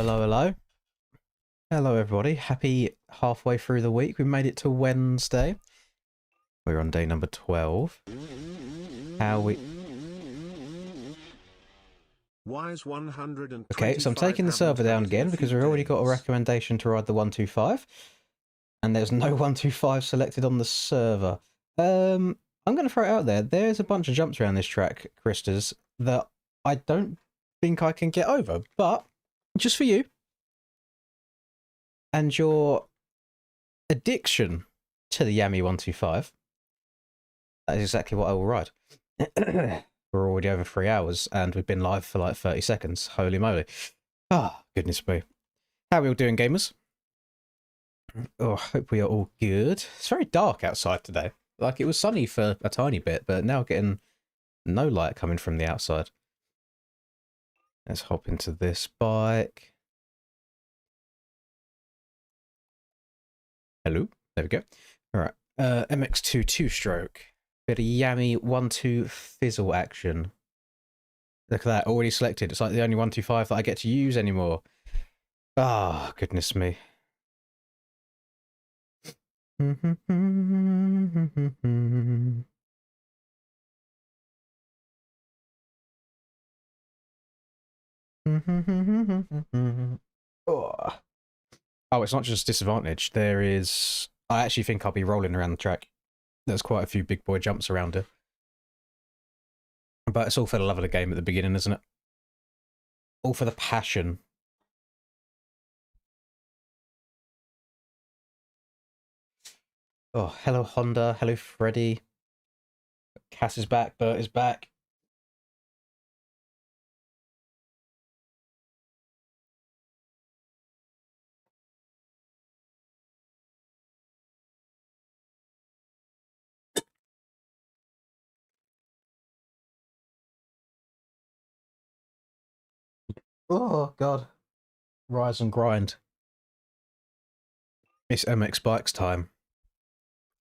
hello, hello. Hello, everybody. Happy halfway through the week. We made it to Wednesday. We're on day number 12. Wise 125. Okay, so I'm taking the server down again because we've already got a recommendation to ride the 125. And there's no 125 selected on the server. I'm going to throw it out there. There's a bunch of jumps around this track, Christas, that I don't think I can get over. But just for you and your addiction to the Yami 125, that is exactly what I will ride. We're already over 3 hours and we've been live for like 30 seconds. Holy moly. Ah, goodness me. How are we all doing, gamers? Oh, hope we are all good. It's very dark outside today. Like, it was sunny for a tiny bit, but now getting no light coming from the outside. Let's hop into this bike. Hello. There we go. All right. MX2 two-stroke. Bit of Yami 1-2 fizzle action. Look at that. Already selected. It's like the only 125 that I get to use anymore. Ah, goodness me. Oh. Oh, it's not just disadvantage. There is... I actually think I'll be rolling around the track. There's quite a few big boy jumps around here. But it's all for the love of the game at the beginning, isn't it? All for the passion. Oh, hello Honda, hello Freddy. Cass is back, Bert is back. Oh, God. Rise and grind. It's MX Bikes time.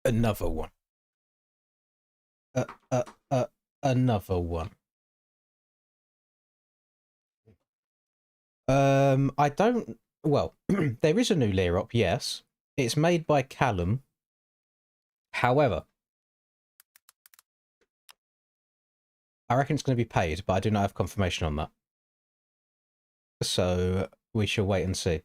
Another one. Another one. I don't... Well, there is a new Learop, yes. It's made by Callum. However, I reckon it's going to be paid, but I do not have confirmation on that. So we shall wait and see.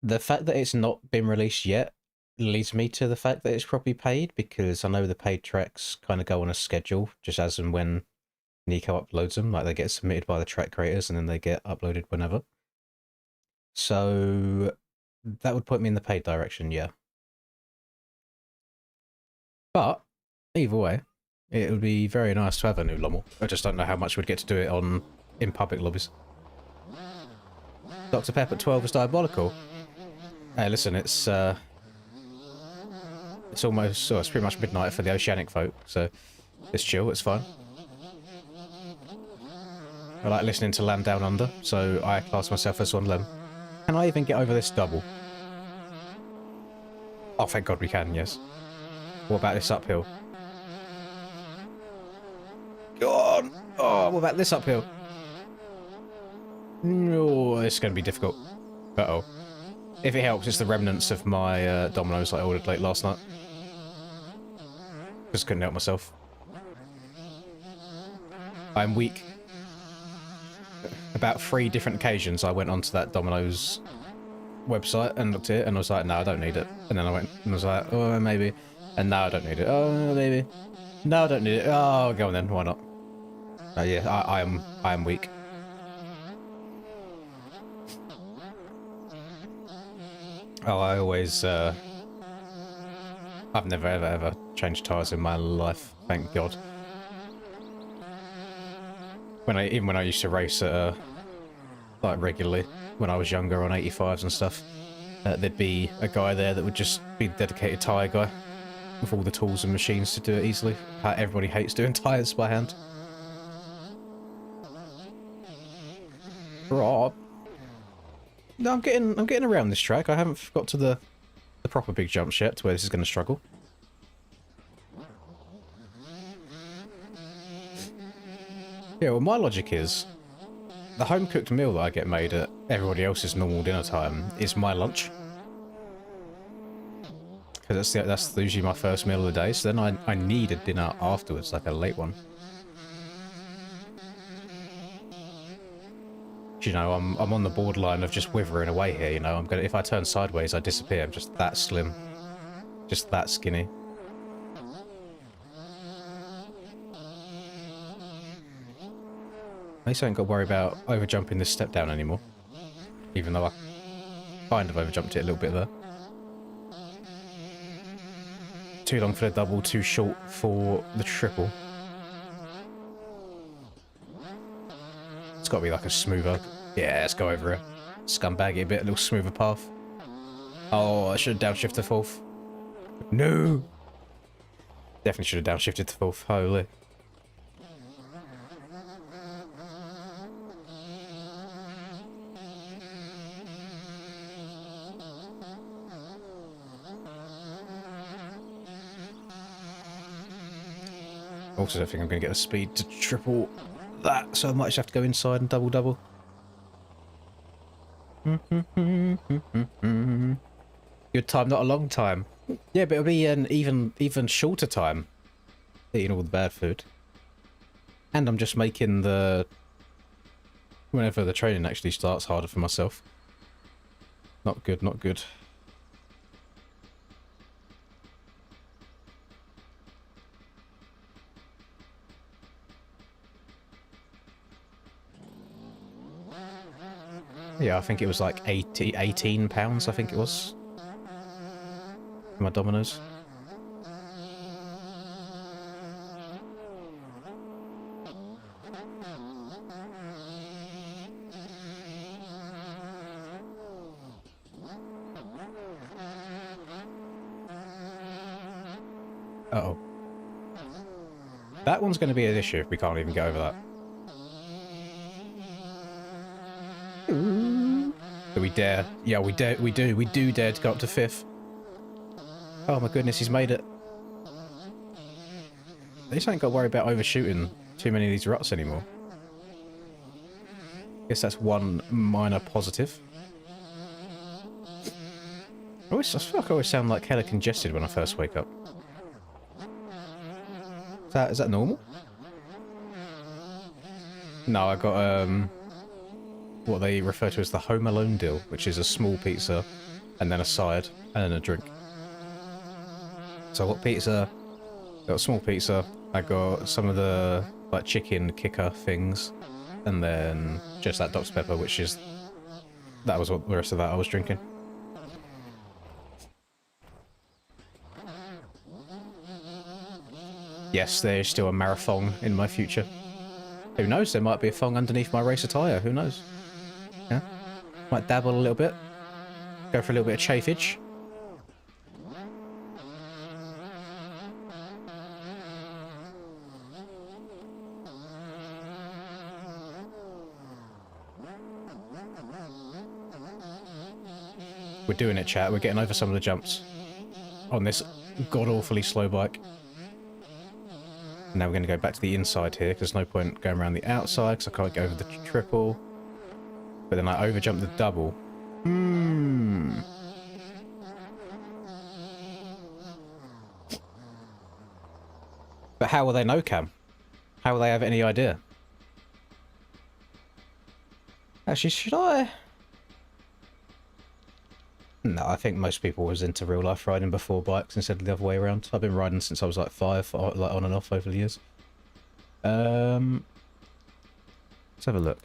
The fact that it's not been released yet leads me to the fact that it's probably paid, because I know the paid tracks kind of go on a schedule, just as and when Nico uploads them. Like, they get submitted by the track creators and then they get uploaded whenever. So that would put me in the paid direction, yeah. But either way, it would be very nice to have a new Lommel. I just don't know how much we'd get to do it on in public lobbies. Dr. Pepper 12 is diabolical. Hey, listen, it's almost, it's pretty much midnight for the Oceanic folk, so it's chill, it's fine. I like listening to Land Down Under, so I class myself as one of them. Can I even get over this double? Oh, thank God we can, yes. What about this uphill? Go on! Oh, what about this uphill? Oh, it's going to be difficult. Uh-oh. If it helps, it's the remnants of my Dominoes I ordered late last night. Just couldn't help myself. I'm weak. About 3 different occasions I went onto that Domino's website and looked at it and I was like, no, I don't need it. And then I went and was like, oh, maybe. And now I don't need it. Oh, maybe. No, I don't need it. Oh, go on then. Why not? Yeah, I am weak. Oh, I always, I've never ever changed tyres in my life, thank God. Even when I used to race at, like regularly, when I was younger on 85s and stuff, there'd be a guy there that would just be the dedicated tyre guy, with all the tools and machines to do it easily. How everybody hates doing tyres by hand. Rob. No, I'm getting around this track. I haven't got to the proper big jumps yet, to where this is going to struggle. Yeah, well, my logic is, the home cooked meal that I get made at everybody else's normal dinner time is my lunch. Because that's usually my first meal of the day, so then I need a dinner afterwards, like a late one. You know, I'm on the borderline of just withering away here, you know. If I turn sideways, I disappear. I'm just that slim. Just that skinny. At least I ain't got to worry about overjumping this step down anymore. Even though I kind of overjumped it a little bit there. Too long for the double, too short for the triple. It's got to be like a smoother... Yeah, let's go over it. Scumbag it a bit, a little smoother path. Oh, I should have downshifted to fourth. No! Definitely should have downshifted to fourth. Holy. Also, I don't think I'm going to get the speed to triple that, so I might just have to go inside and double. Good time, not a long time. Yeah, but it'll be an even shorter time eating all the bad food. And I'm just making the... whenever the training actually starts harder for myself. Not good, not good. Yeah, I think it was like 18 pounds, I think it was. For my Dominoes. Uh-oh. That one's going to be an issue if we can't even get over that. Do we dare? Yeah, we dare. We do dare to go up to fifth. Oh my goodness, he's made it. At least I ain't got to worry about overshooting too many of these ruts anymore. Guess that's one minor positive. I feel like I always sound like hella congested when I first wake up. Is that normal? No, I got what they refer to as the Home Alone deal, which is a small pizza and then a side and then a drink. So I got pizza, got a small pizza, I got some of the like chicken kicker things, and then just that Dr. Pepper, which is... that was what the rest of that I was drinking. Yes, there's still a marathon in my future. Who knows, there might be a thong underneath my race attire, who knows? Yeah, might dabble a little bit, go for a little bit of chafage. We're doing it, chat. We're getting over some of the jumps on this god-awfully slow bike. Now we're going to go back to the inside here, because there's no point going around the outside, because I can't get over the triple. But then I overjumped the double. But how will they know, Cam? How will they have any idea? Actually, should I... No, I think most people was into real life riding before bikes instead of the other way around. I've been riding since I was like 5, like on and off over the years. Let's have a look.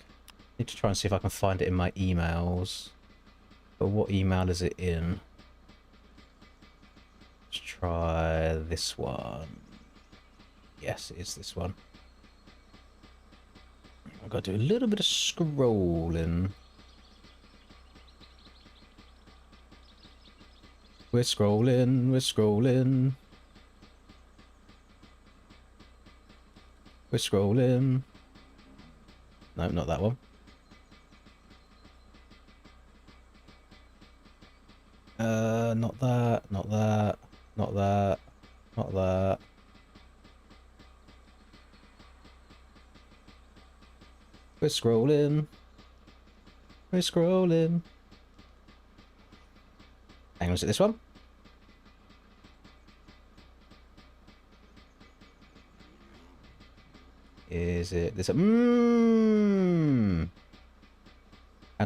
Need to try and see if I can find it in my emails. But what email is it in? Let's try this one. Yes, it is this one. I've got to do a little bit of scrolling. We're scrolling, we're scrolling. We're scrolling. No, not that one. Not that, not that, not that, not that. We're scrolling. We're scrolling. Hang on, is it this one? Is it this? How do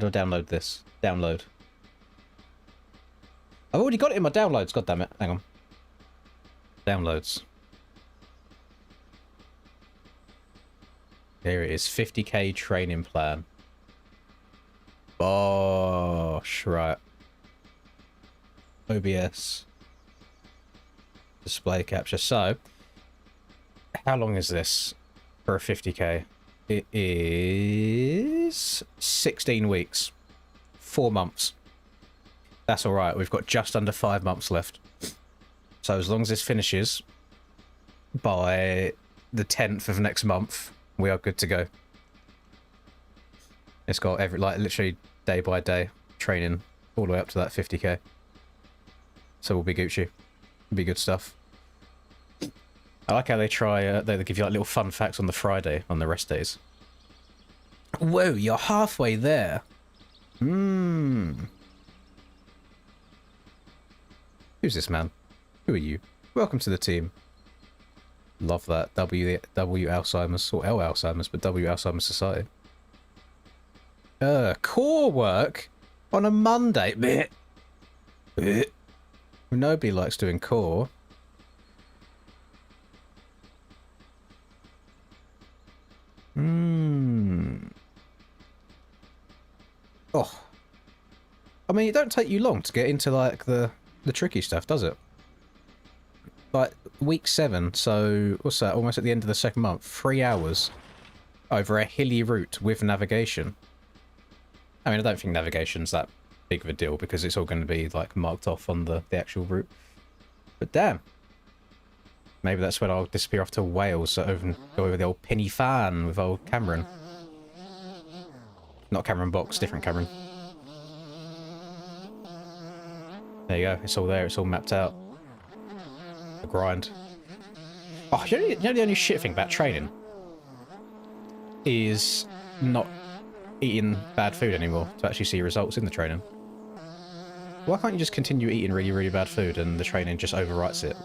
I download this? Download. I've already got it in my downloads, god damn it. Hang on. Downloads. Here it is, 50k training plan. Bosh, right. OBS. Display capture. So, how long is this for a 50k? It is 16 weeks. 4 months. That's alright, we've got just under 5 months left. So as long as this finishes by the 10th of next month, we are good to go. It's got every, like, literally day by day training all the way up to that 50k. So we'll be Gucci. It'll be good stuff. I like how they try, they give you like little fun facts on the Friday, on the rest days. Whoa, you're halfway there. Who's this man? Who are you? Welcome to the team. Love that. W Alzheimer's, or L Alzheimer's, but W Alzheimer's Society. Core work on a Monday. Blech. Blech. Nobody likes doing core. Oh. I mean, it don't take you long to get into, like, the tricky stuff, does it? Like, week 7, so, what's that, almost at the end of the second month, 3 hours over a hilly route with navigation. I mean, I don't think navigation's that big of a deal, because it's all going to be, like, marked off on the actual route. But damn. Maybe that's when I'll disappear off to Wales, so go over the old Penny Fan with old Cameron. Not Cameron Box, different Cameron. There you go, it's all there, it's all mapped out. The grind. Oh, you know the only shit thing about training? Is not eating bad food anymore to actually see results in the training. Why can't you just continue eating really, really bad food and the training just overwrites it?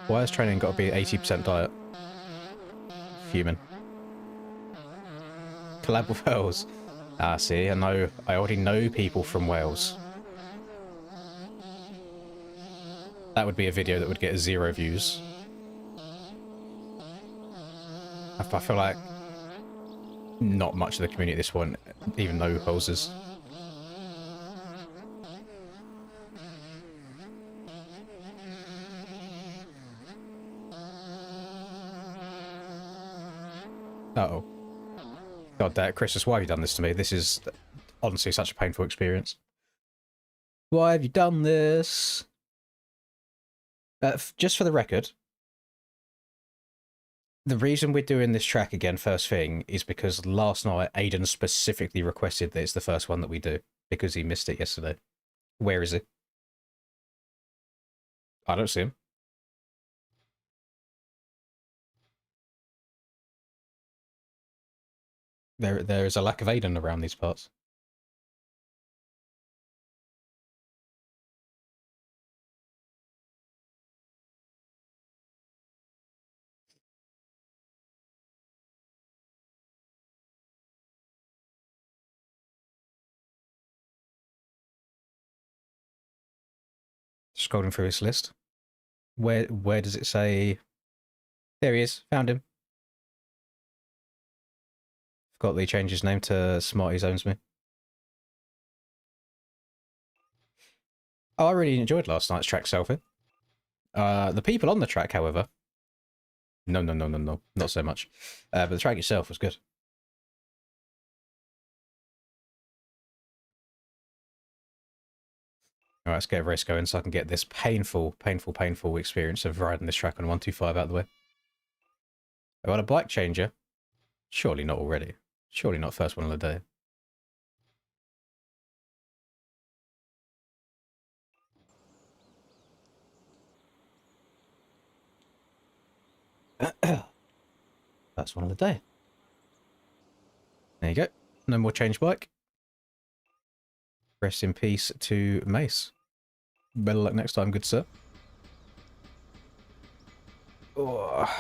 Why has training got to be 80% diet? Human. Collab with Wales. Ah, see, I already know people from Wales. That would be a video that would get 0 views. I feel like not much of the community at this point even know who Wales is. Uh-oh. God damn it, Christmas, why have you done this to me? This is honestly such a painful experience. Why have you done this? Just for the record, the reason we're doing this track again first thing is because last night Aiden specifically requested that it's the first one that we do, because he missed it yesterday. Where is he? I don't see him. There is a lack of Aiden around these parts. Scrolling through his list. Where does it say? There he is. Found him. Forgot that he changed his name to Smarty Owns Me. Oh, I really enjoyed last night's track selfie. The people on the track, however, no, not so much. But the track itself was good. Alright, let's get a race going so I can get this painful experience of riding this track on 125 out of the way. I got a bike changer? Surely not already. Surely not first one of the day. First one of the day. There you go. No more change bike. Rest in peace to Mace. Better luck next time, good sir. Oh.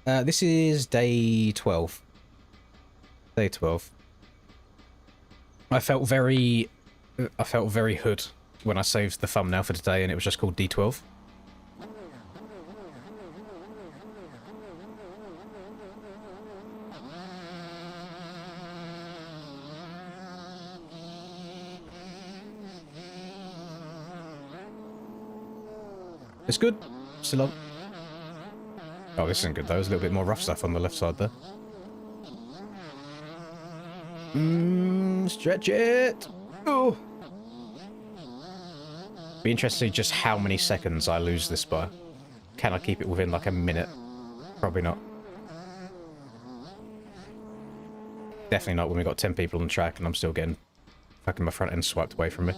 This is day 12. Day 12. I felt very hood when I saved the thumbnail for today and it was just called D12. It's good. Still on. Oh, this isn't good though. There's a little bit more rough stuff on the left side there. Stretch it. Oh. Be interesting just how many seconds I lose this by. Can I keep it within like a minute? Probably not. Definitely not when we got 10 people on the track and I'm still getting fucking my front end swiped away from me.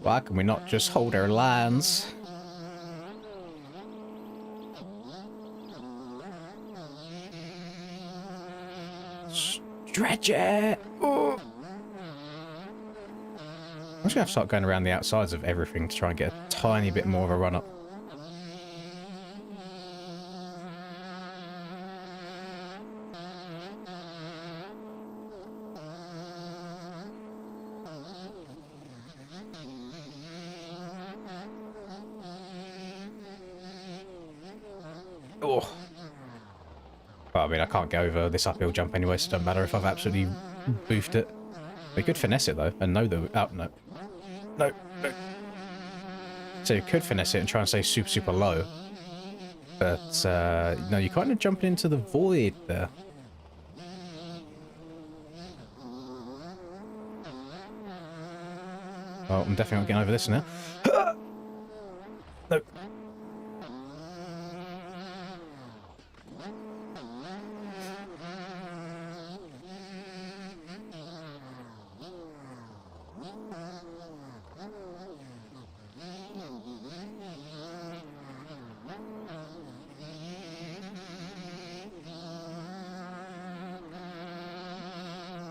Why can we not just hold our lines? Stretch it! Oh. I'm just gonna have to start going around the outsides of everything to try and get a tiny bit more of a run up. Oh. Well, I mean, I can't get over this uphill jump anyway, so it doesn't matter if I've absolutely boofed it. We could finesse it, though, and know that... Oh, no. No, no. So you could finesse it and try and stay super, super low. But, no, you're kind of jumping into the void there. Oh, I'm definitely not getting over this now. No.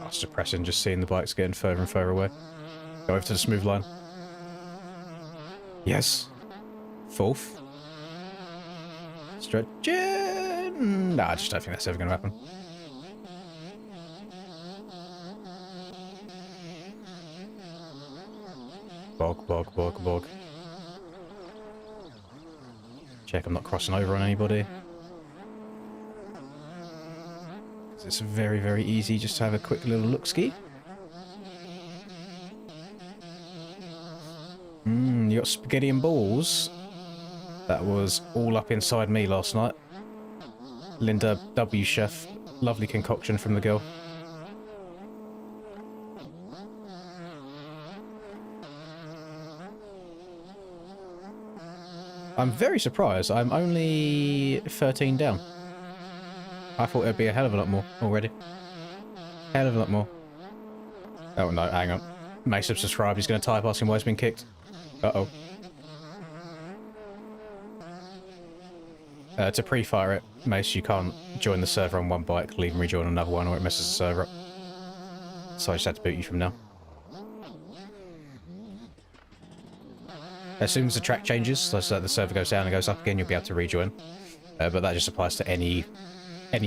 It's depressing just seeing the bikes getting further and further away. Go over to the smooth line. Yes. Fourth. Stretch it. Nah, I just don't think that's ever going to happen. Bog, bog, bog, bog. Check I'm not crossing over on anybody. It's very, very easy just to have a quick little look-ski. You got spaghetti and balls. That was all up inside me last night. Linda W. Chef. Lovely concoction from the girl. I'm very surprised. I'm only 13 down. I thought it'd be a hell of a lot more already. Hell of a lot more. Oh no, hang on. May subscribe. He's going to type asking why he's been kicked. Uh-oh. To pre-fire it, Mace, you can't join the server on one bike, leave and rejoin another one, or it messes the server up. So I just had to boot you from now. As soon as the track changes, so that the server goes down and goes up again, you'll be able to rejoin. But that just applies to any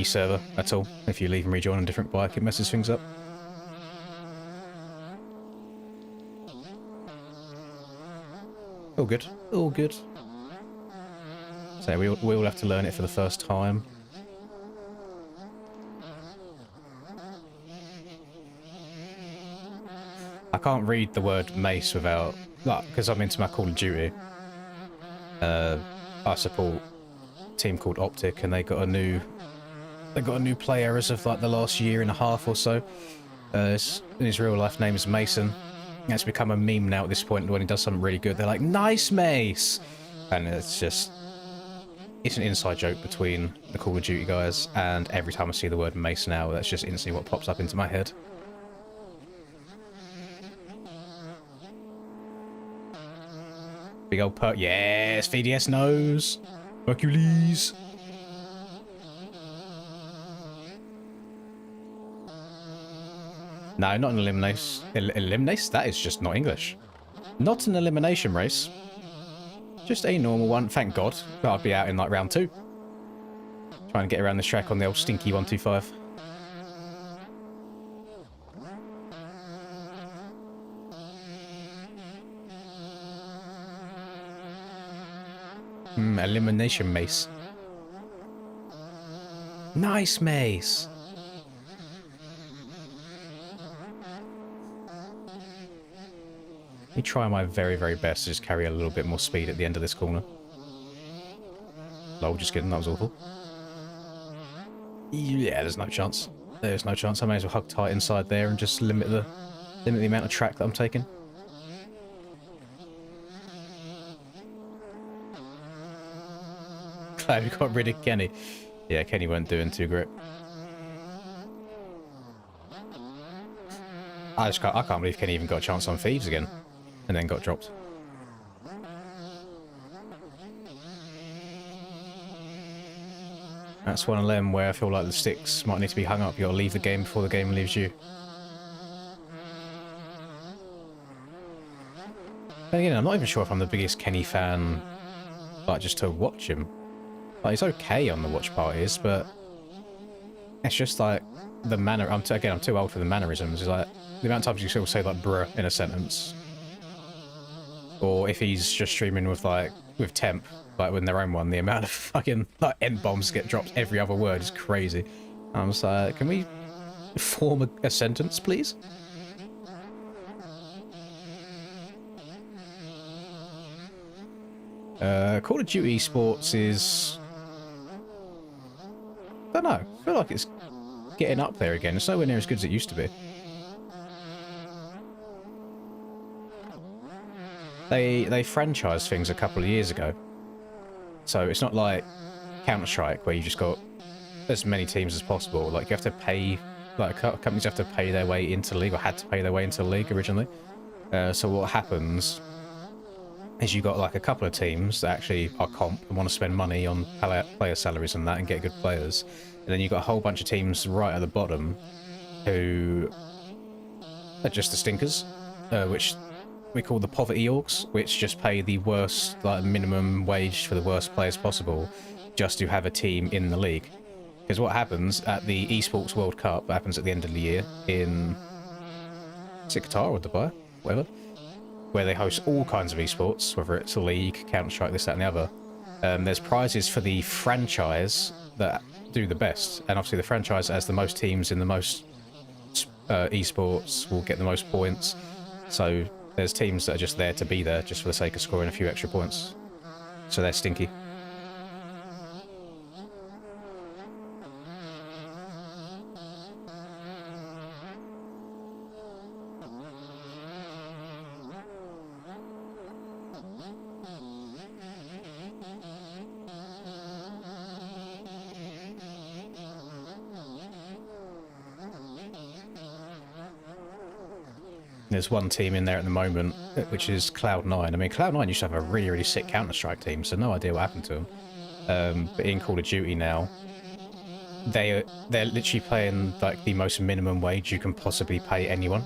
server at all. If you leave and rejoin on a different bike, it messes things up. All good. All good. So we all have to learn it for the first time. I can't read the word mace without... Like, because I'm into my Call of Duty. I support a team called Optic, and they got a new player as of like the last year and a half or so. His real life name is Mason. It's become a meme now at this point. When he does something really good, they're like, "Nice, Mace," and it's an inside joke between the Call of Duty guys. And every time I see the word Mace now, that's just instantly what pops up into my head. Big old yes, VDS knows. Hercules. No, not an elimination. Elimination? That is just not English. Not an elimination race. Just a normal one. Thank God. I'd be out in like round 2. Trying to get around this track on the old stinky 125. Elimination mace. Nice mace. Let me try my very, very best to just carry a little bit more speed at the end of this corner. Lol, just kidding. That was awful. Yeah, there's no chance. There's no chance. I may as well hug tight inside there and just limit the amount of track that I'm taking. Glad we got rid of Kenny. Yeah, Kenny weren't doing too great. I can't believe Kenny even got a chance on Thieves again. And then got dropped. That's one of them where I feel like the sticks might need to be hung up. You gotta leave the game before the game leaves you. But again, I'm not even sure if I'm the biggest Kenny fan, like, just to watch him. Like, he's okay on the watch parties, but it's just like the manner. I'm too old for the mannerisms. It's like the amount of times you still say like bruh in a sentence. Or if he's just streaming with temp, like with their own one, the amount of fucking like end bombs get dropped every other word is crazy. I'm just like, can we form a sentence, please? Call of Duty Esports is, I don't know. I feel like it's getting up there again. It's nowhere near as good as it used to be. They franchised things a couple of years ago. So it's not like Counter-Strike where you just got as many teams as possible. Like, you have to pay, like, companies have to pay their way into the league, or had to pay their way into the league originally. So what happens is you got like a couple of teams that actually are comp and want to spend money on player salaries and that and get good players. And then you got a whole bunch of teams right at the bottom who are just the stinkers, which we call the poverty orgs, which just pay the worst, like, minimum wage for the worst players possible just to have a team in the league. Because what happens at the Esports World Cup, that happens at the end of the year in Qatar or Dubai, whatever, where they host all kinds of esports, whether it's a league, Counter-Strike, this, that, and the other. There's prizes for the franchise that do the best, and obviously the franchise that has the most teams in the most esports will get the most points. So there's teams that are just there to be there, just for the sake of scoring a few extra points. So they're stinky. There's one team in there at the moment, which is Cloud9. I mean, Cloud9 used to have a really, really sick Counter-Strike team, so no idea what happened to them. But in Call of Duty now, they're literally paying like the most minimum wage you can possibly pay anyone.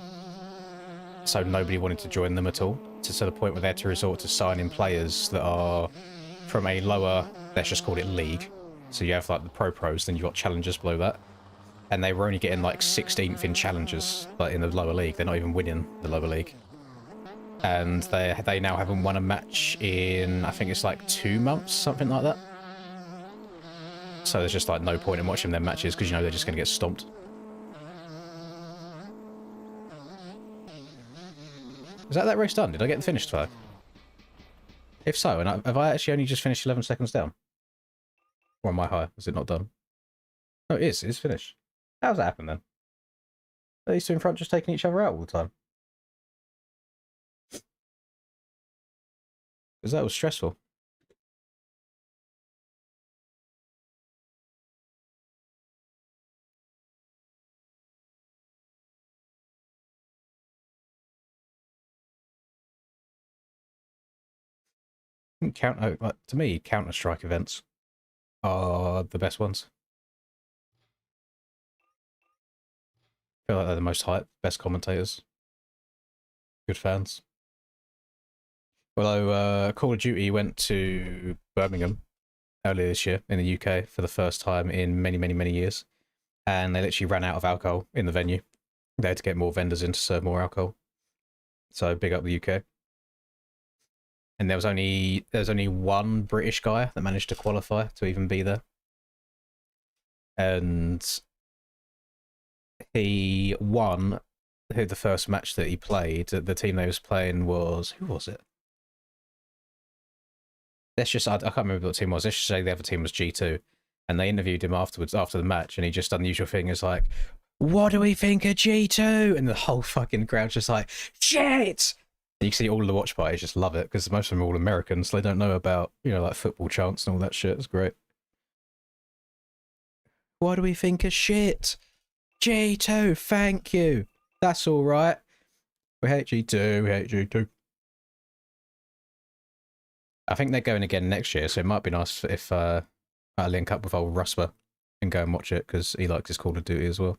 So nobody wanted to join them at all, to the point where they had to resort to signing players that are from a lower, let's just call it league. So you have like the pros, then you've got challengers below that. And they were only getting like 16th in challengers, like in the lower league. They're not even winning the lower league. And they now haven't won a match in, I think it's like 2 months, something like that. So there's just like no point in watching their matches, because you know they're just going to get stomped. Is that race done? Did I get the finish flag? If so, and have I actually only just finished 11 seconds down? Or am I high? Is it not done? No, it is. It's finished. How's that happen then? Are these two in front just taking each other out all the time? Because that was stressful. Counter, like, to me, Counter-Strike events are the best ones. I feel like they're the most hype, best commentators, good fans. Although Call of Duty went to Birmingham earlier this year in the UK for the first time in many, many, many years, and they literally ran out of alcohol in the venue. They had to get more vendors in to serve more alcohol. So big up the UK. And there was only one British guy that managed to qualify to even be there, and he won. The first match that he played, the team they was playing was, who was it? Let's just, I can't remember what team it was. Let's just say the other team was G2, and they interviewed him afterwards after the match, and he just done the usual thing, is like, "What do we think of G2?" And the whole fucking crowd's just like, "Shit!" And you can see all of the watch parties just love it, because most of them are all Americans, so they don't know about, you know, like football chants and all that shit. It's great. What do we think of shit? G2, thank you. That's all right. We hate G2, we hate G2. I think they're going again next year, so it might be nice if I link up with old Rusper and go and watch it, because he likes his Call of Duty as well.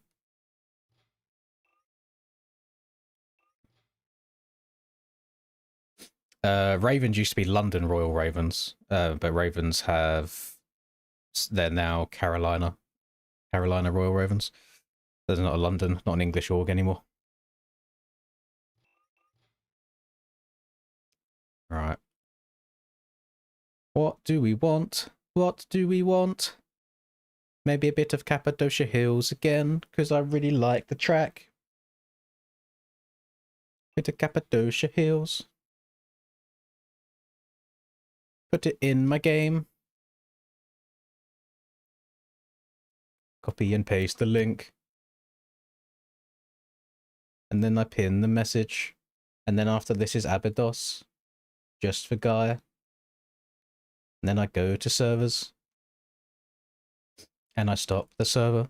Ravens used to be London Royal Ravens, but Ravens they're now Carolina Royal Ravens. There's not a London, not an English org anymore. Right. What do we want? What do we want? Maybe a bit of Cappadocia Hills again, because I really like the track. Bit of Cappadocia Hills. Put it in my game. Copy and paste the link. And then I pin the message. And then after this is Abydos. Just for Gaia. And then I go to servers. And I stop the server.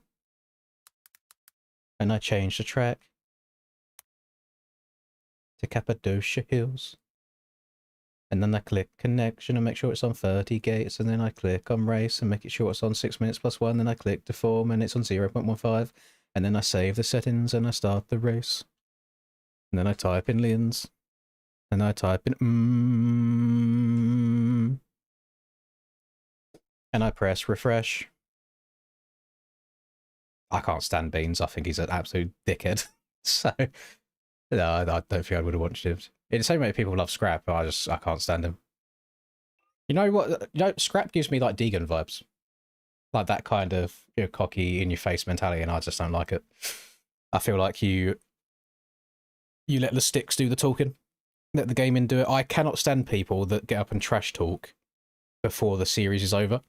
And I change the track to Cappadocia Hills. And then I click connection and make sure it's on 30 gates. And then I click on race and make it sure it's on 6 minutes plus 1. Then I click deform and it's on 0.15. And then I save the settings and I start the race. And then I type in Lians. And I type in and I press refresh. I can't stand Beans. I think he's an absolute dickhead. So, no, I don't think I would have watched him. In the same way people love Scrap, but I can't stand him. You know what? You know, Scrap gives me like Deegan vibes. Like that kind of, you know, cocky, in-your-face mentality, and I just don't like it. I feel like you let the sticks do the talking. Let the gaming do it. I cannot stand people that get up and trash talk before the series is over.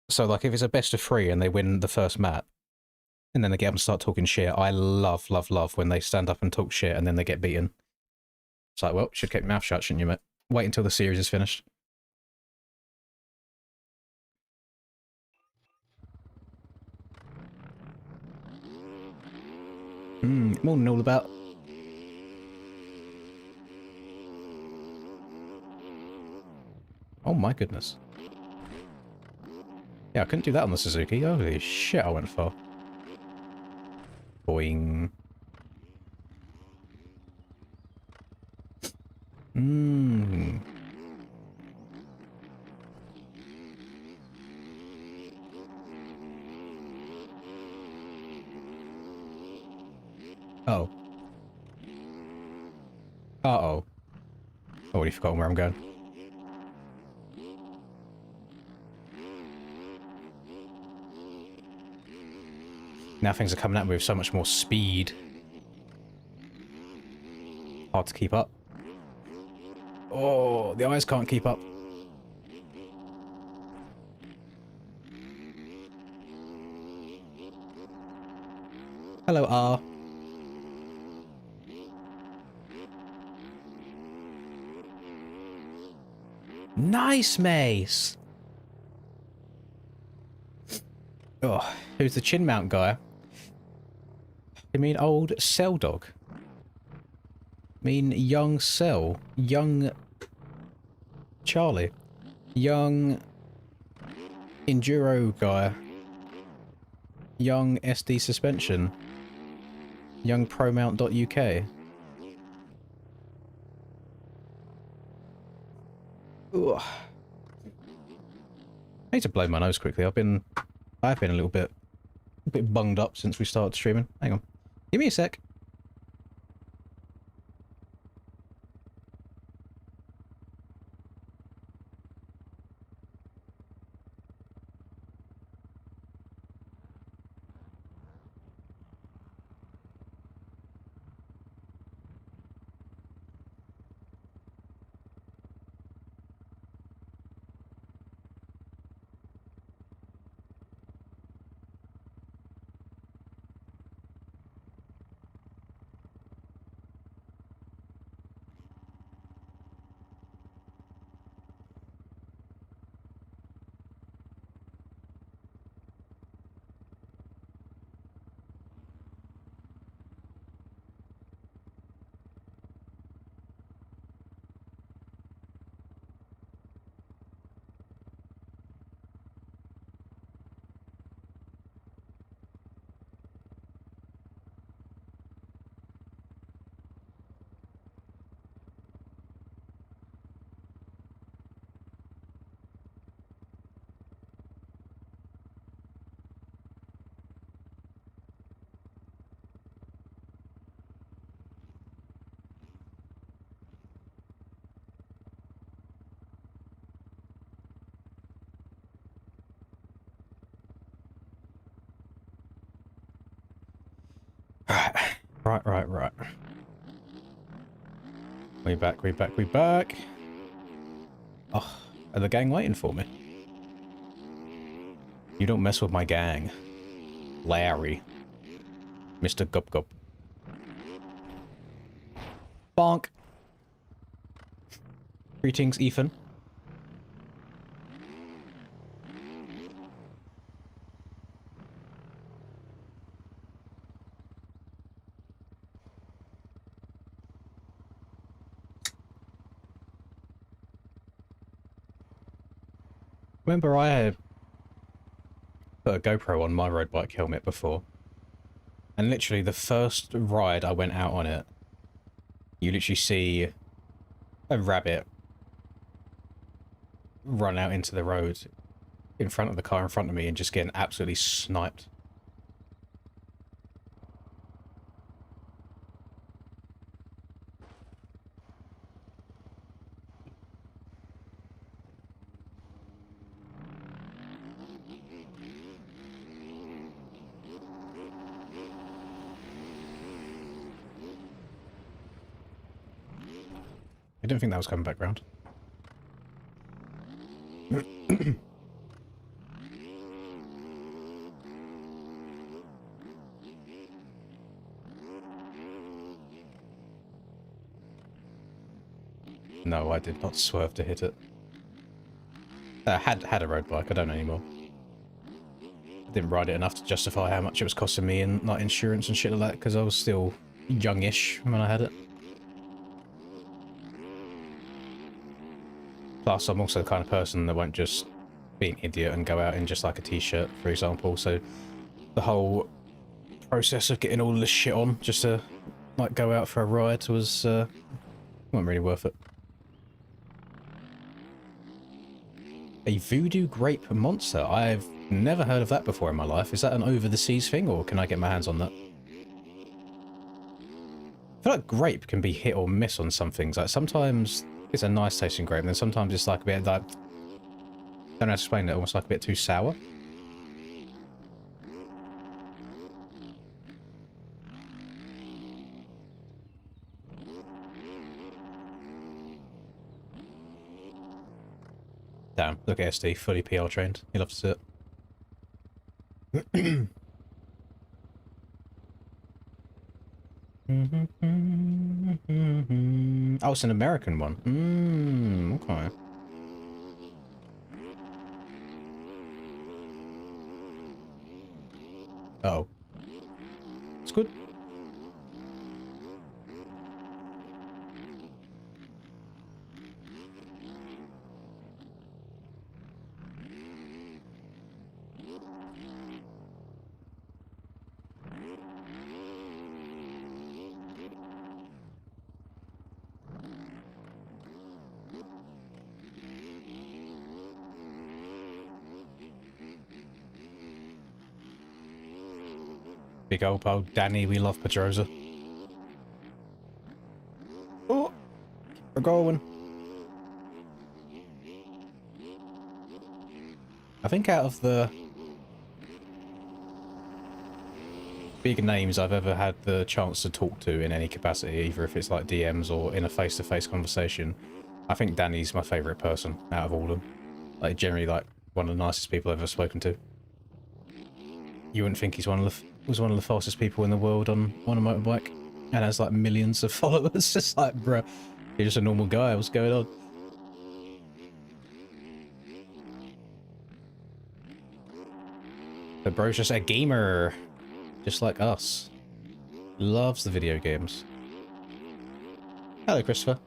So, like, if it's a best of 3 and they win the first map, and then they get up and start talking shit, I love, love, love when they stand up and talk shit and then they get beaten. It's like, well, should keep your mouth shut, shouldn't you, mate? Wait until the series is finished. More than all about. Oh my goodness. Yeah, I couldn't do that on the Suzuki. Holy shit, I went far. Boing. Oh. Uh-oh. I've already forgotten where I'm going. Now things are coming at me with so much more speed. Hard to keep up. Oh, the eyes can't keep up. Hello, R. Nice, Mace. Oh, who's the chin mount guy? You mean old Cell Dog? I mean young Cell? Young Charlie. Young enduro guy. Young SD suspension. Young promount.uk. Ooh. I need to blow my nose quickly. I've been a little bit bunged up since we started streaming. Hang on. Give me a sec. Right. We back. Oh, are the gang waiting for me? You don't mess with my gang. Larry. Mr. Gup Gup. Bonk. Greetings, Ethan. Remember I had put a GoPro on my road bike helmet before, and literally the first ride I went out on it, you literally see a rabbit run out into the road in front of the car in front of me and just getting absolutely sniped. I didn't think that was coming back round. No, I did not swerve to hit it. Had a road bike, I don't anymore. I didn't ride it enough to justify how much it was costing me in like insurance and shit like that, because I was still youngish when I had it. Plus, I'm also the kind of person that won't just be an idiot and go out in just like a t-shirt, for example, so the whole process of getting all this shit on just to like go out for a ride was wasn't really worth it. A voodoo grape monster? I've never heard of that before in my life. Is that an over-the-seas thing, or can I get my hands on that? I feel like grape can be hit or miss on some things. Like sometimes it's a nice tasting grape, and then sometimes it's like a bit like, I don't know how to explain it, almost like a bit too sour. Damn, look at SD, fully PL trained. He loves to sit. Oh, it's an American one. Okay. Oh. It's good. Big old pal Danny, we love Pedrosa. Oh, we're going. I think out of the big names I've ever had the chance to talk to in any capacity, either if it's like DMs or in a face-to-face conversation, I think Danny's my favourite person out of all of them. Like, generally, like, one of the nicest people I've ever spoken to. You wouldn't think he's one of the fastest people in the world on a motorbike, and has like millions of followers. Just like, bruh, you're just a normal guy. What's going on? But bro's just a gamer, just like us. Loves the video games. Hello, Christopher.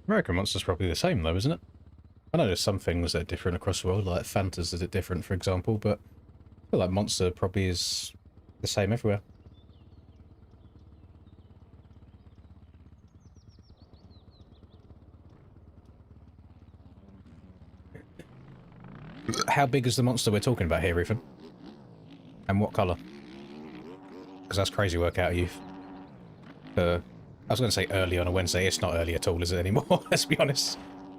American Monster's probably the same though, isn't it? I know there's some things that are different across the world, like Fantas that are different, for example, but I feel like Monster probably is the same everywhere. How big is the monster we're talking about here, Ethan? And what colour? Because that's crazy work out of youth. I was going to say early on a Wednesday. It's not early at all, is it anymore? Let's be honest.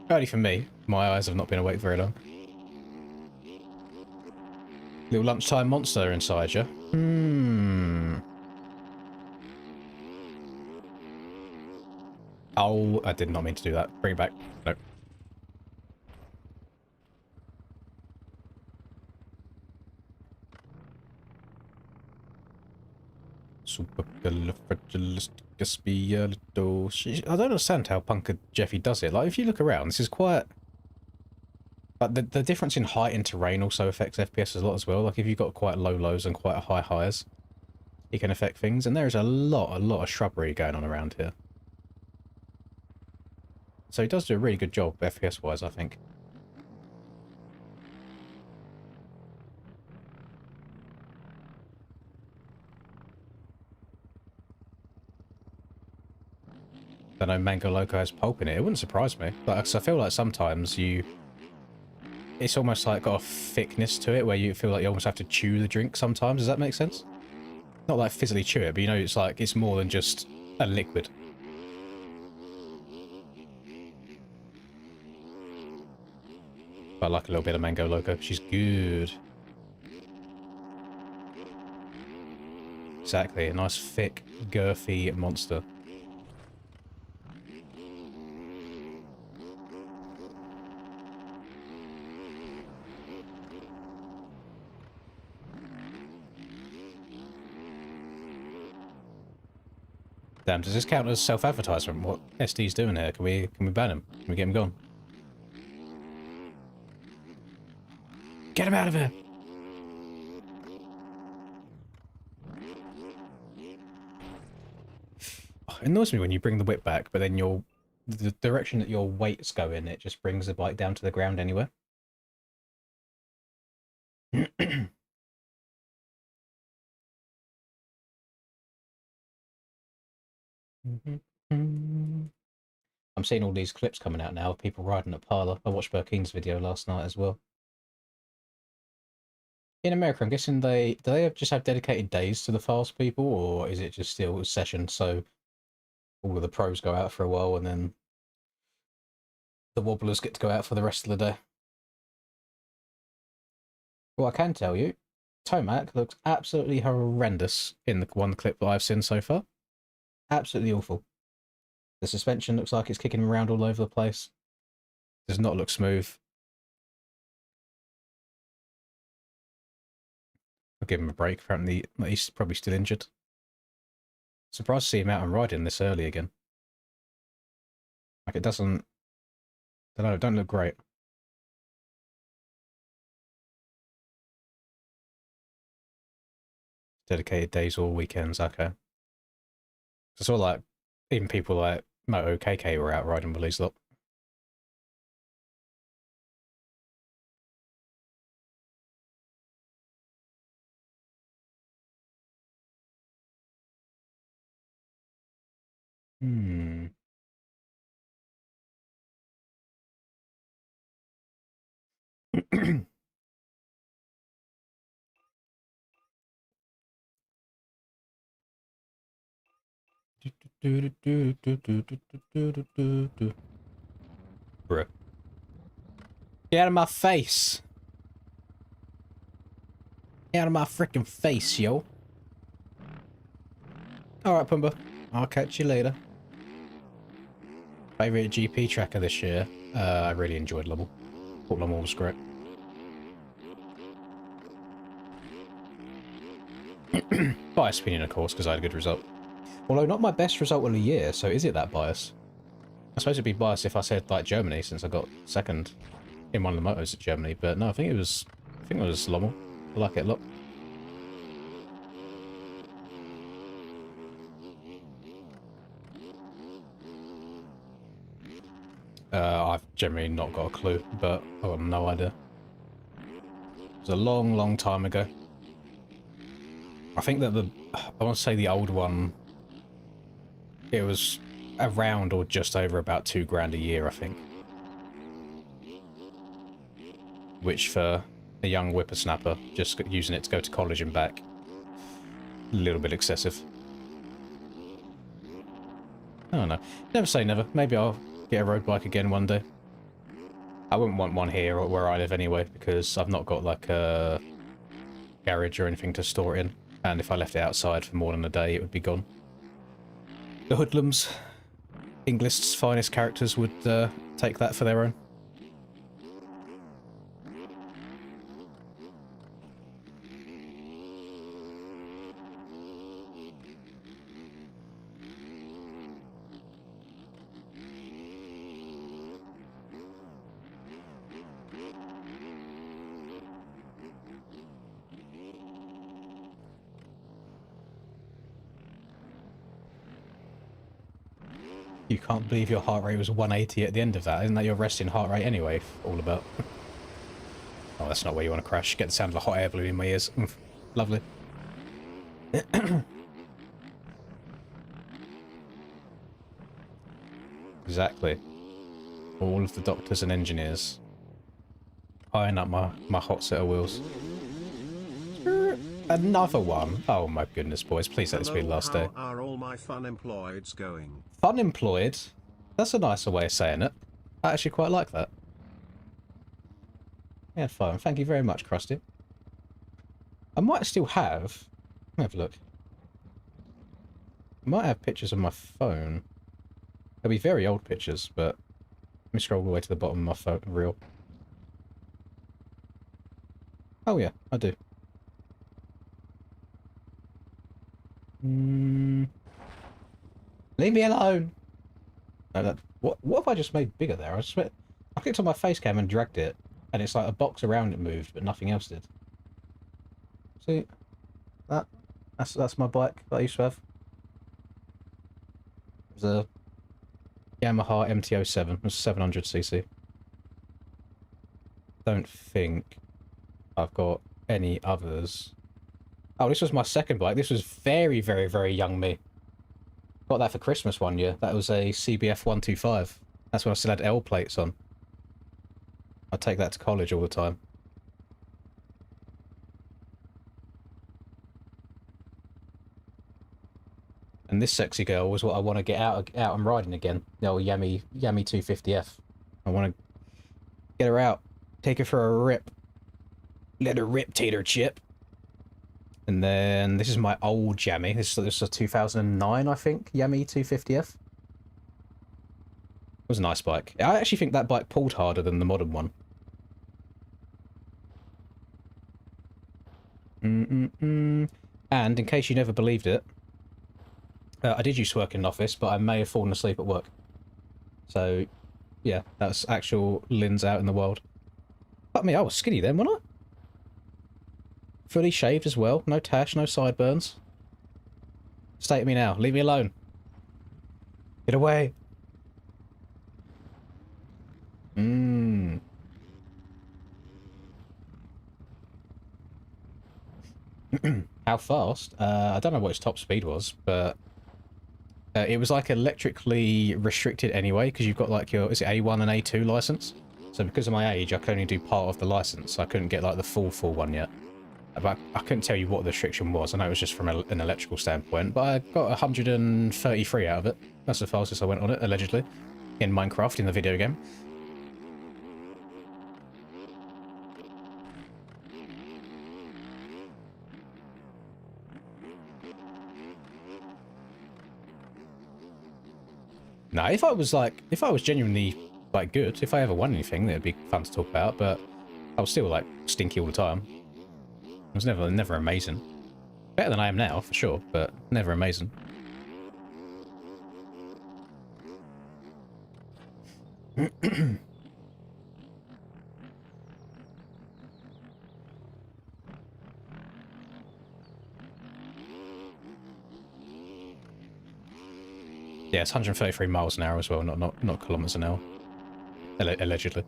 Early for me. My eyes have not been awake very long. Little lunchtime monster inside you. Oh, I did not mean to do that. Bring it back. Nope. Supercalifragilisticexpialidocious. I don't understand how Punker Jeffy does it. Like, if you look around, this is quite... Like, the difference in height and terrain also affects FPS a lot as well. Like, if you've got quite low lows and quite high highs, it can affect things. And there is a lot of shrubbery going on around here. So he does do a really good job FPS-wise, I think. I know Mango Loco has pulp in it. It wouldn't surprise me. Like, 'cause I feel like sometimes it's almost like got a thickness to it where you feel like you almost have to chew the drink sometimes. Does that make sense? Not like physically chew it, but you know, it's like, it's more than just a liquid. I like a little bit of Mango Loco. She's good. Exactly. A nice, thick, girthy monster. Damn, does this count as self-advertisement? What SD's doing here? Can we ban him? Can we get him gone? Get him out of here! Oh, it annoys me when you bring the whip back, but then the direction that your weight's going, it just brings the bike down to the ground anyway. I'm seeing all these clips coming out now of people riding at Parlour. I watched Burkeen's video last night as well. In America, I'm guessing do they just have dedicated days to the fast people, or is it just still a session so all of the pros go out for a while and then the wobblers get to go out for the rest of the day? Well, I can tell you, Tomac looks absolutely horrendous in the one clip that I've seen so far. Absolutely awful. The suspension looks like it's kicking around all over the place. Does not look smooth. I'll give him a break. Apparently, he's probably still injured. Surprised to see him out and riding this early again. Like, it doesn't... I don't know, it don't look great. dedicated days or weekends. Okay. So sort of like even people like Moto KK were out riding with these lot. Hmm. Bruh. Get out of my face! Get out of my freaking face, yo! Alright, Pumba. I'll catch you later. Favorite GP tracker this year? I really enjoyed Lommel. Thought Lommel was great. Biased opinion, of course, because I had a good result. Although not my best result of the year, so is it that biased? I suppose it'd be biased if I said like Germany, since I got second in one of the motos at Germany. But no, I think it was Lommel. I like it a lot. I've generally not got a clue, but I've got no idea. It was a long, long time ago. I think that I want to say the old one, it was around or just over about £2 grand a year, I think. Which for a young whippersnapper, just using it to go to college and back, a little bit excessive. I don't know. Never say never. Maybe I'll get a road bike again one day. I wouldn't want one here or where I live anyway, because I've not got like a garage or anything to store it in. And if I left it outside for more than a day, it would be gone. The hoodlums, English's finest characters, would take that for their own. You can't believe your heart rate was 180 at the end of that. Isn't that your resting heart rate anyway, all about? Oh, that's not where you want to crash. Get the sound of the hot air balloon in my ears. Lovely. Exactly. All of the doctors and engineers eyeing up my hot set of wheels. Another one. Oh my goodness, boys. Please let this be the last day. How are all my fun employeds going? Fun employed? That's a nicer way of saying it. I actually quite like that. Yeah, fun. Thank you very much, Krusty. I might still have... Let me have a look. I might have pictures on my phone. They'll be very old pictures, but... Let me scroll all the way to the bottom of my phone reel. Oh yeah, I do. Leave me alone! No, what have I just made bigger there? I clicked on my face cam and dragged it, and it's like a box around it moved, but nothing else did. See? That's my bike that I used to have. It was a Yamaha MT-07. It was 700cc. Don't think I've got any others. Oh, this was my second bike. This was very, very, very young me. Got that for Christmas one year. That was a CBF 125. That's when I still had L plates on. I'd take that to college all the time. And this sexy girl was what I want to get out and riding again. The old Yami 250F. I want to get her out. Take her for a rip. Let her rip, tater chip. And then this is my old Yami. This is a 2009, I think, Yami 250F. It was a nice bike. I actually think that bike pulled harder than the modern one. And in case you never believed it, I did used to work in an office, but I may have fallen asleep at work. So, yeah, that's actual Lynn's out in the world. Fuck me, I was skinny then, wasn't I? Fully shaved as well. No tash, no sideburns. Stay at me now. Leave me alone. Get away. Mmm. How fast? I don't know what its top speed was, but it was like electrically restricted anyway, because you've got like your, is it A1 and A2 license? So because of my age, I could only do part of the license. I couldn't get like the full one yet. But I couldn't tell you what the restriction was. I know it was just from an electrical standpoint, but I got 133 out of it. That's the fastest I went on it, allegedly, in Minecraft, in the video game. Now, if I was genuinely, like, good, if I ever won anything, that'd be fun to talk about, but I was still, like, stinky all the time. I was never amazing. Better than I am now, for sure, but never amazing. Yeah, it's 133 miles an hour as well, not kilometers an hour. Allegedly.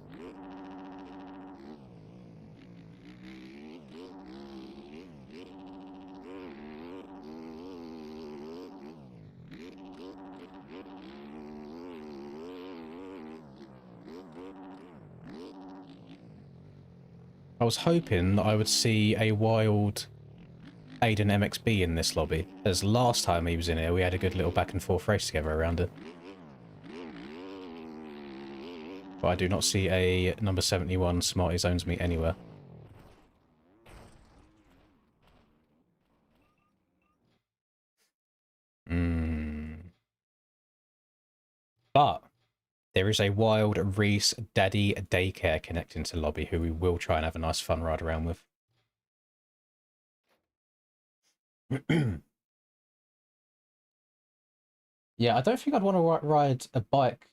I was hoping that I would see a wild Aiden MXB in this lobby, as last time he was in here we had a good little back and forth race together around it. But I do not see a number 71 Smarties owns me anywhere. But there is a wild Reese Daddy Daycare connecting to lobby who we will try and have a nice fun ride around with. Yeah, I don't think I'd want to ride a bike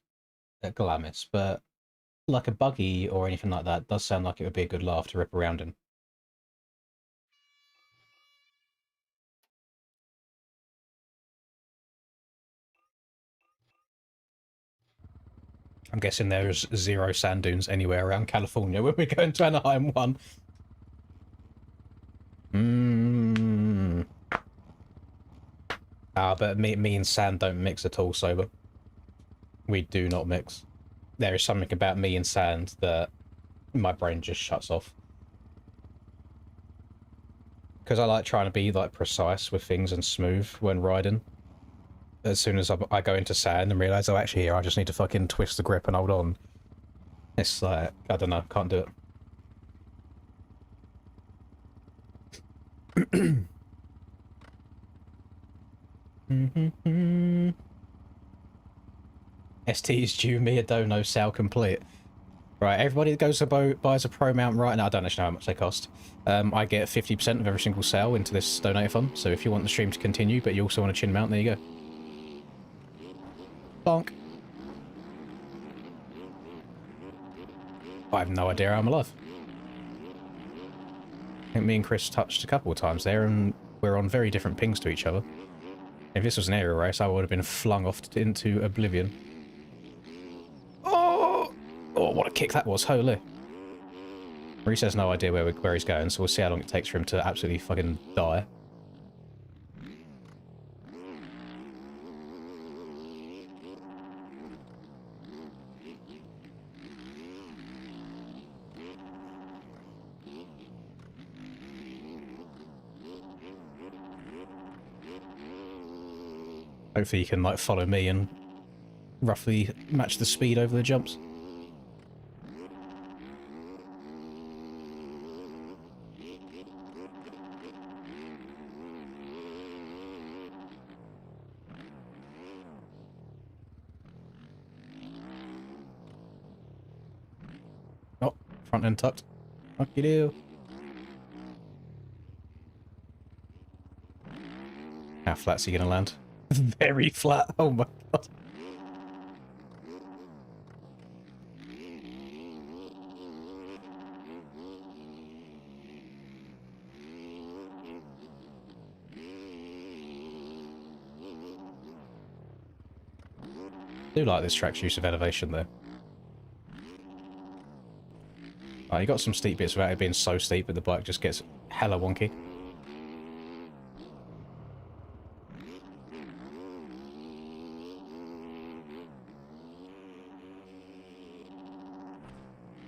at Glamis, but like a buggy or anything like that does sound like it would be a good laugh to rip around in. I'm guessing there's 0 sand dunes anywhere around California when we go into Anaheim 1. But me and sand don't mix at all sober. We do not mix. There is something about me and sand that my brain just shuts off. Because I like trying to be like precise with things and smooth when riding. As soon as I go into sand and realise, oh, actually here I just need to fucking twist the grip and hold on. It's like, I don't know, can't do it. ST is due me a dono sale complete. Right, everybody that goes to buys a pro mount right now, I don't actually know how much they cost. I get 50% of every single sale into this donator fund. So if you want the stream to continue, but you also want a chin mount, there you go. Bonk. I have no idea how I'm alive. I think me and Chris touched a couple of times there, and we're on very different pings to each other. If this was an aerial race, I would have been flung off into oblivion. Oh, what a kick that was, holy. Reese has no idea where he's going, so we'll see how long it takes for him to absolutely fucking die. Hopefully you can, like, follow me and roughly match the speed over the jumps. Oh, front end tucked. Fuck you do. How flat's he gonna land? Very flat. Oh my god. I do like this track's use of elevation though. You got some steep bits without it being so steep that the bike just gets hella wonky.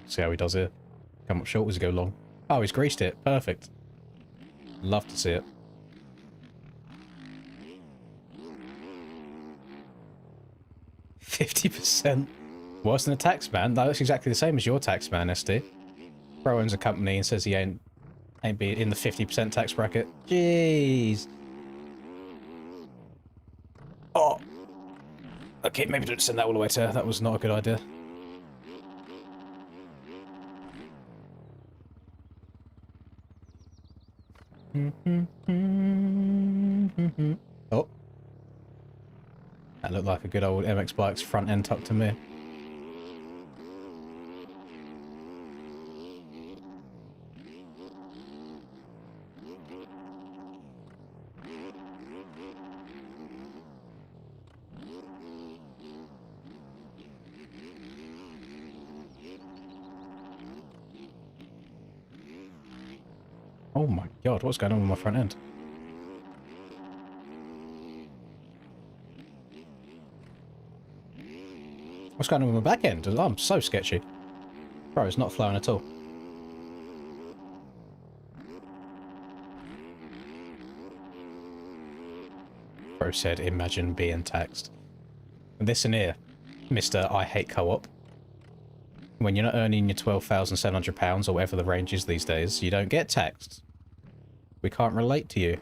See how he does here. Come up short as he go long. Oh, he's greased it. Perfect. Love to see it. %. Worse than a tax man. That looks exactly the same as your tax man, SD. Bro owns a company and says he ain't be in the 50% tax bracket. Jeez. Oh. Okay, maybe don't send that all the way to her. That was not a good idea. Oh. That looked like a good old MX Bike's front end tuck to me. Oh my god, what's going on with my front end? What's going on with my back end? Oh, I'm so sketchy. Bro, it's not flowing at all. Bro said, imagine being taxed. Listen here, Mr. I hate co-op. When you're not earning your £12,700 or whatever the range is these days, you don't get taxed. We can't relate to you.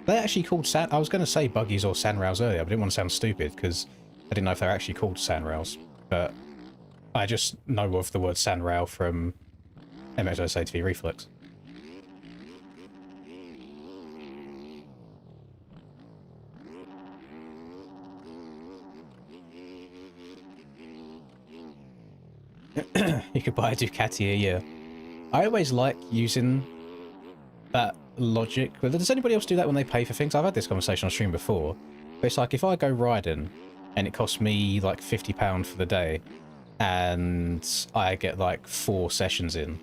They actually called I was going to say buggies or sandrails earlier, but I didn't want to sound stupid because I didn't know if they're actually called sandrails. But I just know of the word sandrail from MXOSA TV Reflex. You could buy a Ducati a year. I always like using that logic. But does anybody else do that when they pay for things? I've had this conversation on stream before. But it's like if I go riding and it costs me like £50 for the day and I get like 4 sessions in,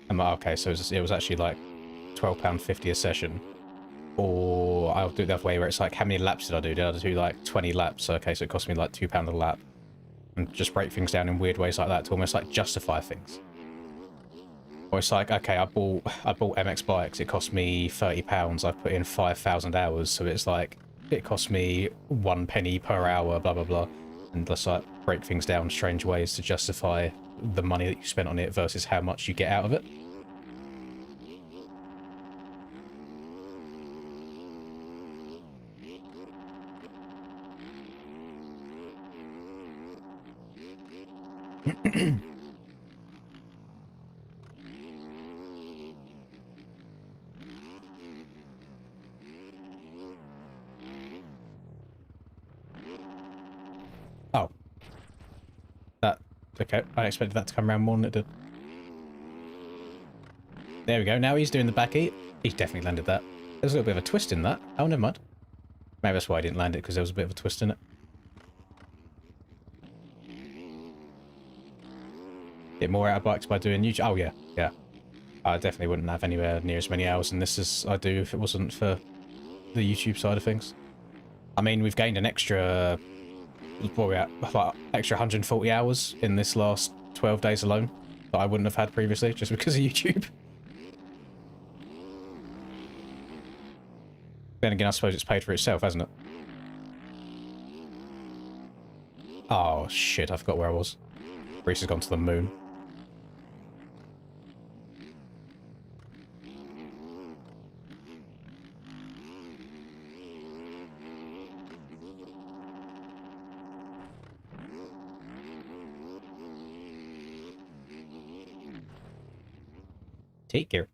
I'm like, okay, so it was actually like £12.50 a session. Or I'll do it the other way where it's like, how many laps did I do? Did I do like 20 laps? Okay, so it cost me like £2 a lap. And just break things down in weird ways like that to almost like justify things. Or it's like, okay, I bought MX bikes, it cost me £30, I've put in 5,000 hours, so it's like, it cost me 1 penny per hour, blah blah blah. And let's like break things down strange ways to justify the money that you spent on it versus how much you get out of it. Oh. Okay, I expected that to come around more than it did. There we go, now he's doing the back eat. He's definitely landed that. There's a little bit of a twist in that. Oh, never mind. Maybe that's why I didn't land it, because there was a bit of a twist in it. Get more out of bikes by doing YouTube. Oh, yeah, yeah. I definitely wouldn't have anywhere near as many hours in this as I do if it wasn't for the YouTube side of things. I mean, we've gained an extra... what are we at? Like, extra 140 hours in this last 12 days alone that I wouldn't have had previously just because of YouTube. Then again, I suppose it's paid for itself, hasn't it? Oh, shit, I forgot where I was. Reese has gone to the moon. Take care.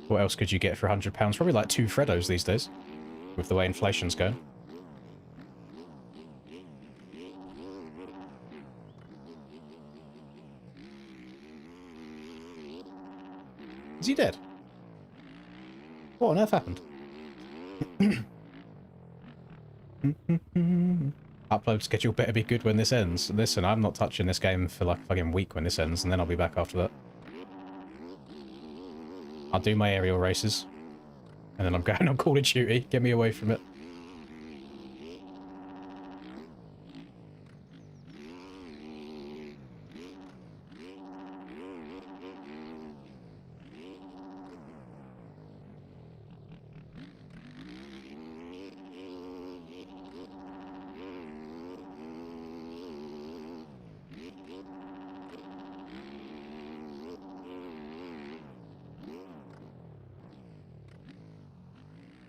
What else could you get for £100? Probably like 2 Freddos these days, with the way inflation's going. Is he dead? What on earth happened? Upload schedule better be good when this ends. Listen, I'm not touching this game for like a fucking week when this ends, and then I'll be back after that. I'll do my aerial races, and then I'm going on Call of Duty. Get me away from it.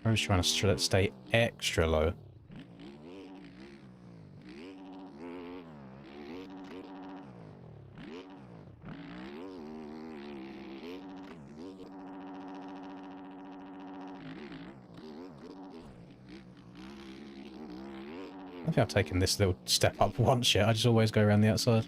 I'm just trying to stay extra low. I think I've taken this little step up once yet. I just always go around the outside.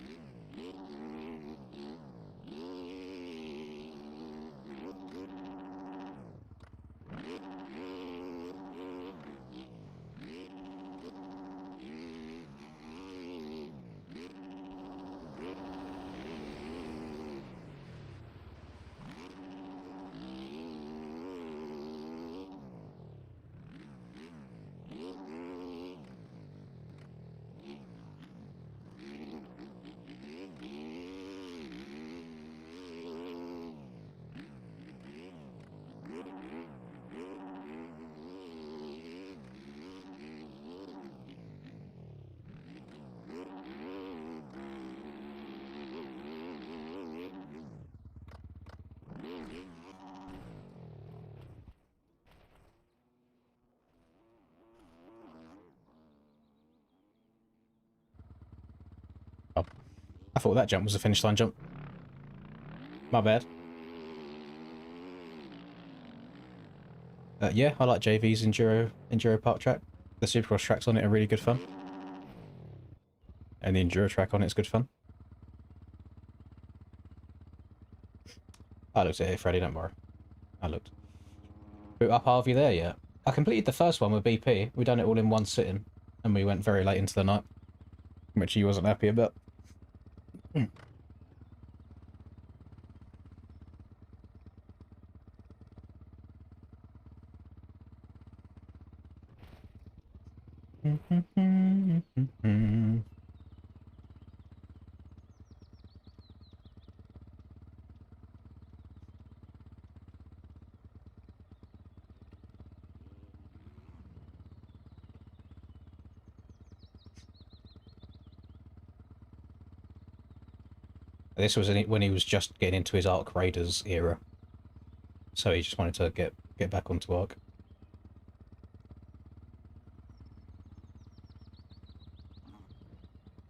Oh, I thought that jump was a finish line jump. My bad. Yeah, I like JV's Enduro Park track. The Supercross tracks on it are really good fun. And the Enduro track on it's good fun. I looked at it, Freddie, don't worry. I looked. Boot up Harvey there yet? I completed the first one with BP. We done it all in one sitting. And we went very late into the night. Which he wasn't happy about. This was when he was just getting into his Arc Raiders era. So he just wanted to get back onto Arc.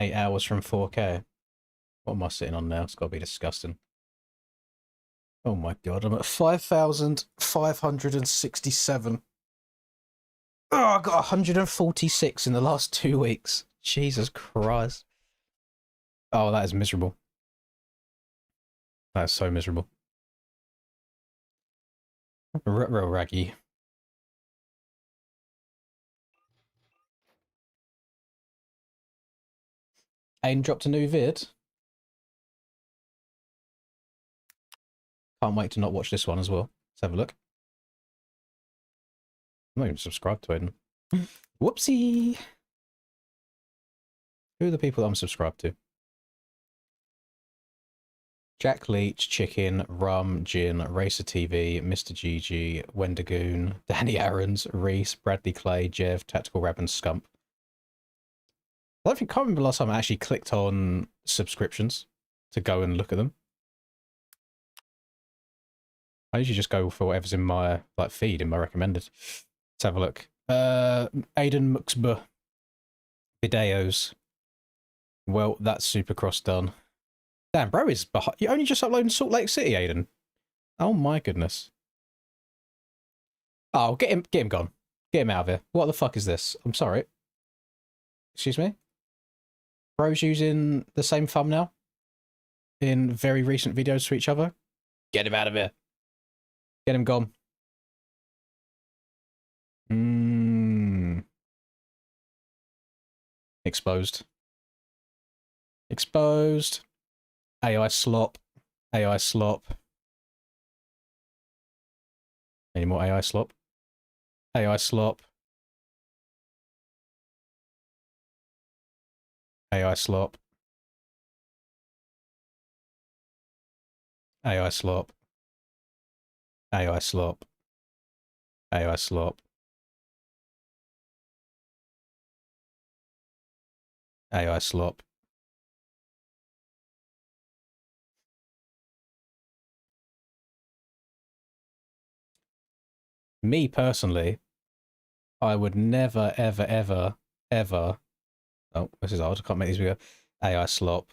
Eight hours from 4K. What am I sitting on now? It's got to be disgusting. Oh my god, I'm at 5,567. Oh, I got 146 in the last 2 weeks. Jesus Christ. Oh, that is miserable. That's so miserable. Real raggy. Aiden dropped a new vid. Can't wait to not watch this one as well. Let's have a look. I'm not even subscribed to Aiden. Whoopsie! Who are the people that I'm subscribed to? Jack Leach, Chicken, Rum, Gin, Racer TV, Mr. GG, Wendigoon, Danny Aarons, Reese, Bradley Clay, Jev, Tactical Rab and Scump. Can't remember the last time I actually clicked on subscriptions to go and look at them. I usually just go for whatever's in my feed, in my recommended. Let's have a look. Aiden Muxba. Videos. Well, that's Supercross done. Damn, bro is behind. You only just uploaded Salt Lake City, Aiden. Oh my goodness. Oh, get him gone. Get him out of here. What the fuck is this? I'm sorry. Excuse me? Bro's using the same thumbnail in very recent videos to each other. Get him out of here. Get him gone. Exposed. Exposed. AI slop. AI slop. Any more AI slop? AI slop. AI slop. AI slop. AI slop. AI slop. AI slop. Me personally, I would never, ever, ever, ever. Oh, this is odd. I can't make these bigger. AI slop.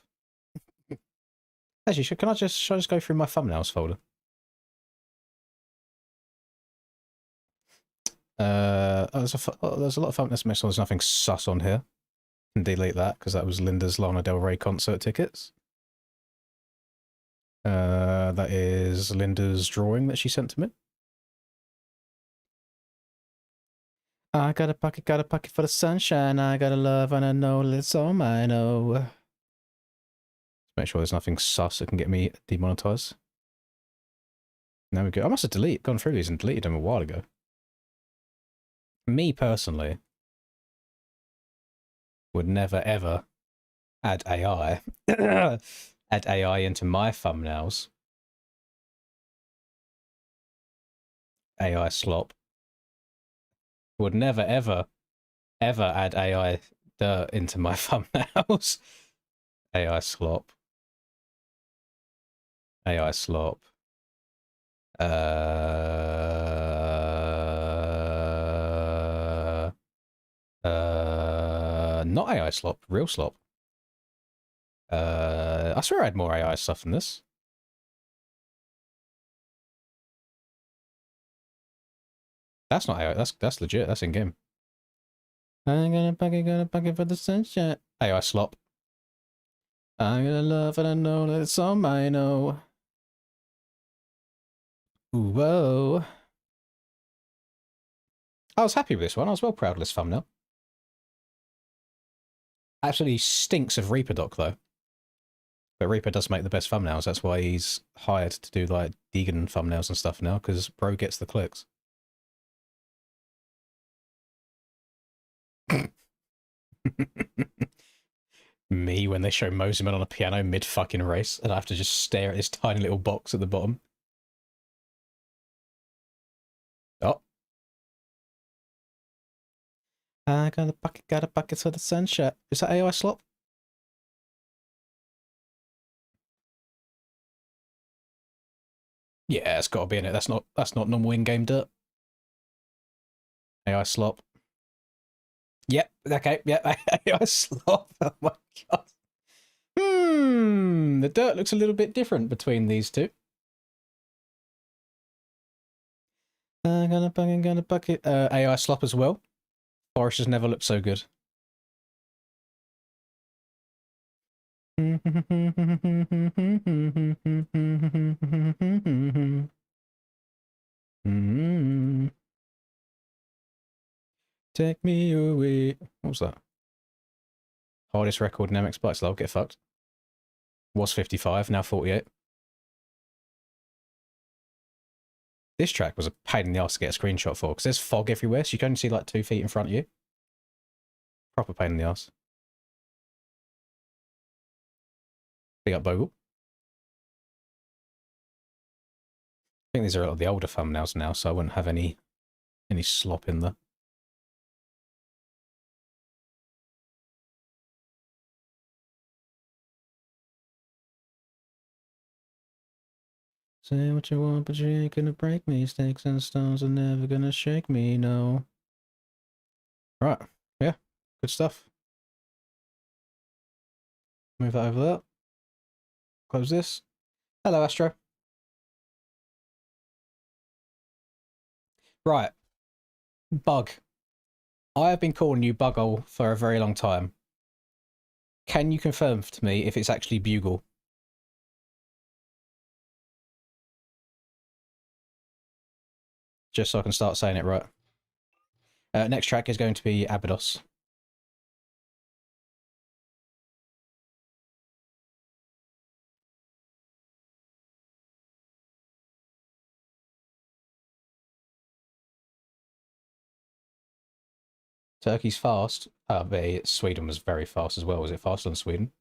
Actually, should I just go through my thumbnails folder? There's a lot of thumbnails missing. There's nothing sus on here. Can delete that because that was Linda's Lana Del Rey concert tickets. That is Linda's drawing that she sent to me. I got a pocket for the sunshine. I got a love and I know it's all mine. Oh. Make sure there's nothing sus that can get me demonetized. There we go. I must have gone through these and deleted them a while ago. Me personally would never ever add AI add AI into my thumbnails. AI slop. Would never ever add AI into my thumbnails. AI slop. AI slop. Not AI slop, real slop. I swear I had more AI stuff than this. That's not AI, that's legit, that's in game. I'm gonna pocket for the sunshine. AI slop. I'm gonna love and I know that it's all mine. Oh. Ooh, whoa. I was happy with this one. I was well proud of this thumbnail. Absolutely stinks of Reaper Doc though. But Reaper does make the best thumbnails. That's why he's hired to do like Deegan thumbnails and stuff now, because bro gets the clicks. Me when they show Moseman on a piano mid fucking race, and I have to just stare at this tiny little box at the bottom. Oh. I got a bucket for the sunshine. Is that AI slop? Yeah, it's got to be in it. That's not normal in-game dirt. AI slop. Yep. Okay. Yep. AI slop. Oh my god. The dirt looks a little bit different between these two. I'm gonna bucket. AI slop as well. Forest has never looked so good. Take me away. What was that? Hardest record in MX Bikes. I'll get fucked. Was 55, now 48. This track was a pain in the ass to get a screenshot for, because there's fog everywhere, so you can only see like 2 feet in front of you. Proper pain in the ass. Big up Bogle. I think these are the older thumbnails now, so I wouldn't have any slop in there. Say what you want, but you ain't gonna break me. Sticks and stones are never gonna shake me, no. Right, yeah, good stuff. Move that over there. Close this. Hello, Astro. Right. Bug. I have been calling you Buggle for a very long time. Can you confirm to me if it's actually Bugle? Just so I can start saying it right. Next track is going to be Abydos. Turkey's fast. But Sweden was very fast as well. Was it faster than Sweden?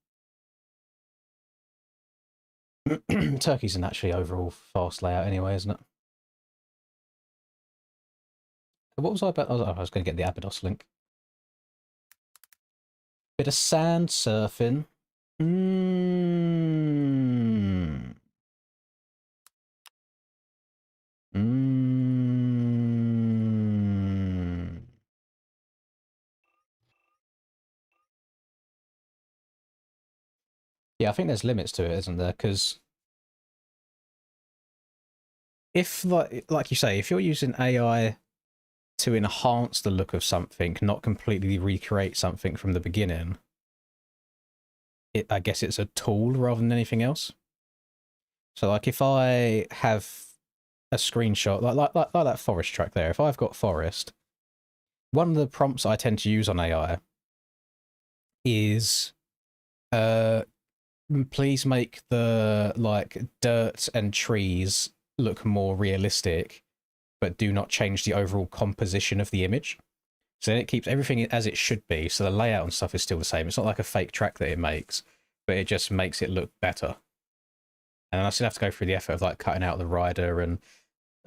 Turkey's an actually overall fast layout anyway, isn't it? What was I about? I was going to get the Abydos link. Bit of sand surfing. Mmm. Mmm. Yeah, I think there's limits to it, isn't there? Because if, like you say, if you're using AI to enhance the look of something, not completely recreate something from the beginning, I guess it's a tool rather than anything else. So, like, if I have a screenshot, like that forest track there, if I've got forest, one of the prompts I tend to use on AI is, please make the, like, dirt and trees look more realistic, but do not change the overall composition of the image. So then it keeps everything as it should be, so the layout and stuff is still the same. It's not like a fake track that it makes, but it just makes it look better. And I still have to go through the effort of, like, cutting out the rider and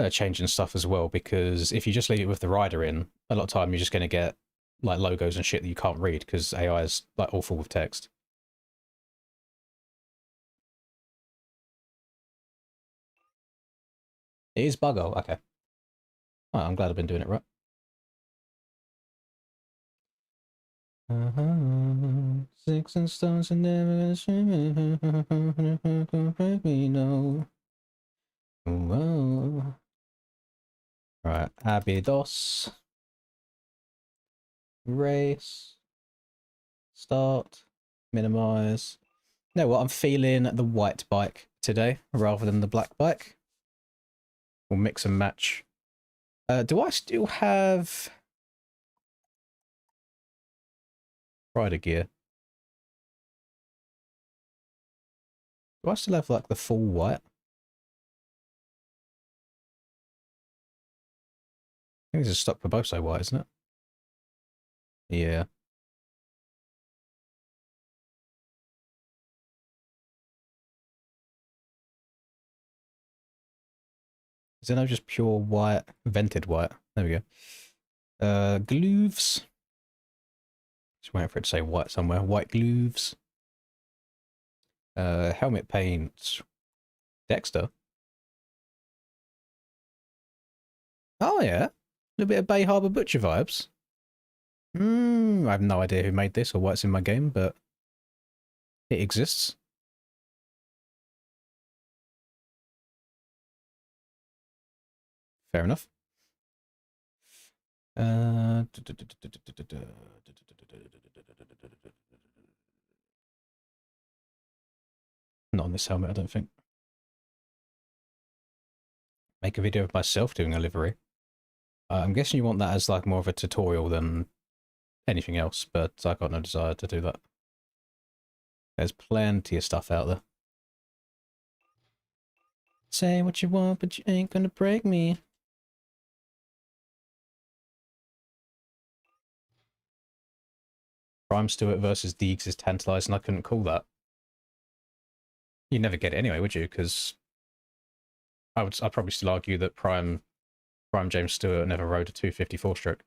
changing stuff as well, because if you just leave it with the rider in, a lot of time you're just going to get, like, logos and shit that you can't read because AI is, like, awful with text. It is Buggo, okay. Oh, I'm glad I've been doing it right. Sticks and stones are never gonna break me, no. Whoa. Right, Abydos. Race. Start. Minimize. You know what? I'm feeling the white bike today rather than the black bike. We'll mix and match. Do I still have rider gear? Do I still have, like, the full white? I think it's a stock Barbosa white, isn't it? Yeah. Is there no just pure white, vented white? There we go. Glooves. Just waiting for it to say white somewhere. White glooves. Helmet paint. Dexter. Oh yeah. A little bit of Bay Harbour Butcher vibes. I have no idea who made this or what's in my game, but it exists. Fair enough. Not on this helmet, I don't think. Make a video of myself doing a livery. I'm guessing you want that as, like, more of a tutorial than anything else, but I got no desire to do that. There's plenty of stuff out there. Say what you want, but you ain't gonna break me. Prime Stewart versus Deegs is tantalising. I couldn't call that. You'd never get it anyway, would you? Because I'd probably still argue that Prime James Stewart never rode a 254 stroke.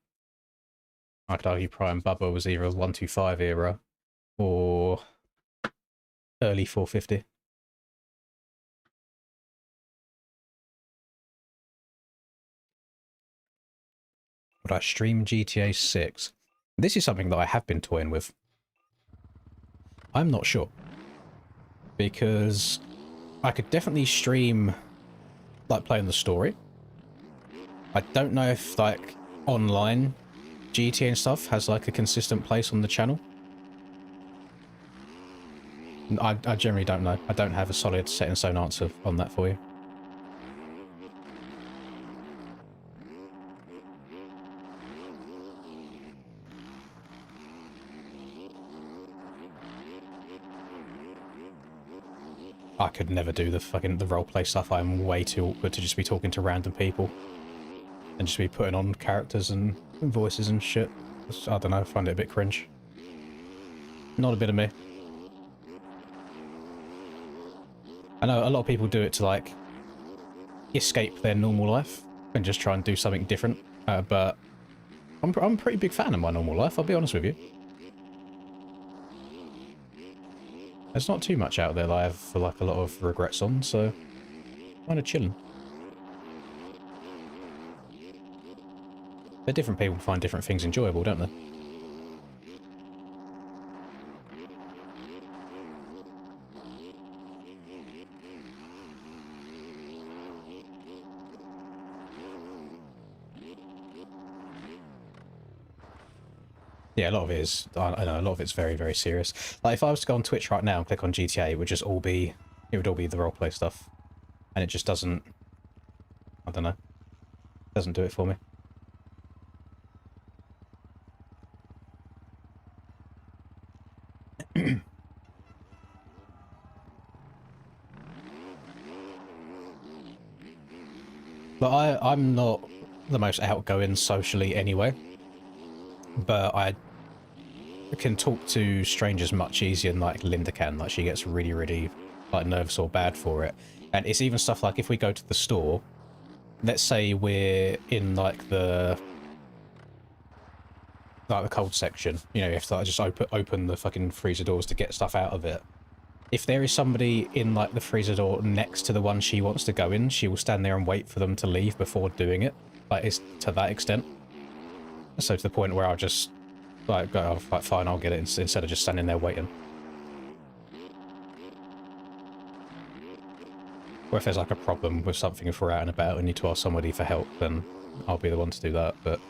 I could argue Prime Bubba was either a 125 era or early 450. Would I stream GTA 6? This is something that I have been toying with. I'm not sure. because I could definitely stream like playing the story. I don't know if like online GTA and stuff has like a consistent place on the channel. I generally don't know. I don't have a solid set in stone answer on that for you. I could never do the roleplay stuff. I'm way too awkward to just be talking to random people and just be putting on characters and voices and shit. I don't know, I find it a bit cringe. Not a bit of me. I know a lot of people do it to like escape their normal life and just try and do something different, but I'm a pretty big fan of my normal life, I'll be honest with you. There's not too much out there that I have like a lot of regrets on, so kind of chilling. But different people find different things enjoyable, don't they? Yeah, a lot of it is, I know, a lot of it's very, very serious. Like, if I was to go on Twitch right now and click on GTA, it would just all be, it would all be the roleplay stuff. And it just doesn't, I don't know, doesn't do it for me. But I'm not the most outgoing socially anyway. But I can talk to strangers much easier than like Linda can. Like, she gets really, really like nervous or bad for it. And it's even stuff like if we go to the store, let's say we're in like the cold section, you know, you have to like, just open the fucking freezer doors to get stuff out of it. If there is somebody in like the freezer door next to the one she wants to go in, she will stand there and wait for them to leave before doing it. Like, it's to that extent. So to the point where I'll just like go, oh, like, fine, I'll get it instead of just standing there waiting. Or if there's like a problem with something, if we're out and about and need to ask somebody for help, then I'll be the one to do that. But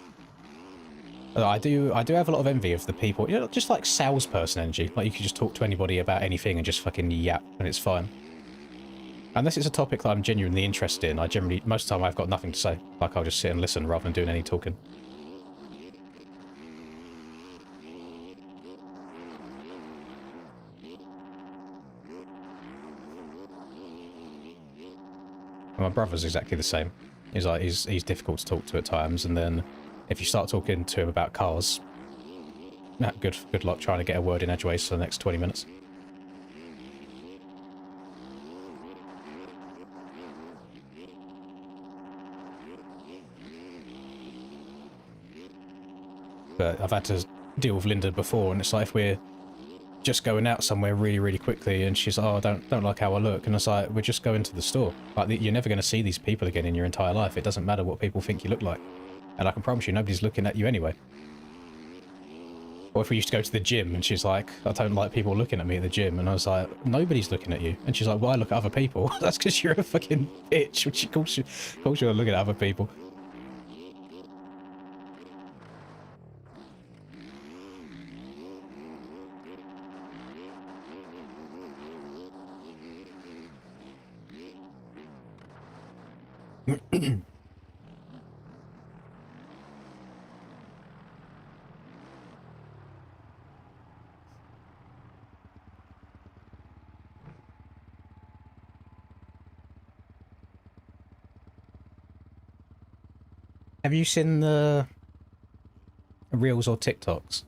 I do have a lot of envy of the people, you know, just like salesperson energy. Like, you can just talk to anybody about anything and just fucking yap and it's fine. Unless it's a topic that I'm genuinely interested in, I generally, most of the time I've got nothing to say. Like, I'll just sit and listen rather than doing any talking. And my brother's exactly the same. He's like, he's difficult to talk to at times, and then if you start talking to him about cars, good luck trying to get a word in edgeways for the next 20 minutes. But I've had to deal with Linda before, and it's like if we're just going out somewhere really, really quickly, and she's like, oh, don't like how I look, and it's like, we're just going to the store. Like, you're never going to see these people again in your entire life. It doesn't matter what people think you look like. And I can promise you, nobody's looking at you anyway. Or if we used to go to the gym, and she's like, I don't like people looking at me at the gym, and I was like, nobody's looking at you. And she's like, well, I look at other people. That's because you're a fucking bitch. She calls you looking at other people. Have you seen the Reels or TikToks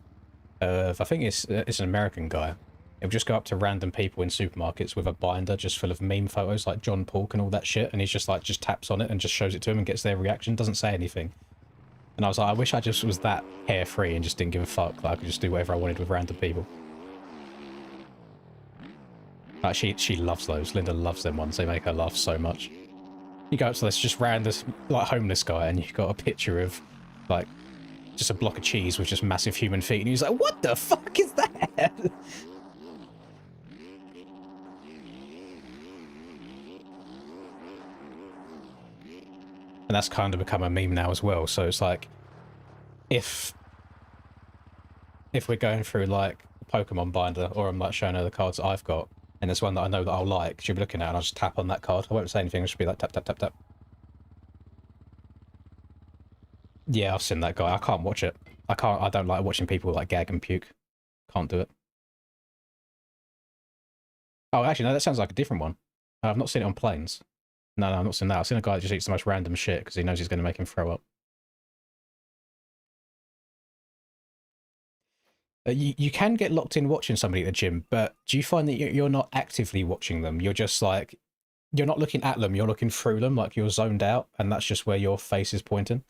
of, I think it's an American guy. He'll just go up to random people in supermarkets with a binder just full of meme photos like John Pork and all that shit, and he's just like, just taps on it and just shows it to him and gets their reaction, doesn't say anything. And I was like, I wish I just was that carefree and just didn't give a fuck, like I could just do whatever I wanted with random people. Like, she loves those. Linda loves them ones. They make her laugh so much. You go up to this just random, like, homeless guy, and you've got a picture of, like, just a block of cheese with just massive human feet, and he's like, what the fuck is that? And that's kind of become a meme now as well. So it's like, if we're going through like Pokemon binder, or I'm like showing her the cards that I've got, and there's one that I know that I'll like, she'll be looking at, and I'll just tap on that card. I won't say anything. I'll just be like tap tap tap tap. Yeah, I've seen that guy. I can't watch it. I can't. I don't like watching people like gag and puke. Can't do it. Oh, actually, no. That sounds like a different one. I've not seen it on planes. No, I've not seen that. I've seen a guy that just eats the most random shit because he knows he's going to make him throw up. You can get locked in watching somebody at the gym, but do you find that you're not actively watching them? You're just like, you're not looking at them, you're looking through them, like you're zoned out, and that's just where your face is pointing?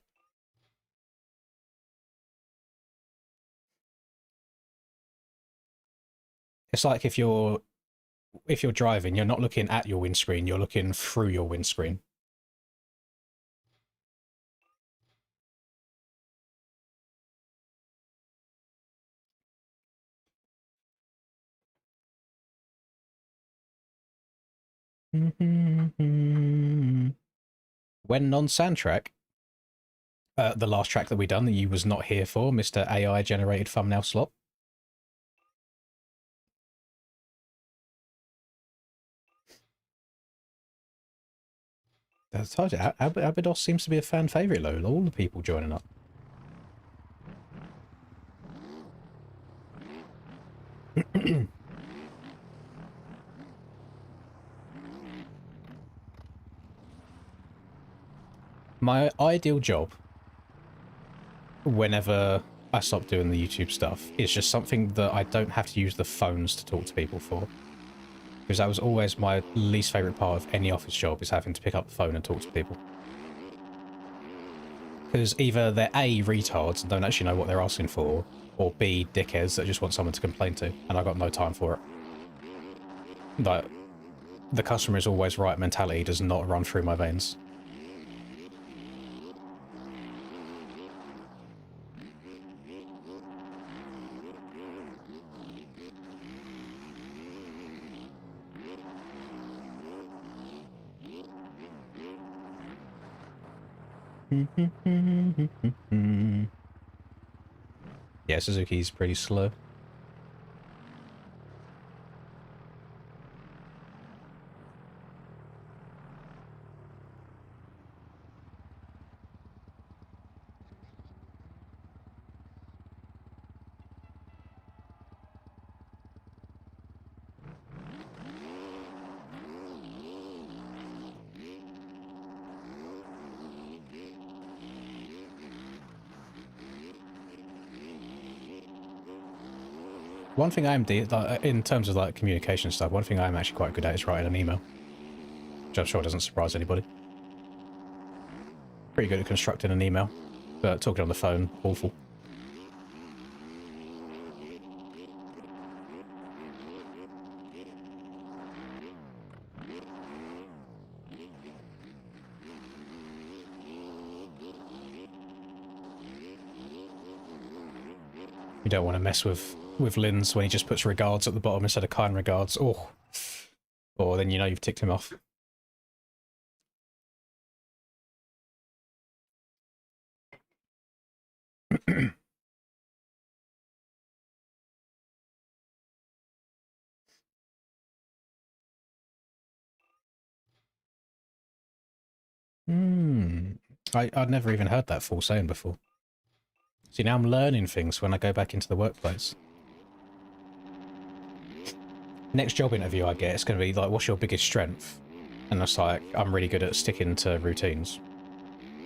It's like if you're driving, you're not looking at your windscreen, you're looking through your windscreen. When on soundtrack, the last track that we done that you was not here for, Mr. AI generated thumbnail slot. I told you, Abydos seems to be a fan favourite, though. All the people joining up. My ideal job, whenever I stop doing the YouTube stuff, is just something that I don't have to use the phones to talk to people for. Because that was always my least favourite part of any office job, is having to pick up the phone and talk to people. Because either they're A, retards and don't actually know what they're asking for, or B, dickheads that just want someone to complain to, and I've got no time for it. Like, the customer is always right mentality does not run through my veins. Yeah, Suzuki's pretty slow. One thing I'm, in terms of like communication stuff, one thing I'm actually quite good at is writing an email. Which I'm sure doesn't surprise anybody. Pretty good at constructing an email, but talking on the phone, awful. You don't want to mess with Lynn's when he just puts regards at the bottom instead of kind regards. Oh, or then you know you've ticked him off. I'd never even heard that full saying before. See, now I'm learning things when I go back into the workplace. Next job interview I get, it's going to be like, what's your biggest strength? And it's like, I'm really good at sticking to routines.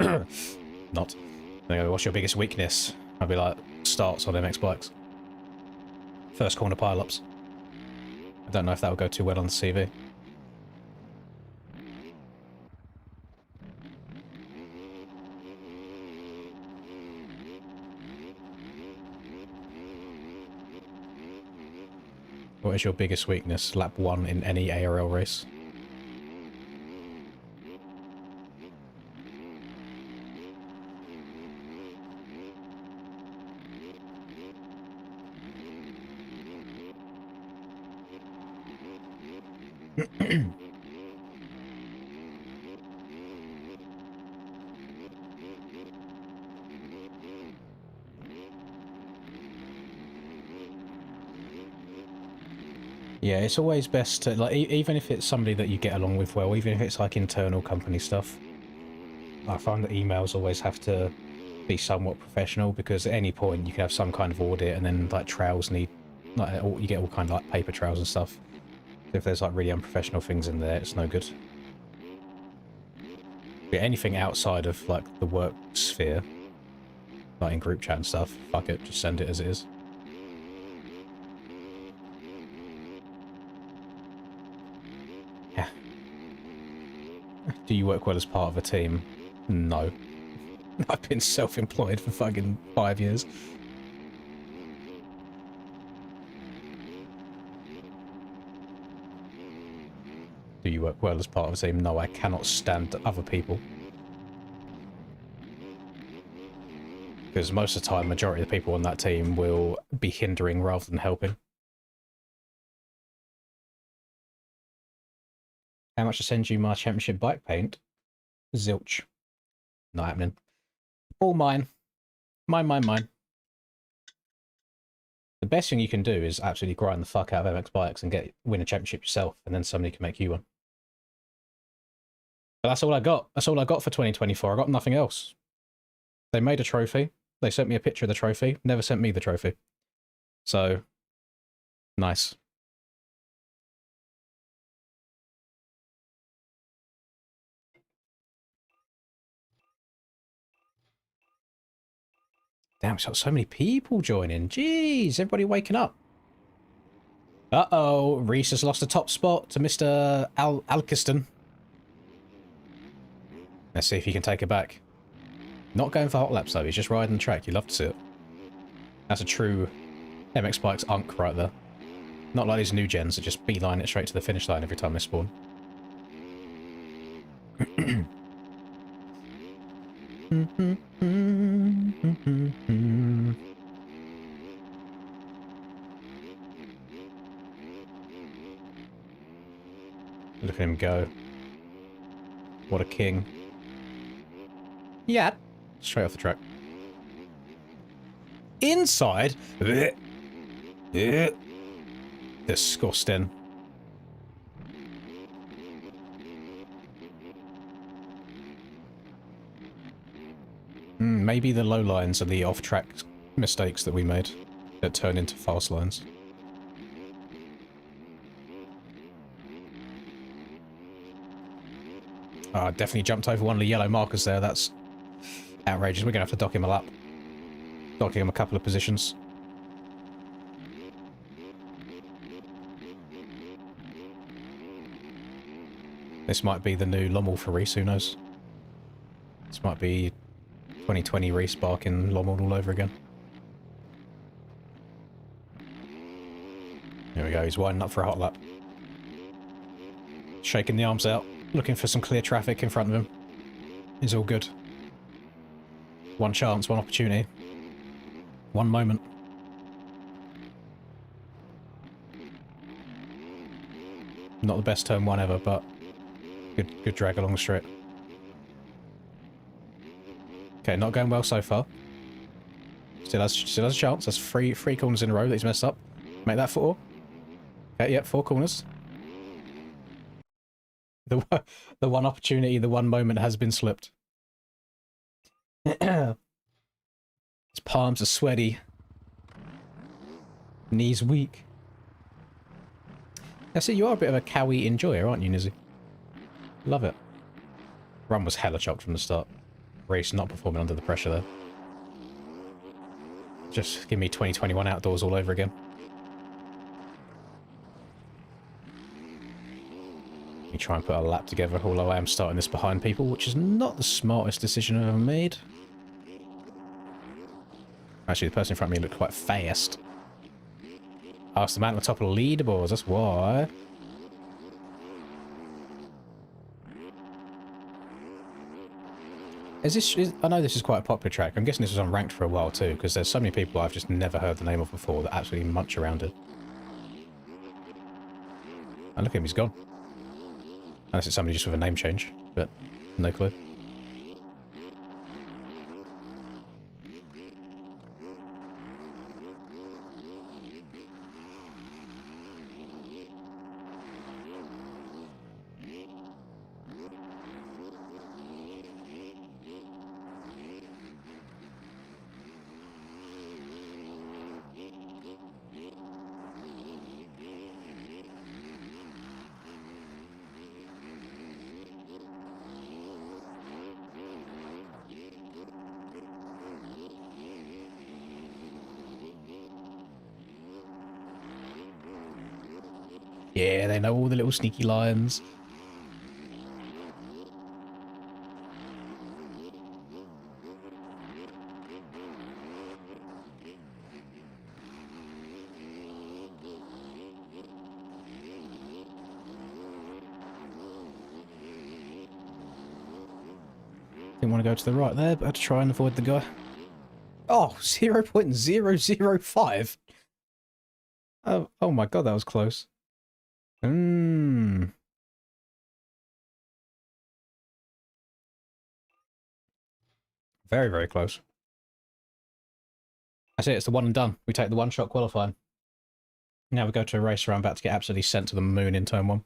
Not. They go, what's your biggest weakness? I'll be like, starts on MX bikes. First corner pile-ups. I don't know if that will go too well on the CV. What is your biggest weakness? Lap 1 in any ARL race. Yeah, it's always best to, like, even if it's somebody that you get along with well, even if it's like internal company stuff, I find that emails always have to be somewhat professional, because at any point you can have some kind of audit and then like trails need, like, you get all kind of like paper trails and stuff. So if there's like really unprofessional things in there, it's no good. But anything outside of like the work sphere, like in group chat and stuff, fuck it, just send it as it is. Yeah. Do you work well as part of a team? No. I've been self-employed for fucking 5 years. Do you work well as part of a team? No, I cannot stand other people. Because most of the time, majority of the people on that team will be hindering rather than helping. How much to send you my championship bike paint? Zilch. Not happening. All mine. Mine. The best thing you can do is absolutely grind the fuck out of MX bikes and win a championship yourself, and then somebody can make you one. But that's all I got. That's all I got for 2024. I got nothing else. They made a trophy. They sent me a picture of the trophy. Never sent me the trophy. So, nice. Damn, it's got so many people joining. Jeez, everybody waking up. Uh-oh, Reese has lost the top spot to Mr. Alkiston. Let's see if he can take it back. Not going for hot laps, though. He's just riding the track. You love to see it. That's a true MX Bikes unk right there. Not like these new gens that just beeline it straight to the finish line every time they spawn. Look at him go. What a king. Yeah. Straight off the track. Inside? Disgusting. Maybe the low lines are the off-track mistakes that we made that turn into fast lines. Definitely jumped over one of the yellow markers there. That's outrageous. We're going to have to dock him a lap. Docking him a couple of positions. This might be the new Lommel for Reese, who knows? This might be 2020 Reese barking Lommel all over again. There we go, he's winding up for a hot lap. Shaking the arms out, looking for some clear traffic in front of him. Is all good. One chance, one opportunity. One moment. Not the best turn one ever, but good drag along the straight. Okay, not going well so far. Still has a chance. That's three corners in a row that he's messed up. Make that 4. Okay, yep, 4 corners. The one opportunity, the one moment has been slipped. His palms are sweaty. Knees weak. I see you are a bit of a cow eating enjoyer, aren't you, Nizzy? Love it. Run was hella chopped from the start. Race not performing under the pressure there. Just give me 2021 outdoors all over again. Let me try and put a lap together, although I am starting this behind people, which is not the smartest decision I've ever made. Actually, the person in front of me looked quite fast. Asked the man on the top of the leaderboards, that's why. I know this is quite a popular track. I'm guessing this was unranked for a while too, because there's so many people I've just never heard the name of before that absolutely munch around it. And look at him, he's gone. Unless it's somebody just with a name change, but no clue. Yeah, they know all the little sneaky lions. Didn't want to go to the right there, but I had to try and avoid the guy. Oh, 0.005. Oh my god, that was close. Very, very close. That's it, it's the one and done. We take the one-shot qualifying. Now we go to a race where I'm about to get absolutely sent to the moon in turn 1.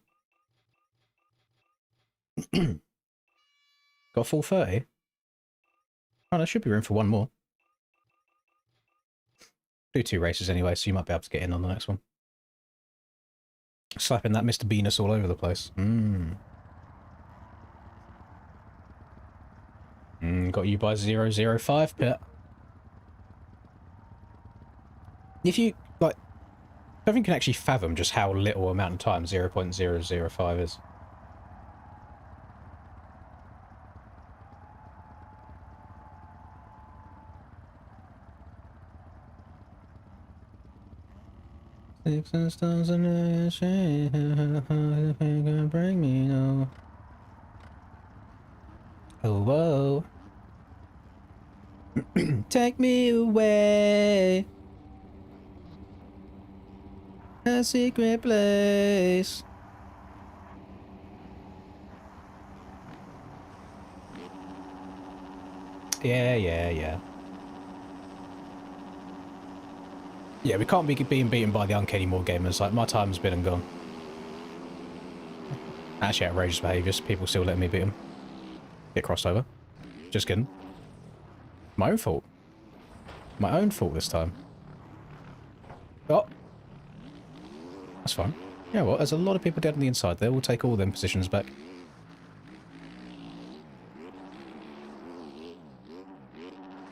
Got a full 30? Oh, there should be room for one more. Do 2 races anyway, so you might be able to get in on the next one. Slapping that Mr. Venus all over the place. Got you by 0.005, Pit. If you, like, I don't think you can actually fathom just how little amount of time 0.005 is. Six and stones and bring me no. Oh, whoa. Take me away. A secret place. Yeah. Yeah, we can't be being beaten by the uncanny more gamers. Like, my time's been and gone. Actually, outrageous behaviours. People still letting me beat them. Get crossed over. Just kidding. My own fault. My own fault this time. Oh. That's fine. Yeah, well, there's a lot of people dead on the inside there. We'll take all them positions back.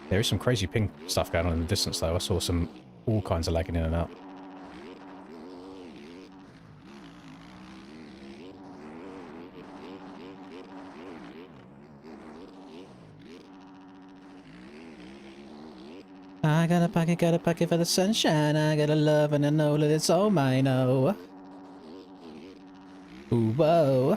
There is some crazy ping stuff going on in the distance, though. I saw some all kinds of lagging in and out. I got a pocket for the sunshine. I got a love and I know that it's all mine. Oh. Ooh, whoa.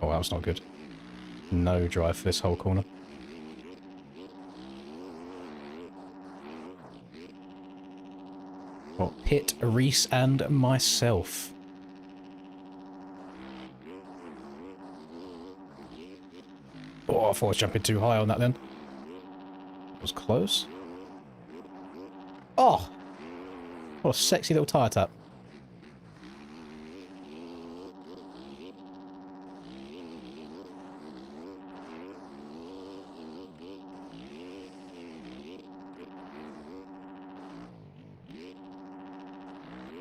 Oh, that was not good. No drive for this whole corner. Well, Pitt, Reese, and myself. Oh, I thought I was jumping too high on that then. That was close. Oh! What a sexy little tyre tap.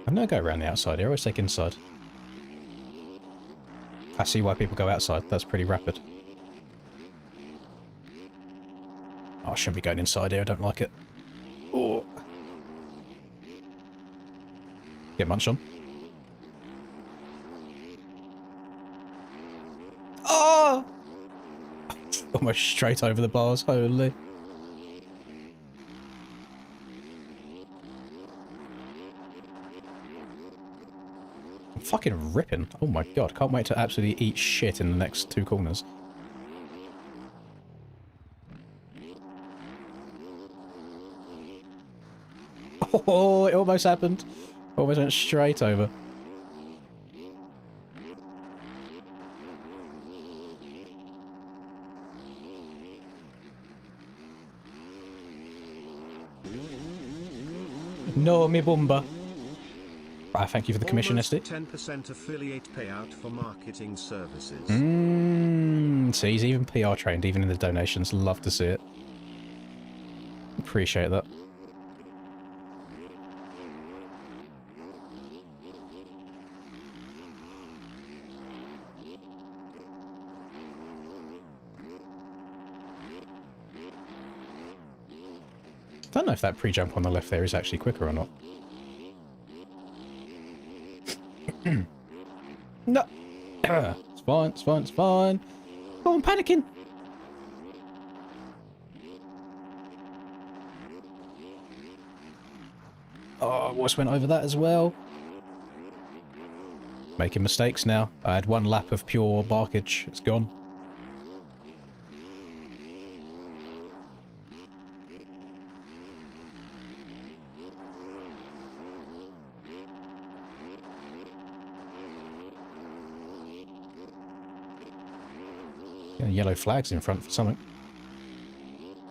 I'm gonna go around the outside here. I always take inside. I see why people go outside. That's pretty rapid. Oh, I shouldn't be going inside here. I don't like it. Oh. Get munched on. Oh! Almost straight over the bars. Holy. I'm fucking ripping. Oh my god. Can't wait to absolutely eat shit in the next 2 corners. Oh, it almost happened. Almost went straight over. No, me bumba. Ah, thank you for the commission, Almost SD. 10% affiliate payout for marketing services. So he's even PR trained, even in the donations. Love to see it. Appreciate that. don't know if that pre-jump on the left there is actually quicker or not. No. It's fine, it's fine, it's fine. Oh, I'm panicking. Oh, I almost went over that as well. Making mistakes now. I had one lap of pure barkage. It's gone. Yeah, yellow flags in front for something.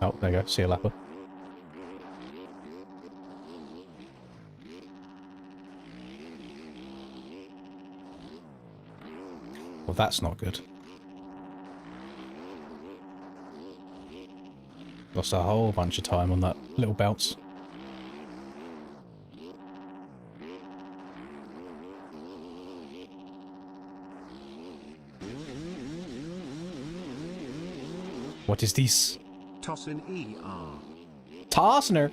Oh, there you go. See a lapper. Well, that's not good. Lost a whole bunch of time on that little bounce. What is this? Tossin ER. Tarsner!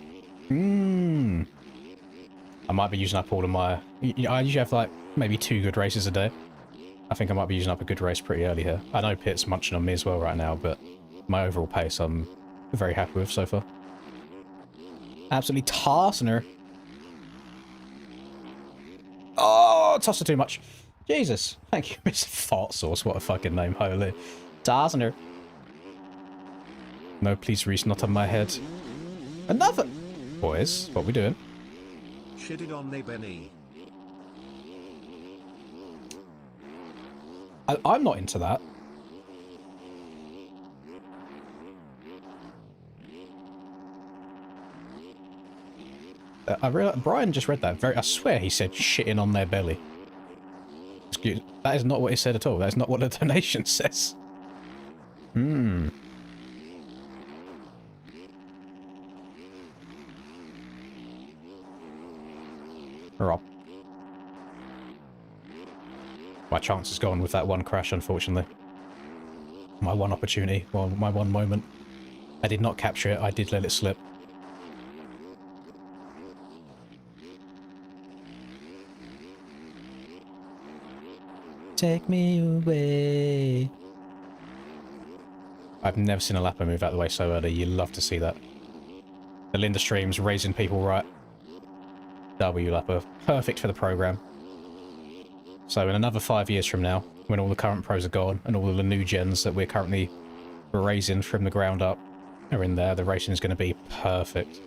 I might be using up all of my... I usually have like maybe 2 good races a day. I think I might be using up a good race pretty early here. I know Pitt's munching on me as well right now, but my overall pace I'm very happy with so far. Absolutely Tarsner. Oh, tossed it too much. Jesus. Thank you, Mr. Fart Sauce. What a fucking name. Holy. Tarsner. No, please, Reese, not on my head. Another! Boys, what are we doing? Shitting on the Benny. I'm not into that. I realized Brian just read that. I swear he said shitting on their belly. Excuse, that is not what he said at all. That is not what the donation says. Rob. My chance is gone with that one crash, unfortunately. My one opportunity, well, my one moment. I did not capture it, I did let it slip. Take me away. I've never seen a lapper move out of the way so early. You love to see that. The Linda streams raising people right. W lapper. Perfect for the program. So in another 5 years from now, when all the current pros are gone and all of the new gens that we're currently raising from the ground up are in there, the racing is going to be perfect.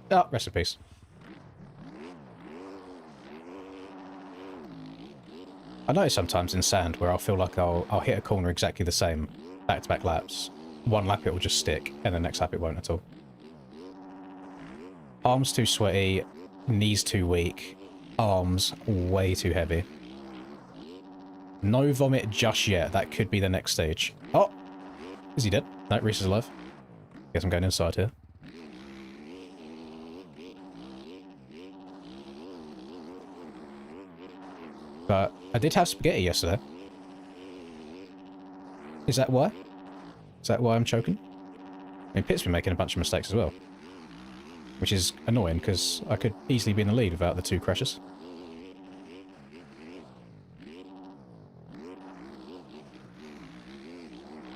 Oh, rest in peace. I know sometimes in sand where I'll feel like I'll hit a corner exactly the same, back-to-back laps. One lap it will just stick, and the next lap it won't at all. Arms too sweaty, knees too weak, arms way too heavy. No vomit just yet. That could be the next stage. Oh! Is he dead? No, Reese is alive. Guess I'm going inside here. But I did have spaghetti yesterday. Is that why? Is that why I'm choking? I mean, Pitt's been making a bunch of mistakes as well. Which is annoying, because I could easily be in the lead without the 2 crashes.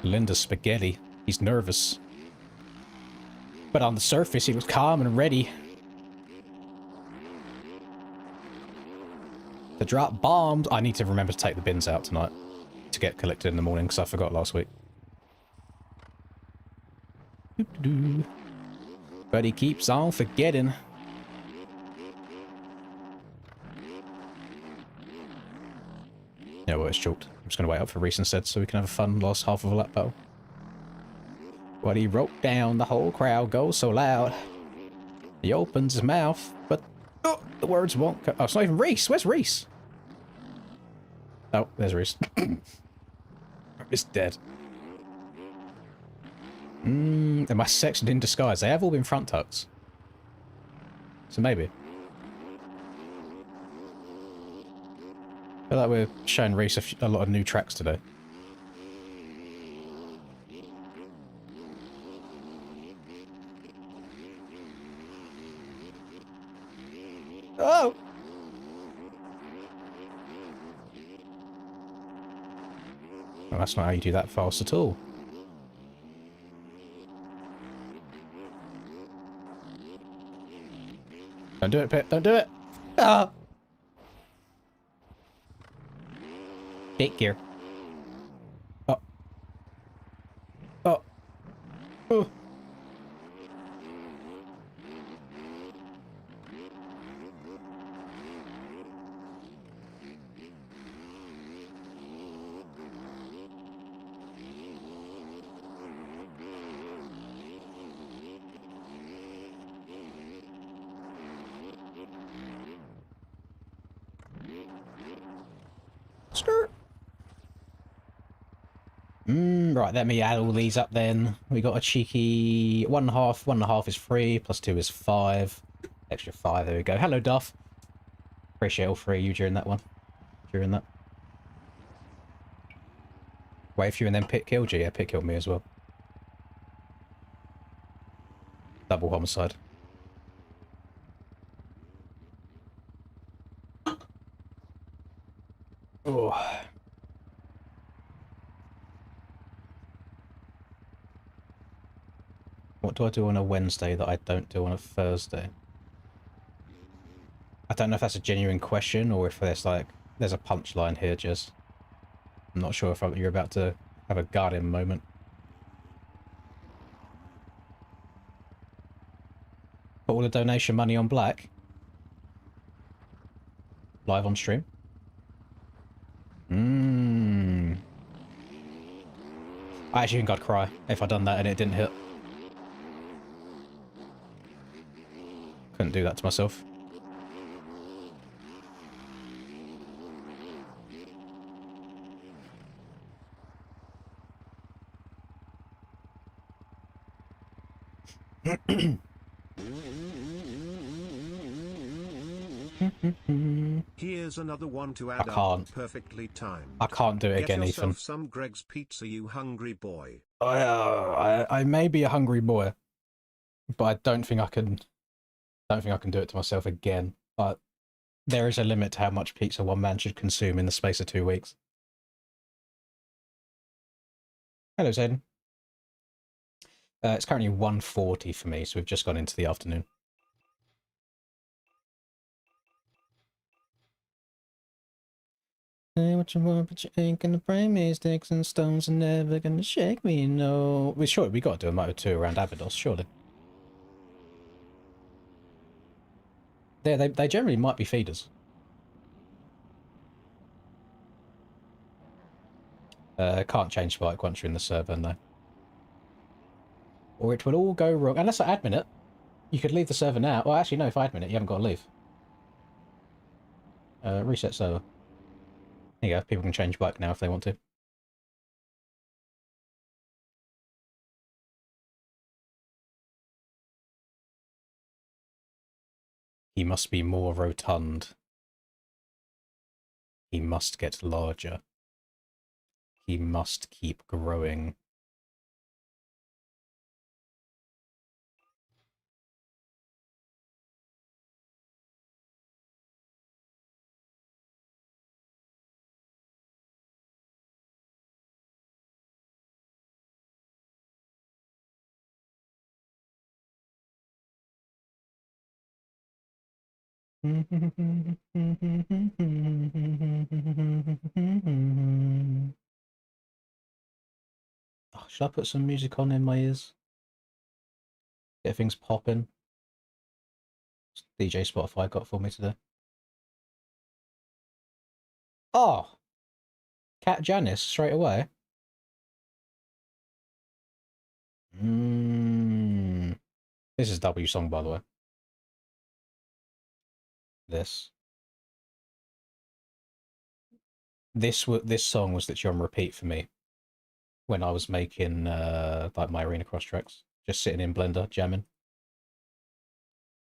Linda's spaghetti. He's nervous. But on the surface, he was calm and ready to drop bombs. I need to remember to take the bins out tonight to get collected in the morning, because I forgot last week. But he keeps on forgetting. Yeah, well, it's chalked. I'm just going to wait up for Reese instead so we can have a fun last half of a lap battle. What he wrote down, the whole crowd goes so loud. He opens his mouth, but the words won't come. Oh, it's not even Reese. Where's Reese? Oh, there's Reese. It's dead. Am I sectioned in disguise? They have all been front tucks. So maybe. I feel like we're showing Reese a lot of new tracks today. Well, that's not how you do that fast at all. Don't do it, Pip. Don't do it. Ah! Bit gear. Oh. Oh. Oh. Skirt. Right, let me add all these up then. We got a cheeky 1.5. 1.5 is 3, plus 2 is 5. Extra 5, there we go. Hello, Duff. Appreciate all 3 of you during that one. During that. Wait for you and then Pit killed you. Yeah, Pit killed me as well. Double homicide. Oh. What do I do on a Wednesday that I don't do on a Thursday? I don't know if that's a genuine question or if there's like, there's a punchline here, Jez. I'm not sure if you're about to have a guardian moment. Put all the donation money on black. Live on stream. I actually think I'd cry if I'd done that and it didn't hit. Couldn't do that to myself. Here's another one to add up, perfectly timed. I can't do it again, Ethan. Get some Greg's Pizza, you hungry boy. I may be a hungry boy, but I don't think I can. Don't think I can do it to myself again. But there is a limit to how much pizza one man should consume in the space of 2 weeks. Hello, Zayden. It's currently 1:40 for me, so we've just gone into the afternoon. Say what you want, but you ain't gonna break me. Sticks and stones are never gonna shake me, no. We got to do a Moto 2 around Abydos, surely. They generally might be feeders. Can't change bike once you're in the server, no. Or it will all go wrong. Unless I admin it. You could leave the server now. Well, actually, no, if I admin it, you haven't got to leave. Reset server. There you go. People can change bike now if they want to. He must be more rotund. He must get larger. He must keep growing. Oh, should I put some music on in my ears? Get things popping. DJ Spotify got for me today. Oh! Cat Janice straight away. This is W song, by the way. This song was literally on repeat for me when I was making like my arena cross tracks, just sitting in Blender jamming.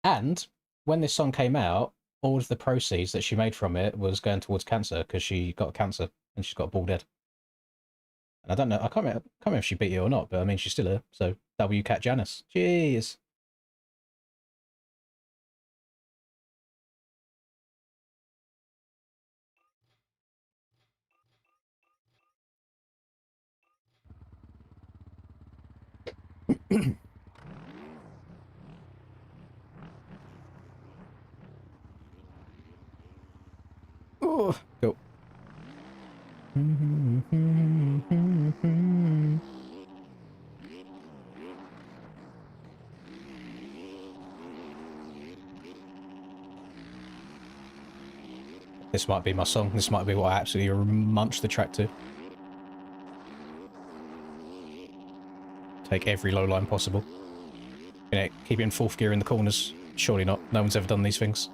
And when this song came out, all of the proceeds that she made from it was going towards cancer because she got cancer and she's got a bald head. And I don't know, I can't remember if she beat you or not, but I mean she's still here. So W Cat Janice. Cheers. Oh, go. This might be my song. This might be what I absolutely munch the track to. Take every low line possible. You know, keep it in fourth gear in the corners. Surely not. No one's ever done these things.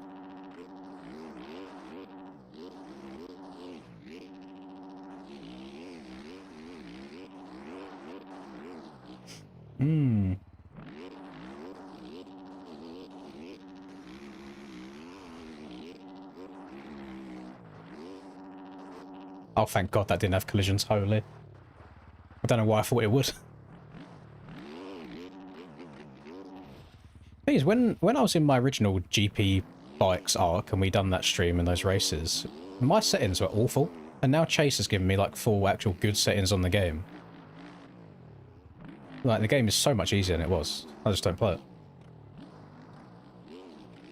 Oh, thank God that didn't have collisions, holy. I don't know why I thought it would. Thing is, when I was in my original GP bikes arc and we done that stream and those races, my settings were awful. And now Chase has given me like 4 actual good settings on the game. Like, the game is so much easier than it was. I just don't play it.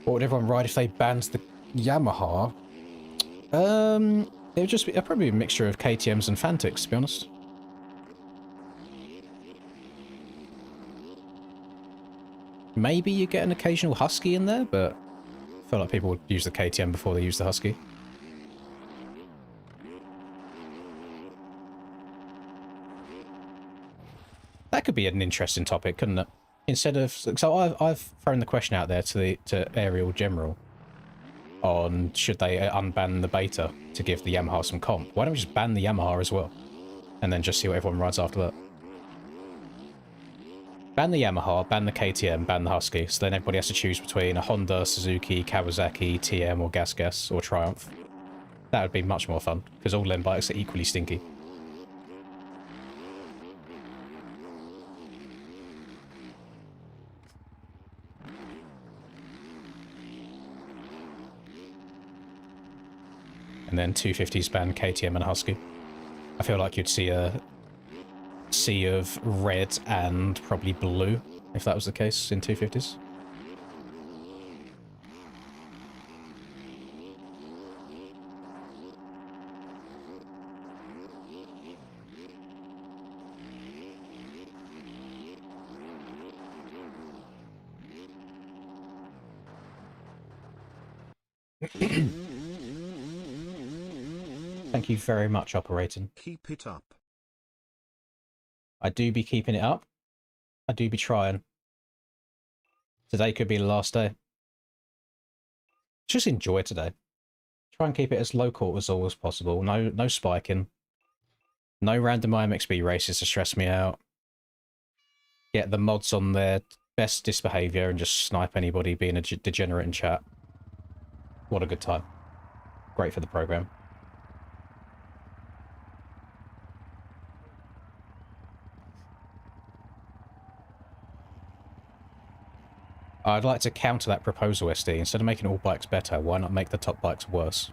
What would everyone ride if they banned the Yamaha? It would just be probably a mixture of KTMs and Fantics, to be honest. Maybe you get an occasional Husky in there, but I feel like people would use the KTM before they use the Husky. That could be an interesting topic, couldn't it? Instead of, so I've thrown the question out there to Ariel General on should they unban the beta to give the Yamaha some comp. Why don't we just ban the Yamaha as well, and then just see what everyone rides after that? Ban the Yamaha, ban the KTM, ban the Husky, so then everybody has to choose between a Honda, Suzuki, Kawasaki, TM, or Gas, or Triumph. That would be much more fun, because all them bikes are equally stinky. And then 250s ban KTM and Husky. I feel like you'd see a sea of red and probably blue, if that was the case, in 250s. Thank you very much, operating. Keep it up. I do be keeping it up. I do be trying. Today could be the last day. Just enjoy today. Try and keep it as low cortisol as possible. No spiking. No random IMXB races to stress me out. Get the mods on their best disbehaviour and just snipe anybody being a degenerate in chat. What a good time. Great for the program. I'd like to counter that proposal, SD. Instead of making all bikes better, why not make the top bikes worse?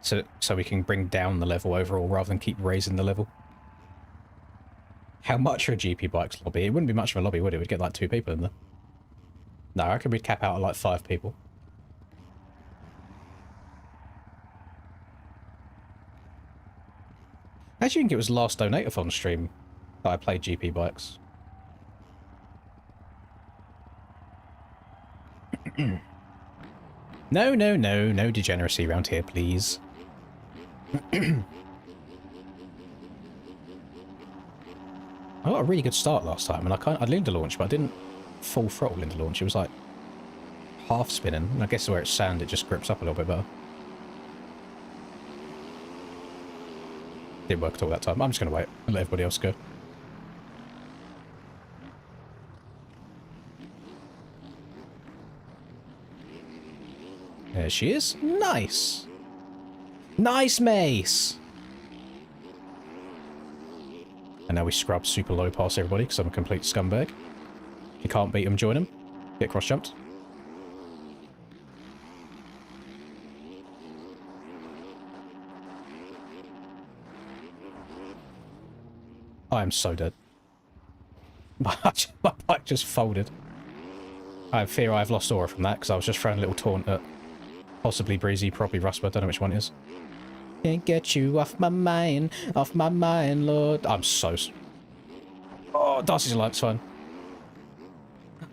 So we can bring down the level overall rather than keep raising the level. How much are a GP bikes lobby? It wouldn't be much of a lobby, would it? We'd get like 2 people in there. No, I reckon we'd cap out at like 5 people. I actually think it was last Donate-a-thon stream that I played GP bikes. No degeneracy around here, please. I got a really good start last time, and I leaned to launch, but I didn't full throttle into launch. It was like half spinning, and I guess where it's sand, it just grips up a little bit better. Didn't work at all that time. I'm just going to wait and let everybody else go. There she is. Nice. Nice, Mace. And now we scrub super low past everybody because I'm a complete scumbag. If you can't beat him, join him. Get cross-jumped. I am so dead. My just folded. I fear I've lost aura from that because I was just throwing a little taunt at possibly Breezy, probably Rusper, don't know which one it is. Can't get you off my mind, Lord. I'm so... Oh, Darcy's alive, it's fine.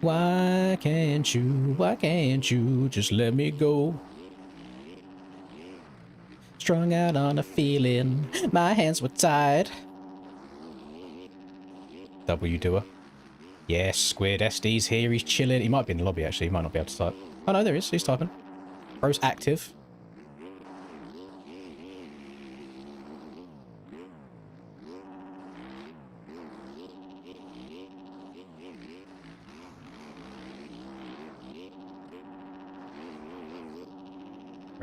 Why can't you just let me go? Strung out on a feeling, my hands were tied. W doer. Yes, Squid SD's here, he's chilling. He might be in the lobby actually, he might not be able to type. Oh no, there he is, he's typing. Bro's active.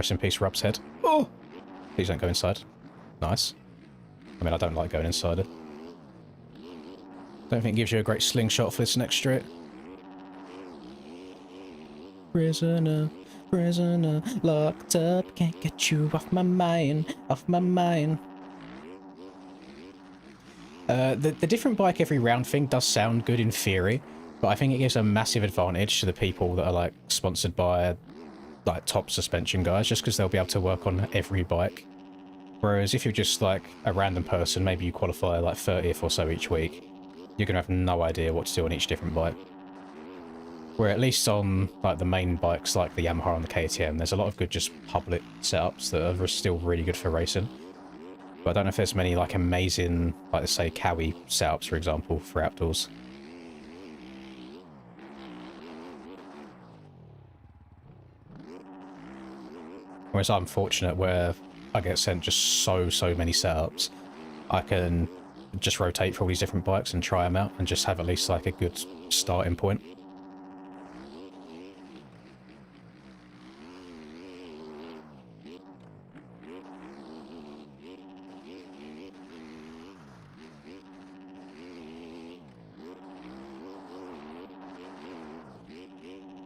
Rest in peace, Rub's head. Oh! Please don't go inside. Nice. I mean, I don't like going inside it. Don't think it gives you a great slingshot for this next straight. Prisoner, prisoner, locked up, can't get you off my mind, off my mind. The different bike every round thing does sound good in theory, but I think it gives a massive advantage to the people that are like sponsored by like top suspension guys, just because they'll be able to work on every bike. Whereas if you're just like a random person, maybe you qualify like 30th or so each week, you're gonna have no idea what to do on each different bike. Where at least on like the main bikes like the Yamaha and the KTM, there's a lot of good just public setups that are still really good for racing. But I don't know if there's many like amazing, like let's say Cowie setups, for example, for outdoors. Whereas I'm fortunate where I get sent just so many setups, I can just rotate for all these different bikes and try them out and just have at least like a good starting point.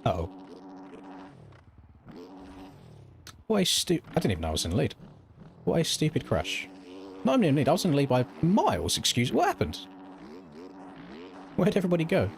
Uh-oh. What a I didn't even know I was in the lead. What a stupid crash. Not even in the lead, I was in the lead by miles, excuse me. What happened? Where'd everybody go?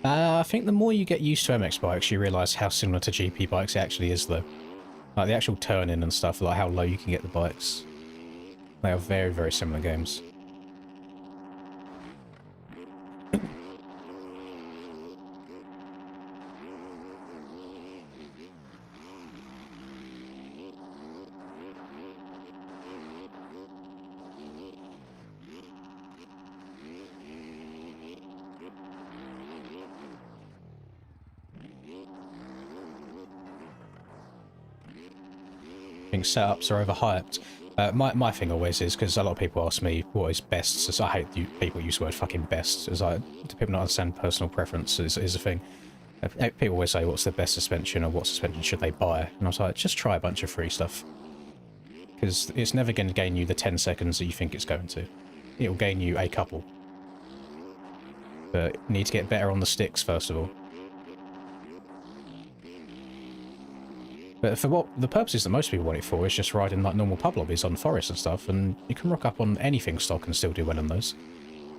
I think the more you get used to MX bikes, you realise how similar to GP bikes it actually is, though. Like, the actual turn-in and stuff, like how low you can get the bikes. They are very similar games. Setups are overhyped. My thing always is, because a lot of people ask me what is best, so I hate people use the word fucking best, as do people not understand personal preference is a thing. People always say what's the best suspension or what suspension should they buy, and I was like, just try a bunch of free stuff. Because it's never going to gain you the 10 seconds that you think it's going to. It'll gain you a couple. But you need to get better on the sticks first of all. But for what the purposes that most people want it for is just riding like normal pub lobbies on forest and stuff, and you can rock up on anything stock and still do well on those.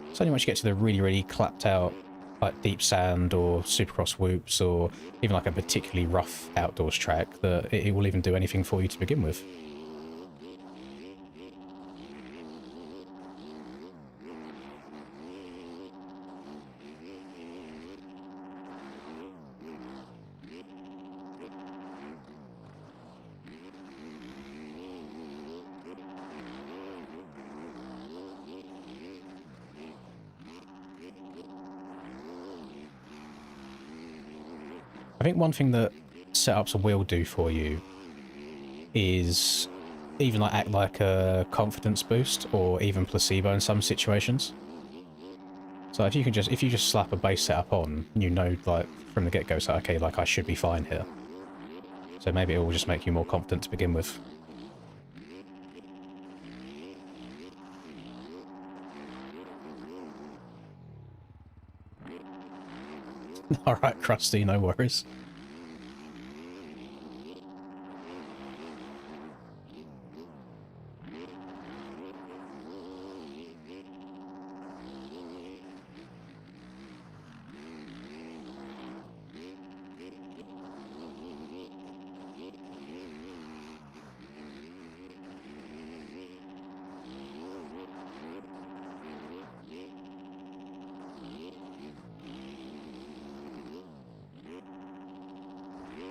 It's only once you get to the really clapped out like deep sand or supercross whoops or even like a particularly rough outdoors track that it will even do anything for you to begin with. I think one thing that setups will do for you is even like act like a confidence boost or even placebo in some situations. So if you just slap a base setup on, you know, like from the get-go, so okay, like I should be fine here. So maybe it will just make you more confident to begin with. Alright, Krusty, no worries.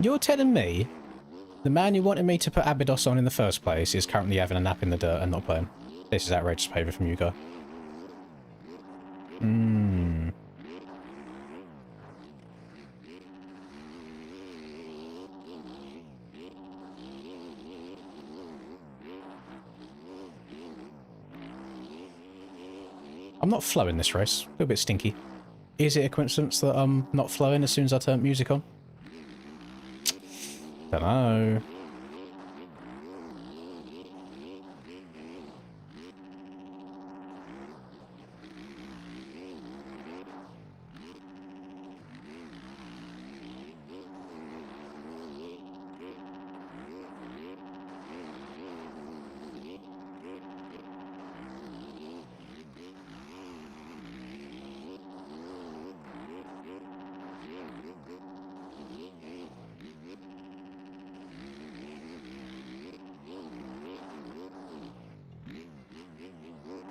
You're telling me the man who wanted me to put Abydos on in the first place is currently having a nap in the dirt and not playing? This is outrageous behaviour from you, guy. I'm not flowing this race. A little bit stinky. Is it a coincidence that I'm not flowing as soon as I turn music on? Dunno.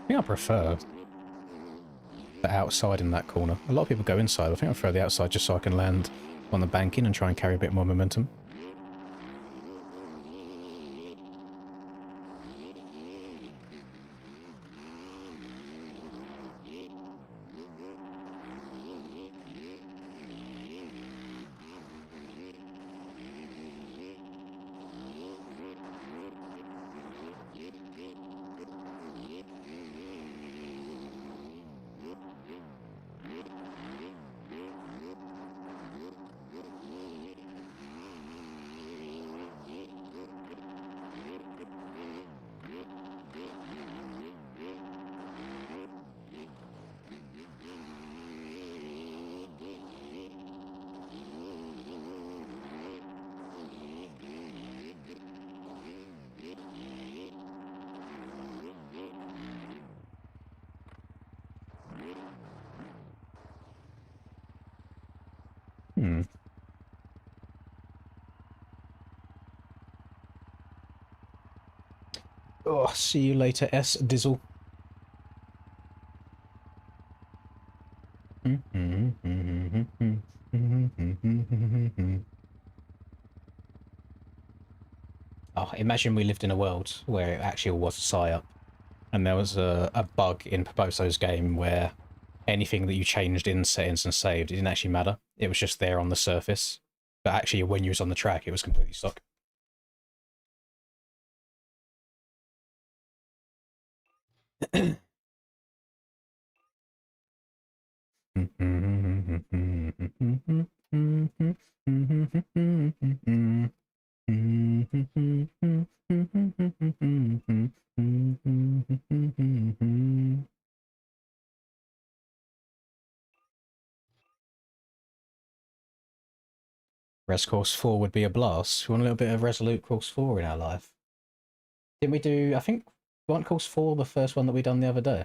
I think I prefer the outside in that corner. A lot of people go inside. I think I prefer the outside just so I can land on the banking and try and carry a bit more momentum. Oh, see you later, S. Dizzle. Oh, imagine we lived in a world where it actually was a psyop, and there was a bug in Paposo's game where anything that you changed in settings and saved, it didn't actually matter. It was just there on the surface. But actually, when you was on the track, it was completely stuck. Res Course 4 would be a blast. We want a little bit of Resolute Course 4 in our life. Didn't we do, I think, wasn't Course 4 the first one that we done the other day?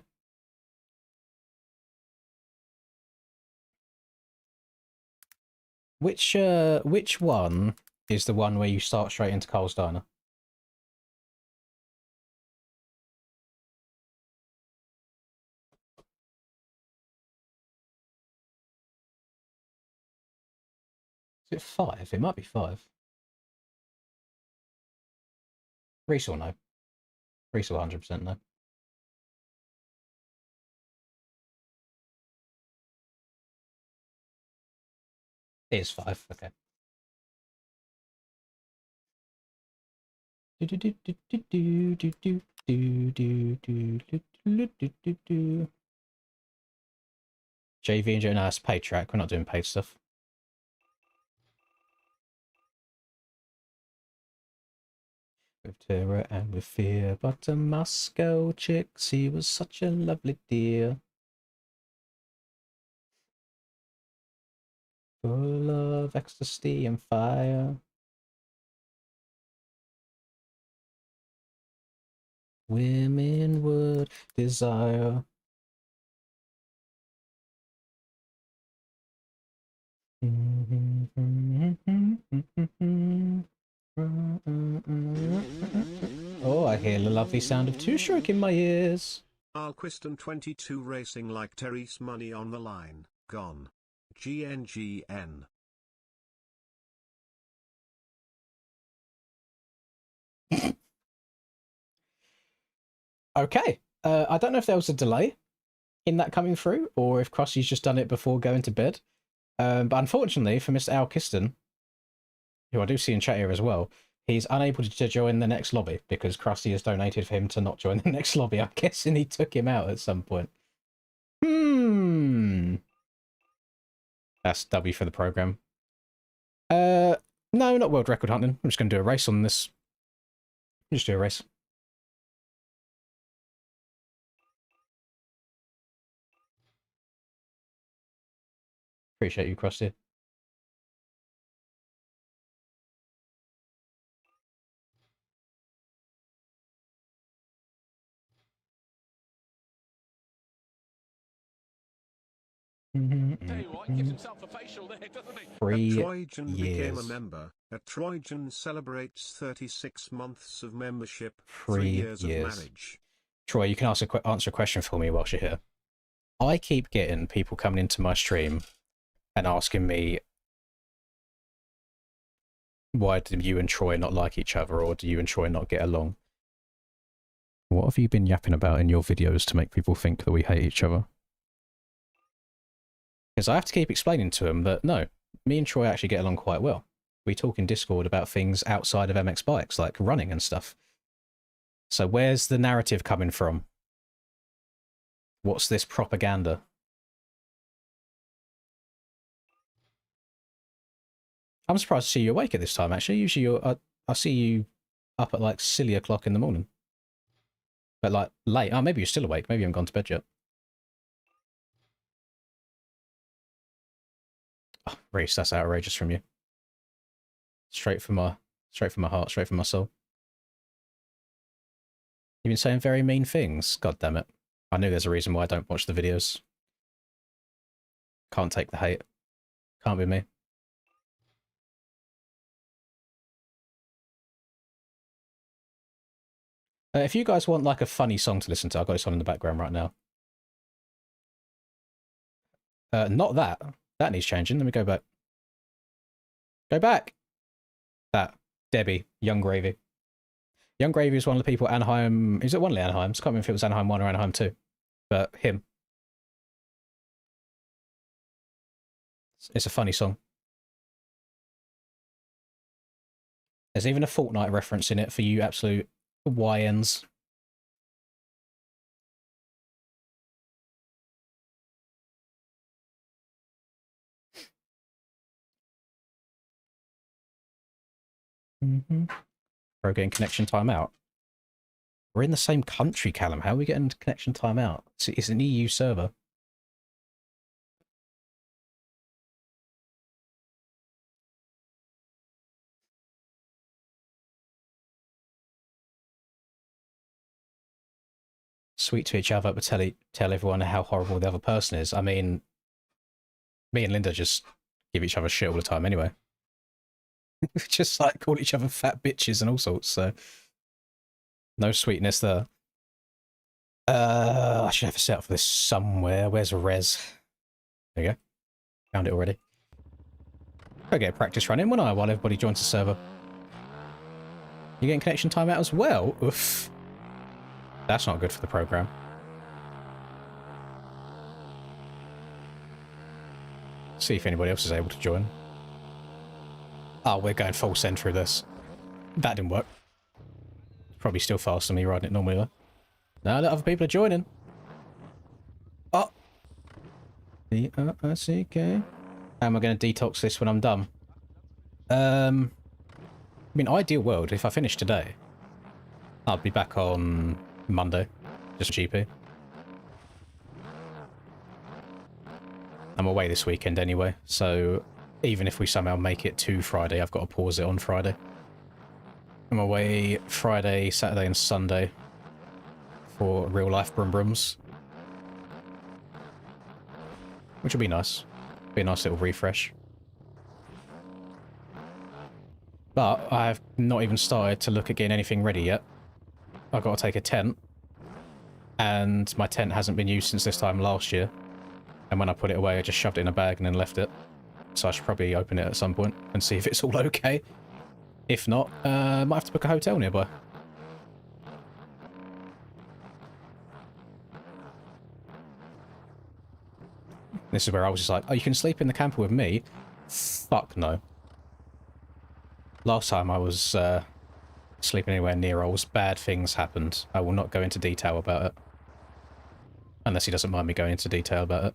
Which one is the one where you start straight into Cole's Diner? Is it 5? It might be 5. Reese will know. Reese will 100% know. It is 5, okay. JV and no, it's paid track. We're not doing paid stuff. With terror and with fear, but a Moscow chick, she was such a lovely dear. Full of ecstasy and fire. Women would desire. Oh, I hear the lovely sound of two-stroke in my ears. Alquiston 22 racing like Terry's money on the line, gone. GNGN. Okay. I don't know if there was a delay in that coming through, or if Krusty's just done it before going to bed. But unfortunately for Mr. Alkiston, who I do see in chat here as well, he's unable to join the next lobby because Krusty has donated for him to not join the next lobby. I'm guessing he took him out at some point. That's W for the program. No, not world record hunting. I'm just going to do a race on this. Just do a race. Appreciate you, Krusty. Trojan became a member. A Trojan celebrates 36 months of membership, 3 years of marriage. Troy, you can answer a question for me whilst you're here. I keep getting people coming into my stream and asking me, why do you and Troy not like each other, or do you and Troy not get along? What have you been yapping about in your videos to make people think that we hate each other? Because I have to keep explaining to them that, no, me and Troy actually get along quite well. We talk in Discord about things outside of MX Bikes, like running and stuff. So where's the narrative coming from? What's this propaganda? I'm surprised to see you awake at this time, actually. Usually I see you up at like silly o'clock in the morning. But like late. Oh, maybe you're still awake. Maybe you haven't gone to bed yet. Oh, Reese, that's outrageous from you. Straight from my heart, straight from my soul. You've been saying very mean things. God damn it. I knew there's a reason why I don't watch the videos. Can't take the hate. Can't be me. If you guys want like a funny song to listen to, I've got this on in the background right now. Not that. That needs changing. Let me go back. Go back! That. Debbie. Young Gravy. Young Gravy is one of the people Anaheim... Is it one of the Anaheims? I can't remember if it was Anaheim 1 or Anaheim 2. But him. It's a funny song. There's even a Fortnite reference in it for you absolute YNs. Pro getting connection timeout. We're in the same country, Callum. How are we getting connection timeout? It's an EU server. Sweet to each other, but tell everyone how horrible the other person is. I mean, me and Linda just give each other shit all the time anyway. Just like call each other fat bitches and all sorts, so no sweetness there. I should have a setup for this somewhere. Where's a res? There you go. Found it already. I'll get a practice run in, won't I, while everybody joins the server. You getting connection timeout as well? Oof. That's not good for the program. See if anybody else is able to join. Oh, we're going full send through this. That didn't work. Probably still faster than me riding it normally, though. Now that other people are joining. Oh! D-R-I-C-K. How am I going to detox this when I'm done? I mean, ideal world, if I finish today, I'll be back on Monday. Just GP. I'm away this weekend anyway, so even if we somehow make it to Friday, I've got to pause it on Friday. I'm away Friday, Saturday and Sunday for real life Brum Brums. Which will be nice. Be a nice little refresh. But I have not even started to look at getting anything ready yet. I've got to take a tent. And my tent hasn't been used since this time last year. And when I put it away, I just shoved it in a bag and then left it. So I should probably open it at some point and see if it's all okay. If not, I might have to book a hotel nearby. This is where I was just like, oh, you can sleep in the camper with me? Fuck no. Last time I was sleeping anywhere near Ols, bad things happened. I will not go into detail about it. Unless he doesn't mind me going into detail about it.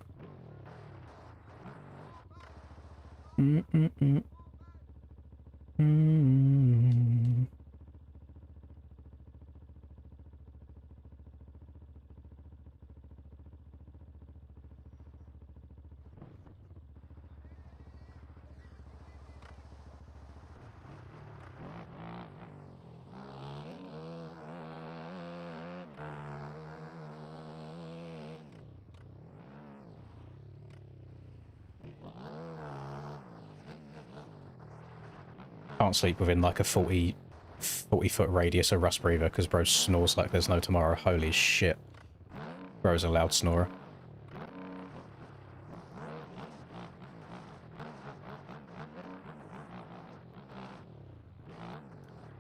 Can't sleep within like a 40 foot radius of Rust Breather because bro snores like there's no tomorrow. Holy shit. Bro's a loud snorer.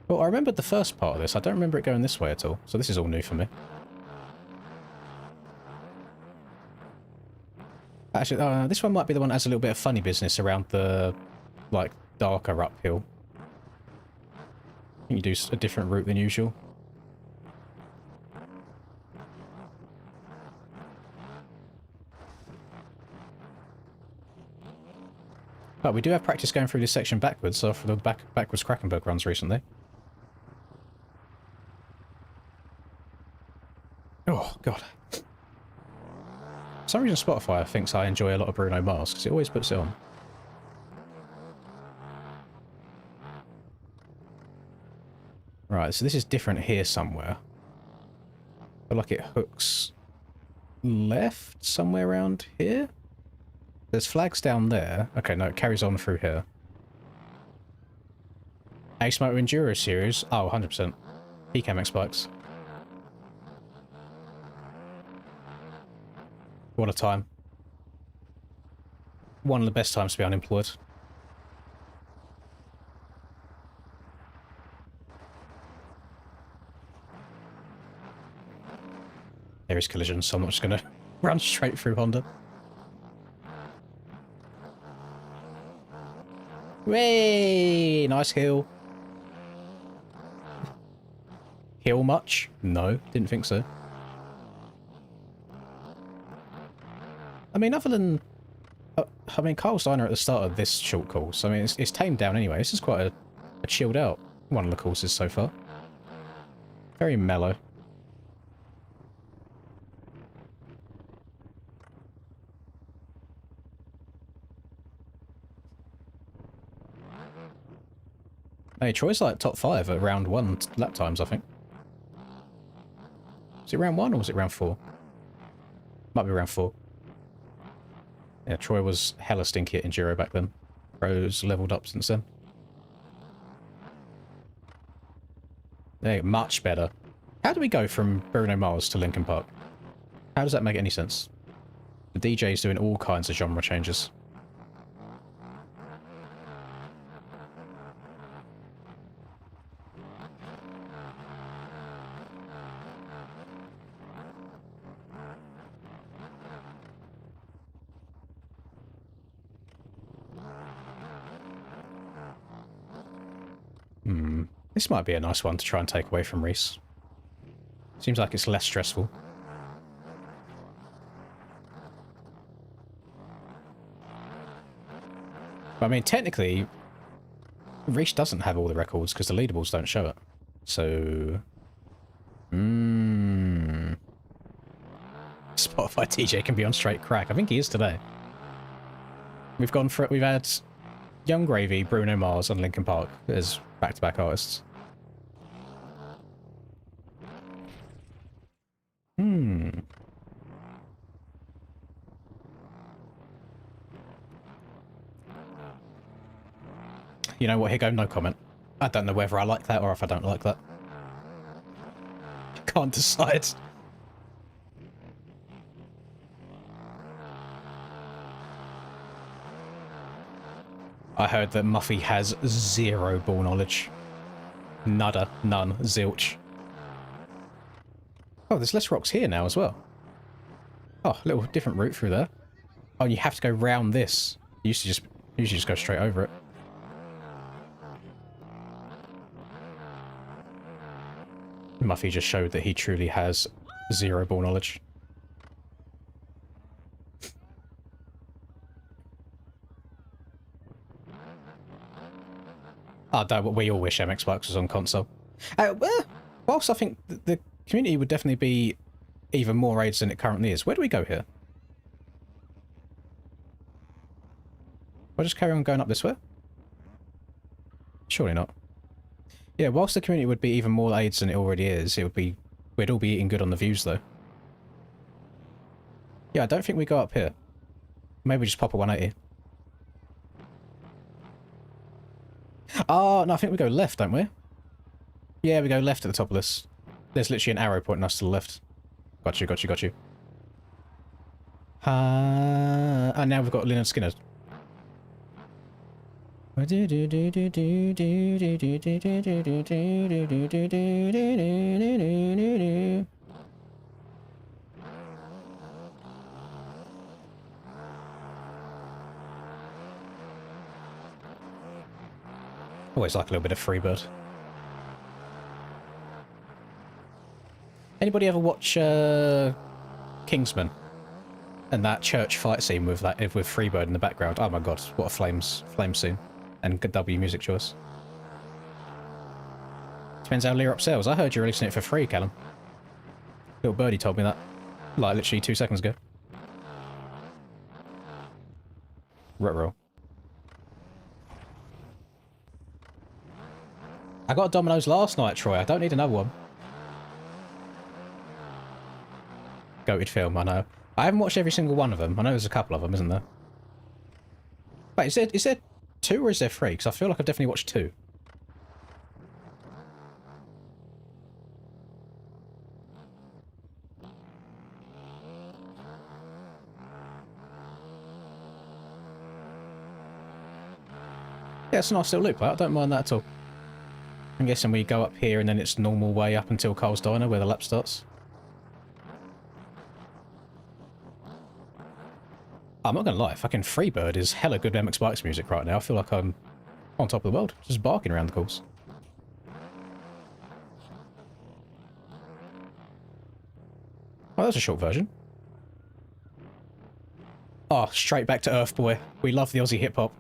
Well, I remembered the first part of this. I don't remember it going this way at all. So this is all new for me. Actually, this one might be the one that has a little bit of funny business around the, like, darker uphill. I think you do a different route than usual. But we do have practice going through this section backwards after the backwards Krakenberg runs recently. Oh, God. For some reason Spotify thinks I enjoy a lot of Bruno Mars, because it always puts it on. Right, so this is different here somewhere. I feel like it hooks left somewhere around here? There's flags down there. Okay, no, it carries on through here. Ace Motor Enduro Series. Oh, 100%. PCAMX bikes. What a time. One of the best times to be unemployed. There is collision, so I'm not just going to run straight through Honda. Way, nice hill. Hill much? No, didn't think so. I mean, other than... I mean, Carl's Diner at the start of this short course, I mean, it's tamed down anyway. This is quite a chilled out one of the courses so far. Very mellow. Hey, Troy's like top 5 at round 1 lap times, I think. Was it round 1 or was it round 4? Might be round 4. Yeah, Troy was hella stinky at Enduro back then. Bro's leveled up since then. There, much better. How do we go from Bruno Mars to Linkin Park? How does that make any sense? The DJ's doing all kinds of genre changes. This might be a nice one to try and take away from Reese. Seems like it's less stressful. But I mean, technically, Reese doesn't have all the records because the leaderboards don't show it. So... Spotify TJ can be on straight crack. I think he is today. We've had Young Gravy, Bruno Mars, and Linkin Park as back-to-back artists. You know what, here go, no comment. I don't know whether I like that or if I don't like that. Can't decide. I heard that Muffy has 0 ball knowledge. Nada, none, zilch. Oh, there's less rocks here now as well. Oh, a little different route through there. Oh, and you have to go round this. You used to just go straight over it. Muffy just showed that he truly has 0 ball knowledge. Oh, don't, we all wish MX Bikes was on console. Well, whilst I think the community would definitely be even more AIDS than it currently is. Where do we go here? I'll just carry on going up this way? Surely not. Yeah, whilst the community would be even more AIDS than it already is, we'd all be eating good on the views though. Yeah, I don't think we go up here. Maybe just pop a 180. Oh, no, I think we go left, don't we? Yeah, we go left at the top of this. There's literally an arrow pointing us to the left. Got you, got you, got you. And now we've got Lynyrd Skynyrd. Always like a little bit of Freebird. Anybody ever watch Kingsman? And that church fight scene with Freebird in the background. Oh my god, what a flame scene. And good W music choice. Depends how Lear upsells. I heard you're releasing it for free, Callum. Little birdie told me that. Like literally 2 seconds ago. Ruh-roh. I got a Domino's last night, Troy. I don't need another one. Goated film, I know. I haven't watched every single one of them. I know there's a couple of them, isn't there? Wait, is there 2 or is there 3? Because I feel like I've definitely watched 2. Yeah, it's a nice little loop. I don't mind that at all. I'm guessing we go up here and then it's normal way up until Cole's Diner where the lap starts. I'm not gonna lie, fucking Freebird is hella good MX Bikes music right now. I feel like I'm on top of the world, just barking around the course. Oh, that's a short version. Oh, straight back to Earth Boy. We love the Aussie hip-hop.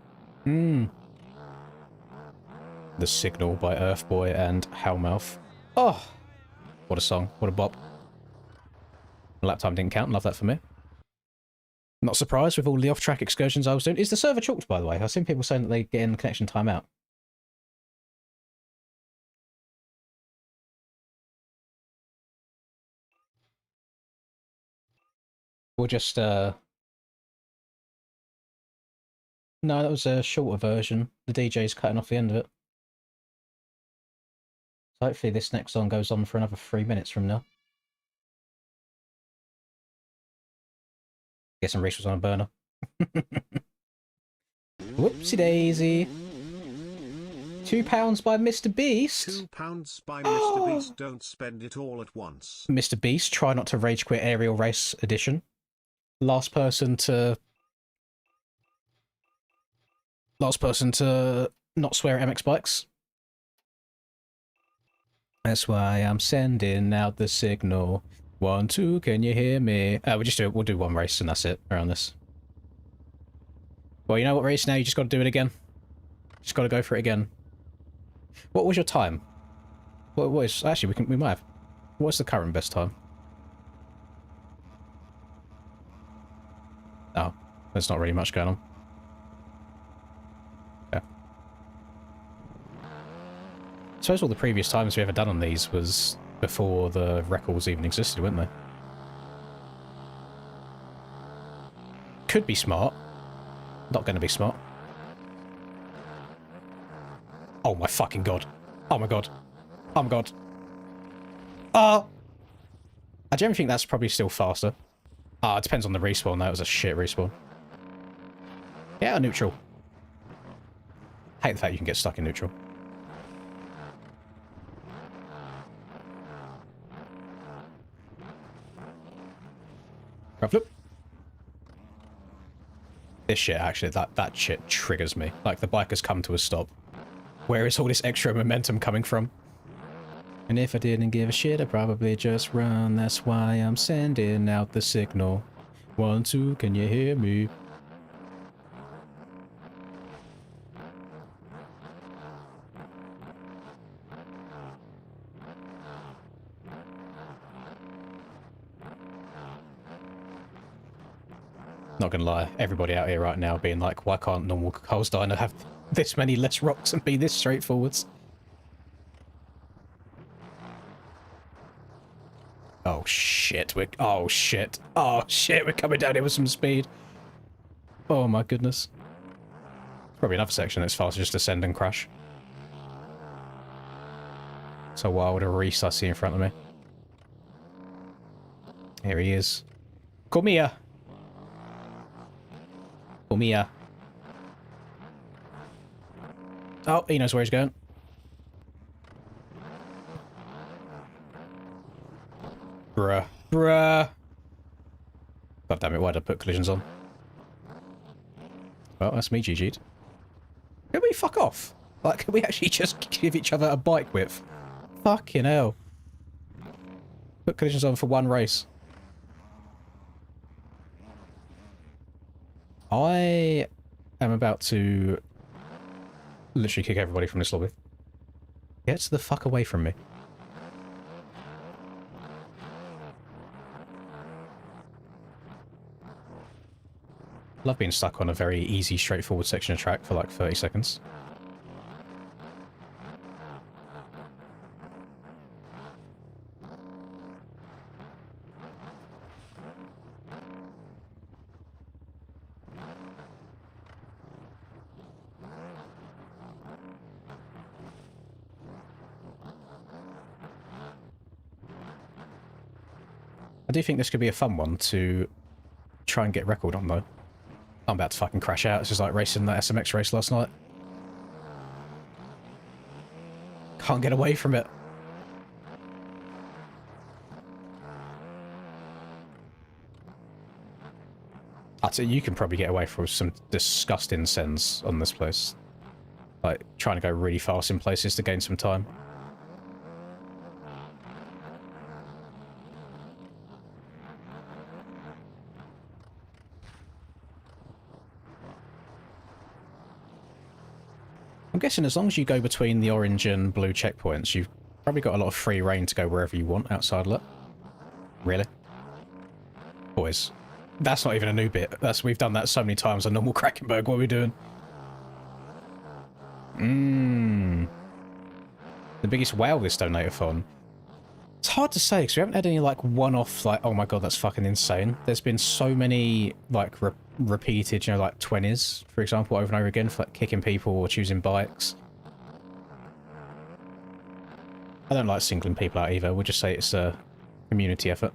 The Signal by Earth Boy and Howlmouth. Oh, what a song. What a bop. Lap time didn't count. Love that for me. Not surprised with all the off-track excursions I was doing. Is the server chalked, by the way? I've seen people saying that they get in connection timeout. We'll just, No, that was a shorter version. The DJ's cutting off the end of it. So hopefully this next song goes on for another 3 minutes from now. Guessing Reese was on a burner. Whoopsie daisy. £2 by Mr. Beast. £2 by Mr. Beast. Don't spend it all at once. Mr. Beast, try not to rage quit aerial race edition. Last person to not swear at MX Bikes. That's why I'm sending out the signal. 1, 2, can you hear me? We'll do one race and that's it around this. Well, you know what race now? You just got to do it again. Just got to go for it again. What was your time? What was actually we might have. What's the current best time? Oh, there's not really much going on. Okay. I suppose all the previous times we ever done on these was before the records even existed, weren't they? Could be smart. Not going to be smart. Oh my fucking god. Oh my god. Oh my god. Oh! I generally think that's probably still faster. Ah, it depends on the respawn. That was a shit respawn. Yeah, neutral. Hate the fact you can get stuck in neutral. Right flip. This shit, actually, that shit triggers me. Like, the bike has come to a stop. Where is all this extra momentum coming from? And if I didn't give a shit, I'd probably just run. That's why I'm sending out the signal. 1, 2, can you hear me? Not gonna lie, everybody out here right now being like, why can't normal Coles Diner have this many less rocks and be this straightforwards? Oh shit, oh shit, we're coming down here with some speed. Oh my goodness. There's probably another section that's faster, just descend and crash. So wild, a Reese I see in front of me. Here he is. Come here. Come here. Oh, he knows where he's going. Bruh. Bruh. God damn it, why did I put collisions on? Well, that's me GG'd. Can we fuck off? Like, can we actually just give each other a bike width? Fucking hell. Put collisions on for one race. I am about to literally kick everybody from this lobby. Get the fuck away from me. Love being stuck on a very easy, straightforward section of track for like 30 seconds. I do think this could be a fun one to try and get record on, though. I'm about to fucking crash out. It's just like racing that SMX race last night. Can't get away from it. I'd say you can probably get away from some disgusting sends on this place. Like, trying to go really fast in places to gain some time. I'm guessing as long as you go between the orange and blue checkpoints, you've probably got a lot of free reign to go wherever you want outside of that. Really? Boys, that's not even a new bit. We've done that so many times on normal Krakenberg. What are we doing? The biggest wow this donator-thon. It's hard to say, because we haven't had any, like, one-off, like, oh my god, that's fucking insane. There's been so many, like, repeated, you know, like, 20s, for example, over and over again, for, like, kicking people or choosing bikes. I don't like singling people out either. We'll just say it's a community effort.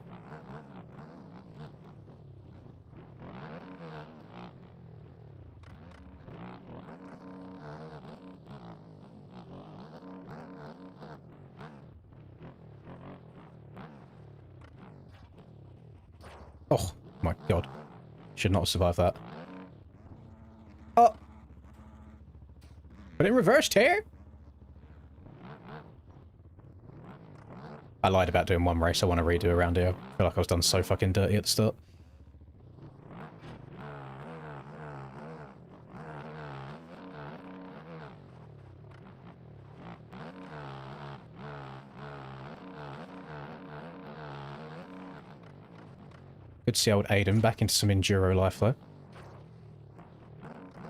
Oh my god. Should not have survived that. Oh! But in reversed here? I lied about doing one race. I want to redo around here. I feel like I was done so fucking dirty at the start. Good to see old Aiden back into some enduro life, though.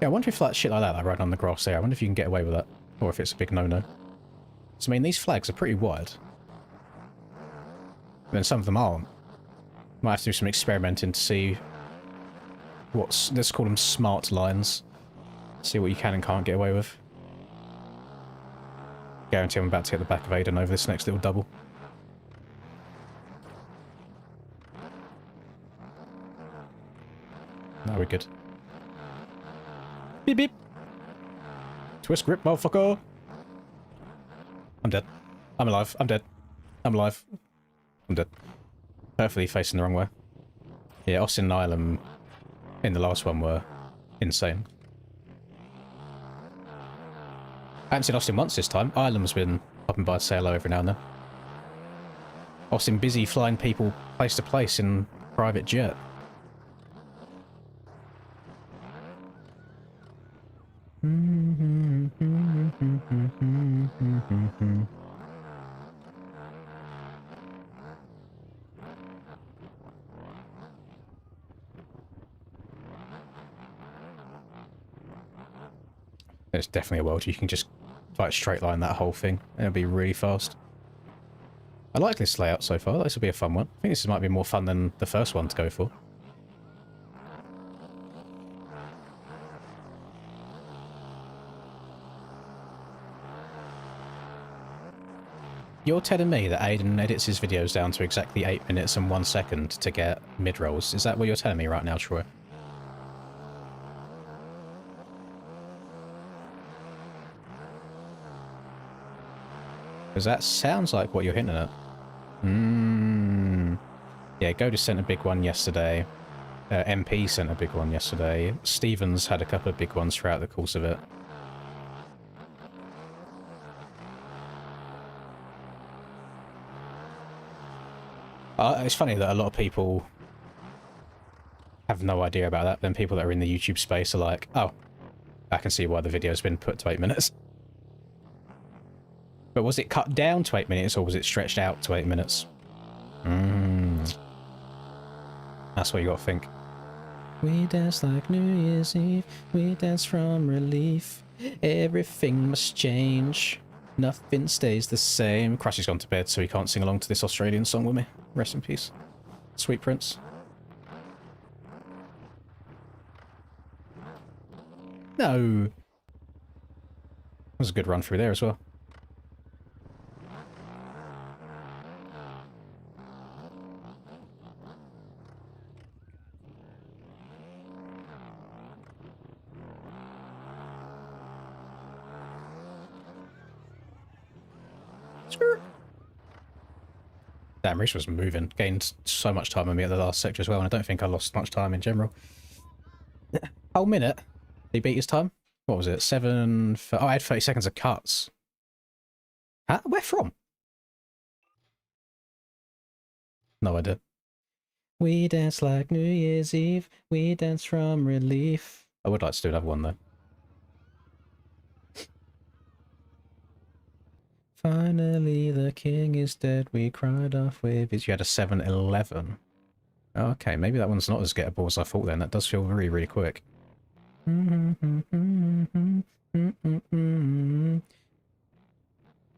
Yeah, I wonder if like shit like that, like riding on the grass there, I wonder if you can get away with that. Or if it's a big no-no. So, I mean, these flags are pretty wide. And then some of them aren't. Might have to do some experimenting to see what's... Let's call them smart lines. See what you can and can't get away with. Guarantee I'm about to get the back of Aiden over this next little double. Now we're good. Beep beep! Twist grip, motherfucker! I'm dead. I'm alive. I'm dead. I'm alive. I'm dead. Perfectly facing the wrong way. Yeah, Austin and Ireland in the last one were insane. I haven't seen Austin once this time. Ireland's been popping by to say hello every now and then. Austin busy flying people place to place in private jet. There's definitely a world you can just like straight line that whole thing. It'll be really fast. I like this layout so far. This will be a fun one. I think this might be more fun than the first one to go for. You're telling me that Aiden edits his videos down to exactly 8 minutes and 1 second to get mid-rolls. Is that what you're telling me right now, Troy? Because that sounds like what you're hinting at. Yeah, Goda sent a big one yesterday. MP sent a big one yesterday. Stevens had a couple of big ones throughout the course of it. It's funny that a lot of people have no idea about that. Then people that are in the YouTube space are like, oh, I can see why the video's been put to 8 minutes. But was it cut down to 8 minutes or was it stretched out to 8 minutes? That's what you gotta think. We dance like New Year's Eve. We dance from relief. Everything must change. Nothing stays the same. Crashy's gone to bed, so he can't sing along to this Australian song with me. Rest in peace. Sweet Prince. No. That was a good run through there as well. Damn, Reese was moving. Gained so much time on me at the last sector as well, and I don't think I lost much time in general. Whole minute? Did he beat his time? What was it? 7... Oh, I had 30 seconds of cuts. Huh? Where from? No idea. We dance like New Year's Eve. We dance from relief. I would like to do another one, though. Finally, the king is dead. We cried off waves. You had a 7:11. Okay, maybe that one's not as gettable as I thought then. That does feel really, really quick.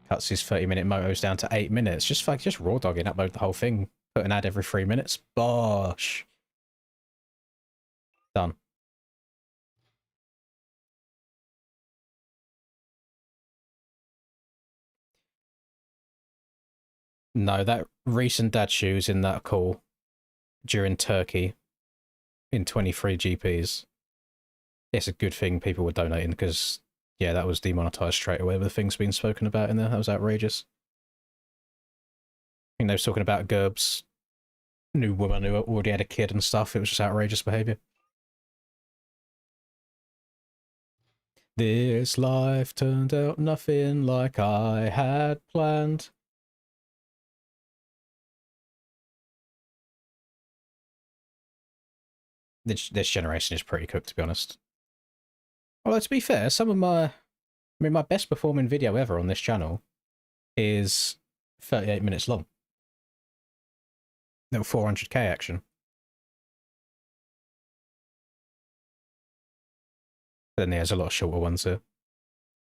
Cuts his 30-minute motos down to 8 minutes. Just raw dogging, upload the whole thing. Put an ad every 3 minutes. Bosh. Done. No, that recent dad shoes in that call during Turkey in 23 GPs. It's a good thing people were donating because, yeah, that was demonetized straight away with the things being spoken about in there. That was outrageous. I think they were talking about Gerb's new woman who already had a kid and stuff. It was just outrageous behavior. This life turned out nothing like I had planned. this generation is pretty cooked, to be honest. Although, to be fair, some of my... I mean, my best performing video ever on this channel is 38 minutes long. Little 400k action. But then there's a lot of shorter ones here.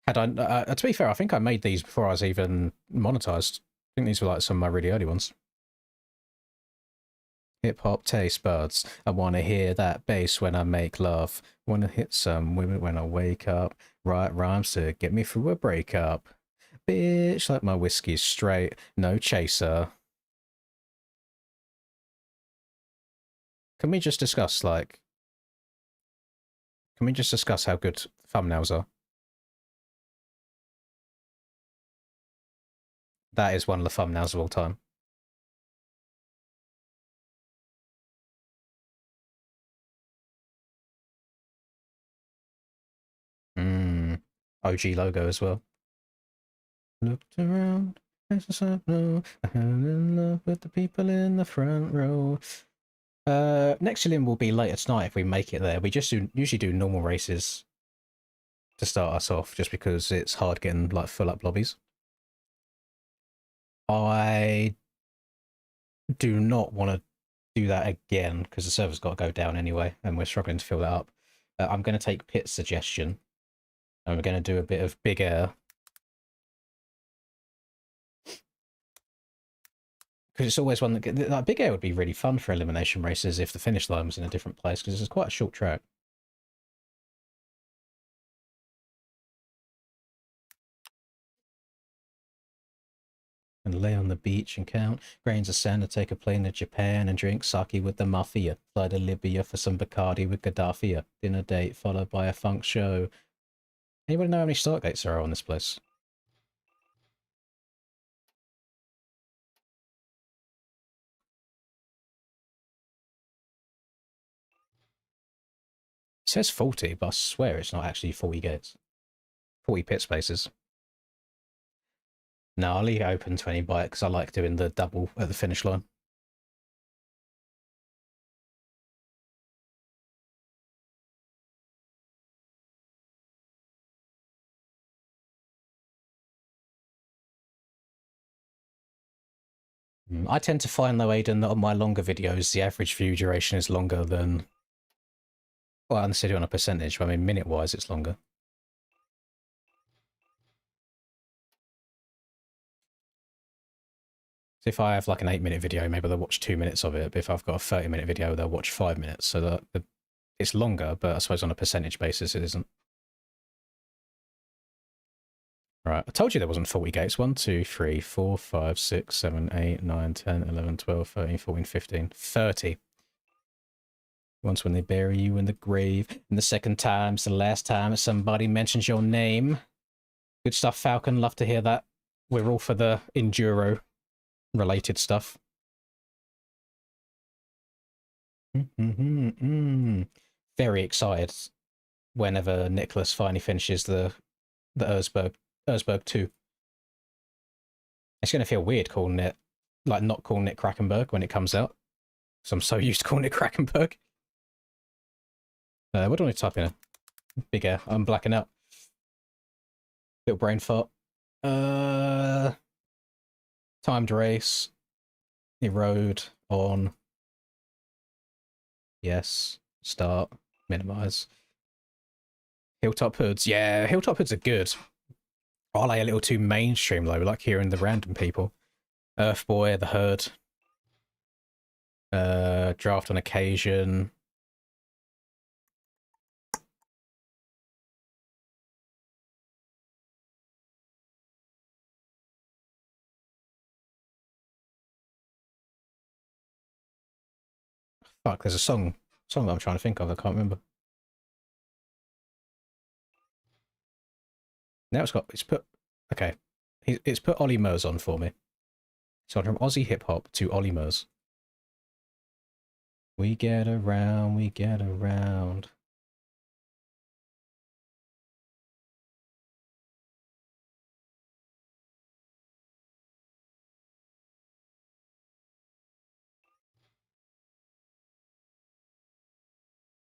Had I, to be fair, I think I made these before I was even monetized. I think these were like some of my really early ones. Hip hop taste buds. I want to hear that bass when I make love. Want to hit some women when I wake up. Write rhymes to get me through a breakup. Bitch, like my whiskey's straight. No chaser. Can we just discuss, like... Can we just discuss how good thumbnails are? That is one of the thumbnails of all time. OG logo as well. Looked around, places I know. I fell in love with the people in the front row. Next Chilean will be later tonight if we make it there. We just usually do normal races to start us off, just because it's hard getting like full up lobbies. I do not want to do that again because the server's got to go down anyway, and we're struggling to fill that up. I'm going to take Pitt's suggestion, and we're going to do a bit of Big Air. Because it's always one that... Like, Big Air would be really fun for elimination races if the finish line was in a different place, because it's quite a short track. And lay on the beach and count grains of sand, and take a plane to Japan and drink sake with the mafia. Fly to Libya for some Bacardi with Gaddafi. Dinner date followed by a funk show. Anybody know how many start gates there are on this place? It says 40, but I swear it's not actually 40 gates. 40 pit spaces. No, I'll leave it open to any bite because I like doing the double at the finish line. I tend to find, though, Aidan, that on my longer videos, the average view duration is longer than... Well, I'm considering on a percentage, but I mean, minute-wise, it's longer. So if I have, like, an 8-minute video, maybe they'll watch 2 minutes of it, but if I've got a 30-minute video, they'll watch 5 minutes, so that it's longer, but I suppose on a percentage basis, it isn't. Right, I told you there wasn't 40 gates. 1, 2, 3, 4, 5, 6, 7, 8, 9, 10, 11, 12, 13, 14, 15, 30. Once when they bury you in the grave, and the second time's the last time somebody mentions your name. Good stuff, Falcon. Love to hear that. We're all for the enduro-related stuff. Very excited whenever Nicholas finally finishes the Erzberg 2. It's going to feel weird calling it, like, not calling it Krakenberg when it comes out. So I'm so used to calling it Krakenberg. What do I type in? Big Air. I'm blacking out. Little brain fart. Timed race. Erode. On. Yes. Start. Minimize. Hilltop Hoods. Yeah, Hilltop Hoods are good. Are they a little too mainstream, though? Like hearing the random people. Earthboy, The Herd. Draft on Occasion. Fuck, there's a song that I'm trying to think of. I can't remember. Now it's put... Okay. It's put Ollie Murs on for me. So from Aussie hip-hop to Ollie Murs. We get around, we get around.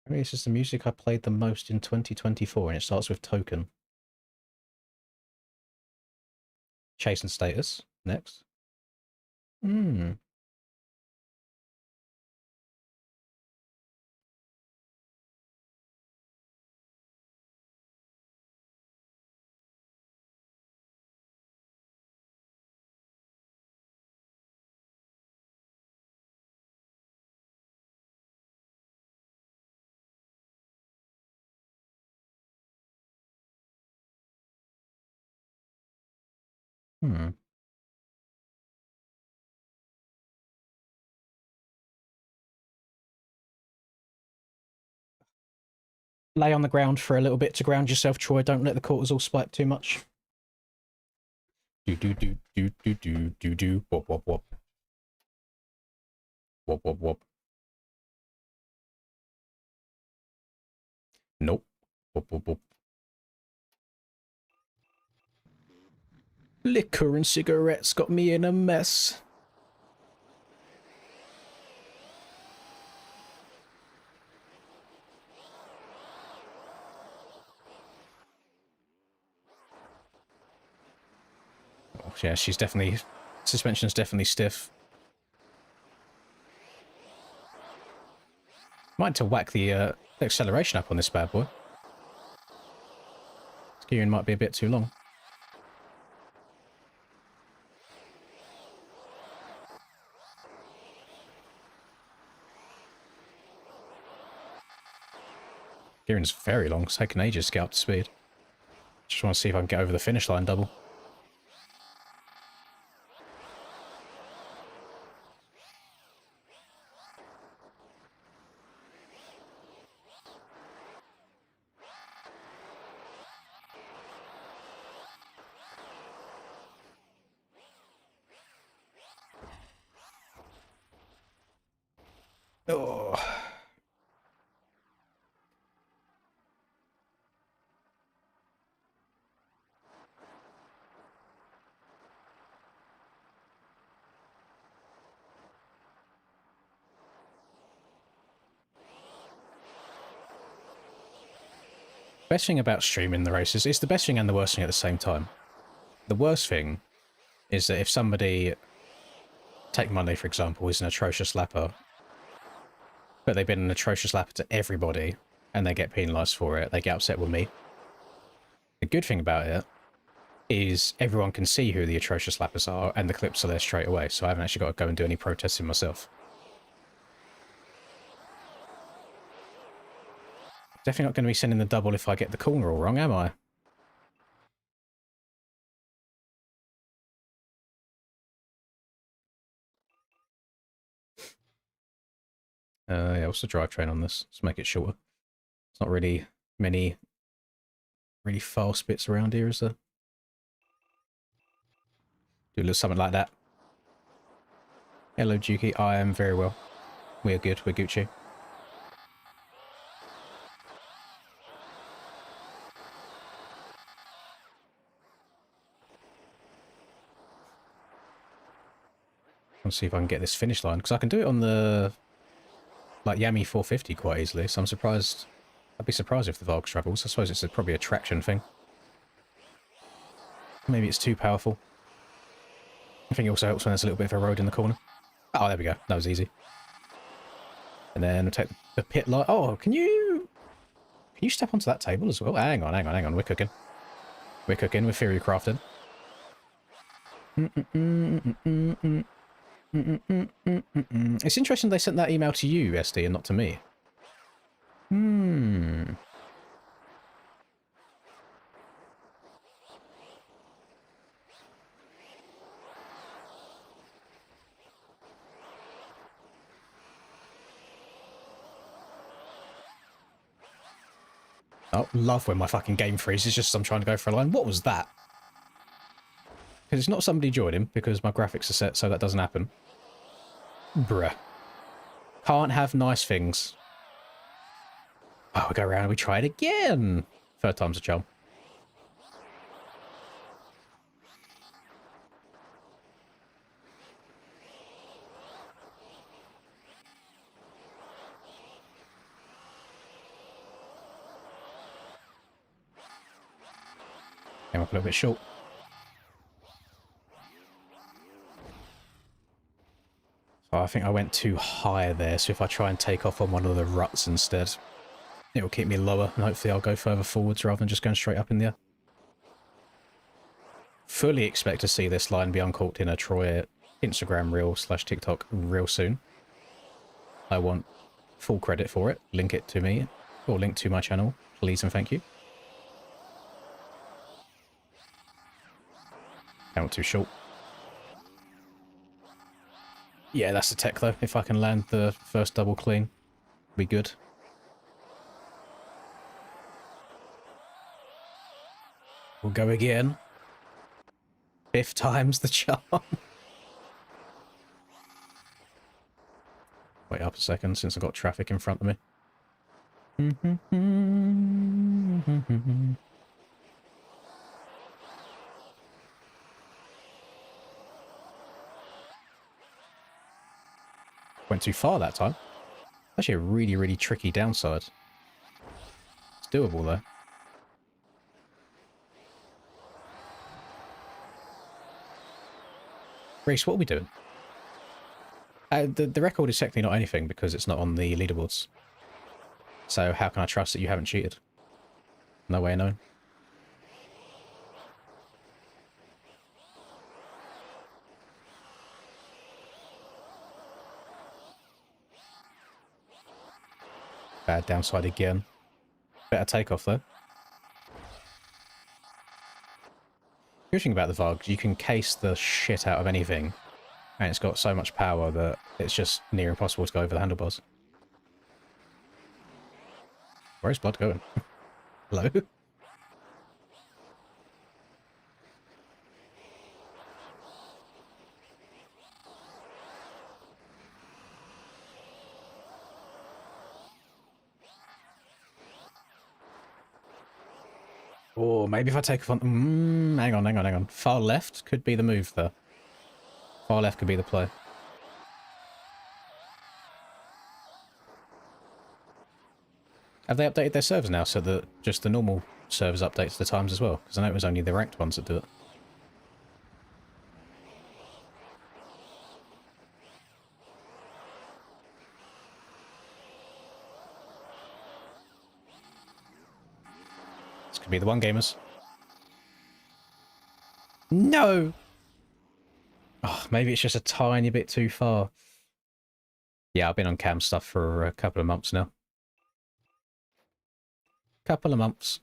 I mean, this is the music I played the most in 2024, and it starts with Token. Chasing status. Next. Hmm. Hmm. Lay on the ground for a little bit to ground yourself, Troy. Don't let the cortisol spike too much. Do do do do do do do do. Wop wop wop. Wop wop wop. Nope. Wop wop wop. Liquor and cigarettes got me in a mess. Oh, yeah, she's definitely... Suspension's definitely stiff. Might to whack the acceleration up on this bad boy. Skiing might be a bit too long. Gearing's very long. It's taken ages to get up to speed. Just want to see if I can get over the finish line double. Oh. Best thing about streaming the races, it's the best thing and the worst thing at the same time. The worst thing is that if somebody, take Monday for example, is an atrocious lapper, but they've been an atrocious lapper to everybody, and they get penalised for it, they get upset with me. The good thing about it is everyone can see who the atrocious lappers are, and the clips are there straight away, so I haven't actually got to go and do any protesting myself. Definitely not going to be sending the double if I get the corner all wrong, am I? Yeah, what's the drivetrain on this? Let's make it shorter. It's not really many really fast bits around here, is there? Do a little something like that. Hello, Juki. I am very well. We're good. We're Gucci. Let's see if I can get this finish line, because I can do it on the like Yami 450 quite easily, so I'm surprised. I'd be surprised if the Volk struggles. I suppose it's probably a traction thing. Maybe it's too powerful. I think it also helps when there's a little bit of a road in the corner. Oh, there we go. That was easy. And then we'll take the pit light. Oh, can you step onto that table as well? Hang on, hang on, hang on. We're cooking. We're cooking. We're theory crafted. It's interesting they sent that email to you, SD, and not to me. Oh, love when my fucking game freezes just as I'm trying to go for a line. What was that? Because it's not somebody joining, because my graphics are set so that doesn't happen. Bruh. Can't have nice things. Oh, we go around and we try it again. Third time's a charm. Came up a little bit short. So I think I went too high there, so if I try and take off on one of the ruts instead, it will keep me lower, and hopefully I'll go further forwards rather than just going straight up in the air. Fully expect to see this line be uncorked in a Troy Instagram reel / TikTok real soon. I want full credit for it. Link it to me, or link to my channel, please and thank you. Not too short. Yeah, that's the tech though. If I can land the first double clean, be good. We'll go again. 5th time's the charm. Wait up a second since I've got traffic in front of me. 'Went too far that time. Actually a really, really tricky downside. It's doable though. Reese, what are we doing? The record is technically not anything because it's not on the leaderboards. So how can I trust that you haven't cheated? No way of knowing. Bad downside again. Better takeoff though. Good thing about the Vogue, you can case the shit out of anything, and it's got so much power that it's just near impossible to go over the handlebars. Where's Blood going? Hello? Oh, maybe if I take a fun... hang on. Far left could be the move, though. Far left could be the play. Have they updated their servers now so that just the normal servers update to the times as well? Because I know it was only the ranked ones that do it. This could be the one, gamers. No! Oh, maybe it's just a tiny bit too far. Yeah, I've been on cam stuff for a couple of months now. Couple of months.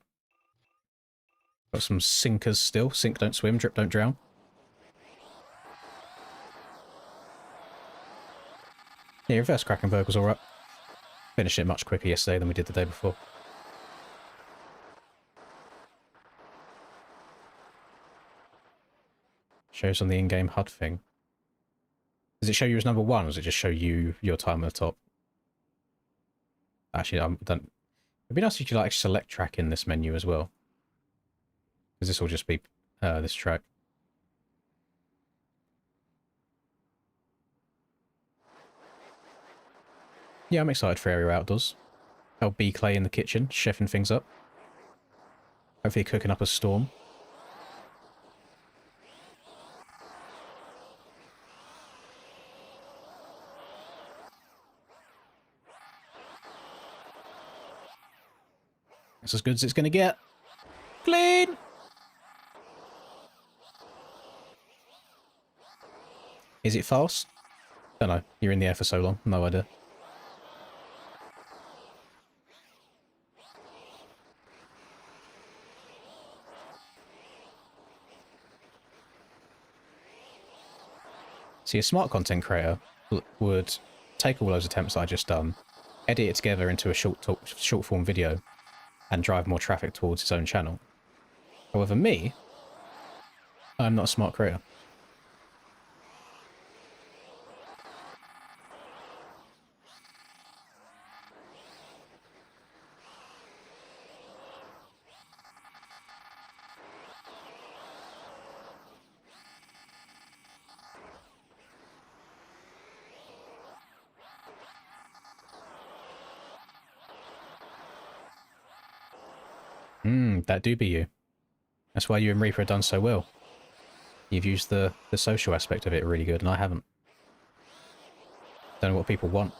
Got some sinkers still. Sink, don't swim. Drip, don't drown. Yeah, reverse Krakenberg was alright. Finished it much quicker yesterday than we did the day before. Shows on the in-game HUD thing. Does it show you as number 1, or does it just show you your time at the top? Actually, I don't... It'd be nice if you could like select track in this menu as well. Because this will just be this track. Yeah, I'm excited for Area Outdoors. I'll be Clay in the kitchen, chefing things up. Hopefully cooking up a storm. It's as good as it's going to get. Clean! Is it fast? Don't know. You're in the air for so long. No idea. See, a smart content creator would take all those attempts that I just done, edit it together into a short form video, and drive more traffic towards his own channel. However, me, I'm not a smart creator. That do be you. That's why you and Reaper have done so well. You've used the social aspect of it really good, and I haven't. Don't know what people want.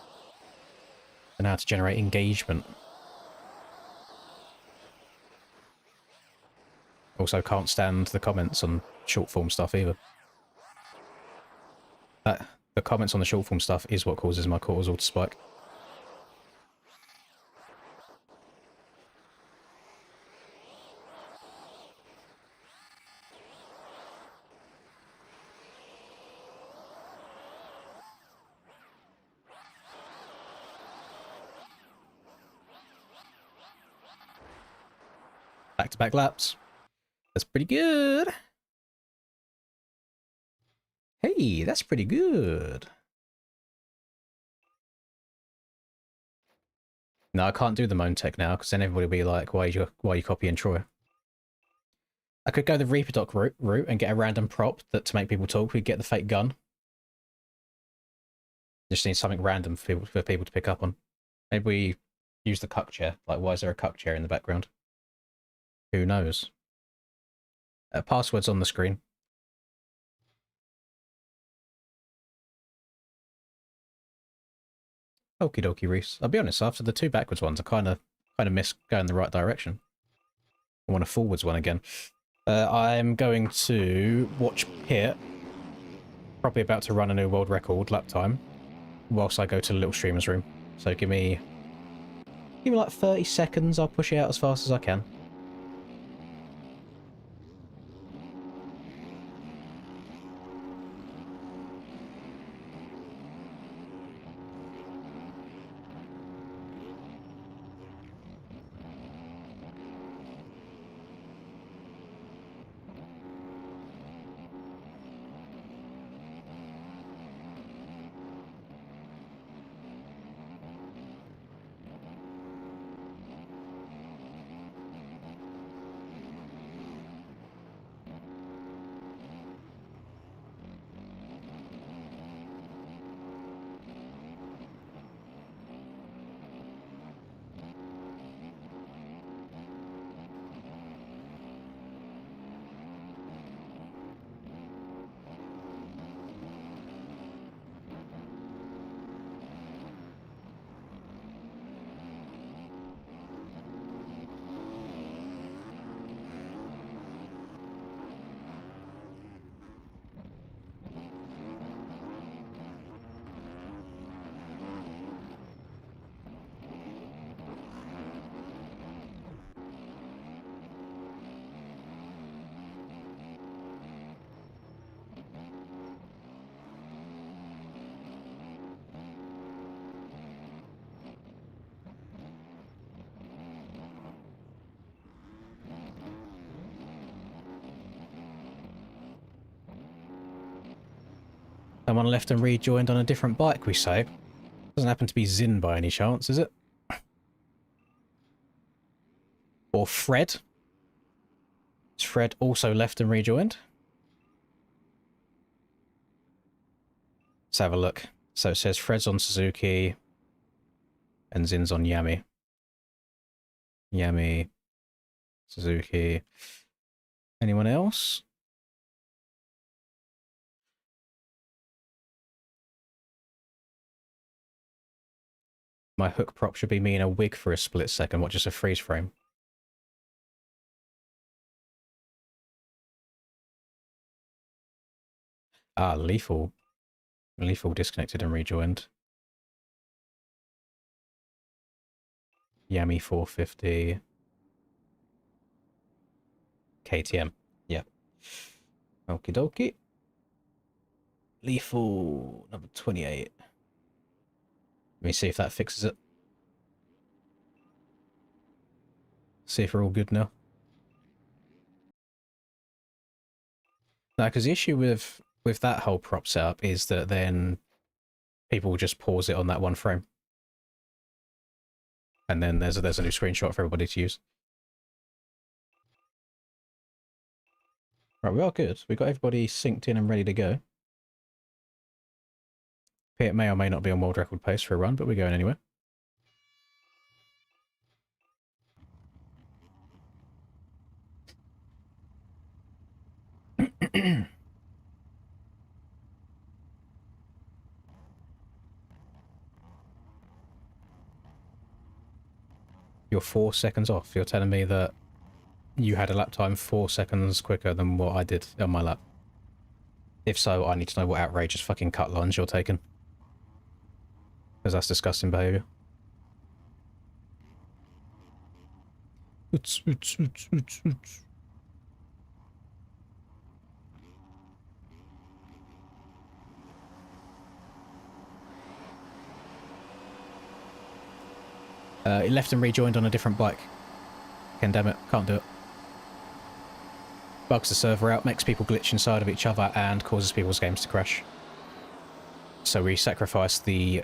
And how to generate engagement. Also can't stand the comments on short form stuff either. The comments on the short form stuff is what causes my cortisol to spike. Back-to-back laps. That's pretty good. Hey, that's pretty good. No, I can't do the moan tech now, because then everybody will be like, why are you copying Troy? I could go the Reaper Doc route and get a random prop to make people talk. We'd get the fake gun. Just need something random for people to pick up on. Maybe we use the cuck chair. Like, why is there a cuck chair in the background? Who knows? Password's on the screen. Okie dokie, Reese. I'll be honest, after the two backwards ones, I kind of miss going the right direction. I want a forwards one again. I'm going to watch Pit. Probably about to run a new world record lap time, whilst I go to the little streamer's room. So give me like 30 seconds. I'll push it out as fast as I can. Someone left and rejoined on a different bike, we say. Doesn't happen to be Zin by any chance, is it? Or Fred? Is Fred also left and rejoined? Let's have a look. So it says Fred's on Suzuki and Zin's on Yami. Yami, Suzuki. Anyone else? My hook prop should be me in a wig for a split second. What, just a freeze frame? Ah, Lethal. Lethal disconnected and rejoined. Yami 450. KTM. Yeah. Okie dokie. Lethal number 28. Let me see if that fixes it. See if we're all good now. No, because the issue with that whole prop setup is that then people will just pause it on that one frame. And then there's a new screenshot for everybody to use. Right, we are good. We've got everybody synced in and ready to go. It may or may not be on world record pace for a run, but we're going anyway. You're 4 seconds off. You're telling me that you had a lap time 4 seconds quicker than what I did on my lap. If so, I need to know what outrageous fucking cut lines you're taking. Because that's disgusting behaviour. Oots. It left and rejoined on a different bike. Again, damn it, can't do it. Bugs the server out, makes people glitch inside of each other, and causes people's games to crash. So we sacrificed the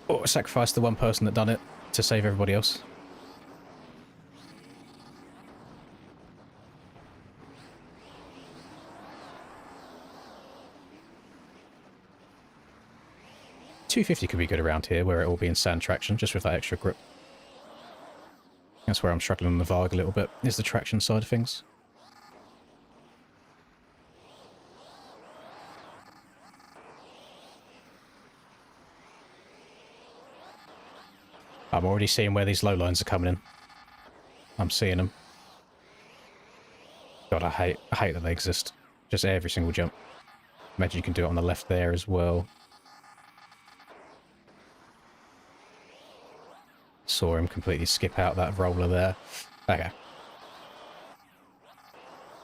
one person that done it to save everybody else. $250 could be good around here, where it will be in sand traction, just with that extra grip. That's where I'm struggling on the Varg a little bit, is the traction side of things. I'm already seeing where these low lines are coming in. I'm seeing them. God, I hate that they exist. Just every single jump. Imagine you can do it on the left there as well. Saw him completely skip out that roller there. Okay.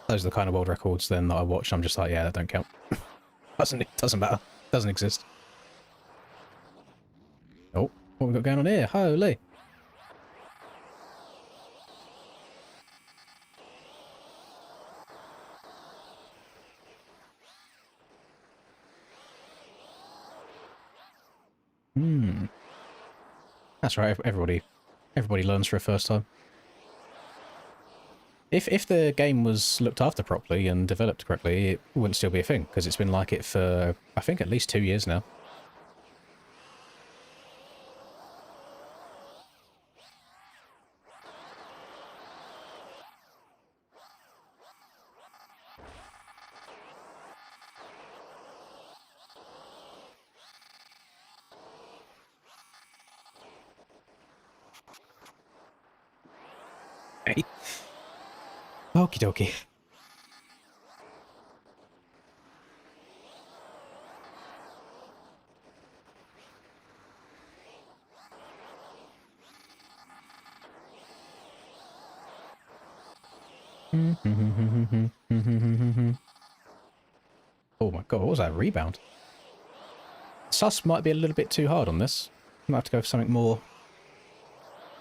Those are the kind of world records then that I watched. I'm just like, yeah, that don't count. Doesn't matter. Doesn't exist. Oh, what we got going on here? Holy. That's right, everybody learns for a first time. If the game was looked after properly and developed correctly, it wouldn't still be a thing, because it's been like it for, I think, at least 2 years now. Hey. Okie dokie. Oh my god, what was that rebound? Sus might be a little bit too hard on this. I might have to go for something more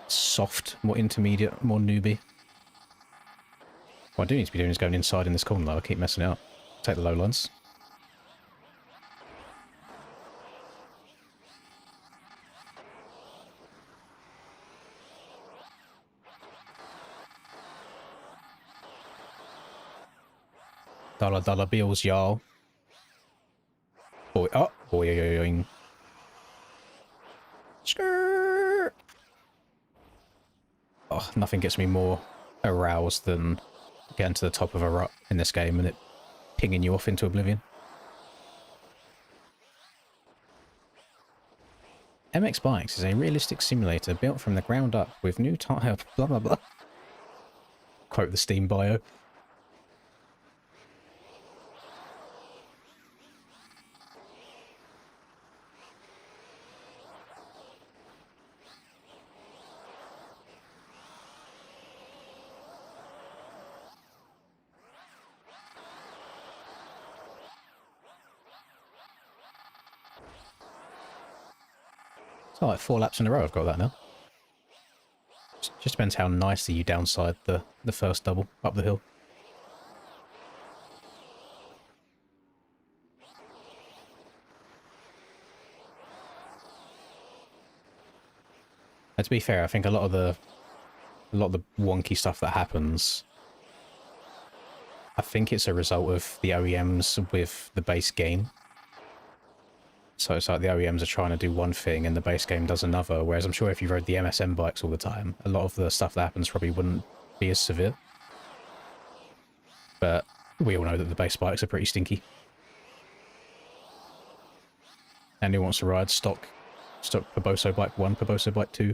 soft, more intermediate, more newbie. What I do need to be doing is going inside in this corner though. I keep messing it up. Take the low lines. Dollar bills, y'all. Boy, oh, boing. Skirt. Oh, nothing gets me more aroused than getting to the top of a rut in this game and it pinging you off into oblivion. MX Bikes is a realistic simulator built from the ground up with new tire blah blah blah. Quote the Steam bio. Oh, like 4 laps in a row I've got that now. Just depends how nicely you downside the first double up the hill. And to be fair, I think a lot of the wonky stuff that happens, I think it's a result of the OEMs with the base game. So it's like the OEMs are trying to do one thing and the base game does another, whereas I'm sure if you rode the MSM bikes all the time, a lot of the stuff that happens probably wouldn't be as severe. But We all know that the base bikes are pretty stinky. And who wants to ride stock Paboso Bike 1, Paboso Bike 2?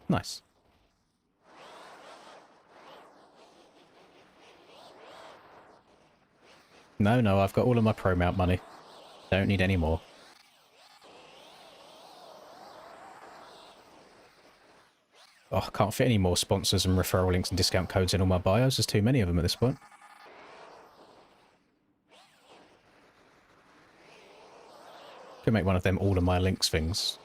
Nice. No, I've got all of my pro mount money. Don't need any more. Oh, I can't fit any more sponsors and referral links and discount codes in all my bios. There's too many of them at this point. Could make one of them all of my links things.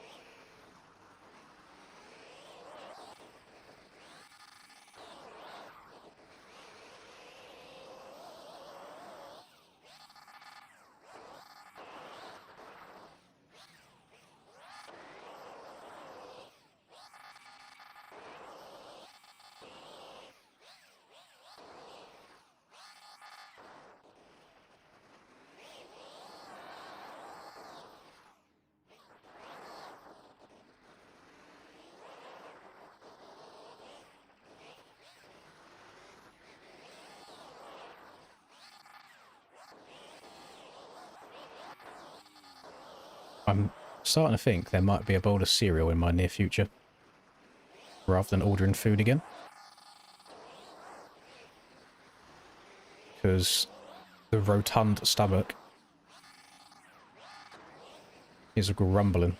I'm starting to think there might be a bowl of cereal in my near future, rather than ordering food again. Because the rotund stomach is grumbling.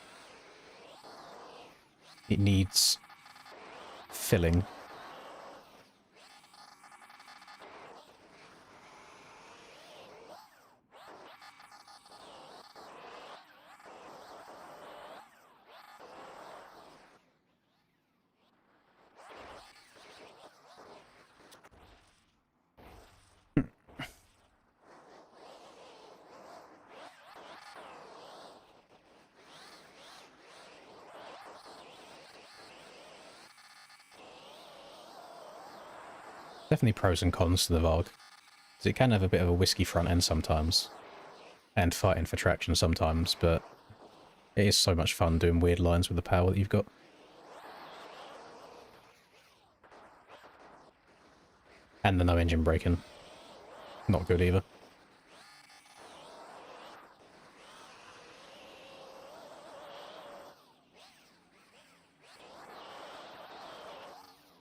It needs filling. Definitely pros and cons to the Varg. Because it can have a bit of a whiskey front end sometimes. And fighting for traction sometimes, but it is so much fun doing weird lines with the power that you've got. And the no engine braking. Not good either.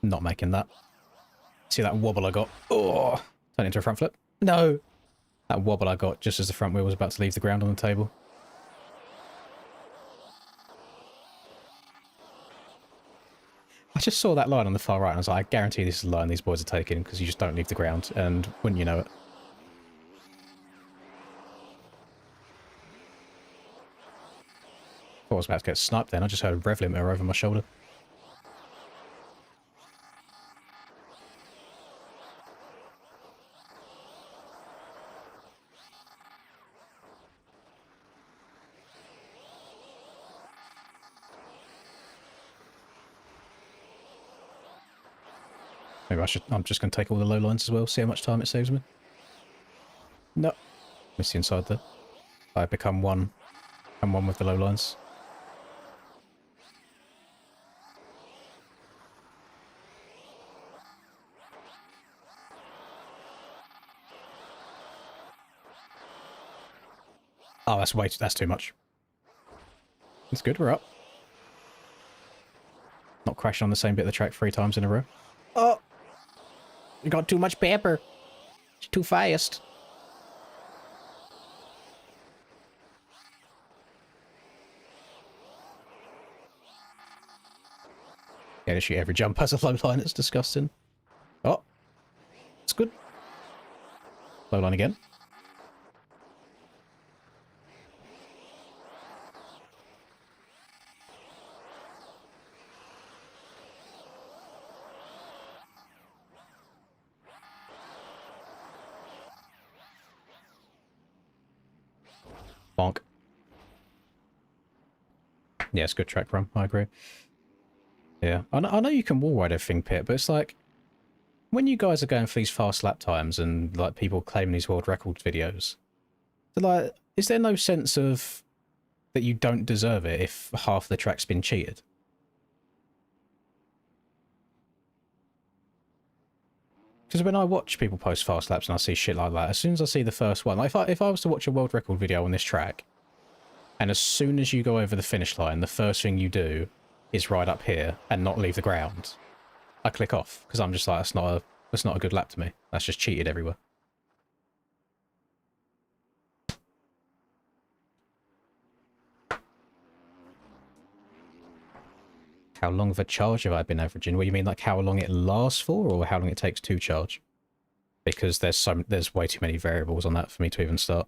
Not making that. See that wobble I got? Oh! Turn into a front flip. No! That wobble I got just as the front wheel was about to leave the ground on the table. I just saw that line on the far right and I was like, I guarantee this is the line these boys are taking because you just don't leave the ground, and wouldn't you know it. I thought I was about to get sniped then, I just heard a rev limiter over my shoulder. Maybe I'm just going to take all the low lines as well, see how much time it saves me. No. Missed the inside there. I become one. I'm one with the low lines. Oh, that's too much. It's good, we're up. Not crashing on the same bit of the track 3 times in a row. Oh! You got too much pepper. It's too fast. Yeah, to shoot every jump as a low line, it's disgusting. Oh! It's good. Low line again. Bonk. Yeah, it's good track run, I agree. Yeah, I know you can wall ride everything, Pit, but it's like... when you guys are going for these fast lap times and like people claiming these world record videos, so, like, is there no sense of that you don't deserve it if half the track's been cheated? Because when I watch people post fast laps and I see shit like that, as soon as I see the first one, like if I was to watch a world record video on this track, and as soon as you go over the finish line, the first thing you do is ride up here and not leave the ground, I click off because I'm just like, that's not a good lap to me. That's just cheated everywhere. How long of a charge have I been averaging? What do you mean, like how long it lasts for, or how long it takes to charge? Because there's way too many variables on that for me to even start.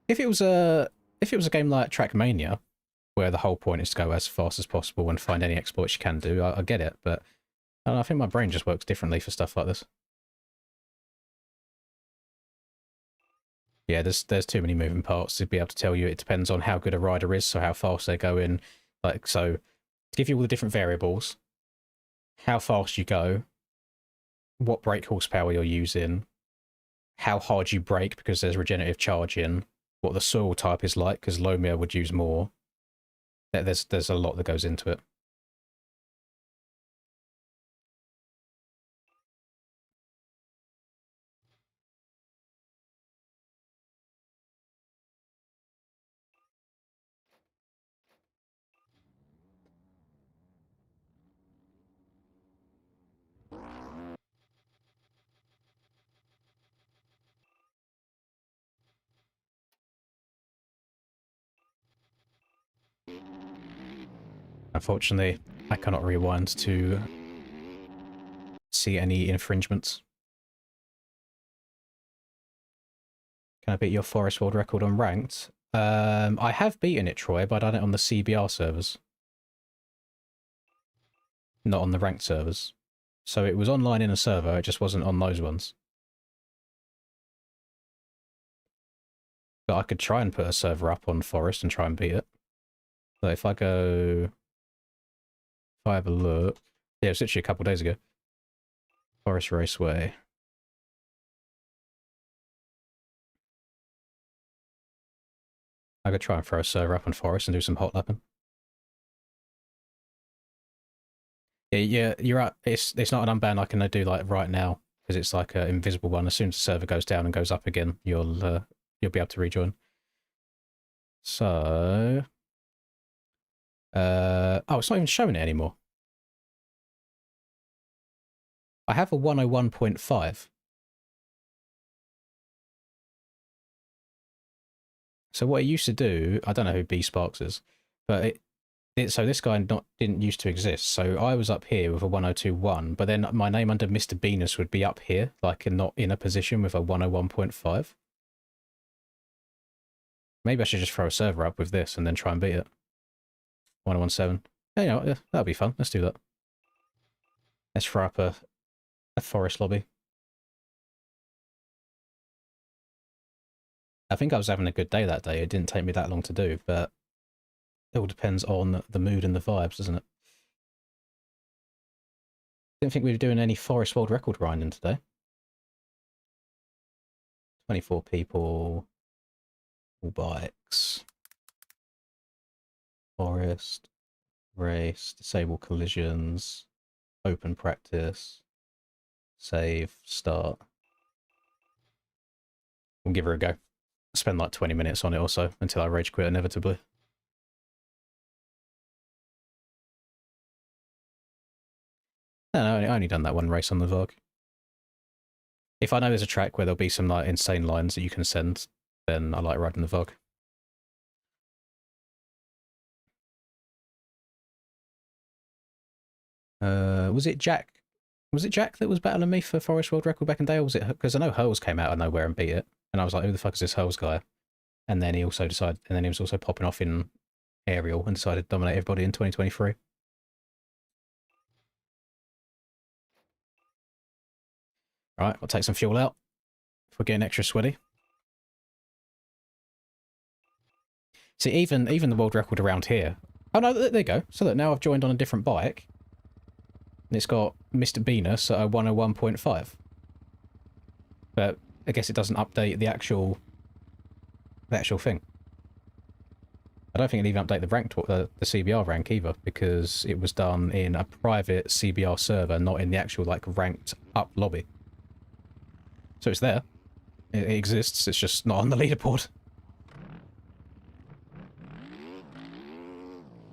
If it was a game like Trackmania, where the whole point is to go as fast as possible and find any exploits you can do, I get it, but I don't know, I think my brain just works differently for stuff like this. Yeah, there's too many moving parts to be able to tell you. It depends on how good a rider is, so how fast they go in. Like, so to give you all the different variables, how fast you go, what brake horsepower you're using, how hard you brake because there's regenerative charging, what the soil type is like because Lomia would use more. There's a lot that goes into it. Unfortunately, I cannot rewind to see any infringements. Can I beat your Forest World record on ranked? I have beaten it, Troy, but I done it on the CBR servers. Not on the ranked servers. So it was online in a server, it just wasn't on those ones. But I could try and put a server up on Forest and try and beat it. So if I have a look... Yeah, it was literally a couple of days ago. Forest Raceway. I could try and throw a server up on Forest and do some hot lapping. Yeah, you're right. It's not an unban I can do like right now because it's like an invisible one. As soon as the server goes down and goes up again, you'll be able to rejoin. So, oh, it's not even showing it anymore. I have a 101.5. So what it used to do, I don't know who B Sparks is, but so this guy didn't used to exist. So I was up here with a 102.1, but then my name under Mr. Venus would be up here, like not in a position with a 101.5. Maybe I should just throw a server up with this and then try and beat it. 1017. Yeah, you know, yeah, that'll be fun. Let's do that. Let's throw up a forest lobby. I think I was having a good day that day. It didn't take me that long to do, but it all depends on the mood and the vibes, doesn't it? Didn't think we were doing any Forest World Record grinding today. 24 people, all bikes, forest, race, disable collisions, open practice, save, start. We'll give her a go. Spend like 20 minutes on it or so until I rage quit inevitably. No, I only done that one race on the Vogue. If I know there's a track where there'll be some like insane lines that you can send, then I like riding the Vogue. Was it Jack? Was it Jack that was battling me for Forest World Record back in the day, or was it... Because I know Hurls came out of nowhere and beat it, and I was like, who the fuck is this Hurls guy? And then he also decided... And then he was also popping off in Aerial and decided to dominate everybody in 2023. Alright, I'll take some fuel out if we're getting extra sweaty. See, even the world record around here, Oh no, there you go. So look, now I've joined on a different bike. And it's got Mr. Venus at a 101.5. But I guess it doesn't update the actual thing. I don't think it even update the rank, the CBR rank either, because it was done in a private CBR server, not in the actual like ranked up lobby. So it's there. It exists. It's just not on the leaderboard.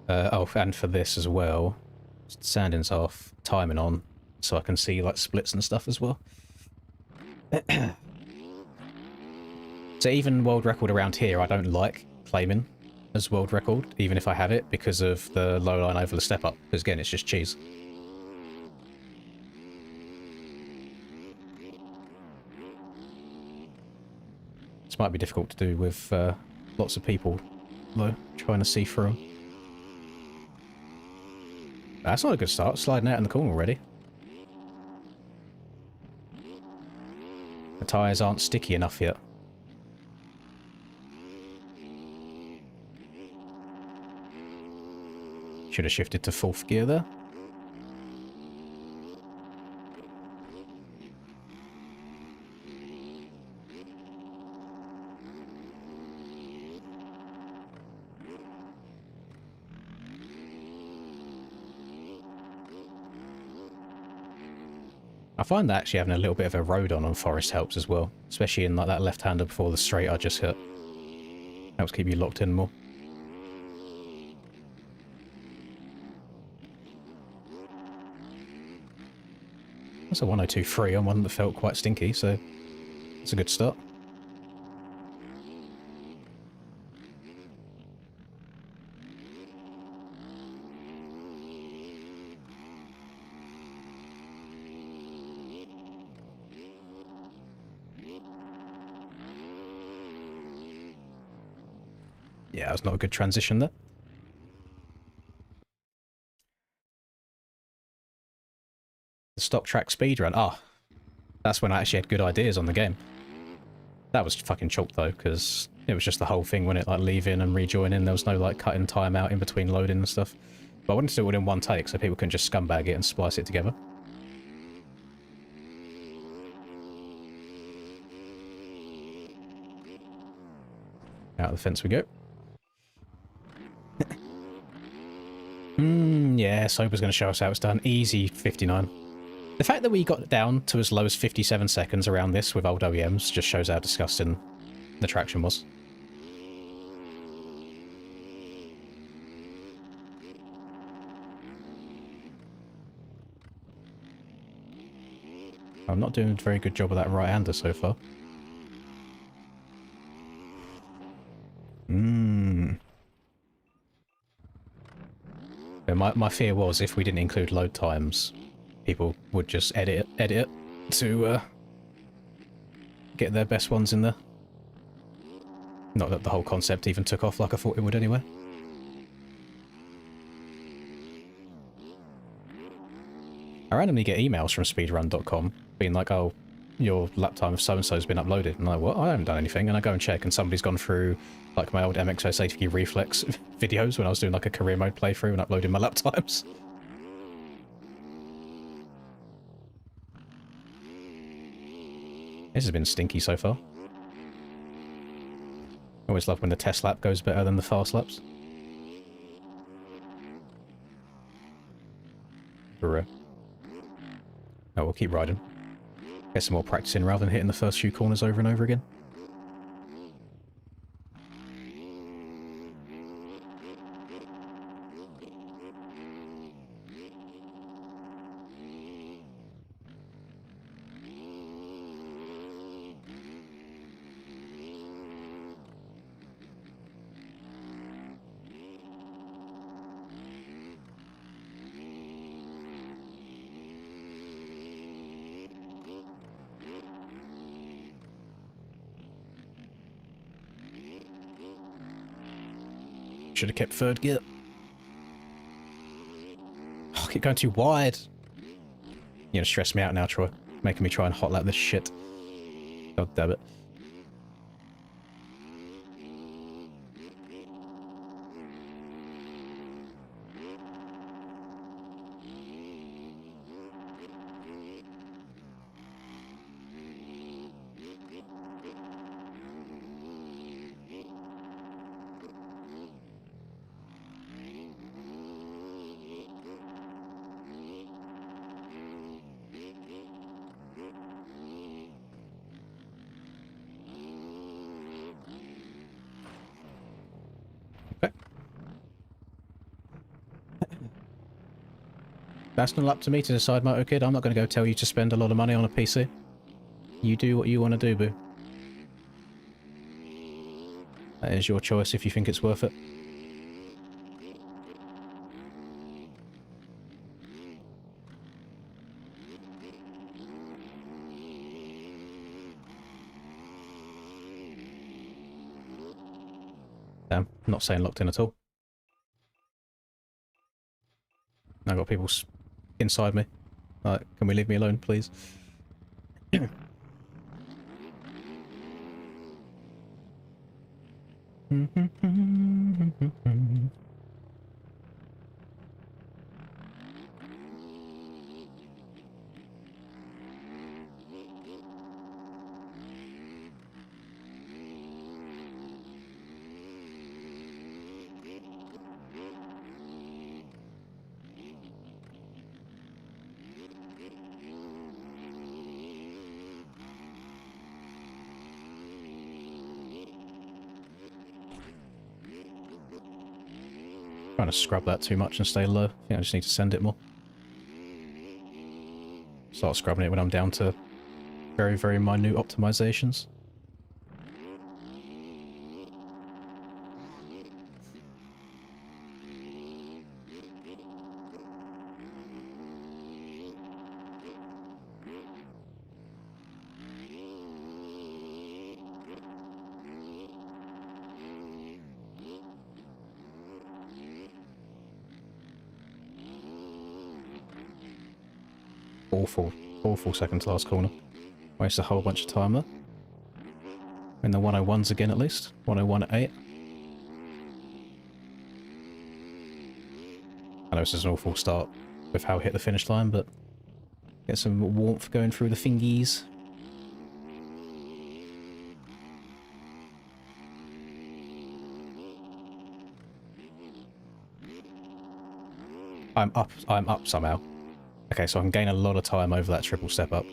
Oh, and for this as well, sanding's off, timing on, so I can see like splits and stuff as well. So even world record around here, I don't like claiming as world record, even if I have it, because of the low line over the step up. Because again, it's just cheese. This might be difficult to do with lots of people, though, trying to see through them. That's not a good start, sliding out in the corner already. The tyres aren't sticky enough yet. Should have shifted to 4th gear there. I find that actually having a little bit of a road on Forest helps as well, especially in like that left-hander before the straight I just hit. Helps keep you locked in more. That's a 102.3 on one that felt quite stinky, so it's a good start. Yeah, that's not a good transition there. The stock track speedrun. Ah, that's when I actually had good ideas on the game. That was fucking chalk though, because it was just the whole thing, wasn't it? Like leaving and rejoining. There was no like cutting time out in between loading and stuff. But I wanted to do it in one take so people couldn't just scumbag it and splice it together. Out of the fence we go. Yeah, Sober's going to show us how it's done. Easy 59. The fact that we got down to as low as 57 seconds around this with old OEMs just shows how disgusting the traction was. I'm not doing a very good job of that right-hander so far. My fear was if we didn't include load times, people would just edit it to get their best ones in there. Not that the whole concept even took off like I thought it would anyway. I randomly get emails from speedrun.com being like, oh, your lap time of so-and-so has been uploaded. And I'm like, what? I haven't done anything. And I go and check and somebody's gone through like my old MXO safety reflex videos when I was doing like a career mode playthrough and uploading my lap times. This has been stinky so far. I always love when the test lap goes better than the fast laps. Oh, we'll keep riding. Get some more practice in rather than hitting the first few corners over and over again. Should have kept third gear. Oh, I keep going too wide. You're gonna stress me out now, Troy. Making me try and hot lap this shit. God damn it. That's not up to me to decide, Moto Kid. I'm not going to go tell you to spend a lot of money on a PC. You do what you want to do, boo. That is your choice if you think it's worth it. Damn, I'm not saying locked in at all. I've got people inside me. Like, can we leave me alone, please? Trying to scrub that too much and stay low. I think I just need to send it more. Start scrubbing it when I'm down to very, very minute optimizations. Awful second to last corner. Waste a whole bunch of time there. In the 101s again at least. 101 at 8. I know this is an awful start with how I hit the finish line, but get some warmth going through the fingies. I'm up somehow. Okay, so I can gain a lot of time over that triple step up.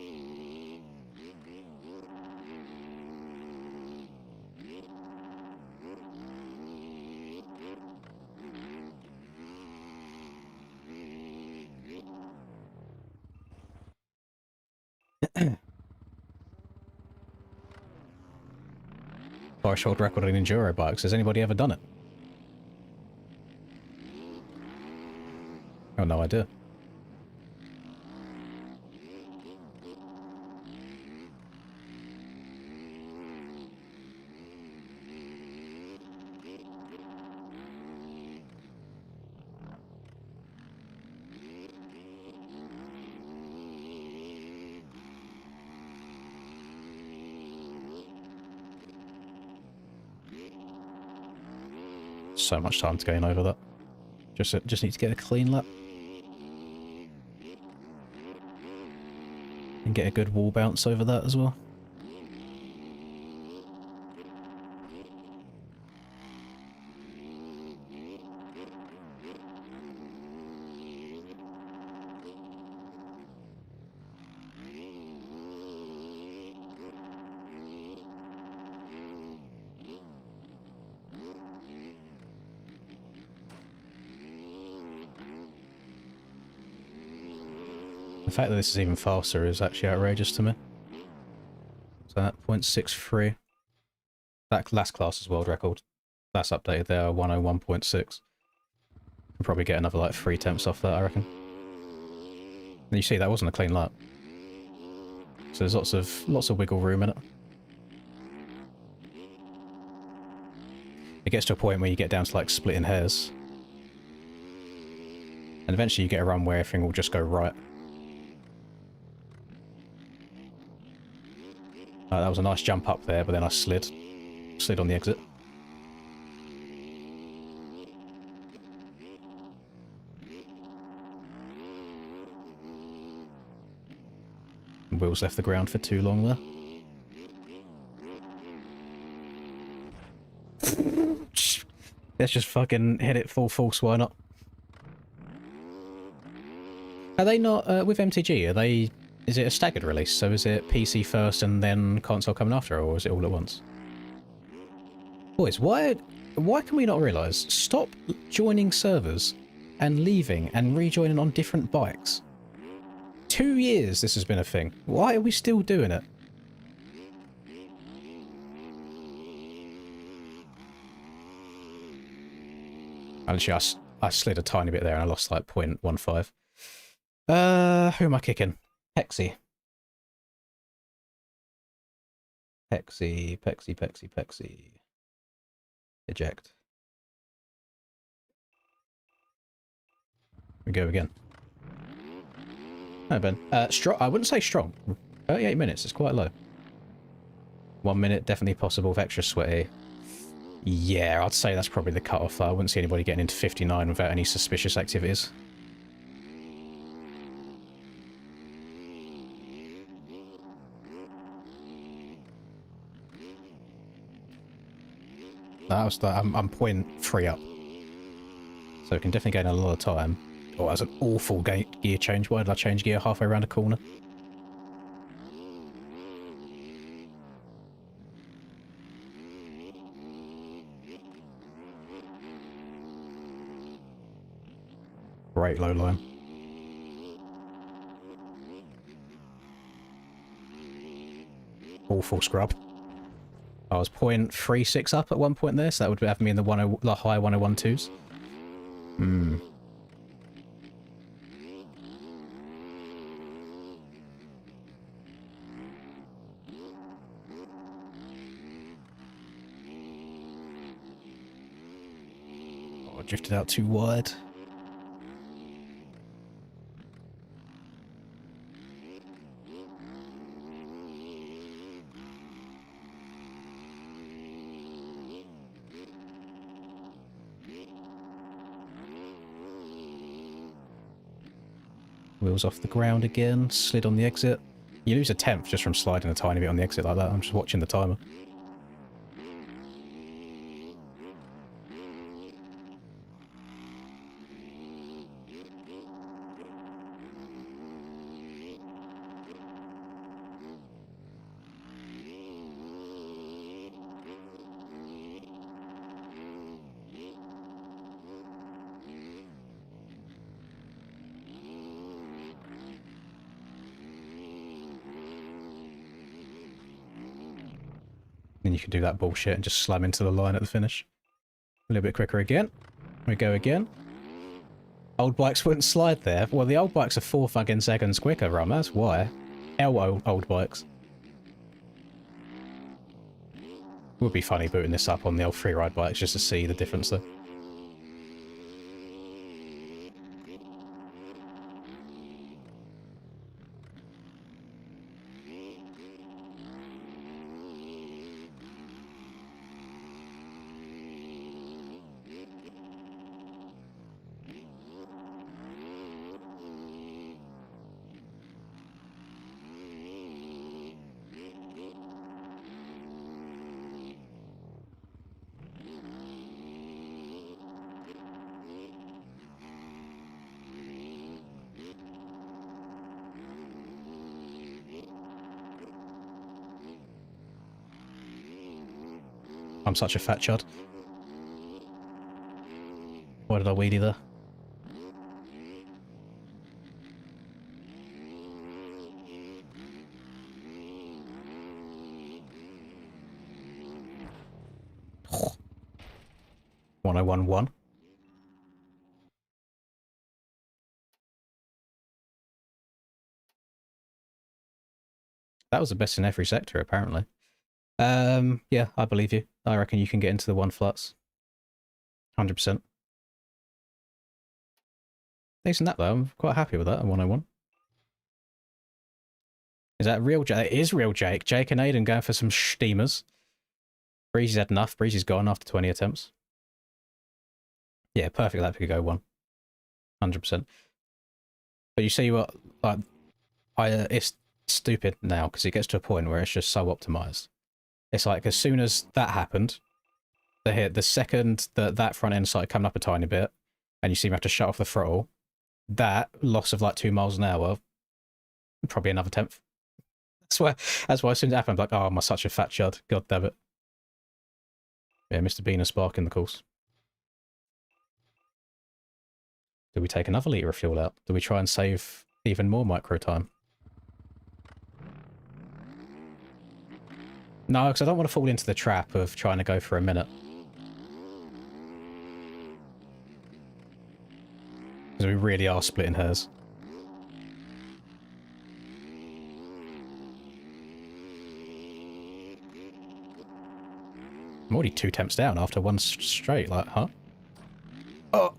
Irish world record in enduro bikes. Has anybody ever done it? Oh, no idea. So much time to gain over that. Just need to get a clean lap. And get a good wall bounce over that as well. The fact that this is even faster is actually outrageous to me. So that 0.63. That last class is world record. That's updated there, 101.6. Can probably get another like 3 temps off that, I reckon. And you see that wasn't a clean lap. So there's lots of wiggle room in it. It gets to a point where you get down to like splitting hairs. And eventually you get a run where everything will just go right. That was a nice jump up there, but then I slid on the exit. Wheels left the ground for too long there. Let's just fucking hit it full force, why not? Are they not, with MTG, are they... Is it a staggered release? So is it PC first and then console coming after, or is it all at once? Boys, why can we not realise? Stop joining servers and leaving and rejoining on different bikes. 2 years this has been a thing. Why are we still doing it? Actually, I slid a tiny bit there and I lost like 0.15. Who am I kicking? Pexy. Pexy. Eject. We go again. No, Ben. Strong. I wouldn't say strong. 38 minutes. It's quite low. 1 minute, definitely possible with extra sweaty. Yeah, I'd say that's probably the cut-off. I wouldn't see anybody getting into 59 without any suspicious activities. That was I'm 0.3 up. So we can definitely gain a lot of time. Oh, that's an awful gear change. Why did I change gear halfway around a corner? Great low line. Awful scrub. I was 0.36 up at one point there, so that would have me in the high 1012s. Hmm. Oh, I drifted out too wide. Wheels off the ground again, slid on the exit. You lose a tenth just from sliding a tiny bit on the exit like that. I'm just watching the timer. Then you can do that bullshit and just slam into the line at the finish. A little bit quicker again. We go again. Old bikes wouldn't slide there. Well, the old bikes are 4 fucking seconds quicker, Rum. That's why. Old bikes. Would be funny booting this up on the old freeride bikes just to see the difference there. I'm such a fat chud. Why did I wheelie there? Oh. 1011. That was the best in every sector, apparently. Yeah, I believe you. I reckon you can get into the 1 flats. 100%. Decent that, though. I'm quite happy with that, a 101. Is that real Jake? It is real Jake. Jake and Aiden going for some steamers. Breezy's had enough. Breezy's gone after 20 attempts. Yeah, perfect. That could go 1. 100%. But you see what, like, it's stupid now because it gets to a point where it's just so optimized. It's like as soon as that happened, the second that front end started coming up a tiny bit, and you seem to have to shut off the throttle, that loss of like 2 miles an hour, probably another tenth. That's why as soon as it happened, I'm like, oh, I'm such a fat chud. God damn it. Yeah, Mr. Bean and Spark in the course. Do we take another litre of fuel out? Do we try and save even more micro time? No, because I don't want to fall into the trap of trying to go for a minute. Because we really are splitting hairs. I'm already 2 temps down after one straight, like, huh? Oh!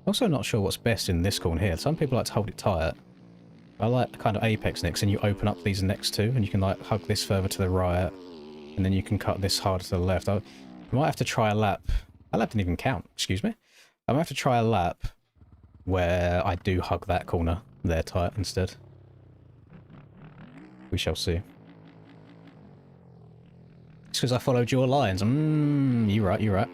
Also not sure what's best in this corner here. Some people like to hold it tight. I like the kind of apex nicks, and you open up these next two, and you can like hug this further to the right, and then you can cut this harder to the left. I might have to try a lap. That lap didn't even count, excuse me. I might have to try a lap where I do hug that corner there tight instead. We shall see. It's because I followed your lines. You're right, you're right.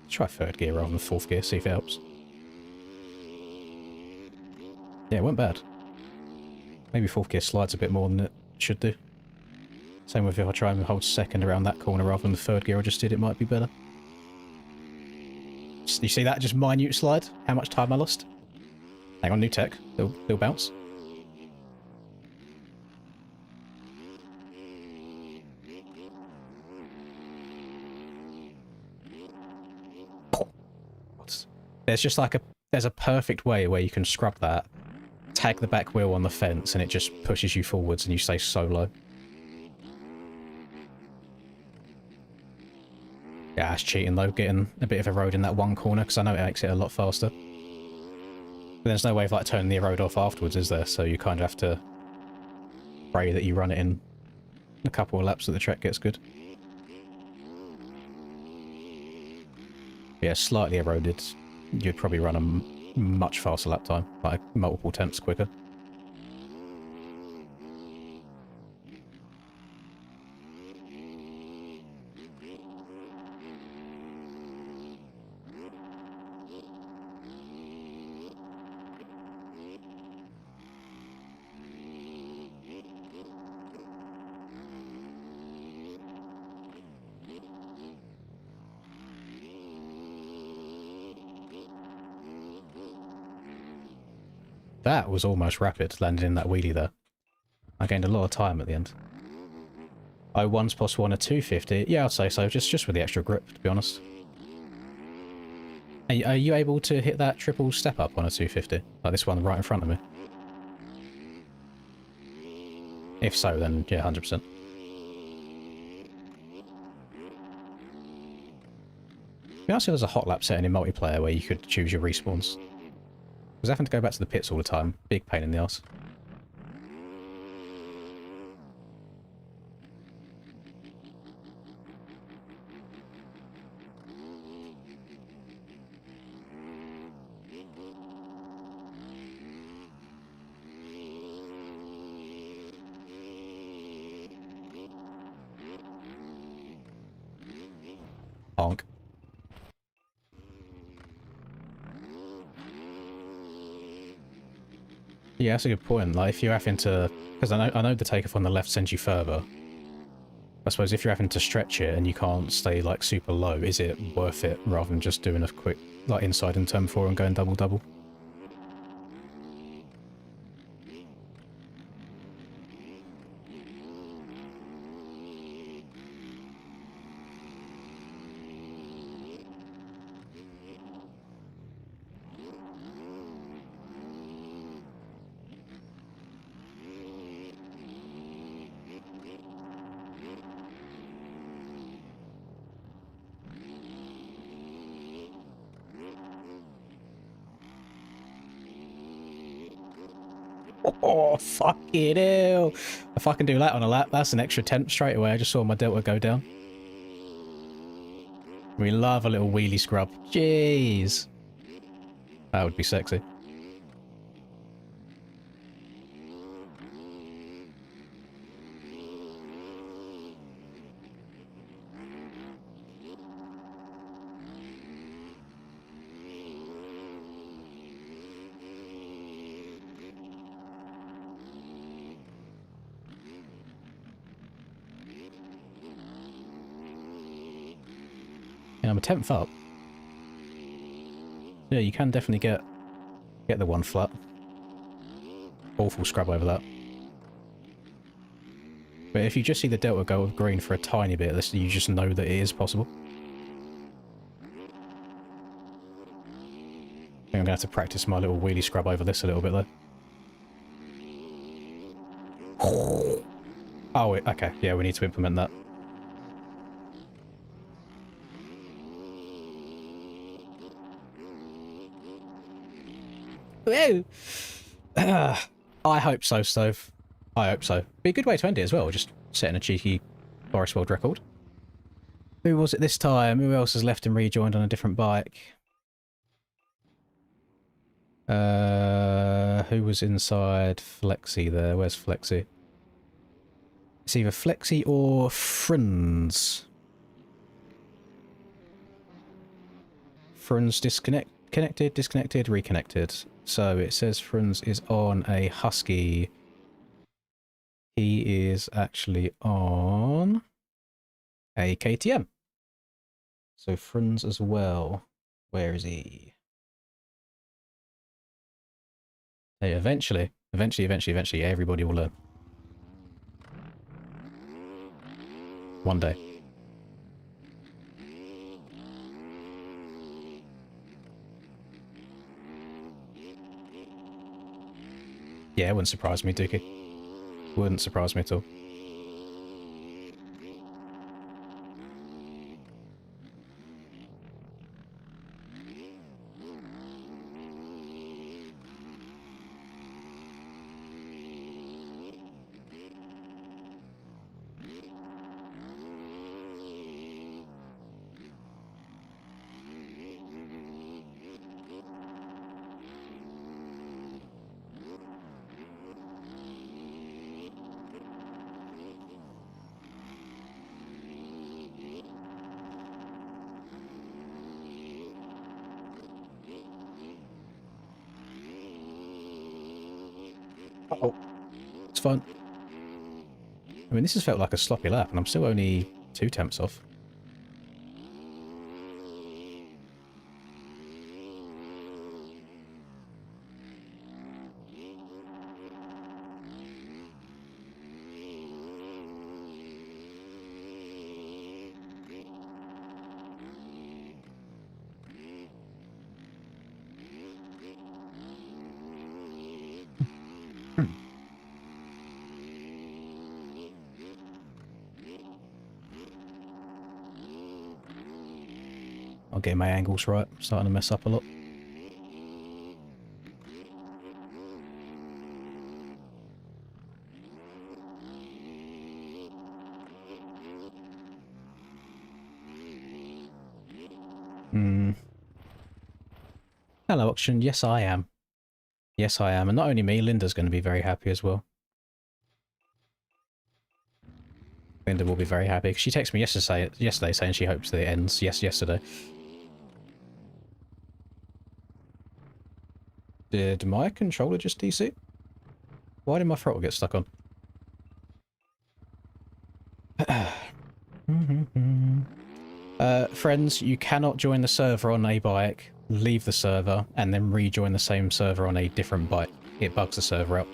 Try 3rd gear rather than 4th gear, see if it helps. Yeah, it went bad. Maybe 4th gear slides a bit more than it should do. Same with if I try and hold 2nd around that corner rather than the 3rd gear I just did, it might be better. You see that just minute slide? How much time I lost? Hang on, new tech. They'll bounce. There's just like there's a perfect way where you can scrub that, tag the back wheel on the fence, and it just pushes you forwards and you stay so low. Yeah, that's cheating though, getting a bit of a road in that one corner, because I know it makes it a lot faster. But there's no way of like turning the road off afterwards, is there? So you kind of have to pray that you run it in a couple of laps that the track gets good. Yeah, slightly eroded. You'd probably run a much faster lap time, like multiple temps quicker. That was almost rapid, landing in that wheelie there. I gained a lot of time at the end. 01's plus 1 a 250. Yeah, I'd say so, just with the extra grip, to be honest. Are you able to hit that triple step up on a 250? Like this one right in front of me? If so, then yeah, 100%. It'd be nice if there's a hot lap setting in multiplayer where you could choose your respawns. Because having to go back to the pits all the time, big pain in the ass. Honk. Yeah, that's a good point. Like, if you're having to... Because I know the takeoff on the left sends you further. I suppose if you're having to stretch it and you can't stay, like, super low, is it worth it rather than just doing a quick, like, inside in turn 4 and going double-double? Oh, fucking hell. If I can do that on a lap, that's an extra 10 straight away. I just saw my delta go down. We love a little wheelie scrub. Jeez. That would be sexy. Yeah, I'm a 10th up. Yeah, you can definitely get the one flat. Awful scrub over that. But if you just see the delta go with green for a tiny bit, you just know that it is possible. I think I'm going to have to practice my little wheelie scrub over this a little bit though. Oh, okay. Yeah, we need to implement that. Whoa! I hope so, Stove. I hope so. Be a good way to end it as well, just setting a cheeky Forest World record. Who was it this time? Who else has left and rejoined on a different bike? Who was inside Flexi there? Where's Flexi? It's either Flexi or Friends. Friends disconnected, reconnected. So it says Friends is on a Husky. He is actually on a KTM. So Friends as well. Where is he? Hey, eventually, everybody will learn. One day. Yeah, it wouldn't surprise me, Dookie. Wouldn't surprise me at all. Oh, it's fine. I mean, this has felt like a sloppy lap, and I'm still only 2 temps off. I'll get my angles right. I'm starting to mess up a lot. Hello, Auction. Yes, I am. Yes, I am. And not only me, Linda's going to be very happy as well. Linda will be very happy. She texted me yesterday saying she hopes that it ends. Yes, yesterday. Did my controller just DC? Why did my throttle get stuck on? Friends, you cannot join the server on a bike, leave the server, and then rejoin the same server on a different bike. It bugs the server out,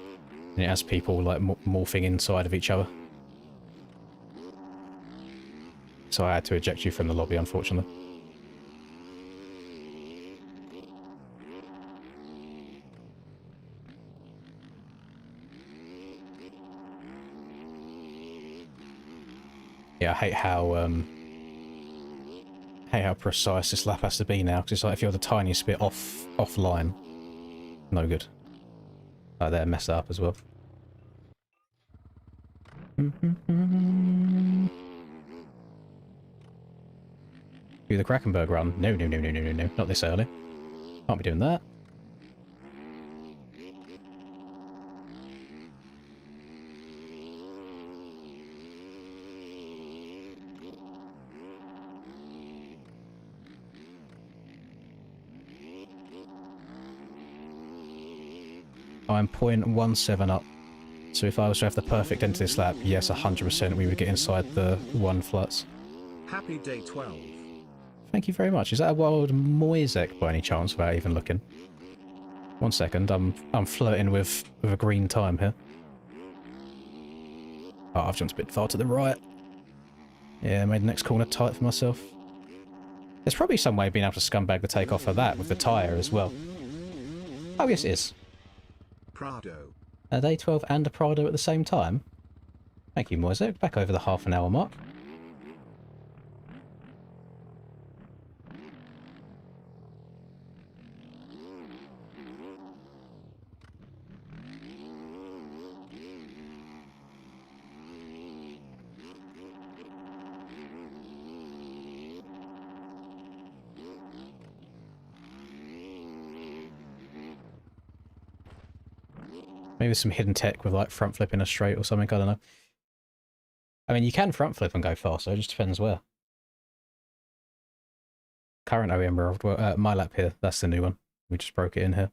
and it has people like morphing inside of each other. So I had to eject you from the lobby, unfortunately. Yeah, I hate how precise this lap has to be now, because it's like if you're the tiniest bit offline, no good. Oh, there, messed up as well. Do the Krakenberg run. No, no, no, no, no, no, no. Not this early. Can't be doing that. I'm 0.17 up. So if I was to have the perfect end to this lap, yes, 100% we would get inside the 1 flats. Happy day 12. Thank you very much. Is that a wild Moisek by any chance, without even looking? 1 second, I'm flirting with a green time here. Oh, I've jumped a bit far to the right. Yeah, made the next corner tight for myself. There's probably some way of being able to scumbag the takeoff for that with the tyre as well. Oh, yes, it is. Prado. A day 12 and a Prado at the same time? Thank you, Moisek. Back over the half-an-hour mark. Maybe some hidden tech with like front flipping a straight or something, I don't know. I mean, you can front flip and go faster, it just depends where. Current OEM world, my lap here, that's the new one. We just broke it in here.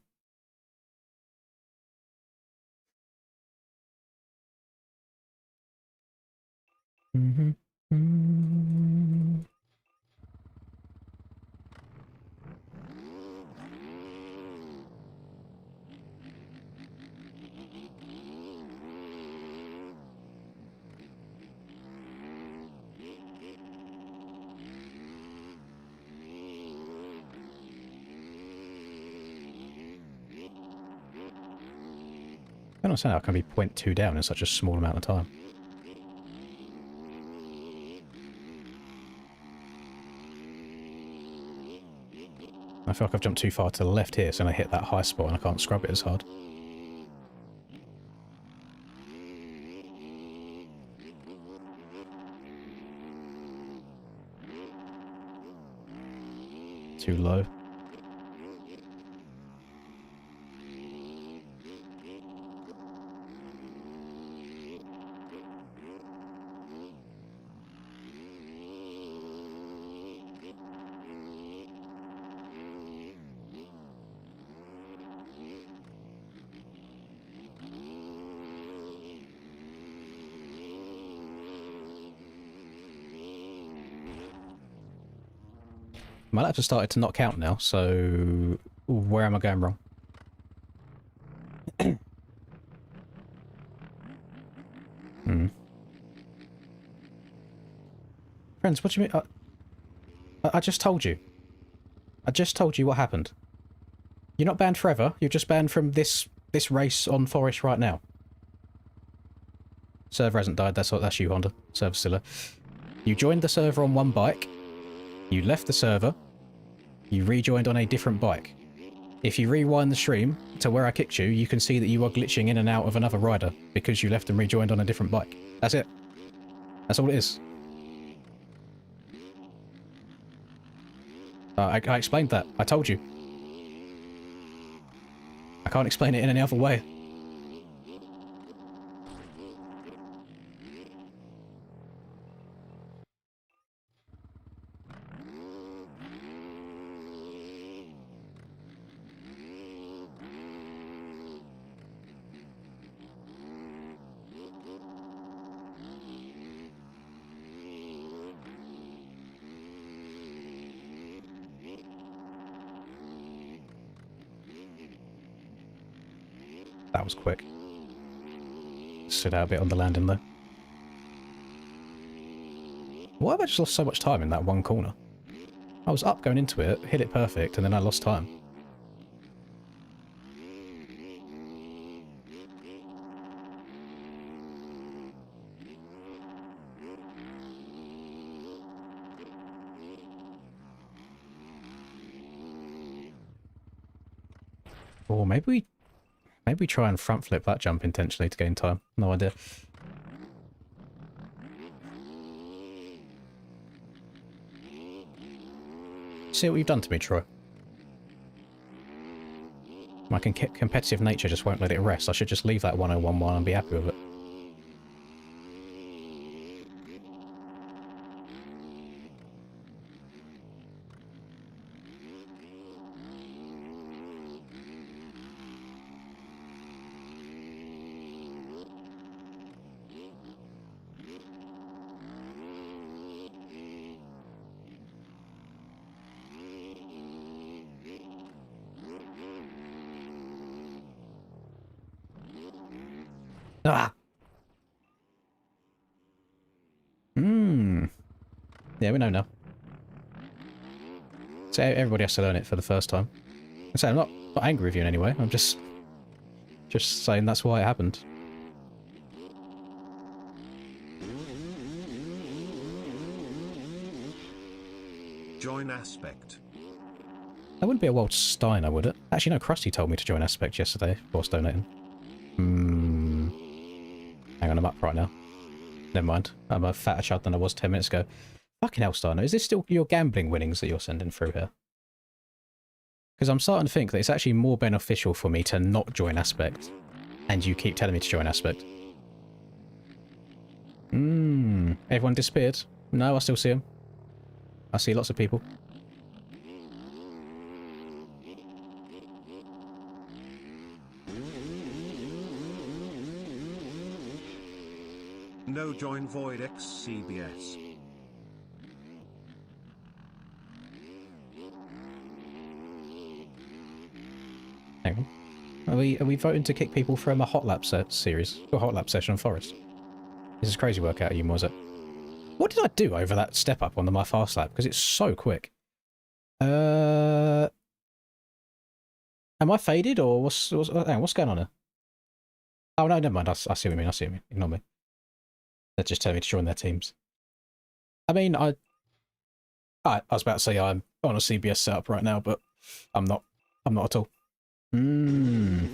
I don't understand how it can be 0.2 down in such a small amount of time. I feel like I've jumped too far to the left here, so I hit that high spot and I can't scrub it as hard. Too low. My laps have started to not count now, so where am I going wrong? Friends, what do you mean? I just told you. I just told you what happened. You're not banned forever, you're just banned from this race on Forest right now. Server hasn't died, that's you, Honda. Server's still there. You joined the server on one bike, you left the server, you rejoined on a different bike. If you rewind the stream to where I kicked you, you can see that you are glitching in and out of another rider because you left and rejoined on a different bike. That's it. That's all it is. I explained that. I told you. I can't explain it in any other way. That was quick. Stood out a bit on the landing though. Why have I just lost so much time in that one corner? I was up going into it, hit it perfect, and then I lost time. Or maybe Maybe try and front flip that jump intentionally to gain time. No idea. See what you've done to me, Troy. My competitive nature just won't let it rest. I should just leave that 1011 and be happy with it. Ah! Yeah, we know now. So everybody has to learn it for the first time. So I'm not angry with you in any way. I'm just saying that's why it happened. Join Aspect. That wouldn't be a World Steiner, would it? Actually, no, Krusty told me to join Aspect yesterday whilst donating. Hang on, I'm up right now. Never mind. I'm a fatter chud than I was 10 minutes ago. Fucking hell, Steiner. Is this still your gambling winnings that you're sending through here? Because I'm starting to think that it's actually more beneficial for me to not join Aspect. And you keep telling me to join Aspect. Everyone disappeared? No, I still see them. I see lots of people. No join Void X CBS. Hang on. Are we voting to kick people from a hot lap series? Or hot lap session on Forest? This is crazy work out of you, was it? What did I do over that step up on my fast lap? Because it's so quick. Am I faded or what's going on here? Oh no, never mind. I see what you mean. I see what you mean. Ignore me. They're just telling me to join their teams. I mean, I was about to say I'm on a CBS setup right now, but I'm not. I'm not at all. Join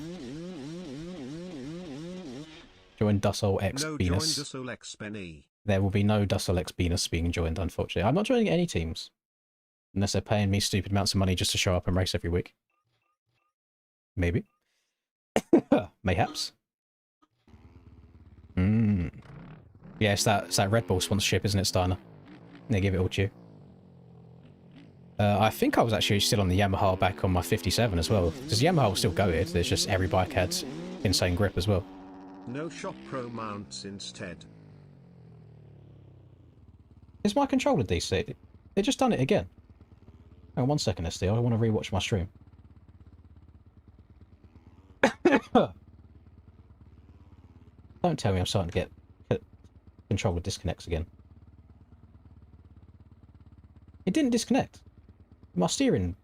Dussel X Venus. There will be no Dussel X Venus being joined, unfortunately. I'm not joining any teams. Unless they're paying me stupid amounts of money just to show up and race every week. Maybe. Mayhaps. Yeah, it's that Red Bull sponsorship, isn't it, Steiner? They give it all to you. I think I was actually still on the Yamaha back on my 57 as well. Because the Yamaha will still go it. There's just every bike had insane grip as well. No Shop Pro mounts instead. Is my controller DC? They just done it again. Hang on 1 second, SD. I want to rewatch my stream. Don't tell me I'm starting to get controller disconnects again. It didn't disconnect. My steering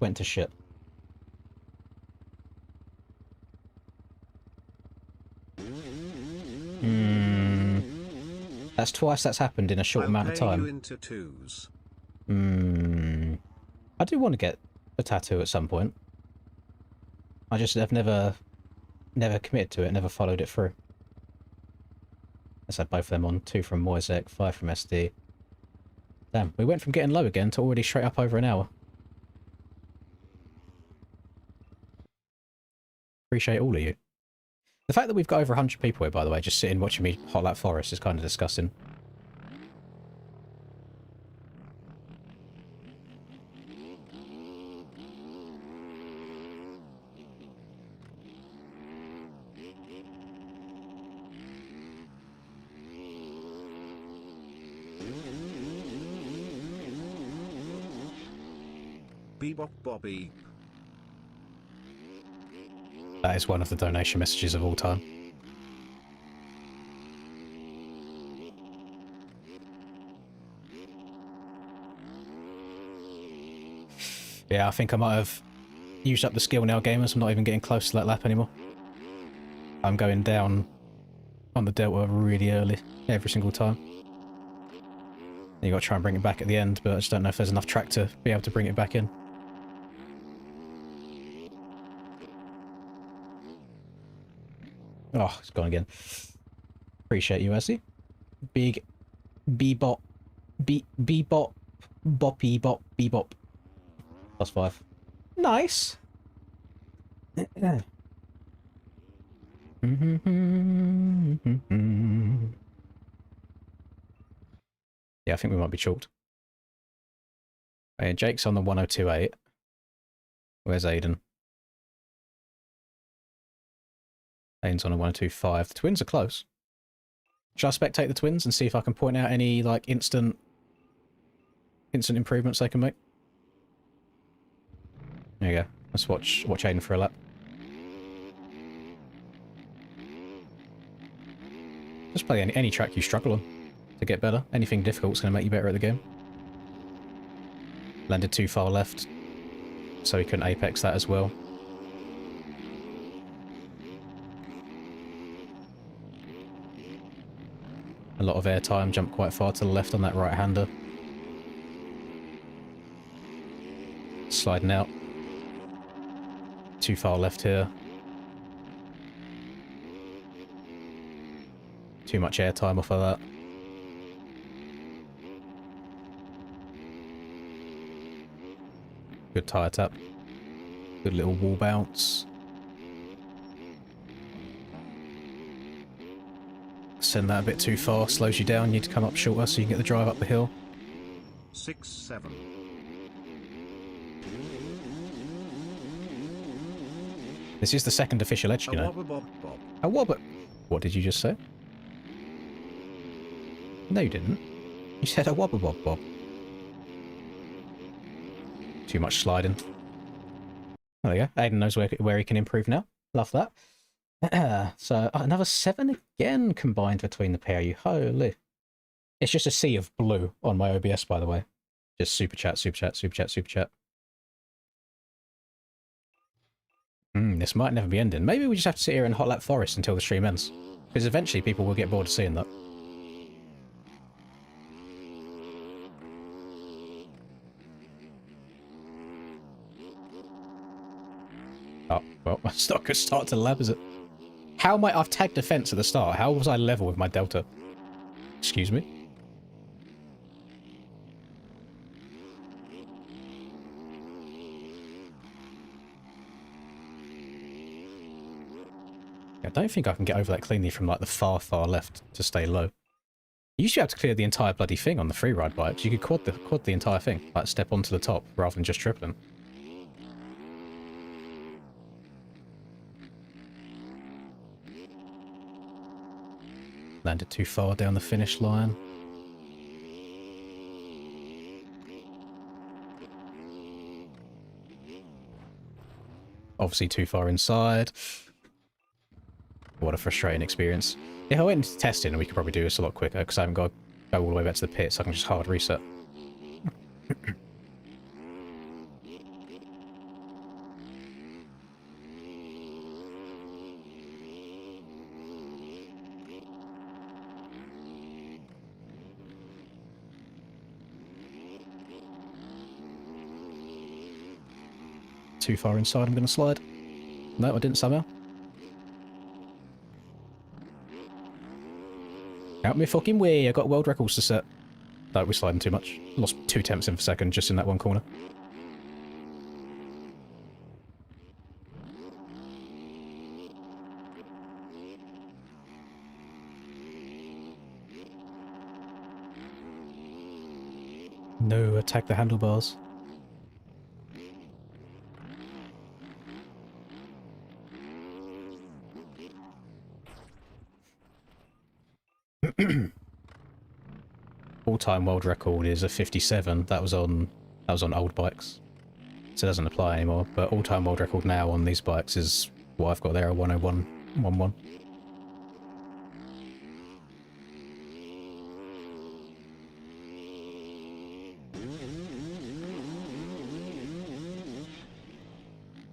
went to shit. That's twice that's happened in a short amount of time. You into twos. I do want to get a tattoo at some point. I just have never committed to it, never followed it through. Let's add both of them on. 2 from Moisek, 5 from SD. Damn, we went from getting low again to already straight up over an hour. Appreciate all of you. The fact that we've got over 100 people here, by the way, just sitting watching me hot lap Forest is kind of disgusting. Bebop Bobby. That is one of the donation messages of all time. Yeah, I think I might have used up the skill now, gamers. I'm not even getting close to that lap anymore. I'm going down on the delta really early, every single time. You got to try and bring it back at the end, but I just don't know if there's enough track to be able to bring it back in. Oh, it's gone again. Appreciate you, Essie. Big bebop. Bebop. Boppy bop. Bebop. +5. Nice. Yeah, I think we might be chalked. Jake's on the 1028. Where's Aiden? Aiden's on a 1025. The twins are close. Shall I spectate the twins and see if I can point out any like instant improvements they can make? There you go. Let's watch Aiden for a lap. Just play any track you struggle on to get better. Anything difficult is going to make you better at the game. Landed too far left, so he couldn't apex that as well. A lot of airtime, jumped quite far to the left on that right-hander. Sliding out. Too far left here. Too much airtime off of that. Good tyre tap. Good little wall bounce. Send that a bit too far, slows you down, you need to come up shorter so you can get the drive up the hill. 6-7. This is the second official edge, you know. A wobber. What did you just say? No, you didn't. You said a wobber bob bob. Too much sliding. There you go. Aiden knows where he can improve now. Love that. So another 7 again combined between the pair of you. Holy. It's just a sea of blue on my OBS, by the way. Just super chat, super chat, super chat, super chat. This might never be ending. Maybe we just have to sit here in Hot Lap Forest until the stream ends. Because eventually people will get bored of seeing that. Oh, well, that's not a good start to the lab, is it? How might I've tagged a fence at the start? How was I level with my delta? Excuse me? I don't think I can get over that cleanly from like the far left to stay low. You used to have to clear the entire bloody thing on the freeride bikes. You could quad the entire thing, like step onto the top rather than just tripling. Landed too far down the finish line. Obviously too far inside. What a frustrating experience. If I went into testing, we could probably do this a lot quicker, because I haven't got to go all the way back to the pit, so I can just hard reset. Too far inside, I'm going to slide. No, I didn't somehow. Out my fucking way, I got world records to set. No, we're sliding too much. Lost 2 tenths in a second just in that one corner. No, attack the handlebars. All-time world record is a 57. That was on old bikes, so it doesn't apply anymore. But all-time world record now on these bikes is what I've got there, a 101.11.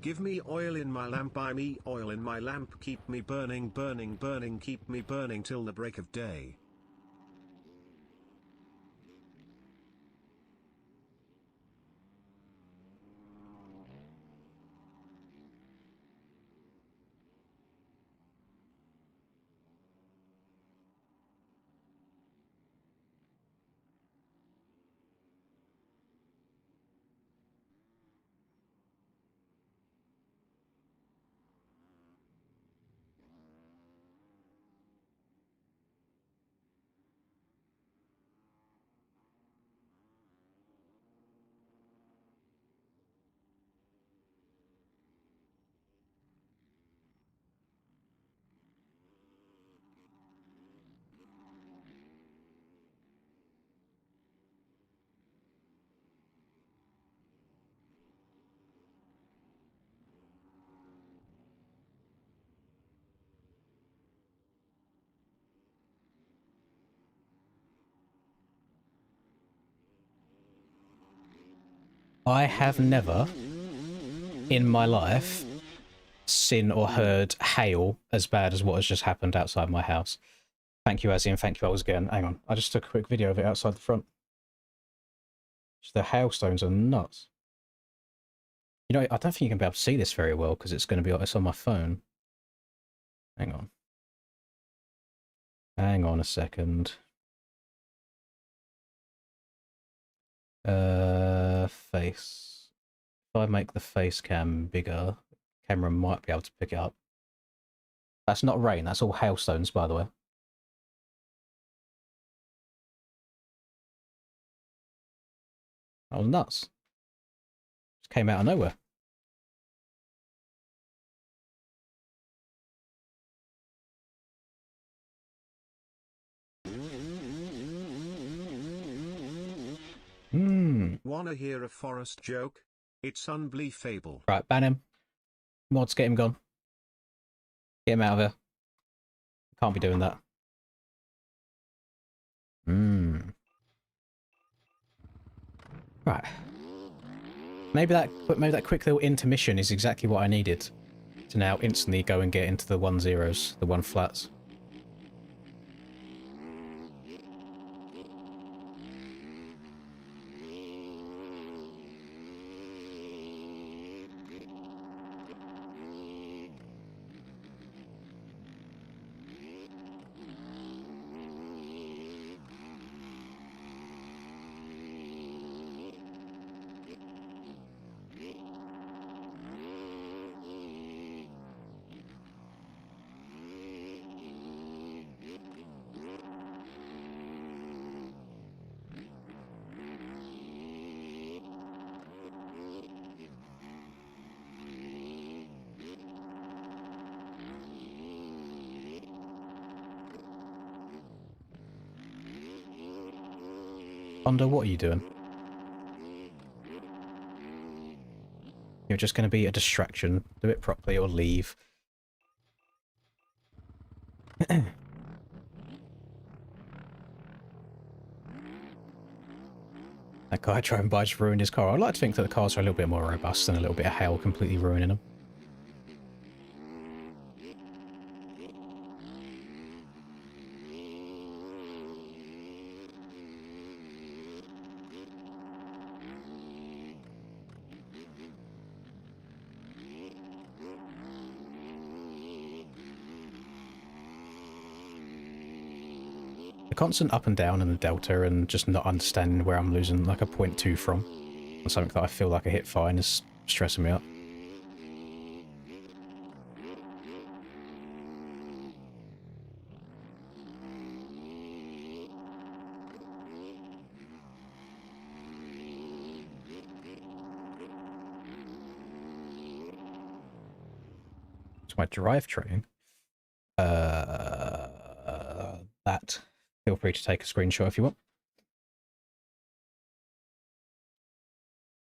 Give me oil in my lamp, buy me oil in my lamp, keep me burning, burning, burning, keep me burning till the break of day. I have never in my life seen or heard hail as bad as what has just happened outside my house. Thank you, Azzy, and thank you, I was again. Hang on, I just took a quick video of it outside the front. The hailstones are nuts. You know, I don't think you can be able to see this very well because it's going to be it's on my phone. Hang on. Hang on a second. Face. If I make the face cam bigger, camera might be able to pick it up. That's not rain, that's all hailstones, by the way. That was nuts. Just came out of nowhere. Wanna hear a forest joke? It's unbelievable. Right, ban him. Mods, get him gone. Get him out of here. Can't be doing that. Right. Maybe that quick little intermission is exactly what I needed to now instantly go and get into the 1-0s, the 1-flats. Hondo, what are you doing? You're just going to be a distraction. Do it properly or leave. That guy driving by just ruined his car. I'd like to think that the cars are a little bit more robust than a little bit of hail completely ruining them. The constant up and down in the delta and just not understanding where I'm losing like a 0.2 from on something that I feel like I hit fine is stressing me out. It's my drivetrain. That. Feel free to take a screenshot if you want.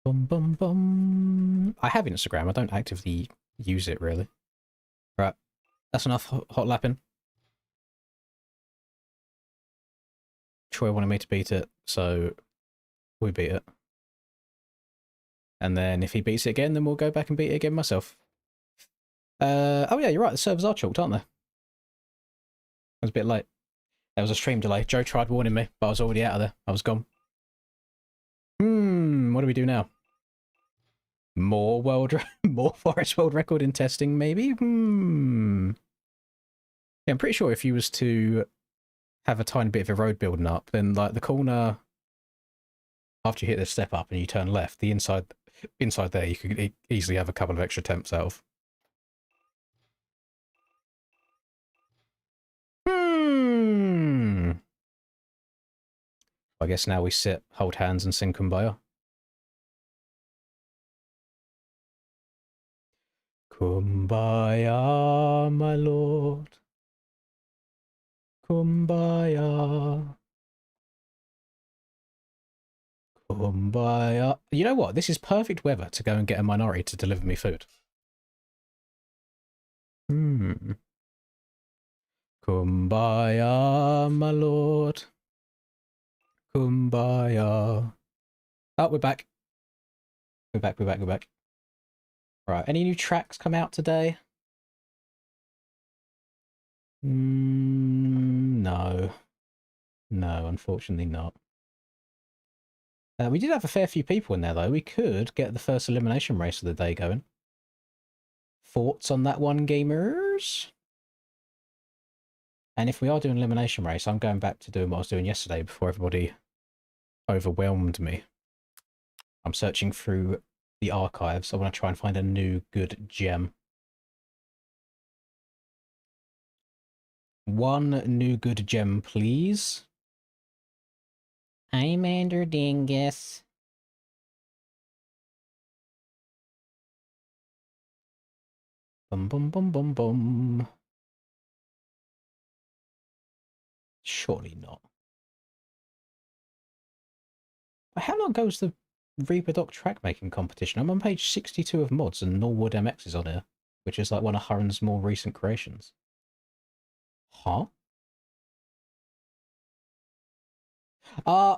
Bum bum bum. I have Instagram. I don't actively use it really. Right, that's enough hot lapping. Troy wanted me to beat it, so we beat it. And then if he beats it again, then we'll go back and beat it again myself. Oh yeah, you're right. The servers are chalked, aren't they? I was a bit late. There was a stream delay. Joe tried warning me, but I was already out of there. I was gone. What do we do now? More more forest world record in testing, maybe? Yeah, I'm pretty sure if you was to have a tiny bit of a road building up, then like the corner after you hit the step up and you turn left, the inside there you could easily have a couple of extra temps out of. I guess now we sit, hold hands, and sing Kumbaya. Kumbaya, my lord. Kumbaya. Kumbaya. You know what? This is perfect weather to go and get a minority to deliver me food. Kumbaya, my lord. Kumbaya. Oh, we're back. Go back, go back, go back. Right, any new tracks come out today? No. No, unfortunately not. We did have a fair few people in there, though. We could get the first elimination race of the day going. Thoughts on that one, gamers? And if we are doing elimination race, I'm going back to doing what I was doing yesterday before everybody overwhelmed me. I'm searching through the archives. I want to try and find a new good gem. One new good gem, please. I'm Ander Dingus. Bum bum bum bum bum. Surely not. But how long goes the Reaper track making competition? I'm on page 62 of mods and Norwood MX is on here, which is like one of Huron's more recent creations. Huh? I'm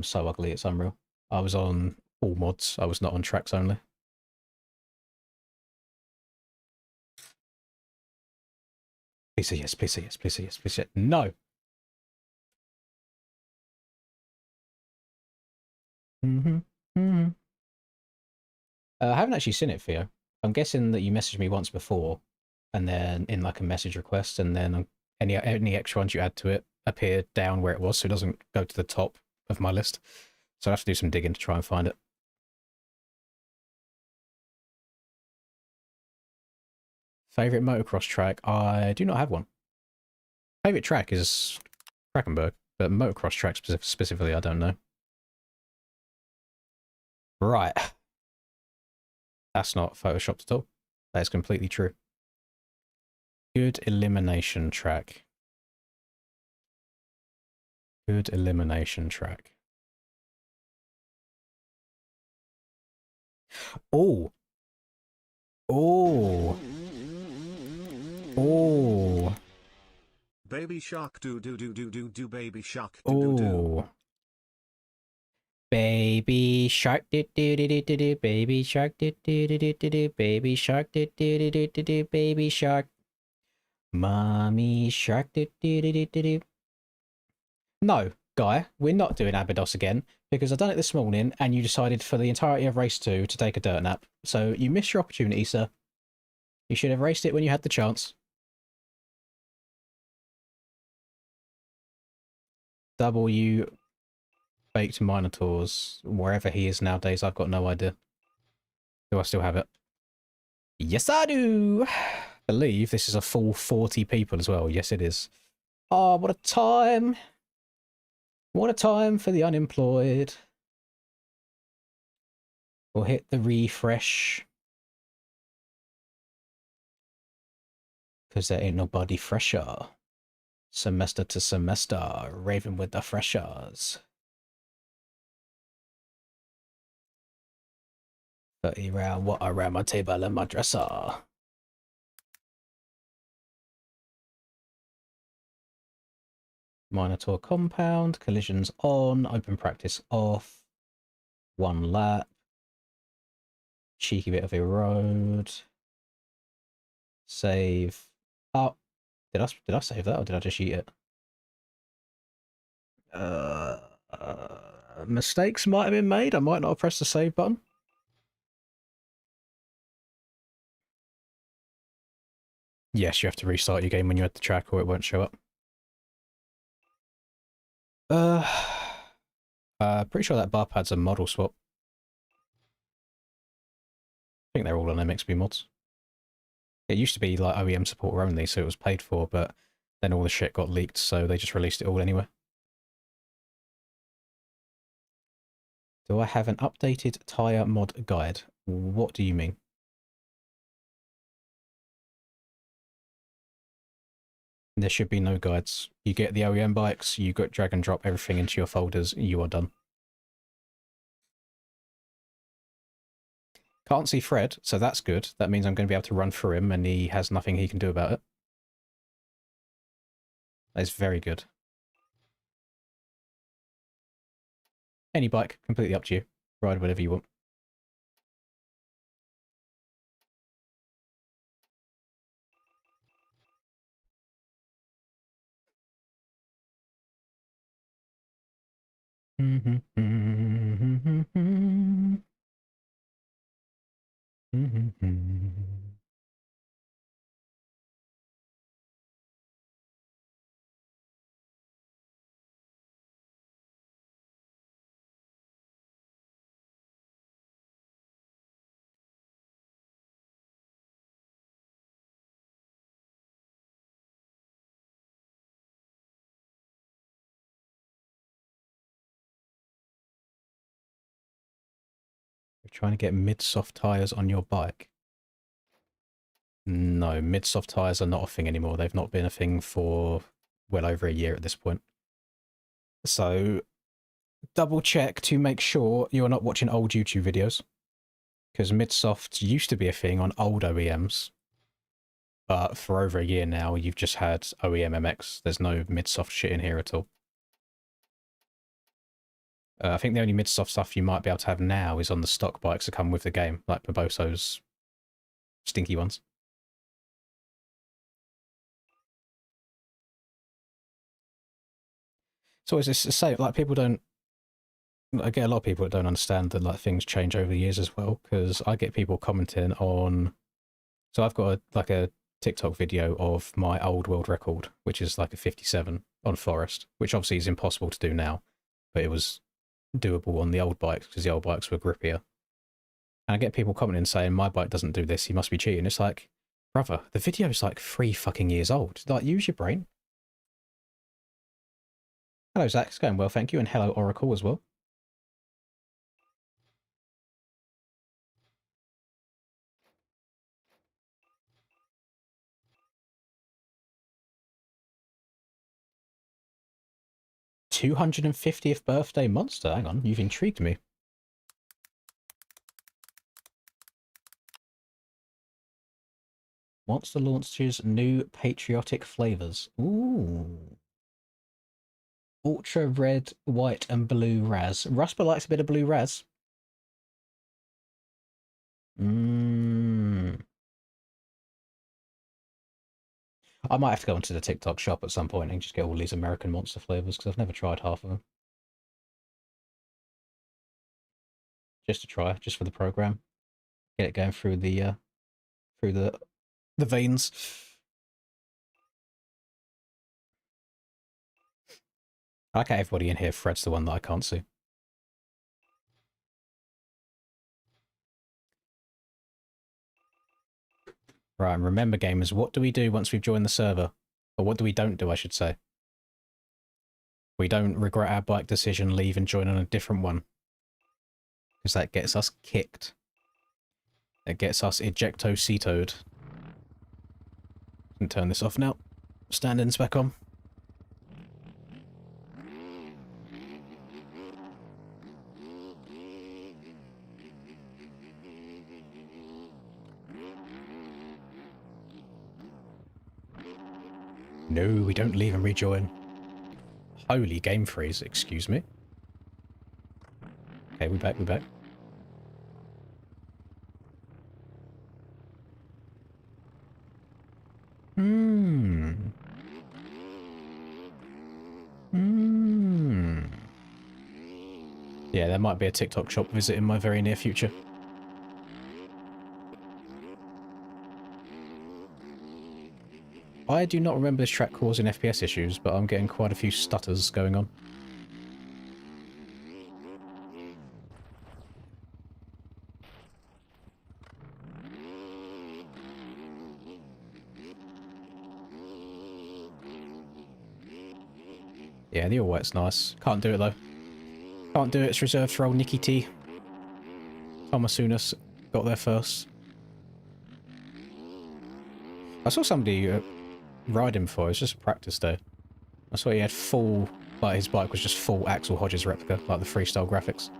so ugly, it's unreal. I was on all mods, I was not on tracks only. Please say yes, please say yes, please say yes, please say yes. No! I haven't actually seen it, Theo. I'm guessing that you messaged me once before, and then in like a message request, and then any extra ones you add to it appear down where it was, so it doesn't go to the top of my list. So I have to do some digging to try and find it. Favorite motocross track? I do not have one. Favorite track is Krackenberg, but motocross track specifically, I don't know. Right. That's not photoshopped at all. That is completely true. Good elimination track. Good elimination track. Oh. Oh. Oh. Baby shark do do do do do do baby shark do do do. Baby shark do do do do do do baby shark do do do do do do baby shark do do do do do do baby shark. Mommy shark do do do do do do. No, Guy, we're not doing Abydos again because I've done it this morning and you decided for the entirety of race 2 to take a dirt nap. So you missed your opportunity, sir. You should have raced it when you had the chance. W baked Minotaurs, wherever he is nowadays, I've got no idea. Do I still have it? Yes, I do! I believe this is a full 40 people as well. Yes, it is. Oh, what a time! What a time for the unemployed. We'll hit the refresh. Because there ain't nobody fresher. Semester to semester, raving with the freshers. 30 round, what around my table and my dresser. Minotaur compound, collisions on, open practice off. 1 lap. Cheeky bit of a road. Save. Oh, did I save that or did I just eat it? Mistakes might have been made. I might not have pressed the save button. Yes, you have to restart your game when you had the track or it won't show up. Pretty sure that bar pad's a model swap. I think they're all on MXB mods. It used to be like OEM support only, so it was paid for, but then all the shit got leaked, so they just released it all anyway. Do I have an updated tyre mod guide? What do you mean? There should be no guides. You get the OEM bikes, you got drag and drop everything into your folders, you are done. Can't see Fred, so that's good. That means I'm going to be able to run through him and he has nothing he can do about it. That is very good. Any bike, completely up to you. Ride whatever you want. You're trying to get mid-soft tyres on your bike. No, mid-soft tyres are not a thing anymore. They've not been a thing for well over a year at this point. So double check to make sure you're not watching old YouTube videos. Because mid-softs used to be a thing on old OEMs. But for over a year now, you've just had OEM MX. There's no mid-soft shit in here at all. I think the only mid-soft stuff you might be able to have now is on the stock bikes that come with the game, like Paboso's stinky ones. It's always the same. Like, people don't... I get a lot of people that don't understand that, like, things change over the years as well, because I get people commenting on... So I've got a TikTok video of my old world record, which is like a 57 on Forest, which obviously is impossible to do now, but it was doable on the old bikes because the old bikes were grippier. And I get people commenting saying, my bike doesn't do this, he must be cheating. It's like, brother, the video is like 3 fucking years old. Like, use your brain. Hello, Zach. It's going well, thank you. And hello, Oracle, as well. "250th birthday monster." Hang on, you've intrigued me. Monster launches new patriotic flavors. Ooh. Ultra red, white, and blue Raz. Rusper likes a bit of blue Raz. Mmm. I might have to go into the TikTok shop at some point and just get all these American monster flavors because I've never tried half of them. Just to try, just for the program. Get it going through the veins. I like how everybody in here Fred's the one that I can't see. Right, and remember, gamers, what do we do once we've joined the server? Or what do we don't do, I should say? We don't regret our bike decision, leave and join on a different one. Because that gets us kicked. It gets us ejecto-cetoed. And turn this off now. Stand-ins back on. No, we don't leave and rejoin. Holy game freeze, excuse me. Okay, we're back. Yeah, there might be a TikTok shop visit in my very near future. I do not remember this track causing FPS issues, but I'm getting quite a few stutters going on. Yeah, the all-white's nice. Can't do it, though. Can't do it. It's reserved for old Nicky T. Thomasunas got there first. I saw somebody ride him before. It was just a practice day. I saw he had full... Like, his bike was just full Axel Hodges replica, like the freestyle graphics.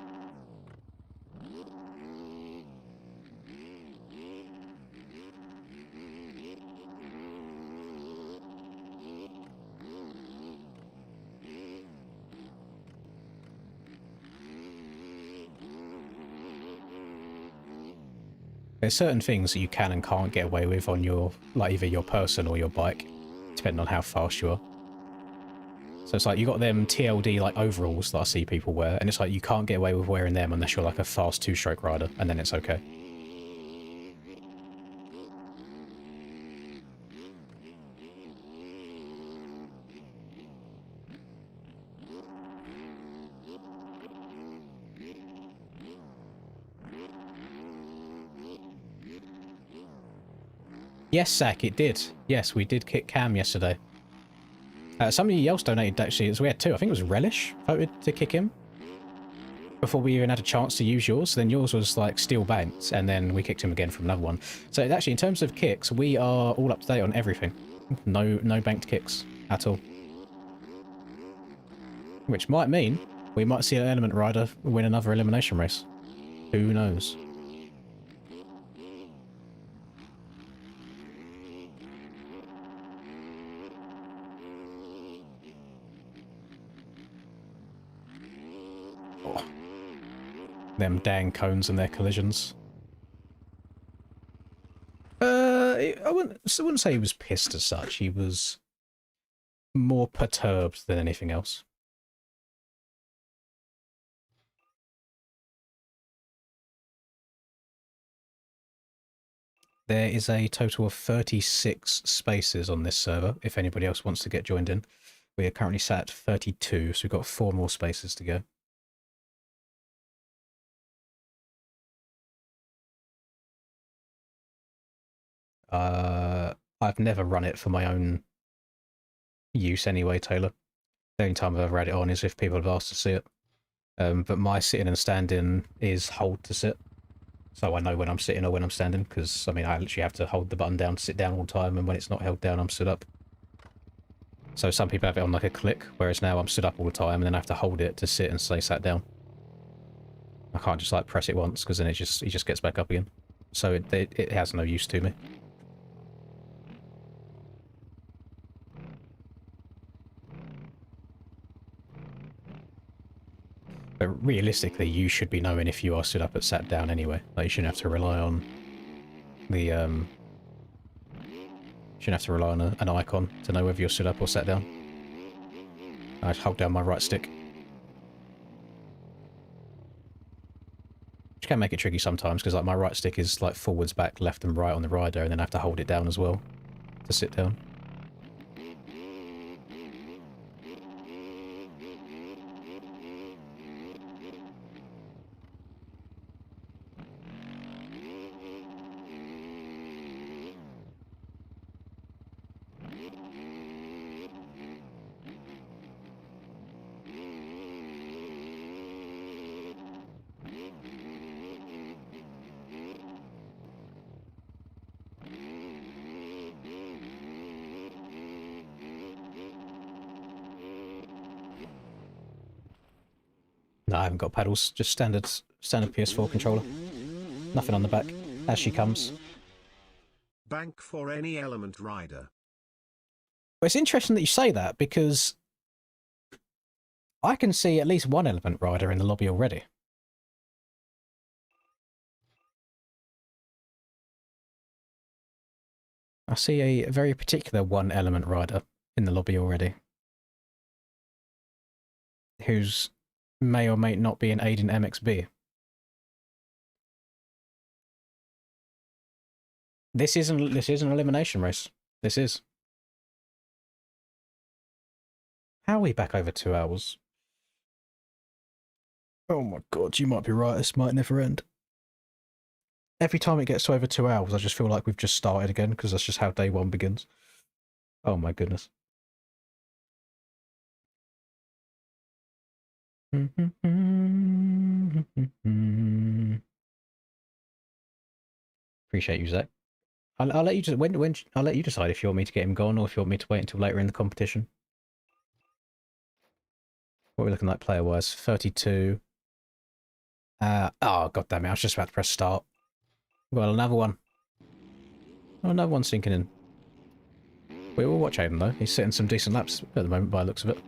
There's certain things that you can and can't get away with on your, like, either your person or your bike, depending on how fast you are. So it's like, you got them TLD, like, overalls that I see people wear, and it's like, you can't get away with wearing them unless you're, like, a fast two-stroke rider, and then it's okay. Yes, Zach, it did. Yes, we did kick Cam yesterday. Somebody else donated, actually, so we had two. I think it was Relish voted to kick him before we even had a chance to use yours. Then yours was, like, still banked, and then we kicked him again from another one. So actually, in terms of kicks, we are all up to date on everything. No banked kicks at all. Which might mean we might see an Element Rider win another elimination race. Who knows? Them dang cones and their collisions. I wouldn't say he was pissed as such. He was more perturbed than anything else. There is a total of 36 spaces on this server, if anybody else wants to get joined in. We are currently sat at 32, so we've got 4 more spaces to go. I've never run it for my own use anyway, Taylor. The only time I've ever had it on is if people have asked to see it. But my sitting and standing is hold to sit. So I know when I'm sitting or when I'm standing, because, I mean, I literally have to hold the button down to sit down all the time, and when it's not held down, I'm stood up. So some people have it on like a click, whereas now I'm stood up all the time, and then I have to hold it to sit and stay sat down. I can't just, like, press it once, because then it just gets back up again. So it has no use to me. But realistically, you should be knowing if you are stood up or sat down anyway. Like, you shouldn't have to rely on the, shouldn't have to rely on an icon to know whether you're stood up or sat down. I hold down my right stick. Which can make it tricky sometimes, because, like, my right stick is, like, forwards, back, left and right on the rider, and then I have to hold it down as well to sit down. No, I haven't got paddles. Just standard PS4 controller. Nothing on the back. As she comes. Bank for any Element Rider. Well, it's interesting that you say that, because I can see at least one Element Rider in the lobby already. I see a very particular one Element Rider in the lobby already. Who's may or may not be an Aiden MXB. This isn't an elimination race. This is. How are we back over 2 hours? Oh my god, you might be right. This might never end. Every time it gets to over 2 hours, I just feel like we've just started again, because that's just how day one begins. Oh my goodness. Appreciate you, Zach. I'll let you just I'll let you decide if you want me to get him gone or if you want me to wait until later in the competition. What are we looking like player wise? 32. Oh god damn it! I was just about to press start. Well, another one. Oh, another one sinking in. We will watch Aiden though. He's sitting some decent laps at the moment by the looks of it.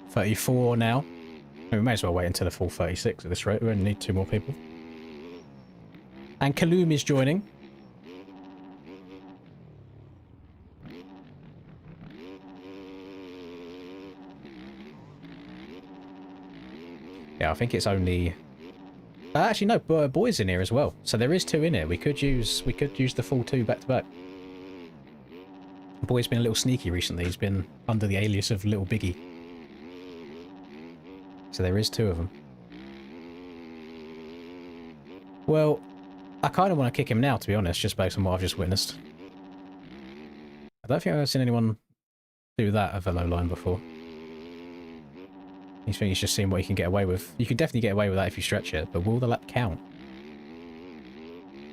34 now. We may as well wait until the full 36 at this rate. We only need 2 more people. And Kaloom is joining. Yeah, I think it's only... actually, no, boys in here as well. So there is 2 in here. We could use the full 2 back to back. Boy's been a little sneaky recently. He's been under the alias of Little Biggie. So there is 2 of them. Well, I kind of want to kick him now, to be honest, just based on what I've just witnessed. I don't think I've ever seen anyone do that of a low line before. You think he's just seen what he can get away with. You can definitely get away with that if you stretch it, but will the lap count?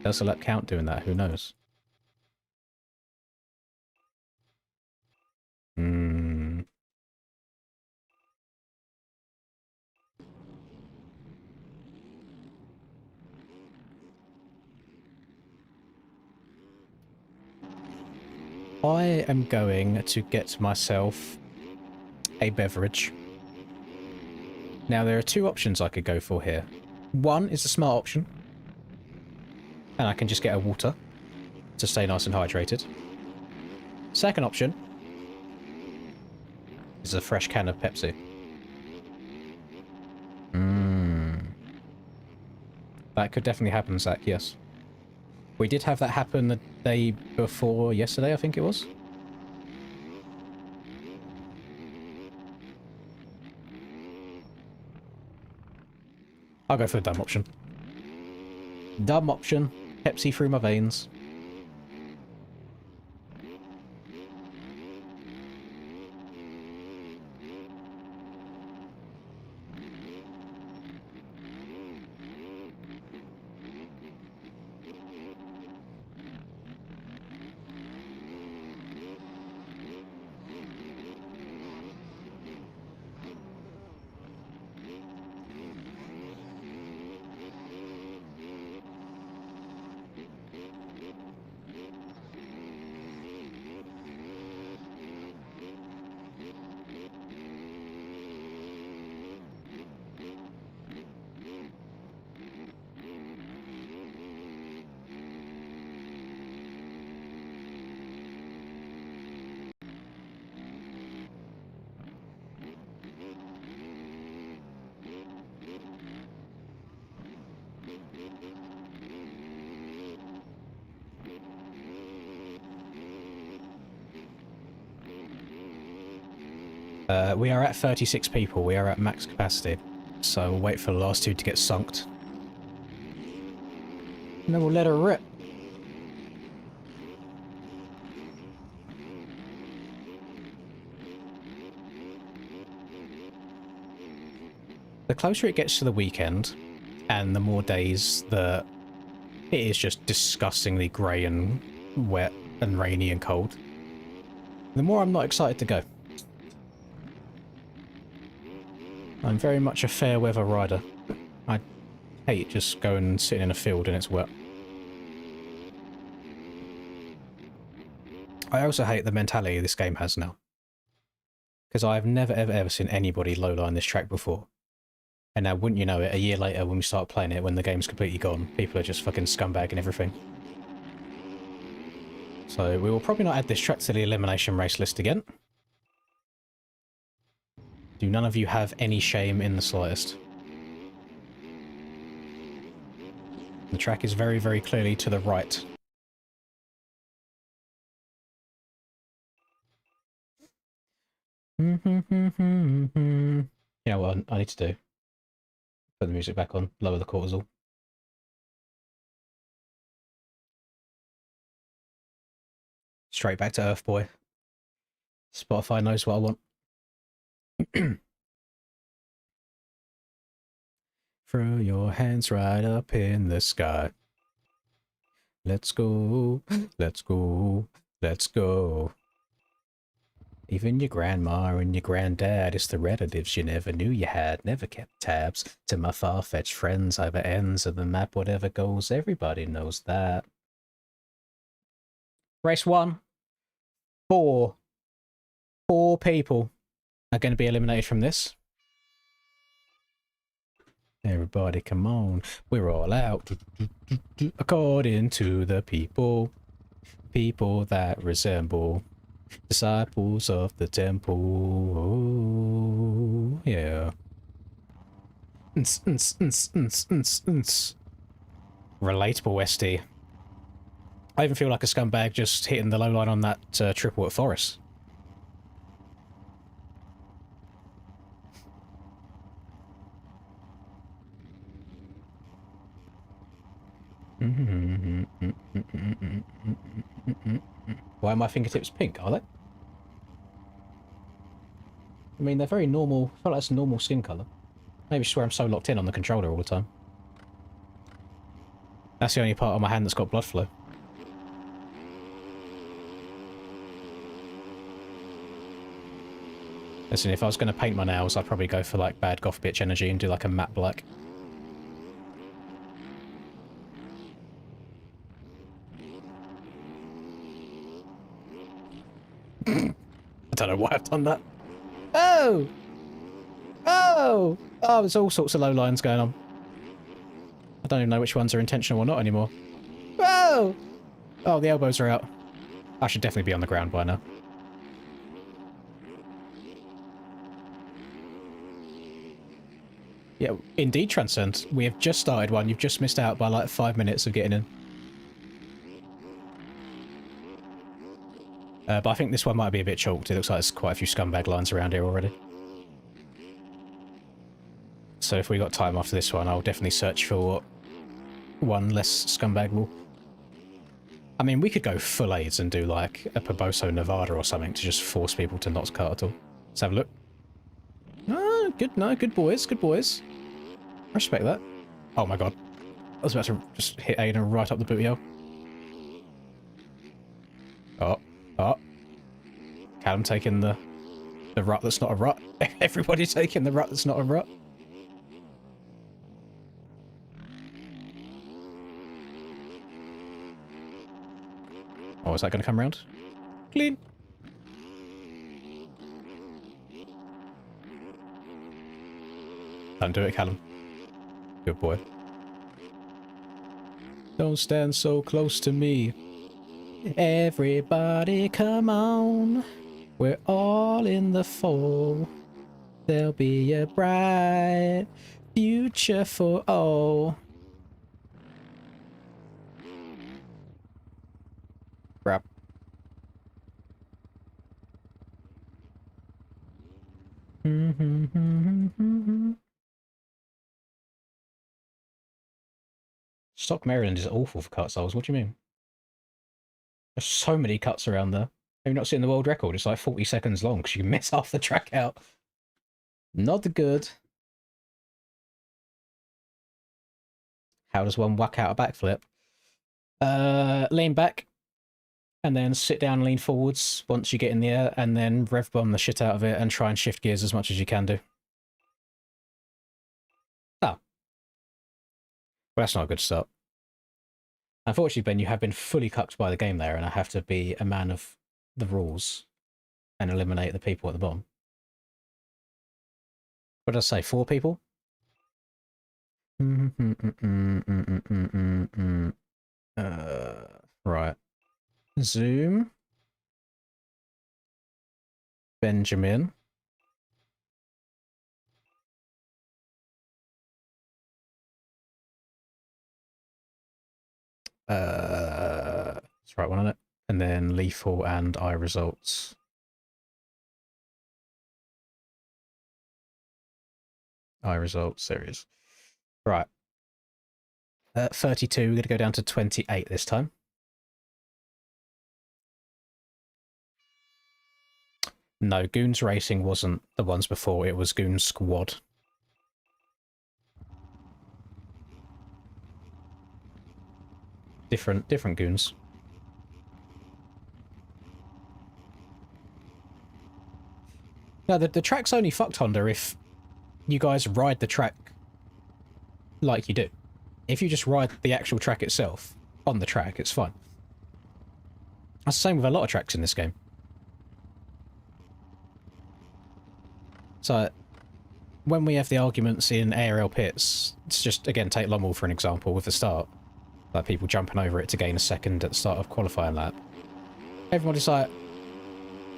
Does the lap count doing that? Who knows? I am going to get myself a beverage. Now, there are 2 options I could go for here. One is the smart option, and I can just get a water to stay nice and hydrated. Second option is a fresh can of Pepsi. That could definitely happen, Zach, yes. We did have that happen the day before yesterday, I think it was. I'll go for the dumb option. Dumb option. Pepsi through my veins. We are at 36 people. We are at max capacity. So we'll wait for the last 2 to get sunked. And then we'll let her rip. The closer it gets to the weekend, and the more days that it is just disgustingly grey and wet and rainy and cold, the more I'm not excited to go. I'm very much a fair weather rider. I hate just going and sitting in a field and it's wet. I also hate the mentality this game has now. Because I've never ever seen anybody low-line this track before. And now, wouldn't you know it, a year later when we start playing it, when the game's completely gone, people are just fucking scumbagging everything. So we will probably not add this track to the elimination race list again. Do none of you have any shame in the slightest? The track is very, very clearly to the right. You know what I need to do? Put the music back on, lower the cortisol. Straight back to Earth, boy. Spotify knows what I want. Throw your hands right up in the sky. Let's go, let's go, let's go. Even your grandma and your granddad, it's the relatives you never knew you had, never kept tabs. To my far-fetched friends, either ends of the map, whatever goes, everybody knows that. Race 1. 4 people are going to be eliminated from this. Everybody come on, we're all out. According to the people. People that resemble disciples of the temple. Oh, yeah. Relatable SD. I even feel like a scumbag just hitting the low line on that triple at Forest. Why are my fingertips pink, are they? I mean, they're very normal. I feel like that's normal skin colour. Maybe it's where I'm so locked in on the controller all the time. That's the only part of my hand that's got blood flow. Listen, if I was going to paint my nails, I'd probably go for like bad goth bitch energy and do like a matte black. I don't know why I've done that. Oh! Oh! Oh, there's all sorts of low lines going on. I don't even know which ones are intentional or not anymore. Whoa! Oh, the elbows are out. I should definitely be on the ground by now. Yeah, indeed, Transcend. We have just started one. You've just missed out by like 5 minutes of getting in. But I think this one might be a bit chalked. It looks like there's quite a few scumbag lines around here already. So if we got time after this one, I'll definitely search for one less scumbagable. I mean, we could go full AIDS and do like a Poboso Nevada or something to just force people to not cut at all. Let's have a look. Oh, good, no, good boys, good boys. I respect that. Oh my god. I was about to just hit Aiden right up the booty hole. Oh, oh. Callum taking the rut that's not a rut. Everybody taking the rut that's not a rut. Oh, is that going to come round? Clean. Don't do it, Callum. Good boy. Don't stand so close to me. Everybody come on. We're all in the fold. There'll be a bright future for all. Grab. Stock Maryland is awful for cut souls. What do you mean? There's so many cuts around there. Have you not seen the world record? It's like 40 seconds long because you miss half the track out. Not good. How does one whack out a backflip? Lean back. And then sit down and lean forwards once you get in the air. And then rev bomb the shit out of it and try and shift gears as much as you can do. Oh. Well, that's not a good start. Unfortunately, Ben, you have been fully cucked by the game there, and I have to be a man of the rules and eliminate the people at the bottom. What did I say? 4 people? Right. Zoom. Benjamin. That's the right one on it. And then lethal and eye results. Eye results series. Right. 32. We're going to go down to 28 this time. No, Goons Racing wasn't the ones before. It was Goons Squad. Different goons. No, the track's only fucked, Honda, if you guys ride the track like you do. If you just ride the actual track itself on the track, it's fine. That's the same with a lot of tracks in this game. So, when we have the arguments in ARL pits, it's just, again, take Lommel for an example with the start. Like people jumping over it to gain a second at the start of qualifying lap. Everybody's like,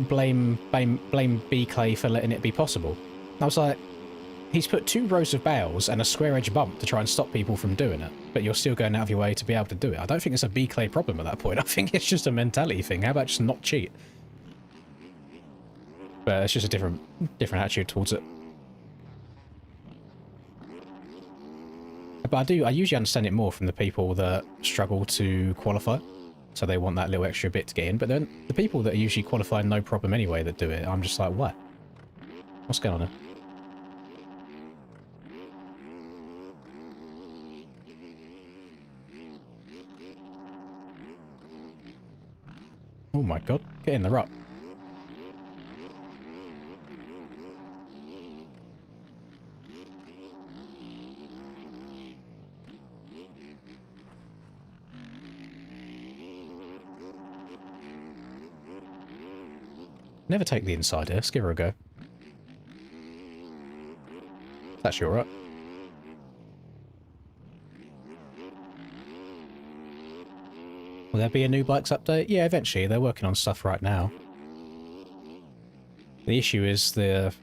blame B Clay for letting it be possible. I was like, he's put 2 rows of bales and a square edge bump to try and stop people from doing it, but you're still going out of your way to be able to do it. I don't think it's a B Clay problem at that point. I think it's just a mentality thing. How about just not cheat? But it's just a different attitude towards it. But I usually understand it more from the people that struggle to qualify, so they want that little extra bit to get in. But then the people that are usually qualify no problem anyway that do it, I'm just like, what? What's going on here? Oh my god, get in the rut. Never take the inside here, let's give her a go. That's actually alright. Will there be a new bikes update? Yeah, eventually. They're working on stuff right now. The issue is the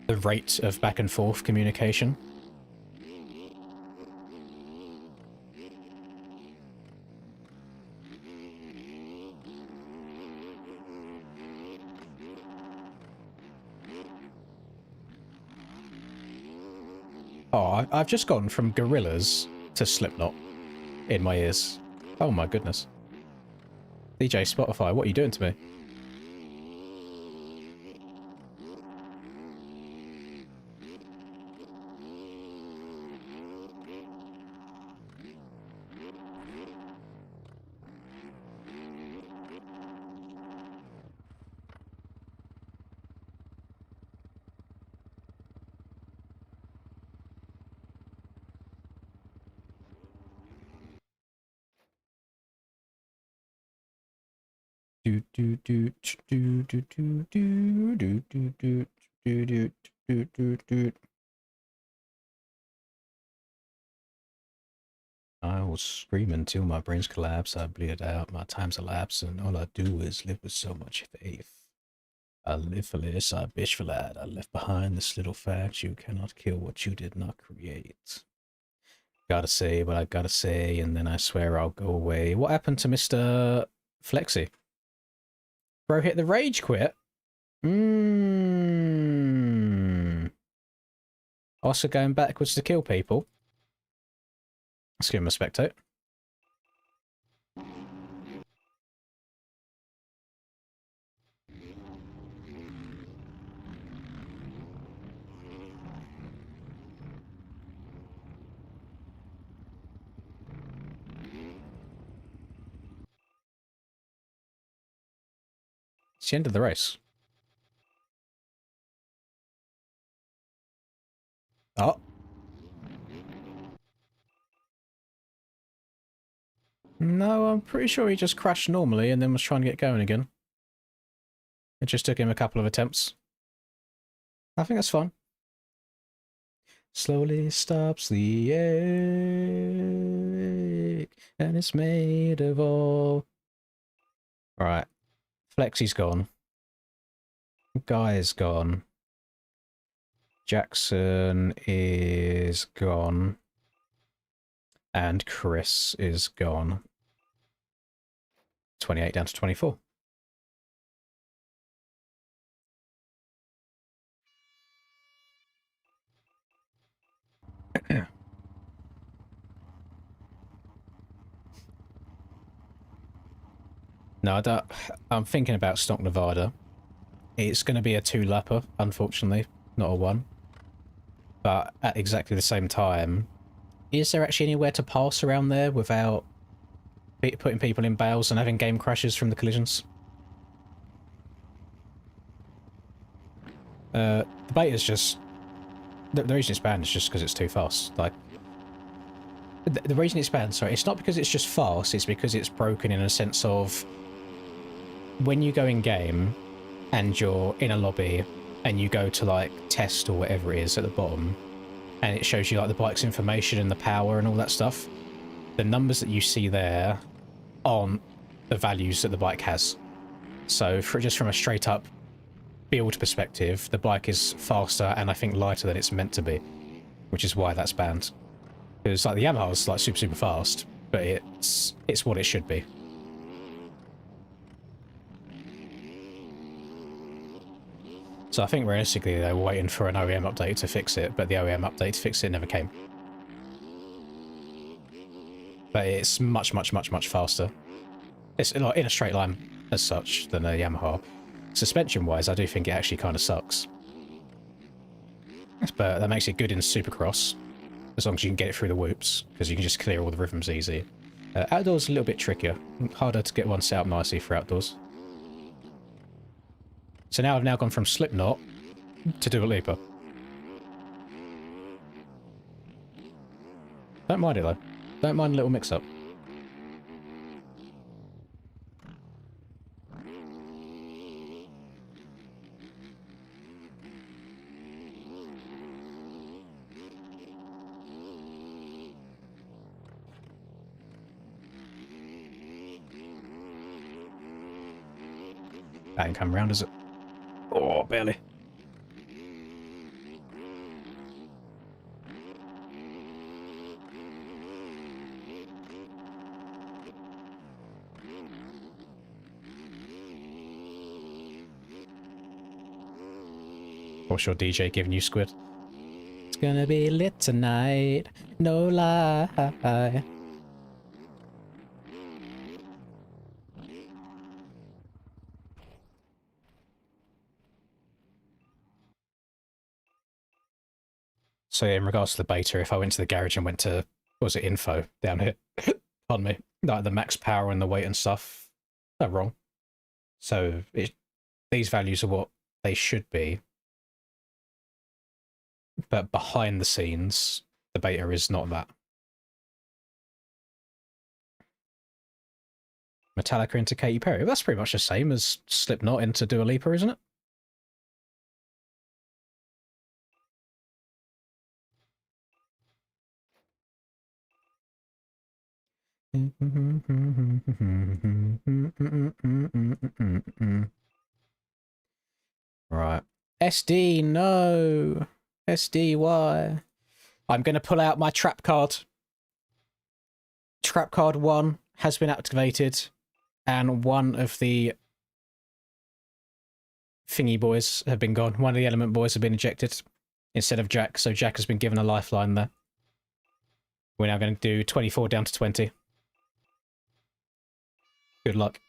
rate of back and forth communication. Oh, I've just gone from Gorillas to Slipknot in my ears. Oh my goodness. DJ Spotify, what are you doing to me? I will scream until my brains collapse. I bleed out, my time's elapsed, and all I do is live with so much faith. I live for this, I bitch for that. I left behind this little fact: you cannot kill what you did not create. Gotta say what I gotta say, and then I swear I'll go away. What happened to Mr. Flexi? Bro hit the rage quit? Also going backwards to kill people? Let's give him a spectate. It's the end of the race. Oh. No, I'm pretty sure he just crashed normally and then was trying to get going again. It just took him a couple of attempts. I think that's fine. Slowly stops the ache, and it's made of all. Right. Flexi's gone. Guy is gone. Jackson is gone. And Chris is gone. 28 down to 24. No, I'm thinking about Stock Nevada. It's going to be a 2-lapper, unfortunately, not a 1. But at exactly the same time, is there actually anywhere to pass around there without putting people in bales and having game crashes from the collisions? The beta's just... The reason it's banned is just because it's too fast. Like, the reason it's banned, sorry, it's not because it's just fast, it's because it's broken in a sense of... When you go in game and you're in a lobby and you go to like test or whatever it is at the bottom, and it shows you like the bike's information and the power and all that stuff, the numbers that you see there aren't the values that the bike has. So just from a straight up build perspective, the bike is faster and I think lighter than it's meant to be, which is why that's banned. Because like the Yamaha's like super fast, but it's what it should be. So I think realistically they were waiting for an OEM update to fix it, but the OEM update to fix it never came. But it's much faster. It's like in a straight line as such than a Yamaha. Suspension wise, I do think it actually kind of sucks. But that makes it good in Supercross, as long as you can get it through the whoops, because you can just clear all the rhythms easy. Outdoors a little bit trickier, harder to get one set up nicely for outdoors. So now I've gone from Slipknot to Dua Lipa. Don't mind it though. Don't mind a little mix-up. That ain't come round, is it? Oh, barely. What's your DJ giving you, Squid? It's gonna be lit tonight, no lie. So in regards to the beta, if I went to the garage and went to, what was it, info down here? Pardon me. Like the max power and the weight and stuff, they're wrong. So these values are what they should be. But behind the scenes, the beta is not that. Metallica into Katy Perry. That's pretty much the same as Slipknot into Dua Lipa, isn't it? Right. SD, no. SDY. I'm going to pull out my trap card. Trap card 1 has been activated, and one of the thingy boys have been gone. One of the element boys have been ejected instead of Jack, so Jack has been given a lifeline there. We're now going to do 24 down to 20. Good luck.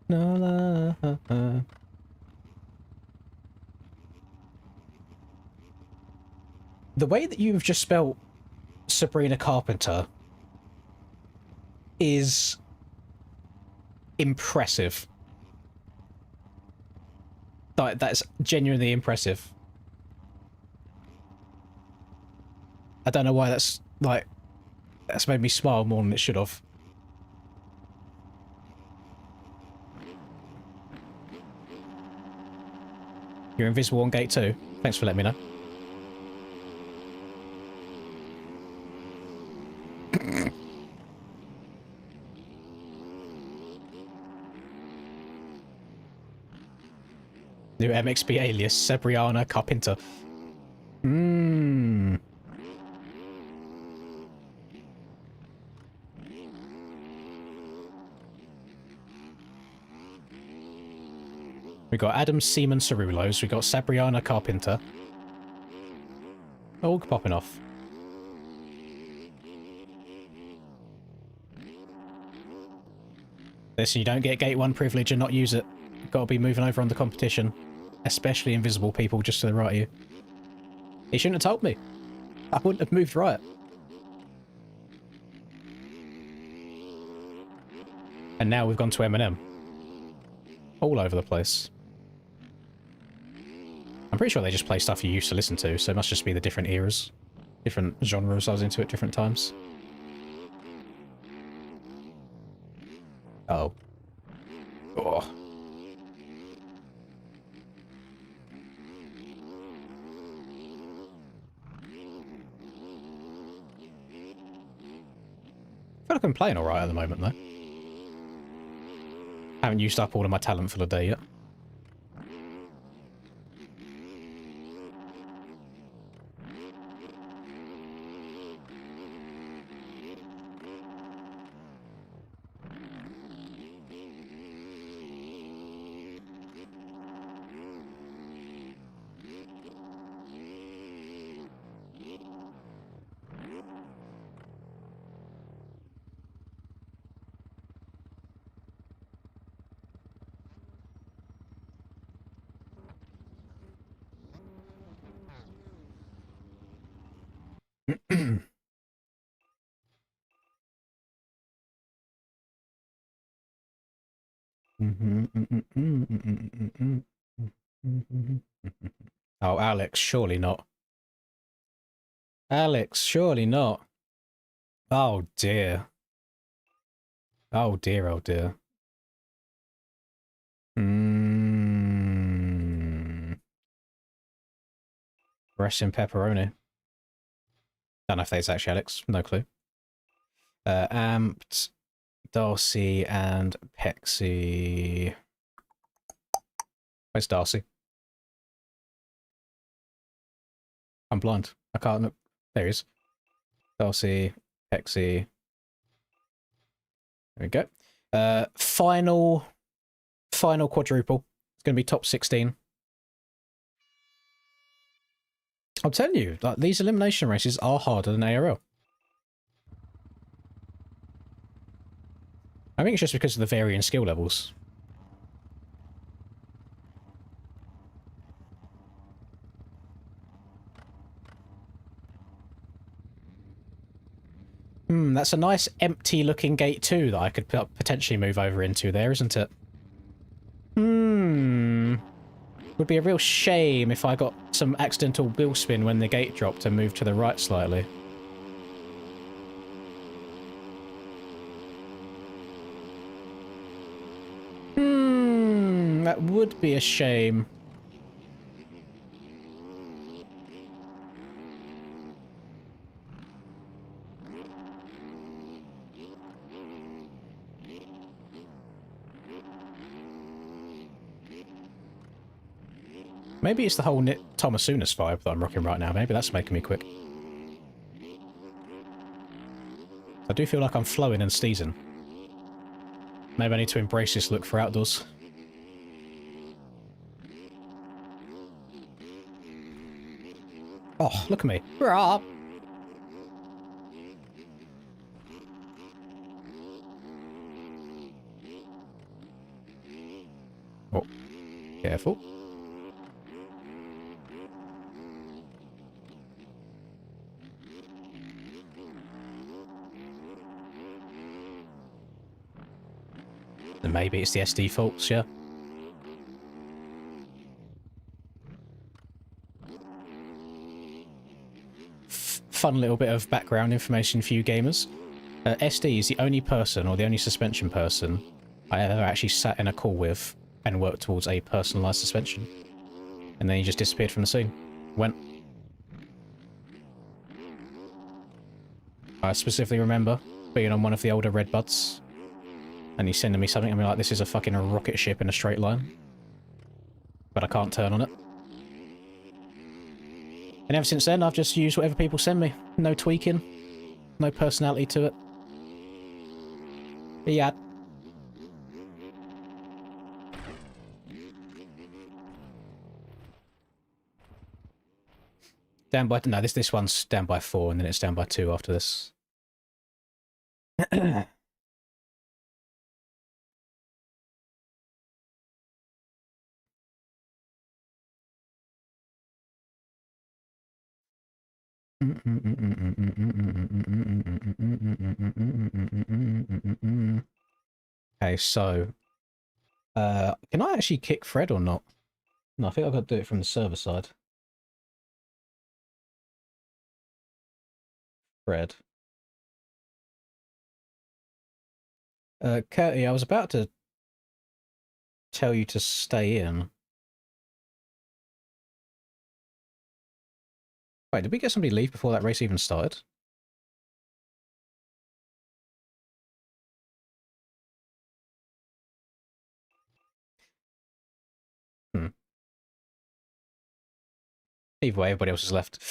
No, the way that you've just spelt Sabrina Carpenter is impressive. Like, that's genuinely impressive. I don't know why that's made me smile more than it should have. You're invisible on gate 2. Thanks for letting me know. New MXB alias, Sabriana Carpenter. We got Adam Seaman Cerulos, we got Sabriana Carpenter. All popping off. Listen, you don't get gate 1 privilege and not use it. You've got to be moving over on the competition. Especially invisible people just to the right of you. He shouldn't have told me. I wouldn't have moved right. And now we've gone to Eminem. All over the place. I'm pretty sure they just play stuff you used to listen to, so it must just be the different eras. Different genres I was into at different times. Oh. Oh. feel like I'm playing alright at the moment, though. Haven't used up all of my talent for the day yet. Oh, Alex, surely not. Alex, surely not. Oh dear. Oh dear, oh dear. Breast and pepperoni. Don't know if that's actually Alex. No clue. Amped, Darcy, and Pexy. Where's Darcy? I'm blind. I can't look. There he is. Darcy, Pexy. There we go. Final quadruple. It's going to be top 16. I'm telling you, like, these elimination races are harder than ARL. I think it's just because of the varying skill levels. That's a nice empty looking gate too that I could potentially move over into there, isn't it? Would be a real shame if I got some accidental wheel spin when the gate dropped and moved to the right slightly. That would be a shame. Maybe it's the whole Thomasoonis vibe that I'm rocking right now. Maybe that's making me quick. I do feel like I'm flowing and sneezing. Maybe I need to embrace this look for outdoors. Oh, look at me. Rah! Oh, careful. And maybe it's the SD faults, yeah. Fun little bit of background information for you gamers. SD is the only person, or the only suspension person, I ever actually sat in a call with and worked towards a personalised suspension. And then he just disappeared from the scene. Went. I specifically remember being on one of the older Redbuds, and he's sending me something, and I'm like, this is a fucking rocket ship in a straight line. But I can't turn on it. And ever since then, I've just used whatever people send me. No tweaking. No personality to it. Yeah. Down by... No, this one's down by 4, and then it's down by 2 after this. Okay, so... can I actually kick Fred or not? No, I think I've got to do it from the server side. Fred. Curtie, I was about to tell you to stay in. Wait, did we get somebody leave before that race even started? Either way, everybody else is left.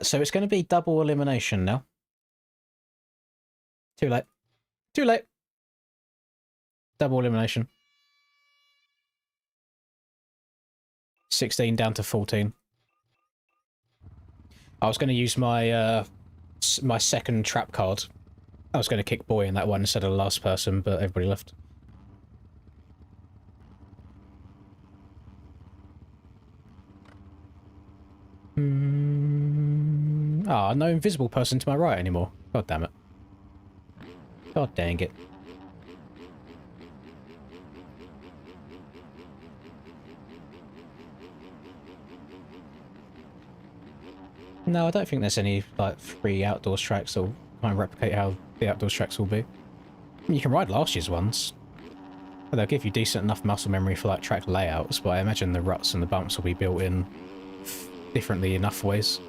So it's going to be double elimination now. Too late. Too late. Double elimination. 16 down to 14. I was going to use my my second trap card. I was going to kick Boy in that one instead of the last person, but everybody left. Ah, no invisible person to my right anymore. God damn it. God dang it. No, I don't think there's any like free outdoors tracks that'll try and replicate how the outdoors tracks will be. I mean, you can ride last year's ones. They'll give you decent enough muscle memory for like track layouts, but I imagine the ruts and the bumps will be built in differently enough ways.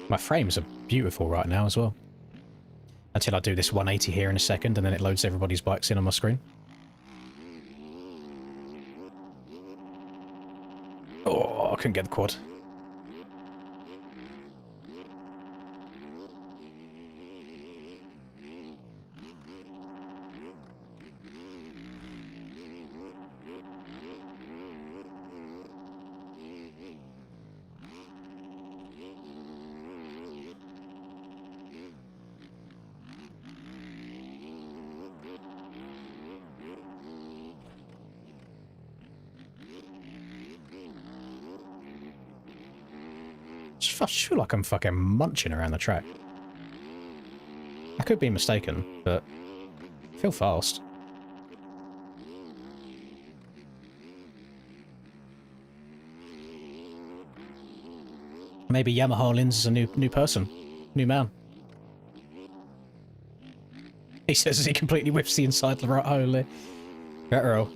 My frames are beautiful right now as well. Until I do this 180 here in a second, and then it loads everybody's bikes in on my screen. Oh, I couldn't get the quad. I feel like I'm fucking munching around the track. I could be mistaken, but I feel fast. Maybe Yamaha Lins is a new person. New man. He says as he completely whips the inside of the right hole. Better.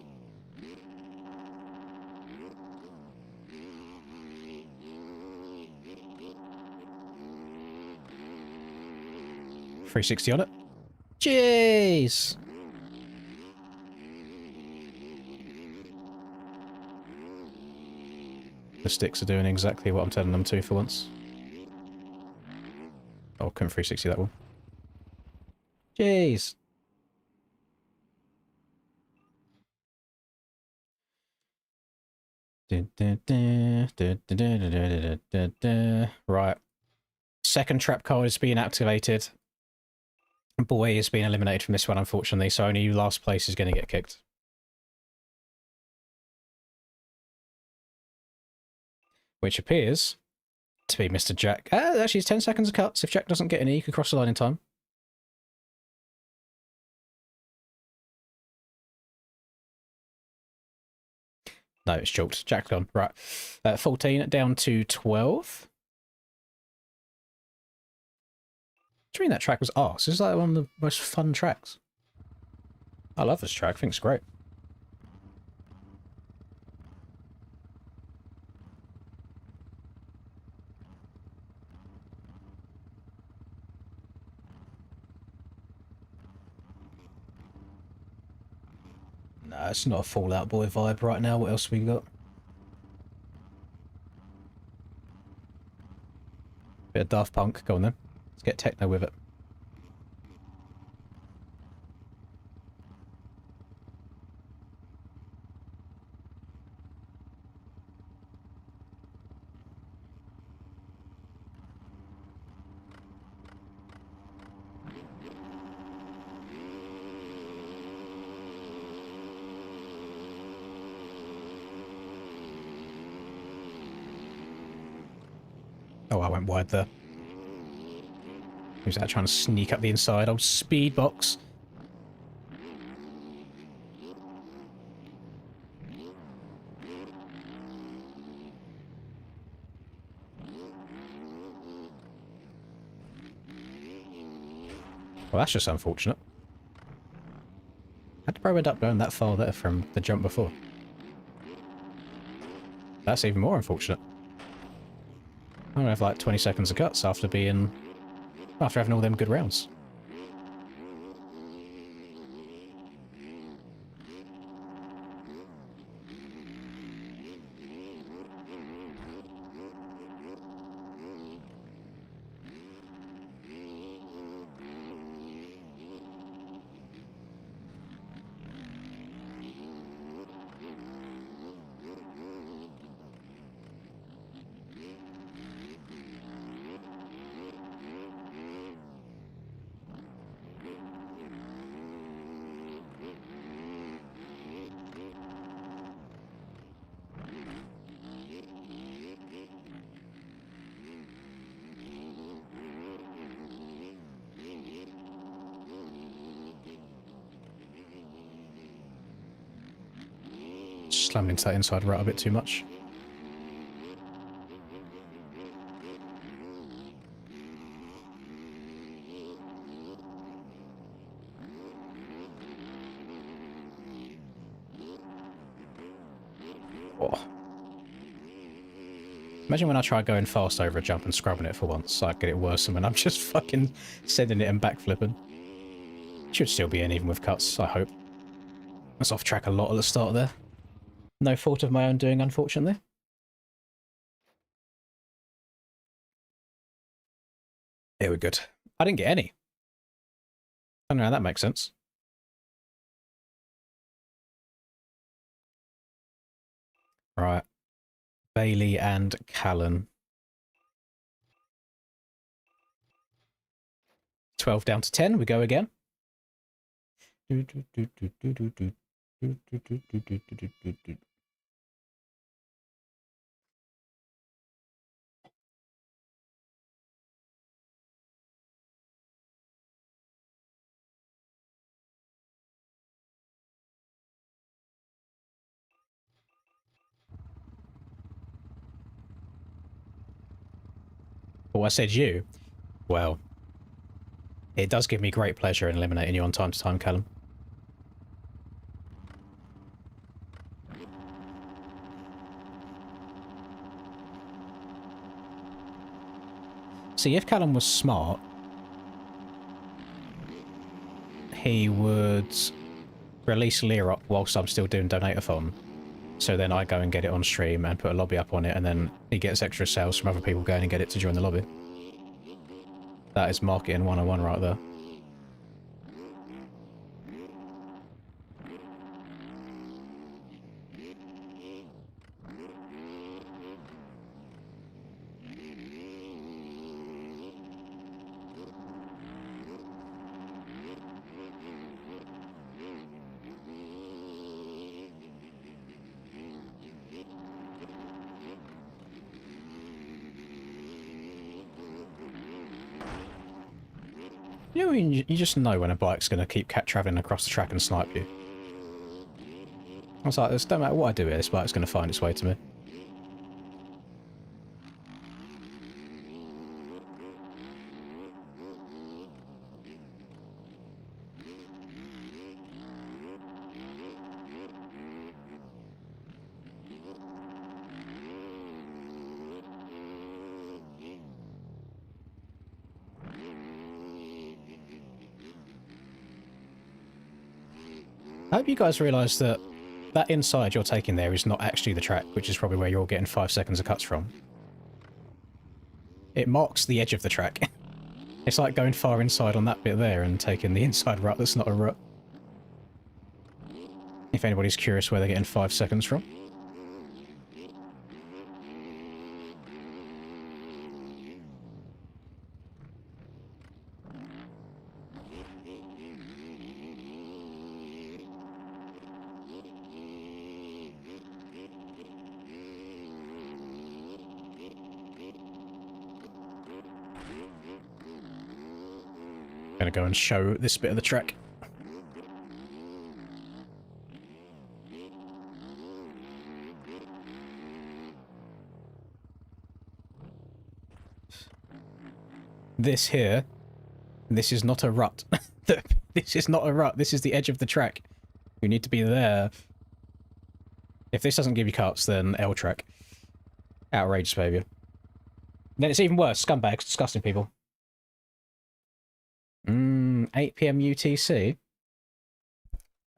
360 on it. Jeez! The sticks are doing exactly what I'm telling them to for once. Oh, couldn't 360 that one. Jeez! Right. Second trap card is being activated. Boy is being eliminated from this one, unfortunately, so only last place is going to get kicked. Which appears to be Mr. Jack. Actually, it's 10 seconds of cuts. If Jack doesn't get any, he can cross the line in time. No, it's chalked. Jack's gone. Right. 14 down to 12. Do you mean that track was arse? This is like one of the most fun tracks. I love this track. I think it's great. No, it's not a Fallout Boy vibe right now. What else we got? Bit of Daft Punk. Go on then. Let's get techno with it. Oh, I went wide there. Who's that trying to sneak up the inside? Old speed box. Well, that's just unfortunate. How did bro end up going that far there from the jump before? That's even more unfortunate. I'm gonna have like 20 seconds of cuts after having all them good rounds. Slammed into that inside rut a bit too much. Oh. Imagine when I try going fast over a jump and scrubbing it for once, I get it worse than when I'm just fucking sending it and backflipping. Should still be in even with cuts, I hope. That's off track a lot at the start there. No fault of my own doing, unfortunately. Yeah, we're good. I didn't get any. I don't know how that makes sense. Right. Bailey and Callan. 12 down to 10. We go again. Oh, I said you. Well, it does give me great pleasure in eliminating you on time to time, Callum. See, if Callum was smart, he would release Lear up whilst I'm still doing Donate-a-thon. So then I go and get it on stream and put a lobby up on it, and then he gets extra sales from other people going and get it to join the lobby. That is marketing 101 right there. You know, you just know when a bike's going to keep travelling across the track and snipe you. I was like, it don't matter what I do here, this bike's going to find its way to me. I hope you guys realise that that inside you're taking there is not actually the track, which is probably where you're getting 5 seconds of cuts from. It marks the edge of the track. It's like going far inside on that bit there and taking the inside rut that's not a rut. If anybody's curious where they're getting 5 seconds from. Gonna go and show this bit of the track. This here, this is not a rut. This is not a rut, this is the edge of the track. You need to be there. If this doesn't give you cuts, then L track. Outrageous behavior. Then it's even worse. Scumbags, disgusting people. 8 PM UTC.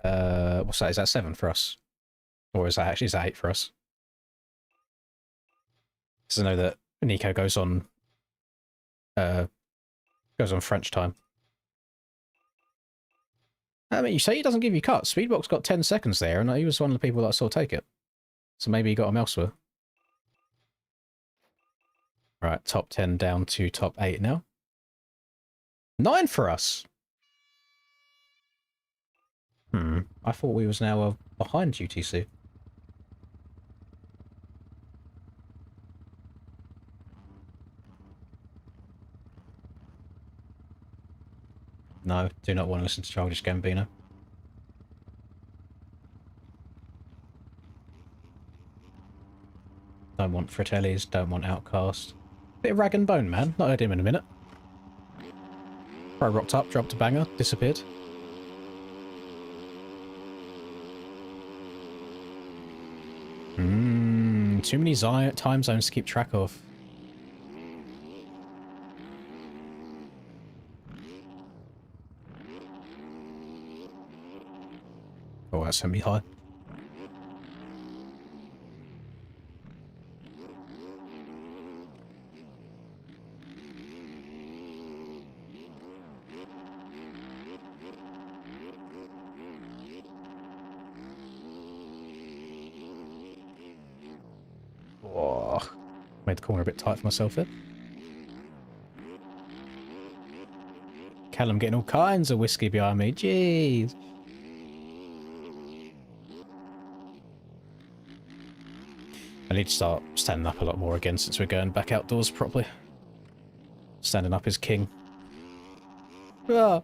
What's that? Is that 7 for us? Or is that 8 for us? So I know that Nico goes on French time. I mean, you say he doesn't give you cuts. Speedbox got 10 seconds there, and he was one of the people that I saw take it. So maybe he got him elsewhere. Right, top 10 down to top 8 now. 9 for us! I thought we was now behind UTC. No, do not want to listen to Childish Gambino. Don't want Fratellis, don't want Outcast. Bit of Rag and Bone, man. Not heard him in a minute. Pro rocked up, dropped a banger, disappeared. Too many time zones to keep track of. Oh, that's gonna be high. Oh, made the corner a bit tight for myself there. Callum getting all kinds of whiskey behind me. Jeez. I need to start standing up a lot more again since we're going back outdoors properly. Standing up is king. Ah.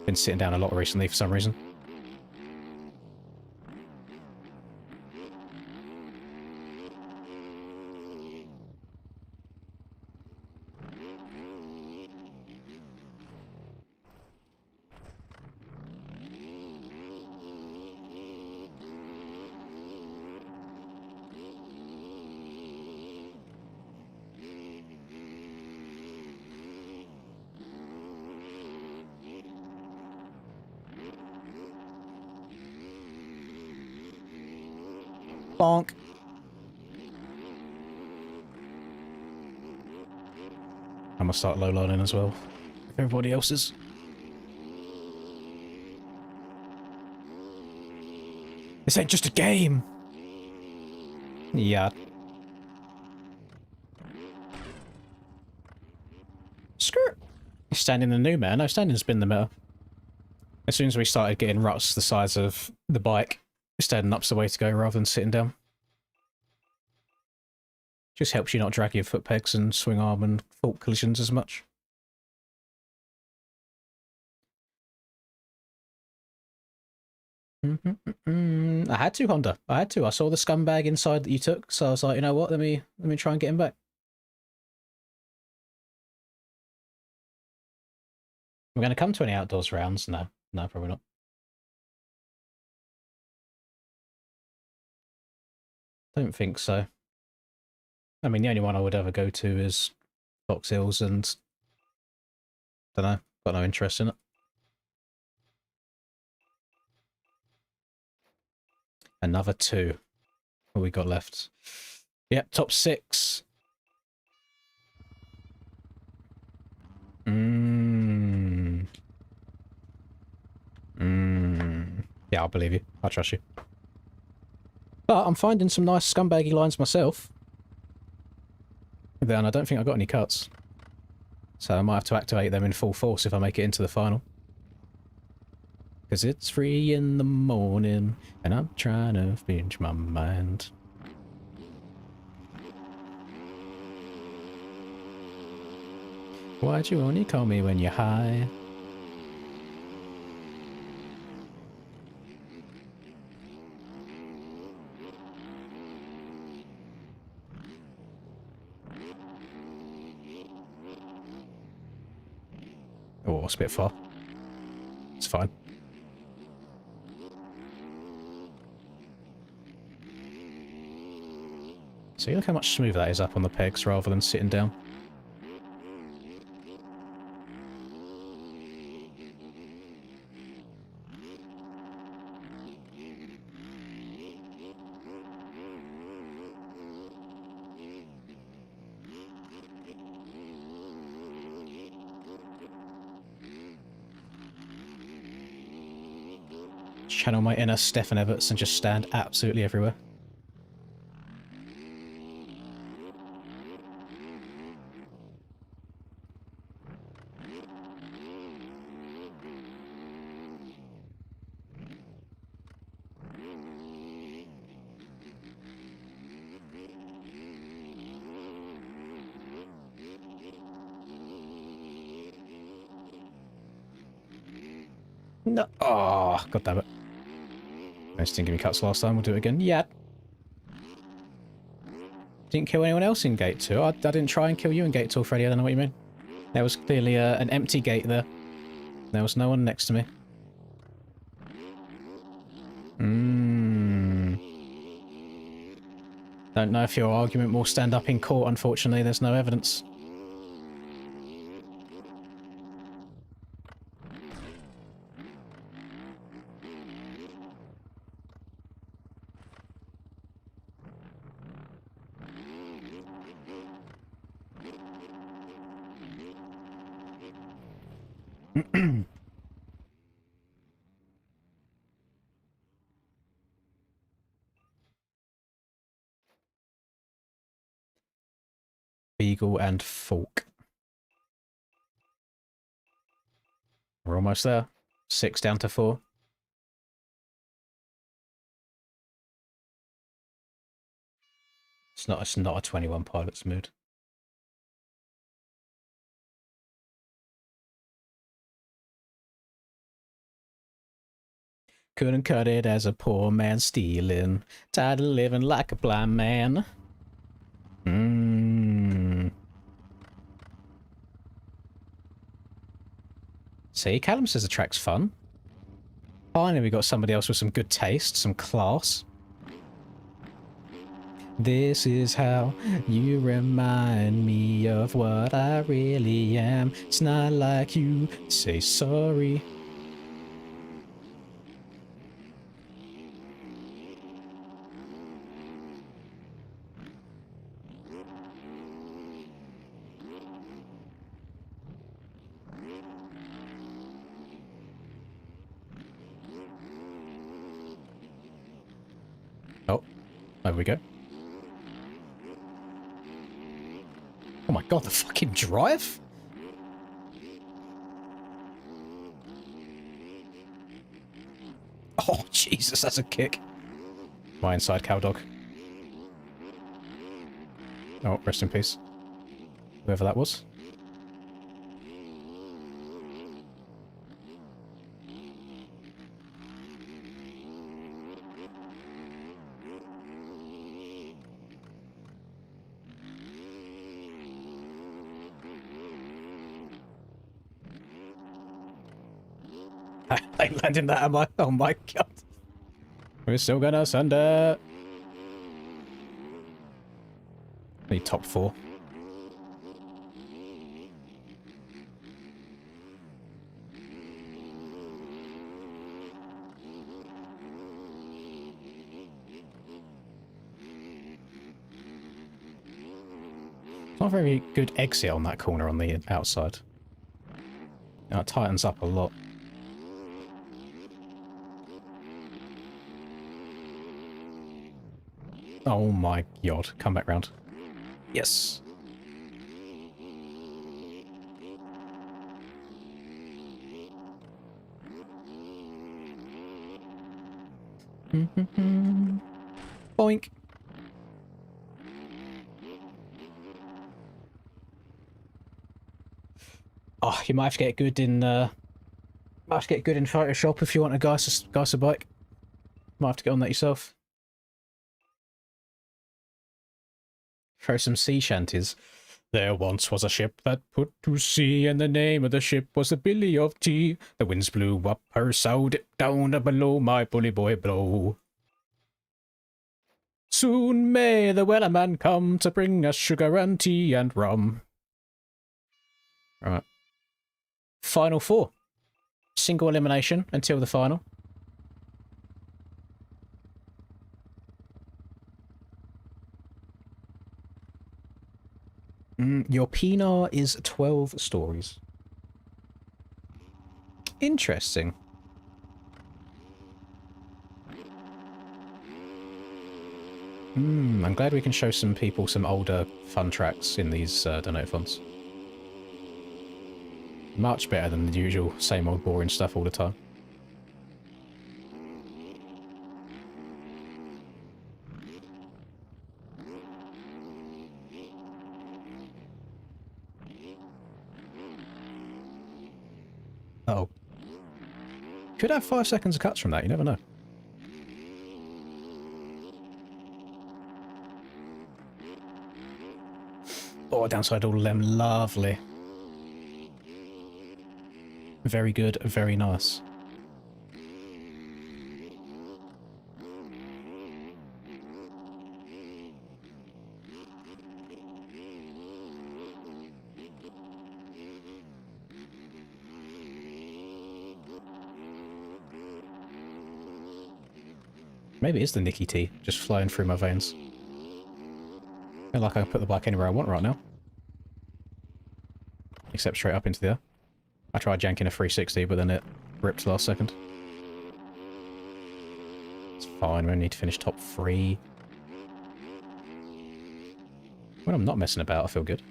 Been sitting down a lot recently for some reason. Bonk. I'm gonna start low-lining as well. If everybody else is. This ain't just a game! Yeah. Skirt! Standing the new man. No, standing has been the meta. As soon as we started getting ruts the size of the bike, standing up's the way to go rather than sitting down. Just helps you not drag your foot pegs and swing arm and fault collisions as much. I had to, Honda. I had to. I saw the scumbag inside that you took, so I was like, you know what? Let me try and get him back. We're going to come to any outdoors rounds? No, probably not. Don't think so. I mean, the only one I would ever go to is Fox Hills, and don't know, got no interest in it. Another 2. What we got left? Yep, top 6. Yeah, I'll believe you. I trust you. But I'm finding some nice scumbaggy lines myself. Then I don't think I got any cuts. So I might have to activate them in full force if I make it into the final. Because it's 3 in the morning and I'm trying to finish my mind. Why'd you only call me when you're high? Oh, it's a bit far. It's fine. See, look how much smoother that is up on the pegs rather than sitting down. Channel my inner Stefan Everts and just stand absolutely everywhere. No. Oh, god damn it. I just didn't give me cuts last time. We'll do it again. Yeah. Didn't kill anyone else in gate 2. I didn't try and kill you in gate 2, Freddy. I don't know what you mean. There was clearly an empty gate there. There was no one next to me. Don't know if your argument will stand up in court, unfortunately. There's no evidence. Beagle and Fork. We're almost there. 6 down to 4. It's not a 21 pilot's mood. Couldn't cut it as a poor man stealing. Tired of living like a blind man. See, Callum says the track's fun. Finally, we got somebody else with some good taste, some class. This is how you remind me of what I really am. It's not like you say sorry. Oh, there we go. Oh my god, the fucking drive? Oh, Jesus, that's a kick. My inside cow dog. Oh, rest in peace. Whoever that was. I ain't landing that, am I? Oh my god. We're still gonna send it. Need top 4. Not a very good exit on that corner on the outside. It tightens up a lot. Oh my god. Come back round. Yes. Boink. Oh, you might have to get good in Photoshop if you want a Geyser bike. Might have to get on that yourself. Throw some sea shanties. There once was a ship that put to sea, and the name of the ship was the Billy of Tea. The winds blew up her sow, dipped down below, my bully boy blow. Soon may the wellerman come to bring us sugar and tea and rum. Right. Final 4. Single elimination until the final. Your Pinar is 12 stories. Interesting. I'm glad we can show some people some older fun tracks in these donate funds. Much better than the usual same old boring stuff all the time. Uh oh. Could have 5 seconds of cuts from that, you never know. Oh, downside all of them, lovely. Very good, very nice. Maybe it's the Nicky tea just flowing through my veins. I feel like I can put the bike anywhere I want right now. Except straight up into the air. I tried janking a 360, but then it ripped last second. It's fine, we only need to finish top 3. When I'm not messing about, I feel good.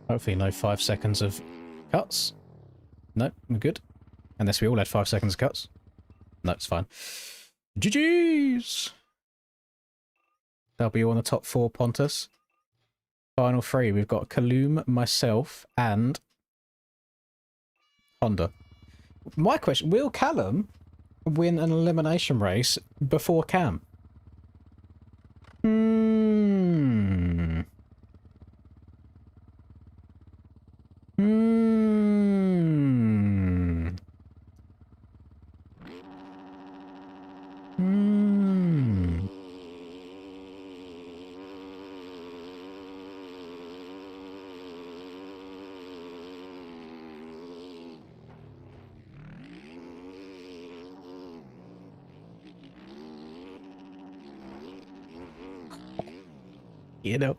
Hopefully no 5 seconds of cuts. No, we're good. Unless we all had 5 seconds of cuts. No, it's fine. GG's! That'll be all on the top 4, Pontus. Final 3, we've got Kaloom, myself, and Honda. My question, will Callum win an elimination race before Cam? Hmm. You know.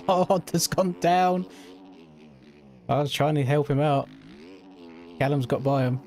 Oh, that's gone down. I was trying to help him out. Callum's got by him.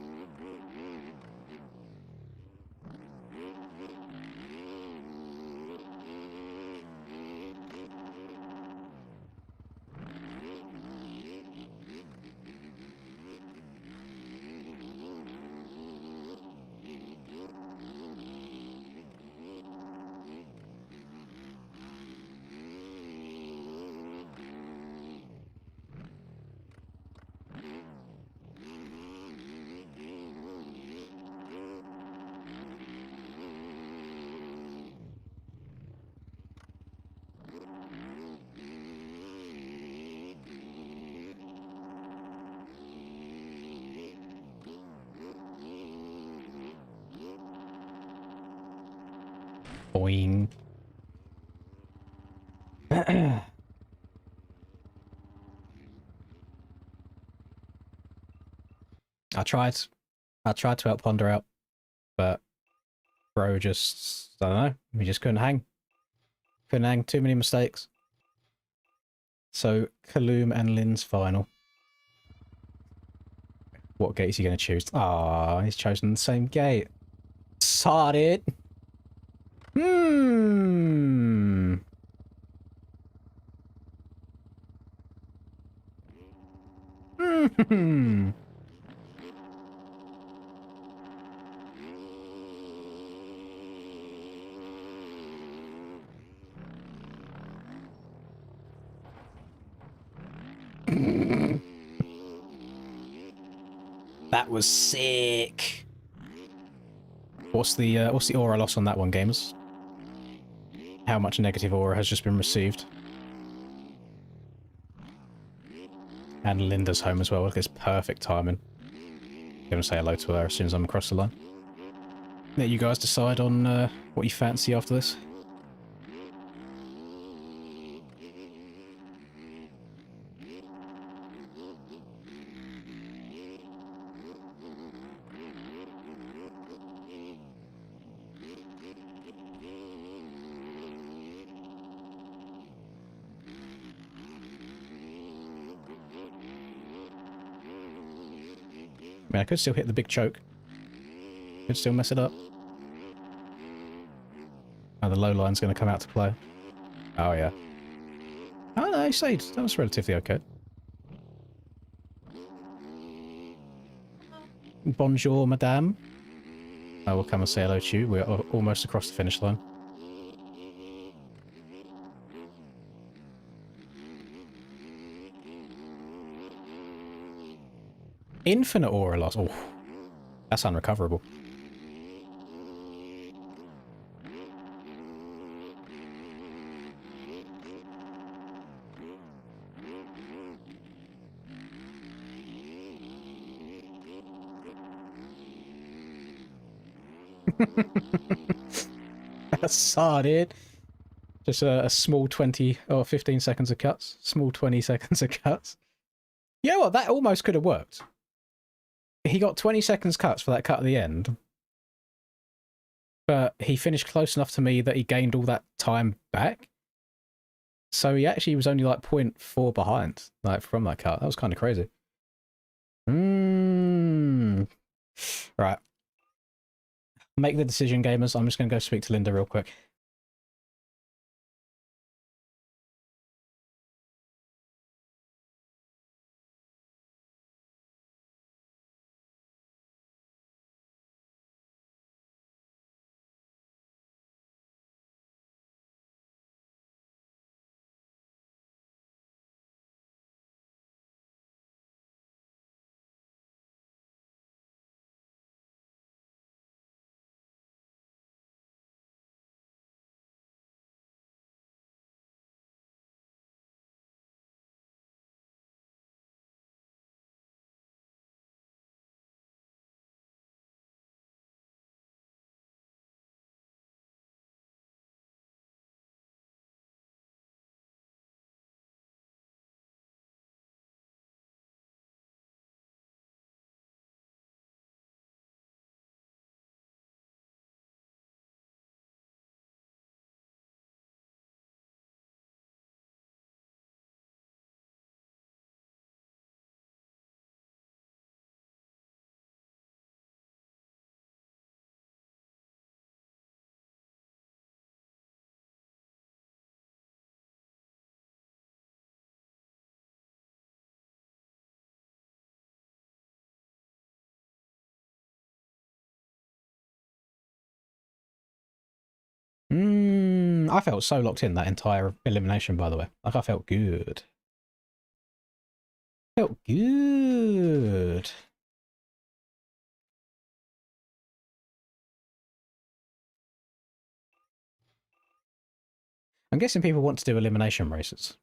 Boing. I tried to help Ponder out, but bro just, I don't know, we just couldn't hang. Couldn't hang, too many mistakes. So, Kaloom and Lynn's final. What gate is he going to choose? Ah, he's chosen the same gate. Sod it. Hmm. Hmm. That was sick. What's the aura loss on that one, gamers? How much negative aura has just been received? And Linda's home as well. Look, it's perfect timing. I'm gonna say hello to her as soon as I'm across the line. Let you guys decide on what you fancy after this. I mean, I could still hit the big choke. Could still mess it up. Oh, the low line's going to come out to play. Oh, yeah. Oh, no, he saved. That was relatively okay. Bonjour, madame. I will come and say hello to you. We're almost across the finish line. Infinite aura loss. Oh, that's unrecoverable. That's sad, dude. Just a small 20 or 15 seconds of cuts. Small 20 seconds of cuts. You know what? That almost could have worked. He got 20 seconds cuts for that cut at the end. But he finished close enough to me that he gained all that time back. So he actually was only like 0.4 behind, like, from that cut. That was kind of crazy. Right. Make the decision, gamers. I'm just going to go speak to Linda real quick. I felt so locked in that entire elimination, by the way. Like, I felt good. Felt good. I'm guessing people want to do elimination races.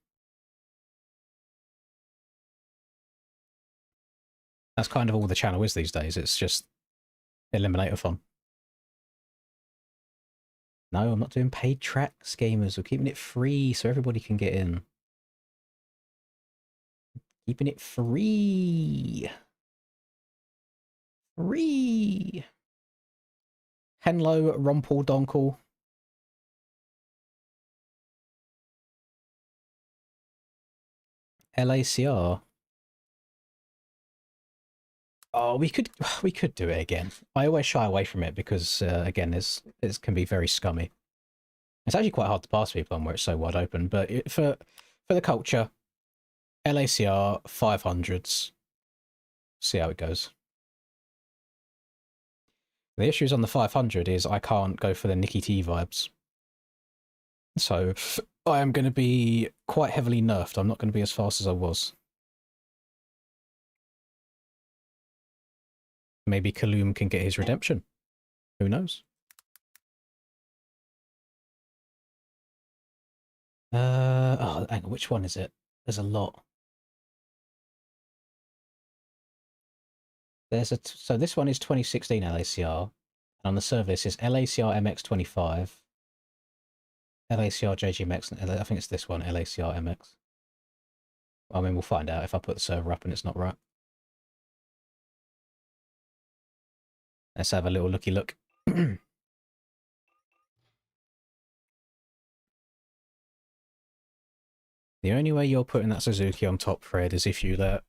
That's kind of all the channel is these days. It's just eliminator fun. No, I'm not doing paid tracks, gamers. We're keeping it free so everybody can get in. Keeping it free. Ree. Henlo Rumpel Donkle. LACR. Oh, we could do it again. I always shy away from it because again, it can be very scummy. It's actually quite hard to pass people on where it's so wide open. But for the culture, LACR 500s. See how it goes. The issues on the 500 is I can't go for the Nicky T vibes. So I am going to be quite heavily nerfed. I'm not going to be as fast as I was. Maybe Kaloum can get his redemption. Who knows? Oh, hang on, which one is it? There's a lot. So this one is 2016 LACR. And on the server this is LACR MX25. LACR JGMX, I think it's this one, LACR MX. I mean, we'll find out if I put the server up and it's not right. Let's have a little looky look. The only way you're putting that Suzuki on top, Fred, is if you let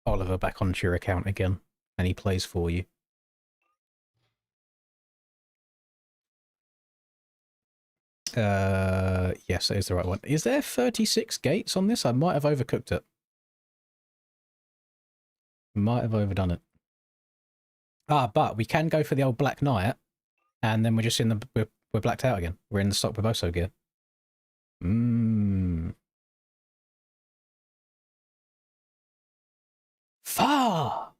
Oliver back onto your account again and he plays for you. Yes, that is the right one. Is there 36 gates on this? I might have overcooked it. Might have overdone it. But we can go for the old Black Knight, and then we're just in the we're blacked out again. We're in the stock Barboso gear. Far.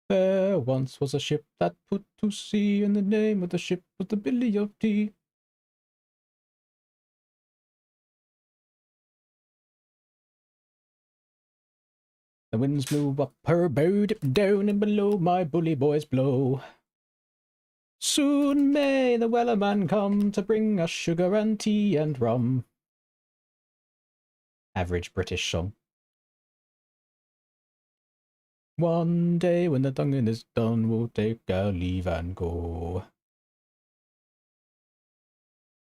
There once was a ship that put to sea, and the name of the ship was the Billy of Tea. The winds blew up her bow, dipped down, and below my bully boys blow. Soon may the Wellerman come to bring us sugar and tea and rum. Average British song. One day when the tonguing is done, we'll take our leave and go.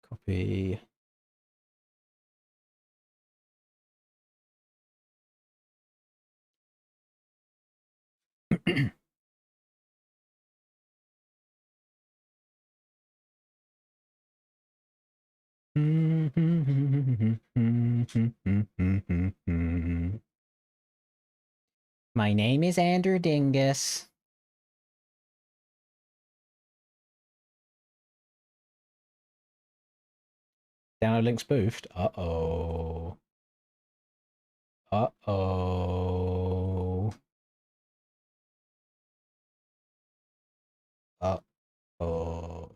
Copy. My name is Andrew Dingus. Download link spoofed. Uh-oh. Uh-oh. Uh-oh.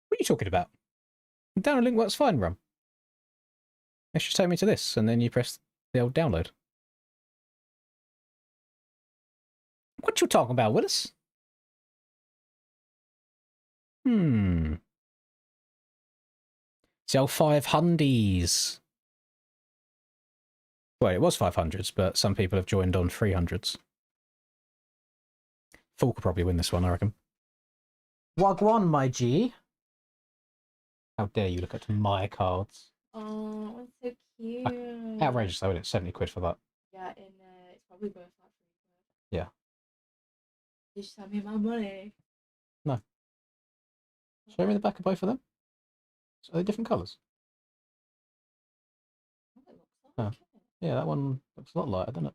What are you talking about? The download link works fine, Rum. It should take me to this, and then you press the old download. What you talking about, Willis? It's the old 500s. Well, it was 500s, but some people have joined on 300s. Fool could probably win this one, I reckon. Wagwan, my G. How dare you look at my cards? Oh, it's so cute. Outrageous though, isn't it? 70 quid for that. Yeah, it's probably worth like 3 quid. Yeah. You just send me my money. No. Show me the back of both of them. So are they different colours? Oh, it looks like it. Yeah, that one looks a lot lighter, doesn't it?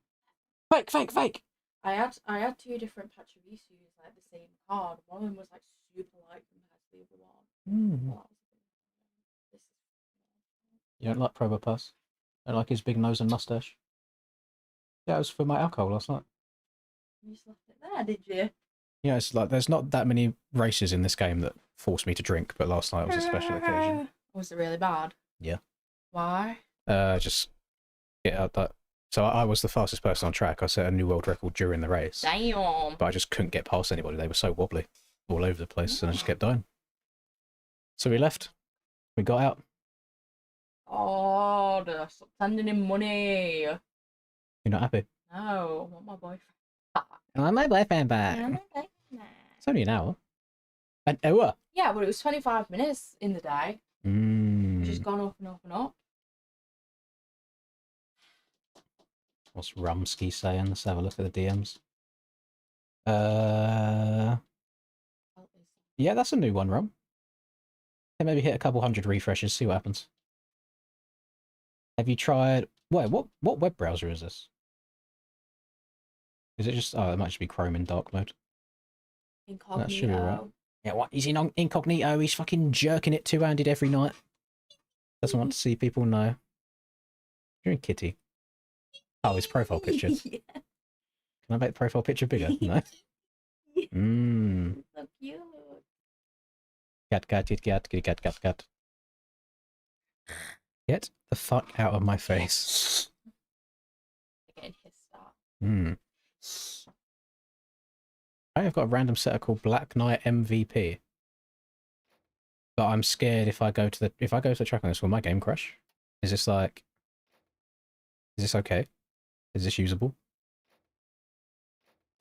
Fake, fake, fake! I had 2 different Pachirisus, like the same card. One of them was like super light compared to the other one. Well, that was a bit... You don't like Probopass? Don't like his big nose and mustache? Yeah, it was for my alcohol last night. You just left it there, did you? Yeah, it's like there's not that many races in this game that force me to drink, but last night was a special occasion. Was it really bad? Yeah. Why? Just get out that. So I was the fastest person on track. I set a new world record during the race. Damn. But I just couldn't get past anybody. They were so wobbly all over the place, and I just kept dying. So we left. We got out. Oh, stop sending him money. You're not happy? No, I want my boyfriend back. I want my boyfriend back. I want my boyfriend back. It's only an hour. An hour? Yeah, but it was 25 minutes in the day. Which has gone up and up and up. What's Rumsky saying? Let's have a look at the DMs. Yeah, that's a new one, Rum. Can maybe hit a couple hundred refreshes, see what happens. Have you tried... Wait, what web browser is this? Is it just... Oh, it might just be Chrome in dark mode. Incognito. That should be right. Yeah, what? He's in incognito. He's fucking jerking it two-handed every night. Doesn't want to see people know. You're in Kitty. Oh, his profile picture. Yeah. Can I make the profile picture bigger? No? Mmm. So cute. Cat, kitty cat. Get the fuck out of my face. Getting hissed at. Hmm. I've got a random setter called Black Knight MVP. But I'm scared if I go to the track on this, will my game crash? Is this like... Is this okay? Is this usable?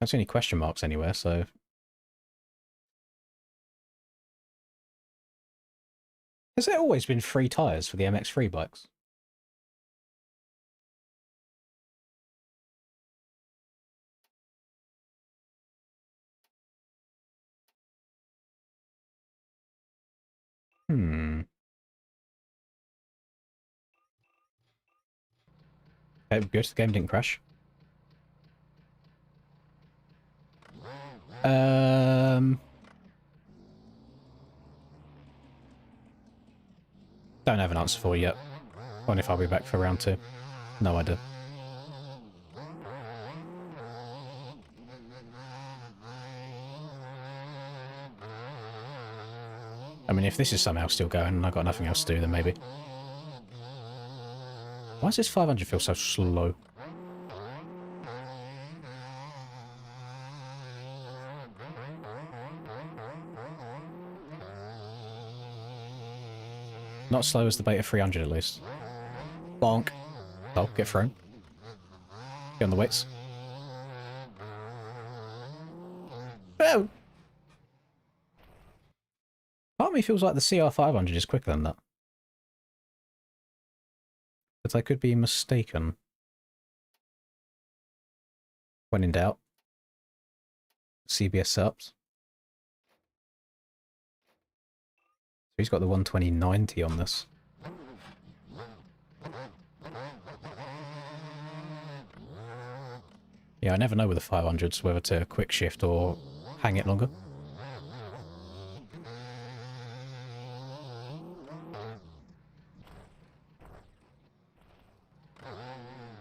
I don't see any question marks anywhere, so... Has there always been free tyres for the MX3 bikes? Okay, good. The game didn't crash. Don't have an answer for you yet. Wonder if I'll be back for round 2. No idea. I mean, if this is somehow still going and I've got nothing else to do, then maybe. Why does this 500 feel so slow? Not slow as the beta 300 at least. Bonk. Oh, get thrown. Get on the weights. Oh! Part of me feels like the CR500 is quicker than that. But I could be mistaken. When in doubt. CBS setups. So he's got the 120/90 on this. Yeah, I never know with the 500s whether to quick shift or hang it longer.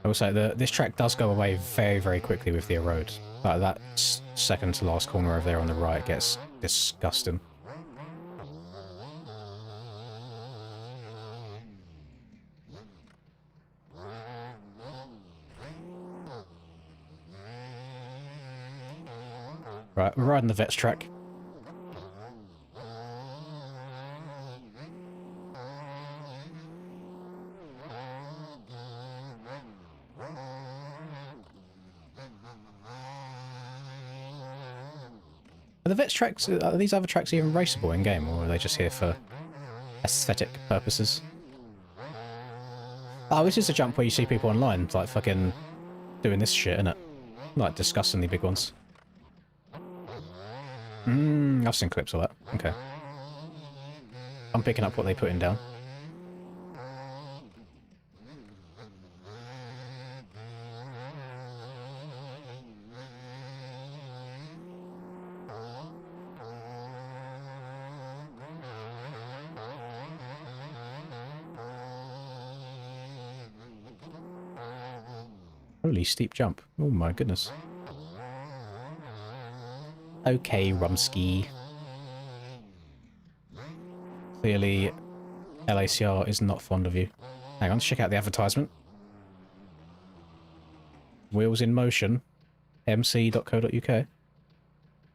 I will say that this track does go away very, very quickly with the erode. Like that second to last corner over there on the right gets disgusting. Right, we're riding the Vets track. Are the Vets tracks, are these other tracks even raceable in game, or are they just here for aesthetic purposes? Oh, this is a jump where you see people online, like fucking doing this shit, innit? Like disgustingly big ones. I've seen clips of that. Okay. I'm picking up what they're putting down. Holy steep jump. Oh my goodness. Okay, Rumsky. Clearly, LACR is not fond of you. Hang on, let's check out the advertisement. Wheels in motion. mc.co.uk.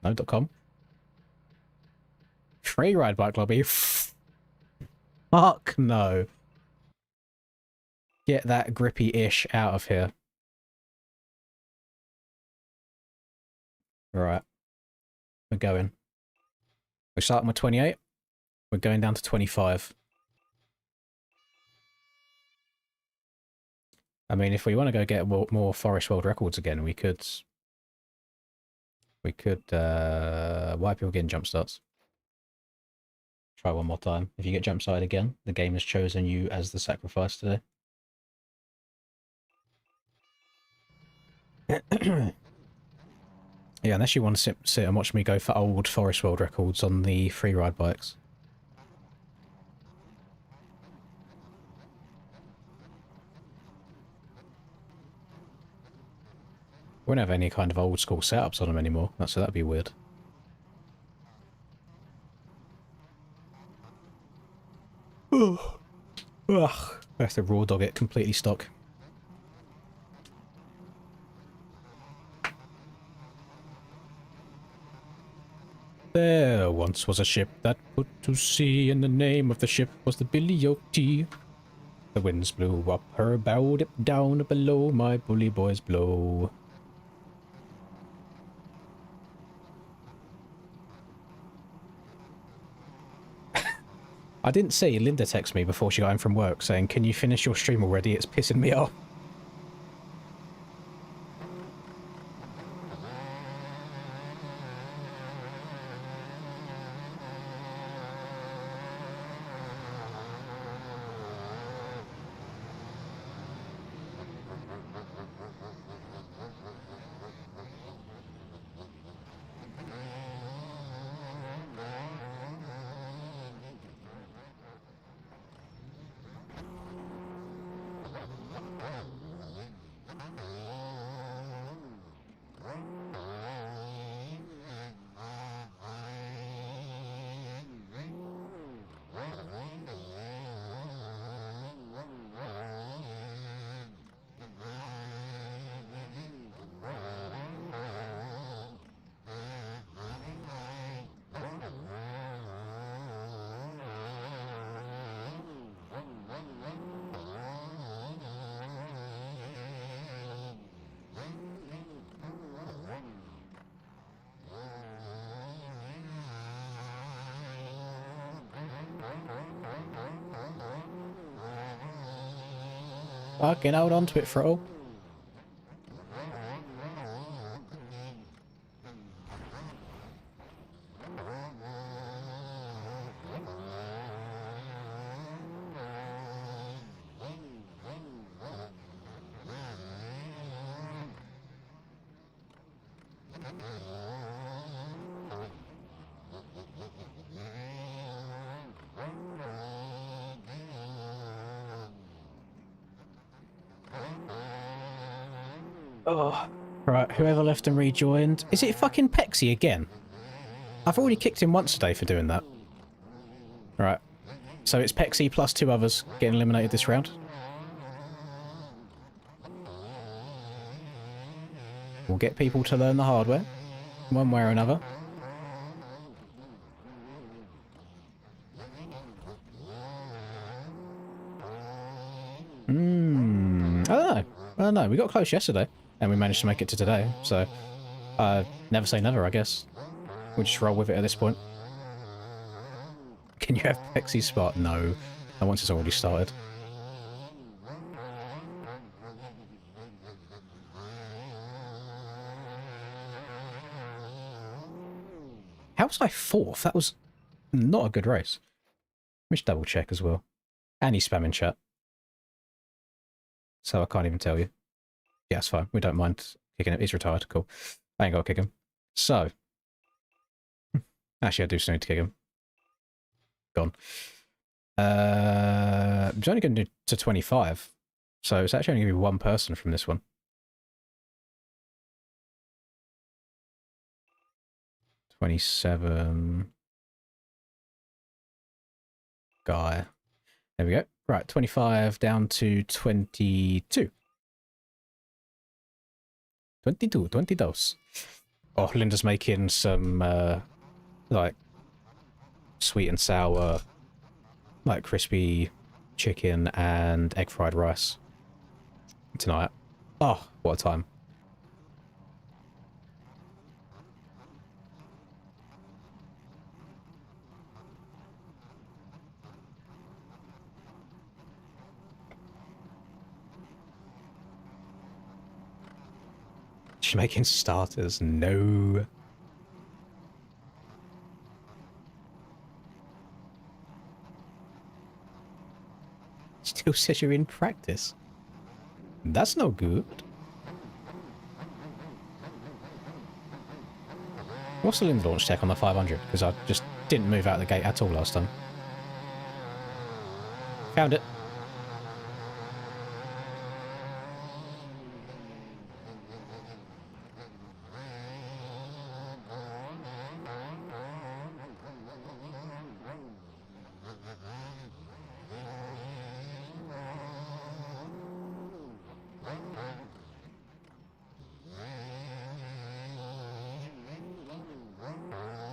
No, .com. Free ride bike lobby. Fuck no. Get that grippy-ish out of here. Right. We're going. We're starting with 28. We're going down to 25. I mean, if we want to go get more Forest World records again, we could... why are people getting jump starts? Try one more time. If you get jump started again, the game has chosen you as the sacrifice today. Yeah, unless you want to sit and watch me go for old Forest World records on the free ride bikes. We won't have any kind of old school setups on them anymore, so that'd be weird. Ugh. I have to raw dog it completely stock. There once was a ship that put to sea, and the name of the ship was the Billy O.T. The winds blew up her bow, dip down below, my bully boys blow. I didn't see Linda text me before she got home from work saying, "Can you finish your stream already? It's pissing me off." Fucking hold on to it, Throttle. Oh, right, whoever left and rejoined. Is it fucking Pexy again? I've already kicked him once today for doing that. Right, so it's Pexy plus 2 others getting eliminated this round. We'll get people to learn the hard way, one way or another. I don't know, we got close yesterday, and we managed to make it to today, so... never say never, I guess. We'll just roll with it at this point. Can you have Pexy's spot? No. And once it's already started. How was I 4th? That was not a good race. Let me just double check as well. And he's spamming chat. So I can't even tell you. Yeah, it's fine. We don't mind kicking him. He's retired. Cool. I ain't got to kick him. So. Actually, I do still need to kick him. Gone. I'm only going to do to 25. So it's actually only going to be one person from this one. $27. Guy. There we go. Right, 25 down to 22. 22. Oh, Linda's making some, like, sweet and sour like crispy chicken and egg fried rice tonight. Oh, what a time. She's making starters. No. Still says you're in practice. That's no good. What's the limb launch tech on the 500? Because I just didn't move out of the gate at all last time. Found it.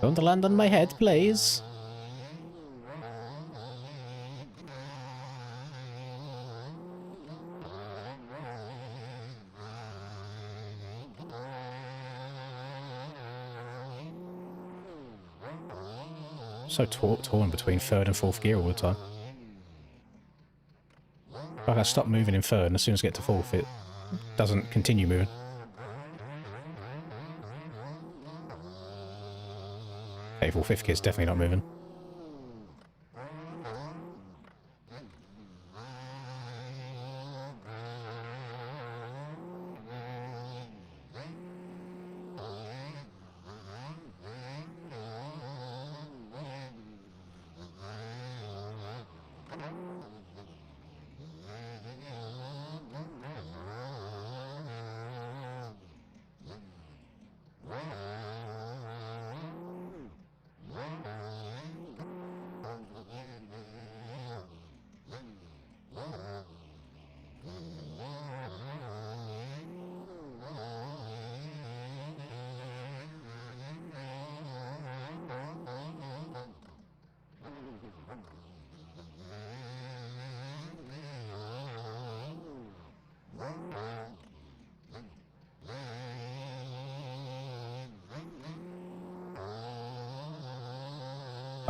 Don't land on my head, please. So torn between third and fourth gear all the time. Like I stop moving in third, and as soon as I get to fourth, it doesn't continue moving. Okay, fourth, fifth gear's definitely not moving.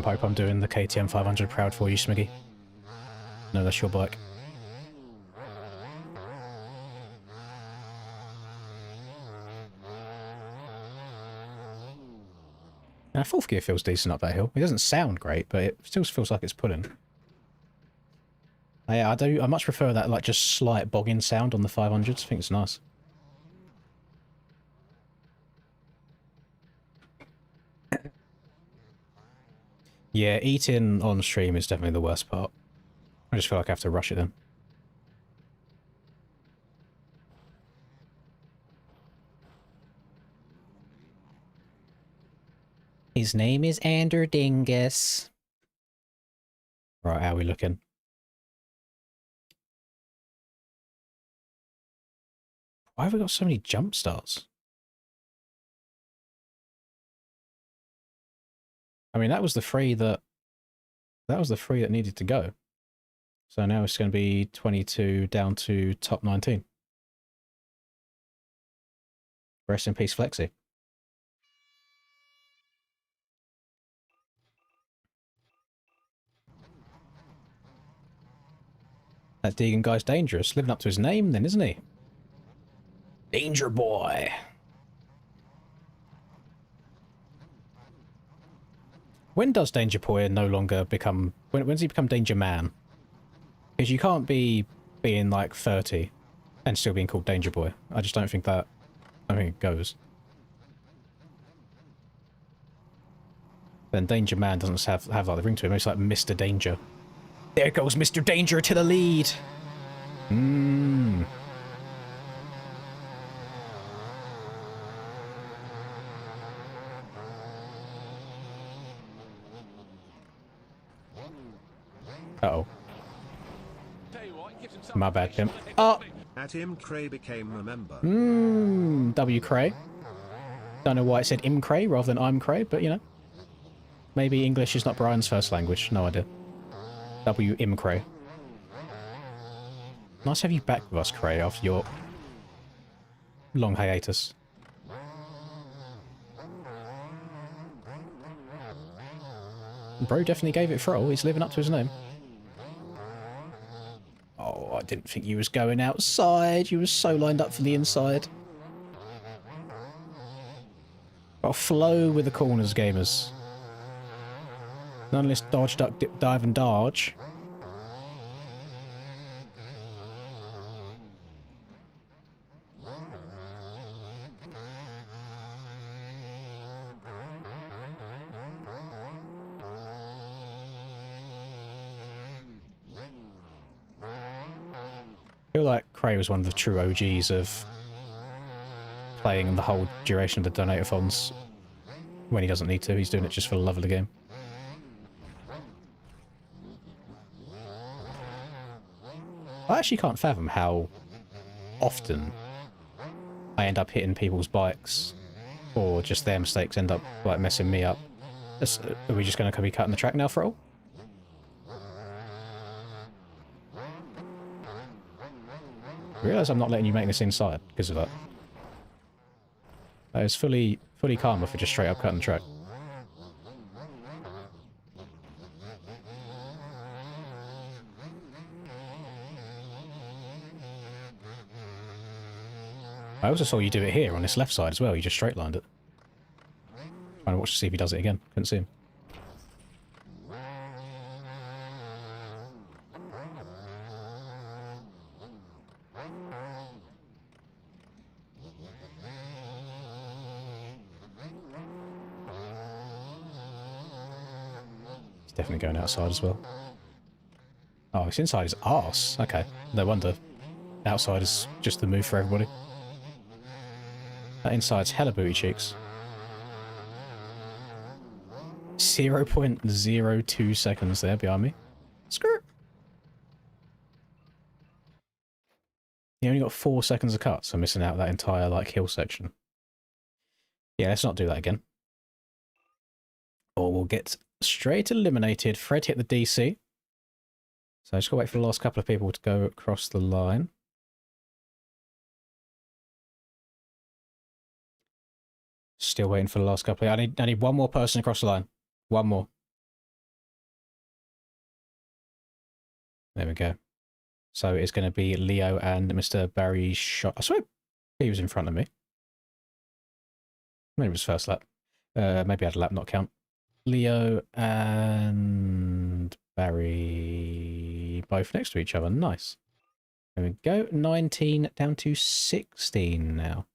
I hope I'm doing the KTM 500 proud for you, Smiggy. No, that's your bike. Now, fourth gear feels decent up that hill. It doesn't sound great, but it still feels like it's pulling. Yeah, I much prefer that, like, just slight bogging sound on the 500s. I think it's nice. Yeah, eating on stream is definitely the worst part. I just feel like I have to rush it then. His name is Ander Dingus. Right, how are we looking? Why have we got so many jump starts? I mean, that was the three that needed to go. So now it's going to be 22 down to top 19. Rest in peace, Flexi. That Deegan guy's dangerous. Living up to his name then, isn't he? Danger Boy. When does Danger Boy no longer become... When does he become Danger Man? Because you can't be being like 30 and still being called Danger Boy. I just don't think that... I think it goes. Then Danger Man doesn't have like the ring to him. It's like Mr. Danger. There goes Mr. Danger to the lead. Uh-oh. My bad, Pimp. Oh! At Cray became a member. W. Cray. Don't know why it said Cray rather than I'm Cray, but you know. Maybe English is not Brian's first language. No idea. W. Cray. Nice to have you back with us, Cray, after your long hiatus. Bro definitely gave it throw. He's living up to his name. Oh, I didn't think you was going outside. You was so lined up for the inside. Got to flow with the corners, gamers. None of this dodge, duck, dip, dive, and dodge. I feel like Cray was one of the true OGs of playing the whole duration of the donator-thons. When he doesn't need to, he's doing it just for the love of the game. I actually can't fathom how often I end up hitting people's bikes, or just their mistakes end up like messing me up. Are we just going to be cutting the track now for all? I realise I'm not letting you make this inside because of that. That is fully karma for just straight up cutting the track. I also saw you do it here on this left side as well. You just straight lined it. Trying to watch to see if he does it again. Couldn't see him. He's definitely going outside as well. Oh, it's inside his arse. Okay, no wonder. Outside is just the move for everybody. That inside's hella booty cheeks. 0.02 seconds there behind me. Skirt. He only got 4 seconds of cut, so missing out that entire like hill section. Yeah, let's not do that again. Or we'll get straight eliminated. Fred hit the DC. So I just gotta wait for the last couple of people to go across the line. Still waiting for the last couple. I need one more person across the line. One more. There we go. So it's going to be Leo and Mr. Barry Shot. I swear he was in front of me. Maybe it was first lap. Maybe I had a lap not count. Leo and Barry both next to each other. Nice. There we go. 19 down to 16 now.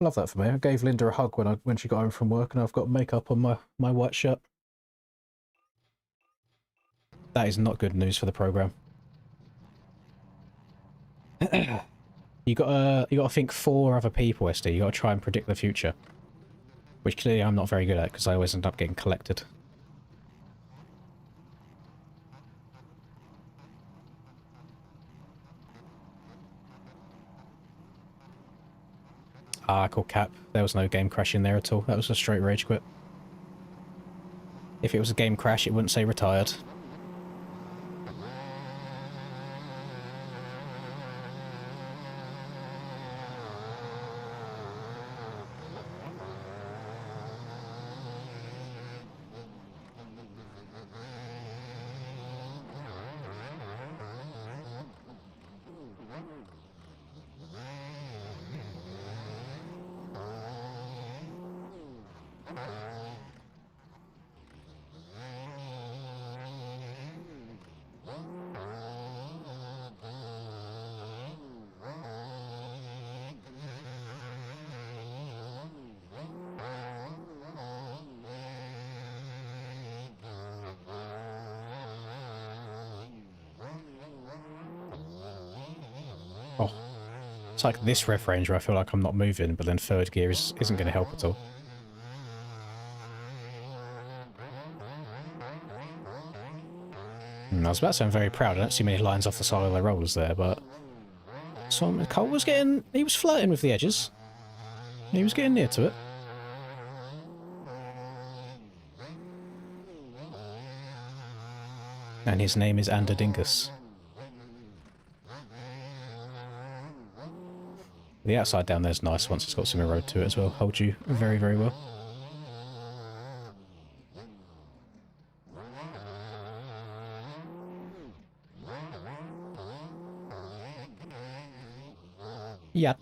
Love that for me. I gave Linda a hug when she got home from work, and I've got makeup on my white shirt. That is not good news for the program. You gotta think 4 other people, SD. You gotta try and predict the future, which clearly I'm not very good at because I always end up getting collected. Ah, cool cap. There was no game crash in there at all. That was a straight rage quit. If it was a game crash, it wouldn't say retired. Oh, it's like this ref range where I feel like I'm not moving, but then third gear isn't going to help at all. I was about to say I'm very proud. I don't see many lines off the side of the rollers there, but so Cole was he was flirting with the edges. He was getting near to it. And his name is Anderdingus. The outside down there's nice once it's got some road to it as well. Hold you very, very well. Yeah.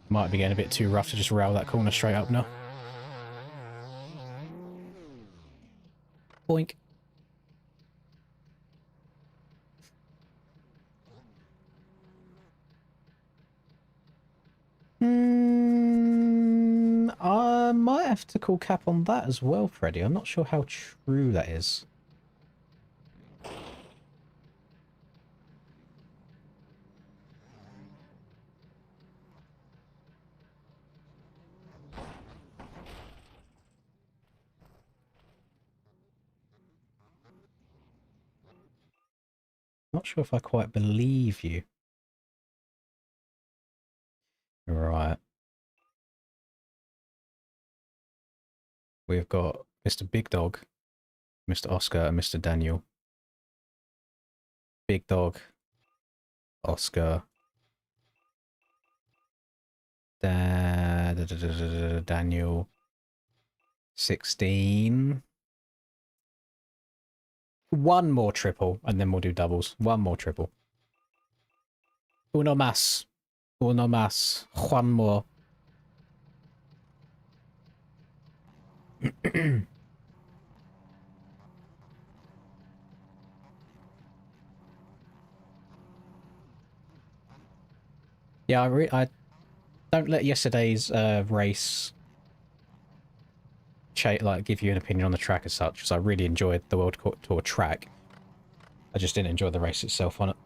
Might be getting a bit too rough to just rail that corner straight up now. Boink. I might have to call cap on that as well, Freddy. I'm not sure how true that is. Not sure if I quite believe you. Right. We've got Mr. Big Dog, Mr. Oscar, and Mr. Daniel. Big Dog, Oscar, Daniel, 16. One more triple, and then we'll do doubles. One more triple. Uno más. Uno más. One more. Yeah, I don't let yesterday's race give you an opinion on the track as such, because I really enjoyed the World Tour track. I just didn't enjoy the race itself on it.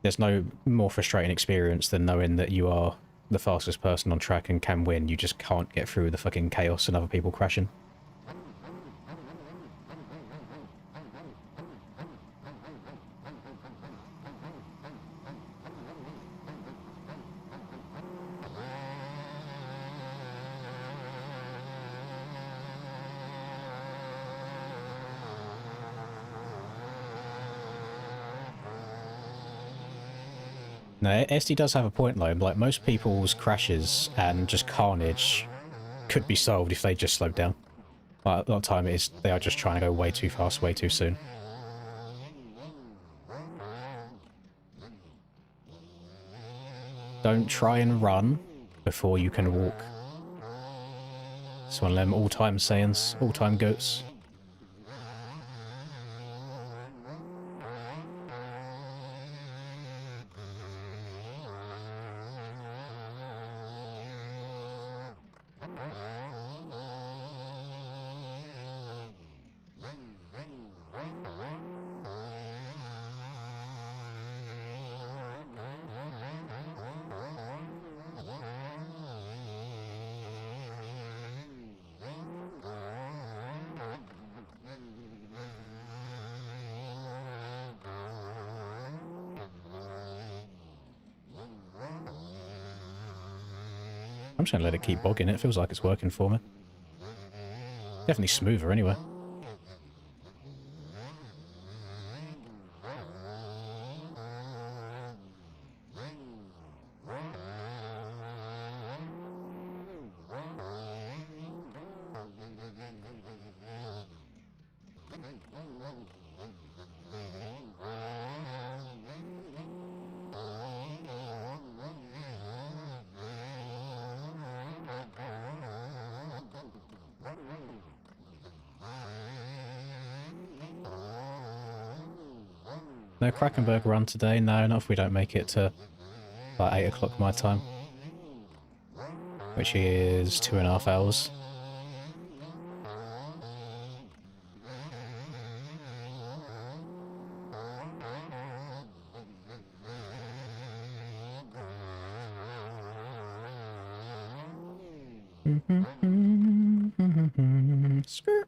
There's no more frustrating experience than knowing that you are the fastest person on track and can win. You just can't get through the fucking chaos and other people crashing. No, SD does have a point though. Like, most people's crashes and just carnage could be solved if they just slowed down. Like, a lot of time they are just trying to go way too fast, way too soon. Don't try and run before you can walk. It's one of them all-time sayings, all-time goats. I'm just going to let it keep bogging. It feels like it's working for me. Definitely smoother anyway. No Krakenberg run today? No, not if we don't make it to like 8 o'clock my time. which is 2.5 hours. Skirt.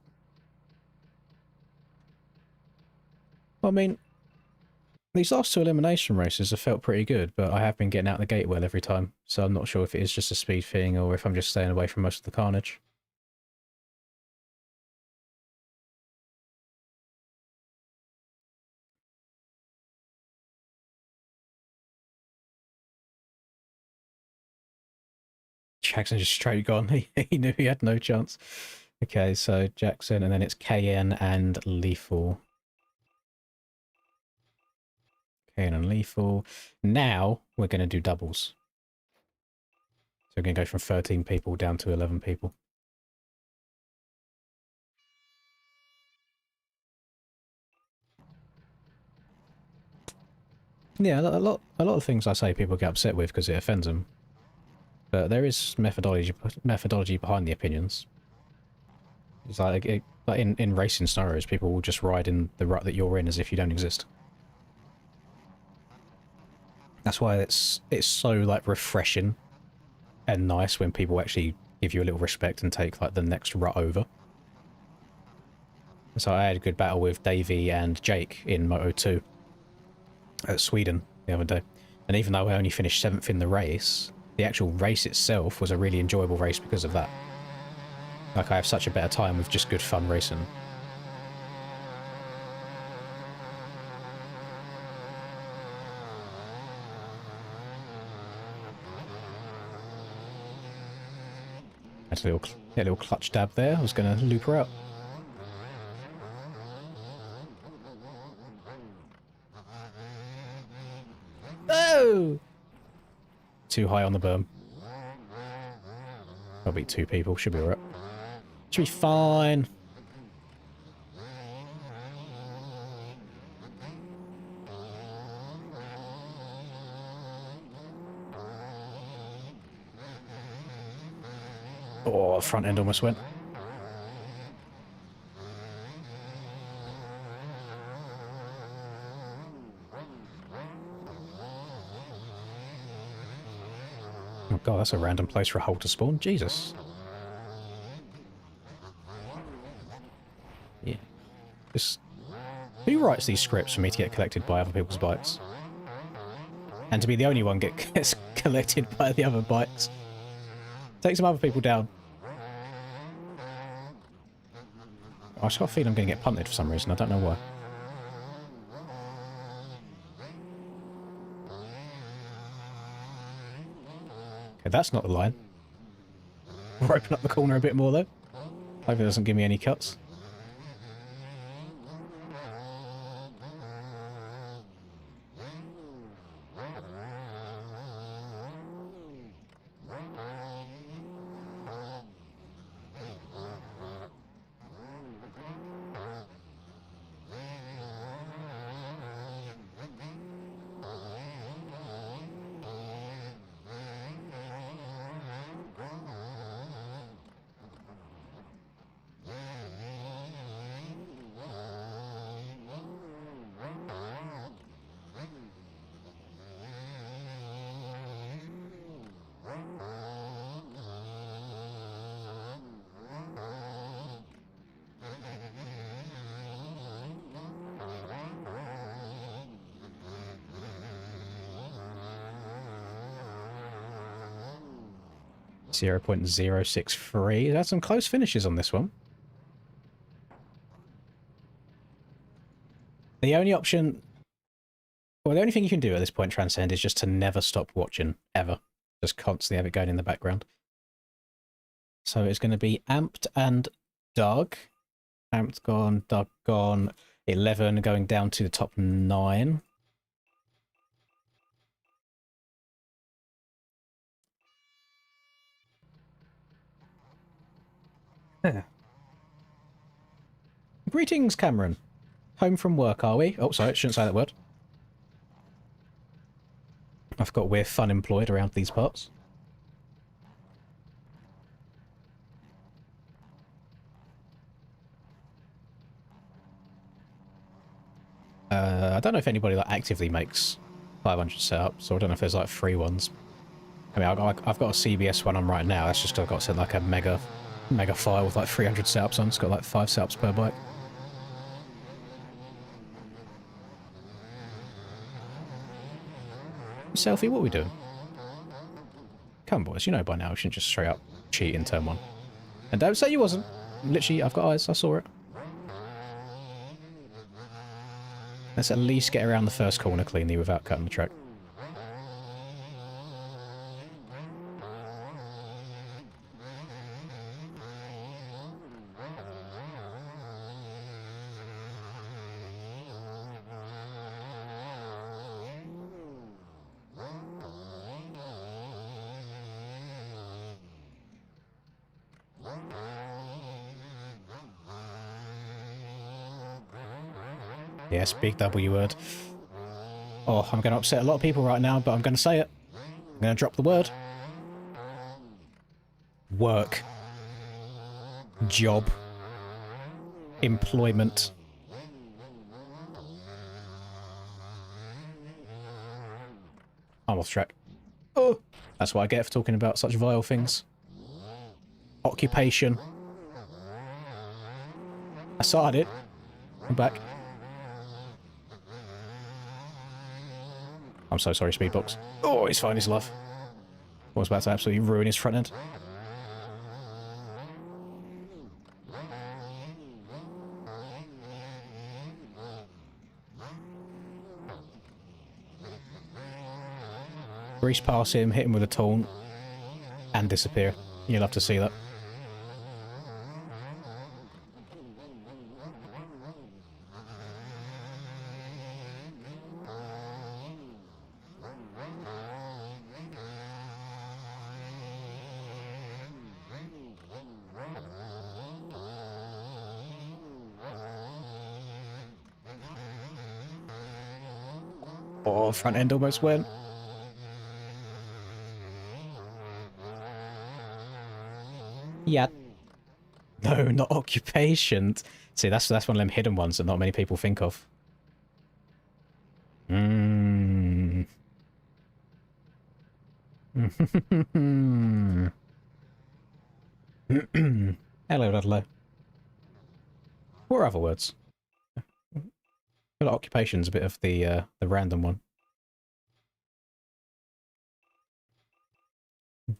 Well, I mean, these last 2 elimination races have felt pretty good, but I have been getting out the gate well every time, so I'm not sure if it is just a speed thing or if I'm just staying away from most of the carnage. Jackson just straight gone. He knew he had no chance. Okay, so Jackson, and then it's KN and Lethal. KN and Lethal. Now we're going to do doubles. So we're going to go from 13 people down to 11 people. Yeah, a lot of things I say people get upset with because it offends them. But there is methodology behind the opinions. It's like in racing scenarios, people will just ride in the rut that you're in as if you don't exist. That's why it's so like refreshing and nice when people actually give you a little respect and take like the next rut over. So I had a good battle with Davey and Jake in Moto 2 at Sweden the other day. And even though I only finished 7th in the race, the actual race itself was a really enjoyable race because of that. Like, I have such a better time with just good fun racing. That's a little clutch dab there. I was going to loop her out. Oh! Too high on the berm. I'll beat 2 people. Should be alright. Should be fine. Oh, front end almost went. Oh god, that's a random place for a hole to spawn. Jesus. Yeah. Who writes these scripts for me to get collected by other people's bikes? And to be the only one gets collected by the other bikes. Take some other people down. I just got a feeling I'm going to get punted for some reason. I don't know why. Okay, that's not the line. We'll open up the corner a bit more though. Hope it doesn't give me any cuts. .063. That's some close finishes on this one. The only option... Well, the only thing you can do at this point, Transcend, is just to never stop watching, ever. Just constantly have it going in the background. So it's going to be Amped and Doug. Amped gone, Doug gone. 11 going down to the top 9. Yeah. Greetings, Cameron. Home from work, are we? Oh, sorry, I shouldn't say that word. I forgot we're fun employed around these parts. I don't know if anybody like actively makes 500 setups, or I don't know if there's like free ones. I mean, I've got a CBS one on right now. That's just 'cause I've got sent like a mega file with like 300 setups on. It's got like 5 setups per bike. Selfie, what are we doing? Come on, boys, you know by now we shouldn't just straight up cheat in turn 1. And don't say you wasn't. Literally, I've got eyes, I saw it. Let's at least get around the first corner cleanly without cutting the track. Yes, big W word. Oh, I'm going to upset a lot of people right now, but I'm going to say it. I'm going to drop the word. Work. Job. Employment. I'm off track. Oh, that's what I get for talking about such vile things. Occupation. I started it. I'm back. I'm so sorry, Speedbox. Oh, he's fine, his love. I was about to absolutely ruin his front end. Grease past him, hit him with a taunt, and disappear. You'll have to see that. Oh, front end almost went. Yeah. No, not occupation. See, that's one of them hidden ones that not many people think of. Hello, Ludlow. What are other words? Well, occupation's a bit of the random one.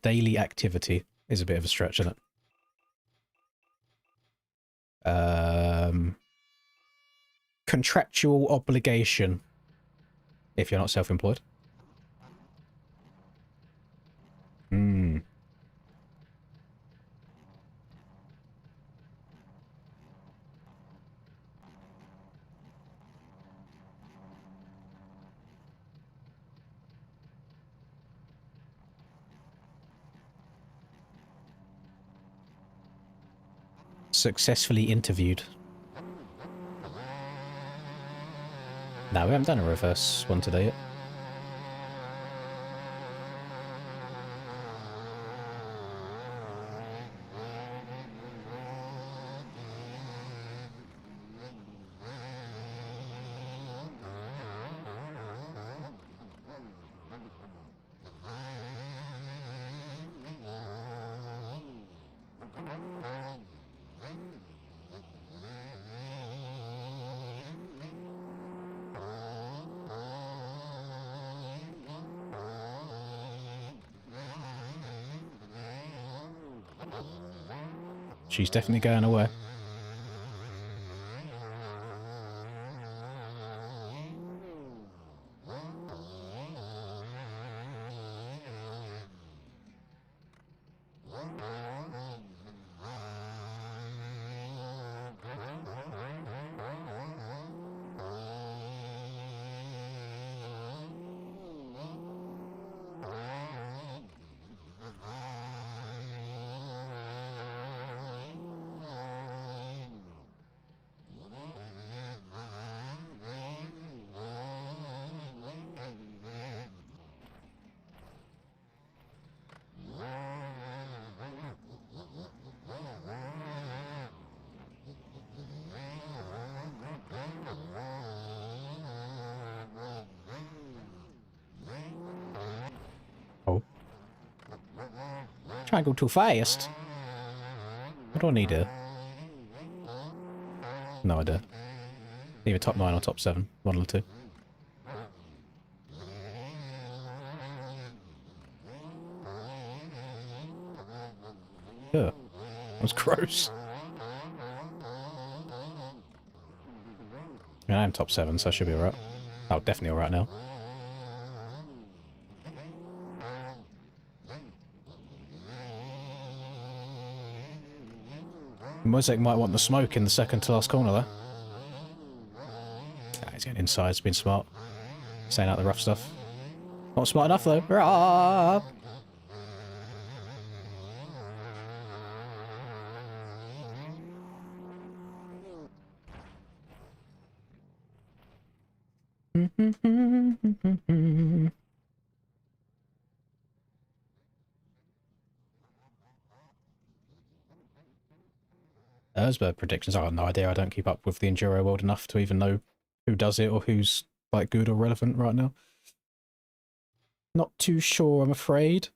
Daily activity is a bit of a stretch, isn't it? Contractual obligation, if you're not self-employed. Successfully interviewed. No, we haven't done a reverse one today yet. She's definitely going away. Trying to go too fast. What do I need here? No idea. Either top 9 or top 7. One of the two. Yeah. That was gross. I mean, I am top 7, so I should be alright. Oh, definitely alright now. Mosaic might want the smoke in the second to last corner, though. Ah, he's getting inside, he's been smart. Saying out the rough stuff. Not smart enough, though. Rah! Erzberg predictions. I have no idea. I don't keep up with the Enduro world enough to even know who does it or who's like good or relevant right now. Not too sure, I'm afraid.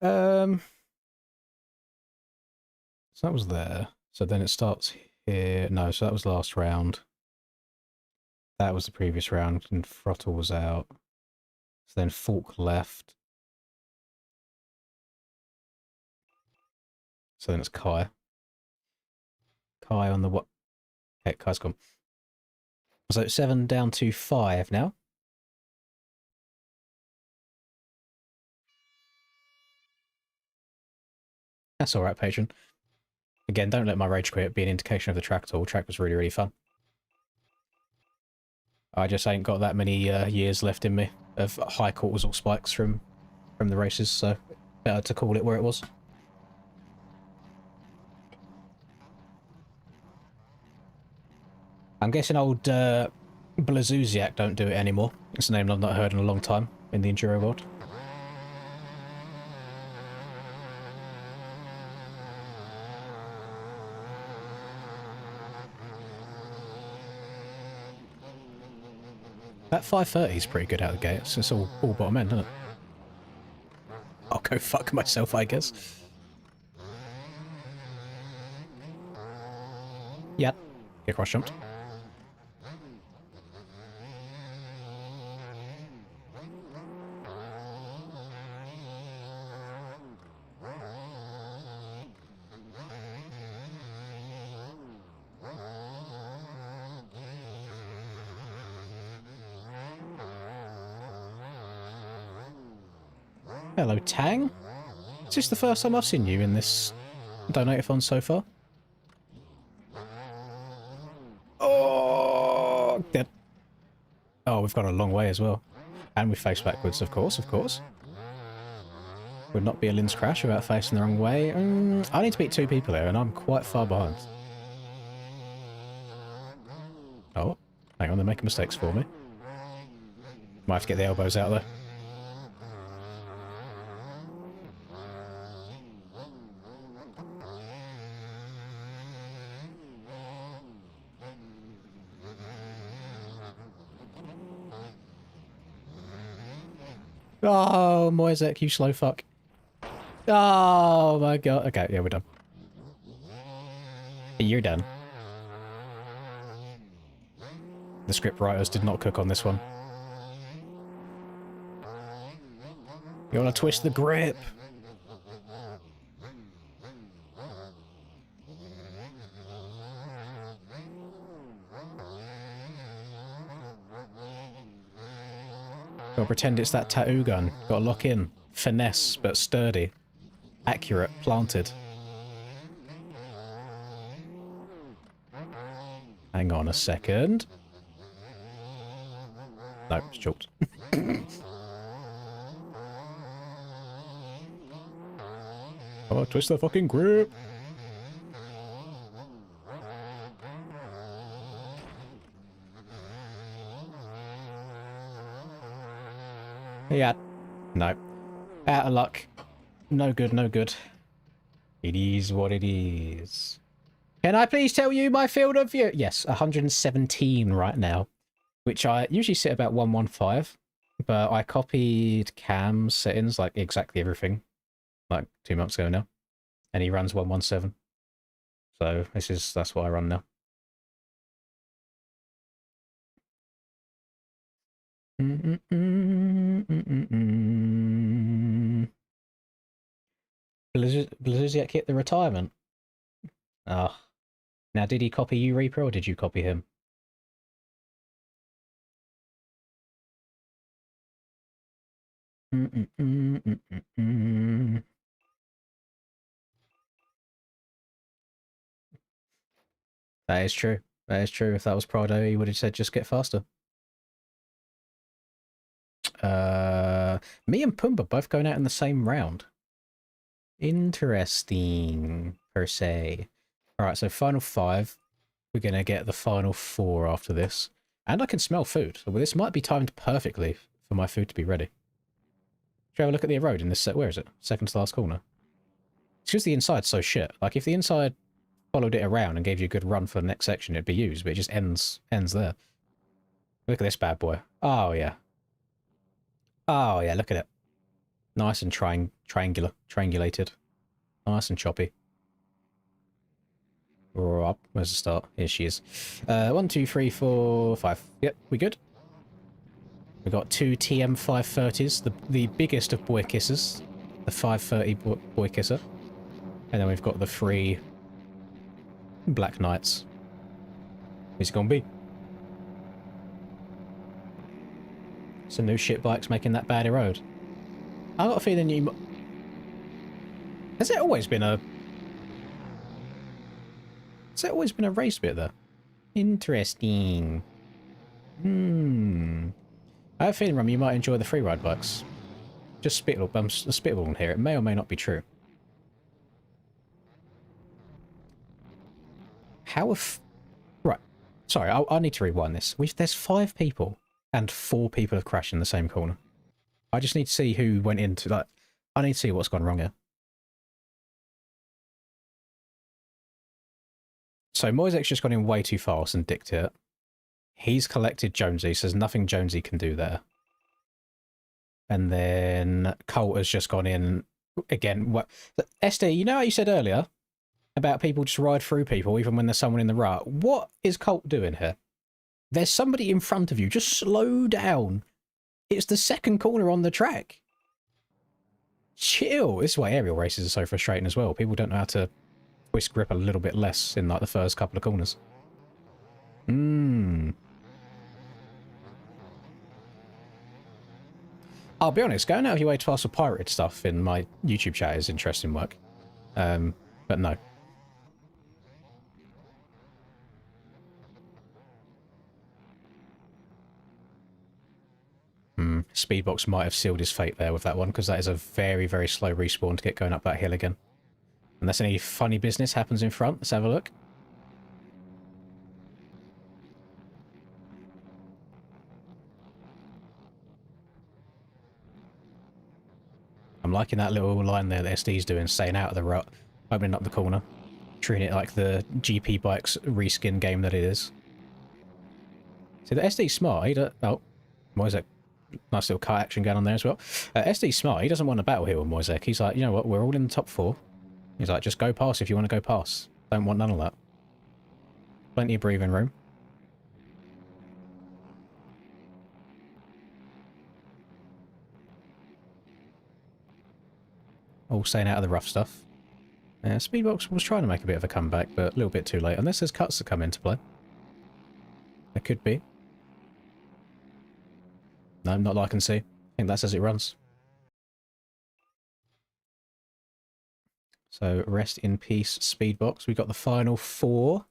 So that was there. So then it starts here. No, so that was last round. That was the previous round, and Throttle was out. So then Falk left. So then it's Kai. Kai on the what? Okay, Kai's gone. So it's 7 down to 5 now. That's alright, patron. Again, don't let my rage quit be an indication of the track at all. Track was really, really fun. I just ain't got that many years left in me of high cortisol spikes from the races, so better to call it where it was. I'm guessing old Blazuziak don't do it anymore. It's a name I've not heard in a long time in the Enduro world. That 530 is pretty good out of the gate. It's all bottom end, isn't it? I'll go fuck myself, I guess. Yep. Get cross jumped. Hello, Tang. Is this the first time I've seen you in this donate-a-thon so far? Oh, dead. Oh, we've gone a long way as well. And we face backwards, of course, of course. Would not be a Linz crash without facing the wrong way. I need to beat 2 people here, and I'm quite far behind. Oh, hang on, they're making mistakes for me. Might have to get the elbows out there. Oh, Moisek, you slow fuck. Oh my god. Okay, yeah, we're done. You're done. The script writers did not cook on this one. You want to twist the grip? Gotta pretend it's that tattoo gun. Gotta lock in. Finesse, but sturdy. Accurate. Planted. Hang on a second. No, it's chalked. Oh, twist the fucking grip. Yeah. No. Out of luck. No good, no good. It is what it is. Can I please tell you my field of view? Yes, 117 right now. Which I usually sit about 115. But I copied Cam's settings, like exactly everything. like 2 months ago now, and he runs 117. So that's what I run now. Blizzard hit the retirement. Ah, now did he copy you, Reaper, or did you copy him? That is true. That is true. If that was Prado, he would have said just get faster. Me and Pumbaa both going out in the same round. Interesting, per se. Alright, so final 5. We're going to get the final 4 after this. And I can smell food. So this might be timed perfectly for my food to be ready. Should we have a look at the road in this set? Where is it? Second to last corner. It's because the inside's so shit. Like, if the inside followed it around and gave you a good run for the next section, it'd be used, but it just ends there. Look at this bad boy. Oh, yeah. Oh, yeah, look at it. Nice and triangulated. Nice and choppy. Up. Where's the start? Here she is. 1, 2, 3, 4, 5. Yep, we good. We got 2 TM530s, the biggest of boy kissers. The 530 boy kisser. And then we've got the 3 Black Knights. Who's it gonna be? Some new shit bikes making that bad road. I got a feeling you... Has it always been a... Has there always been a race bit there? Interesting. I have a feeling, Rum, you might enjoy the freeride bikes. Just spitballing here. It may or may not be true. How if... Right. Sorry, I need to rewind this. There's 5 people, and 4 people have crashed in the same corner. I just need to see who went into... Like, I need to see what's gone wrong here. So Moisek's just gone in way too fast and dicked it. He's collected Jonesy, so there's nothing Jonesy can do there. And then Colt has just gone in again. What, SD, you know how you said earlier about people just ride through people even when there's someone in the rut? What is Colt doing here? There's somebody in front of you. Just slow down. It's the second corner on the track. Chill. This is why aerial races are so frustrating as well. People don't know how to twist grip a little bit less in like the first couple of corners. I'll be honest, going out of your way to ask for pirated stuff in my YouTube chat is interesting work. But no. Speedbox might have sealed his fate there with that one, because that is a very, very slow respawn to get going up that hill again. Unless any funny business happens in front. Let's have a look. I'm liking that little line there that SD's doing, staying out of the rut, opening up the corner, treating it like the GP Bikes reskin game that it is. See, the SD's smart. He don't... Oh, Moisek. Nice little car action going on there as well. SD's smart. He doesn't want a battle here with Moisek. He's like, you know what, we're all in the top 4. He's like, just go past if you want to go past. Don't want none of that. Plenty of breathing room. All staying out of the rough stuff. Speedbox was trying to make a bit of a comeback, but a little bit too late. Unless there's cuts that come into play. There could be. No, not that I can see. I think that's as it runs. So, rest in peace, Speedbox. We got the final 4.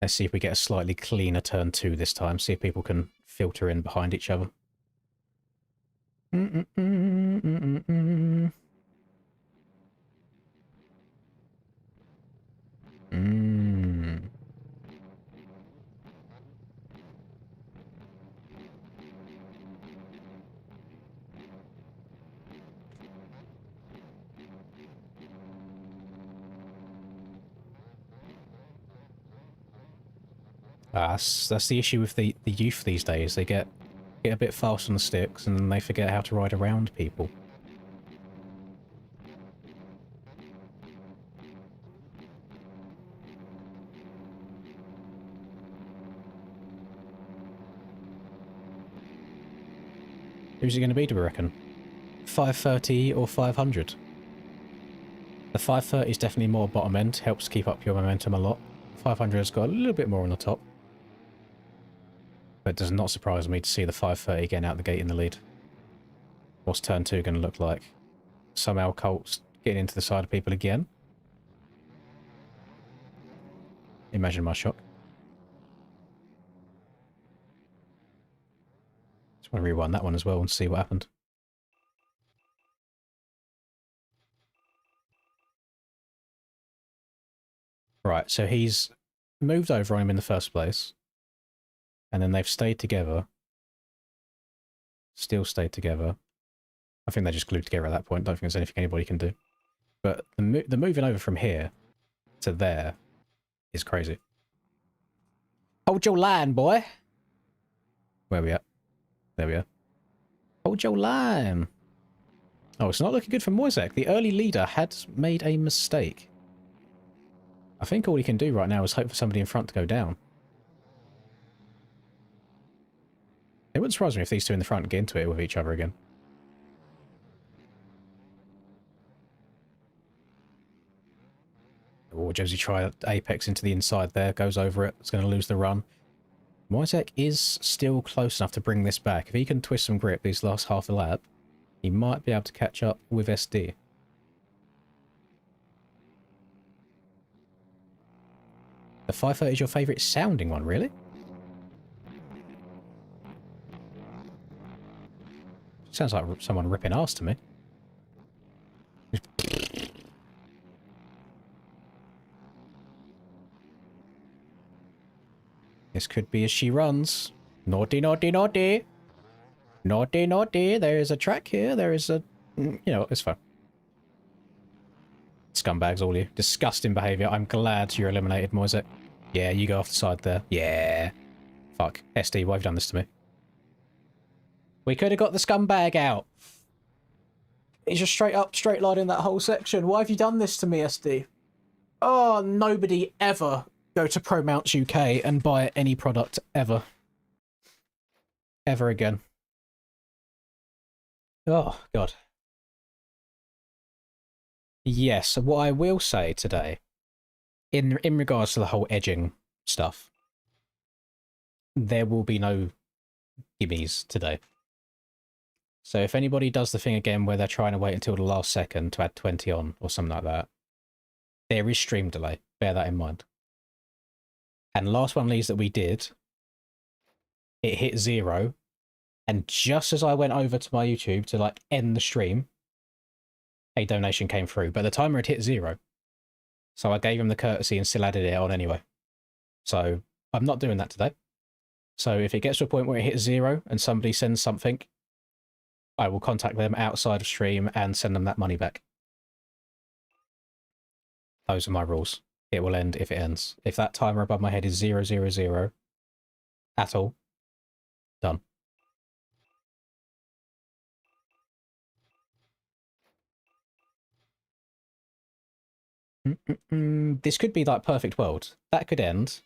Let's see if we get a slightly cleaner turn 2 this time. See if people can filter in behind each other. That's the issue with the youth these days. They get a bit fast on the sticks and then they forget how to ride around people. Who's it going to be, do we reckon? 530 or 500? The 530 is definitely more bottom end, helps keep up your momentum a lot. 500 has got a little bit more on the top. But it does not surprise me to see the 530 getting out the gate in the lead. What's turn 2 going to look like? Somehow Colt's getting into the side of people again. Imagine my shock. Just want to rewind that one as well and see what happened. Right, so he's moved over on him in the first place. And then they've stayed together. Still stayed together. I think they just glued together at that point. Don't think there's anything anybody can do. But the moving over from here to there is crazy. Hold your line, boy. Where are we at? There we are. Hold your line. Oh, it's not looking good for Moisek. The early leader had made a mistake. I think all he can do right now is hope for somebody in front to go down. It wouldn't surprise me if these two in the front get into it with each other again. Or Josie try Apex into the inside there, goes over it, it's going to lose the run. Moisek is still close enough to bring this back. If he can twist some grip these last half a lap, he might be able to catch up with SD. The 530 is your favourite sounding one, really? Sounds like someone ripping arse to me. This could be as she runs. Naughty, naughty, naughty. Naughty, naughty. There is a track here. There is a... You know, it's fine. Scumbags, all you. Disgusting behaviour. I'm glad you're eliminated, Moisek. Yeah, you go off the side there. Yeah. Fuck. SD, why have you done this to me? We could have got the scumbag out. He's just straight up, straight line in that whole section. Why have you done this to me, SD? Oh, nobody ever go to Pro Mounts UK and buy any product ever. Ever again. Oh, God. Yes, what I will say today, in regards to the whole edging stuff, there will be no gimmies today. So if anybody does the thing again where they're trying to wait until the last second to add 20 on or something like that, there is stream delay. Bear that in mind. And last one of these that we did, it hit 0. And just as I went over to my YouTube to like end the stream, a donation came through. But the timer had hit 0. So I gave him the courtesy and still added it on anyway. So I'm not doing that today. So if it gets to a point where it hits 0 and somebody sends something, I will contact them outside of stream and send them that money back. Those are my rules. It will end if it ends. If that timer above my head is 000 at all, done. This could be like perfect world. That could end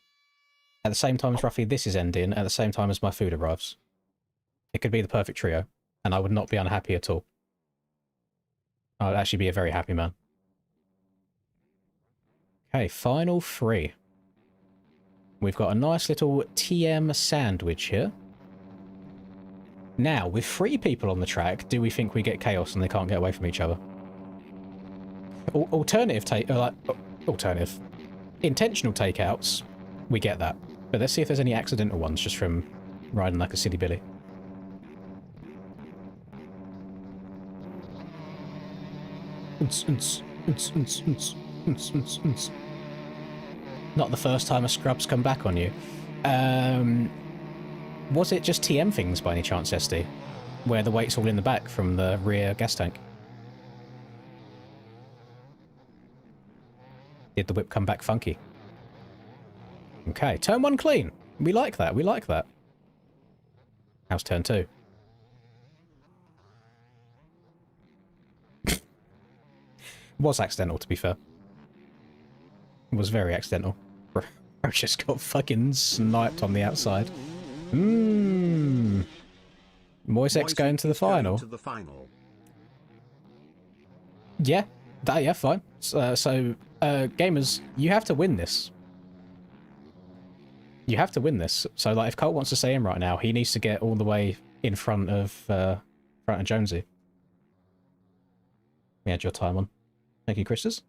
at the same time as roughly this is ending, at the same time as my food arrives. It could be the perfect trio, and I would not be unhappy at all. I would actually be a very happy man. Okay, final 3. We've got a nice little TM sandwich here. Now, with 3 people on the track, do we think we get chaos and they can't get away from each other? Alternative. Intentional takeouts, we get that. But let's see if there's any accidental ones just from riding like a silly billy. Not the first time a scrub's come back on you. Was it just TM things by any chance, SD? Where the weight's all in the back from the rear gas tank? Did the whip come back funky? Okay, turn 1 clean. We like that, we like that. How's turn 2? Was accidental, to be fair. It was very accidental. Bro just got fucking sniped on the outside. Moisek's going to the final. Yeah, yeah, fine. Gamers, you have to win this. You have to win this. So, like, if Colt wants to say him right now, he needs to get all the way in front of Jonesy. We had your time on. Thank you, Christus.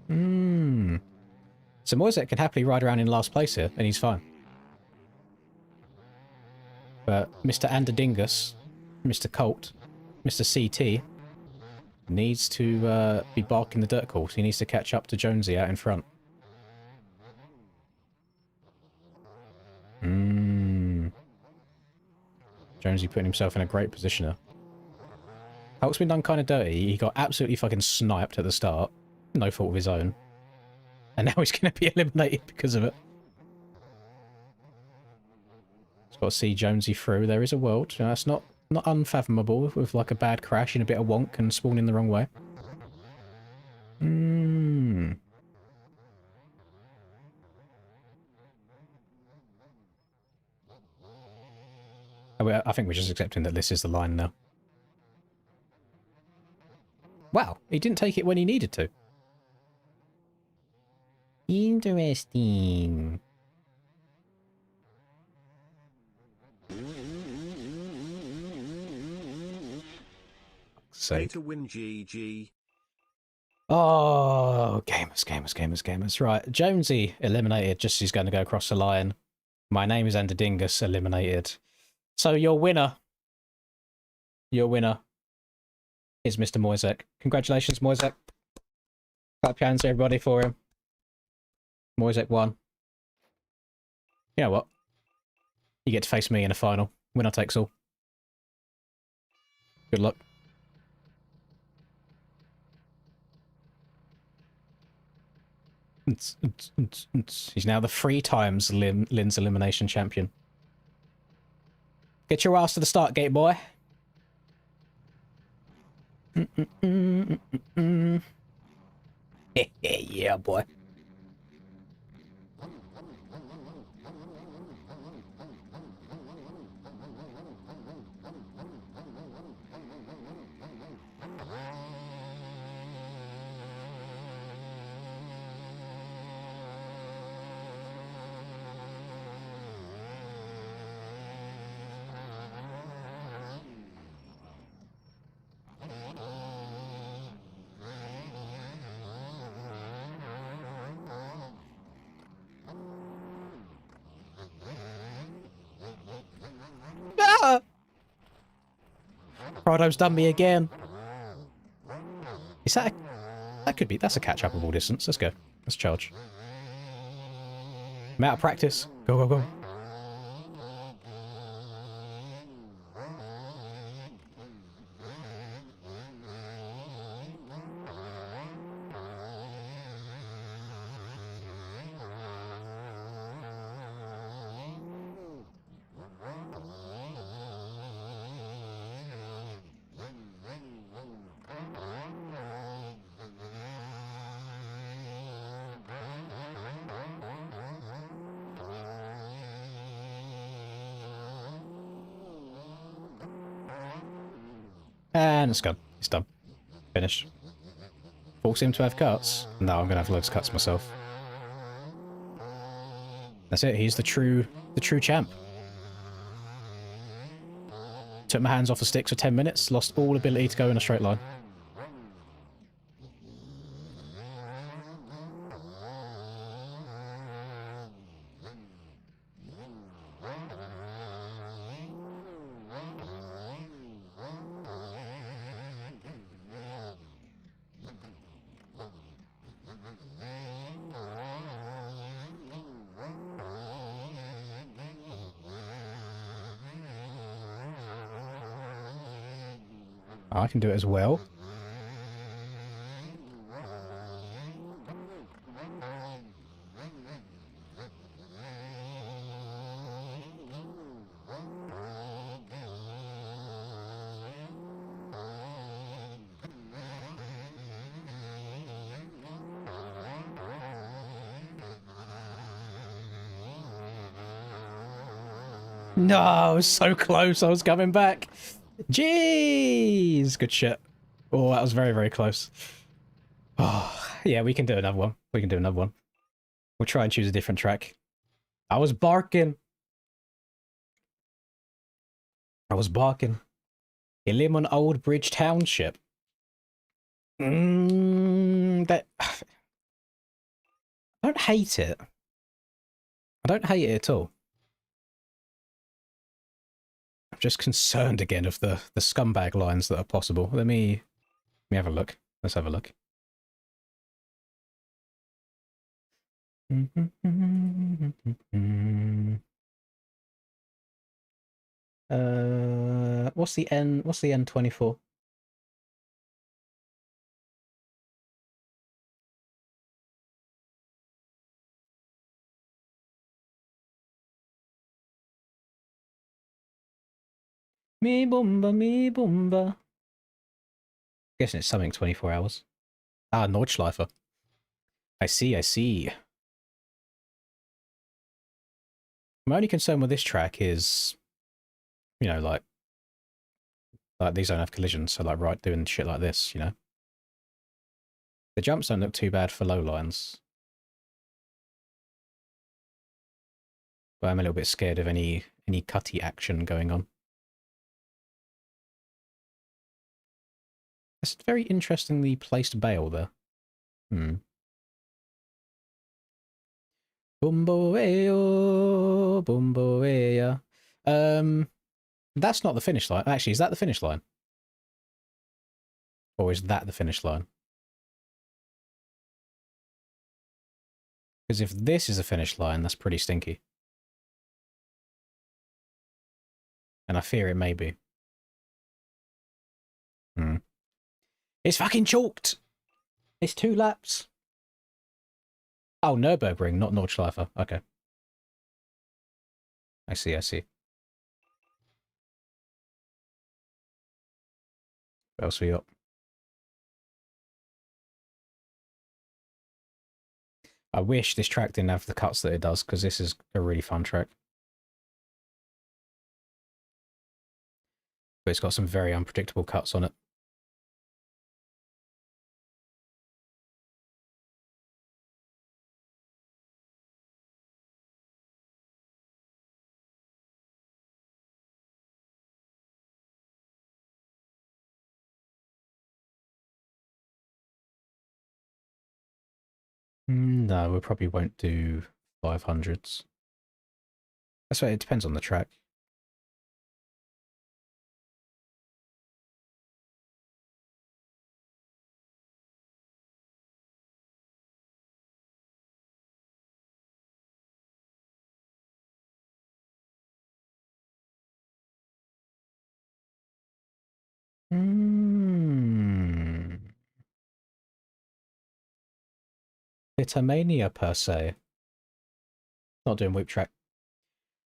So Moisek can happily ride around in last place here, and he's fine. But Mr. Anderdingus, Mr. Colt, Mr. CT needs to be barking the dirt course. He needs to catch up to Jonesy out in front. Jonesy putting himself in a great position here. Colt's been done kind of dirty. He got absolutely fucking sniped at the start. No fault of his own. And now he's going to be eliminated because of it. Just got to see Jonesy through. There is a world. You know, that's not unfathomable with like a bad crash and a bit of wonk and spawning the wrong way. I think we're just accepting that this is the line now. Wow, he didn't take it when he needed to. Interesting. Pay to win GG. Oh, gamers. Right, Jonesy eliminated just as he's going to go across the line. My name is Anderdingus, eliminated. So your winner is Mr. Moisek. Congratulations, Moisek. Clap your hands, everybody, for him. Moisek won. You know what? You get to face me in a final. Winner takes all. Good luck. He's now the 3 times Lynn's elimination champion. Get your ass to the start gate, boy. Yeah, boy. Prado's done me again. Is that that's a catch-upable distance. Let's go. Let's charge. I'm out of practice. Go. And it's gone. It's done. Finished. Force him to have cuts? No, I'm gonna have loads of cuts myself. That's it. He's the true champ. Took my hands off the sticks for 10 minutes. Lost all ability to go in a straight line. I can do it as well. No, I was so close. I was coming back. Jeez. Good shit. Oh, that was very, very close. Oh, yeah, we can do another one. We can do another one. We'll try and choose a different track. I was barking. I was barking. You live on Old Bridge Township. That... I don't hate it. I don't hate it at all. I'm just concerned again of the scumbag lines that are possible. Let me have a look. Let's have a look. What's the N? What's the N24? Me boomba, me boomba. Guessing it's something 24 hours. Ah, Nordschleifer. I see, I see. My only concern with this track is, you know, like these don't have collisions, so like doing shit like this, you know. The jumps don't look too bad for low lines. But I'm a little bit scared of any cutty action going on. That's a very interestingly placed bail there. Bumboeo, bumboea. That's not the finish line. Actually, is that the finish line? Or is that the finish line? Because if this is a finish line, that's pretty stinky. And I fear it may be. It's fucking chalked! It's 2 laps. Oh, Nürburgring, not Nordschleifer. Okay. I see, I see. What else we got? I wish this track didn't have the cuts that it does, because this is a really fun track. But it's got some very unpredictable cuts on it. No, we probably won't do 500s. That's right, it depends on the track. Vitamania per se. Not doing whip track.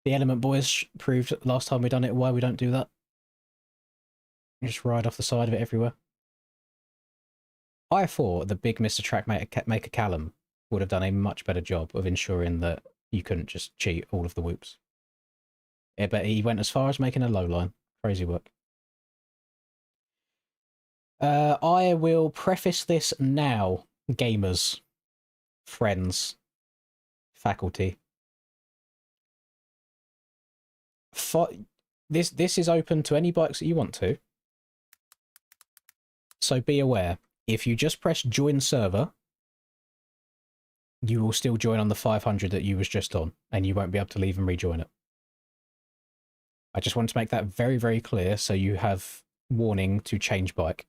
The Element Boys proved last time we done it why we don't do that. You just ride off the side of it everywhere. I thought the big Mr. Trackmaker Callum would have done a much better job of ensuring that you couldn't just cheat all of the whoops. Yeah, but he went as far as making a low line. Crazy work. I will preface this now, gamers, friends, faculty. This is open to any bikes that you want to. So be aware, if you just press join server, you will still join on the 500 that you was just on, and you won't be able to leave and rejoin it. I just want to make that very, very clear so you have warning to change bike.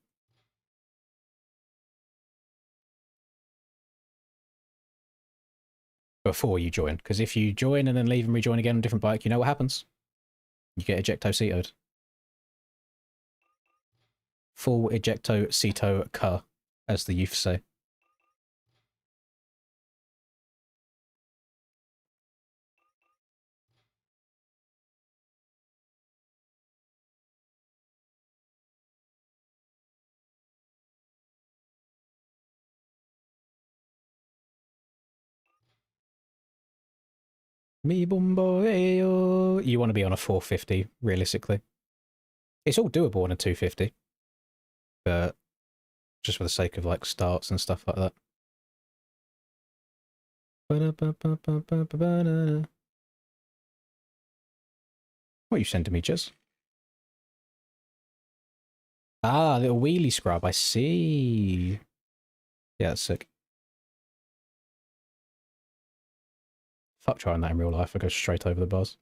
Before you join, because if you join and then leave and rejoin again on a different bike, you know what happens? You get ejecto-cetoed. Full ejecto-ceto car, as the youth say. Me bumbo ayo. You want to be on a 450, realistically. It's all doable on a 250. But just for the sake of like starts and stuff like that. What are you sending me, Jez? Ah, little wheelie scrub, I see. Yeah, that's sick. Fuck trying that in real life, I go straight over the bars.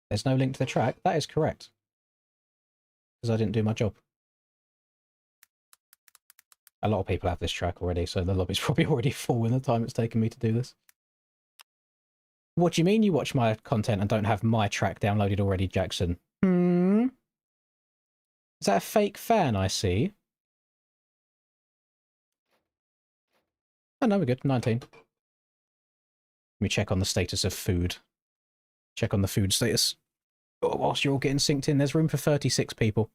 There's no link to the track? That is correct. Because I didn't do my job. A lot of people have this track already, so the lobby's probably already full in the time it's taken me to do this. What do you mean you watch my content and don't have my track downloaded already, Jackson? Hmm? Is that a fake fan I see? Oh no, we're good. 19. Let me check on the status of food. Check on the food status. Oh, whilst you're all getting synced in, there's room for 36 people.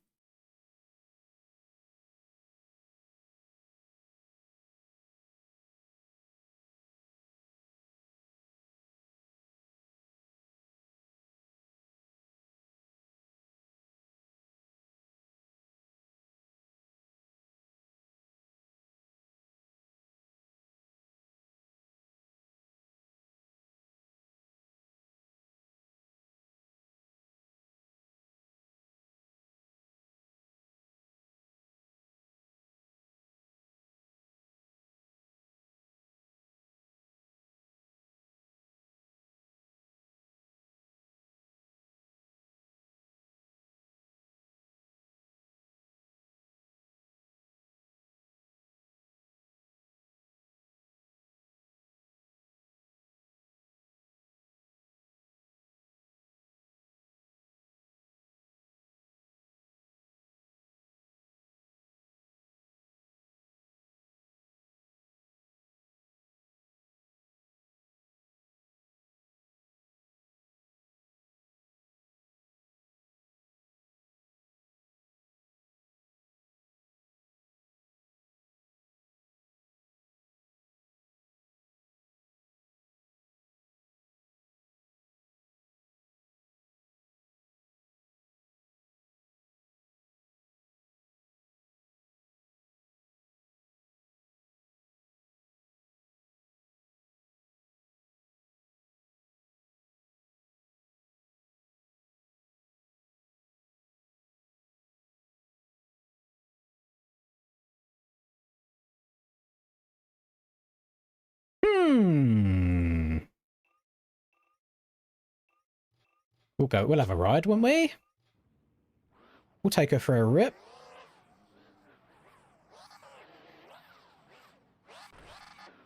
Hmm. We'll have a ride, won't we? We'll take her for a rip.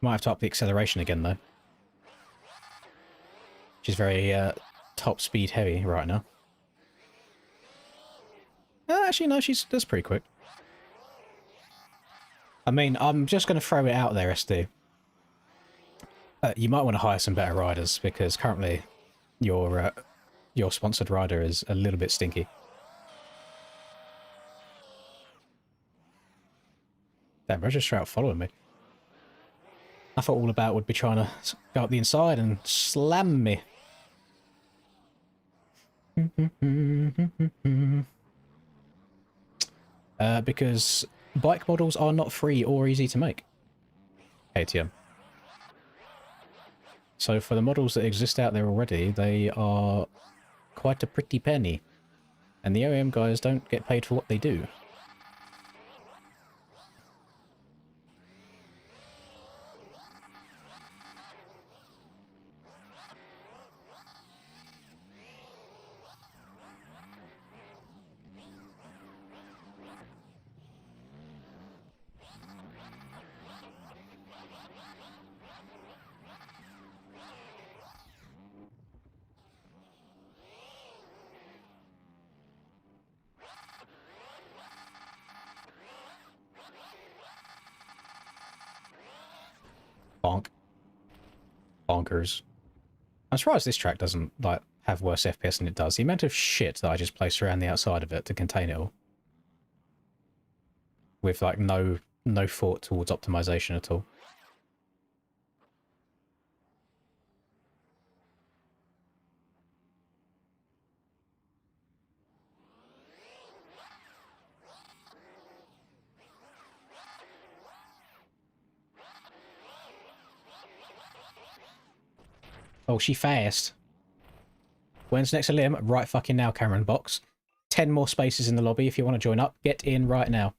Might have to up the acceleration again, though. She's very top speed heavy right now. Actually, no, that's pretty quick. I mean, I'm just going to throw it out there, SD. You might want to hire some better riders, because currently your sponsored rider is a little bit stinky. Damn, bro's just straight out following me. I thought All About would be trying to go up the inside and slam me. Because bike models are not free or easy to make. KTM. So for the models that exist out there already, they are quite a pretty penny. And the OEM guys don't get paid for what they do. Bonk. Bonkers. I'm surprised this track doesn't like have worse FPS than it does. The amount of shit that I just placed around the outside of it to contain it all, with like no thought towards optimization at all. Oh, she fast. When's next to Lim? Right fucking now, Cameron Box. 10 more spaces in the lobby if you want to join up. Get in right now.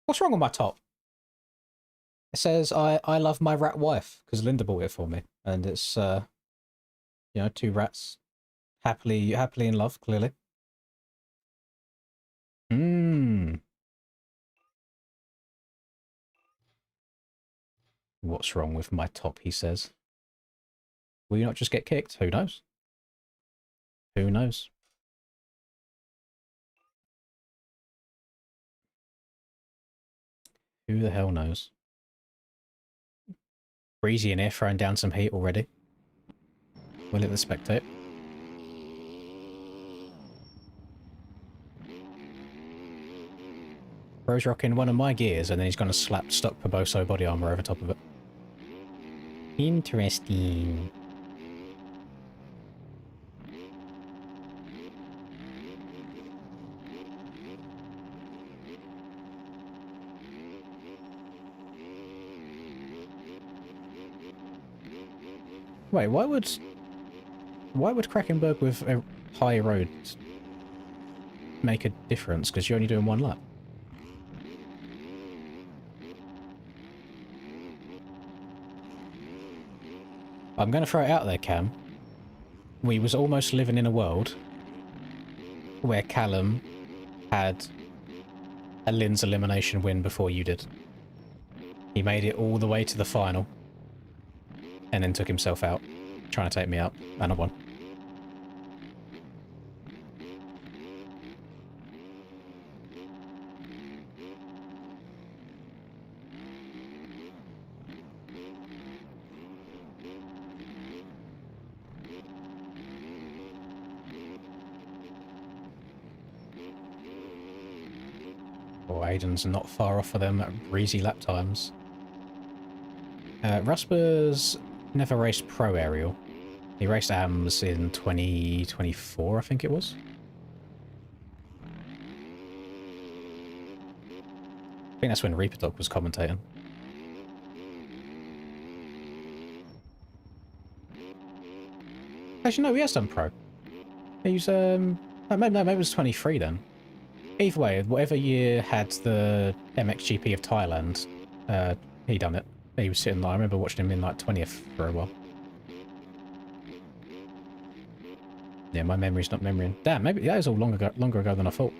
What's wrong with my top? It says I love my rat wife because Linda bought it for me, and it's you know, 2 rats happily in love, clearly. What's wrong with my top, he says. Will you not just get kicked? Who knows? Who knows? Who the hell knows? Breezy in here throwing down some heat already. Will it the spectate? Bro's rocking one of my gears and then he's going to slap stock Paboso body armor over top of it. Interesting. Wait, why would Krakenberg with a high road make a difference? Because you're only doing 1 lap. I'm going to throw it out there, Cam. We was almost living in a world where Callum had a Lynn's elimination win before you did. He made it all the way to the final and then took himself out, trying to take me out, and I won. Oh, Aiden's not far off of them at breezy lap times. Rusper's never raced Pro Aerial. He raced AMS in 2024, I think it was. I think that's when Reaper Dog was commentating. Actually, no, he has done Pro. He was, maybe it was 23 then. Either way, whatever year had the MXGP of Thailand, he done it. He was sitting there. I remember watching him in like 20th for a while. Yeah, my memory's not memorying. Damn, maybe that was all longer ago than I thought.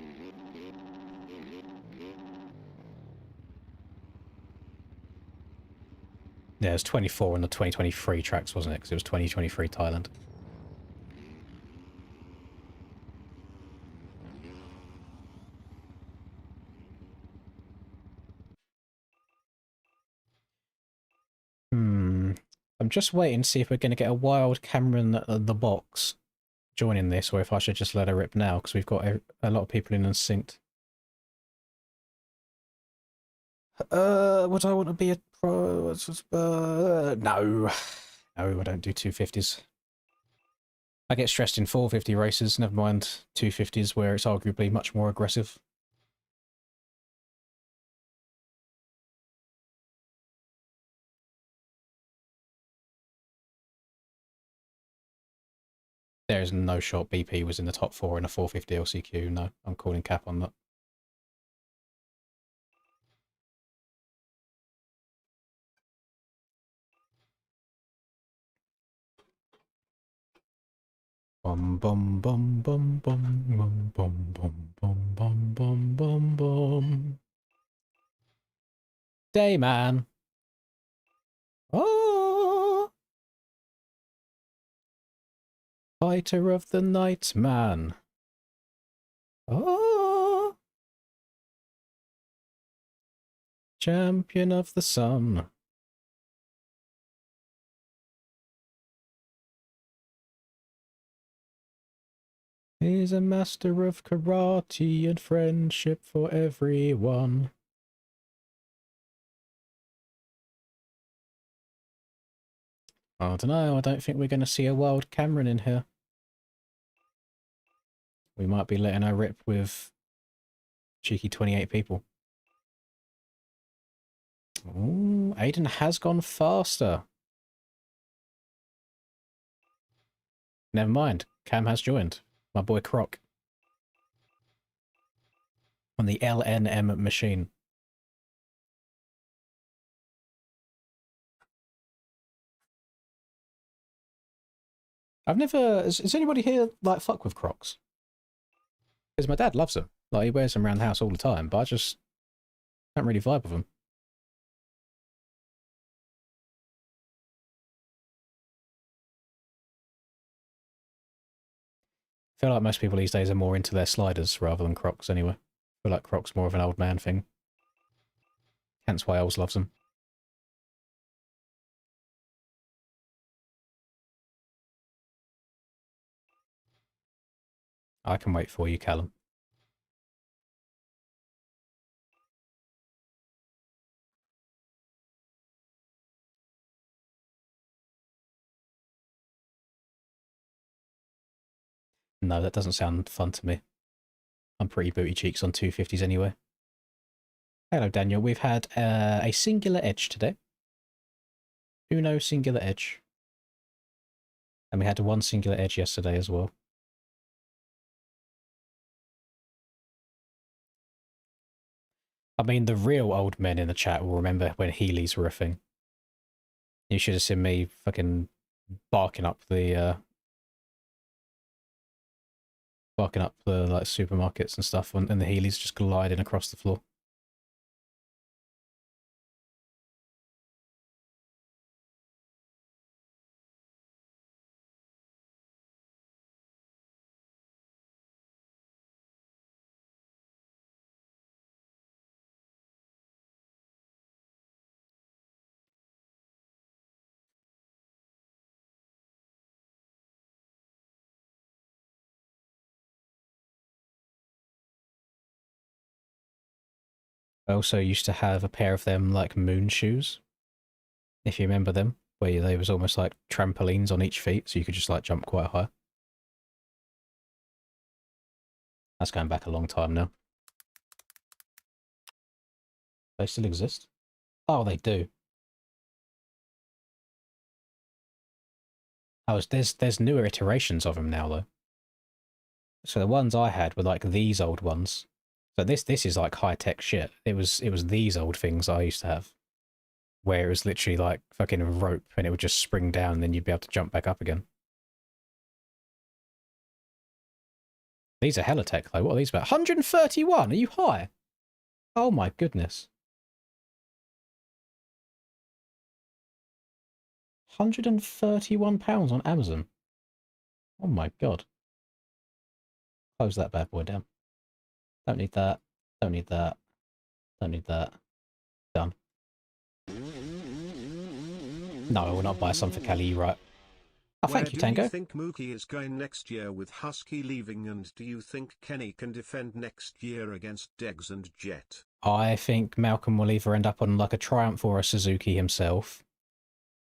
Yeah, it was 24 on the 2023 tracks, wasn't it? Because it was 2023 Thailand. I'm just waiting to see if we're going to get a wild Cameron the box joining this, or if I should just let her rip now, because we've got a lot of people in unsynced. Would I want to be a pro? No. No, I don't do 250s. I get stressed in 450 races, never mind 250s where it's arguably much more aggressive. There is no shot BP was in the top 4 in a 450 LCQ. No, I'm calling cap on that. Bum bum bum bum bum bum bum bum bum bum bum bum bum. Dayman. Oh, fighter of the night, man. Oh, champion of the sun. He's a master of karate and friendship for everyone. I don't know, I don't think we're going to see a wild Cameron in here. We might be letting her rip with cheeky 28 people. Ooh, Aiden has gone faster. Never mind, Cam has joined. My boy Croc. On the LNM machine. I've never... Is anybody here, like, fuck with Crocs? Because my dad loves them. Like, he wears them around the house all the time, but I just don't really vibe with them. I feel like most people these days are more into their sliders rather than Crocs anyway. I feel like Crocs more of an old man thing. Hence why Els loves them. I can wait for you, Callum. No, that doesn't sound fun to me. I'm pretty booty cheeks on 250s anyway. Hello, Daniel. We've had a singular edge today. Uno singular edge. And we had one singular edge yesterday as well. I mean, the real old men in the chat will remember when Heelys were a thing. You should have seen me fucking barking up the like supermarkets and stuff, and the Heelys just gliding across the floor. I also used to have a pair of them like moon shoes, if you remember them, where they was almost like trampolines on each feet, so you could just like jump quite high. That's going back a long time now. They still exist? Oh, they do. Oh, there's newer iterations of them now though. So the ones I had were like these old ones. So this is like high tech shit. It was these old things I used to have, where it was literally like fucking a rope and it would just spring down and then you'd be able to jump back up again. These are hella tech though. What are these about? 131? Are you high? Oh my goodness. £131 on Amazon. Oh my god. Close that bad boy down. Don't need that. Don't need that. Don't need that. Done. No, I will not buy some for Kelly, you're right. Oh, thank you, Tango. Where do you think Mookie is going next year with Husky leaving, and do you think Kenny can defend next year against Deggs and Jet? I think Malcolm will either end up on like a Triumph or a Suzuki himself.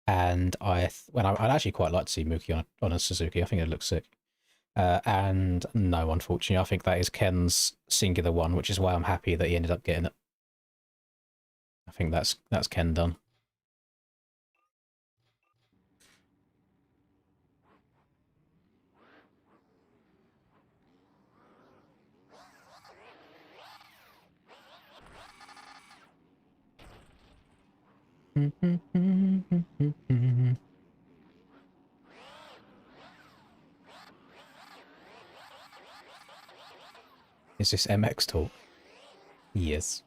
And I'd actually quite like to see Mookie on a Suzuki. I think it looks sick. And no, unfortunately, I think that is Ken's singular one, which is why I'm happy that he ended up getting it. I think that's Ken done. Is this MX talk? Yes.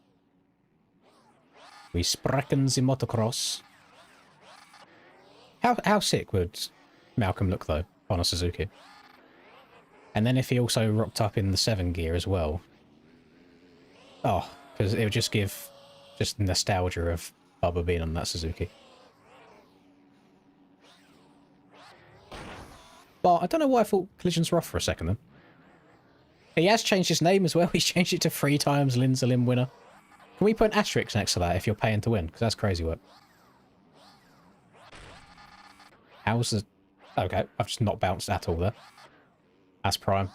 We spracken the motocross. How sick would Malcolm look though on a Suzuki? And then if he also rocked up in the 7 gear as well. Oh, because it would just give just nostalgia of Bubba being on that Suzuki. But I don't know why I thought collisions were off for a second then. He has changed his name as well. He's changed it to 3 times Linzalim winner. Can we put an asterisk next to that if you're paying to win? Because that's crazy work. How's the... Okay, I've just not bounced at all there. That's prime.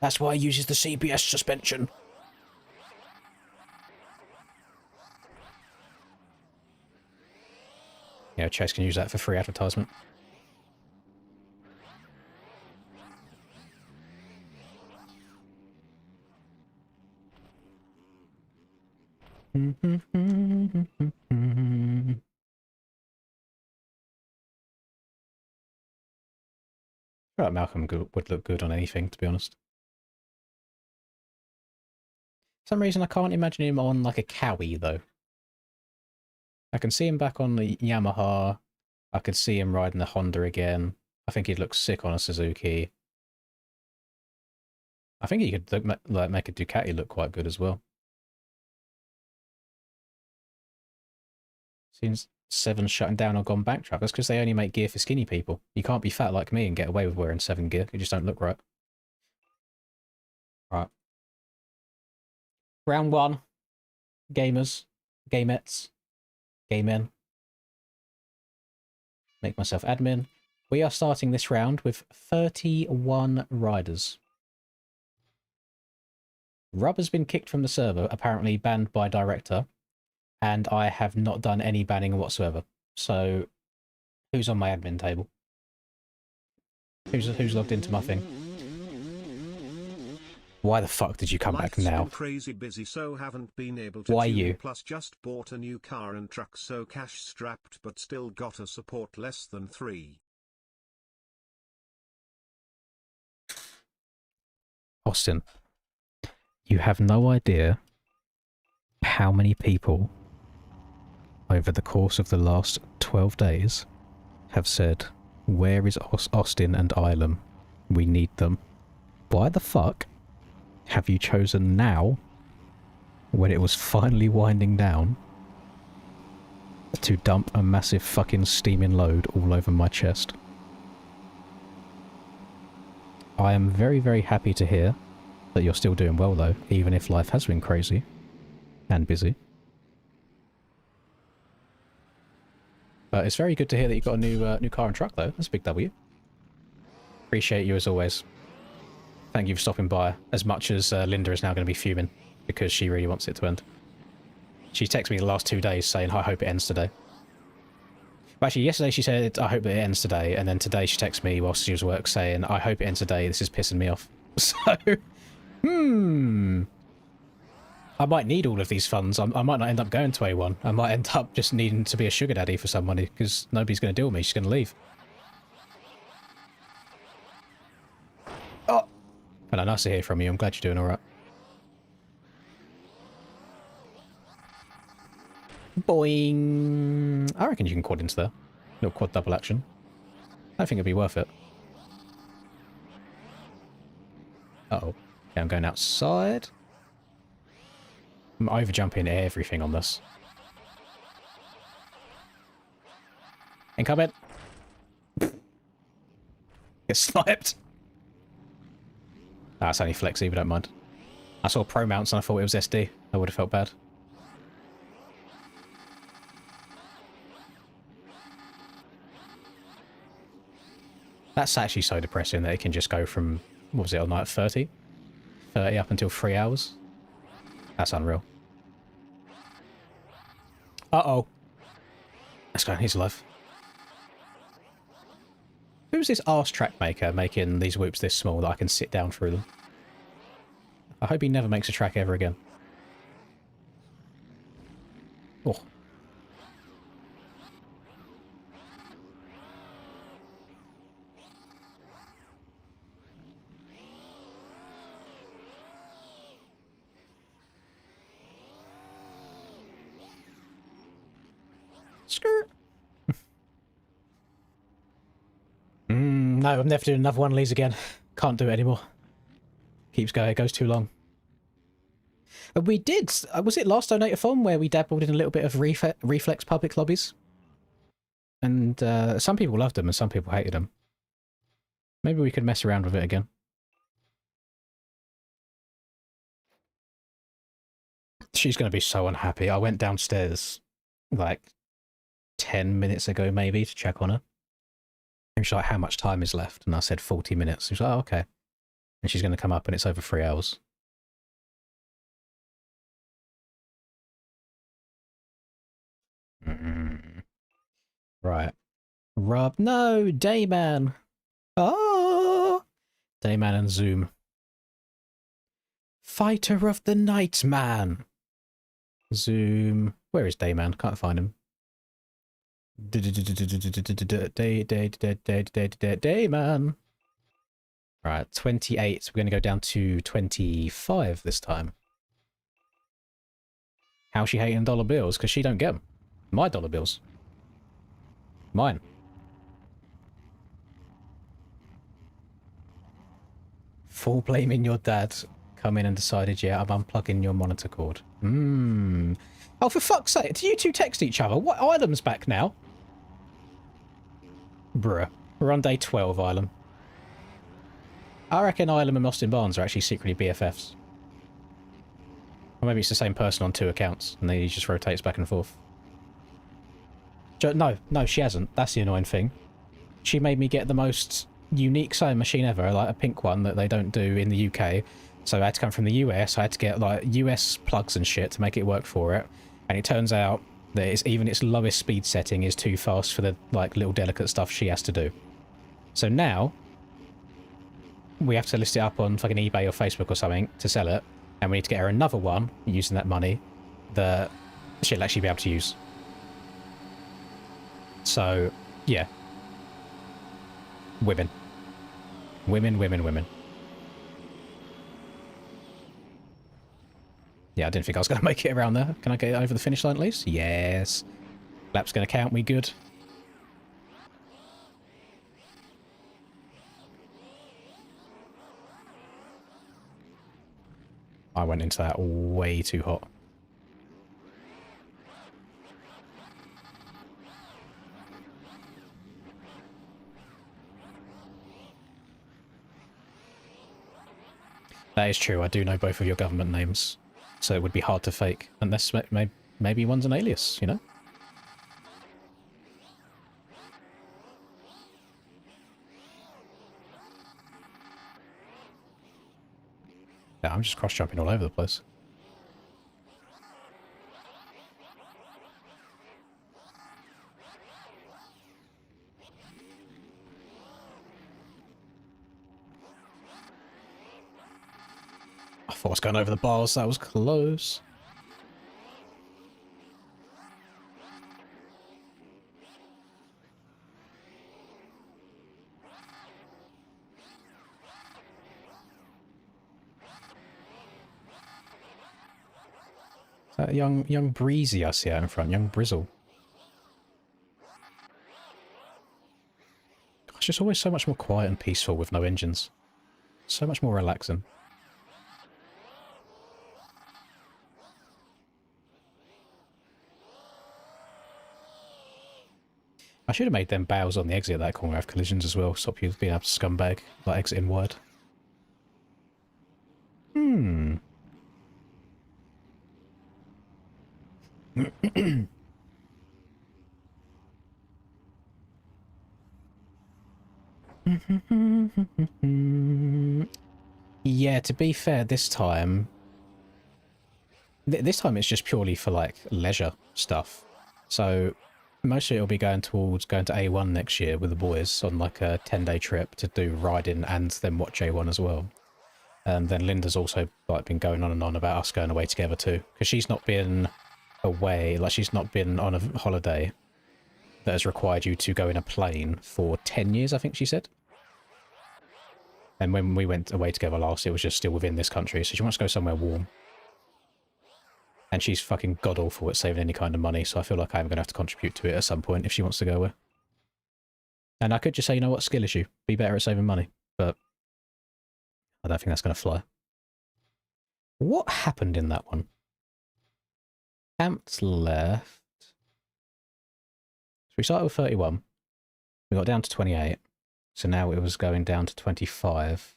That's why he uses the CBS suspension. Yeah, Chase can use that for free advertisement. I feel like Malcolm would look good on anything, to be honest. For some reason, I can't imagine him on, like, a Cowie, though. I can see him back on the Yamaha. I could see him riding the Honda again. I think he'd look sick on a Suzuki. I think he could look, like, make a Ducati look quite good as well. Seems 7 shutting down or gone backtrack. That's because they only make gear for skinny people. You can't be fat like me and get away with wearing 7 gear. You just don't look right. Right. Round 1. Gamers. Gamettes. Game men. Make myself admin. We are starting this round with 31 riders. Rub has been kicked from the server, apparently banned by director, and I have not done any banning whatsoever. So, who's on my admin table? Who's logged into my thing? Why the fuck did you come back now? Been crazy busy, so haven't been able to. Why tune, you? Plus just bought a new car and truck, so cash strapped, but still got a support less than 3. Austin, you have no idea how many people over the course of the last 12 days have said, where is Austin and Ilum? We need them. Why the fuck have you chosen now, when it was finally winding down, to dump a massive fucking steaming load all over my chest? I am very, very happy to hear that you're still doing well, though, even if life has been crazy and busy. But it's very good to hear that you got a new car and truck, though. That's a big W. Appreciate you as always. Thank you for stopping by, as much as Linda is now going to be fuming because she really wants it to end. She texted me the last 2 days saying, I hope it ends today. But actually, yesterday she said, I hope that it ends today, and then today she texted me whilst she was at work saying, I hope it ends today, this is pissing me off. So, I might need all of these funds. I might not end up going to A1. I might end up just needing to be a sugar daddy for some money, because nobody's going to deal with me, she's going to leave. Oh! Hello, nice to hear from you, I'm glad you're doing alright. Boing! I reckon you can quad into there. Little quad double action. I think it'd be worth it. Uh-oh. Okay, I'm going outside. I'm overjumping everything on this. Incoming! Get sniped! Ah, it's only flexy, but don't mind. I saw pro mounts and I thought it was SD. I would have felt bad. That's actually so depressing that it can just go from, what was it, on night 30? 30 up until 3 hours? That's unreal. Uh-oh. Let's go, he's alive. Who's this arse track maker making these whoops this small that I can sit down through them? I hope he never makes a track ever again. Oh. Skirt. No, I'm never doing another one of these again. Can't do it anymore. Keeps going, it goes too long. But we did, was it last Donator-thon where we dabbled in a little bit of reflex public lobbies? And some people loved them and some people hated them. Maybe we could mess around with it again. She's going to be so unhappy. I went downstairs like 10 minutes ago, maybe, to check on her. And she's like, how much time is left? And I said 40 minutes. She's like, oh, okay. And she's going to come up and it's over 3 hours. Right. Rob. No, Dayman. Oh! Dayman and Zoom. Fighter of the night, man. Zoom. Where is Dayman? Can't find him. Dayman. Right, 28. We're going to go down to 25 this time. How's she hating dollar bills? Because she don't get them. My dollar bills. Mine. Full blaming your dad. Come in and decided, yeah, I'm unplugging your monitor cord. Oh, for fuck's sake, do you two text each other? What, Ilam's back now? Bruh. We're on day 12, Ilam. I reckon Ilam and Austin Barnes are actually secretly BFFs. Or maybe it's the same person on 2 accounts, and then he just rotates back and forth. No, she hasn't. That's the annoying thing. She made me get the most unique sewing machine ever, like a pink one that they don't do in the UK. So I had to come from the US. I had to get like US plugs and shit to make it work for it. And it turns out that even its lowest speed setting is too fast for the like little delicate stuff she has to do. So now we have to list it up on fucking eBay or Facebook or something to sell it. And we need to get her another one using that money that she'll actually be able to use. So, yeah. Women. Women, women, women. Yeah, I didn't think I was going to make it around there. Can I get over the finish line at least? Yes. Lap's going to count me good. I went into that way too hot. That is true. I do know both of your government names. So it would be hard to fake. Unless maybe one's an alias, you know? Yeah, I'm just cross-jumping all over the place. I thought I was going over the bars. That was close. That young Breezy I see out in front, young Brizzle. It's just always so much more quiet and peaceful with no engines. So much more relaxing. I should have made them bows on the exit of that corner have collisions as well. Stop you being able to scumbag, like exiting wide. Yeah, to be fair, this time... This time it's just purely for, like, leisure stuff. So, mostly it'll be going towards going to A1 next year with the boys on, like, a 10-day trip to do riding and then watch A1 as well. And then Linda's also, like, been going on and on about us going away together too. Because she's not been away, like, she's not been on a holiday that has required you to go in a plane for 10 years, I think she said. And when we went away together last, it was just still within this country, so she wants to go somewhere warm. And she's fucking god-awful at saving any kind of money, so I feel like I'm going to have to contribute to it at some point if she wants to go away. And I could just say, you know what, skill issue. Be better at saving money. But I don't think that's going to fly. What happened in that one? Camped left. So we started with 31. We got down to 28. So now it was going down to 25.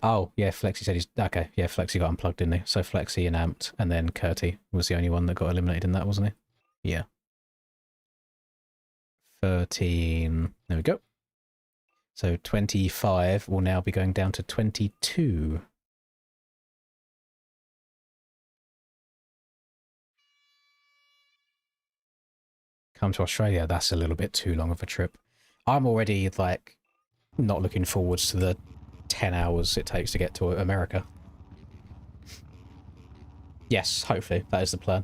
Oh, yeah, Flexi said he's... Okay, yeah, Flexi got unplugged, didn't he? So Flexi and Amped, and then Curti was the only one that got eliminated in that, wasn't he? Yeah. 13. There we go. So 25 will now be going down to 22. Come to Australia, that's a little bit too long of a trip. I'm already, like, not looking forwards to the 10 hours it takes to get to America. Yes, hopefully. That is the plan.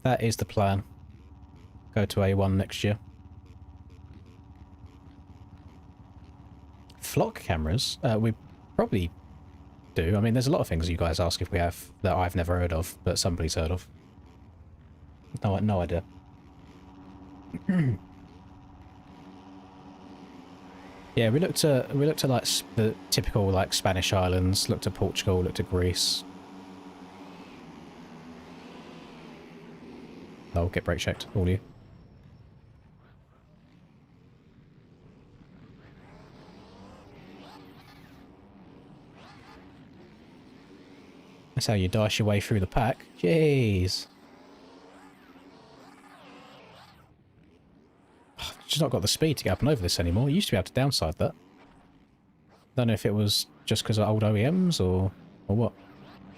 That is the plan. Go to A1 next year. Flock cameras? We probably do. I mean, there's a lot of things you guys ask if we have that I've never heard of, but somebody's heard of. No idea. Yeah, we looked at like the typical like Spanish islands, looked at Portugal, looked at Greece. Oh, get brake checked, all of you. That's how you dice your way through the pack. Jeez. I've just not got the speed to get up and over this anymore. You used to be able to downside that. Don't know if it was just because of old OEMs or what.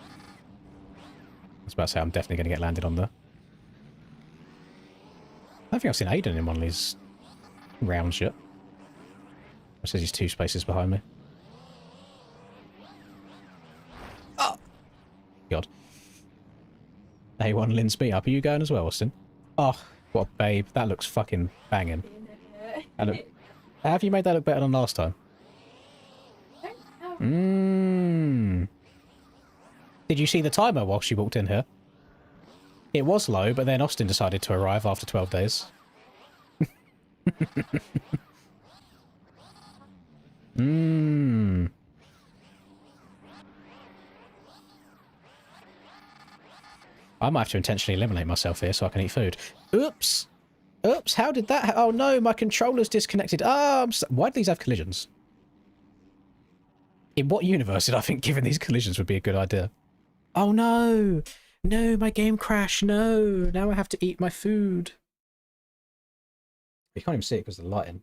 I was about to say I'm definitely going to get landed on there. I don't think I've seen Aiden in one of these rounds yet. It says he's 2 spaces behind me. Oh! God. A1 Lynn speed up. Are you going as well, Austin? Oh, what a babe. That looks fucking banging. How have you made that look better than last time? Did you see the timer while she walked in here? It was low, but then Austin decided to arrive after 12 days. I might have to intentionally eliminate myself here so I can eat food. Oops! Oops, how did that... Oh no, my controller's disconnected. Oh, why do these have collisions? In what universe did I think giving these collisions would be a good idea? Oh no! No, my game crashed, no! Now I have to eat my food. You can't even see it because of the lighting.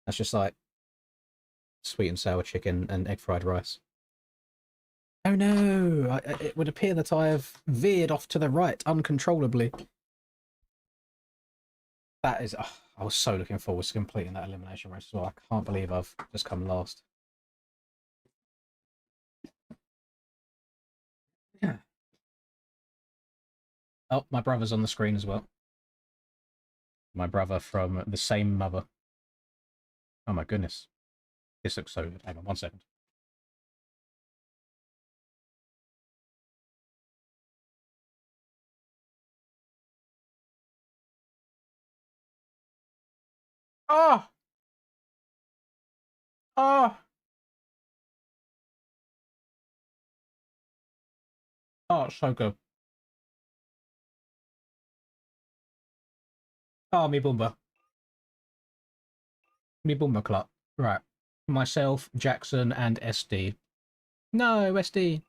That's just like sweet and sour chicken and egg fried rice. Oh no! It would appear that I have veered off to the right uncontrollably. That is... Oh, I was so looking forward to completing that elimination race as well. I can't believe I've just come last. Yeah. Oh, my brother's on the screen as well. My brother from the same mother. Oh my goodness. This looks so good. Hang on 1 second. Oh! Oh! Oh, it's so good. Oh, me Boomba. Me Boomba Club. Right. Myself, Jackson, and SD. No, SD.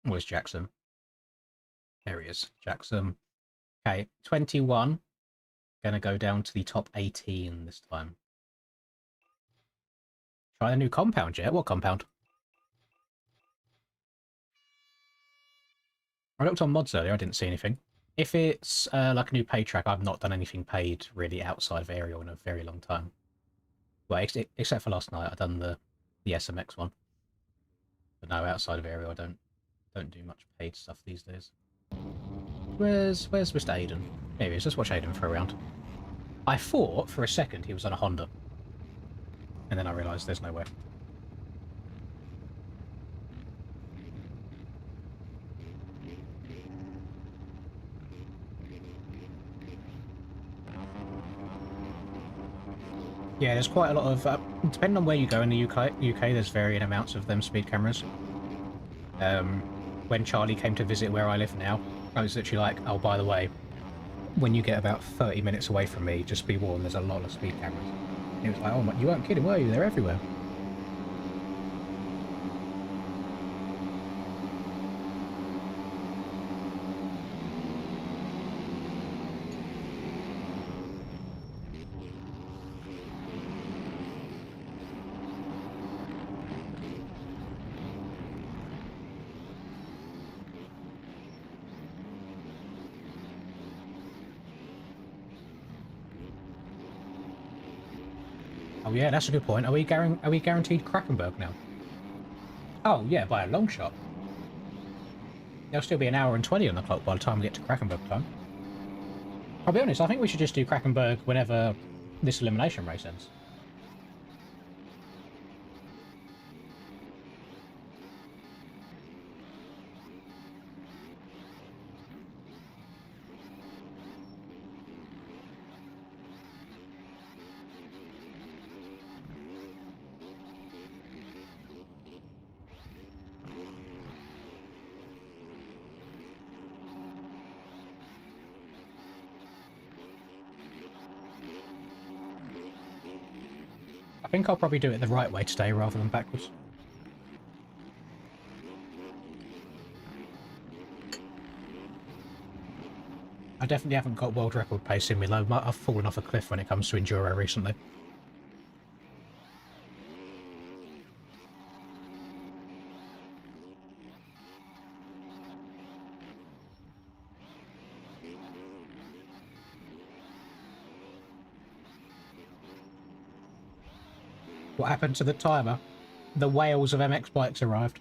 Where's Jackson? There he is. Jackson. Okay, 21. Gonna go down to the top 18 this time. Try a new compound yet? What compound? I looked on mods earlier, I didn't see anything. If it's like a new paid track, I've not done anything paid really outside of Aerial in a very long time. Well, except for last night, I've done the SMX one. But no, outside of Aerial, I don't do much paid stuff these days. Where's Mr. Aiden? There he is. Let's watch Aiden for a round. I thought for a second he was on a Honda. And then I realised there's no way. Yeah, there's quite a lot of... depending on where you go in the UK, there's varying amounts of them speed cameras. When Charlie came to visit where I live now, I was literally like, oh, by the way, when you get about 30 minutes away from me, just be warned, there's a lot of speed cameras. He was like, oh, my, you weren't kidding, were you? They're everywhere. Oh yeah, that's a good point. Are we guaranteed Krakenberg now? Oh yeah, by a long shot. There'll still be an hour and 20 on the clock by the time we get to Krakenberg time. I'll be honest, I think we should just do Krakenberg whenever this elimination race ends. I think I'll probably do it the right way today rather than backwards. I definitely haven't got world record pace in me though. I've fallen off a cliff when it comes to enduro recently. What happened to the timer? The whales of MX bikes arrived.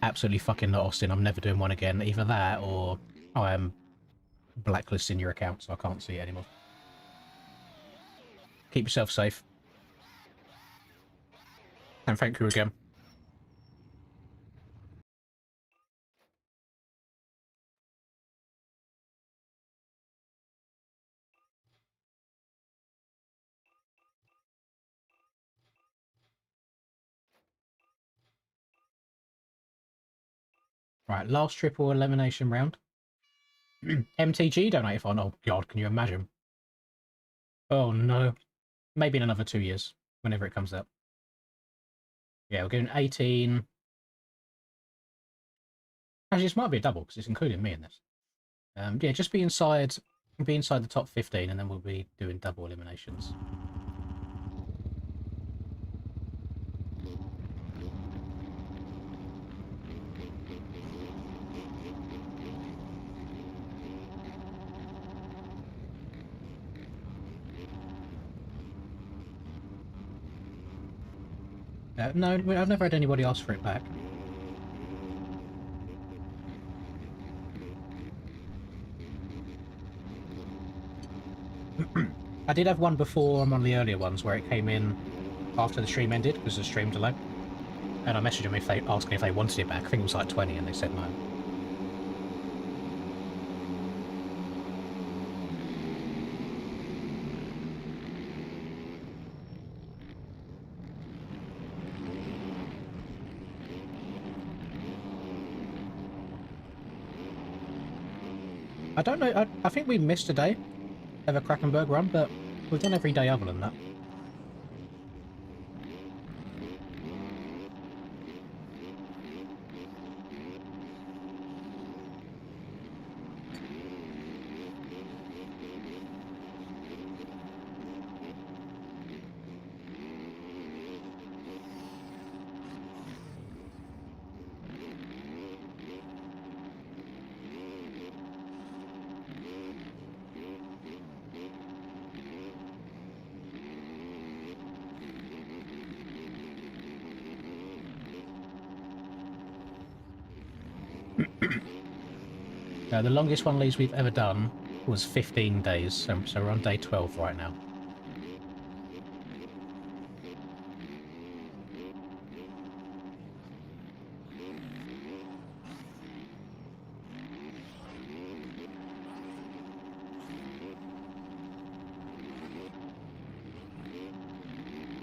Absolutely fucking not, Austin. I'm never doing one again. Either that or I am blacklisting your account so I can't see it anymore. Keep yourself safe. And thank you again. Right, last triple elimination round. MTG donated for. Oh god, can you imagine? Oh no. Maybe in another 2 years, whenever it comes out. Yeah, we're getting 18. Actually, this might be a double because it's including me in this. Yeah, just be inside the top 15, and then we'll be doing double eliminations. No, I've never had anybody ask for it back. I did have one before on one of the earlier ones where it came in after the stream ended because of the stream delay. And I messaged them asking if they wanted it back. I think it was like 20 and they said no. I don't know, I think we missed a day of a Krakenberg run, but we've done every day other than that. The longest one of these we've ever done was 15 days, so we're on day 12 right now.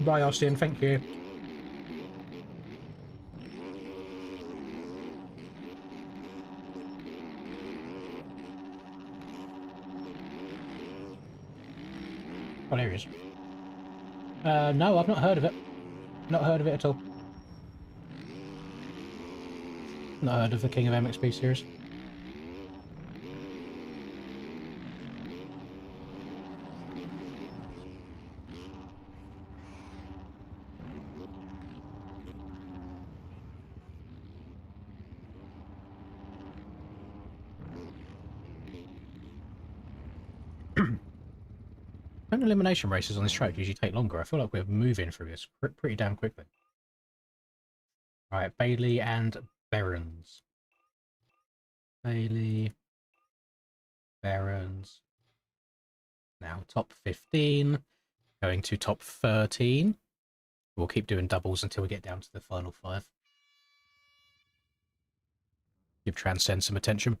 Bye, Austin, thank you. Oh, there he is. No, I've not heard of it. Not heard of it at all. Not heard of the King of MXP series. Don't elimination races on this track usually take longer? I feel like we're moving through this pretty damn quickly. Alright, Bailey and Berens. Bailey, Berens. Now top 15, going to top 13. We'll keep doing doubles until we get down to the final 5. Give Transcend some attention.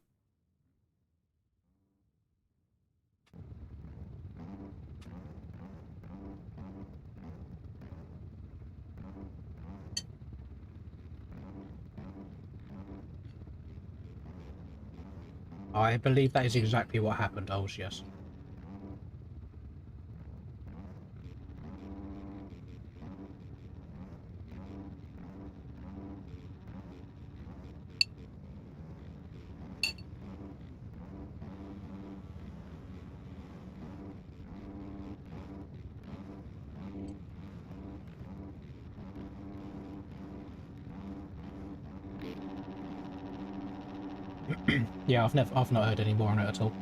I believe that is exactly what happened, Ols, yes. Yeah, I've not heard any more on it at all.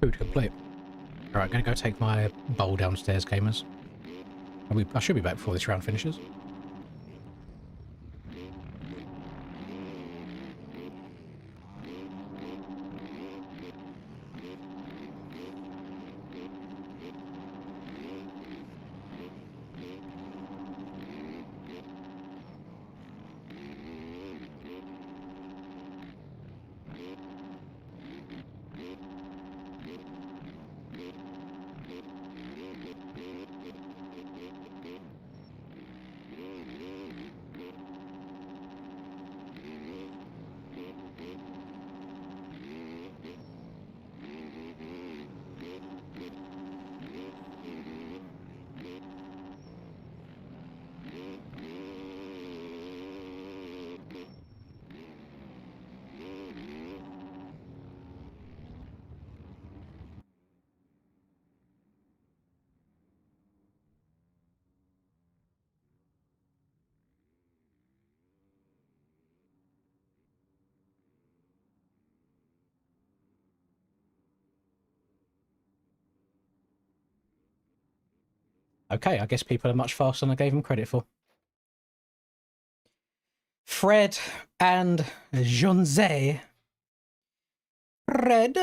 Food complete. Alright, gonna go take my bowl downstairs, gamers. I should be back before this round finishes. Okay, I guess people are much faster than I gave them credit for. Fred and Jonze. Fred.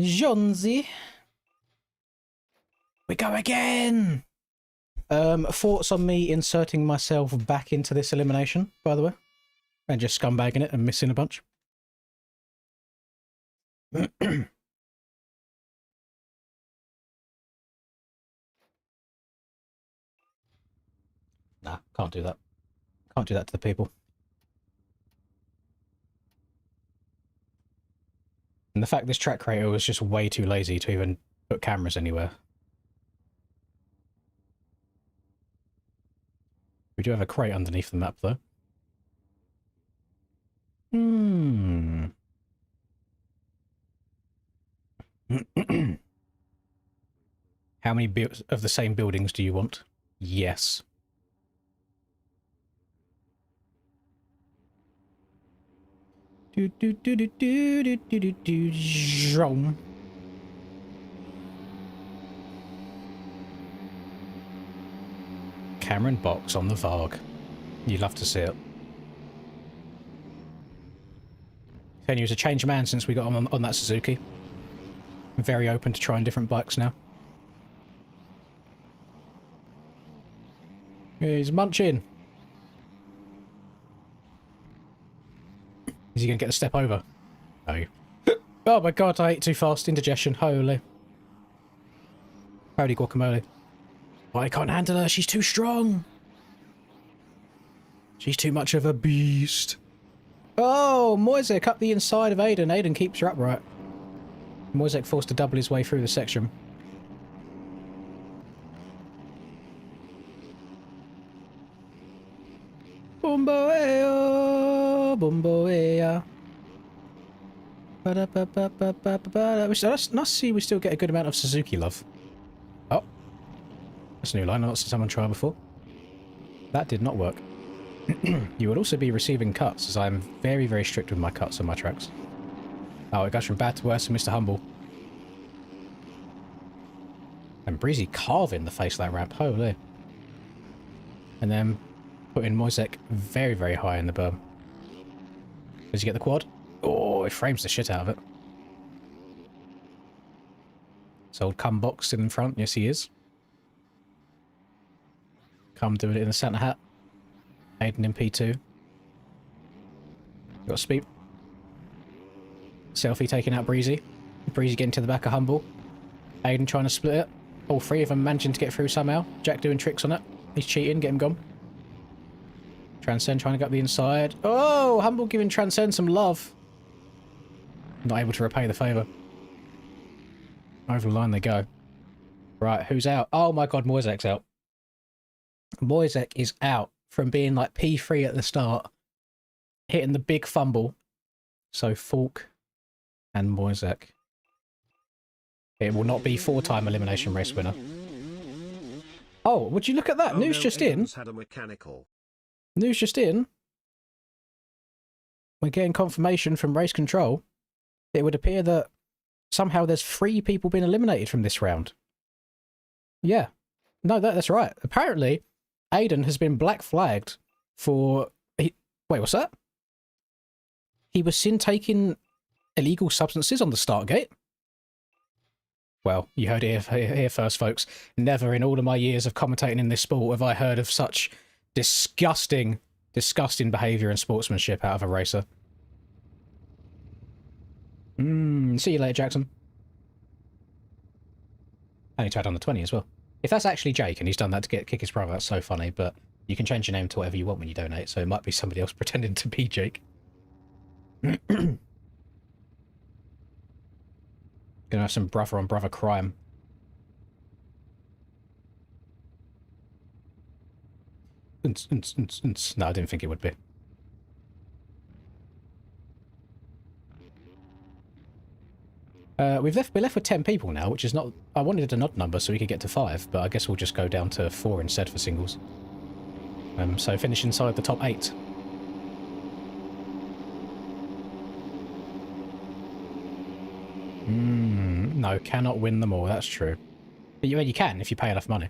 Jonze. We go again! Thoughts on me inserting myself back into this elimination, by the way? And just scumbagging it and missing a bunch? Nah, can't do that. Can't do that to the people. And the fact this track creator was just way too lazy to even put cameras anywhere. We do have a crate underneath the map, though. How many of the same buildings do you want? Yes. Do do do do do do do do do. Zhong. Cameron Box on the Varg. You'd love to see it. He was a changed man since we got on that Suzuki. Very open to trying different bikes now. He's munching. Is he going to get the step over? No. Oh my god, I ate too fast. Indigestion. Holy. Holy guacamole. Oh, I can't handle her. She's too strong. She's too much of a beast. Oh, Moisek up the inside of Aiden. Aiden keeps her upright. Moisek forced to double his way through the section. Bumboea, bumboea. That's nice to see we still get a good amount of Suzuki love. Oh. That's a new line I've not seen someone try before. That did not work. You would also be receiving cuts, as I am very, very strict with my cuts on my tracks. Oh, it goes from bad to worse for Mr. Humble. And Breezy carving the face of that ramp, holy. And then putting Moisek very, very high in the berm. Does he get the quad? Oh, it frames the shit out of it. So old Cum Box still in front, yes he is. Cum doing it in the centre hat. Aiden in P2. Got speed. Selfie taking out Breezy. Breezy getting to the back of Humble. Aiden trying to split it. All three of them managing to get through somehow. Jack doing tricks on it. He's cheating, get him gone. Transcend trying to get up the inside. Oh, Humble giving Transcend some love. Not able to repay the favour. Over the line they go. Right, who's out? Oh my god, Moisek's out. Moisek is out from being like P3 at the start. Hitting the big fumble. So Falk and Moisek. It will not be 4-time elimination race winner. Oh, would you look at that? Oh, News no, just Aiden's in. had a mechanical. News just in. We're getting confirmation from race control. It would appear that somehow there's 3 people being eliminated from this round. Yeah. No, that's right. Apparently, Aiden has been black flagged for... Wait, what's that? He was seen taking illegal substances on the start gate? Well, you heard it here first, folks. Never in all of my years of commentating in this sport have I heard of such disgusting, disgusting behaviour and sportsmanship out of a racer. See you later, Jackson. I need to add on the 20 as well. If that's actually Jake and he's done that to kick his brother, that's so funny, but you can change your name to whatever you want when you donate, so it might be somebody else pretending to be Jake. Gonna have some brother on brother crime. No, I didn't think it would be. We're left with 10 people now, which is not... I wanted an odd number so we could get to 5, but I guess we'll just go down to 4 instead for singles. So finish inside the top 8. No, cannot win them all, that's true. But you can if you pay enough money.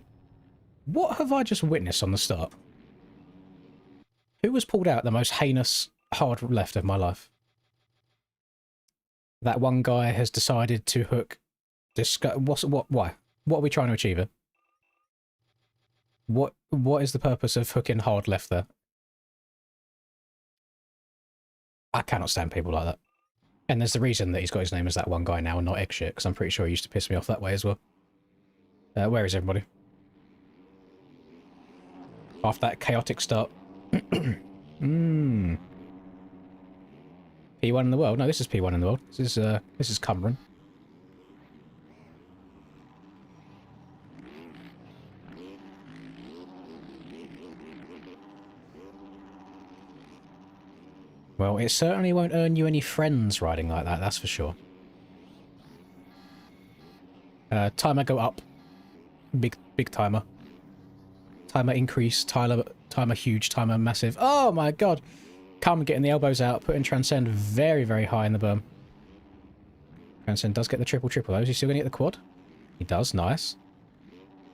What have I just witnessed on the start? Who was pulled out the most heinous hard left of my life? That one guy has decided to hook... Why? What are we trying to achieve here? What is the purpose of hooking hard left there? I cannot stand people like that. And there's the reason that he's got his name as that one guy now and not egg shit, because I'm pretty sure he used to piss me off that way as well. Where is everybody? After that chaotic start. P1 in the world? No, this is P1 in the world. This is Cumberland. Well, it certainly won't earn you any friends riding like that, that's for sure. Timer go up. Big timer. Timer increase, timer huge, timer massive. Oh my god! Come getting the elbows out, putting Transcend very, very high in the berm. Transcend does get the triple though. Is he still going to get the quad? He does, nice.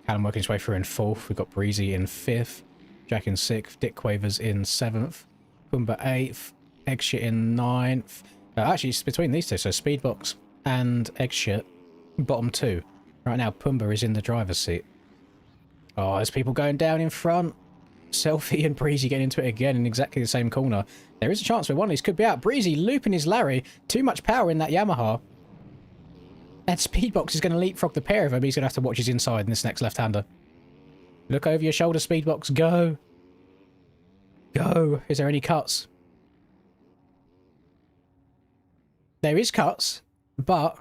Callum working his way through in 4th. We've got Breezy in 5th. Jack in 6th. Dick Quavers in 7th. Pumba 8th. Eggshit in 9th. Actually, it's between these two. So Speedbox and Eggshit, bottom 2. Right now, Pumba is in the driver's seat. Oh, there's people going down in front. Selfie and Breezy getting into it again in exactly the same corner. There is a chance where one of these could be out. Breezy looping his Larry. Too much power in that Yamaha. And Speedbox is going to leapfrog the pair of them. He's going to have to watch his inside in this next left-hander. Look over your shoulder, Speedbox. Go. Go. Is there any cuts? There is cuts, but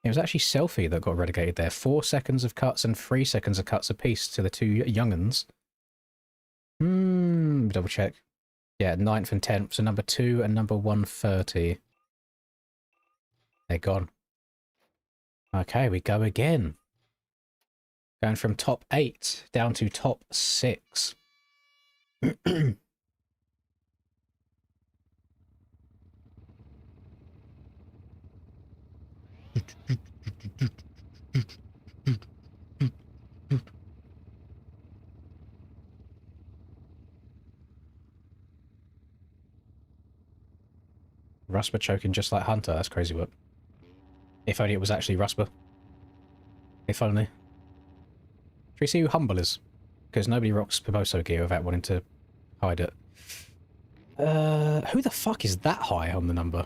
it was actually Selfie that got relegated there. 4 seconds of cuts and 3 seconds of cuts apiece to the 2 young'uns. Double check. Yeah, 9th and 10th. So number 2 and number 130. They're gone. Okay, we go again. Going from top 8 down to top 6. Rusper choking just like Hunter. That's crazy work. If only it was actually Rusper. If only. Should we see who Humble is? Because nobody rocks Piboso gear without wanting to hide it. Who the fuck is that high on the number?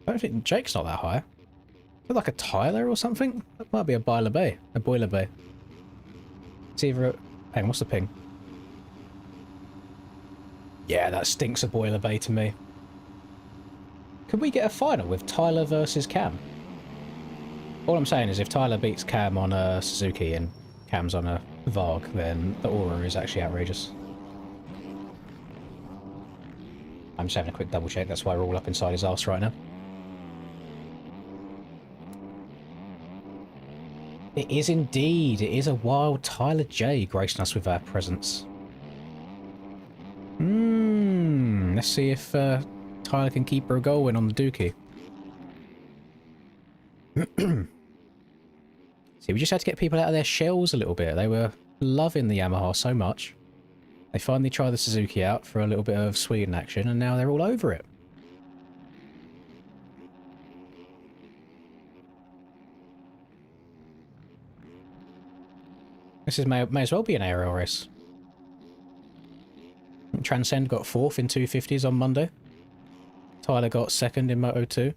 I don't think Jake's not that high. Is it like a Tyler or something? That might be a Boiler Bay. A Boiler Bay. It's either a... Hang on, what's the ping? Yeah, that stinks of Boiler Bay to me. Could we get a final with Tyler versus Cam? All I'm saying is if Tyler beats Cam on a Suzuki and Cam's on a Varg, then the aura is actually outrageous. I'm just having a quick double check, that's why we're all up inside his arse right now. It is indeed. It is a wild Tyler J gracing us with our presence. Let's see if Tyler can keep her going on the Dookie. See, we just had to get people out of their shells a little bit. They were loving the Yamaha so much. They finally tried the Suzuki out for a little bit of Sweden action, and now they're all over it. This may as well be an aerial race. Transcend got 4th in 250s on Monday. Tyler got 2nd in Moto 2.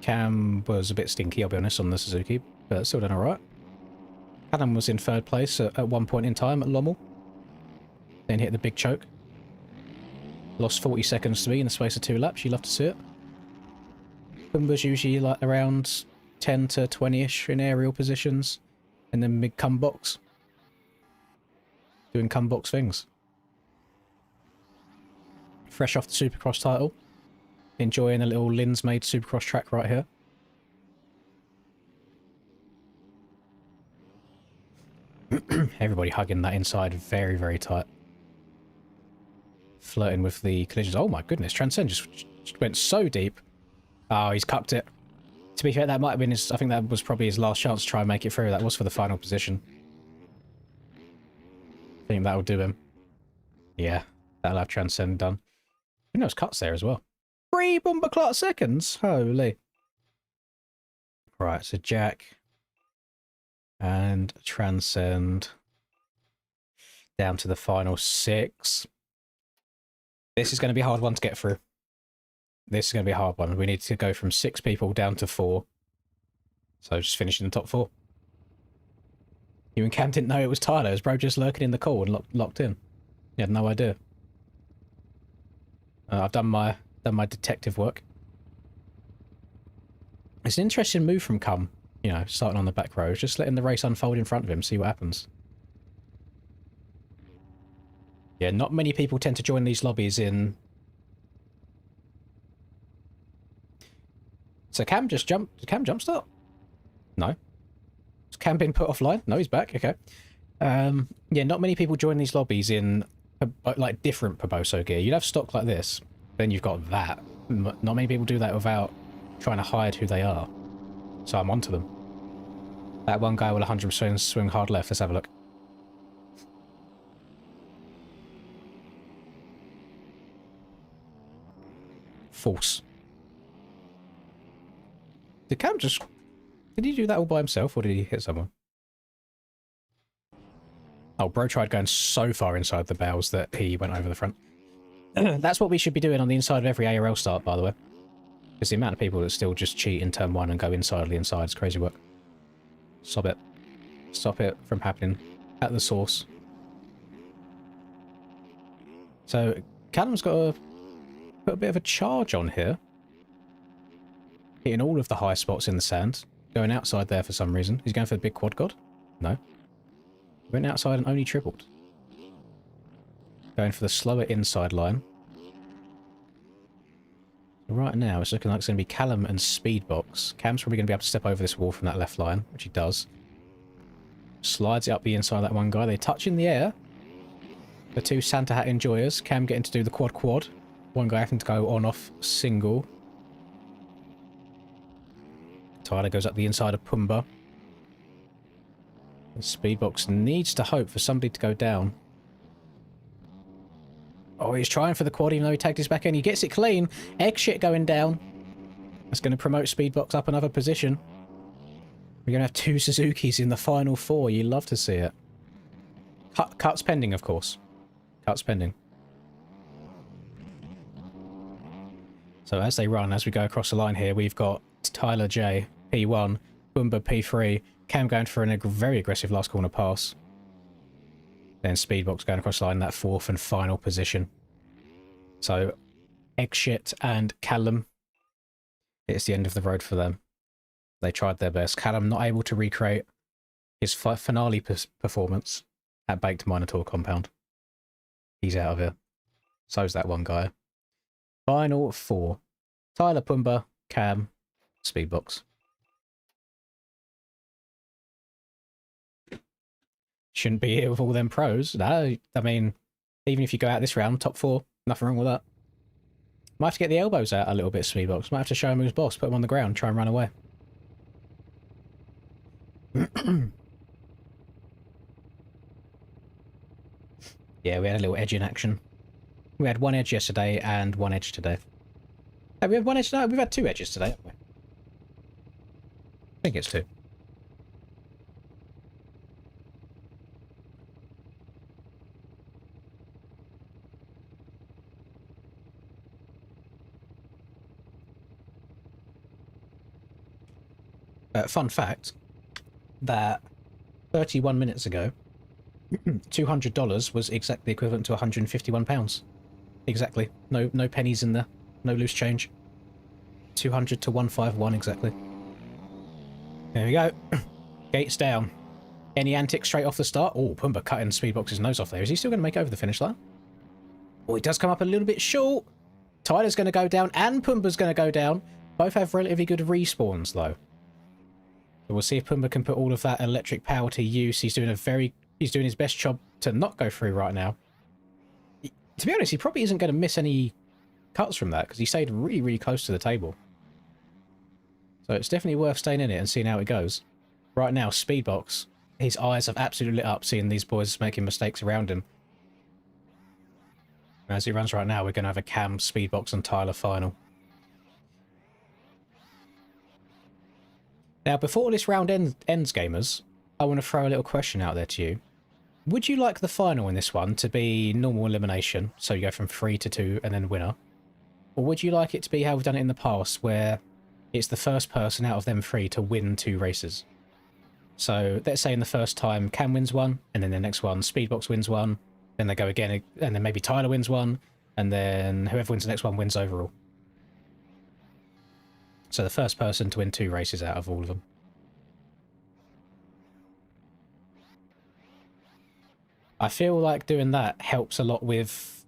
Cam was a bit stinky, I'll be honest, on the Suzuki, but still done alright. Adam was in 3rd place at one point in time at Lommel. Then hit the big choke. Lost 40 seconds to me in the space of 2 laps. You love to see it. Pumba's usually like around 10 to 20-ish in aerial positions. And then mid come box. Doing come box things. Fresh off the Supercross title. Enjoying a little Linz made Supercross track right here. Everybody hugging that inside very, very tight. Flirting with the collisions. Oh my goodness, Transcend just went so deep. Oh, he's cucked it. To be fair, that might have been his... I think that was probably his last chance to try and make it through. That was for the final position. I think that'll do him. Yeah, that'll have Transcend done. Who knows, cuts there as well. 3 bumper clock seconds? Holy. Right, so Jack and Transcend down to the final 6. This is going to be a hard one to get through. This is going to be a hard one. We need to go from 6 people down to 4. So just finishing the top 4. You and Cam didn't know it was Tyler. It was bro just lurking in the call and locked in. You had no idea. I've done my detective work. It's an interesting move from Cum, you know, starting on the back row, just letting the race unfold in front of him, see what happens. Yeah, not many people tend to join these lobbies in... So Cam just jumped... Did Cam jump start? No. Has Cam been put offline? No, he's back, okay. Yeah, not many people join these lobbies in, like, different Piboso gear. You'd have stock like this, then you've got that. Not many people do that without trying to hide who they are. So I'm onto them. That one guy will 100% swing hard left. Let's have a look. False. Did Cam just... Did he do that all by himself, or did he hit someone? Oh, bro tried going so far inside the bales that he went over the front. That's what we should be doing on the inside of every ARL start, by the way. Because the amount of people that still just cheat in turn 1 and go inside the inside is crazy work. Stop it. Stop it from happening at the source. So, Callum's got to put a bit of a charge on here. Hitting all of the high spots in the sand. Going outside there for some reason. He's going for the big quad god? No. Went outside and only tripled. Going for the slower inside line. Right now, it's looking like it's going to be Callum and Speedbox. Cam's probably going to be able to step over this wall from that left line, which he does. Slides it up the inside of that one guy. They touch in the air. The two Santa Hat enjoyers. Cam getting to do the quad. One guy having to go on-off single. Tyler goes up the inside of Pumbaa. And Speedbox needs to hope for somebody to go down. Oh, he's trying for the quad even though he tagged his back end. He gets it clean. Egg shit going down. That's going to promote Speedbox up another position. We're going to have 2 Suzukis in the final 4. You love to see it. Cuts pending, of course. Cuts pending. So as they run, as we go across the line here, we've got Tyler J, P1, Pumbaa P3, Cam going for a very aggressive last corner pass. Then Speedbox going across the line in that 4th and final position. So, Eggshit and Callum, it's the end of the road for them. They tried their best. Callum not able to recreate his finale performance at Baked Minotaur compound. He's out of here. So's that one guy. Final 4. Tyler, Pumbaa, Cam, Speedbox. Shouldn't be here with all them pros. No, I mean, even if you go out this round, top 4, nothing wrong with that. Might have to get the elbows out a little bit, Speedbox. Might have to show him who's boss, put him on the ground, try and run away. Yeah, we had a little edge in action. We had 1 edge yesterday and 1 edge today. Oh, we had 1 edge? No, we've had 2 edges today, haven't we? I think it's 2. Fun fact, that 31 minutes ago, $200 was exactly equivalent to £151. Exactly. No pennies in there. No loose change. 200 to 151 exactly. There we go. Gates down. Any antics straight off the start? Oh, Pumbaa cutting Speedbox's nose off there. Is he still going to make it over the finish line? Oh, he does come up a little bit short. Tyler's going to go down and Pumbaa's going to go down. Both have relatively good respawns though. So we'll see if Pumbaa can put all of that electric power to use. He's doing his best job to not go through right now. To be honest, he probably isn't going to miss any cuts from that because he stayed really, really close to the table. So it's definitely worth staying in it and seeing how it goes. Right now, Speedbox, his eyes have absolutely lit up seeing these boys making mistakes around him. As he runs right now, we're going to have a Cam, Speedbox and Tyler final. Now, before this round ends, gamers, I want to throw a little question out there to you. Would you like the final in this one to be normal elimination, so you go from 3 to 2 and then winner? Or would you like it to be how we've done it in the past, where it's the first person out of them 3 to win 2 races? So, let's say in the first time, Cam wins 1, and then the next one, Speedbox wins 1, then they go again, and then maybe Tyler wins 1, and then whoever wins the next one wins overall. So the first person to win 2 races out of all of them. I feel like doing that helps a lot with...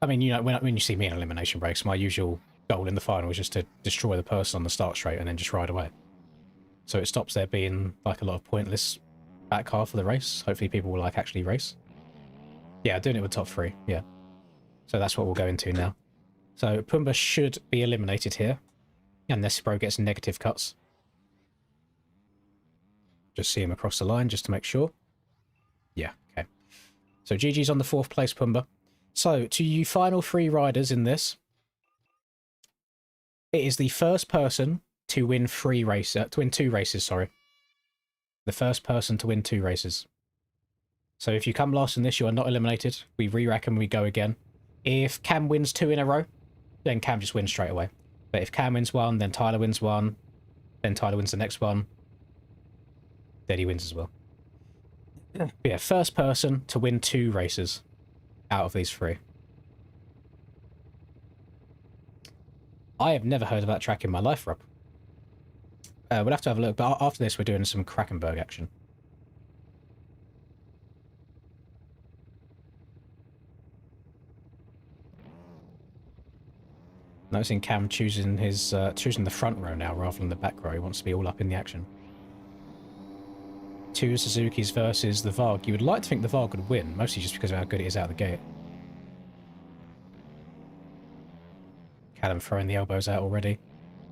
I mean, you know, when you see me in elimination breaks, my usual goal in the final is just to destroy the person on the start straight and then just ride away. So it stops there being like a lot of pointless back half of the race. Hopefully people will like actually race. Yeah, doing it with top 3, yeah. So that's what we'll go into now. So Pumbaa should be eliminated here. Unless bro gets negative cuts. Just see him across the line just to make sure. Yeah, okay. So GG's on the 4th place, Pumba. So, to you final 3 riders in this, it is the first person to win 2 races, sorry. The first person to win 2 races. So if you come last in this, you are not eliminated. We re-rack and we go again. If Cam wins 2 in a row, then Cam just wins straight away. But if Cam wins 1, then Tyler wins 1, then Tyler wins the next one, then he wins as well. But yeah, first person to win 2 races out of these 3. I have never heard of that track in my life, Rob. We'll have to have a look, but after this we're doing some Krakenberg action. Noticing Cam choosing the front row now rather than the back row. He wants to be all up in the action. 2 Suzuki's versus the Varg. You would like to think the Varg would win, mostly just because of how good it is out of the gate. Callum throwing the elbows out already.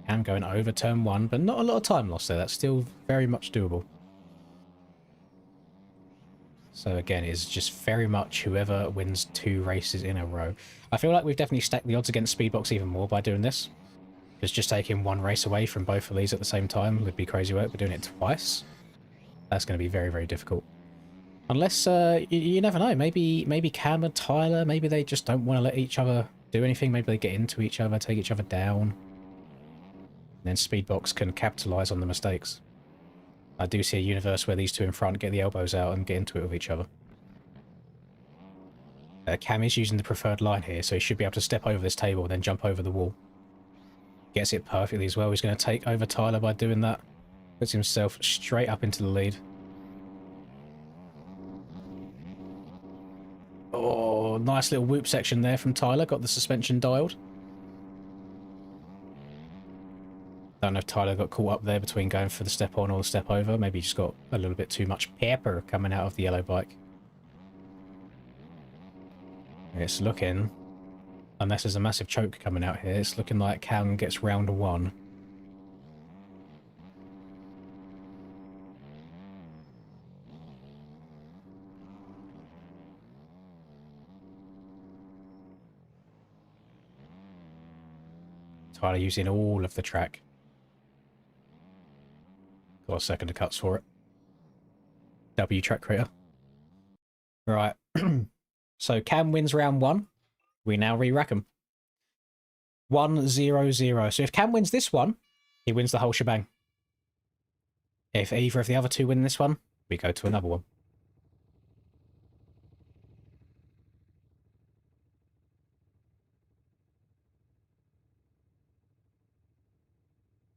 Cam going over turn 1, but not a lot of time lost there. That's still very much doable. So again, it's just very much whoever wins 2 races in a row. I feel like we've definitely stacked the odds against Speedbox even more by doing this. Because just taking 1 race away from both of these at the same time would be crazy work, but doing it twice, that's going to be very, very difficult. Unless, you never know, maybe Cam and Tyler, maybe they just don't want to let each other do anything. Maybe they get into each other, take each other down. And then Speedbox can capitalise on the mistakes. I do see a universe where these 2 in front get the elbows out and get into it with each other. Cam is using the preferred line here, so he should be able to step over this table and then jump over the wall. Gets it perfectly as well. He's going to take over Tyler by doing that. Puts himself straight up into the lead. Oh, nice little whoop section there from Tyler. Got the suspension dialed. Don't know if Tyler got caught up there between going for the step on or the step over. Maybe he just got a little bit too much pepper coming out of the yellow bike. It's looking, unless there's a massive choke coming out here, it's looking like Cam gets round 1. Tyler using all of the track. Got a second to cuts for it. W track creator. Right. So Cam wins round 1. We now re-rack him. 1-0-0. So if Cam wins this one, he wins the whole shebang. If either of the other 2 win this one, we go to another one.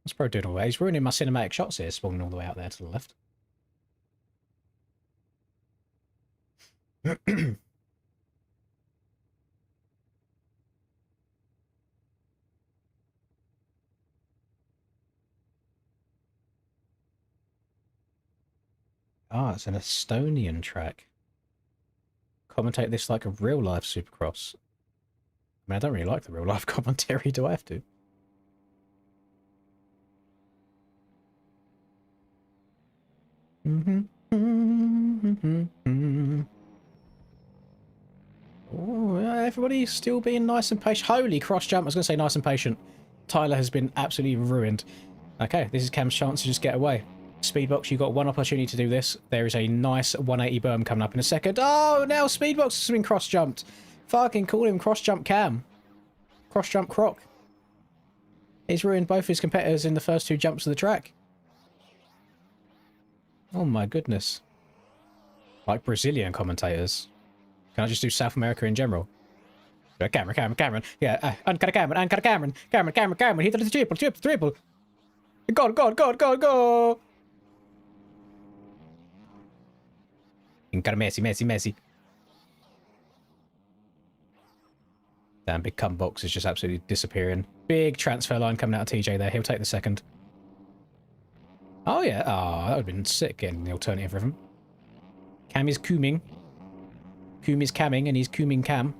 What's Bro doing all the way? He's ruining my cinematic shots here, spawning all the way out there to the left. Ah, it's an Estonian track. Commentate this like a real-life Supercross. I mean, I don't really like the real-life commentary, do I have to? Oh, everybody's still being nice and patient. Holy cross jump. I was going to say nice and patient. Tyler has been absolutely ruined. Okay, this is Cam's chance to just get away. Speedbox, you've got 1 opportunity to do this. There is a nice 180 berm coming up in a second. Oh, now Speedbox has been cross-jumped. Fucking call him cross-jump Cam. Cross-jump Croc. He's ruined both his competitors in the first 2 jumps of the track. Oh my goodness. Like Brazilian commentators. Can I just do South America in general? Cameron. Yeah, uncut Cameron. Cameron. He did the triple. Go. Messi. Damn, big cum box is just absolutely disappearing. Big transfer line coming out of TJ there. He'll take the second. Oh, yeah. Oh, that would have been sick getting the alternative rhythm. Cam is cooming. Coom is camming, and he's cooming Cam.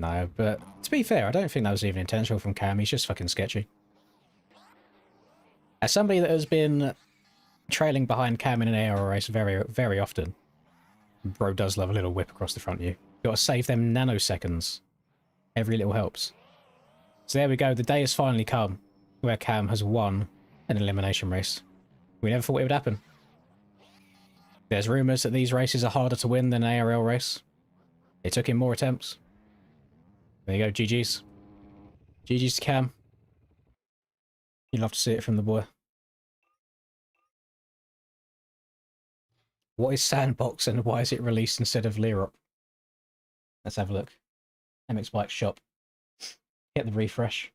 No, but to be fair, I don't think that was even intentional from Cam. He's just fucking sketchy. As somebody that has been trailing behind Cam in an AR race very, very often, bro does love a little whip across the front of you. Got to save them nanoseconds. Every little helps. So there we go. The day has finally come where Cam has won an elimination race. We never thought it would happen. There's rumours that these races are harder to win than an ARL race. It took him more attempts. There you go, GG's. GG's to Cam. You'd love to see it from the boy. What is Sandbox and why is it released instead of Leerop? Let's have a look. MX Bike Shop. Get the refresh.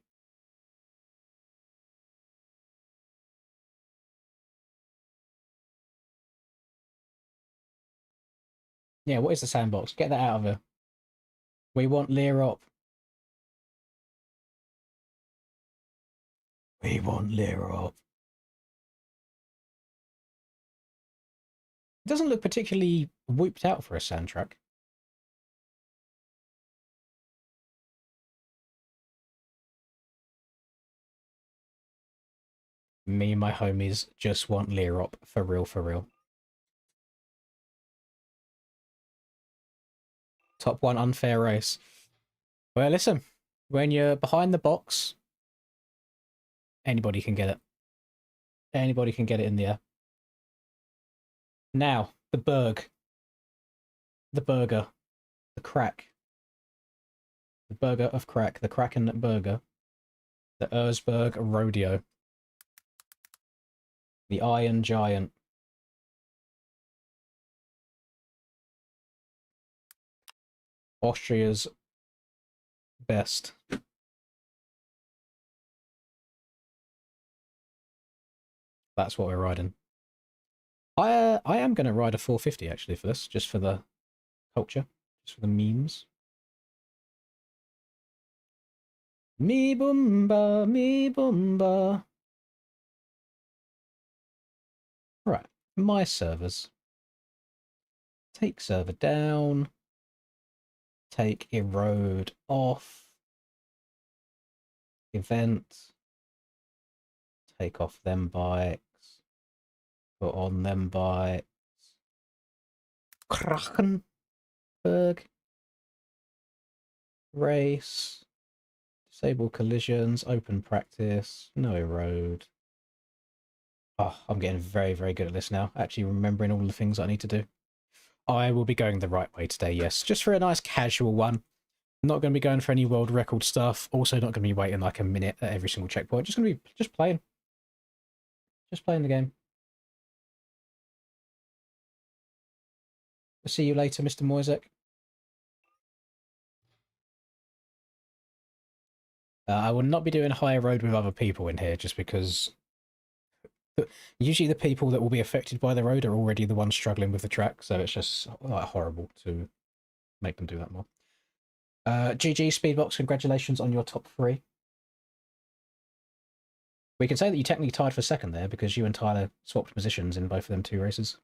Yeah, what is the Sandbox? Get that out of her. We want Leerop. We want Leerop. It doesn't look particularly whooped out for a sand track. Me and my homies just want Leerop for real, for real. Top 1 unfair race. Well, listen, when you're behind the box, anybody can get it. Anybody can get it in the air. Now, the Berg. The burger. The crack. The burger of crack. The Kraken burger. The Erzberg Rodeo. The Iron Giant. Austria's best. That's what we're riding. I am going to ride a 450 actually for this, just for the culture, just for the memes. Me boomba, me boomba. Right, my servers. Take server down. Take erode off. Event. Take off them bikes. Put on them bikes. Krakenberg. Race. Disable collisions. Open practice. No erode. Oh, I'm getting very, very good at this now. Actually remembering all the things I need to do. I will be going the right way today, yes. Just for a nice casual one. Not going to be going for any world record stuff. Also not going to be waiting like a minute at every single checkpoint. Just going to be just playing. Just playing the game. I'll see you later, Mr. Moisek. I will not be doing higher road with other people in here just because usually the people that will be affected by the road are already the ones struggling with the track, so it's just like horrible to make them do that more. GG Speedbox, congratulations on your top 3. We can say that you technically tied for second there because you and Tyler swapped positions in both of them 2 races.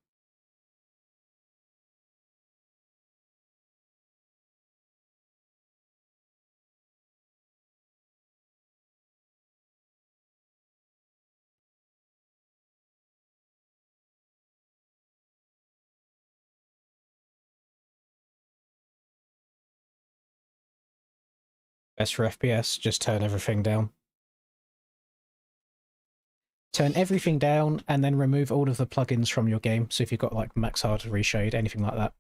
Best for FPS, just turn everything down. Turn everything down and then remove all of the plugins from your game. So if you've got like max hard, reshade, anything like that,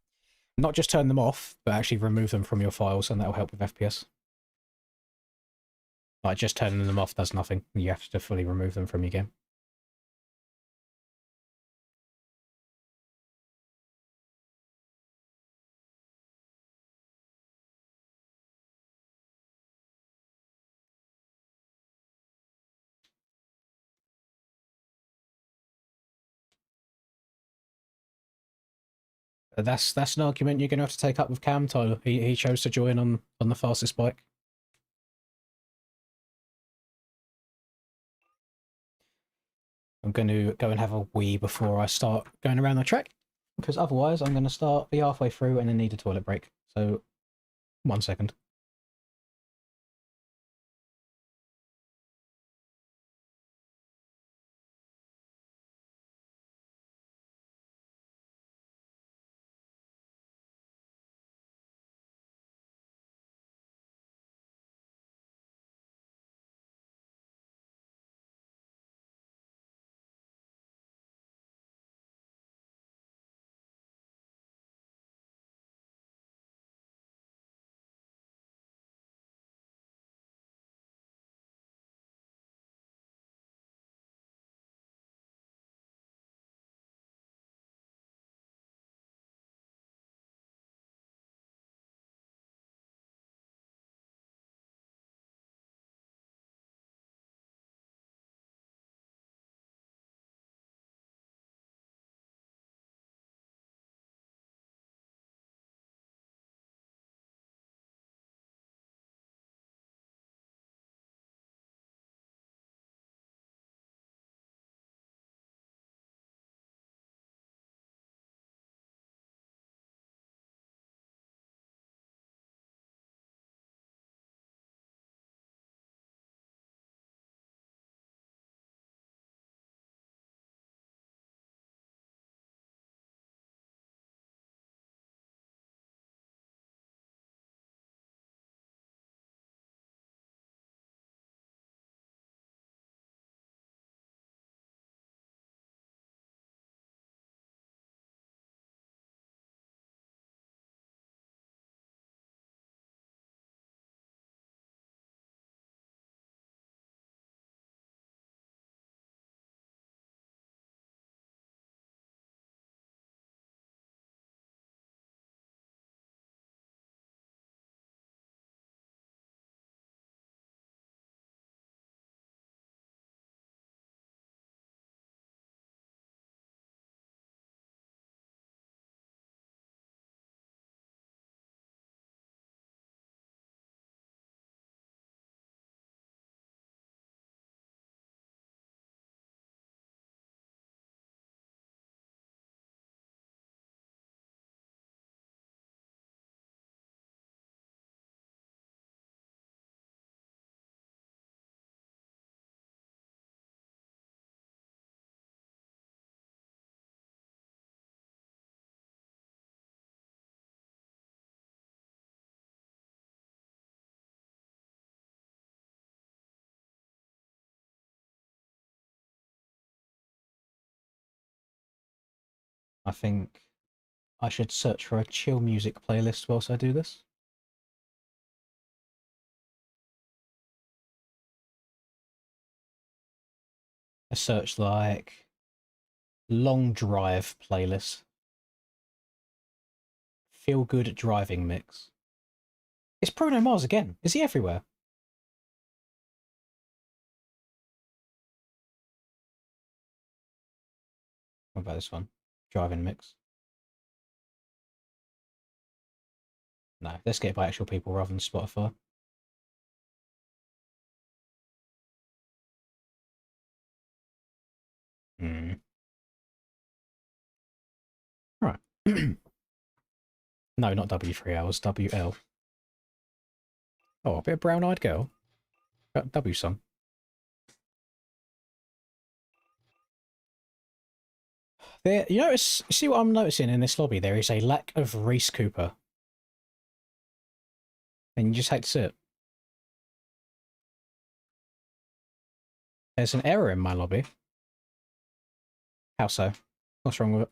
not just turn them off, but actually remove them from your files, and that will help with FPS. Like just turning them off does nothing. You have to fully remove them from your game. That's an argument you're going to have to take up with Cam, Tyler. He chose to join on the fastest bike. I'm going to go and have a wee before I start going around the track, because otherwise I'm going to be halfway through and then need a toilet break. So, 1 second. I think I should search for a chill music playlist whilst I do this. I searched like long drive playlist. Feel good driving mix. It's Bruno Mars again. Is he everywhere? What about this one? Driving mix. No, let's get it by actual people rather than Spotify. Right. No, not W3 hours, WL. Oh, a bit of brown-eyed girl. W song. There, you notice, see what I'm noticing in this lobby? There is a lack of Reese Cooper. And you just hate to see it. There's an error in my lobby. How so? What's wrong with it?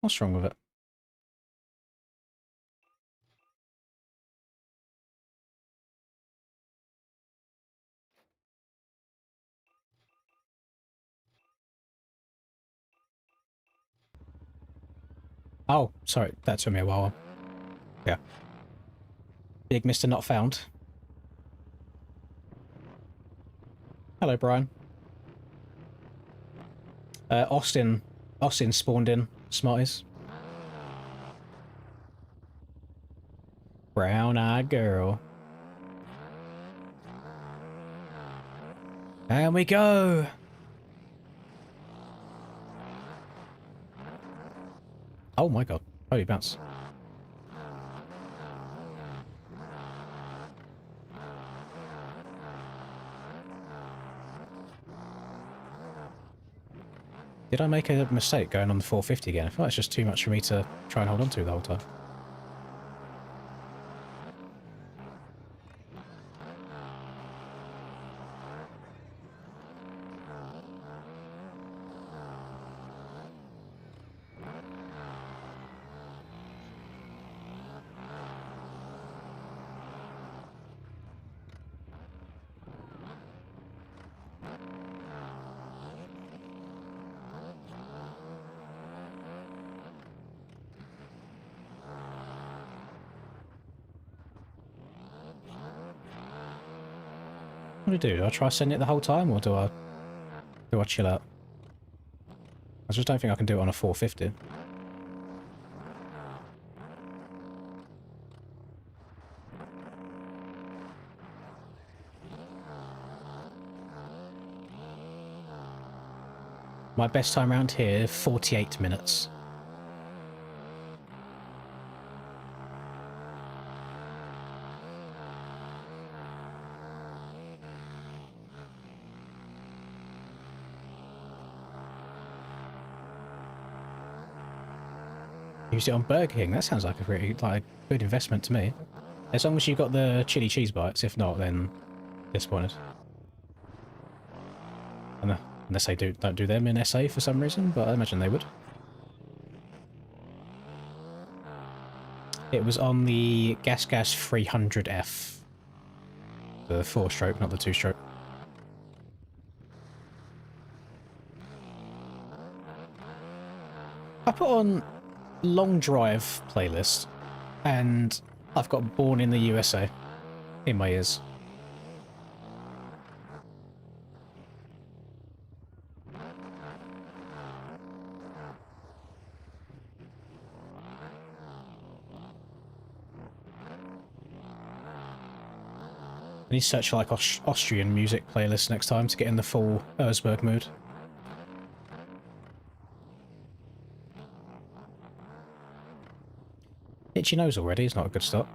What's wrong with it? Oh, sorry, that took me a while. Yeah. Big Mr. Not Found. Hello, Brian. Austin spawned in. Smarties. Brown-eyed girl. And we go! Oh my god. Holy bounce. Did I make a mistake going on the 450 again? I feel like it's just too much for me to try and hold on to the whole time. What do I do? Do I try sending it the whole time, or do I chill out? I just don't think I can do it on a 450. My best time around here, 48 minutes. Use it on Burger King. That sounds like a pretty good investment to me. As long as you've got the chili cheese bites. If not, then disappointed. Unless they don't do them in SA for some reason, but I imagine they would. It was on the Gas 300F. The 4-stroke, not the 2-stroke. I put on long drive playlist, and I've got Born in the USA in my ears. I need to search for like Austrian music playlist next time to get in the full Erzberg mood. Itchy nose already is not a good start.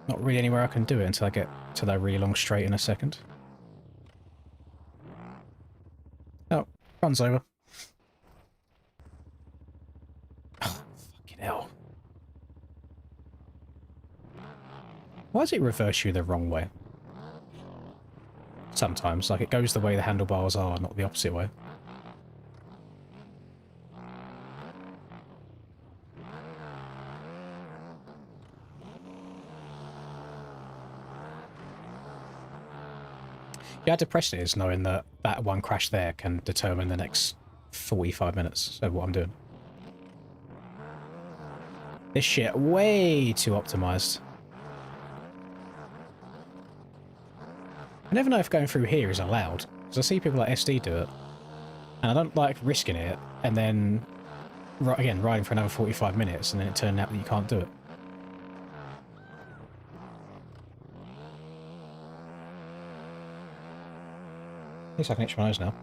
Not really anywhere I can do it until I get to that really long straight in a second. Oh, runs over. Oh, fucking hell. Why does it reverse you the wrong way? Sometimes, like, it goes the way the handlebars are, not the opposite way. Yeah, how depressing it is knowing that that one crash there can determine the next 45 minutes of what I'm doing. This shit way too optimized. I never know if going through here is allowed, because I see people like SD do it, and I don't like risking it, and then, again, riding for another 45 minutes, and then it turning out that you can't do it. At least I can itch my nose now.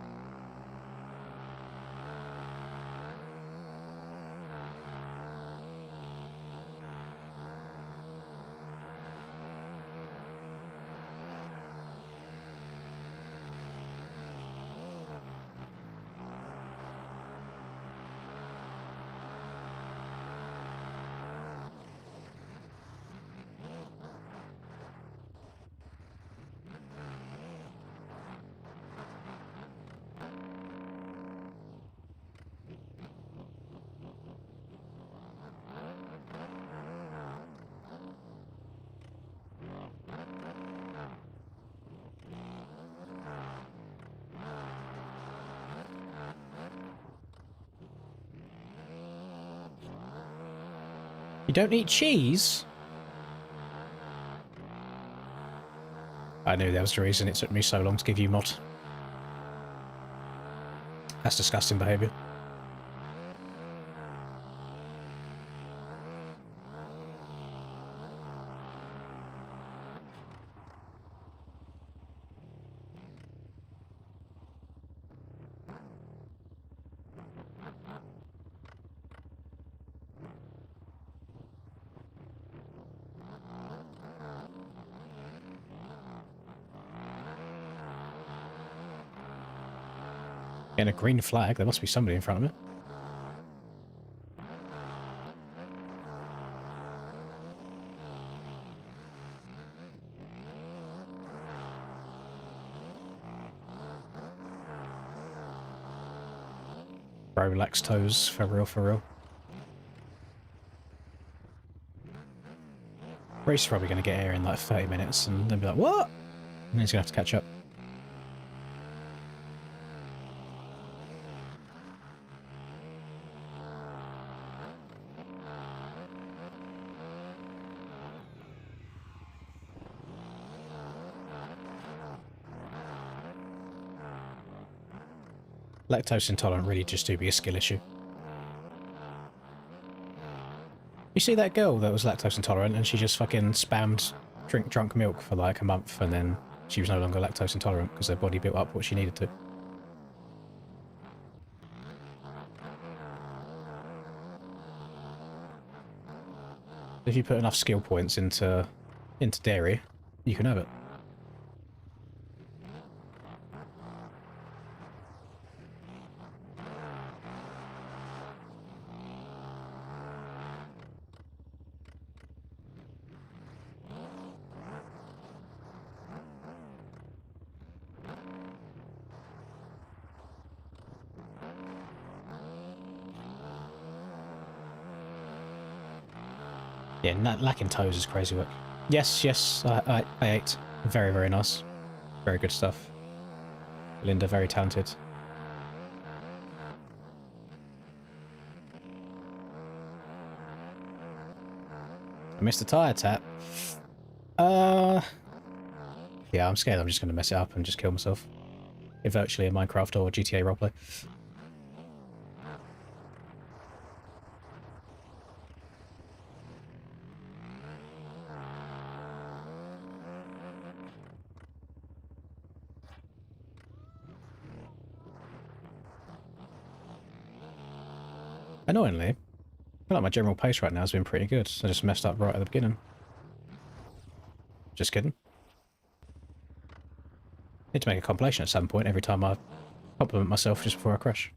You don't eat cheese? I knew there was the reason it took me so long to give you mod. That's disgusting behaviour. Getting a green flag, there must be somebody in front of me. Bro, relax toes, for real, for real. Race is probably going to get here in like 30 minutes and then be like, what? And he's going to have to catch up. Lactose intolerant really just do be a skill issue. You see that girl that was lactose intolerant and she just fucking spammed drunk milk for like a month and then she was no longer lactose intolerant because her body built up what she needed to. If you put enough skill points into dairy, you can have it. Yeah, lacking toes is crazy work. Yes, I ate. Very, very nice. Very good stuff. Linda, very talented. I missed a tyre tap. Yeah, I'm scared I'm just going to mess it up and just kill myself. If virtually a Minecraft or GTA roleplay. Annoyingly, I feel like my general pace right now has been pretty good. I just messed up right at the beginning. Just kidding. Need to make a compilation at some point every time I compliment myself just before I crash.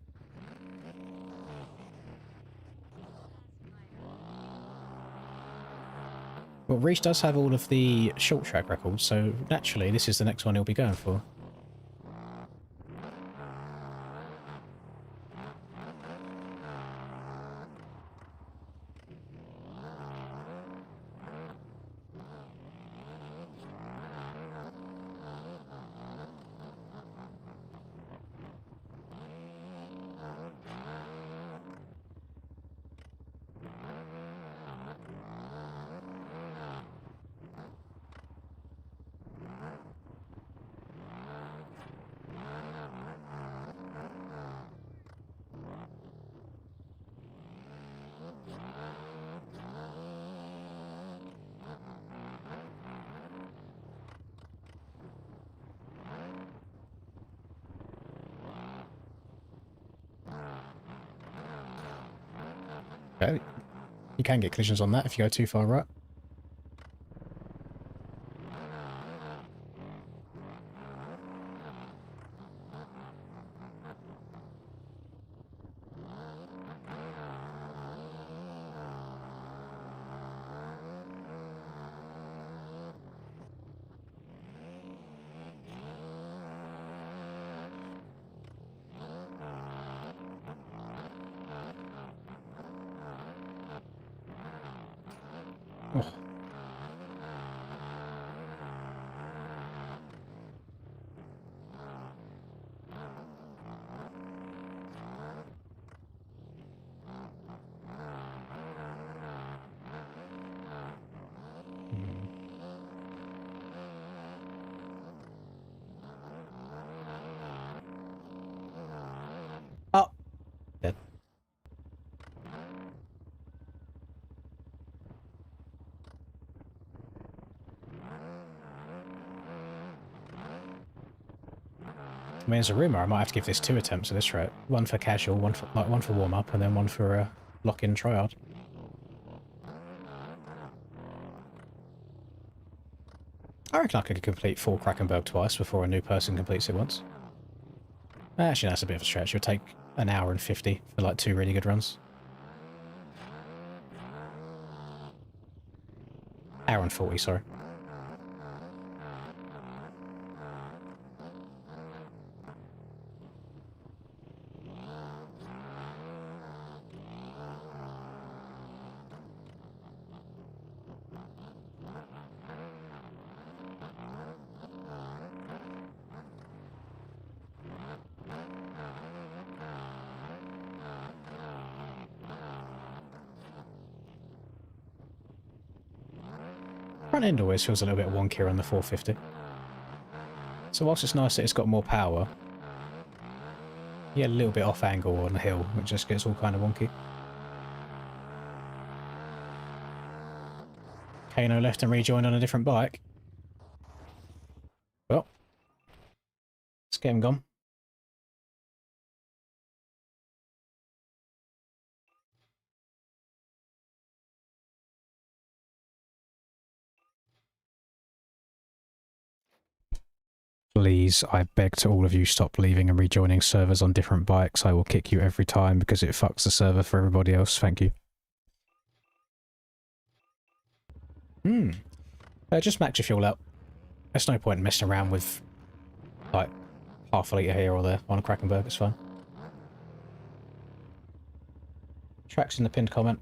Well, Reese does have all of the short track records, so naturally this is the next one he'll be going for. Okay. You can get collisions on that if you go too far right. Oh. Oh, dead. I mean, there's a rumour I might have to give this 2 attempts at this rate. One for casual, one for warm up, and then one for lock-in tryhard. I reckon I could complete full Krakenberg twice before a new person completes it once. Actually, that's a bit of a stretch. It would take an hour and 50 for like 2 really good runs. Hour and 40, sorry. Front end always feels a little bit wonkier on the 450. So whilst it's nice that it's got more power, you get a little bit off angle on the hill, it just gets all kind of wonky. Kano left and rejoined on a different bike. Well, let's get him gone. Please, I beg to all of you, stop leaving and rejoining servers on different bikes. I will kick you every time because it fucks the server for everybody else. Thank you. Just max your fuel out. There's no point in messing around with, like, half a litre here or there on a Krakenberg. It's fine. Tracks in the pinned comment.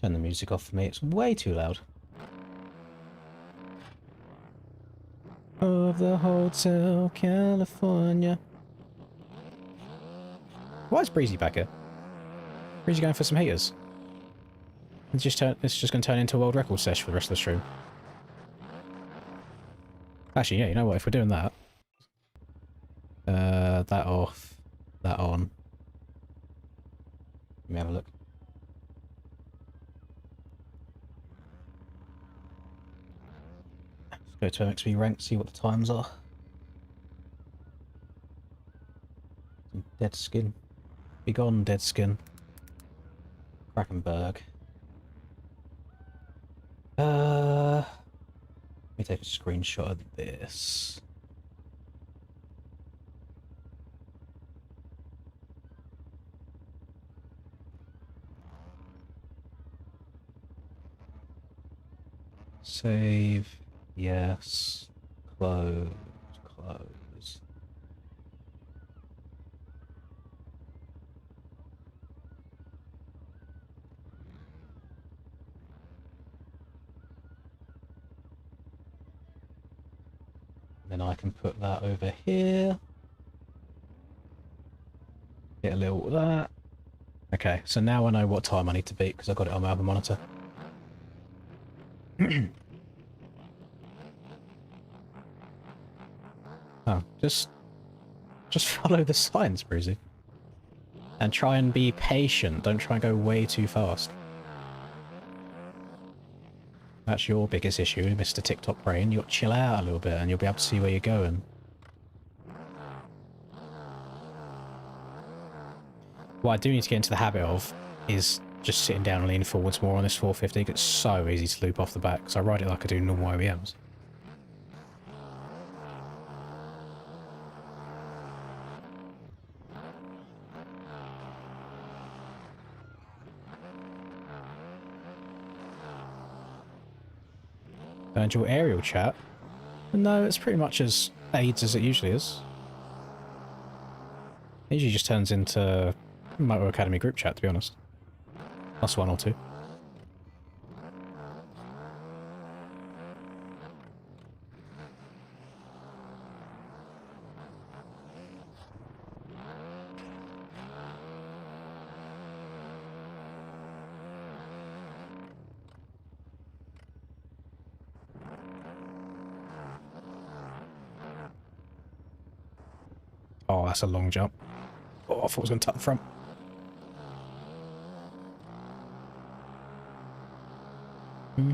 Turn the music off for me. It's way too loud. Of the Hotel California. Why is Breezy back here? Breezy going for some heaters? It's just going to turn into a world record sesh for the rest of the stream. Actually, yeah, you know what? If we're doing that, that off, that on. Let me have a look. Let's go to MXB rank, see what the times are. Dead skin. Be gone, dead skin. Krakenberg. Let me take a screenshot of this. Save. Yes. Close. Close. Then I can put that over here. Get a little of that. Okay, so now I know what time I need to beat because I got it on my other monitor. Oh, just follow the signs, Bruzy. And try and be patient. Don't try and go way too fast. That's your biggest issue, Mr. TikTok brain. You'll chill out a little bit and you'll be able to see where you're going. What I do need to get into the habit of is just sitting down and leaning forwards more on this 450. It's so easy to loop off the back because I ride it like I do normal OEMs. And your aerial chat? No, it's pretty much as AIDS as it usually is. It usually just turns into Motor Academy group chat, to be honest. Plus one or two. Oh, that's a long jump. Oh, I thought I was going to tap the front. Is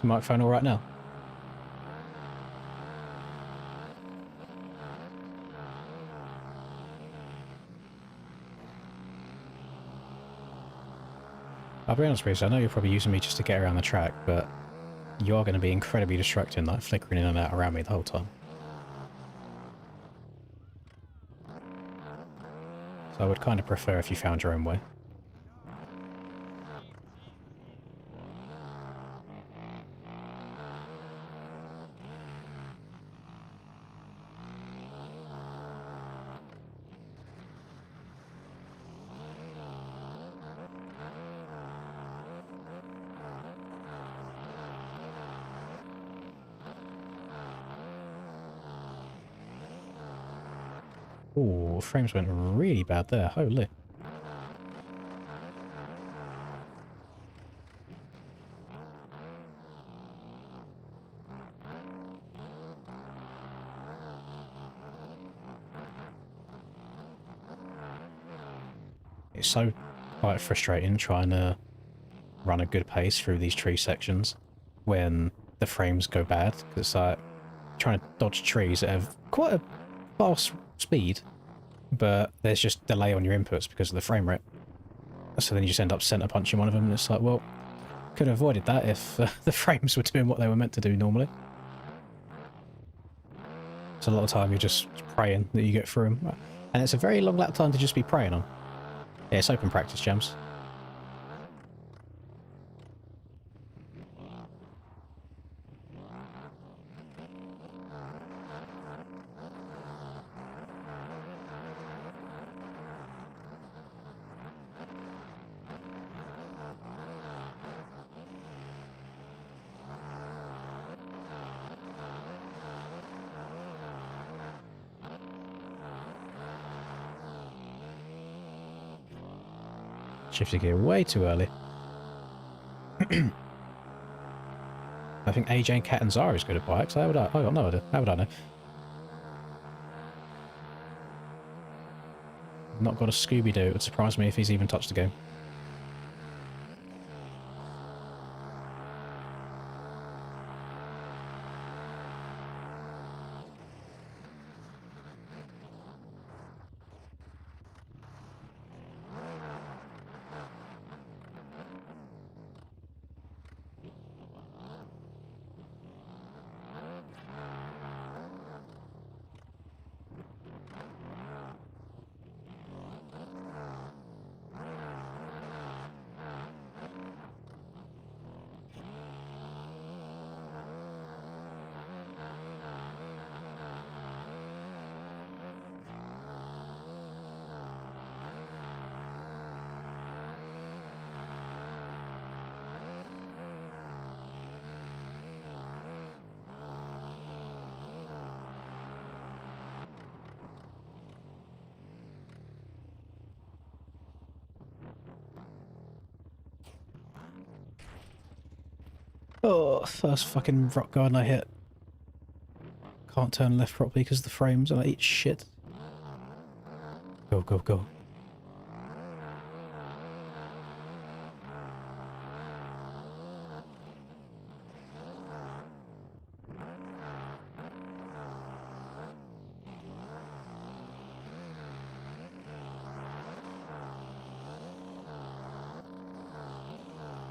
the microphone all right now? I'll be honest with you, I know you're probably using me just to get around the track, but you are going to be incredibly distracting, like flickering in and out around me the whole time. So I would kind of prefer if you found your own way. Ooh, frames went really bad there, holy. It's so quite frustrating trying to run a good pace through these tree sections when the frames go bad, because it's like trying to dodge trees that have quite a fast speed, but there's just delay on your inputs because of the frame rate. So then you just end up center punching one of them, and it's like, well, could have avoided that if the frames were doing what they were meant to do normally. So a lot of time you're just praying that you get through them. And it's a very long lap time to just be praying on. Yeah, it's open practice, Jams. Shifted gear way too early. I think AJ and Kat and Zara is good at bikes. How would I? Oh, no idea. How would I know? Not got a Scooby-Doo. It would surprise me if he's even touched the game. Oh, first fucking rock garden I hit. Can't turn left properly because of the frames and I eat shit. Go, go, go.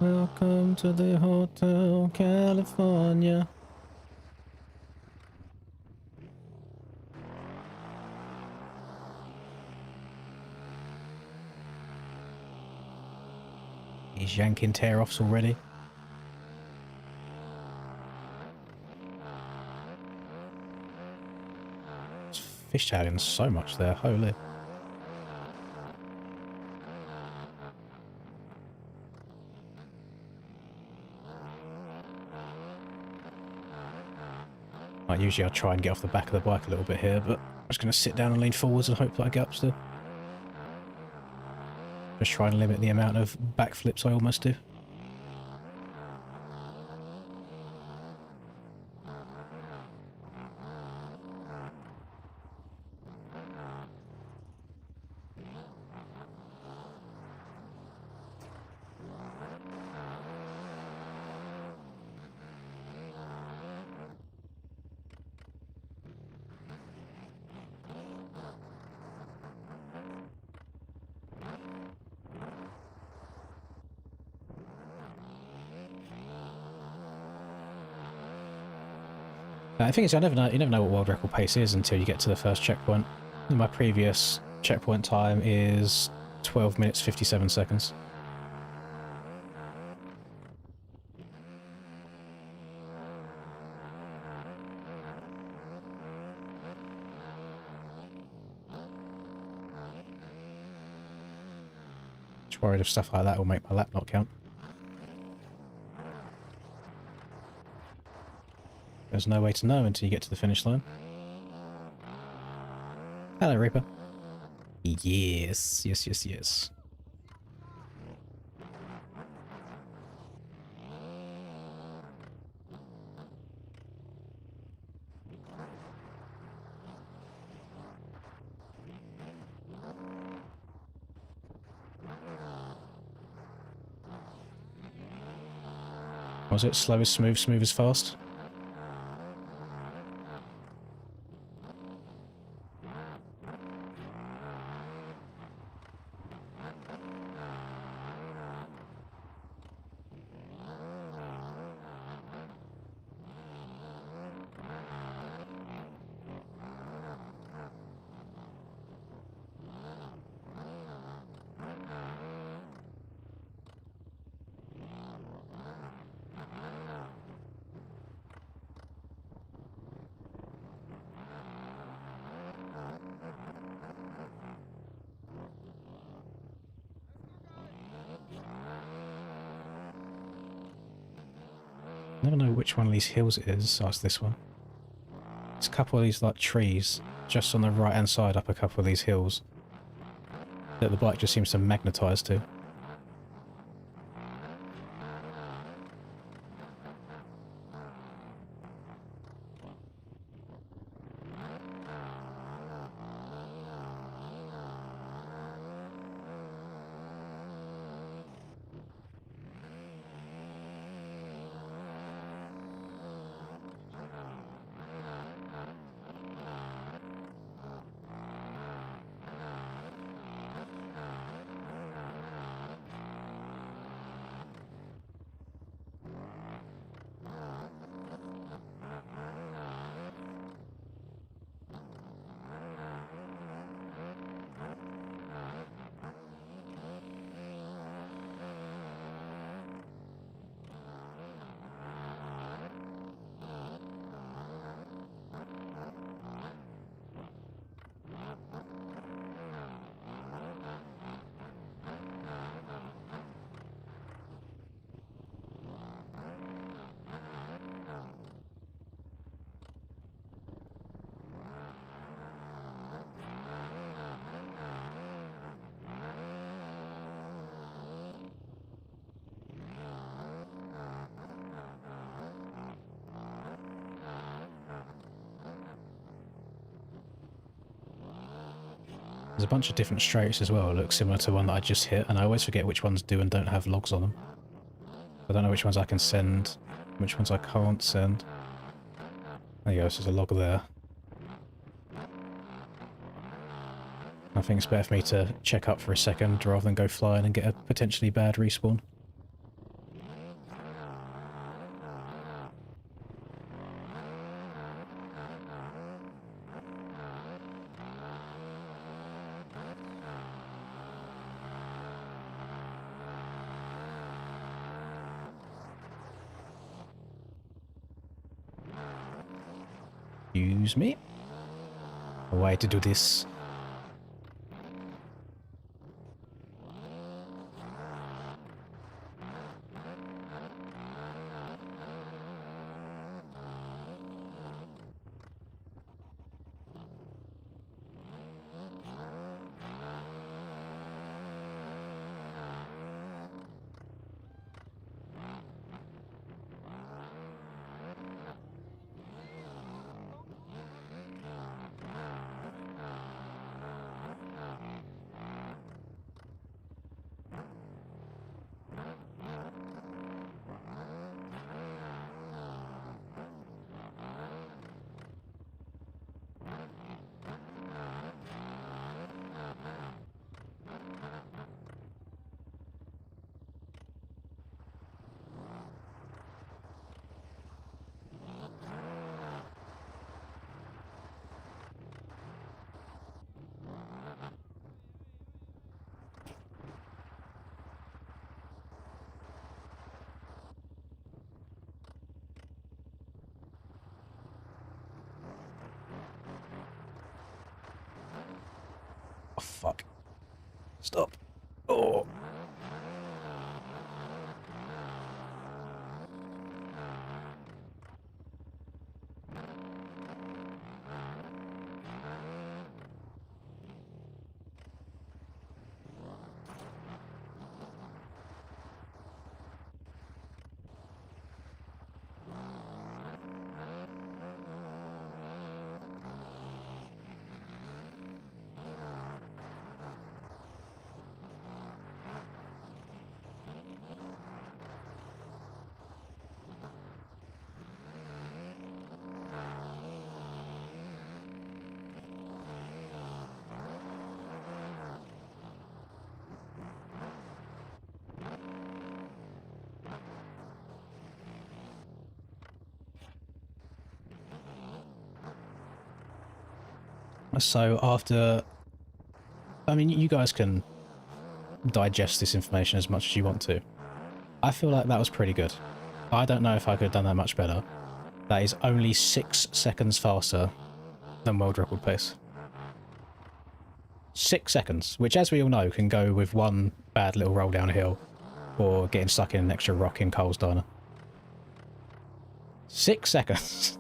Welcome to the Hotel California. He's yanking tear-offs already. It's fishtailing so much there, holy. Usually I try and get off the back of the bike a little bit here, but I'm just going to sit down and lean forwards and hope that I get up still. Just try and limit the amount of backflips I almost do. The thing is, you never know what world record pace is until you get to the first checkpoint. My previous checkpoint time is 12 minutes 57 seconds. Just worried if stuff like that will make my lap not count. There's no way to know until you get to the finish line. Hello, Reaper. Yes, yes, yes, yes. Was it slow is smooth, smooth is fast? I never know which one of these hills it is. Oh, it's this one. There's a couple of these like trees just on the right hand side up a couple of these hills that the bike just seems to magnetise to. There's a bunch of different straights as well that look similar to one that I just hit, and I always forget which ones do and don't have logs on them. I don't know which ones I can send, which ones I can't send. There you go, so there's a log there. I think it's better for me to check up for a second rather than go flying and get a potentially bad respawn. Excuse me. A way to do this. Oh, fuck. Stop. Oh. So after, I mean, you guys can digest this information as much as you want to. I feel like that was pretty good. I don't know if I could have done that much better. That is only 6 seconds faster than world record pace. 6 seconds, which as we all know can go with one bad little roll down a hill or getting stuck in an extra rock in Cole's Diner. 6 seconds.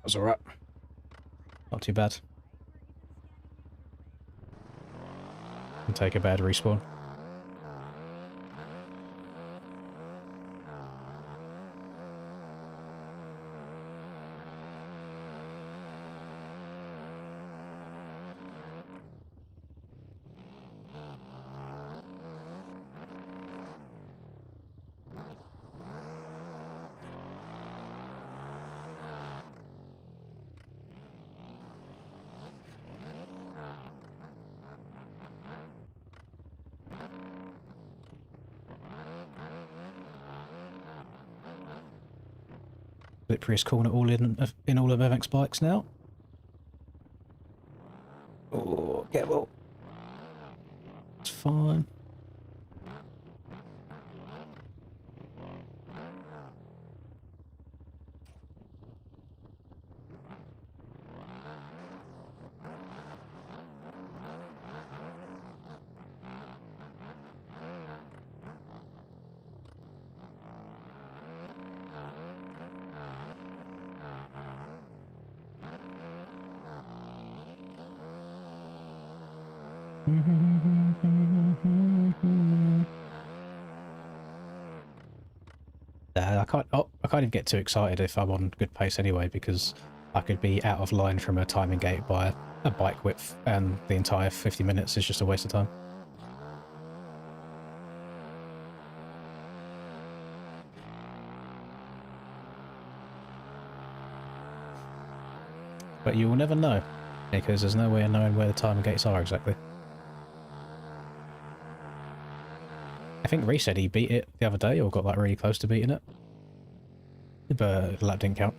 was alright. Not too bad. Can take a bad respawn. Liprius calling it all in all of MX bikes now. Oh, get well. It's fine. I can't even get too excited if I'm on good pace anyway, because I could be out of line from a timing gate by a bike width, and the entire 50 minutes is just a waste of time. But you will never know, because there's no way of knowing where the timing gates are exactly. I think Reece said he beat it the other day, or got like really close to beating it. But the lap didn't count.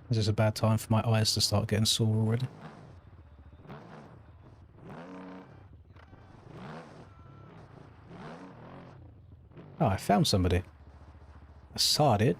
This is a bad time for my eyes to start getting sore already. Oh, I found somebody. I saw it.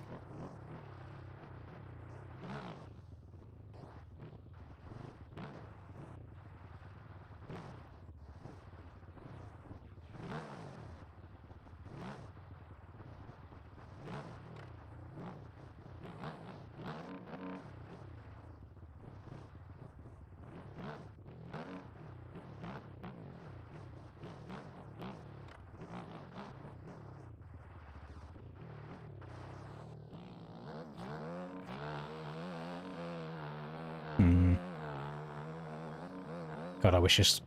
God, I wish this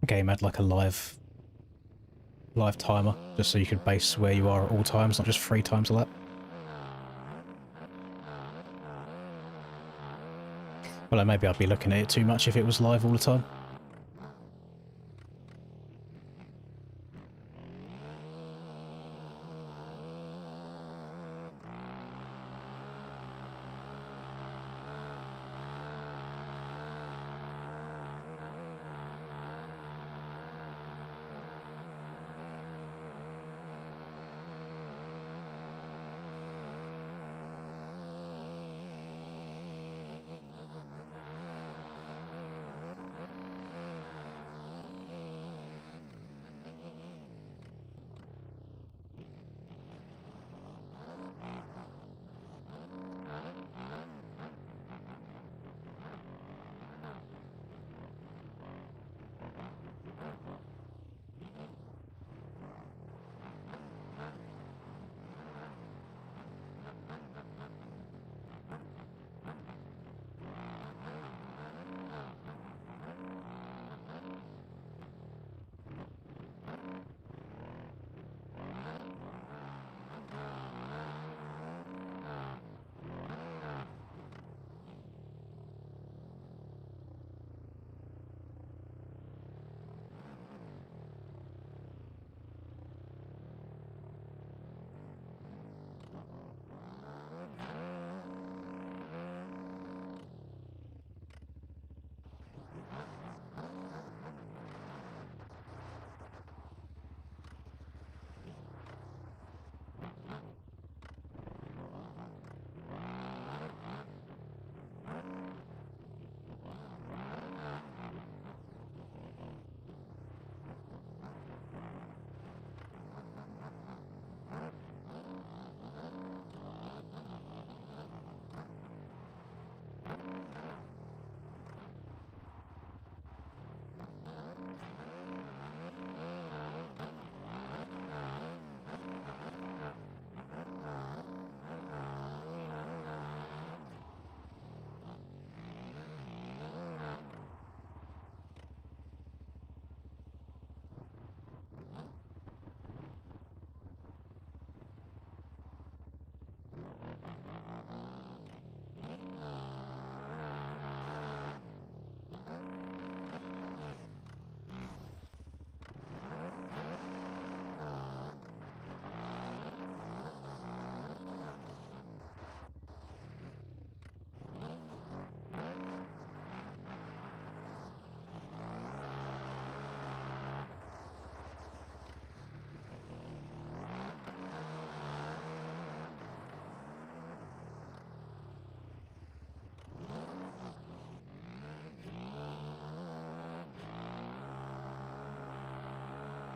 game had like a live timer, just so you could base where you are at all times, not just 3 times a lap. Well, maybe I'd be looking at it too much if it was live all the time.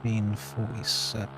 Bean 47.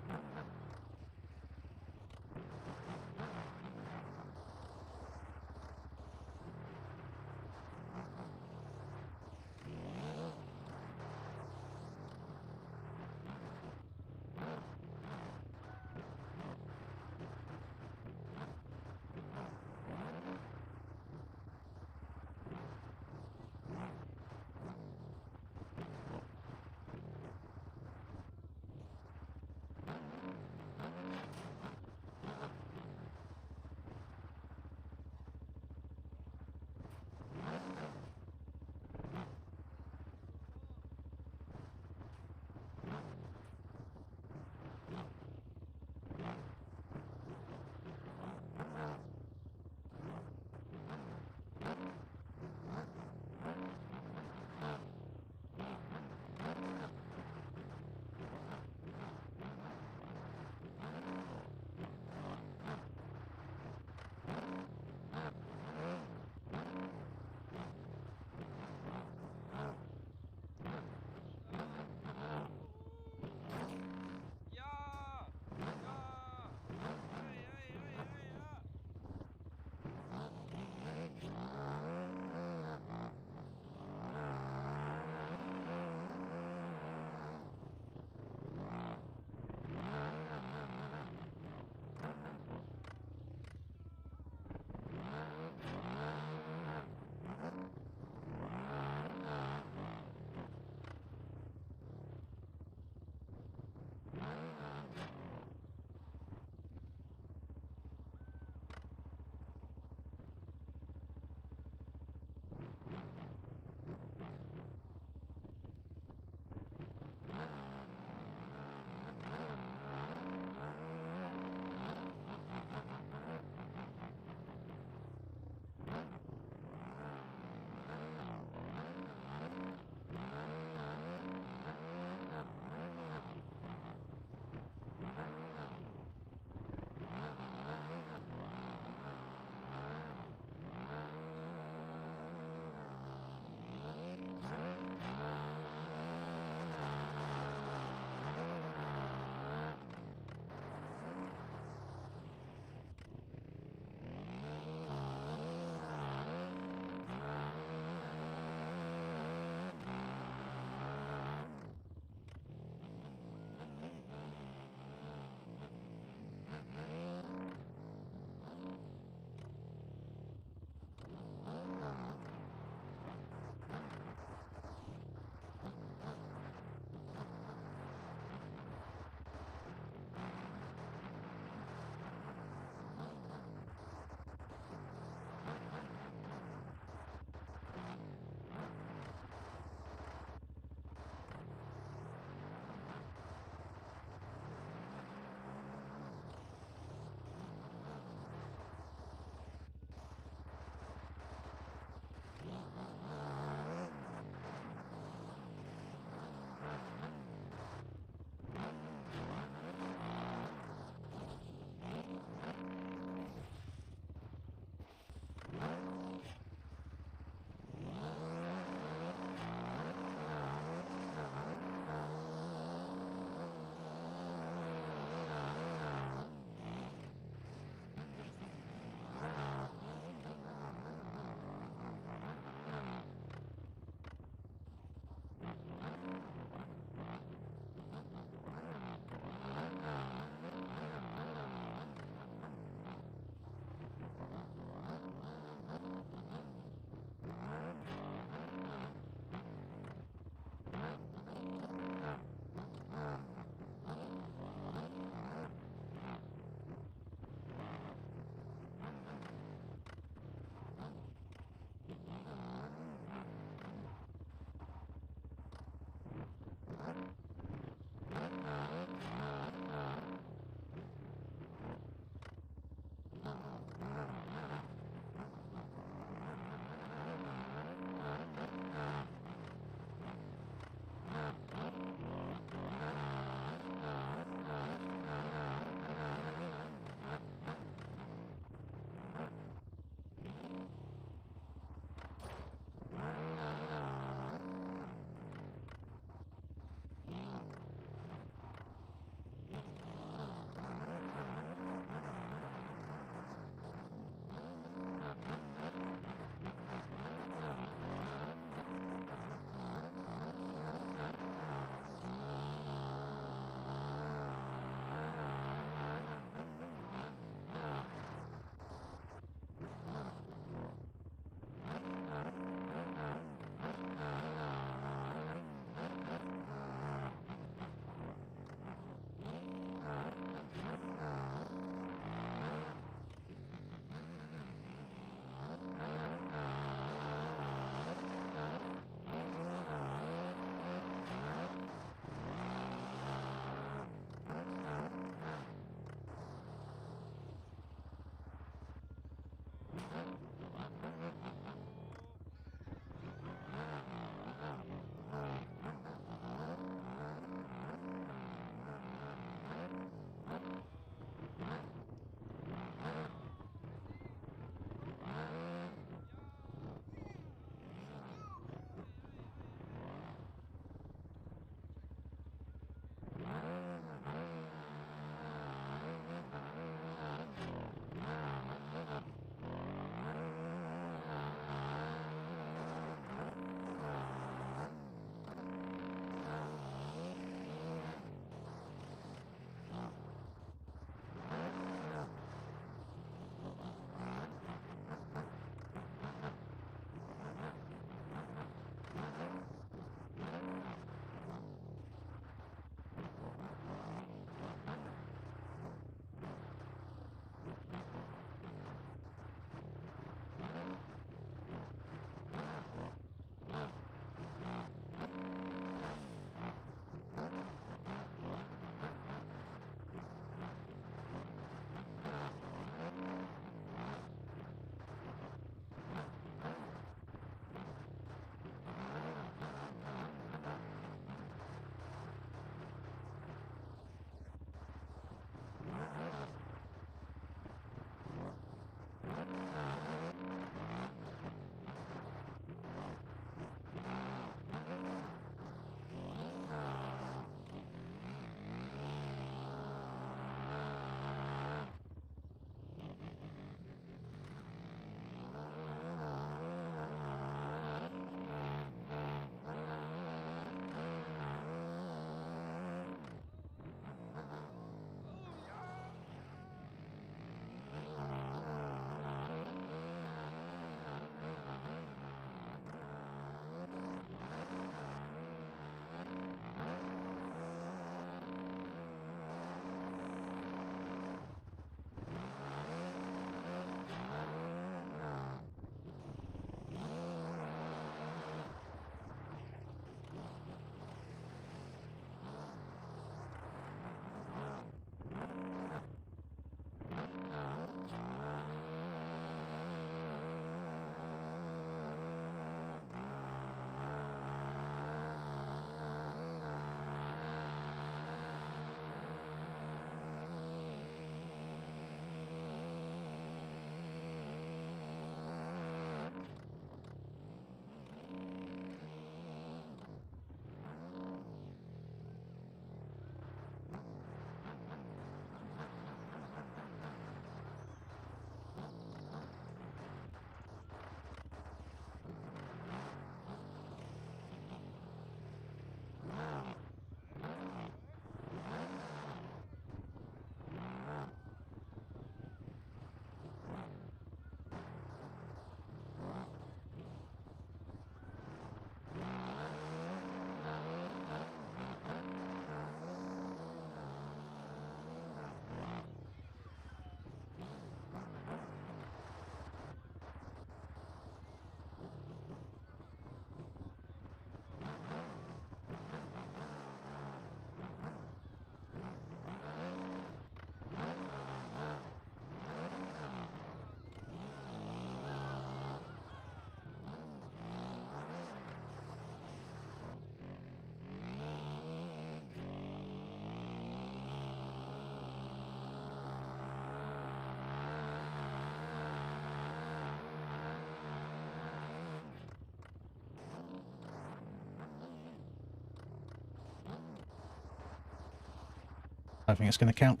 I don't think it's going to count.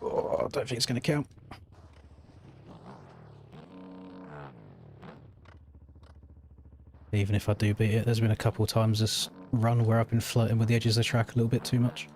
Oh, I don't think it's going to count. Even if I do beat it, there's been a couple of times this run where I've been flirting with the edges of the track a little bit too much.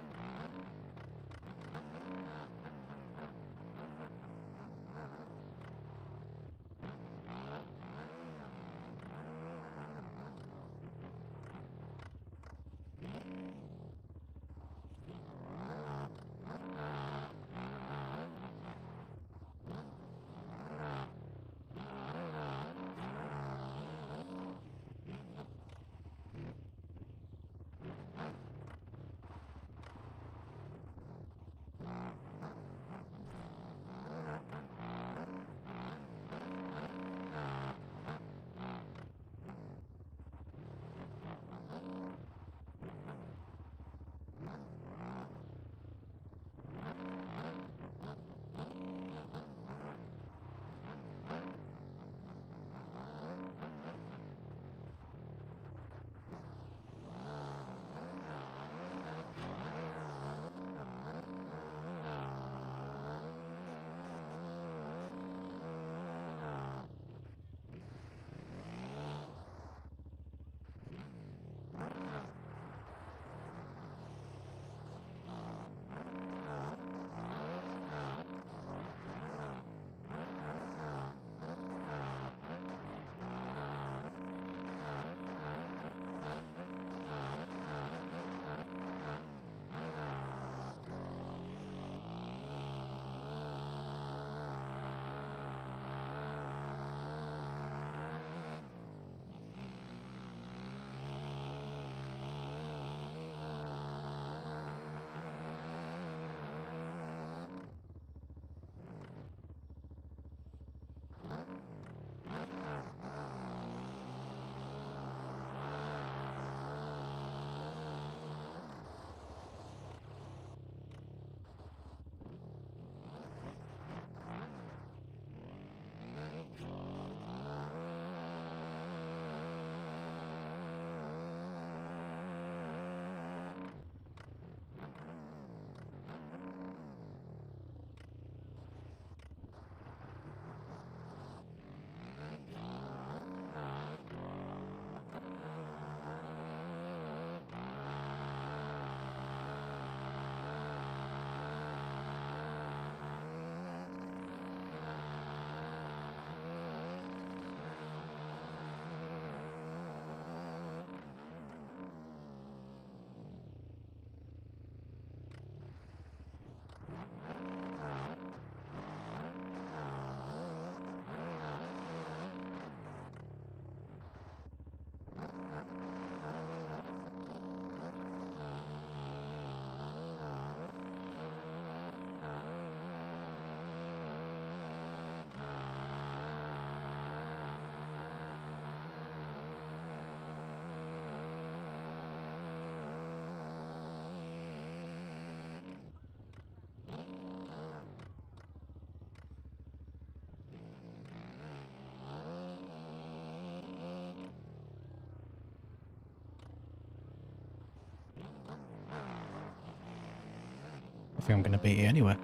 I think I'm going to beat it anyway.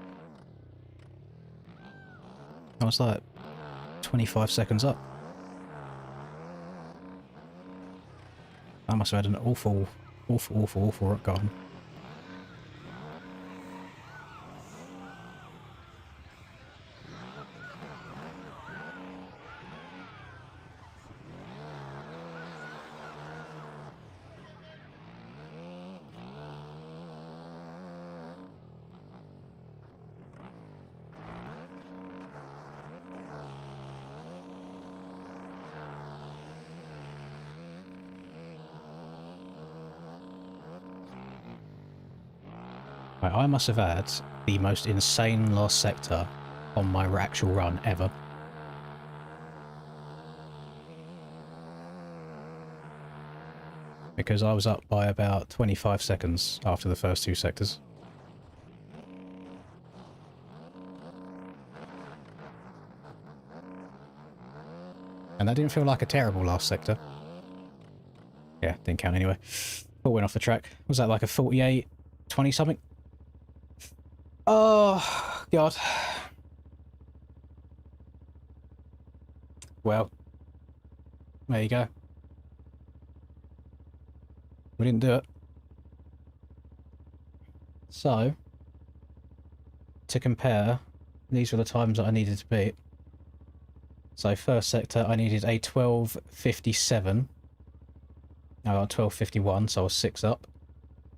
I was like 25 seconds up. I must have had an awful rock garden. Right, I must have had the most insane last sector on my actual run ever. Because I was up by about 25 seconds after the first two sectors. And that didn't feel like a terrible last sector. Yeah, didn't count anyway. But went off the track. Was that like a 48, 20 something? Oh, God. Well, there you go. We didn't do it. So, to compare, these were the times that I needed to beat. So first sector, I needed a 12:57. I got 12:51, so I was 6 up.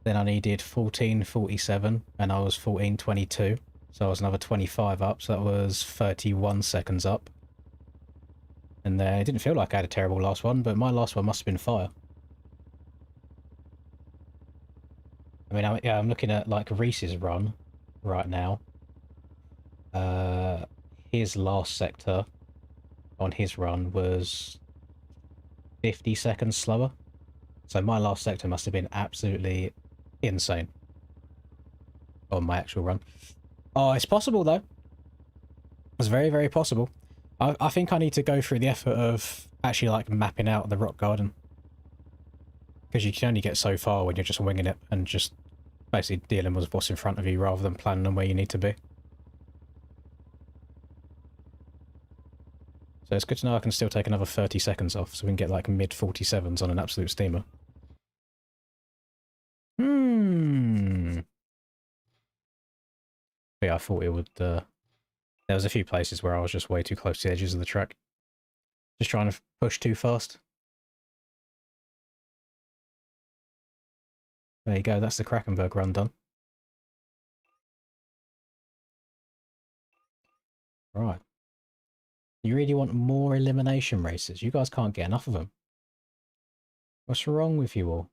Then I needed 14:47, and I was 14:22. So I was another 25 up, so that was 31 seconds up. And it didn't feel like I had a terrible last one, but my last one must have been fire. I mean, I'm looking at like Reese's run right now. His last sector on his run was 50 seconds slower. So my last sector must have been absolutely insane on my actual run. Oh, it's possible though. It's very, very possible. I think I need to go through the effort of actually like mapping out the rock garden. Because you can only get so far when you're just winging it and just basically dealing with what's in front of you rather than planning on where you need to be. So it's good to know I can still take another 30 seconds off so we can get like mid 47s on an absolute steamer. But yeah, I thought it would... there was a few places where I was just way too close to the edges of the track. Just trying to push too fast. There you go, that's the Krakenberg run done. Right. You really want more elimination races? You guys can't get enough of them. What's wrong with you all?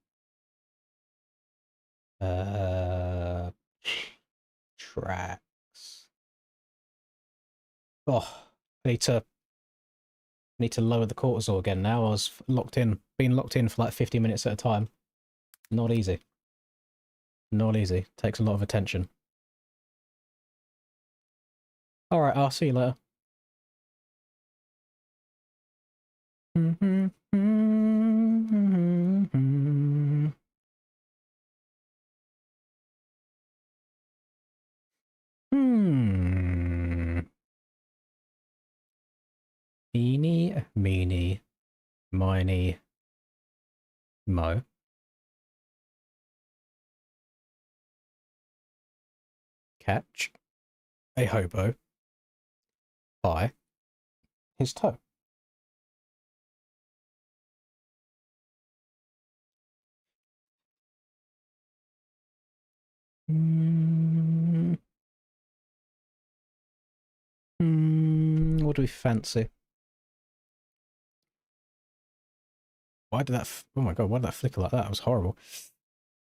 Tracks. Oh, I need to lower the cortisol again now. I was being locked in for like 50 minutes at a time. Not easy. Not easy. Takes a lot of attention. Alright, I'll see you later. Eeny, meeny, miny, mo. Catch a hobo by his toe. What do we fancy? Why did that... oh my god, why did that flicker like that? That was horrible.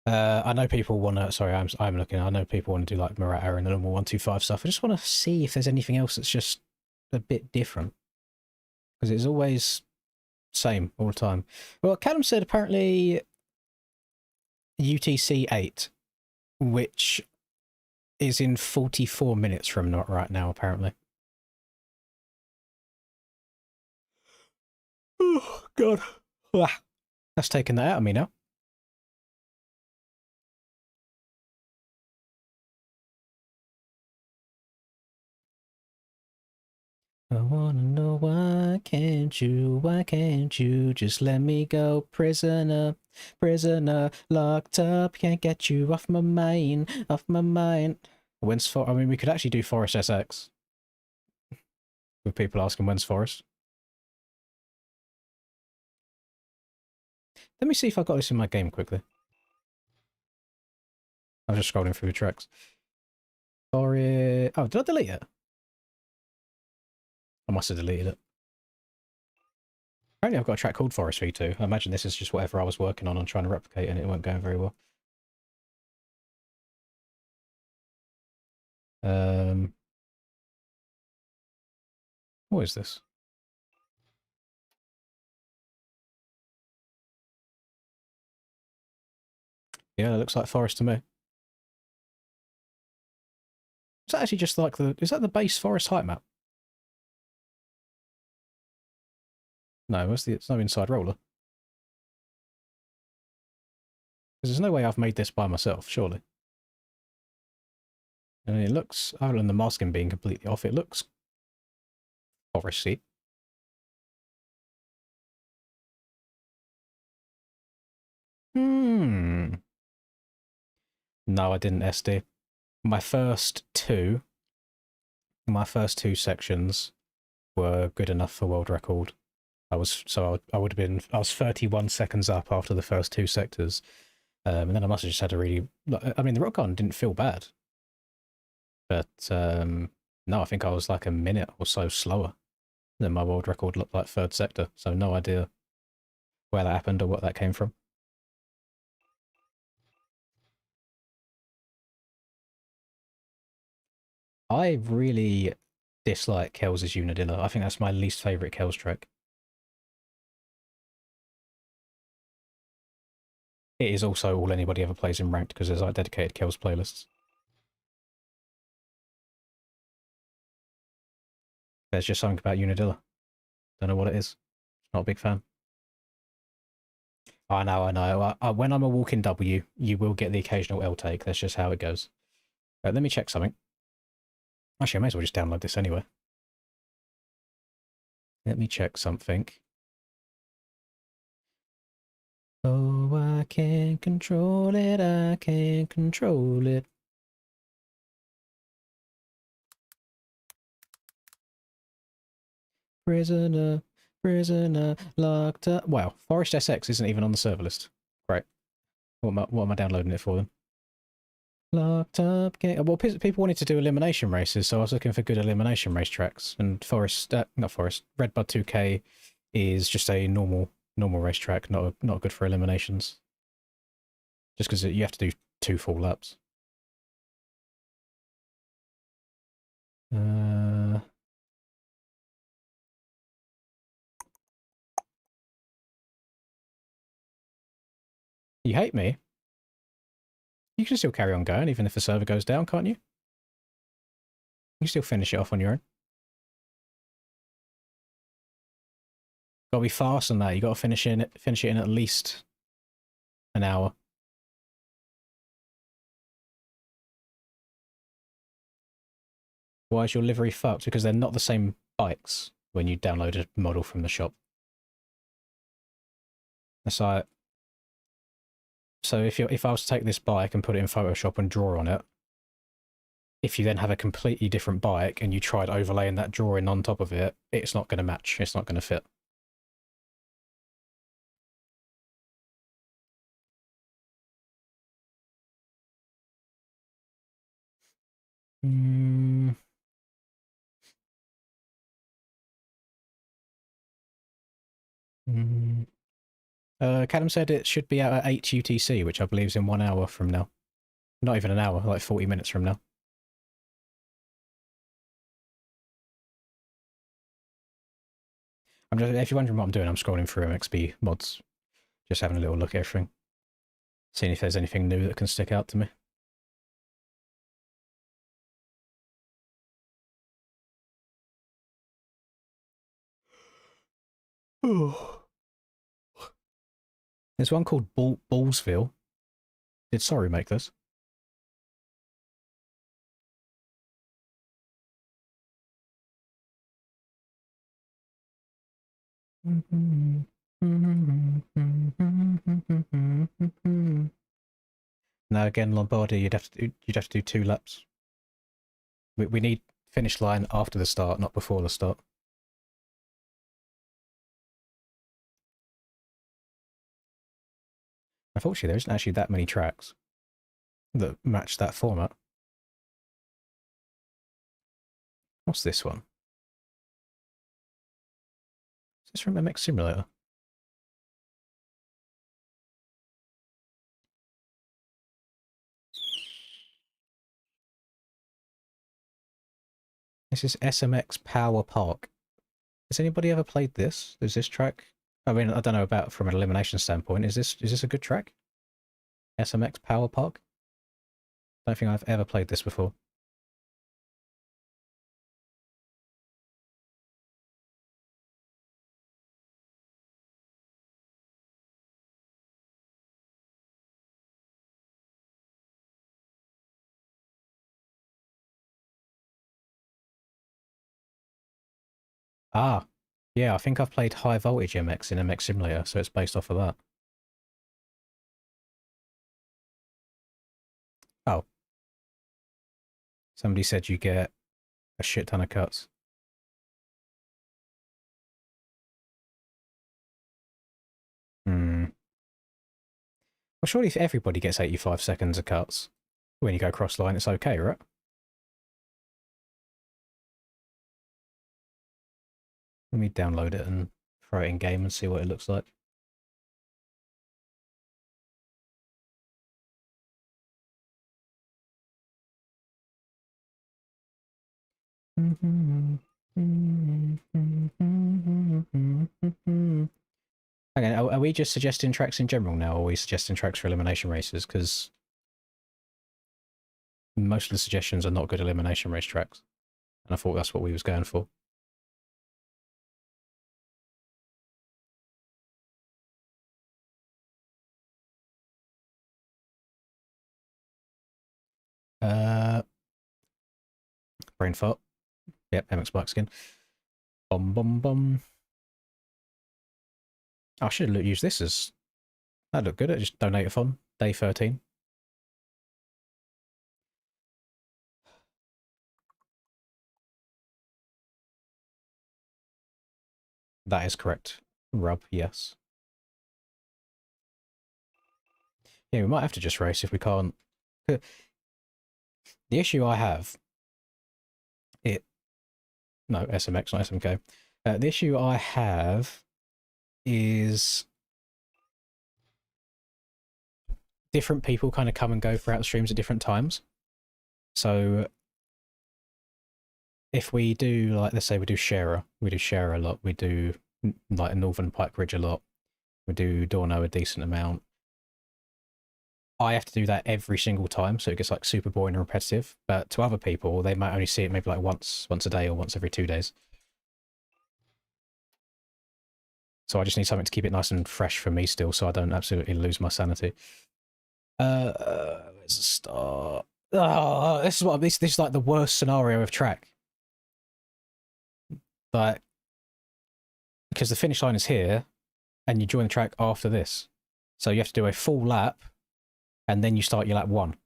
I know people want to... sorry, I'm looking. I know people want to do like Murata and the normal 125 stuff. I just want to see if there's anything else that's just a bit different. Because it's always same all the time. Well, Callum said apparently UTC 8, which is in 44 minutes from not right now, apparently. Oh, God. That's taken that out of me now. I wanna know why can't you just let me go, prisoner, locked up, can't get you off my mind. When's I mean, we could actually do Forest SX. With people asking when's Forest. Let me see if I got this in my game quickly. I'm just scrolling through the tracks. Forest... oh, did I delete it? I must have deleted it. Apparently I've got a track called Forest V2. I imagine this is just whatever I was working on and trying to replicate, and it weren't going very well. What is this? Yeah, it looks like Forest to me. Is that actually just like the... is that the base Forest height map? No, it's no inside roller. Because there's no way I've made this by myself, surely. And it looks, other than the masking being completely off, it looks foresty. Hmm. No, I didn't SD. My first two sections were good enough for world record. I was 31 seconds up after the first two sectors, and then I must have just had a really. I mean, the rock garden didn't feel bad, but no, I think I was like a minute or so slower than my world record looked like third sector. So no idea where that happened or what that came from. I really dislike Kells' Unadilla. I think that's my least favourite Kells track. It is also all anybody ever plays in ranked because there's like dedicated Kells playlists. There's just something about Unadilla. Don't know what it is. Not a big fan. I know. When I'm a walking W, you will get the occasional L take. That's just how it goes. Let me check something. Actually, I may as well just download this anyway. Let me check something. Oh, I can't control it. I can't control it. Prisoner, prisoner, locked up. Wow, Forest SX isn't even on the server list. Great. What am I downloading it for then? Locked up. Well, people wanted to do elimination races, so I was looking for good elimination race tracks. And not Forest, Redbud 2K is just a normal racetrack, not good for eliminations. Just because you have to do 2 full laps. You hate me? You can still carry on going, even if the server goes down, can't you? You can still finish it off on your own. Gotta be fast on that. You gotta finish it in at least an hour. Why is your livery fucked? Because they're not the same bikes when you download a model from the shop. That's like, so if I was to take this bike and put it in Photoshop and draw on it, if you then have a completely different bike and you tried overlaying that drawing on top of it, it's not going to match. It's not going to fit. Cadam said it should be out at 8 UTC, which I believe is in 1 hour from now. Not even an hour, like 40 minutes from now. If you're wondering what I'm doing, I'm scrolling through MXB mods. Just having a little look at everything. Seeing if there's anything new that can stick out to me. There's one called Ballsville. Did Sorry make this? Now again, Lombardi, you'd have to do 2 laps. We need finish line after the start, not before the start. Unfortunately, there isn't actually that many tracks that match that format. What's this one? Is this from MX Simulator? This is SMX Power Park. Has anybody ever played this? Is this track? I mean, I don't know about from an elimination standpoint. Is this a good track? SMX Power Park? Don't think I've ever played this before. Ah, yeah, I think I've played High Voltage MX in MX Simulator, so it's based off of that. Oh. Somebody said you get a shit ton of cuts. Hmm. Well, surely if everybody gets 85 seconds of cuts when you go cross line, it's okay, right? Let me download it and throw it in game and see what it looks like. Okay, are we just suggesting tracks in general now, or are we suggesting tracks for elimination races? Because most of the suggestions are not good elimination race tracks, and I thought that's what we was going for. Uh, brain fart. Yep, MX Bike Skin. Bum bum bum. I should have used this as... That looked good. It just donate a font. Day 13. That is correct. Rub, yes. Yeah, we might have to just race if we can't. The issue I have... No, SMX, not SMK. The issue I have is different people kind of come and go throughout the streams at different times. So if we do, like, let's say we do Sharer a lot, we do like Northern Pike Ridge a lot, we do Dorno a decent amount. I have to do that every single time, so it gets like super boring and repetitive. But to other people, they might only see it maybe like once a day or once every 2 days. So I just need something to keep it nice and fresh for me still, so I don't absolutely lose my sanity. Where's the start? Oh, this is like the worst scenario of track. Like, because the finish line is here, and you join the track after this, so you have to do a full lap, and then you start your lap 1.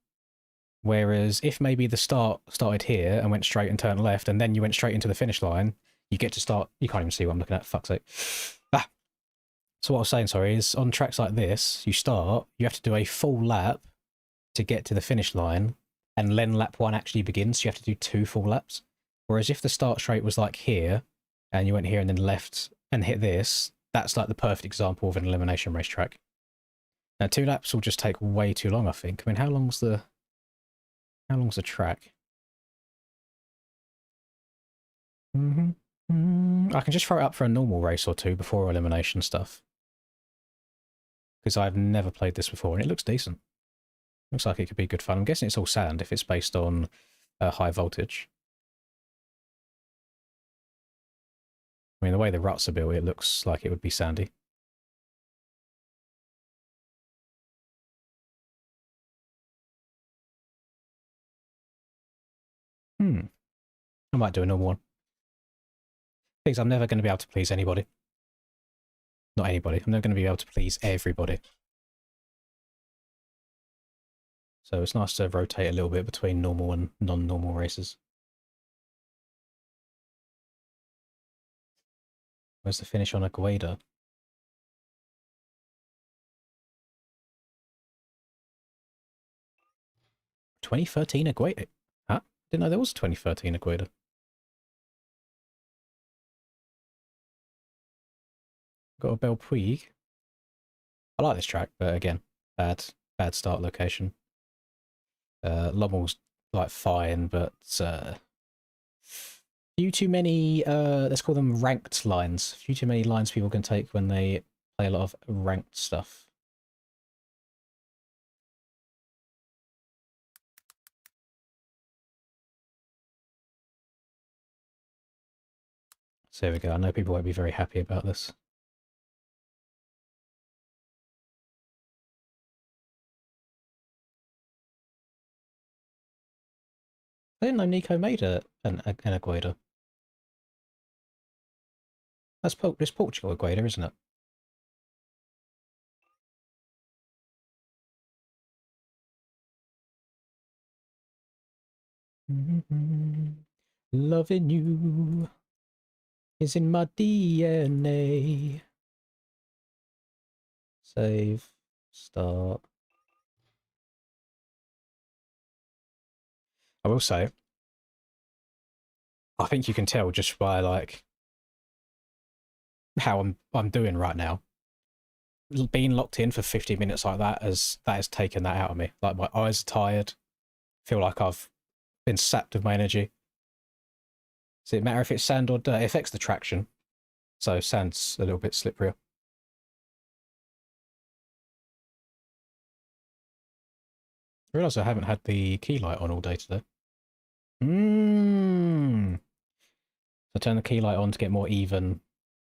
Whereas if maybe the start started here and went straight and turned left, and then you went straight into the finish line, you get to start. You can't even see what I'm looking at. Fuck's sake. Ah. So what I was saying, sorry, is on tracks like this, you have to do a full lap to get to the finish line, and then lap 1 actually begins, so you have to do 2 full laps. Whereas if the start straight was like here, and you went here and then left and hit this, that's like the perfect example of an elimination racetrack. Now 2 laps will just take way too long, I think. I mean, how long's the track? I can just throw it up for a normal race or 2 before elimination stuff. Because I've never played this before, and it looks decent. Looks like it could be good fun. I'm guessing it's all sand if it's based on high voltage. I mean, the way the ruts are built, it looks like it would be sandy. I might do a normal one. Things I'm never going to be able to please anybody. Not anybody. I'm never going to be able to please everybody. So it's nice to rotate a little bit between normal and non-normal races. Where's the finish on Agueda? 2013 Agueda? Huh? Didn't know there was a 2013 Agueda. Got a Belle Puig. I like this track, but again, bad start location. Lommel's like fine, but few too many, let's call them ranked lines. Few too many lines people can take when they play a lot of ranked stuff. So there we go. I know people won't be very happy about this. I didn't know Nico made an Agueda. That's it's Portugal equator, isn't it? Loving you is in my DNA. Save. Start. I will say, I think you can tell just by like how I'm doing right now. Being locked in for 50 minutes like that has taken that out of me. Like my eyes are tired. Feel like I've been sapped of my energy. Does it matter if it's sand or dirt? It affects the traction. So sand's a little bit slipperier. I realise I haven't had the key light on all day today. So I turn the key light on to get more even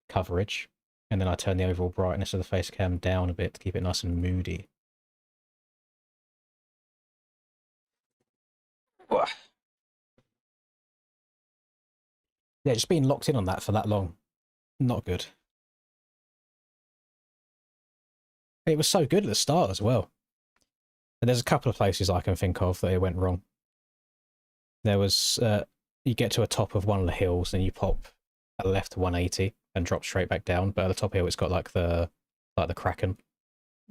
coverage, and then I turn the overall brightness of the face cam down a bit to keep it nice and moody. Yeah, just being locked in on that for that long, not good. It was so good at the start as well. And there's a couple of places I can think of that it went wrong. There was, you get to a top of one of the hills and you pop at the left to 180 and drop straight back down. But at the top hill, it's got like the Kraken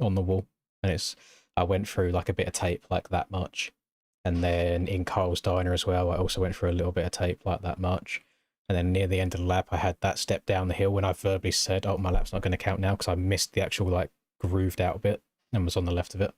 on the wall. And I went through like a bit of tape like that much. And then in Carl's Diner as well, I also went through a little bit of tape like that much. And then near the end of the lap, I had that step down the hill when I verbally said, oh, my lap's not going to count now because I missed the actual like grooved out bit and was on the left of it.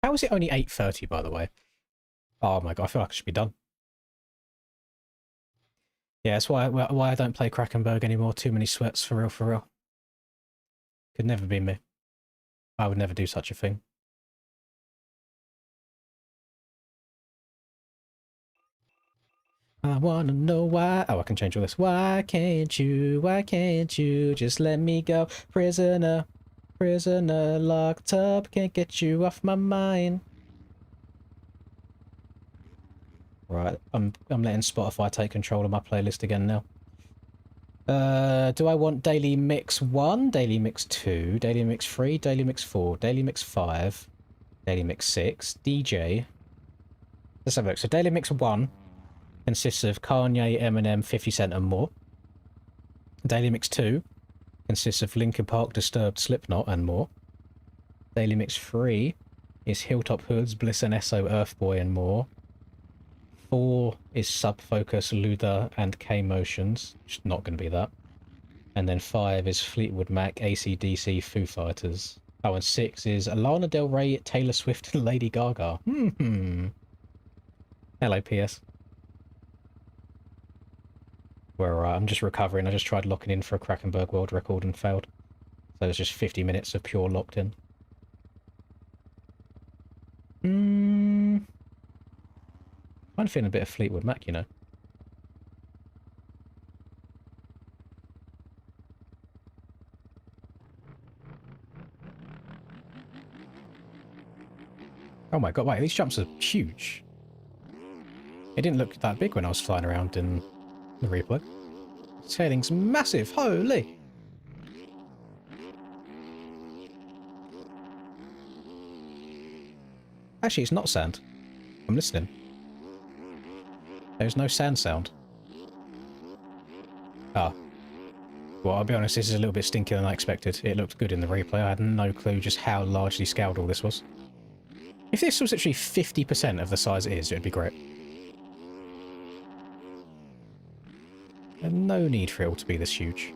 How is it only 8:30, by the way? Oh my god, I feel like I should be done. Yeah, that's why I don't play Krakenberg anymore. Too many sweats, for real, for real. Could never be me. I would never do such a thing. I wanna know why. Oh, I can change all this. Why can't you just let me go? Prisoner, prisoner, locked up, can't get you off my mind. Right, I'm letting Spotify take control of my playlist again now. Do I want Daily Mix 1, Daily Mix 2, Daily Mix 3, Daily Mix 4, Daily Mix 5, Daily Mix 6, DJ? Let's have a look. So Daily Mix 1 consists of Kanye, Eminem, 50 Cent and more. Daily Mix 2 consists of Linkin Park, Disturbed, Slipknot and more. Daily Mix 3 is Hilltop Hoods, Bliss and Esso, Earthboy and more. 4 is Subfocus, Luther and K-Motions, which is not going to be that. And then 5 is Fleetwood Mac, AC/DC, Foo Fighters. Oh, and 6 is Lana Del Rey, Taylor Swift and Lady Gaga. Hello, PS. Where I'm just recovering. I just tried locking in for a Krakenberg world record and failed. So it's just 50 minutes of pure locked in. I'm feeling a bit of Fleetwood Mac, you know. Oh my god, wait, these jumps are huge. It didn't look that big when I was flying around in the replay. Sailing's massive, holy! Actually, it's not sand. I'm listening. There's no sand sound. Ah. Well, I'll be honest, this is a little bit stinkier than I expected. It looked good in the replay. I had no clue just how largely scaled all this was. If this was actually 50% of the size it is, it'd be great. And no need for it all to be this huge.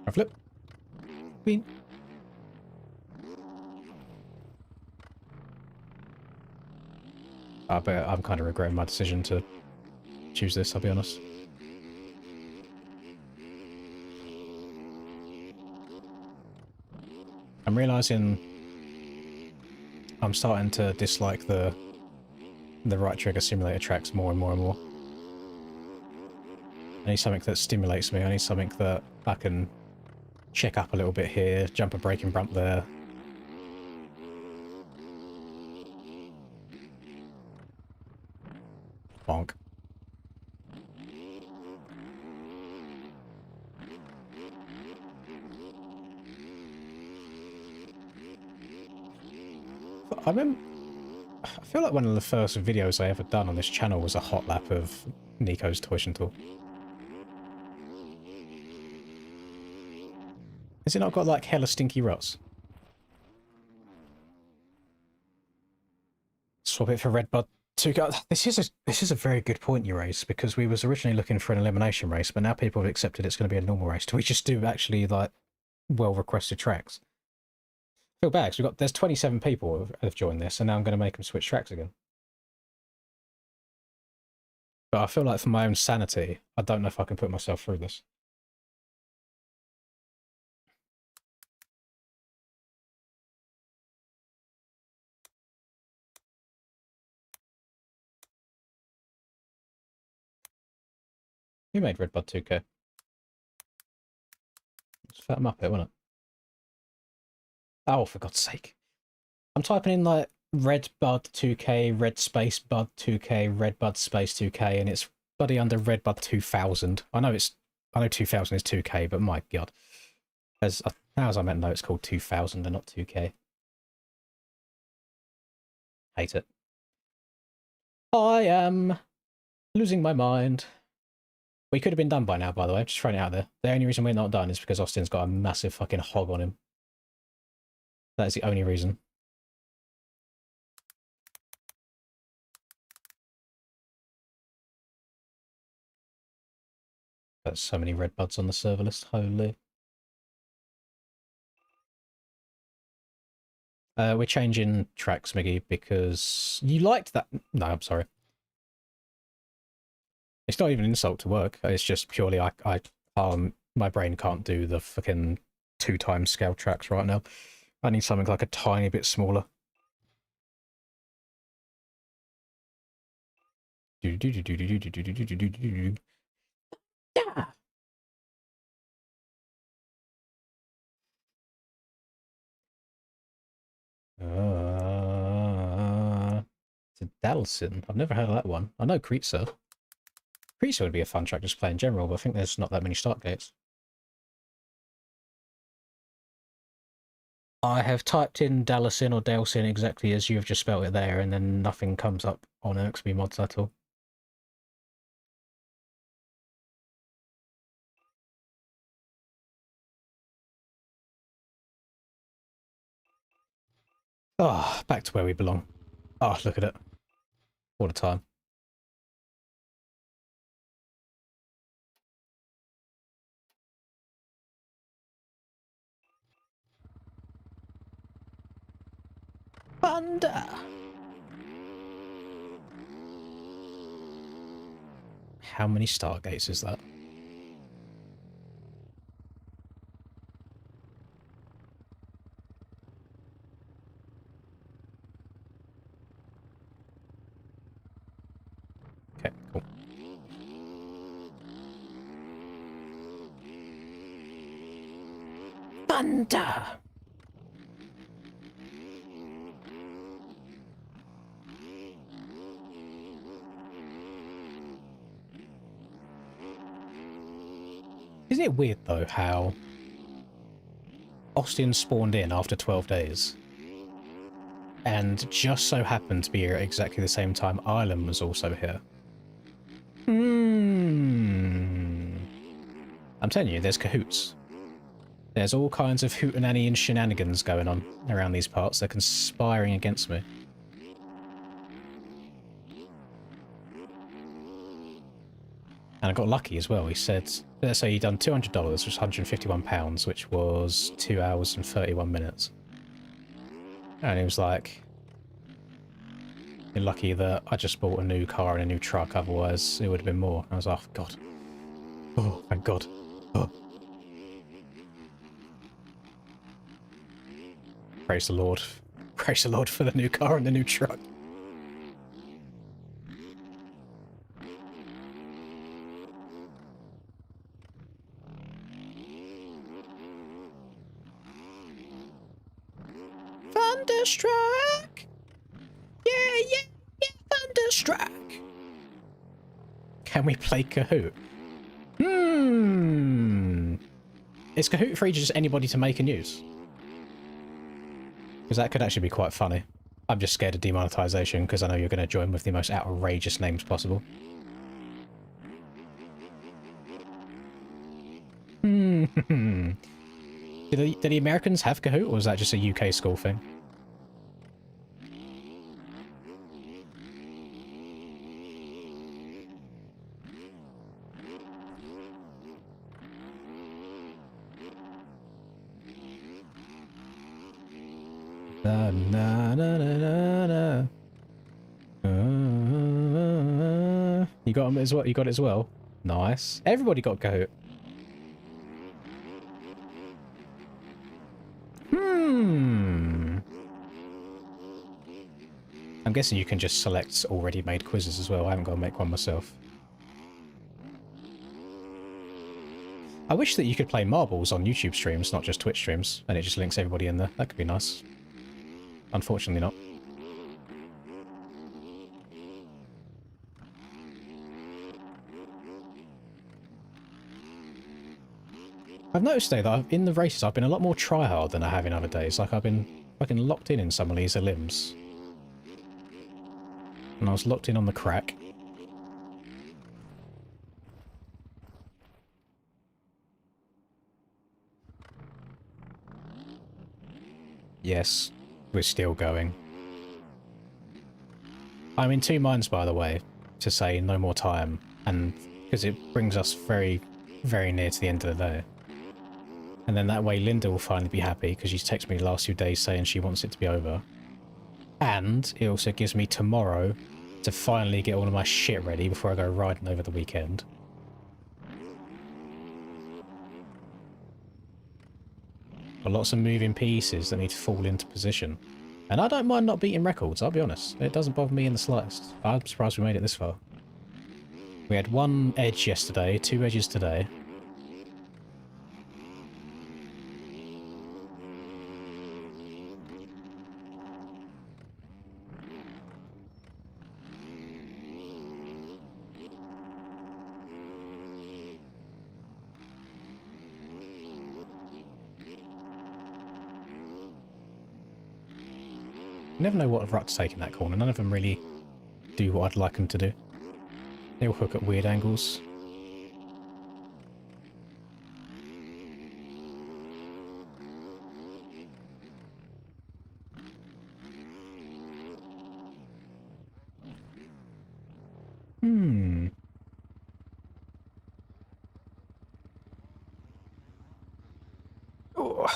A flip. Queen. But I'm kind of regretting my decision to choose this, I'll be honest. I'm realising I'm starting to dislike the right trigger simulator tracks more and more and more. I need something that stimulates me. I need something that I can check up a little bit here, jump a braking bump there. Bonk. I feel like one of the first videos I ever done on this channel was a hot lap of Nico's Tuition Tool. Has it not got like hella stinky ruts? Swap it for Redbud 2K. This is a very good point you raised, because we was originally looking for an elimination race, but now people have accepted it's going to be a normal race. Do we just do actually like well requested tracks? I feel bad because there's 27 people who have joined this, and now I'm going to make them switch tracks again. But I feel like for my own sanity, I don't know if I can put myself through this. Who made Redbud 2K? It's Fat Muppet, wasn't it? Oh, for God's sake. I'm typing in like Redbud 2K, Red Space Bud 2K, Redbud Space 2K, and it's bloody under Redbud 2000. I know 2000 is 2K, but my God. As I meant to know, it's called 2000 and not 2K. Hate it. I am losing my mind. We could have been done by now, by the way. Just throwing it out there. The only reason we're not done is because Austin's got a massive fucking hog on him. That is the only reason. There's so many red buds on the server list. Holy. We're changing tracks, Miggy, because you liked that. No, I'm sorry. It's not even an insult to work. It's just purely my brain can't do the fucking 2x scale tracks right now. I need something like a tiny bit smaller. Yeah. It's a Dalsin. I've never heard of that one. I know Kreitzer. Kreitzer would be a fun track just to play in general, but I think there's not that many start gates. I have typed in Dalsin or Dalsin exactly as you have just spelled it there, and then nothing comes up on XP mods at all. Oh, back to where we belong. Oh, look at it. What a time. Thunder! How many stargates is that? Okay, cool. Thunder! Isn't it weird, though, how Austin spawned in after 12 days, and just so happened to be here at exactly the same time Ireland was also here? I'm telling you, there's cahoots. There's all kinds of hootenanny and shenanigans going on around these parts. They're conspiring against me. And I got lucky as well. He said, let's say he'd done $200, which was £151, which was 2 hours and 31 minutes. And he was like, Been lucky that I just bought a new car and a new truck, otherwise it would have been more. I was like, oh, God. Oh, thank God. Oh. Praise the Lord. Praise the Lord for the new car and the new truck. Thunderstruck! Yeah, Thunderstruck! Can we play Kahoot? Is Kahoot free to just anybody to make and use? Because that could actually be quite funny. I'm just scared of demonetization because I know you're going to join with the most outrageous names possible. Did the Americans have Kahoot, or was that just a UK school thing? Na, na, na, na, na, na. You got them as well. You got it as well. Nice. Everybody got Kahoot. I'm guessing you can just select already made quizzes as well. I haven't got to make one myself. I wish that you could play marbles on YouTube streams, not just Twitch streams, and it just links everybody in there. That could be nice. Unfortunately not. I've noticed though that in the races I've been a lot more tryhard than I have in other days. Like I've been fucking locked in some of these limbs. And I was locked in on the crack. Yes, we're still going. I'm in two minds, by the way, to say no more time, and because it brings us very, very near to the end of the day. And then that way Linda will finally be happy, because she's texted me the last few days saying she wants it to be over. And it also gives me tomorrow to finally get all of my shit ready before I go riding over the weekend. Got lots of moving pieces that need to fall into position. And I don't mind not beating records, I'll be honest. It doesn't bother me in the slightest. I'm surprised we made it this far. We had one edge yesterday, 2 edges today. You never know what route to take in that corner. None of them really do what I'd like them to do. They all hook at weird angles. Oh.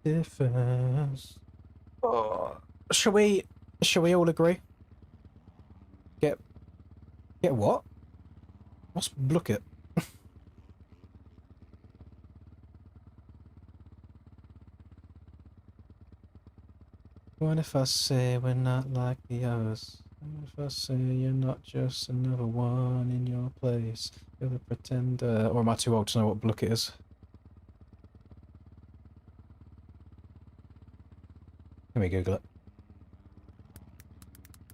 Difference. Oh. Shall we all agree? Get what? What's look at? What if I say we're not like the others? What if I say you're not just another one in your place? You're the pretender. Or am I too old to know what blook it is? Let me Google it.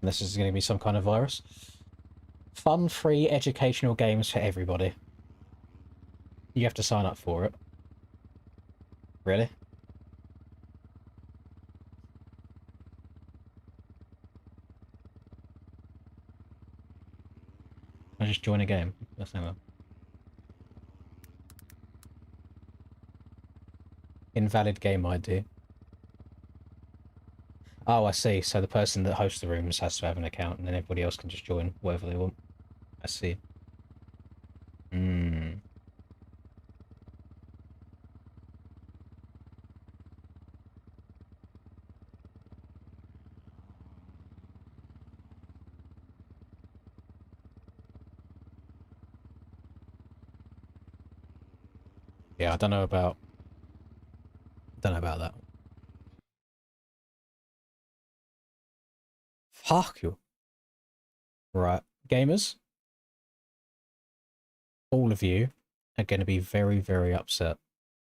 Unless this is going to be some kind of virus. Fun, free, educational games for everybody. You have to sign up for it. Really? I just join a game. That's not. Invalid game ID. Oh, I see. So the person that hosts the rooms has to have an account, and then everybody else can just join whatever they want. I see. Yeah, I don't know about that. Fuck you. Right. Gamers, all of you are going to be very, very upset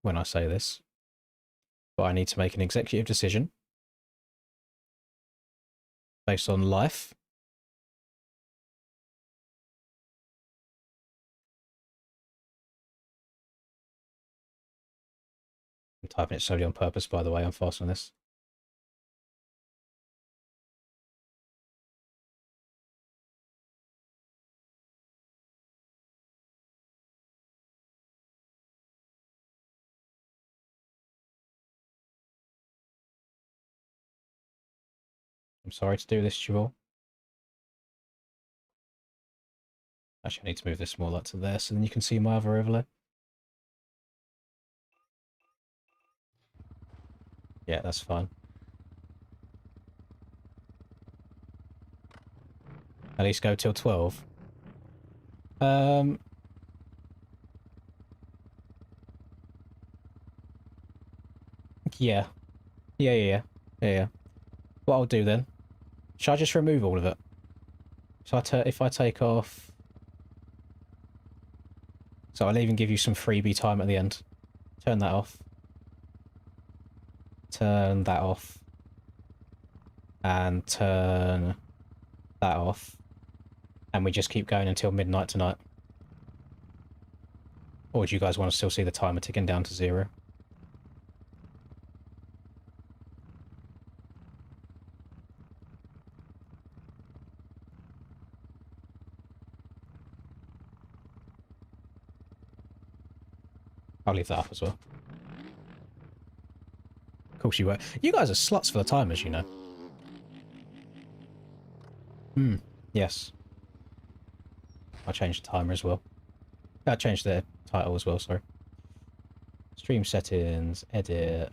when I say this. But I need to make an executive decision based on life. I'm typing it solely on purpose, by the way. I'm fast on this. I'm sorry to do this to you all. Actually, I need to move this more like to there so then you can see my other overlay. Yeah, that's fine. At least go till 12. Yeah. Yeah. What I'll do then, shall I just remove all of it? So if I take off... So I'll even give you some freebie time at the end. Turn that off. Turn that off. And turn that off. And we just keep going until midnight tonight. Or do you guys want to still see the timer ticking down to 0? I'll leave that up as well. Of course you were. You guys are sluts for the timers, you know. Yes. I'll change the timer as well. I'll change the title as well, sorry. Stream settings, edit.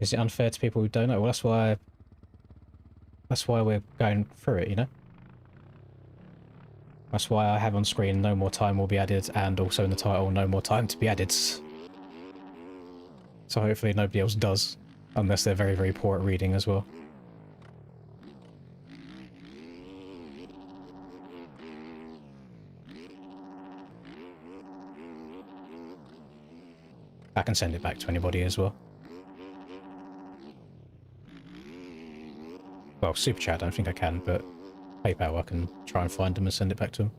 Is it unfair to people who don't know? Well, that's why we're going through it, you know? That's why I have on screen no more time will be added, and also in the title no more time to be added. So hopefully nobody else does, unless they're very, very poor at reading as well. I can send it back to anybody as well. Well, Super Chat, I don't think I can, but PayPal, I can try and find them and send it back to them.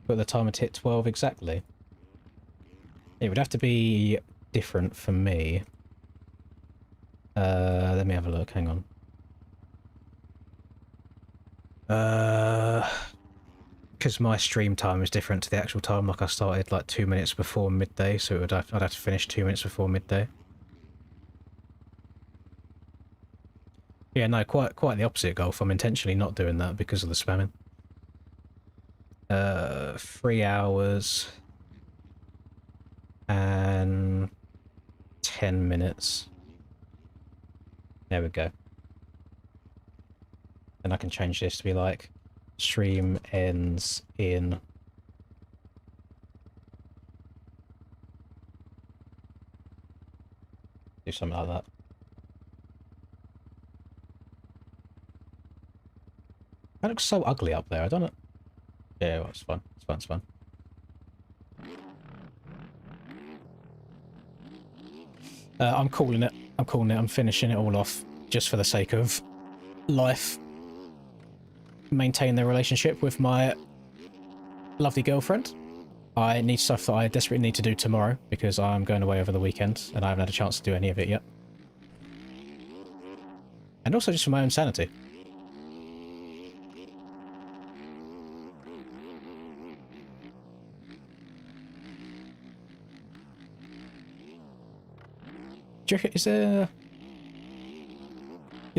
But the timer hit 12 exactly. It would have to be different for me. Let me have a look, hang on. Because my stream time is different to the actual time, like I started like 2 minutes before midday, so I'd have to finish 2 minutes before midday. Yeah, no, quite the opposite, Golf. I'm intentionally not doing that because of the spamming. 3 hours and 10 minutes. There we go. Then I can change this to be like stream ends in do something like that. That looks so ugly up there, I don't know. Yeah, well, it's fun. It's fun. I'm calling it. I'm finishing it all off just for the sake of life. Maintain the relationship with my lovely girlfriend. I need stuff that I desperately need to do tomorrow because I'm going away over the weekend and I haven't had a chance to do any of it yet. And also just for my own sanity. Is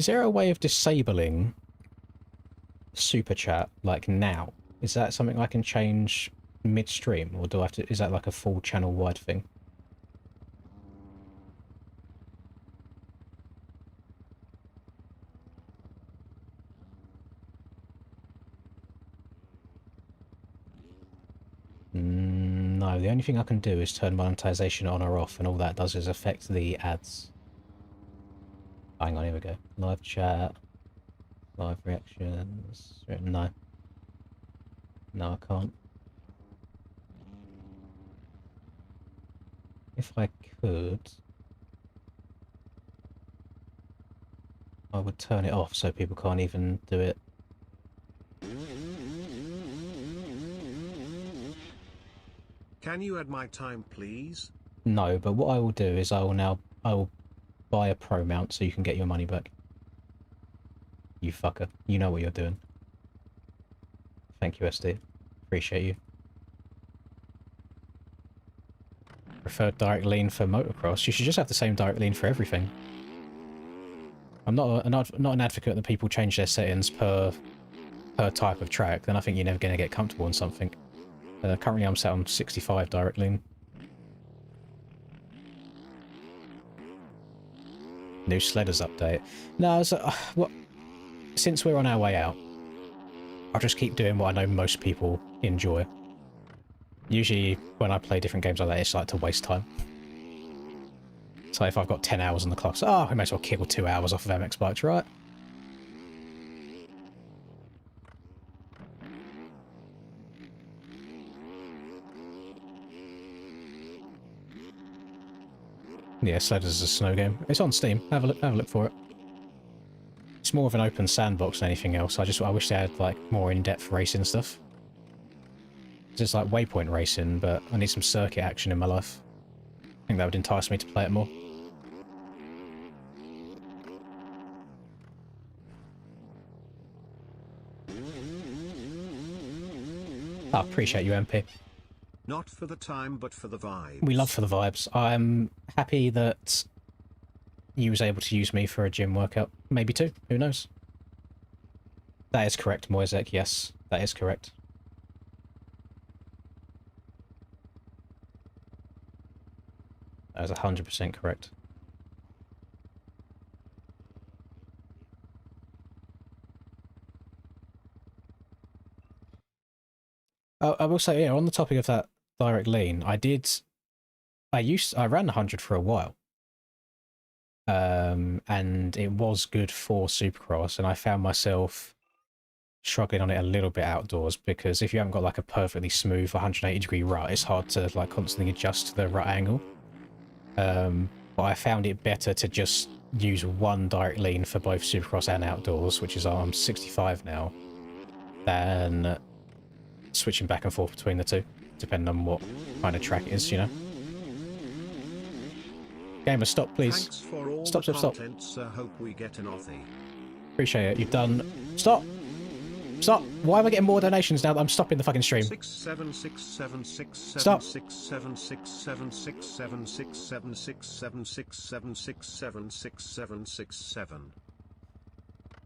there a way of disabling super chat like now? Is that something I can change midstream, or do I have to? Is that like a full channel wide thing? No, the only thing I can do is turn monetization on or off, and all that does is affect the ads. Hang on, here we go. Live chat, live reactions. No. No, I can't. If I could, I would turn it off so people can't even do it. Can you add my time, please? No, but what I will do is I will buy a pro mount so you can get your money back. You fucker. You know what you're doing. Thank you, SD. Appreciate you. Preferred direct lean for motocross. You should just have the same direct lean for everything. I'm not an advocate that people change their settings per type of track. Then I think you're never going to get comfortable on something. Currently I'm set on 65 direct lean. New Sledders update. No, so, since we're on our way out, I'll just keep doing what I know most people enjoy. Usually when I play different games like that, it's like to waste time. So if I've got 10 hours on the clock, so, I may as well kill 2 hours off of MX Bikes, right? Yeah, Sledders is a snow game. It's on Steam. Have a look for it. It's more of an open sandbox than anything else. I wish they had like more in-depth racing stuff. It's just like waypoint racing, but I need some circuit action in my life. I think that would entice me to play it more. I appreciate you, MP. Not for the time, but for the vibes. We love for the vibes. I'm happy that you was able to use me for a gym workout. Maybe two. Who knows? That is correct, Moisek. Yes, that is correct. That is 100% correct. I will say, yeah, on the topic of that direct lean, I ran 100 for a while. And it was good for Supercross, and I found myself struggling on it a little bit outdoors, because if you haven't got like a perfectly smooth 180-degree rut, it's hard to like constantly adjust to the rut angle. But I found it better to just use one direct lean for both Supercross and outdoors, which is I'm 65 now, than switching back and forth between the two, depending on what kind of track it is, you know. Gamer, stop, please. Thanks for all Stop. hope we get an Aussie. Appreciate it. You've done... Stop! Stop! Why am I getting more donations now that I'm stopping the fucking stream? 6 7 6 7 6 7 Stop. 6 7 6 7 6 7 6 7 6 7 6 7 6 7 6 7 6 7.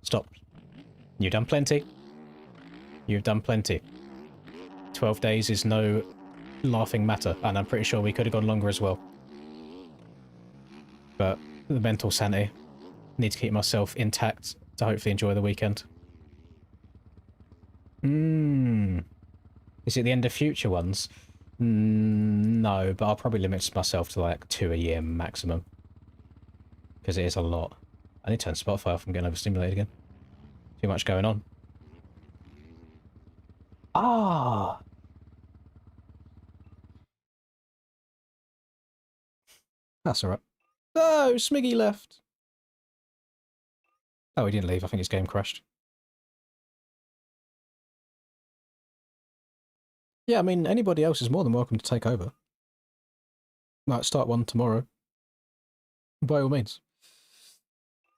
Stop. You've done plenty. You've done plenty. 12 days is no laughing matter, and I'm pretty sure we could have gone longer as well. But the mental sanity. Need to keep myself intact to hopefully enjoy the weekend. Is it the end of future ones? No, but I'll probably limit myself to like 2 a year maximum. Because it is a lot. I need to turn Spotify off. I'm getting overstimulated again. Too much going on. Ah! That's alright. No, Smiggy left. Oh, he didn't leave. I think his game crashed. Yeah, I mean, anybody else is more than welcome to take over. Might start one tomorrow. By all means.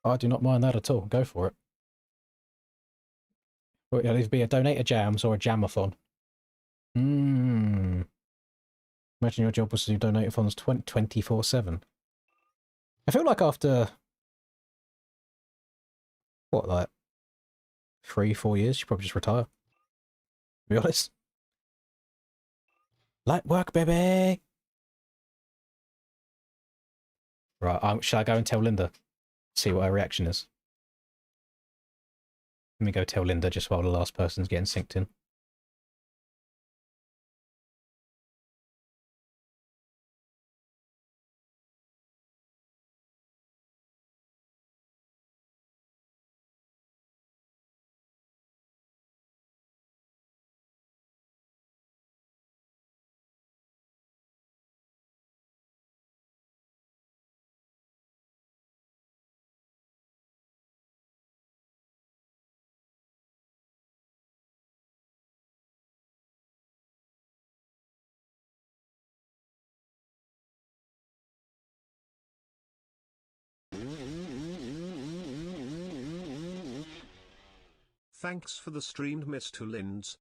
I do not mind that at all. Go for it. It'll either be a Donator Jams or a Jamathon. Imagine your job was to do Donator-thons 24/7. I feel like after, what, like 3-4 years, you probably just retire. To be honest. Light work, baby! Right, shall I go and tell Linda? See what her reaction is. Let me go tell Linda just while the last person's getting synced in. Thanks for the streamed Mr. Linds.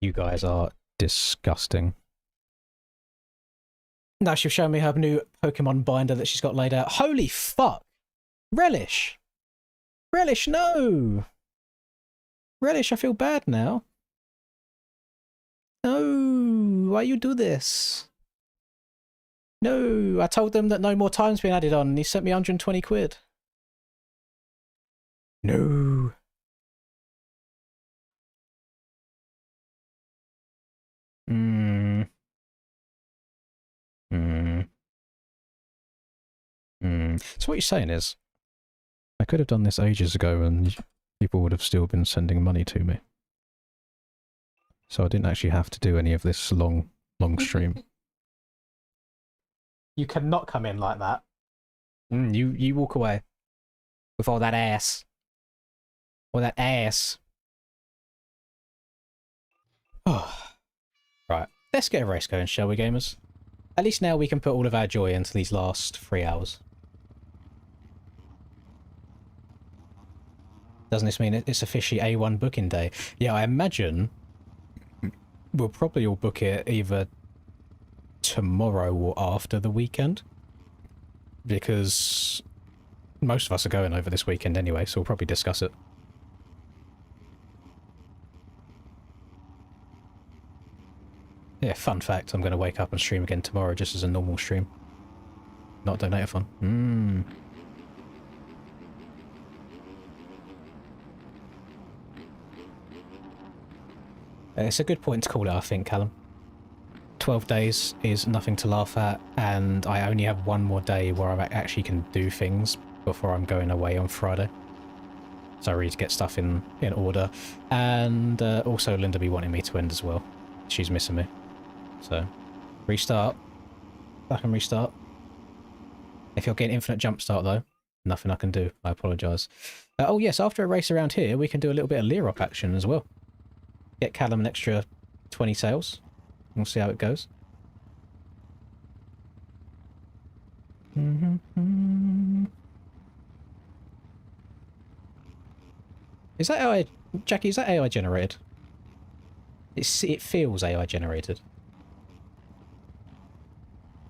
You guys are disgusting. Now she'll show me her new Pokemon binder that she's got laid out. Holy fuck! Relish! Relish, no! Relish, I feel bad now. No, why you do this? No, I told them that no more time's been added on and he sent me 120 quid. No. So what you're saying is, I could have done this ages ago and people would have still been sending money to me. So I didn't actually have to do any of this long stream. You cannot come in like that. You walk away. With all that ass. All that ass. Oh. Right, let's get a race going, shall we, gamers? At least now we can put all of our joy into these last 3 hours. Doesn't this mean it's officially A1 booking day? Yeah, I imagine we'll probably all book it either tomorrow or after the weekend. Because Most of us are going over this weekend anyway, so we'll probably discuss it. Yeah, fun fact, I'm going to wake up and stream again tomorrow just as a normal stream. Not donator-thon. It's a good point to call it, I think, Callum. 12 days is nothing to laugh at, and I only have one more day where I actually can do things before I'm going away on Friday. So I really need to get stuff in order. And also Linda be wanting me to end as well. She's missing me. So, restart. I can restart. If you're getting infinite jump start though, nothing I can do. I apologise. Oh yes, after a race around here, we can do a little bit of Leerop action as well. Get Callum an extra 20 sales. We'll see how it goes. Is that AI... Jackie, is that AI generated? It feels AI generated.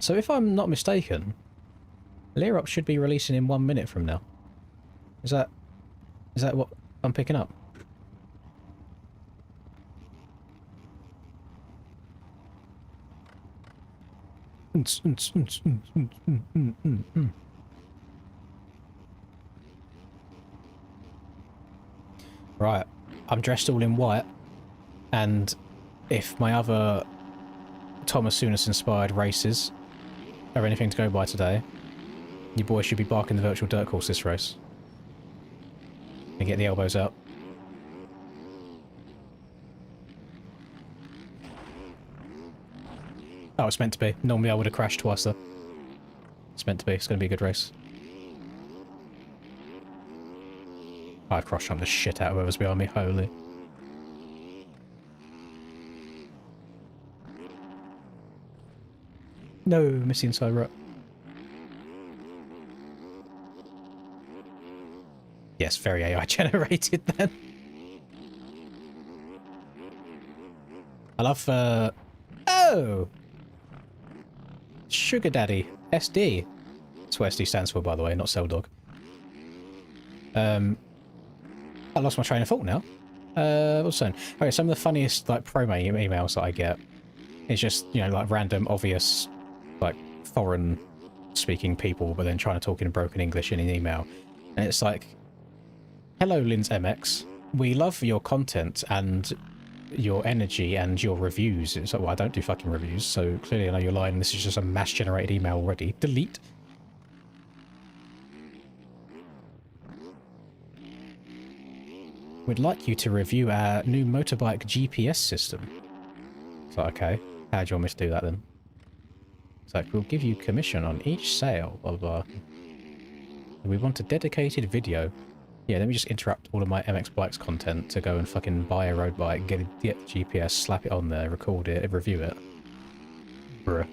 So if I'm not mistaken, Leerop should be releasing in 1 minute from now. Is that what I'm picking up? Right, I'm dressed all in white, and if my other Thomas Sunis inspired races are anything to go by today, your boy should be barking the virtual dirt course this race. And get the elbows out. Oh, it's meant to be. Normally I would have crashed twice though. It's meant to be. It's going to be a good race. I've cross-jumped the shit out of whoever's behind me. Holy. No, missing inside rut. Yes, very AI generated then. I love, oh! Sugar Daddy. SD. That's what SD stands for, by the way, not Cell Dog. I lost my train of thought now. What was I saying? Okay, some of the funniest, like, promo emails that I get is just, you know, like, random, obvious, like, foreign-speaking people, but then trying to talk in broken English in an email. And it's like, hello, Linz MX. We love your content and your energy and your reviews. It's like, well, I don't do fucking reviews, so clearly I know you're lying. This is just a mass-generated email already. Delete. We'd like you to review our new motorbike GPS system. So, okay. How do you want me to do that then? It's like, we'll give you commission on each sale, blah, blah, blah. We want a dedicated video. Yeah, let me just interrupt all of my MX Bikes content to go and fucking buy a road bike, get the GPS, slap it on there, record it, review it. Bruh.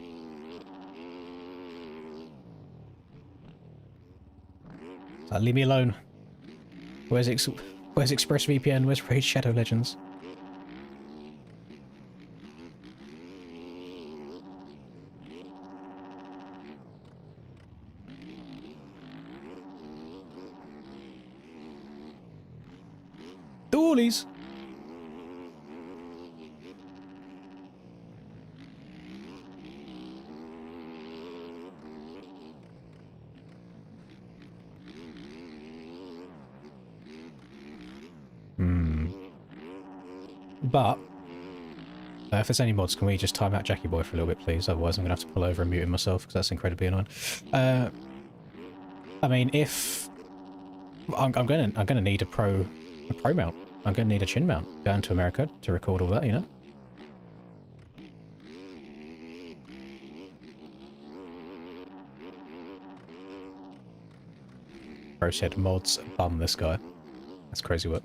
So leave me alone. Where's ExpressVPN? Where's Raid Shadow Legends? Doolies! But, if there's any mods, can we just time out Jackie Boy for a little bit, please? Otherwise I'm going to have to pull over and mute him myself, because that's incredibly annoying. I mean, if... I'm gonna need a pro mount. I'm gonna need a chin mount going to America to record all that, you know? Bro said mods bum this guy. That's crazy work.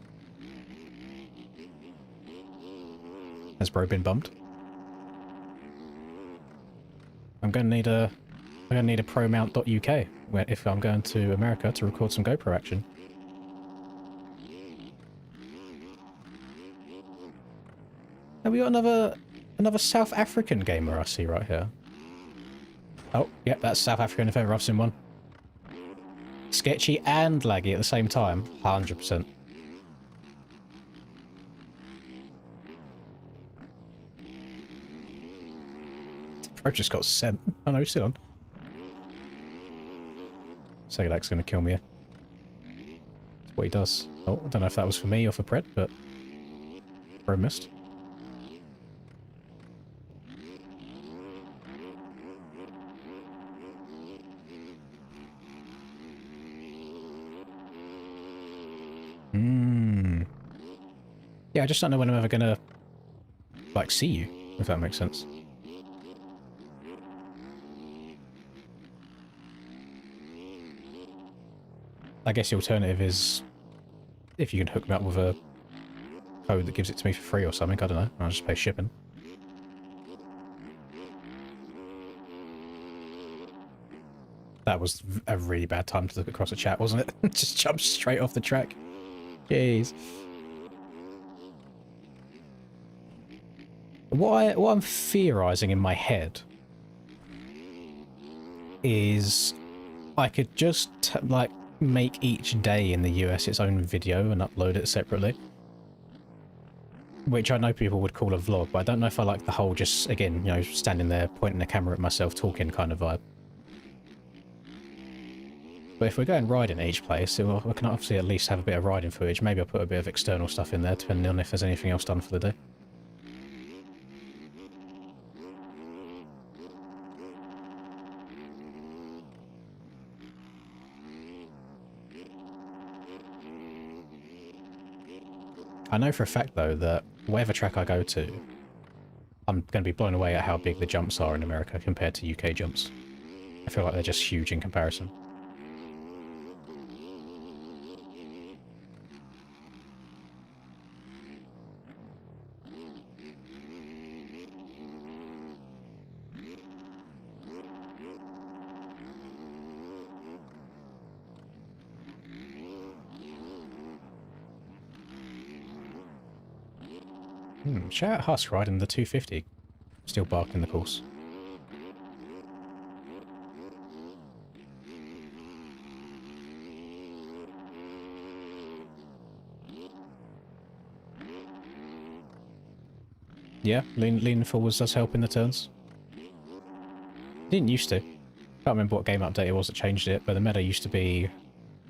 Has bro been bummed? I'm gonna need a promount.uk where if I'm going to America to record some GoPro action. Have we got another South African gamer I see right here? Oh, yep, that's South African if ever I've seen one. sketchy and laggy at the same time. 100%. Bro just got sent. Oh no, still on. Segedak's gonna kill me. That's what he does. Oh, I don't know if that was for me or for Pred, but bro missed. Yeah, I just don't know when I'm ever gonna, like, see you, if that makes sense. I guess the alternative is if you can hook me up with a code that gives it to me for free or something, I don't know, I'll just pay shipping. That was a really bad time to look across the chat, wasn't it? Just jumped straight off the track. Jeez. What I'm theorising in my head is I could just, like, make each day in the US its own video and upload it separately. Which I know people would call a vlog, but I don't know if I like the whole just, again, you know, standing there pointing the camera at myself talking kind of vibe. But if we're going riding at each place, well, I can obviously at least have a bit of riding footage. Maybe I'll put a bit of external stuff in there, depending on if there's anything else done for the day. I know for a fact, though, that whatever track I go to, I'm going to be blown away at how big the jumps are in America compared to UK jumps. I feel like they're just huge in comparison. Shout out Husk riding the 250. Still barking the course. Yeah, leaning forwards does help in the turns. Didn't used to. Can't remember what game update it was that changed it, but the meta used to be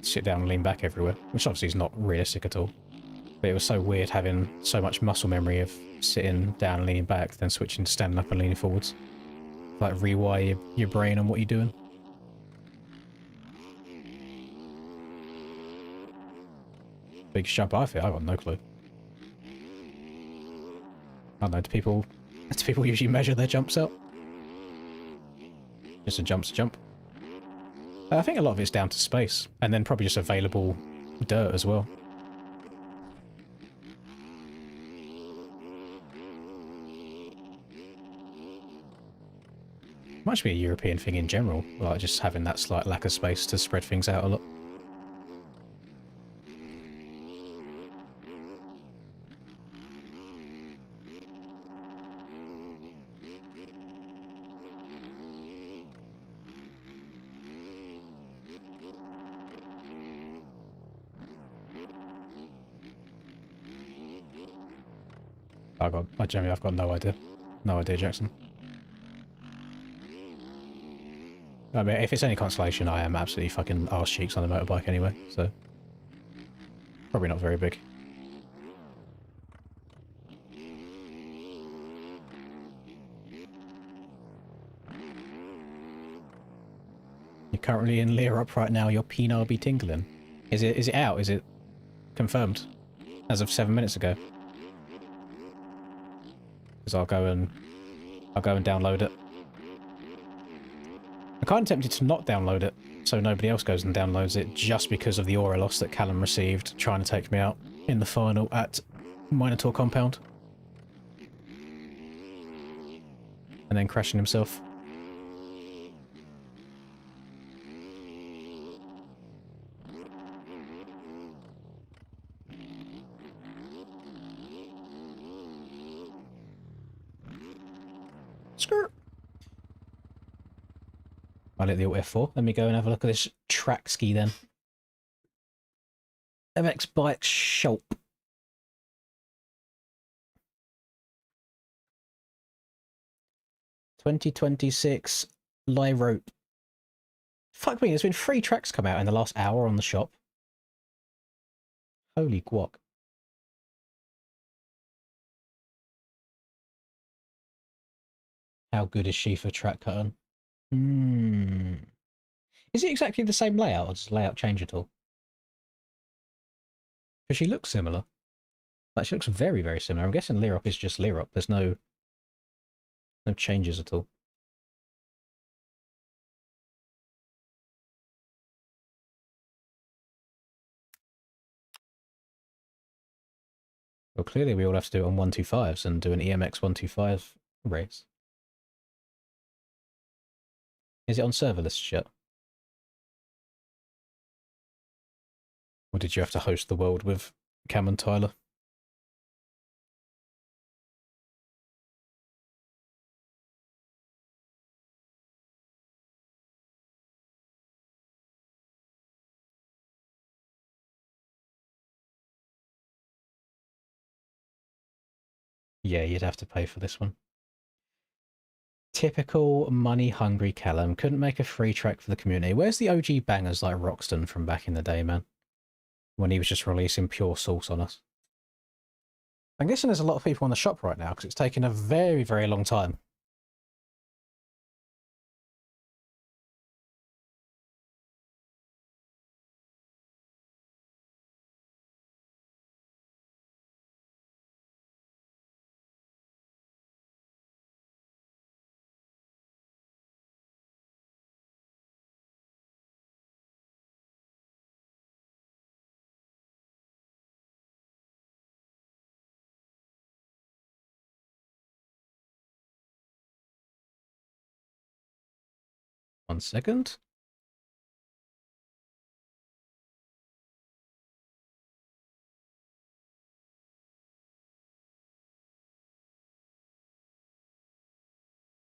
sit down and lean back everywhere, which obviously is not realistic at all. But it was so weird having so much muscle memory of sitting down and leaning back, then switching to standing up and leaning forwards. Like rewire your brain on what you're doing. Big jump, I feel. I've got no clue. I don't know, do people usually measure their jumps out? Just a jump's a jump. I think a lot of it's down to space, and then probably just available dirt as well. Might be a European thing in general, like just having that slight lack of space to spread things out a lot. I've got no idea. No idea, Jackson. I mean, if it's any consolation, I am absolutely fucking arse cheeks on the motorbike anyway, so probably not very big. You're currently in Lear Up right now, your penile be tingling. Is it out? Is it confirmed? As of 7 minutes ago. Because I'll go and download it. I'm kind of tempted to not download it, so nobody else goes and downloads it, just because of the aura loss that Callum received trying to take me out in the final at Minotaur Compound. And then crashing himself. Skirt. I'll hit the Alt F4. Let me go and have a look at this track ski then. MX Bike Shop. $2026 Lyrope. Fuck me, there's been 3 tracks come out in the last hour on the shop. Holy guac. How good is she for track cutting? Is it exactly the same layout, or does the layout change at all? Because she looks similar. Like, she looks very, very similar. I'm guessing Lirop is just Lirop. There's no changes at all. Well, clearly we all have to do it on 125s and do an EMX 125 race. Is it on server lists yet? Or did you have to host the world with Cam and Tyler? Yeah, you'd have to pay for this one. Typical money-hungry Callum. Couldn't make a free track for the community. Where's the OG bangers like Roxton from back in the day, man? When he was just releasing pure sauce on us. I'm guessing there's a lot of people on the shop right now because it's taken a very, very long time. One second.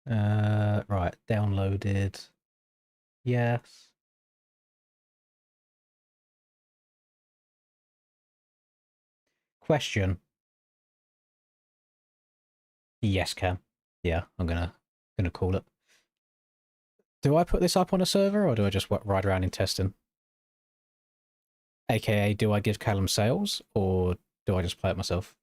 Right, downloaded. Yes. Question. Yes, Cam. Yeah, I'm gonna call it. Do I put this up on a server or do I just ride around in testing? AKA, do I give Callum sales or do I just play it myself?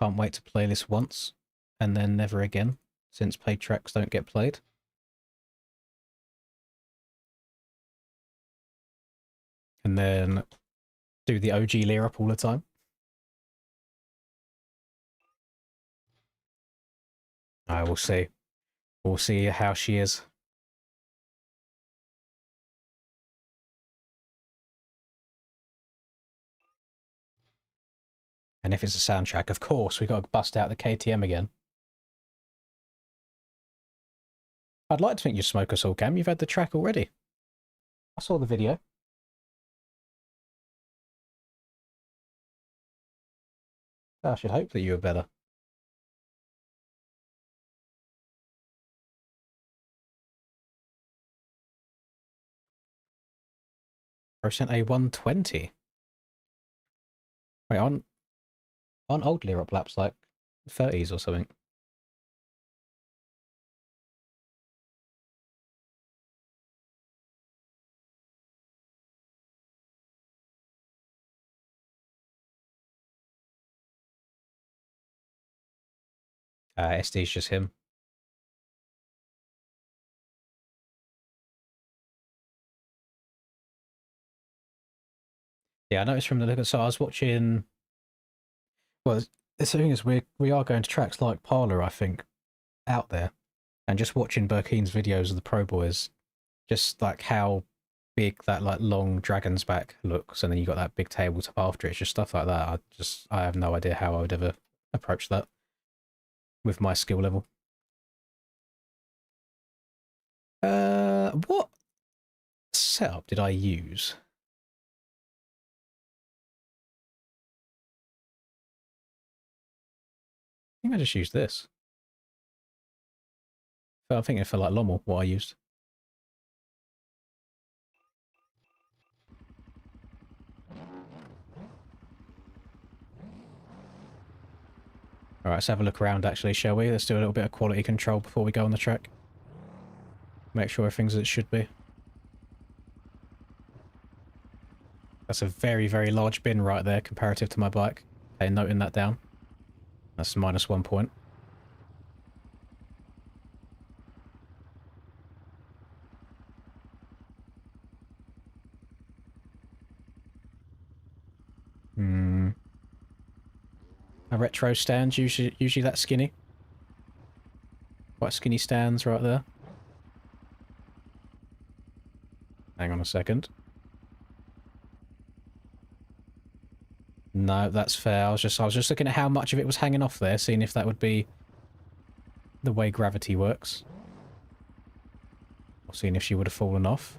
Can't wait to play this once and then never again, since paid tracks don't get played. And then do the OG Lear up all the time. I will see. We'll see how she is. And if it's a soundtrack, of course, we got to bust out the KTM again. I'd like to think you smoke us all, Cam. You've had the track already. I saw the video. I should hope that you were better. Percent A 120. Wait, on old Lear up laps like 30s or something. SD's just him. Yeah, I noticed from the look at, so I was watching. Well, the thing is, we are going to tracks like Parlour, I think, out there, and just watching Burkeen's videos of the Pro Boys, just like how big that like long dragon's back looks, and then you got that big tabletop after it. It's just stuff like that. I have no idea how I would ever approach that with my skill level. What setup did I use? I think I just used this. I think it felt like Lommel, what I used. Alright, let's have a look around actually, shall we? Let's do a little bit of quality control before we go on the track. Make sure everything's as it should be. That's a very, very large bin right there comparative to my bike. Okay, noting that down. That's -1 point. A retro stand's usually that skinny. Quite skinny stands right there. Hang on a second. No, that's fair. I was just looking at how much of it was hanging off there, seeing if that would be the way gravity works. Or seeing if she would have fallen off.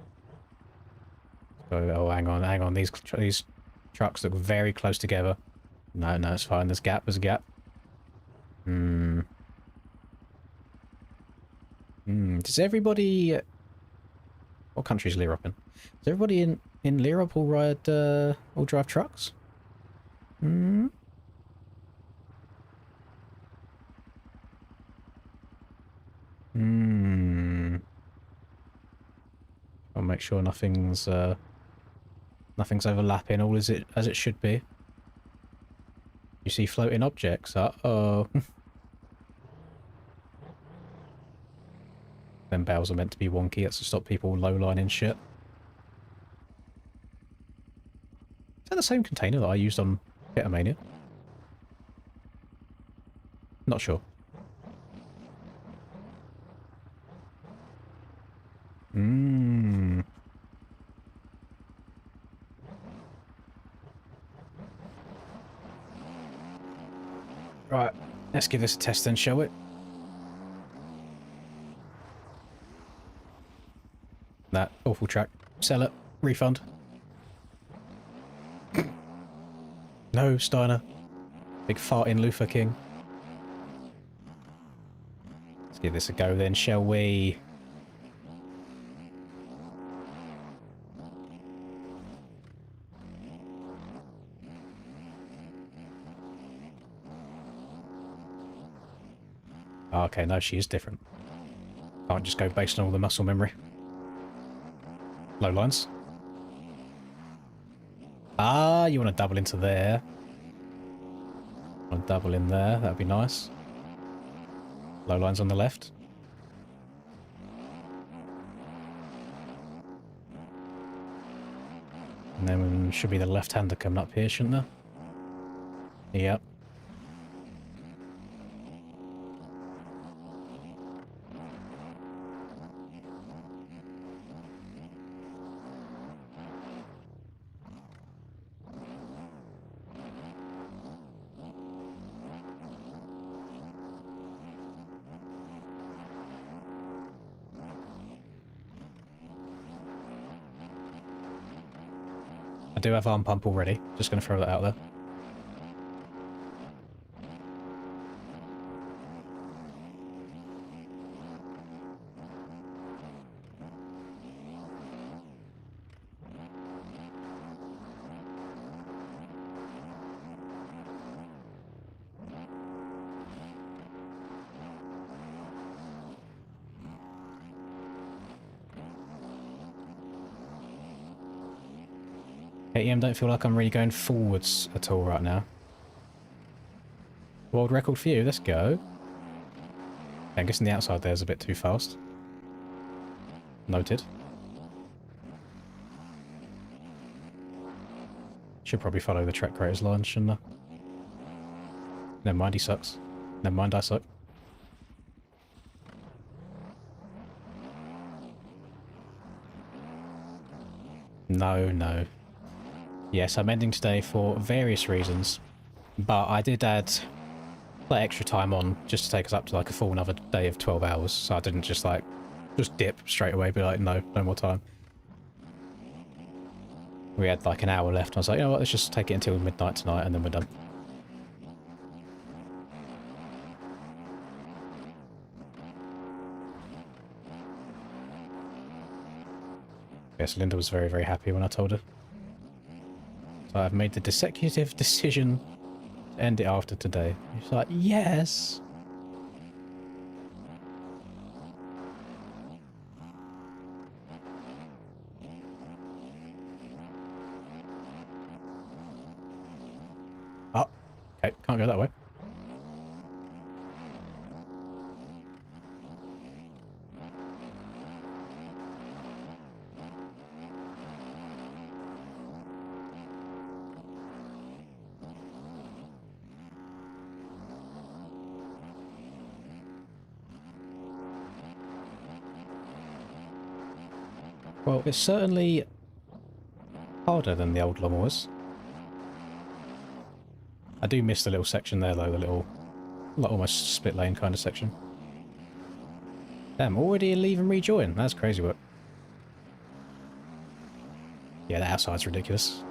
Oh, hang on. These trucks look very close together. No, it's fine. There's a gap. Does everybody... What country is Leerop in? Does everybody in Leerop all ride, all drive trucks? I'll make sure nothing's overlapping. All is it as it should be. You see floating objects? Uh-oh. Them bales are meant to be wonky. That's to stop people low-lining shit. Is that the same container that I used on Ketamania? Not sure. Right, let's give this a test then, shall we? That awful track. Sell it. Refund. No, Steiner. Big farting Luther King. Let's give this a go then, shall we? Oh, okay, no, she is different. Can't just go based on all the muscle memory. Low lines. Ah, you want to double into there. Want to double in there, that'd be nice. Low lines on the left. And then should be the left-hander coming up here, shouldn't there? Yep. I do have arm pump already. Just going to throw that out there. KTM don't feel like I'm really going forwards at all right now. World record for you, let's go. I'm guessing the outside there's a bit too fast. Noted. Should probably follow the track creators line, shouldn't I? Never mind, he sucks. Never mind, I suck. No. Yes, I'm ending today for various reasons, but I did add that extra time on just to take us up to like a full another day of 12 hours, so I didn't just like just dip straight away, be like, no, no more time. We had like an hour left. I was like, you know what, let's just take it until midnight tonight and then we're done. Yes, Linda was very, very happy when I told her. So I've made the executive decision to end it after today. She's like, yes. Oh, okay, can't go that way. Well, it's certainly harder than the old Lommel was. I do miss the little section there, though, the little, like, almost split lane kind of section. Damn, already a leave and rejoin. That's crazy work. Yeah, the outside's ridiculous.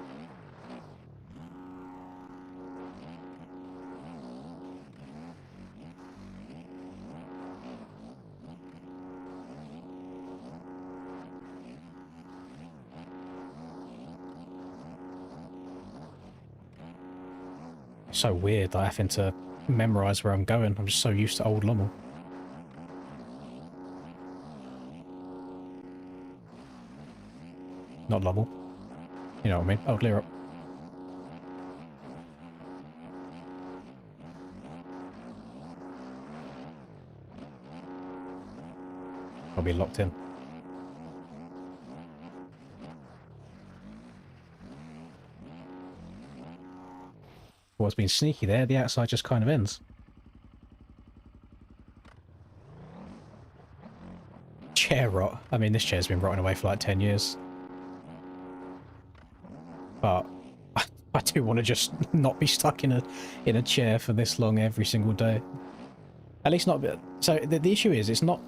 It's so weird, like, having to memorise where I'm going. I'm just so used to old Lommel. Not Lommel. You know what I mean? Oh, clear up. I'll be locked in. What's been sneaky there, the outside just kind of ends. Chair rot. I mean, this chair's been rotting away for like 10 years. But I do want to just not be stuck in a chair for this long every single day. At least not... So the issue is, it's not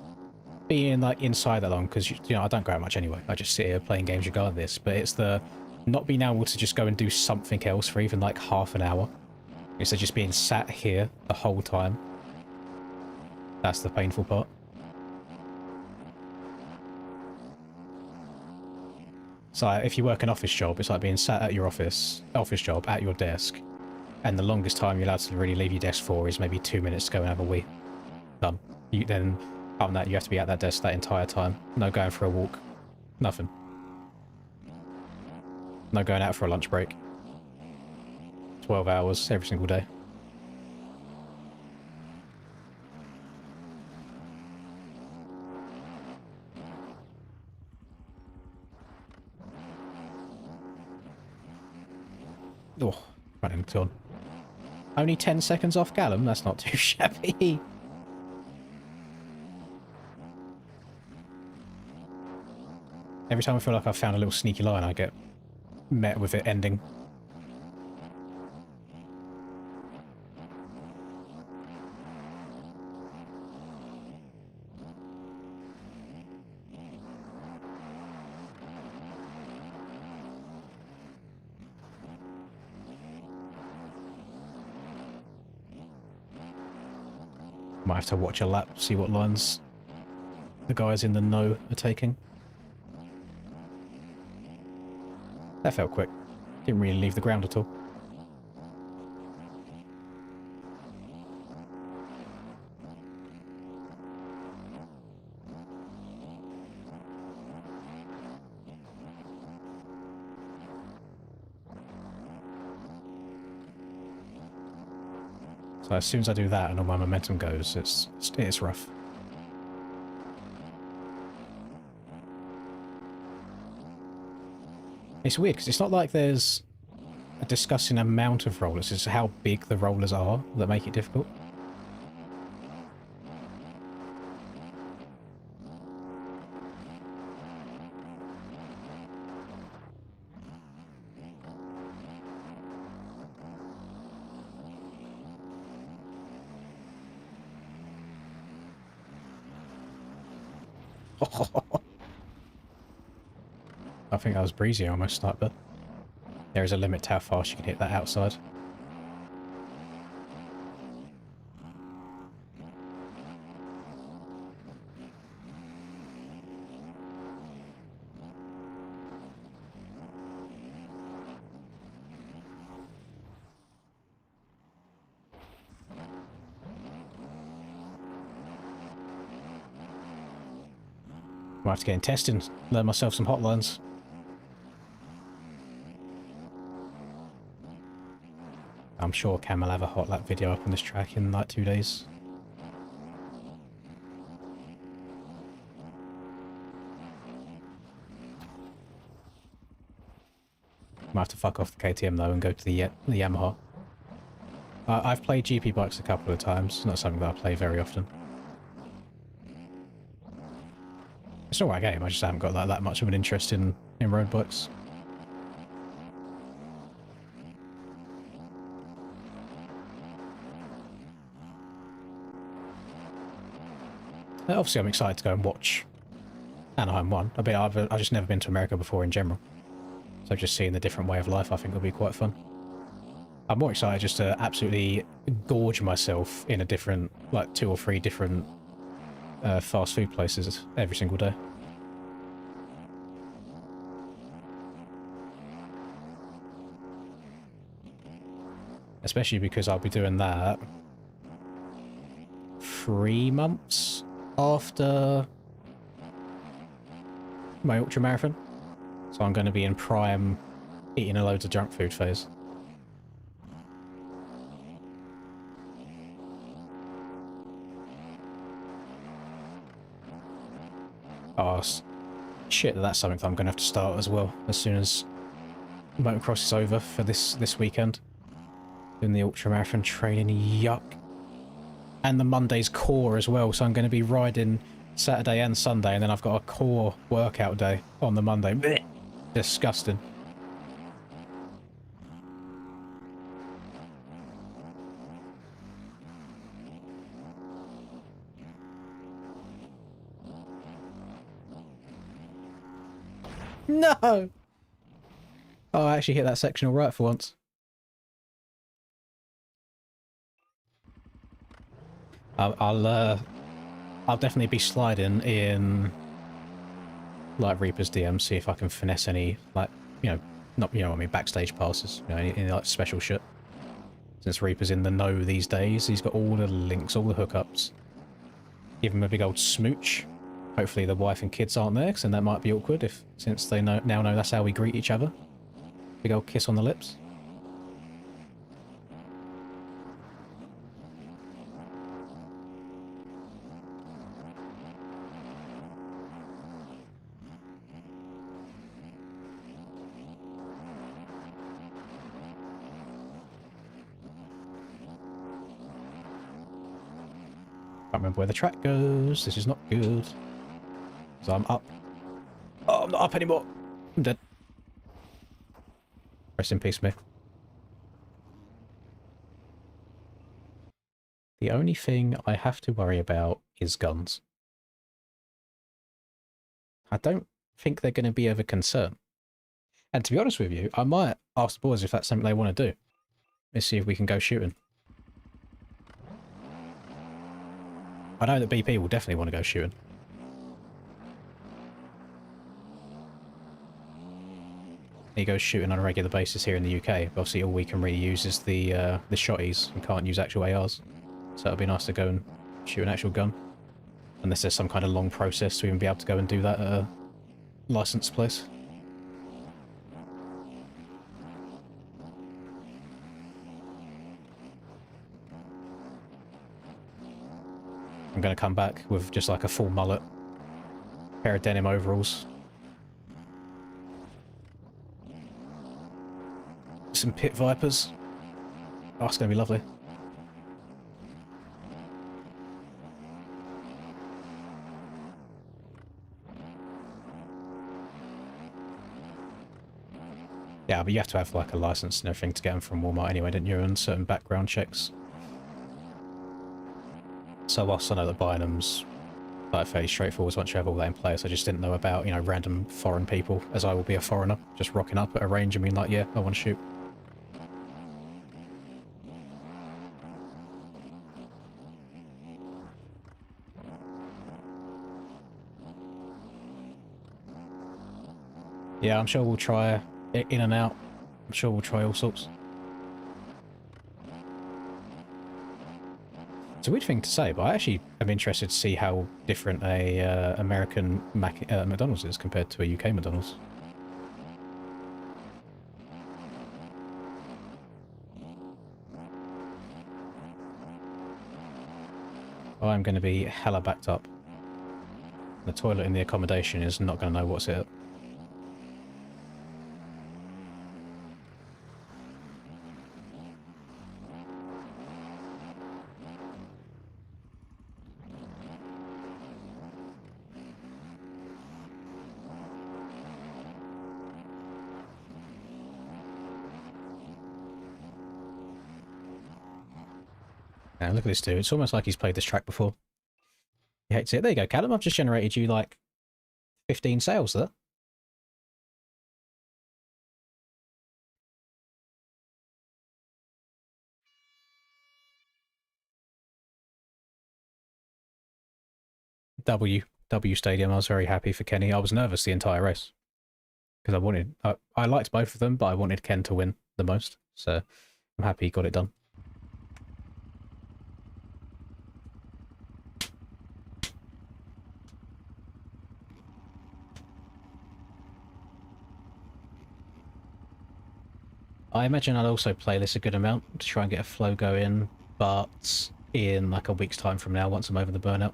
being like inside that long, because, you know, I don't go out much anyway. I just sit here playing games regardless. But it's the not being able to just go and do something else for even like half an hour. Instead of just being sat here the whole time. That's the painful part. So if you work an office job, it's like being sat at your office job, at your desk, and the longest time you're allowed to really leave your desk for is maybe 2 minutes to go and have a wee. Done. Then, other than that, you have to be at that desk that entire time. No going for a walk. Nothing. No going out for a lunch break. 12 hours every single day. Oh, running on. Only 10 seconds off Gallum? That's not too shabby. Every time I feel like I've found a little sneaky line, I get met with it ending. Might have to watch a lap, see what lines the guys in the know are taking. That felt quick. Didn't really leave the ground at all. So as soon as I do that and all my momentum goes, it's rough. It's weird because it's not like there's a discussing amount of rollers, it's how big the rollers are that make it difficult. I think that was breezy almost like that. There is a limit to how fast you can hit that outside. Might have to get in testing, learn myself some hotlines. I'm sure Cam will have a hot lap video up on this track in like 2 days. Might have to fuck off the KTM though and go to the Yamaha. I've played GP bikes a couple of times. It's not something that I play very often. It's an alright game, I just haven't got that much of an interest in road bikes. Obviously I'm excited to go and watch Anaheim 1. I've just never been to America before in general. So just seeing the different way of life I think will be quite fun. I'm more excited just to absolutely gorge myself in a different, like 2 or 3 different fast food places every single day. Especially because I'll be doing that 3 months after my ultra marathon. So I'm going to be in prime eating a loads of junk food phase. Oh, shit, that's something that I'm going to have to start as well as soon as motocross is over for this weekend. Doing the ultramarathon training, yuck. And the Monday's core as well, so I'm going to be riding Saturday and Sunday, and then I've got a core workout day on the Monday. Blech. Disgusting. No! Oh, I actually hit that section all right for once. I'll definitely be sliding in like Reaper's DM, see if I can finesse any, like, you know, not, you know what I mean, backstage passes, you know, any like special shit. Since Reaper's in the know these days, he's got all the links, all the hookups. Give him a big old smooch. Hopefully the wife and kids aren't there, because then that might be awkward if, since they now know that's how we greet each other. Big old kiss on the lips. Can't remember where the track goes. This is not good. So I'm up. Oh, I'm not up anymore. I'm dead. Rest in peace, me. The only thing I have to worry about is guns. I don't think they're going to be of a concern. And to be honest with you, I might ask the boys if that's something they want to do. Let's see if we can go shooting. I know that BP will definitely want to go shooting. He goes shooting on a regular basis here in the UK, but obviously all we can really use is the shotties and can't use actual ARs. So it'll be nice to go and shoot an actual gun. Unless there's some kind of long process to even be able to go and do that at a licensed place. I'm going to come back with just like a full mullet, pair of denim overalls, some pit vipers. Oh, it's going to be lovely. Yeah, but you have to have like a license and everything to get them from Walmart anyway, didn't you? And certain background checks. So whilst I know that buying them's like fairly straightforward once you have all that in place. I just didn't know about, you know, random foreign people, as I will be a foreigner, just rocking up at a range and being like, yeah, I want to shoot. Yeah, I'm sure we'll try in and out. I'm sure we'll try all sorts. It's a weird thing to say, but I actually am interested to see how different a American McDonald's is compared to a UK McDonald's. I'm going to be hella backed up. The toilet in the accommodation is not going to know what's it. Now look at this dude. It's almost like he's played this track before. He hates it. There you go, Callum. I've just generated you like 15 sales there. W Stadium. I was very happy for Kenny. I was nervous the entire race because I liked both of them, but I wanted Ken to win the most. So I'm happy he got it done. I imagine I'll also play this a good amount to try and get a flow going, but in like a week's time from now, once I'm over the burnout.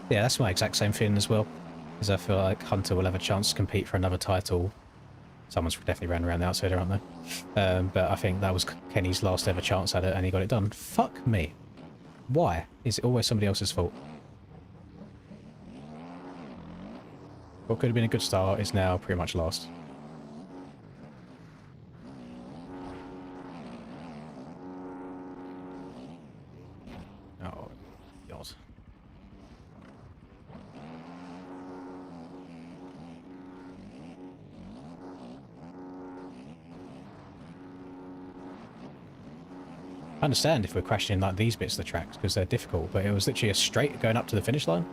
Yeah, that's my exact same feeling as well, because I feel like Hunter will have a chance to compete for another title. Someone's definitely ran around the outsider, aren't they? But I think that was Kenny's last ever chance at it, and he got it done. Fuck me. Why is it always somebody else's fault? What could have been a good start is now pretty much lost. Oh, God. I understand if we're crashing in like these bits of the tracks because they're difficult, but it was literally a straight going up to the finish line.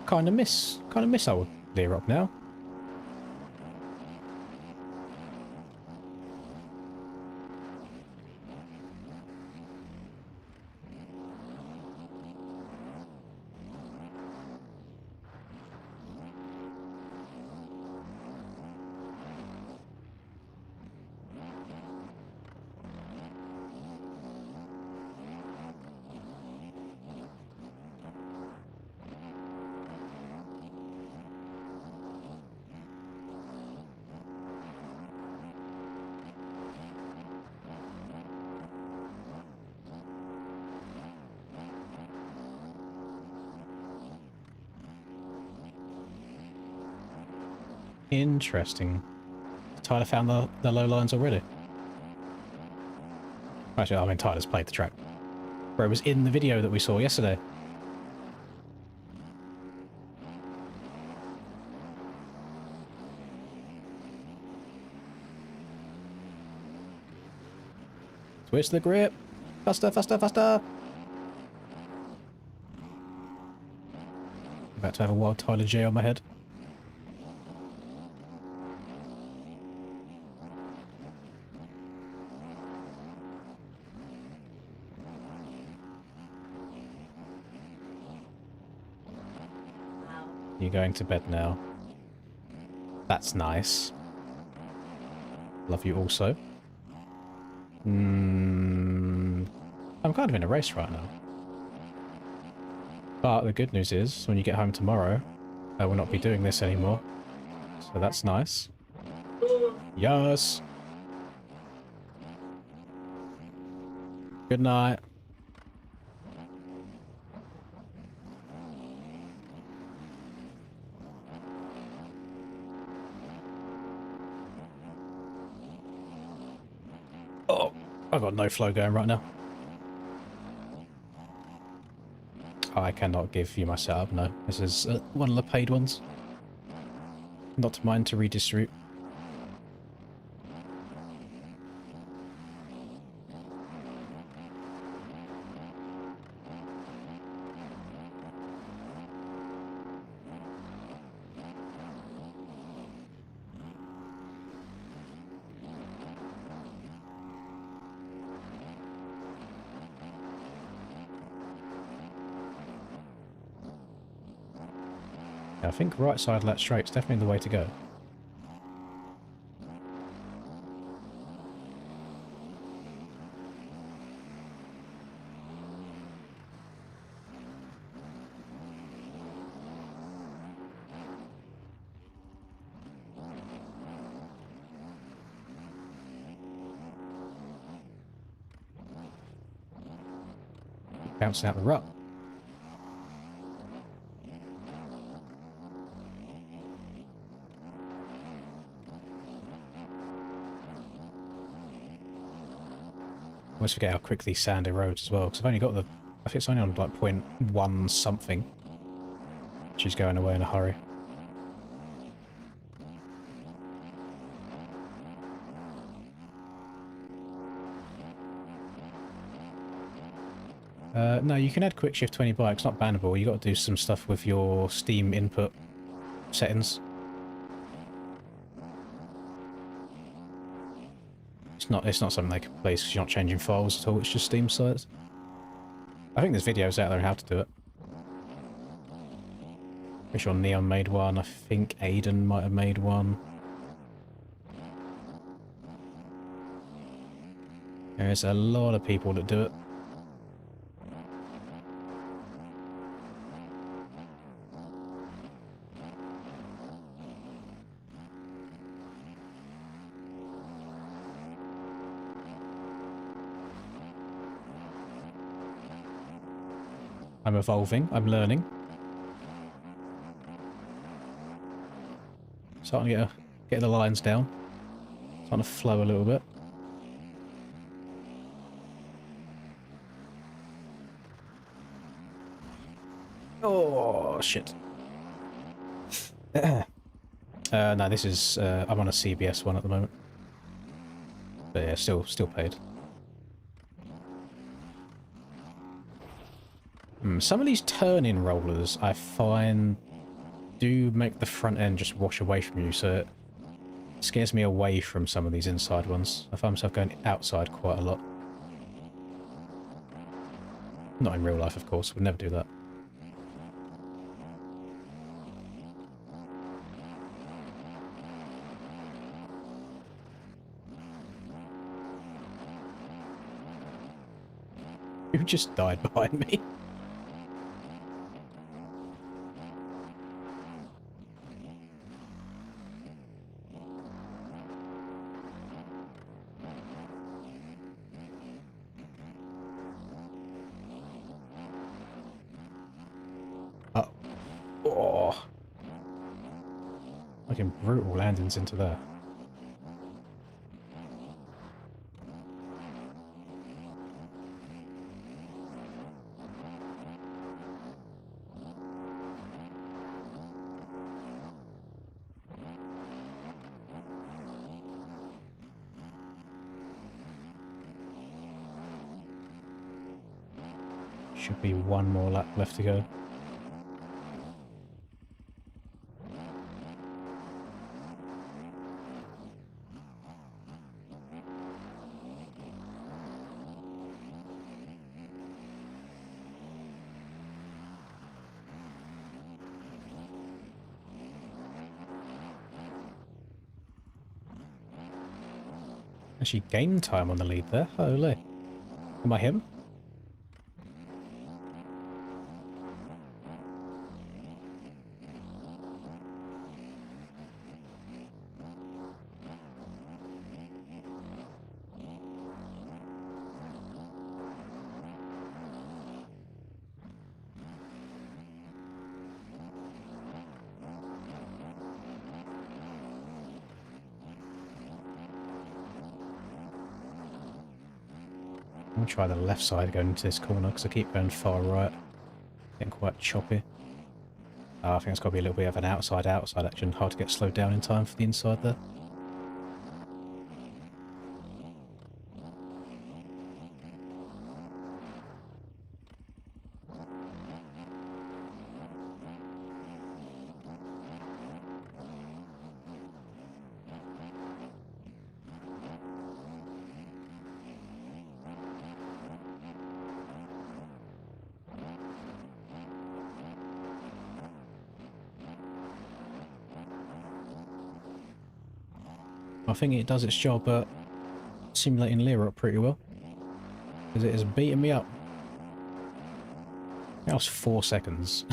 Kind of miss old Lerock now. Interesting. Tyler found the low lines already. Actually, I mean, Tyler's played the track. Where it was in the video that we saw yesterday. Twist the grip. Faster, faster, faster. About to have a wild Tyler J on my head. You're going to bed now. That's nice. Love you also. I'm kind of in a race right now. But the good news is, when you get home tomorrow, I will not be doing this anymore. So that's nice. Yes. Good night. Oh, I've got no flow going right now. I cannot give you my setup, no. This is one of the paid ones. Not mine to redistribute. I think right side left straight is definitely the way to go. Bouncing out the rut. I always forget how quick these sandy roads as well, because I've only got the... I think it's only on like 0.1 something. She's going away in a hurry. No, you can add quick shift 20 bikes, not bannable. You got to do some stuff with your Steam input settings. It's not something they can place because you're not changing files at all, it's just Steam sites. I think there's videos out there on how to do it. Pretty sure Neon made one, I think Aiden might have made one. There's a lot of people that do it. I'm evolving, I'm learning. Starting to get the lines down. Starting to flow a little bit. Oh, shit. No, this is... I'm on a CBS one at the moment. But yeah, still paid. Some of these turn-in rollers, I find, do make the front end just wash away from you, so it scares me away from some of these inside ones. I find myself going outside quite a lot. Not in real life, of course. Would never do that. Who just died behind me? Oh. Fucking brutal landings into there. Should be one more lap left to go. Actually gained time on the lead there. Holy. Am I him? I'm going to try the left side going into this corner because I keep going far right. Getting quite choppy. I think it's got to be a little bit of an outside action. Hard to get slowed down in time for the inside there. I think it does its job at simulating Lear up pretty well. Because it is beating me up. That was 4 seconds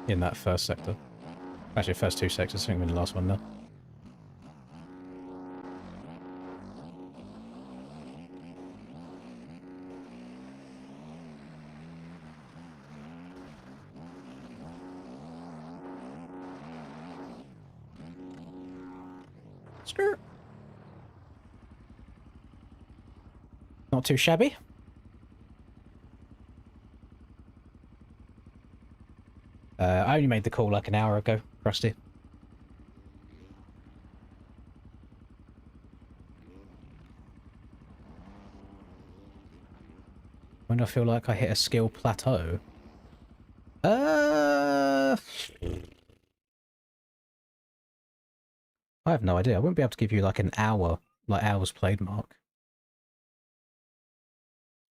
in that first sector. Actually, first 2 sectors, I think I'm in the last one now. Skirt. Not too shabby. I only made the call like an hour ago, Rusty. When do I feel like I hit a skill plateau? I have no idea. I wouldn't be able to give you like an hour, like hours played mark.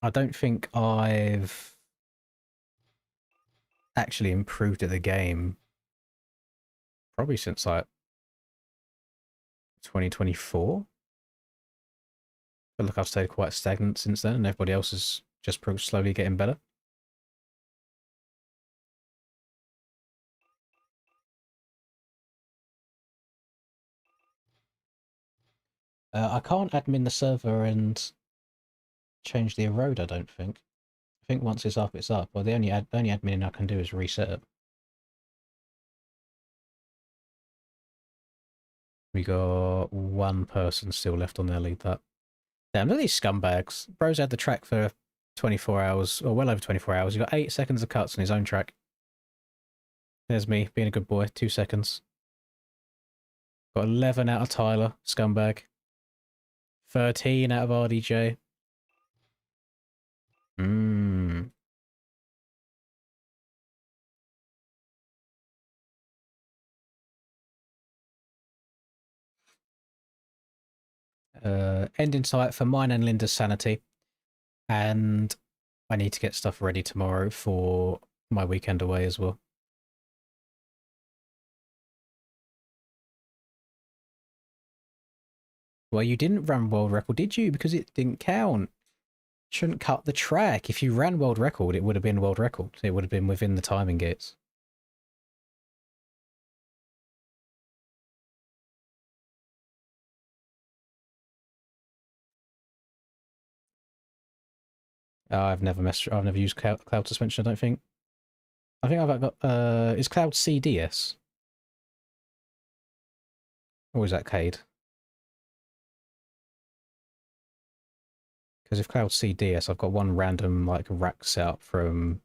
I don't think I've actually improved at the game probably since like 2024. I feel like I've stayed quite stagnant since then, and everybody else is just slowly getting better. I can't admin the server and change the erode, I don't think. I think once it's up, it's up. Well, the only admin I can do is reset it. We got 1 person still left on their lead. That. Damn, look at these scumbags. Bro's had the track for 24 hours, or well over 24 hours. He got 8 seconds of cuts on his own track. There's me, being a good boy. 2 seconds. Got 11 out of Tyler, scumbag. 13 out of RDJ. End in sight for mine and Linda's sanity. And I need to get stuff ready tomorrow for my weekend away as well. Well, you didn't run world record, did you? Because it didn't count. Shouldn't cut the track. If you ran world record, it would have been world record. It would have been within the timing gates. I've never used cloud suspension, I don't think. I think I've got, is cloud CDS? Or is that Cade? Because if cloud CDS, I've got one random like rack setup from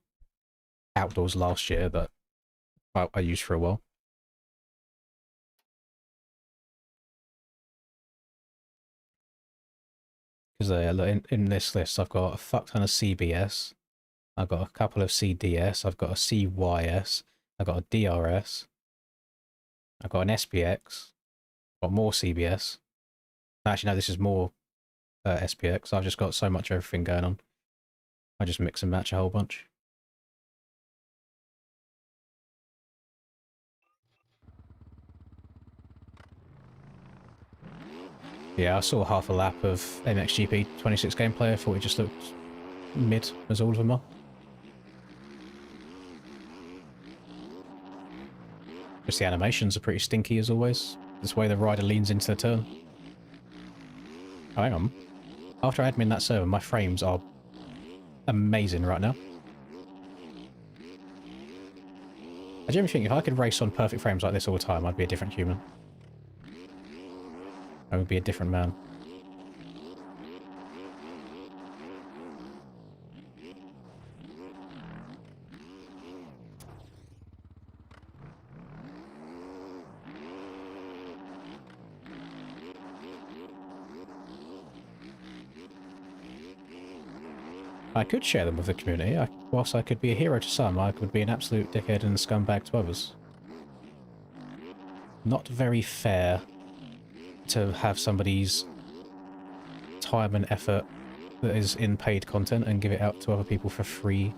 outdoors last year that I used for a while. Because in this list, I've got a fuck ton of CBS. I've got a couple of CDS. I've got a CYS. I've got a DRS. I've got an SPX. I've got more CBS. Actually, no, this is more SPX. I've just got so much of everything going on. I just mix and match a whole bunch. Yeah, I saw half a lap of MXGP 26 gameplay. I thought it just looked mid, as all of them are. Just the animations are pretty stinky as always. This way the rider leans into the turn. Oh, hang on. After I admin that server, my frames are amazing right now. I generally think if I could race on perfect frames like this all the time, I'd be a different human. I would be a different man. I could share them with the community. Whilst I could be a hero to some, I could be an absolute dickhead and scumbag to others. Not very fair to have somebody's time and effort that is in paid content and give it out to other people for free.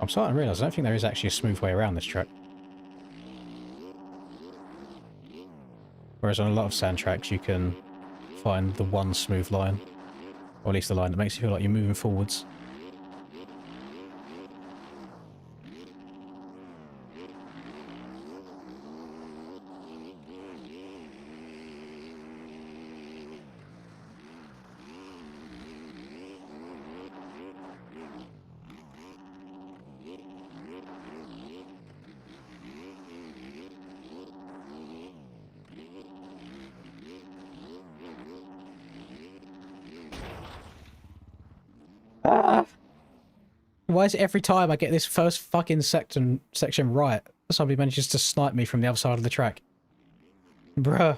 I'm starting to realise I don't think there is actually a smooth way around this track. Whereas on a lot of sand tracks you can find the one smooth line. Or at least the line that makes you feel like you're moving forwards. Why is it every time I get this first fucking section right, somebody manages to snipe me from the other side of the track? Bruh.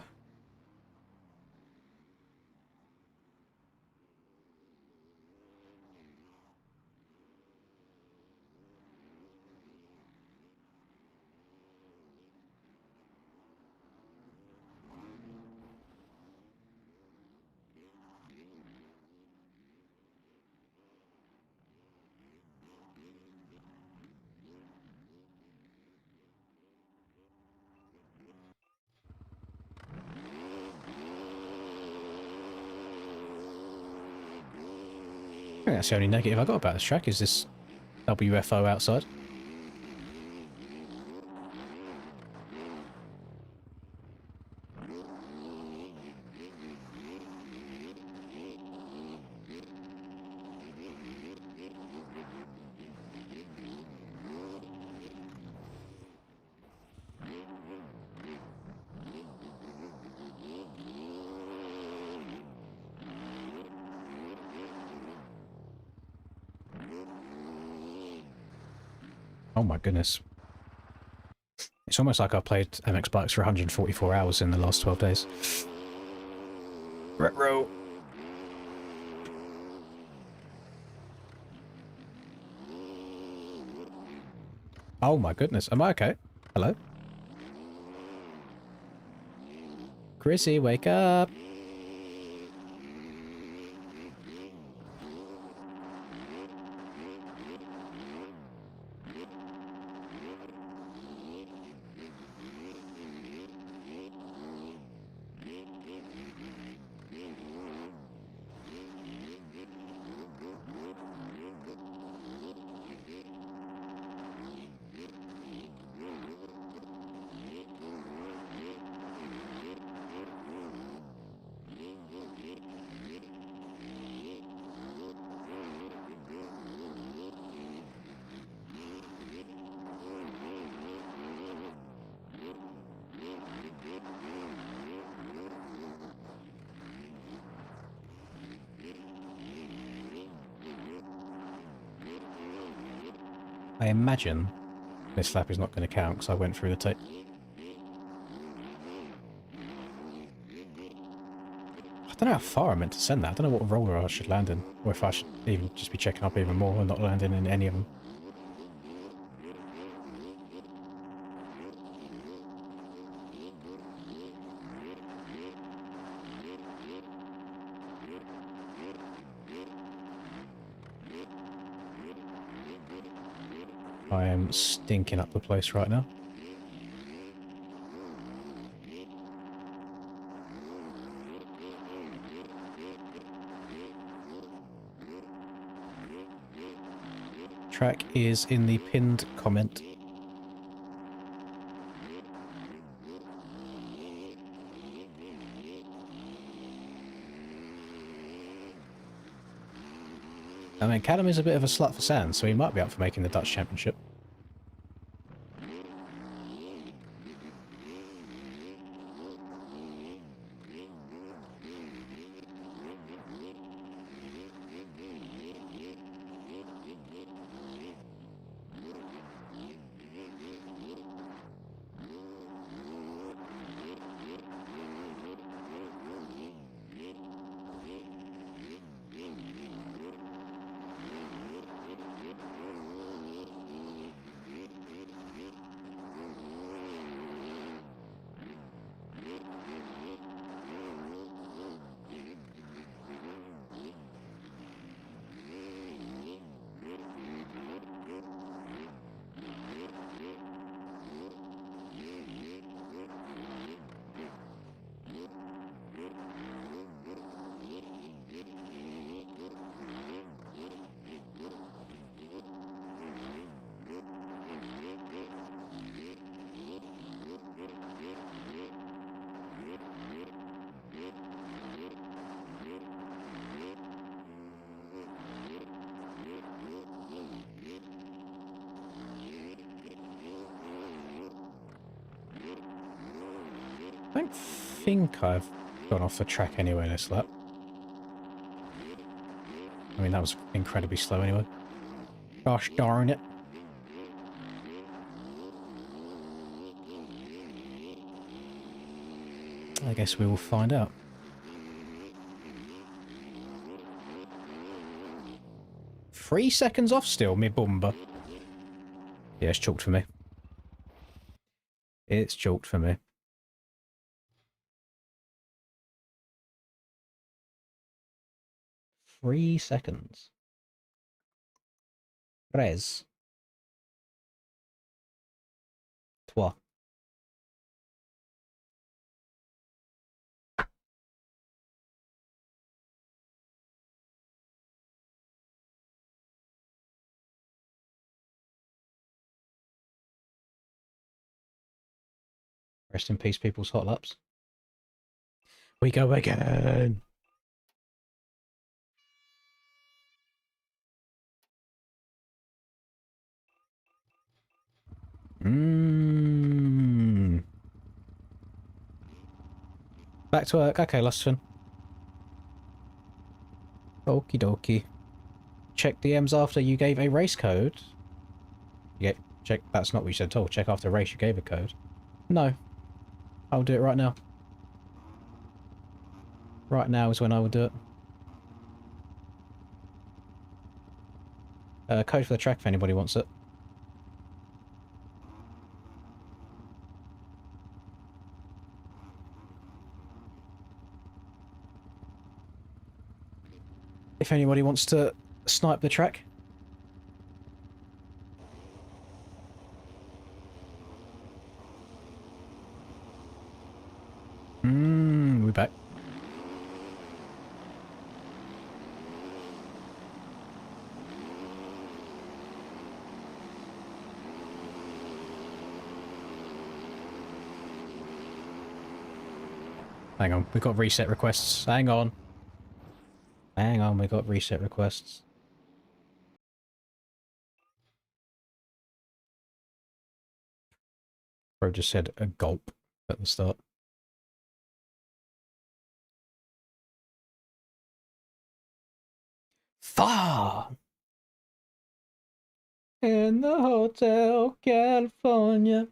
I think that's the only negative I got about this track, is this WFO outside. Oh my goodness. It's almost like I played MX Bikes for 144 hours in the last 12 days. Retro. Oh my goodness. Am I okay? Hello? Chrissy, wake up! I imagine this lap is not going to count because I went through the tape. I don't know how far I meant to send that. I don't know what roller I should land in. Or if I should even just be checking up even more and not landing in any of them. I am stinking up the place right now. Track is in the pinned comment. I mean, Callum is a bit of a slut for sand, so he might be up for making the Dutch Championship. I don't think I've gone off the track anyway this lap. I mean, that was incredibly slow anyway. Gosh darn it. I guess we will find out. Three seconds off still, me bumba. Yeah, it's chalked for me. It's chalked for me. Three seconds. Tres. Trois. Rest in peace, people's hot laps. We go again. Back to work. Okay, Lustfin. Okie dokie. Check DMs after you gave a race code. Yeah, check. That's not what you said at all. Check after a race you gave a code. No. I'll do it right now. Right now is when I will do it. Code for the track if anybody wants it. If anybody wants to snipe the track. We're back. Hang on, we got reset requests. Hang on. Hang on, we got reset requests. Bro just said a gulp at the start. Far! In the Hotel California.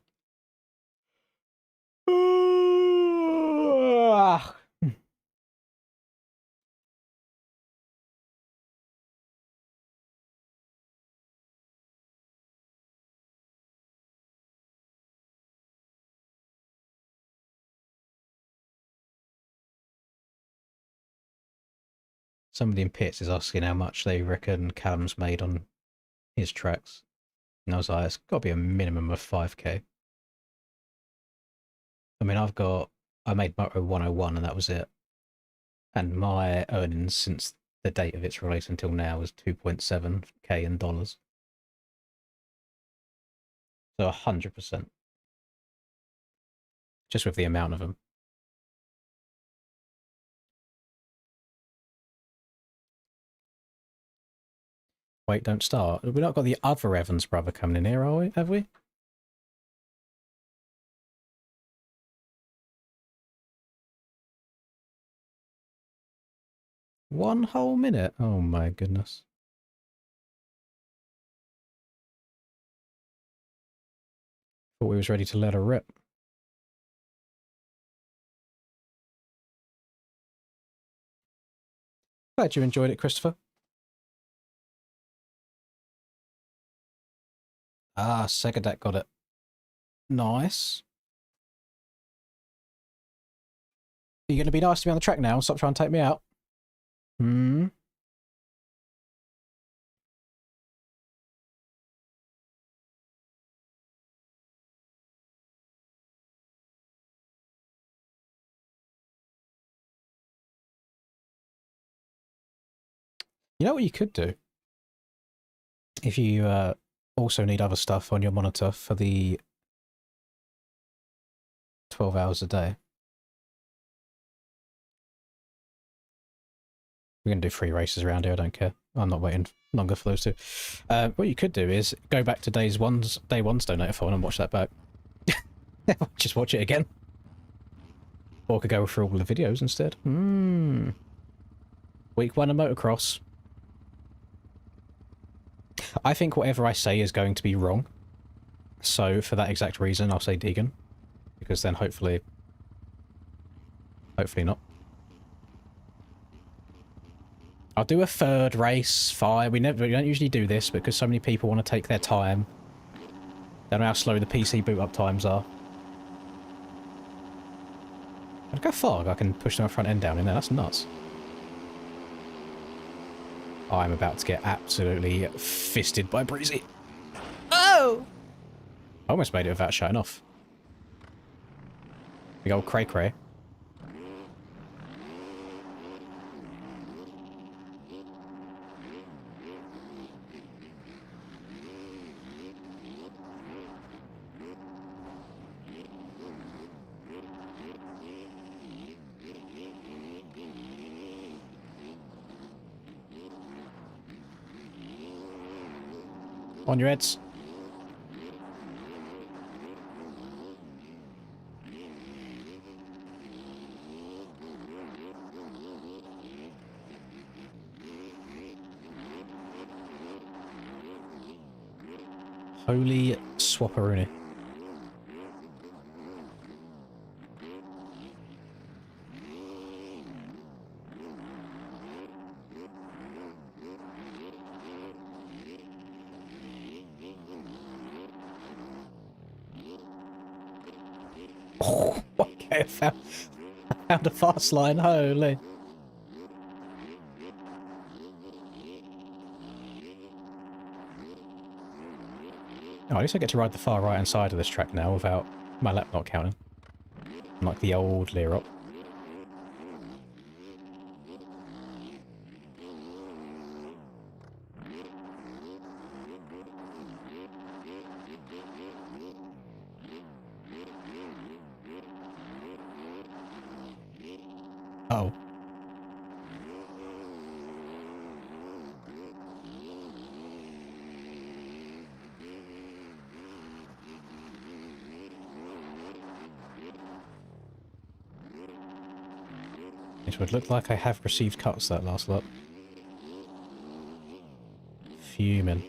Somebody in pits is asking how much they reckon Callum's made on his tracks. And I was like, it's got to be a minimum of 5k. I mean, I made Moto 101 and that was it. And my earnings since the date of its release until now was 2.7k in dollars. So 100%. Just with the amount of them. Wait, don't start. We've not got the other Evans brother coming in here, are we? Have we? One whole minute? Oh my goodness. Thought we was ready to let her rip. Glad you enjoyed it, Christopher. Ah, Segadat got it. Nice. Are you going to be nice to me on the track now? Stop trying to take me out. You know what you could do? If you also need other stuff on your monitor for the 12 hours a day. We're going to do 3 races around here, I don't care. I'm not waiting longer for those two. What you could do is go back to day one's donator phone and watch that back. Just watch it again. Or I could go through all the videos instead. Week 1 of motocross. I think whatever I say is going to be wrong. So, for that exact reason, I'll say Deegan. Because then hopefully... Hopefully not. I'll do a third race, fine. We don't usually do this because so many people want to take their time. Don't know how slow the PC boot up times are. Look how far I can push my front end down in there. That's nuts. I'm about to get absolutely fisted by Breezy. Oh! I almost made it without shutting off. Big old cray cray. On your heads. Holy swapperoonie. Oh, okay, I found a fast line, holy. Oh, at least I get to ride the far right-hand side of this track now without my lap not counting. Like the old Leerop. Oh. It would look like I have received cuts that last lap. Fuming.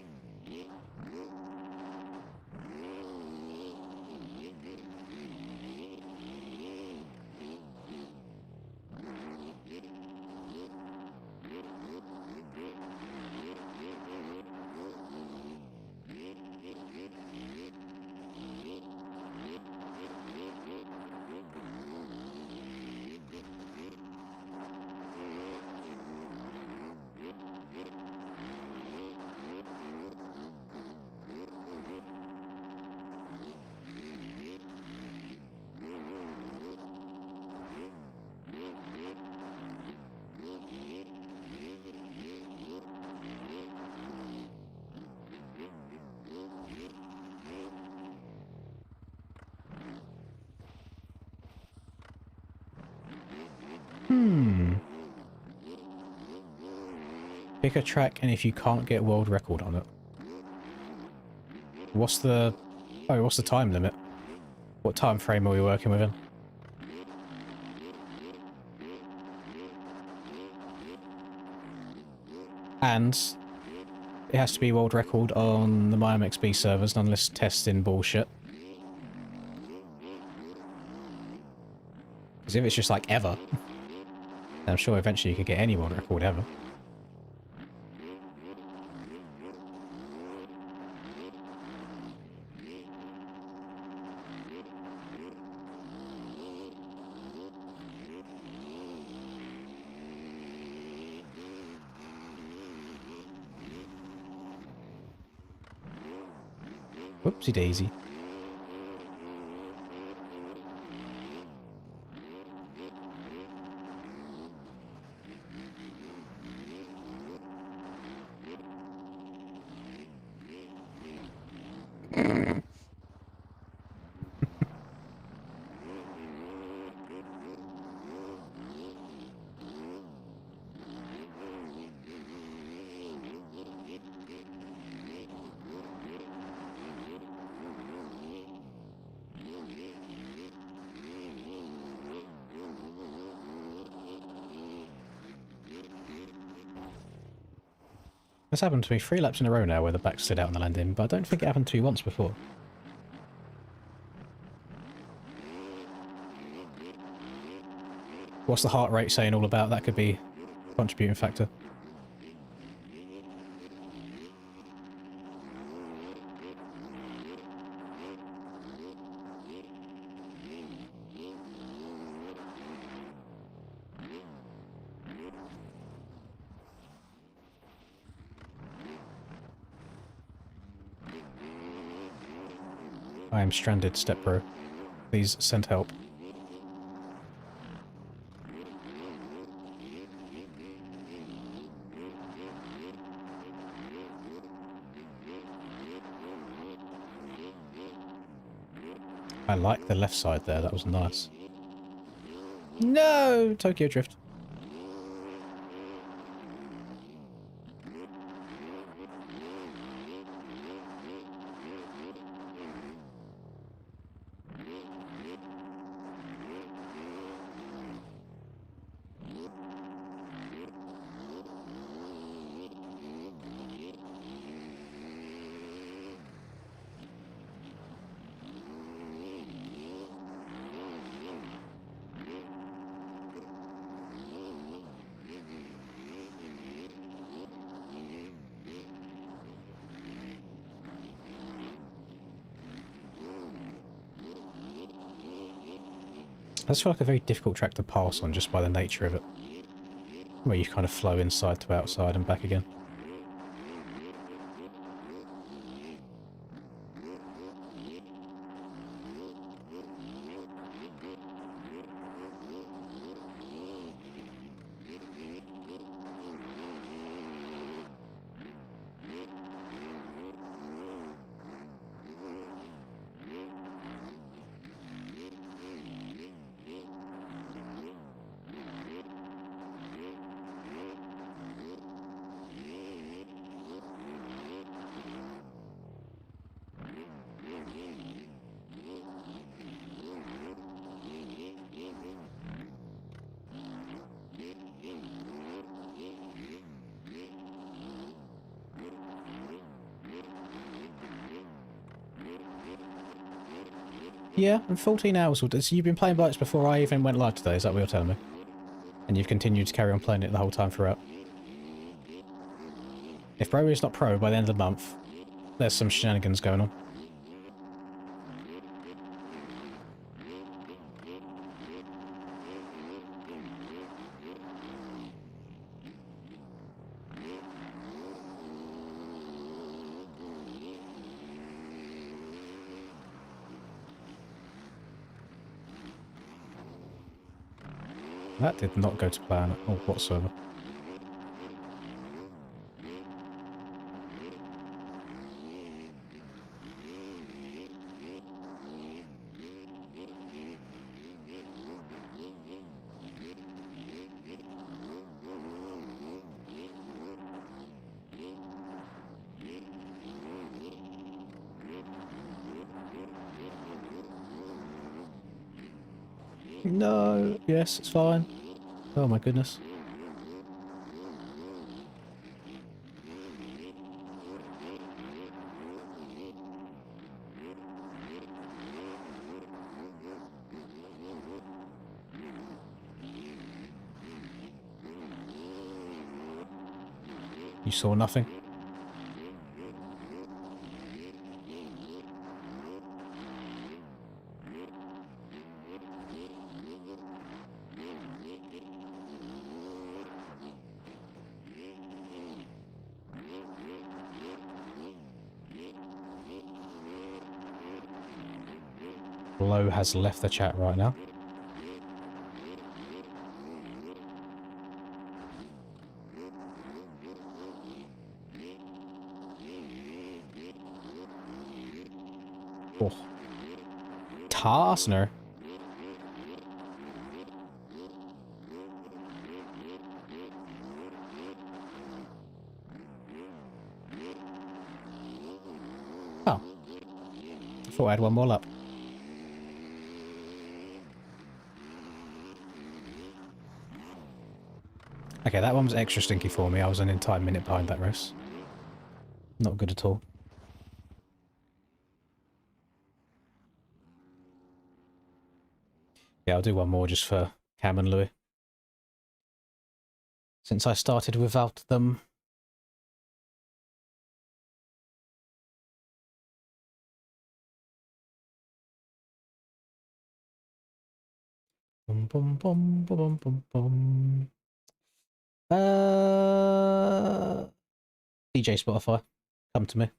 Pick a track, and if you can't get world record on it. What's the time limit? What time frame are we working within? And it has to be world record on the MyMXB servers, unless testing bullshit. Because if it's just like ever, then I'm sure eventually you could get any world record ever. Whoopsie daisy. This happened to me 3 laps in a row now where the back slid out on the landing, but I don't think it happened to me once before. What's the heart rate saying all about? That could be a contributing factor. I am stranded, Step Bro. Please send help. I like the left side there, that was nice. No! Tokyo Drift. I just feel like a very difficult track to pass on just by the nature of it. Where you kind of flow inside to outside and back again. Yeah, and 14 hours. So you've been playing bikes before I even went live today, is that what you're telling me? And you've continued to carry on playing it the whole time throughout? If Bro is not pro by the end of the month, there's some shenanigans going on. That did not go to plan whatsoever. No, yes, it's fine. Oh my goodness. You saw nothing? Low has left the chat right now. Oh. Tarsner. Oh. I thought I had one more lap. Okay, that one was extra stinky for me. I was an entire minute behind that race. Not good at all. Yeah, I'll do one more just for Cam and Louis. Since I started without them. Boom, boom, boom, boom, boom, boom. DJ Spotify, come to me.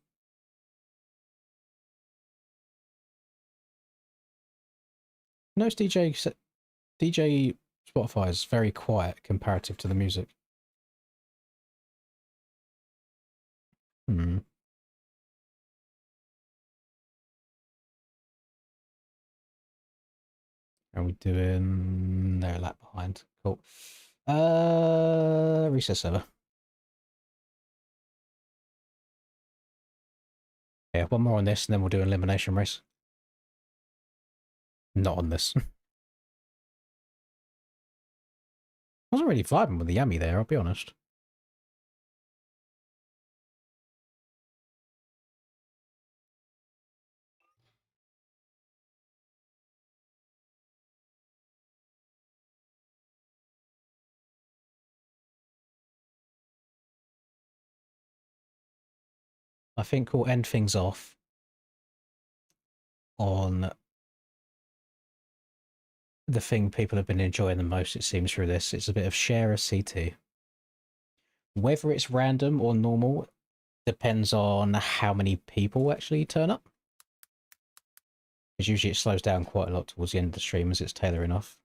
Notice DJ Spotify is very quiet comparative to the music. Hmm. Are we doing? They're a lap behind. Cool. Reset server. Yeah, one more on this, and then we'll do an elimination race. Not on this. I wasn't really vibing with the Yami there, I'll be honest. I think we'll end things off on the thing people have been enjoying the most, it seems, through this. It's a bit of share a CT. Whether it's random or normal depends on how many people actually turn up. Because usually it slows down quite a lot towards the end of the stream as it's tailoring off.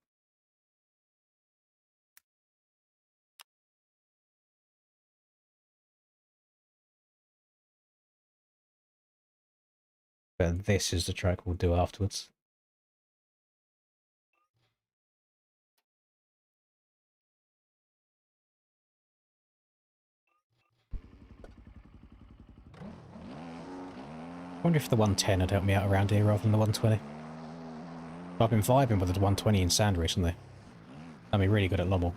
But this is the track we'll do afterwards. I wonder if the 110 would help me out around here rather than the 120. I've been vibing with the 120 in sand recently. I mean, really good at Lommel.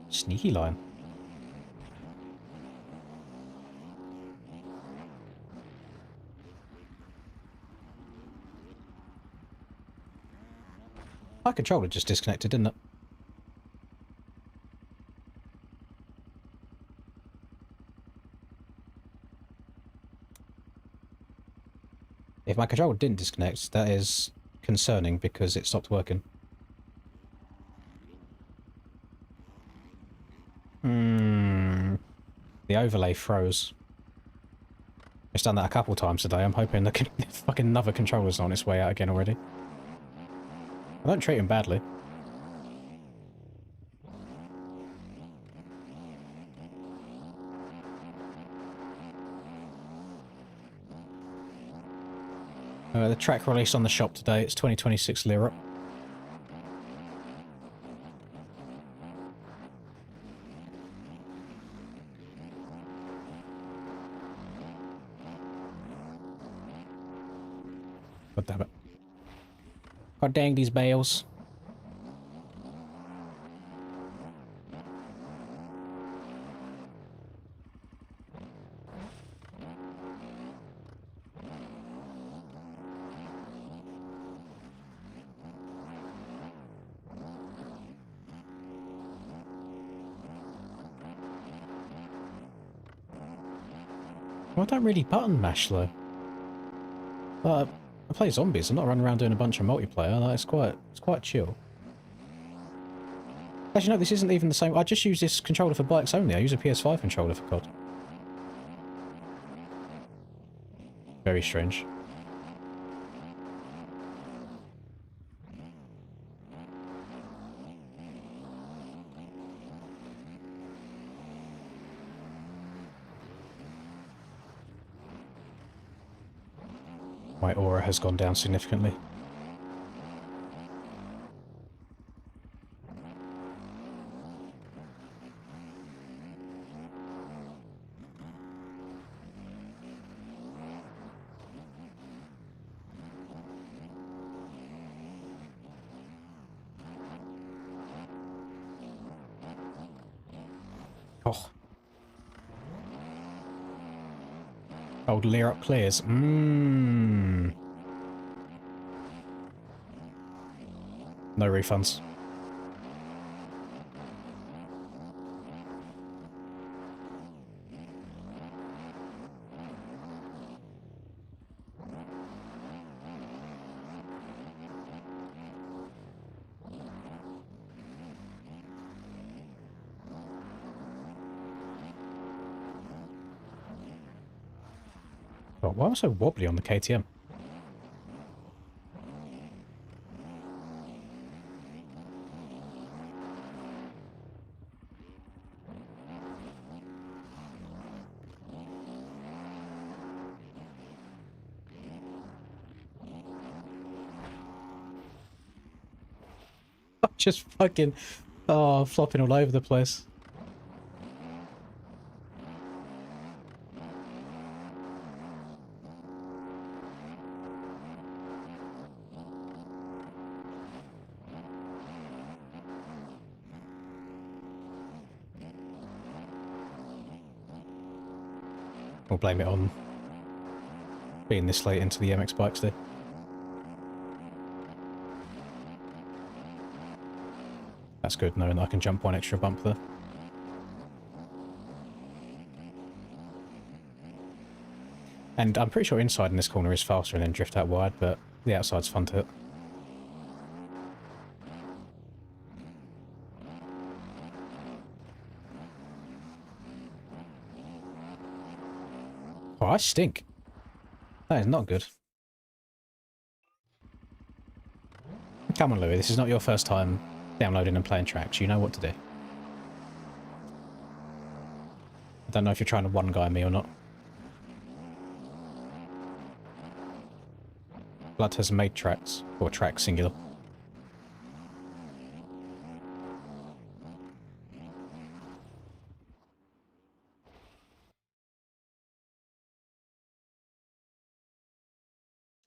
Sneaky line. My controller just disconnected, didn't it? If my controller didn't disconnect, that is concerning because it stopped working. The overlay froze. It's done that a couple times today. I'm hoping the fucking another controller's on its way out again already. I don't treat him badly. The track released on the shop today. It's 2026 Lira. God damn it. God dang these bales. Well, I don't really button mash though. I play zombies. I'm not running around doing a bunch of multiplayer. Like, it's quite chill. Actually, no, this isn't even the same. I just use this controller for bikes only. I use a PS5 controller for COD. Very strange. My aura has gone down significantly. Old Lear up clears. Mmm. No refunds. Oh, why am I so wobbly on the KTM? I'm just fucking, flopping all over the place. We'll blame it on being this late into the MX bikes there. That's good, knowing that I can jump one extra bump there. And I'm pretty sure inside in this corner is faster and then drift out wide, but the outside's fun to hit. Oh, I stink. That is not good. Come on, Louis, this is not your first time downloading and playing tracks. You know what to do. I don't know if you're trying to one-guy me or not. Blood has made tracks, or tracks singular.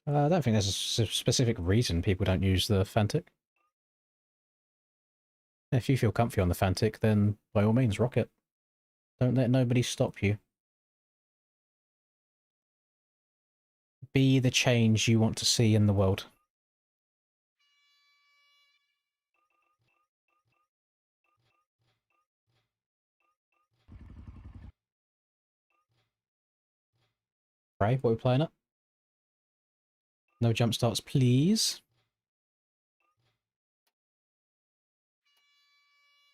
I don't think there's a specific reason people don't use the Fantic. If you feel comfy on the Fantic, then by all means, rock it. Don't let nobody stop you. Be the change you want to see in the world. Right, what are we playing at? No jump starts, please.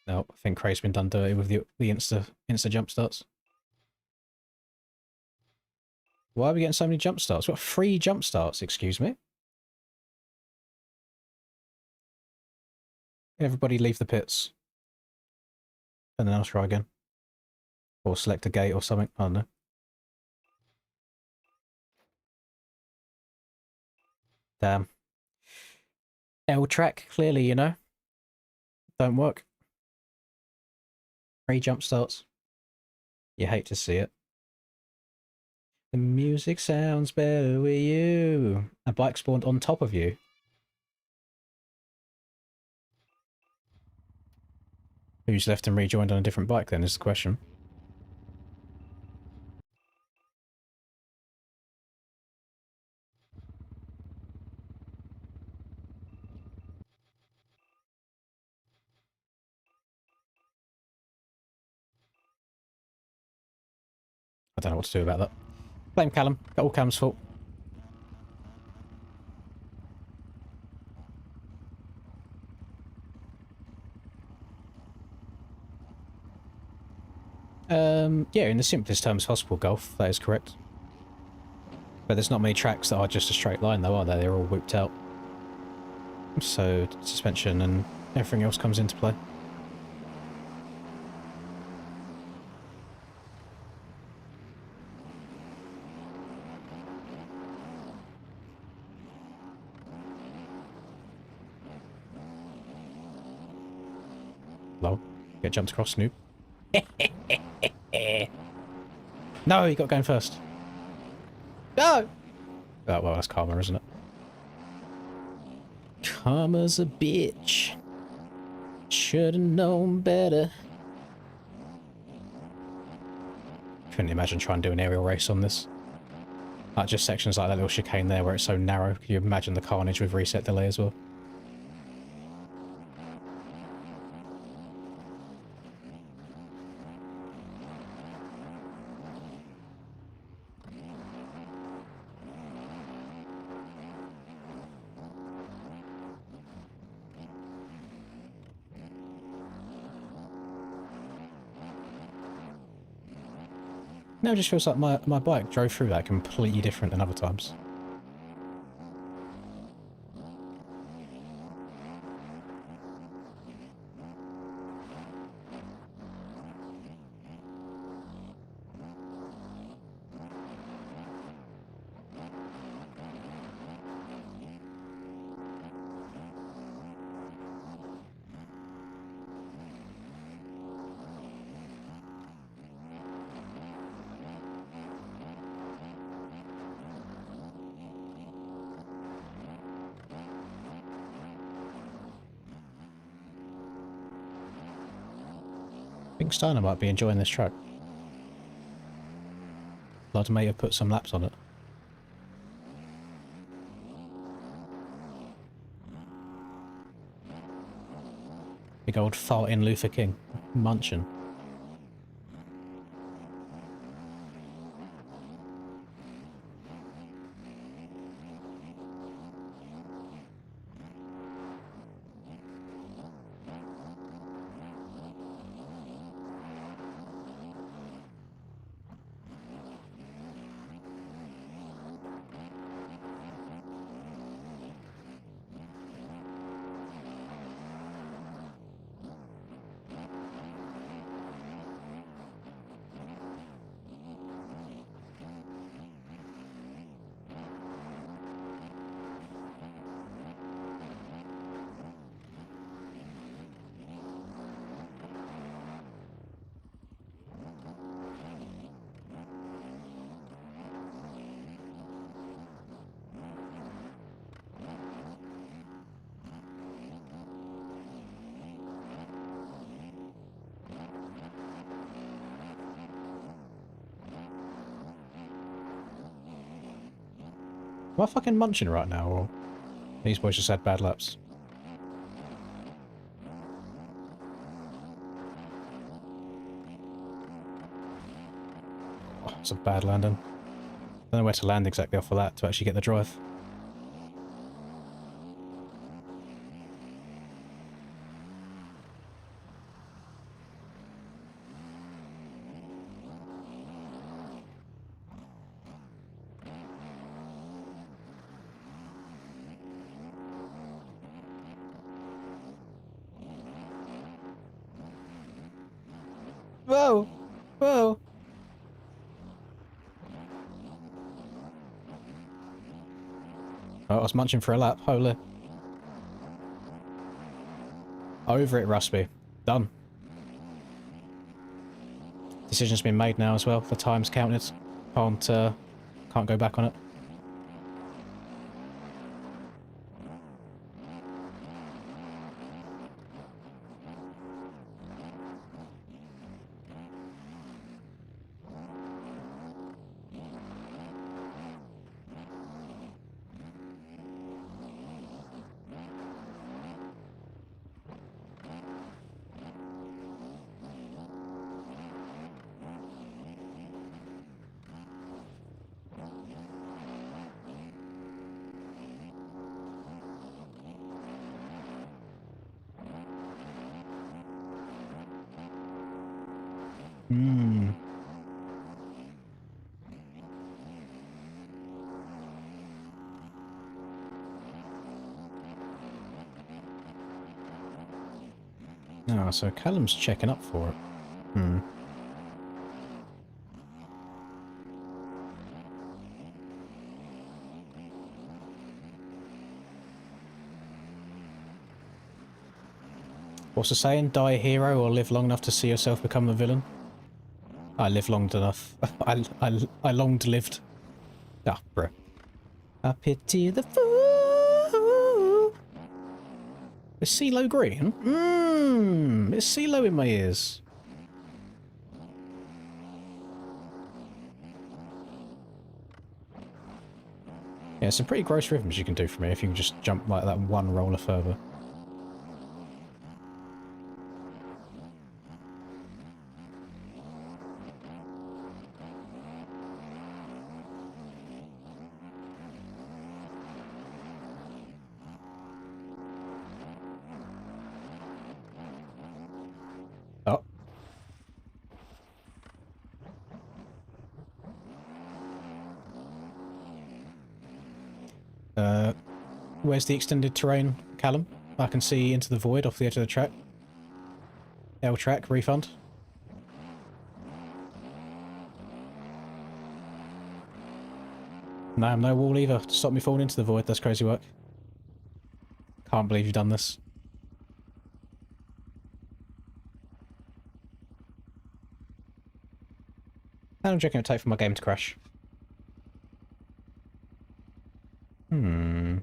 No, I think Craig's been done dirty with the insta jump starts. Why are we getting so many jump starts? What, 3 jump starts, excuse me? Everybody leave the pits. And then I'll try again. Or select a gate or something, I don't know. Damn. L track, clearly, you know. Don't work. 3 jump starts. You hate to see it. The music sounds better with you. A bike spawned on top of you. Who's left and rejoined on a different bike then is the question. I don't know what to do about that. Blame Callum. Got all Callum's fault. Yeah, in the simplest terms possible, Golf. That is correct. But there's not many tracks that are just a straight line, though, are there? They're all whipped out. So suspension and everything else comes into play. Lol. Get jumped across, Snoop. No, you got going first. No! Oh, well, that's karma, isn't it? Karma's a bitch. Should've known better. Couldn't imagine trying to do an aerial race on this. Like just sections like that little chicane there where it's so narrow. Can you imagine the carnage with reset delay as well? Now it just feels like my bike drove through that completely different than other times. I think Steiner might be enjoying this track. Blood may have put some laps on it. Big old farting Luther King. Munching. Am I fucking munching right now, or these boys just had bad laps? Oh, it's a bad landing. Don't know where to land exactly off of that to actually get the drive. Whoa! Whoa! Oh, I was munching for a lap. Holy. Over it, Rusby. Done. Decision's been made now as well. The time's counted. Can't go back on it. Hmm. Oh, so Callum's checking up for it. Hmm. What's the saying? Die a hero or live long enough to see yourself become a villain? I lived long enough. I longed lived. Ah, bruh. I pity the fool. Is CeeLo green? Mmm. Is CeeLo in my ears? Yeah, some pretty gross rhythms you can do from here if you can just jump like that one roller further. Oh. Where's the extended terrain, Callum? I can see into the void off the edge of the track. L track, refund. No, no wall either to stop me falling into the void. That's crazy work. Can't believe you've done this. How long do you reckon it would take for my game to crash? Hmm.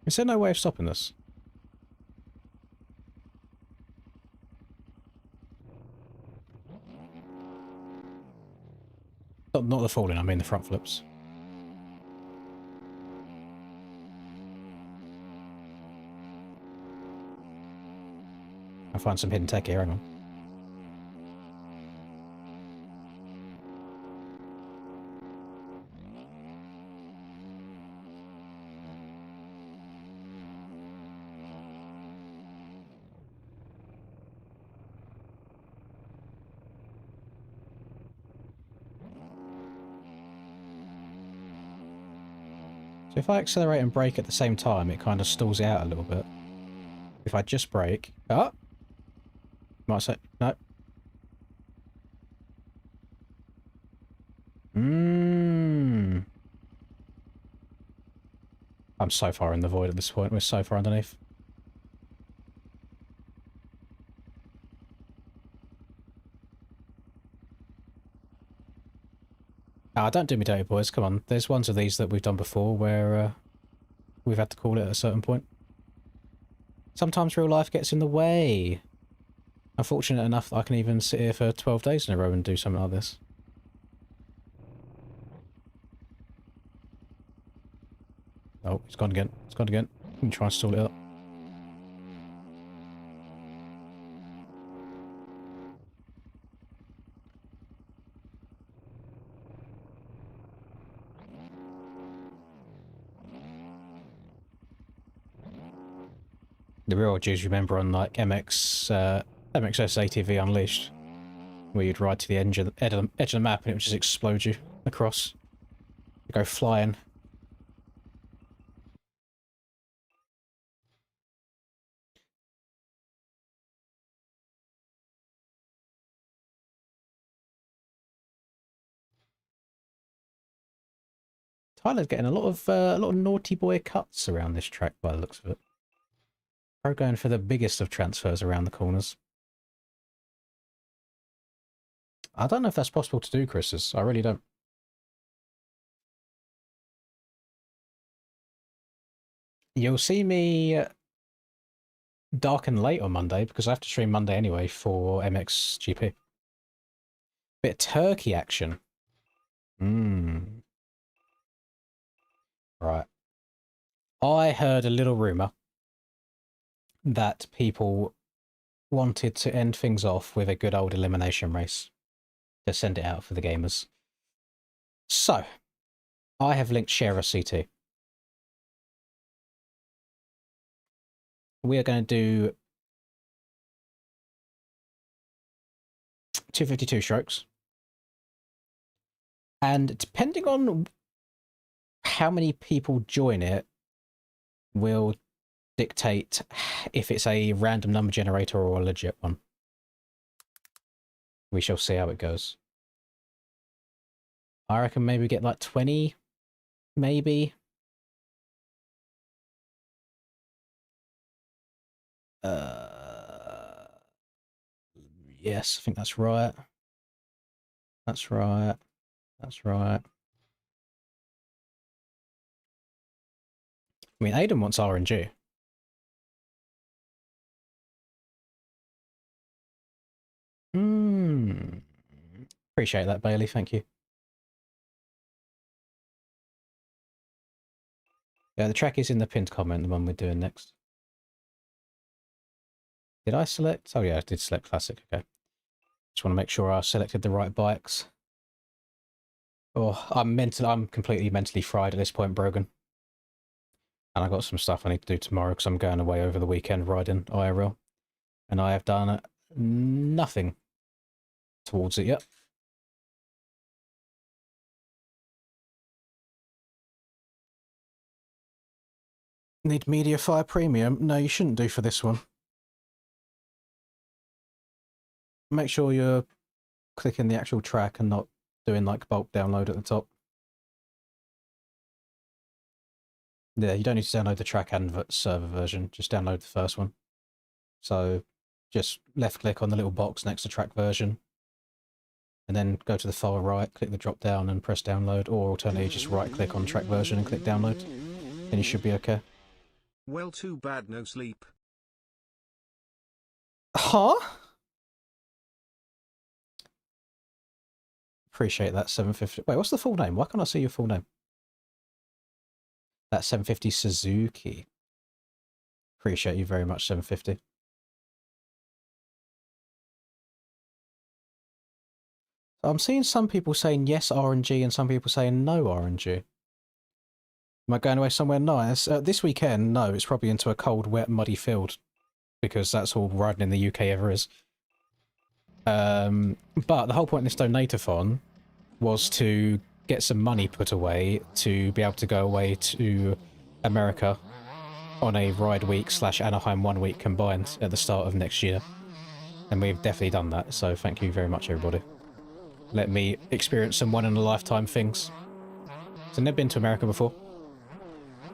Is there no way of stopping this? Not the falling, I mean the front flips. I'll find some hidden tech here, hang on. So if I accelerate and brake at the same time, it kind of stalls it out a little bit. If I just brake... Oh! Might say... No. Mmm. I'm so far in the void at this point. We're so far underneath. Ah, don't do me dirty, boys. Come on. There's ones of these that we've done before where we've had to call it at a certain point. Sometimes real life gets in the way. I'm fortunate enough that I can even sit here for 12 days in a row and do something like this. Oh, it's gone again. It's gone again. You can try and stall it up. The real Jews remember on like MXS ATV Unleashed, where you'd ride to the edge of the map and it would just explode you across. You go flying. Tyler's getting a lot of naughty boy cuts around this track by the looks of it. Pro going for the biggest of transfers around the corners. I don't know if that's possible to do, Chris's. I really don't. You'll see me dark and late on Monday because I have to stream Monday anyway for MXGP. Bit of turkey action. Right. I heard a little rumour that people wanted to end things off with a good old elimination race to send it out for the gamers. So, I have linked Share a CT. We are going to do 252 strokes. And depending on how many people join it, will dictate if it's a random number generator or a legit one. We shall see how it goes. I reckon maybe get like 20, maybe. Yes, I think that's right. That's right. That's right. I mean, Aiden wants RNG. Appreciate that, Bailey. Thank you. Yeah, the track is in the pinned comment, the one we're doing next. Did I select? Oh yeah, I did select Classic, okay. Just want to make sure I selected the right bikes. Oh, I'm completely mentally fried at this point, Brogan. And I got some stuff I need to do tomorrow because I'm going away over the weekend riding IRL. And I have done nothing towards it yet. Need Mediafire Premium? No, you shouldn't do for this one. Make sure you're clicking the actual track and not doing like bulk download at the top. Yeah, you don't need to download the track and server version, just download the first one. So just left click on the little box next to track version, and then go to the far right, click the drop down and press download, or alternatively just right click on track version and click download. Then you should be okay. Well, too bad no sleep. Huh? Appreciate that, 750. Wait, what's the full name? Why can't I see your full name? That 750 Suzuki. Appreciate you very much, 750. I'm seeing some people saying yes RNG and some people saying no RNG. Am I going away somewhere nice? This weekend, no, it's probably into a cold, wet, muddy field. Because that's all riding in the UK ever is. But the whole point of this donator-thon was to get some money put away to be able to go away to America on a ride week / Anaheim 1 week combined at the start of next year. And we've definitely done that, so thank you very much, everybody. Let me experience some one-in-a-lifetime things. So I've never been to America before.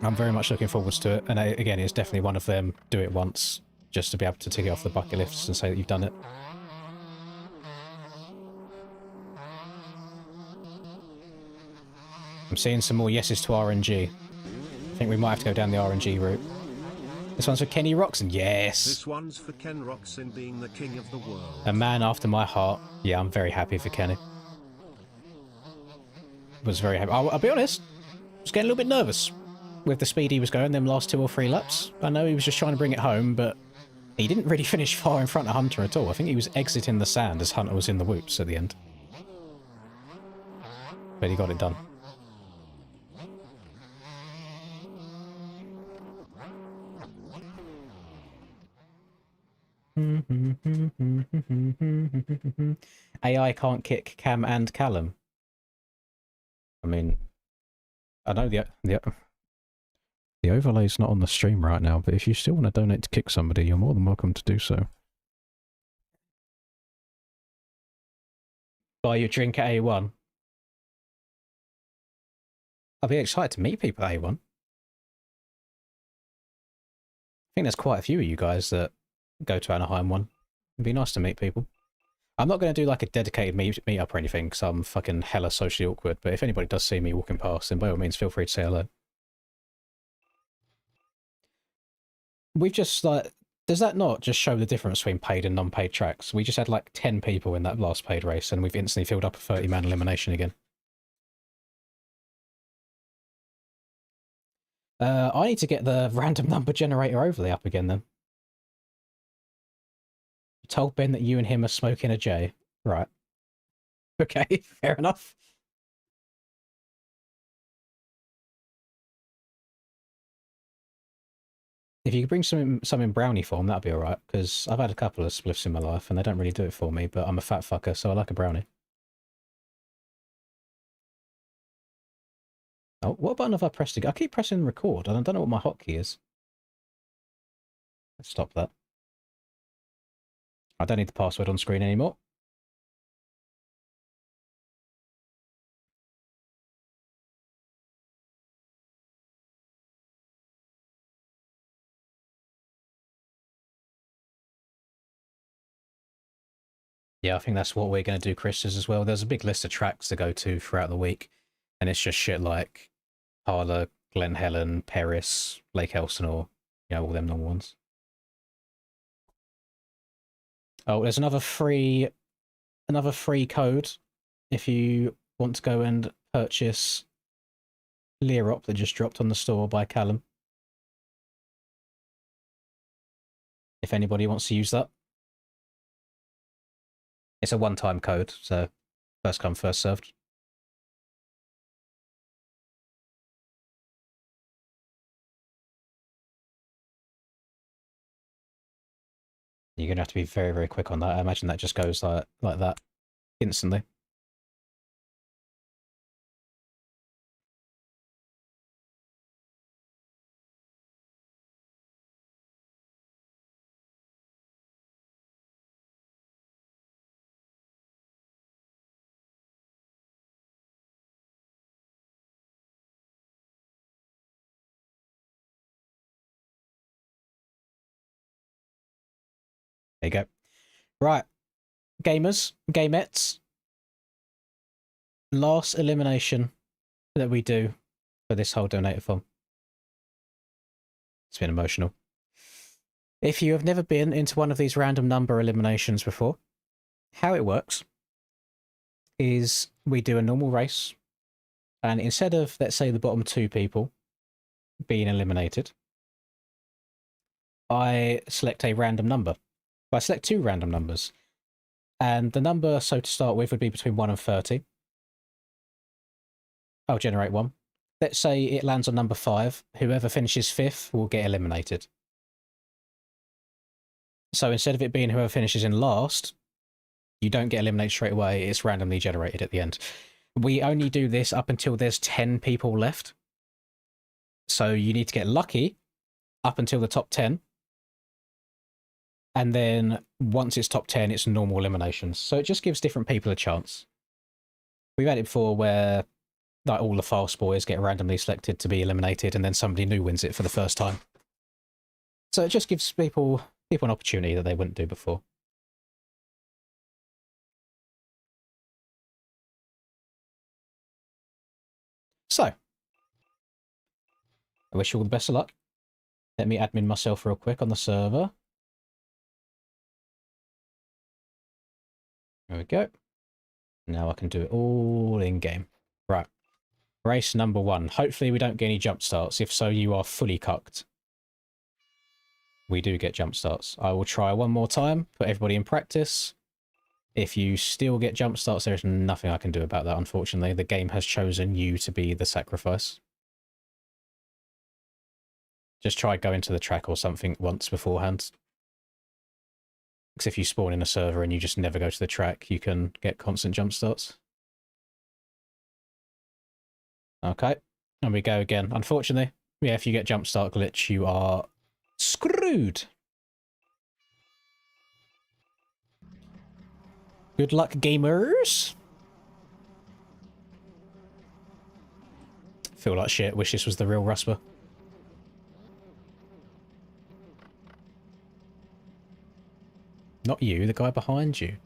I'm very much looking forward to it, and again, it's definitely one of them, do it once, just to be able to tick it off the bucket list and say that you've done it. I'm seeing some more yeses to RNG. I think we might have to go down the RNG route. This one's for Kenny Roxon. Yes! This one's for Ken Roxon being the king of the world. A man after my heart. Yeah, I'm very happy for Kenny. Was very happy. I'll be honest, I was getting a little bit nervous with the speed he was going them last 2 or 3 laps. I know he was just trying to bring it home, but he didn't really finish far in front of Hunter at all. I think he was exiting the sand as Hunter was in the whoops at the end. But he got it done. AI can't kick Cam and Callum. I mean, I know the overlay's not on the stream right now, but if you still want to donate to kick somebody, you're more than welcome to do so. Buy your drink at A1. I'll be excited to meet people at A1. I think there's quite a few of you guys that go to Anaheim 1. It'd be nice to meet people. I'm not going to do like a dedicated meet-up or anything because I'm fucking hella socially awkward, but if anybody does see me walking past, then by all means feel free to say hello. We've just like, does that not just show the difference between paid and non-paid tracks? We just had like 10 people in that last paid race and we've instantly filled up a 30-man elimination again. I need to get the random number generator overlay up again then. You told Ben that you and him are smoking a J. Right. Okay, fair enough. If you could bring some in brownie form, that'd be alright, because I've had a couple of spliffs in my life and they don't really do it for me, but I'm a fat fucker, so I like a brownie. Oh, what button have I pressed again? I keep pressing record and I don't know what my hotkey is. Let's stop that. I don't need the password on screen anymore. Yeah, I think that's what we're going to do, Chris's, as well. There's a big list of tracks to go to throughout the week, and it's just shit like Harlow, Glen Helen, Paris, Lake Elsinore, all them normal ones. Oh, there's another free code if you want to go and purchase Leerop that just dropped on the store by Callum. If anybody wants to use that. It's a one-time code, so first come, first served. You're going to have to be very, very quick on that. I imagine that just goes like that instantly. There you go. Right. Gamers, gamettes. Last elimination that we do for this whole donator form. It's been emotional. If you have never been into one of these random number eliminations before, how it works is we do a normal race, and instead of, let's say, the bottom 2 people being eliminated, I select a random number. I select 2 random numbers, and the number, so to start with, would be between 1 and 30. I'll generate one. Let's say it lands on number 5. Whoever finishes 5th will get eliminated. So instead of it being whoever finishes in last, you don't get eliminated straight away. It's randomly generated at the end. We only do this up until there's 10 people left. So you need to get lucky up until the top 10. And then once it's top 10, it's normal eliminations. So it just gives different people a chance. We've had it before where like all the fast boys get randomly selected to be eliminated, and then somebody new wins it for the first time. So it just gives people an opportunity that they wouldn't do before. So, I wish you all the best of luck. Let me admin myself real quick on the server. There we go. Now I can do it all in game. Right. Race number 1. Hopefully we don't get any jump starts. If so, you are fully cucked. We do get jump starts. I will try one more time, put everybody in practice. If you still get jump starts, there's nothing I can do about that, unfortunately. The game has chosen you to be the sacrifice. Just try going to the track or something once beforehand. Because if you spawn in a server and you just never go to the track, you can get constant jump starts. Okay, and we go again. Unfortunately, yeah, if you get jump start glitch, you are screwed. Good luck, gamers. Feel like shit. Wish this was the real Rusper. Not you, the guy behind you.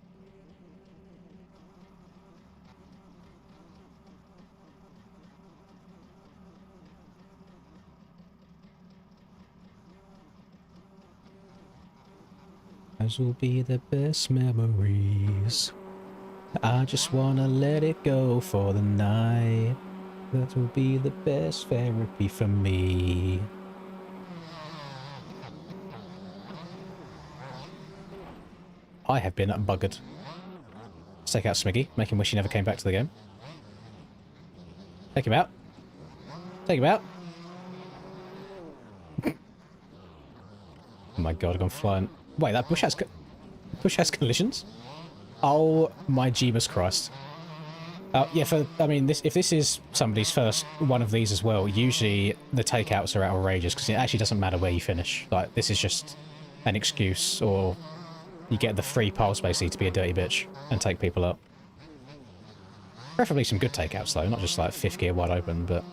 Those will be the best memories. I just wanna let it go for the night. That will be the best therapy for me. I have been buggered. Let's take out Smiggy, make him wish he never came back to the game. Take him out. Take him out. Oh my god, I've gone flying. Wait, that bush has collisions? Oh my Jeebus Christ. Yeah, if this is somebody's first one of these as well, usually the takeouts are outrageous because it actually doesn't matter where you finish. Like, this is just an excuse, or you get the free pass basically to be a dirty bitch and take people up. Preferably some good takeouts though, not just like 5th gear wide open, but...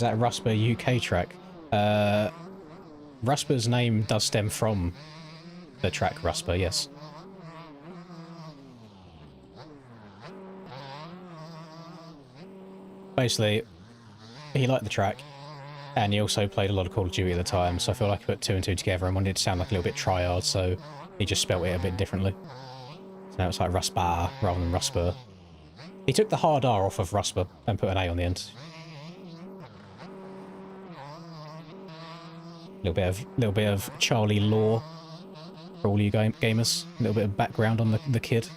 that Rusper UK track? Rusper's name does stem from the track Rusper, yes. Basically, he liked the track, and he also played a lot of Call of Duty at the time, so I feel like he put two and two together and wanted it to sound like a little bit tryhard, so he just spelt it a bit differently. So now it's like Ruspa rather than Rusper. He took the hard R off of Rusper and put an A on the end. Little bit of Charlie lore for all you gamers. A little bit of background on the kid.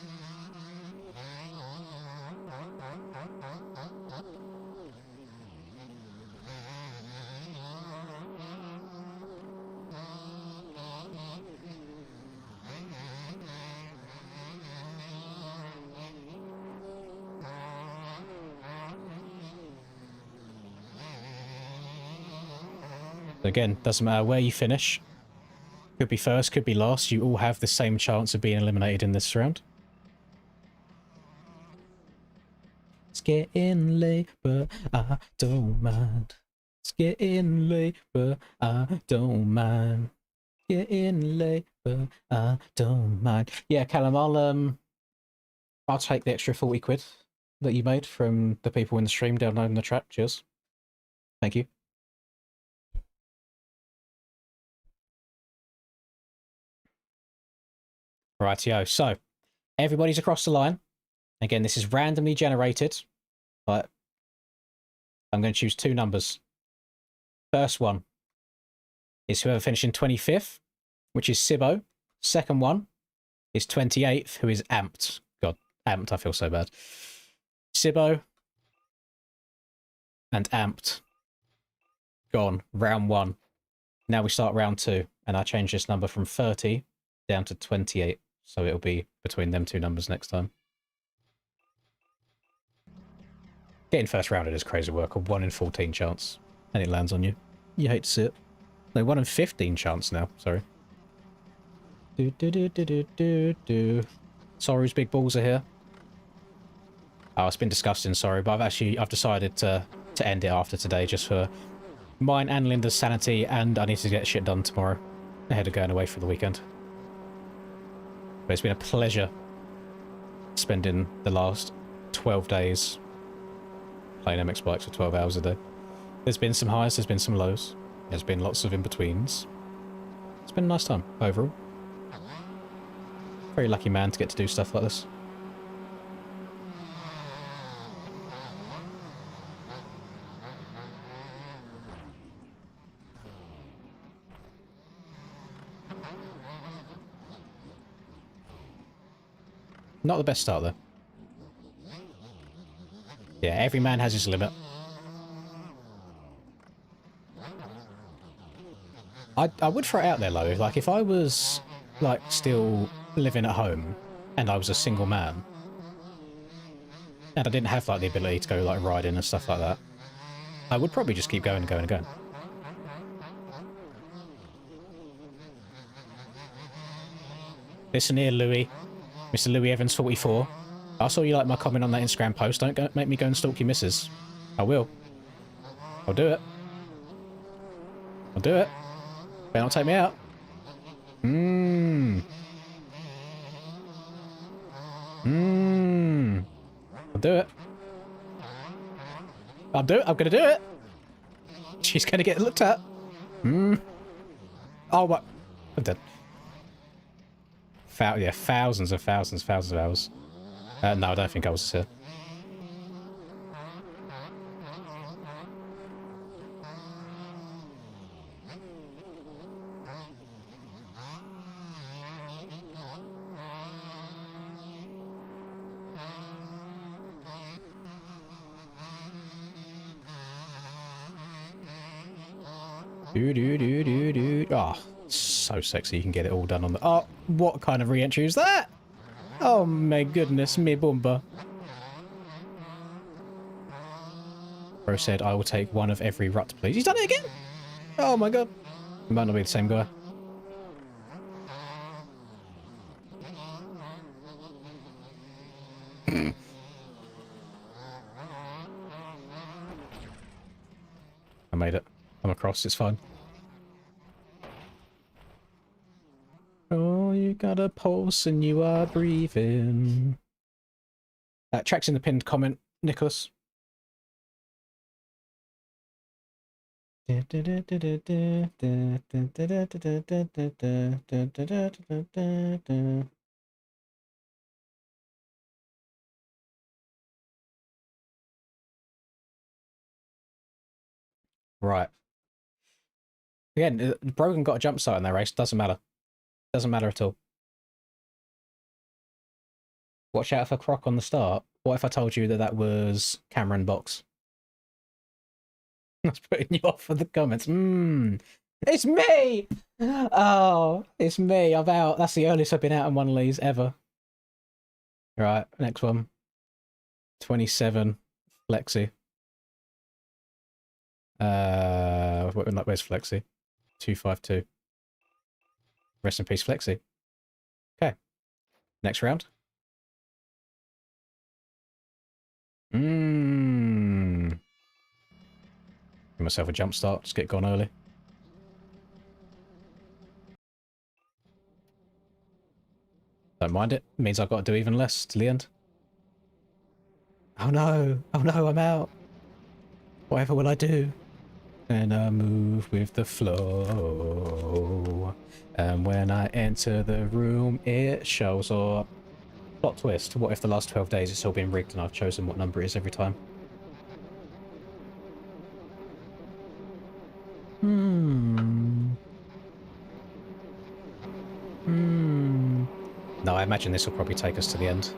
Again, doesn't matter where you finish. Could be first, could be last. You all have the same chance of being eliminated in this round. It's getting late, but I don't mind. It's getting late, but I don't mind. Getting late, but I don't mind. Yeah, Callum, I'll take the extra 40 quid that you made from the people in the stream downloading the track. Cheers. Thank you. Rightio, so everybody's across the line. Again, this is randomly generated, but I'm going to choose two numbers. First one is whoever finished in 25th, which is Sibbo. Second one is 28th, who is Amped. God, Amped, I feel so bad. Sibbo and Amped. Gone. Round one. Now we start round two, and I change this number from 30 down to 28. So it'll be between them two numbers next time. Getting first rounded is crazy work. A 1 in 14 chance. And it lands on you. You hate to see it. No, 1 in 15 chance now. Sorry. Sorry's big balls are here. Oh, it's been disgusting, sorry. But I've decided to end it after today just for mine and Linda's sanity. And I need to get shit done tomorrow. Ahead of going away for the weekend. But it's been a pleasure spending the last 12 days playing MX bikes for 12 hours a day. There's been some highs, there's been some lows. There's been lots of in-betweens. It's been a nice time, overall. Very lucky man to get to do stuff like this. Not the best start, though. Yeah, every man has his limit. I would throw it out there, though. Like, if I was, like, still living at home and I was a single man and I didn't have, like, the ability to go, like, riding and stuff like that, I would probably just keep going and going and going. Listen here, Louis. Mr. Louis Evans 44. I saw you like my comment on that Instagram post. Don't make me go and stalk your missus. I will. I'll do it. I'll do it. Better not take me out. I'll do it. I'll do it. I'm gonna do it. She's gonna get looked at. Oh, what? I'm dead. Yeah, thousands of hours. No, I don't think I was here. Oh, so sexy. You can get it all done on the... Oh, what kind of re-entry is that? Oh my goodness, me bumba. Bro said, I will take one of every rut, please. He's done it again? Oh my god. It might not be the same guy. across, it's fine. Oh, you got a pulse and you are breathing. Tracks in the pinned comment, Nicholas. Right. Again, Brogan got a jump start in their race. Doesn't matter. Doesn't matter at all. Watch out for Croc on the start. What if I told you that that was Cameron Box? That's putting you off for the comments. It's me! Oh, it's me. I'm out. That's the earliest I've been out in one of these ever. Right, next one. 27. Flexi. Where's Flexi? 252. Rest in peace, Flexi. Okay. Next round. Give myself a jump start. Just get gone early. Don't mind it. Means I've got to do even less to the end. Oh no! Oh no, I'm out! Whatever will I do? And I move with the flow. And when I enter the room, it shows up. Plot twist. What if the last 12 days it's all been rigged and I've chosen what number it is every time? No, I imagine this will probably take us to the end.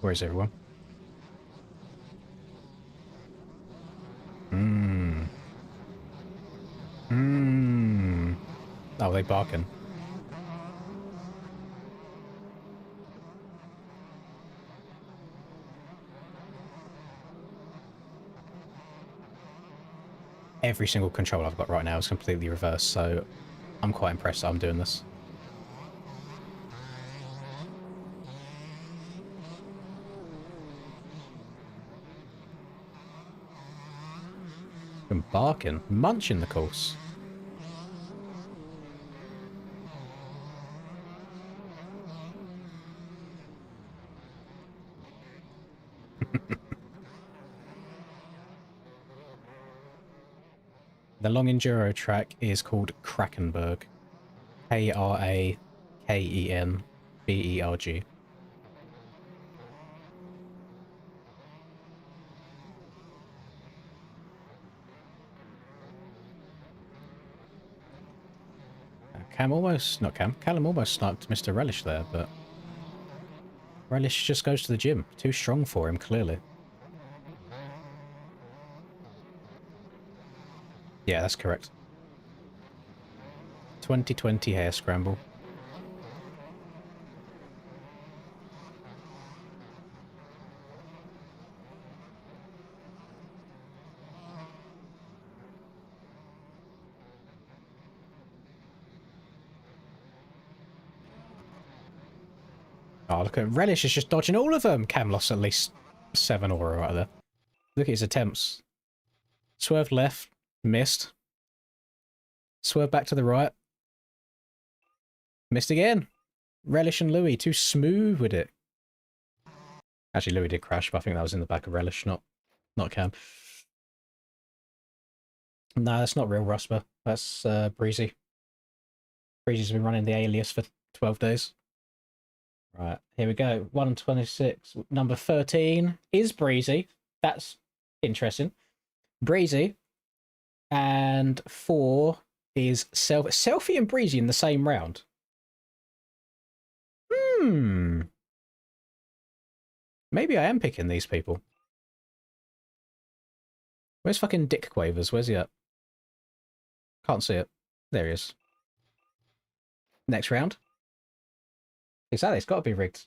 Where is everyone? Oh, they barking. Every single control I've got right now is completely reversed, so I'm quite impressed that I'm doing this. And barking, munching the course. The long enduro track is called Krakenberg. Krakenberg. Callum almost sniped Mr. Relish there, but Relish just goes to the gym. Too strong for him, clearly. Yeah, that's correct. 2020 hair scramble. Oh, look at Relish is just dodging all of them. Cam lost at least 7 aura right there. Look at his attempts. Swerve left, missed. Swerve back to the right. Missed again. Relish and Louis, too smooth with it. Actually, Louis did crash, but I think that was in the back of Relish, not Cam. No, that's not real Rusper. That's Breezy. Breezy's been running the alias for 12 days. Right, here we go. 126. Number 13 is Breezy. That's interesting. Breezy. And 4 is Selfie and Breezy in the same round. Maybe I am picking these people. Where's fucking Dick Quavers? Where's he at? Can't see it. There he is. Next round. Exactly, it's got to be rigged.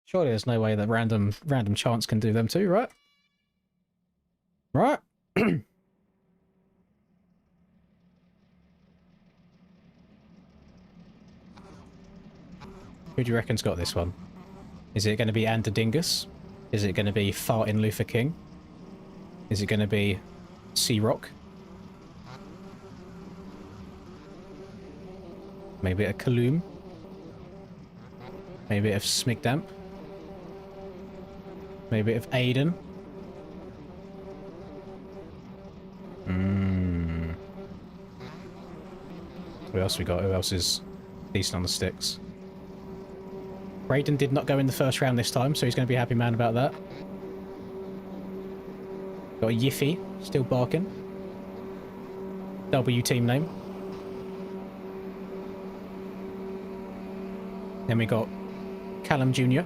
Surely there's no way that random chance can do them too, right? Right? Who do you reckon's got this one? Is it going to be Ander Dingus? Is it going to be Fartin Luther King? Is it going to be Sea-Rock? Maybe a Kaloom? Maybe a Smigdamp? Maybe a Aiden? Who else we got? Who else is decent on the sticks? Braden did not go in the first round this time, so he's going to be a happy man about that. Got a Yiffy, still barking. W team name. Then we got Callum Jr.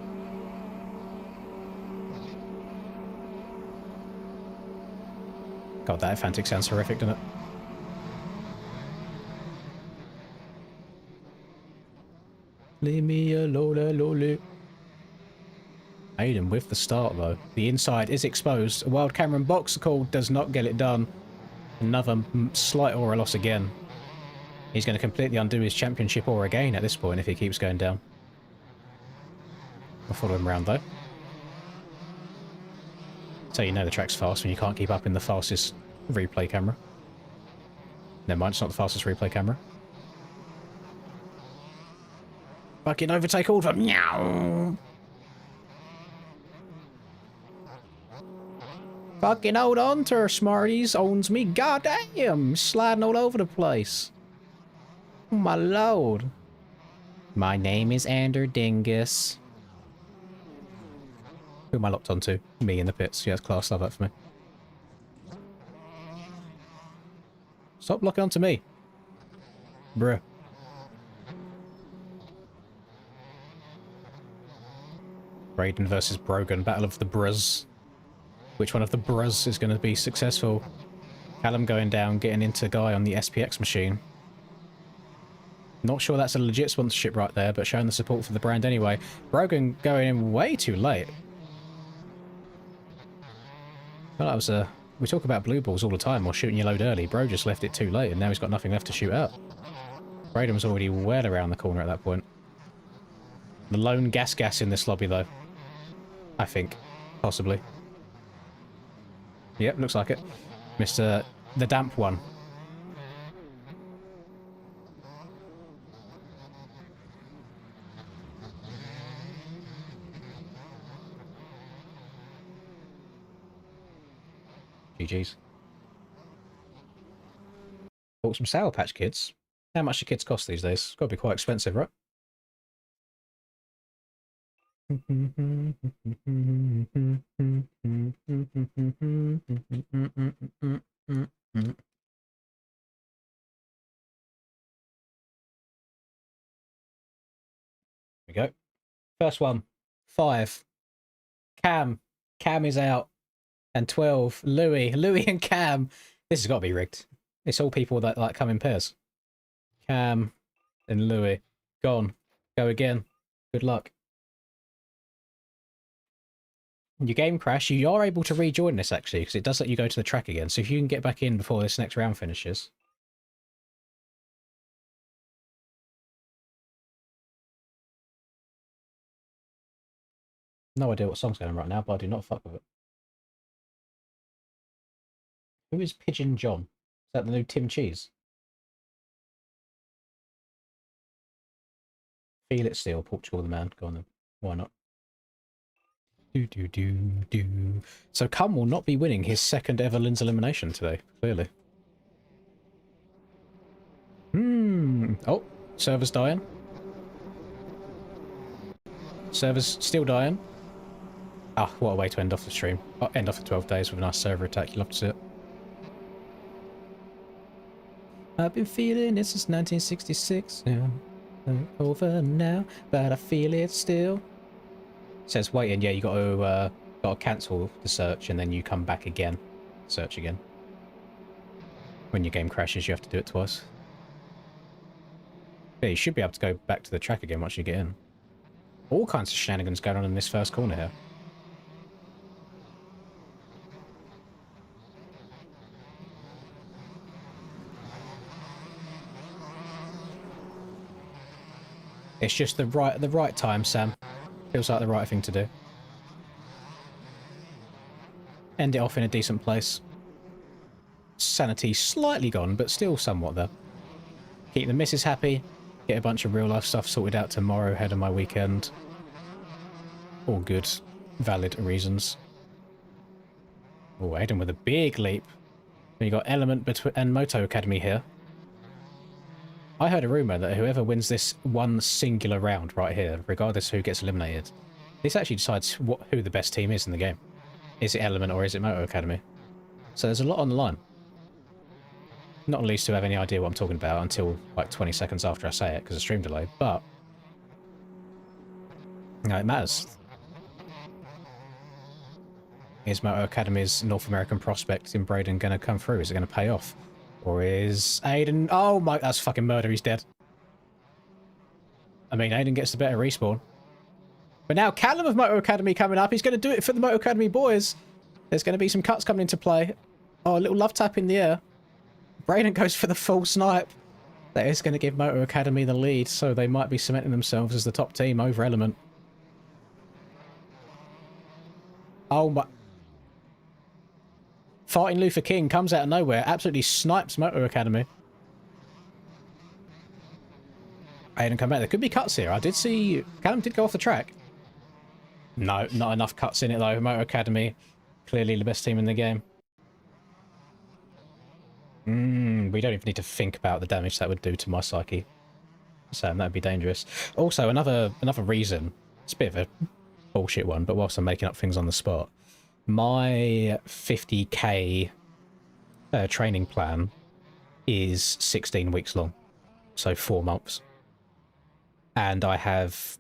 God, that Fantic sounds horrific, doesn't it? Leave me alone, alone. Aiden with the start, though. The inside is exposed. A wild Cameron box call does not get it done. Another slight aura loss again. He's going to completely undo his championship aura again at this point if he keeps going down. I'll follow him around, though. So you know the track's fast when you can't keep up in the fastest replay camera. Never mind, it's not the fastest replay camera. Fucking overtake order. Meow. Fucking hold on to her, Smarties. Owns me. Goddamn. Sliding all over the place. Oh, my lord. My name is Ander Dingus. Who am I locked onto? Me in the pits. Yeah, it's class. Love that for me. Stop locking onto me. Bruh. Braden versus Brogan. Battle of the Bruz. Which one of the Bruz is going to be successful? Callum going down, getting into Guy on the SPX machine. Not sure that's a legit sponsorship right there, but showing the support for the brand anyway. Brogan going in way too late. Well, that was a... We talk about blue balls all the time, or shooting your load early. Bro just left it too late, and now he's got nothing left to shoot out. Braden was already well around the corner at that point. The lone gas in this lobby, though. I think. Possibly. Yep, looks like it. Mr. the damp one. GG's. Bought some Sour Patch Kids. How much do kids cost these days? It's got to be quite expensive, right? Here we go. First one. 5. Cam. Cam is out. And 12. Louis. Louis and Cam. This has got to be rigged. It's all people that like come in pairs. Cam and Louis. Gone. Go again. Good luck. Your game crash, you are able to rejoin this actually, because it does let you go to the track again. So if you can get back in before this next round finishes. No idea what song's going on right now, but I do not fuck with it. Who is Pigeon John? Is that the new Tim Cheese? Feel it still, Portugal the man. Go on then. Why not? So Cum will not be winning his second ever Lynn's elimination today, clearly. Oh, server's dying. Server's still dying. Ah, what a way to end off the stream. Oh, end off the 12 days with a nice server attack. You'll love to see it. I've been feeling it since 1966. Yeah. Over now, but I feel it still. Says waiting, yeah, you got to cancel the search and then you come back again. Search again. When your game crashes, you have to do it twice. Yeah, you should be able to go back to the track again once you get in. All kinds of shenanigans going on in this first corner here. It's just the right time, Sam. Feels like the right thing to do. End it off in a decent place. Sanity slightly gone, but still somewhat there. Keep the missus happy. Get a bunch of real life stuff sorted out tomorrow ahead of my weekend. All good, valid reasons. Oh, Aiden with a big leap. Then you got Element and Moto Academy here. I heard a rumour that whoever wins this one singular round right here, regardless of who gets eliminated, this actually decides who the best team is in the game. Is it Element or is it Moto Academy? So there's a lot on the line. Not least to have any idea what I'm talking about until like 20 seconds after I say it because of stream delay, but no, it matters. Is Moto Academy's North American prospect in Braden going to come through? Is it going to pay off? Or is Aiden... Oh my... That's fucking murder. He's dead. I mean, Aiden gets the better respawn. But now Callum of Moto Academy coming up. He's going to do it for the Moto Academy boys. There's going to be some cuts coming into play. Oh, a little love tap in the air. Braden goes for the full snipe. That is going to give Moto Academy the lead, so they might be cementing themselves as the top team over Element. Oh my... Fighting Luther King comes out of nowhere, absolutely snipes Moto Academy. Aiden come back. There could be cuts here. I did see... Callum did go off the track. No, not enough cuts in it though. Moto Academy, clearly the best team in the game. We don't even need to think about the damage that would do to my psyche. So that'd be dangerous. Also, another reason. It's a bit of a bullshit one, but whilst I'm making up things on the spot, my 50k training plan is 16 weeks long, so 4 months. And I have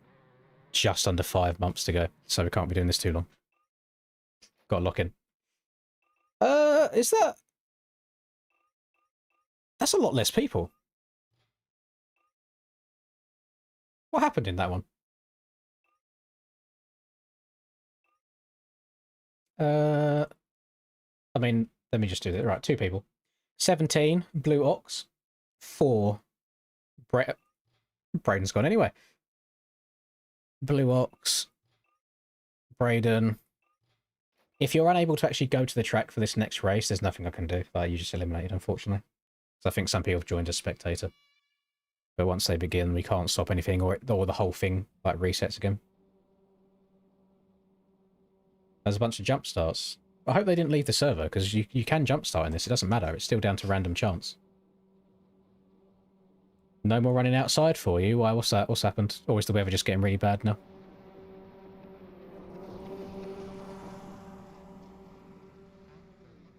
just under 5 months to go, so we can't be doing this too long. Got to lock in. Is that... That's a lot less people. What happened in that one? I mean, let me just do that. Right, 2 people. 17, Blue Ox. 4, Braden's gone anyway. Blue Ox, Braden. If you're unable to actually go to the track for this next race, there's nothing I can do. You just eliminated, unfortunately. So I think some people have joined as spectator. But once they begin, we can't stop anything, or the whole thing like resets again. There's a bunch of jump starts. I hope they didn't leave the server, because you can jump start in this. It doesn't matter. It's still down to random chance. No more running outside for you. Why? What's that? What's happened? Or is the weather just getting really bad now?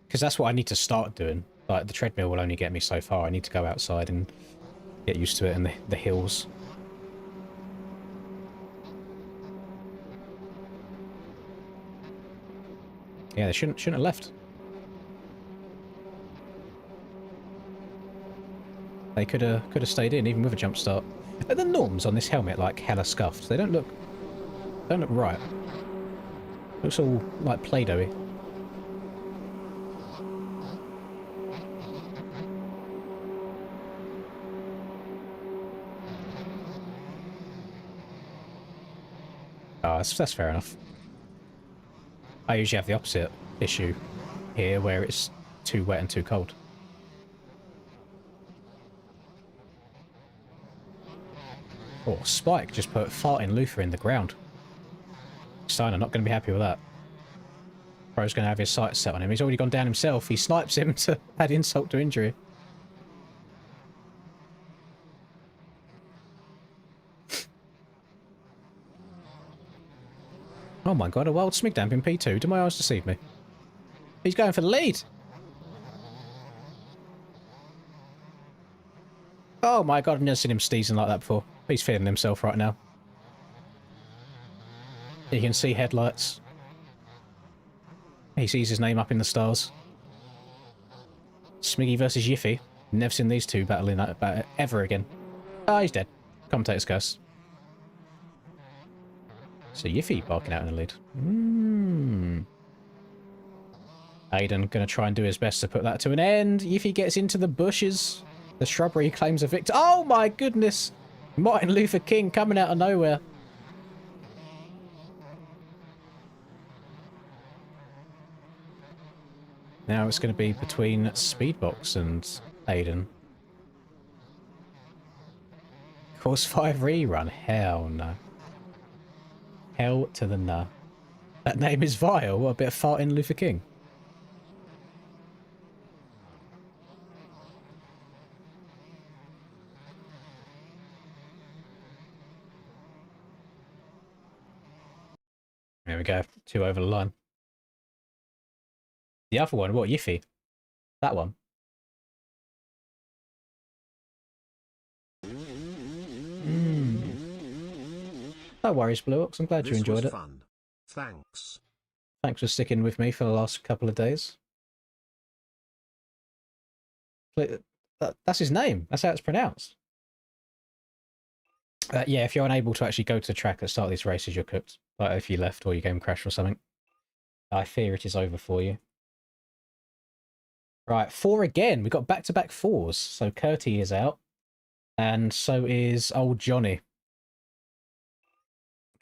Because that's what I need to start doing. Like, the treadmill will only get me so far. I need to go outside and get used to it in the hills. Yeah, they shouldn't have left. They could have stayed in even with a jump start. Are the norms on this helmet like hella scuffed? They don't look right. Looks all like Play-Doh-y. Oh, that's fair enough. I usually have the opposite issue here, where it's too wet and too cold. Oh, Spike just put farting Luther in the ground. Steiner not going to be happy with that. Pro's going to have his sights set on him. He's already gone down himself. He snipes him to add insult to injury. Oh my god, a wild Smigdamp in P2. Do my eyes deceive me? He's going for the lead. Oh my god, I've never seen him sneezing like that before. He's feeling himself right now. You can see headlights. He sees his name up in the stars. Smiggy versus Yiffy. Never seen these two battling that ever again. Ah, he's dead. Commentator's curse. So Yiffy barking out in the lead. Aiden going to try and do his best to put that to an end. Yiffy gets into the bushes. The shrubbery claims a victor. Oh my goodness! Martin Luther King coming out of nowhere. Now it's going to be between Speedbox and Aiden. Course 5 rerun. Hell no. Hell to the no. That name is vile. What a bit of farting Luther King. There we go. 2 over the line. The other one, what, Yiffy? That one. No worries, Blue Ox. I'm glad you enjoyed it. Fun. Thanks. Thanks for sticking with me for the last couple of days. That's his name. That's how it's pronounced. Yeah, if you're unable to actually go to the track at the start of these races, you're cooked. Like if you left or your game crashed or something. I fear it is over for you. Right, 4 again. We've got back-to-back 4s. So Curtie is out. And so is old Johnny.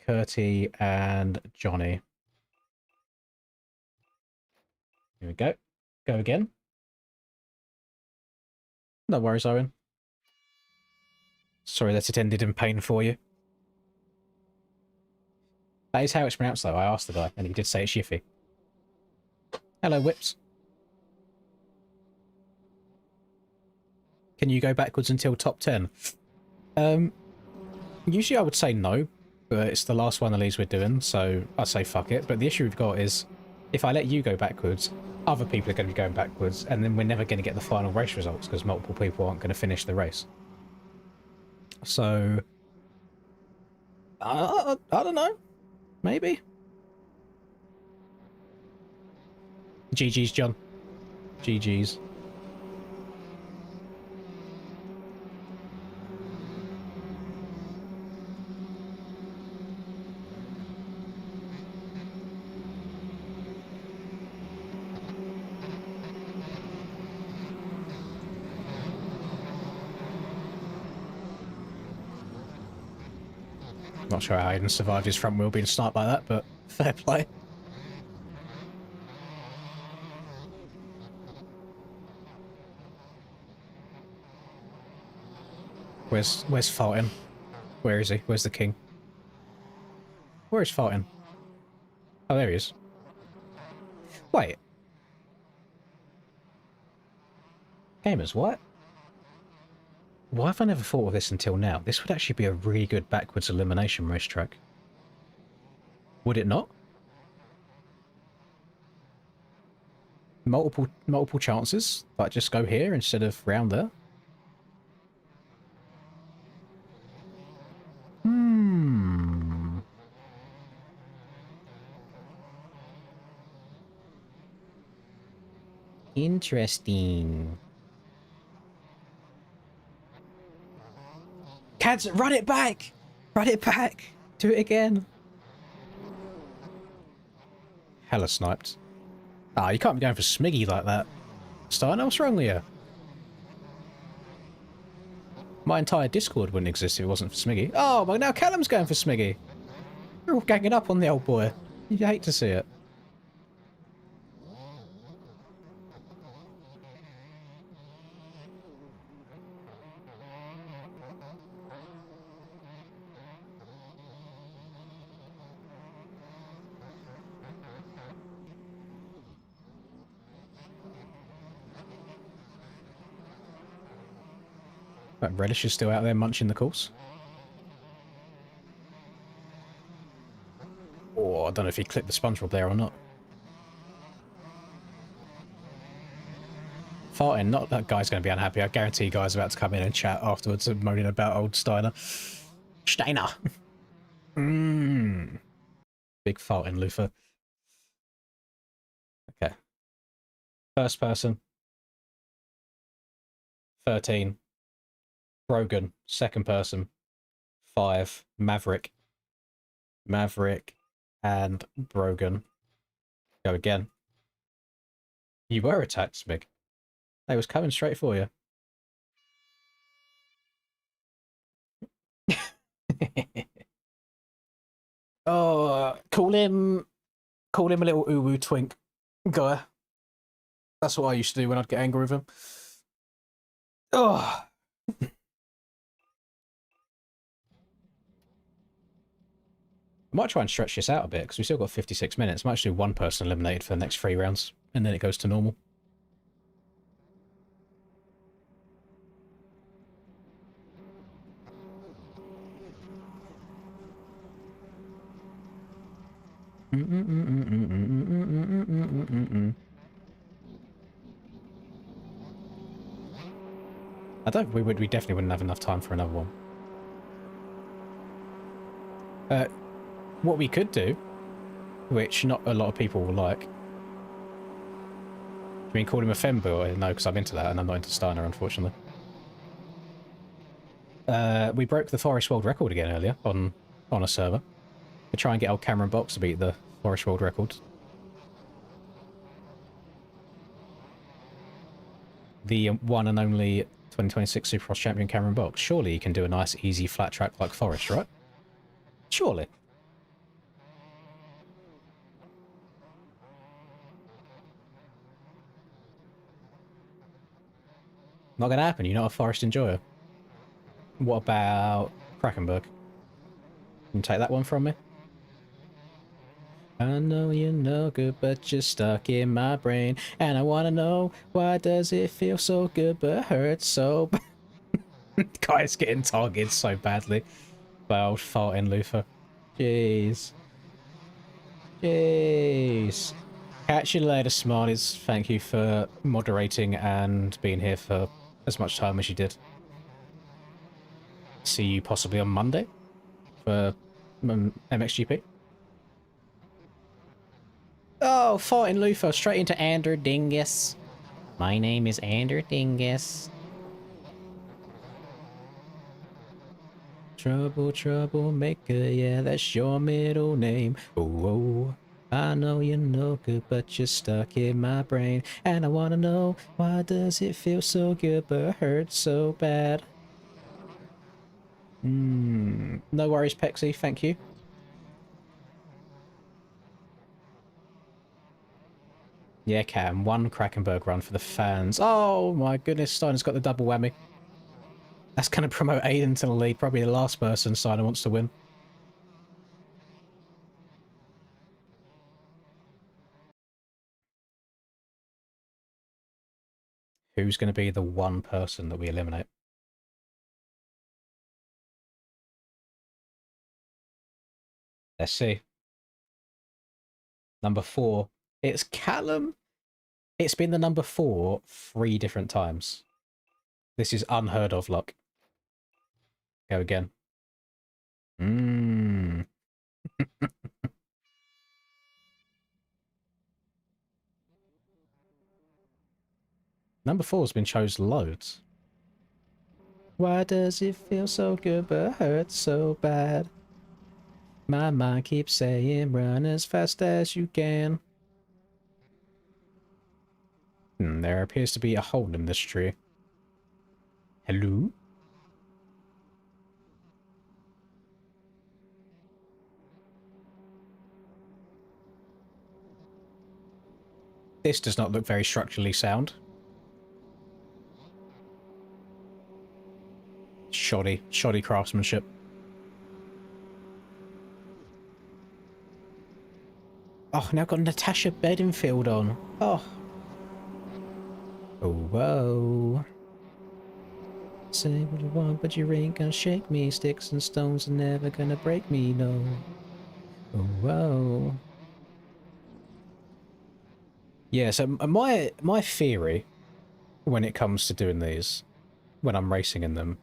Curtie and Johnny. Here we go. Go again. No worries, Owen. Sorry that it ended in pain for you. That is how it's pronounced, though. I asked the guy, and he did say it's Yiffy. Hello, Whips. Can you go backwards until top 10? Usually I would say no, but it's the last one of these we're doing, so I'd say fuck it. But the issue we've got is, if I let you go backwards, other people are going to be going backwards, and then we're never going to get the final race results, because multiple people aren't going to finish the race. So, I don't know. Maybe. GG's, John. GG's. Not sure how Aiden survived his front wheel being sniped like that, but fair play. Where's Fulton? Where is he? Where's the king? Where is Fulton? Oh, there he is. Wait. Gamers, what? Why have I never thought of this until now? This would actually be a really good backwards elimination racetrack. Would it not? Multiple chances, but just go here instead of round there. Interesting. Cads, run it back! Run it back! Do it again! Hella sniped. Ah, you can't be going for Smiggy like that. Steiner, what's wrong with you? My entire Discord wouldn't exist if it wasn't for Smiggy. Oh, well now Callum's going for Smiggy. We're all ganging up on the old boy. You hate to see it. That Relish is still out there munching the course. Oh, I don't know if he clipped the SpongeBob there or not. Farting, not that guy's going to be unhappy. I guarantee you guys are about to come in and chat afterwards and moaning about old Steiner. Steiner! Big farting Luther. Okay. First person. 13. Brogan, second person, 5, Maverick, and Brogan. Go again. You were attacked, Smig. They was coming straight for you. Call him a little uwu twink guy. That's what I used to do when I'd get angry with him. Oh. I might try and stretch this out a bit because we've still got 56 minutes. I might actually do one person eliminated for the next 3 rounds and then it goes to normal. I don't. We definitely wouldn't have enough time for another one. What we could do, which not a lot of people will like. I mean, call him a femboy? No, because I'm into that, and I'm not into Steiner, unfortunately. We broke the Forest World Record again earlier on a server. We try and get old Cameron Box to beat the Forest World Record. The one and only 2026 Supercross champion Cameron Box. Surely he can do a nice, easy, flat track like Forest, right? Surely. Not gonna happen. You're not a Forest enjoyer. What about Krakenberg? Can you take that one from me? I know you're no good, but you're stuck in my brain. And I want to know, why does it feel so good, but hurt so bad? Guy's getting targeted so badly by old farting Luther. Jeez. Jeez. Catch you later, Smarties. Thank you for moderating and being here for as much time as you did. See you possibly on Monday for MXGP. Oh, fighting Luther straight into Ander Dingus. My name is Ander Dingus. Trouble, troublemaker, yeah, that's your middle name. Oh, oh, I know you're no good, but you're stuck in my brain. And I wanna know, why does it feel so good, but hurt so bad? No worries, Pexy, thank you. Yeah, Cam, one Krakenberg run for the fans. Oh my goodness, Steiner's got the double whammy. That's going to promote Aiden to the lead. Probably the last person Steiner wants to win. Who's going to be the one person that we eliminate? Let's see. Number 4. It's Callum. It's been the number 4 3 different times. This is unheard of luck. Go again. Number 4 has been chosen loads. Why does it feel so good but hurt so bad? My mind keeps saying run as fast as you can. There appears to be a hole in this tree. Hello? This does not look very structurally sound. Shoddy craftsmanship. Oh, now I've got Natasha Bedingfield on. Oh. Oh, whoa. Say what you want, but you ain't gonna shake me. Sticks and stones are never gonna break me, no. Oh, whoa. Yeah, so my theory when it comes to doing these, when I'm racing in them,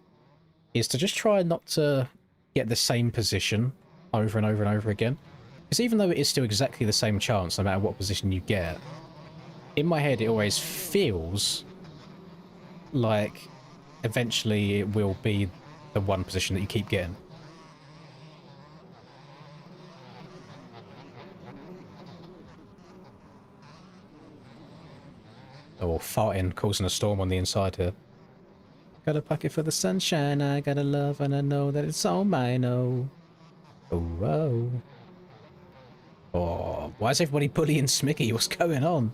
is to just try not to get the same position over and over and over again. Because even though it is still exactly the same chance no matter what position you get, in my head it always feels like eventually it will be the one position that you keep getting. Oh, farting, causing a storm on the inside here. Got a pocket for the sunshine, I got a love, and I know that it's all mine, oh. Oh, oh. Oh, why is everybody bullying Smiggy? What's going on?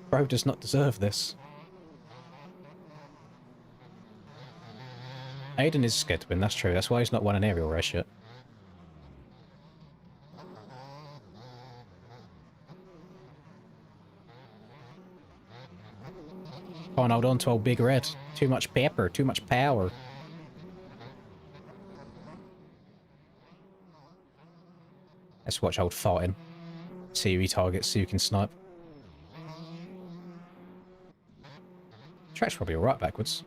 Bro does not deserve this. Aiden is scared to win, that's true. That's why he's not won an aerial race yet. Can't hold on to old Big Red. Too much pepper, too much power. Let's watch old farting. See who he targets so you can snipe. Track's probably alright backwards.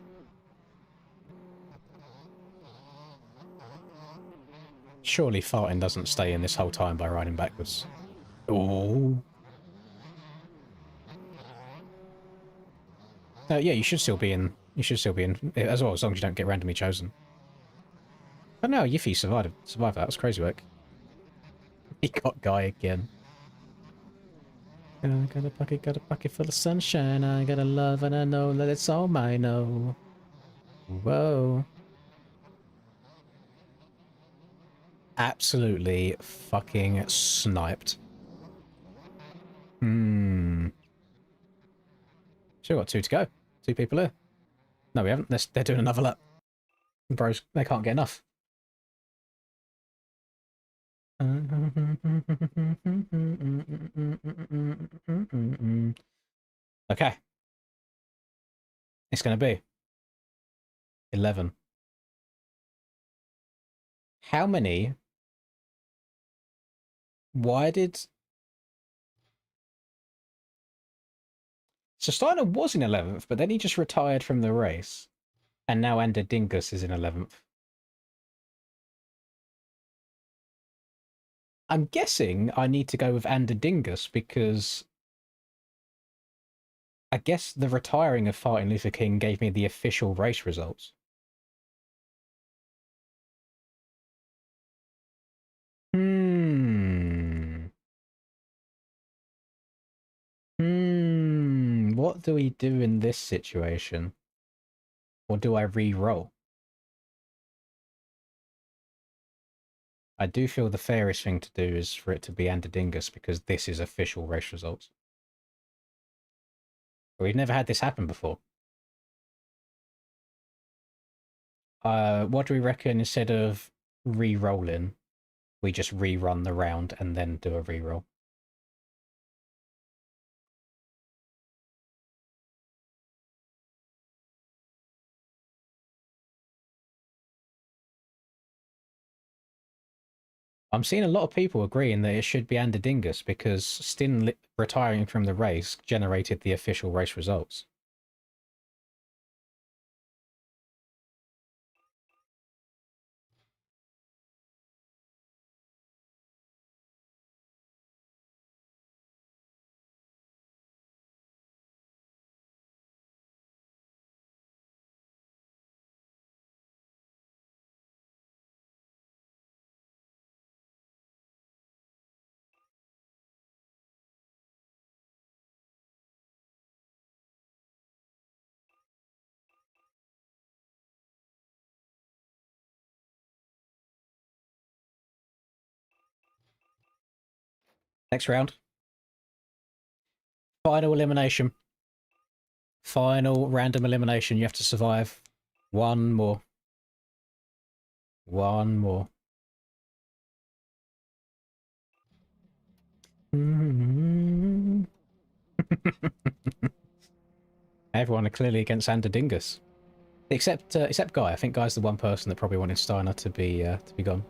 Surely farting doesn't stay in this whole time by riding backwards. Oh. Yeah, you should still be in. You should still be in as well, as long as you don't get randomly chosen. But no, Yiffy survived that. That was crazy work. He got Guy again. I got a bucket full of sunshine. I got a love and I know that it's all mine. Oh. Whoa. Absolutely fucking sniped. Still got 2 to go. 2 people here. No, we haven't. They're doing another lap. Bros, they can't get enough. Okay. It's going to be 11. How many? Why did... So Steiner was in 11th, but then he just retired from the race. And now Ander Dingus is in 11th. I'm guessing I need to go with Ander Dingus because I guess the retiring of Martin Luther King gave me the official race results. What do we do in this situation? Or do I re-roll? I do feel the fairest thing to do is for it to be Ander Dingus because this is official race results. But we've never had this happen before. What do we reckon instead of re-rolling, we just rerun the round and then do a re-roll? I'm seeing a lot of people agreeing that it should be Ander Dingus because Stin retiring from the race generated the official race results. Next round. Final elimination. Final random elimination. You have to survive. One more. One more. Everyone are clearly against Ander Dingus. Except Guy. I think Guy's the one person that probably wanted Steiner to be gone.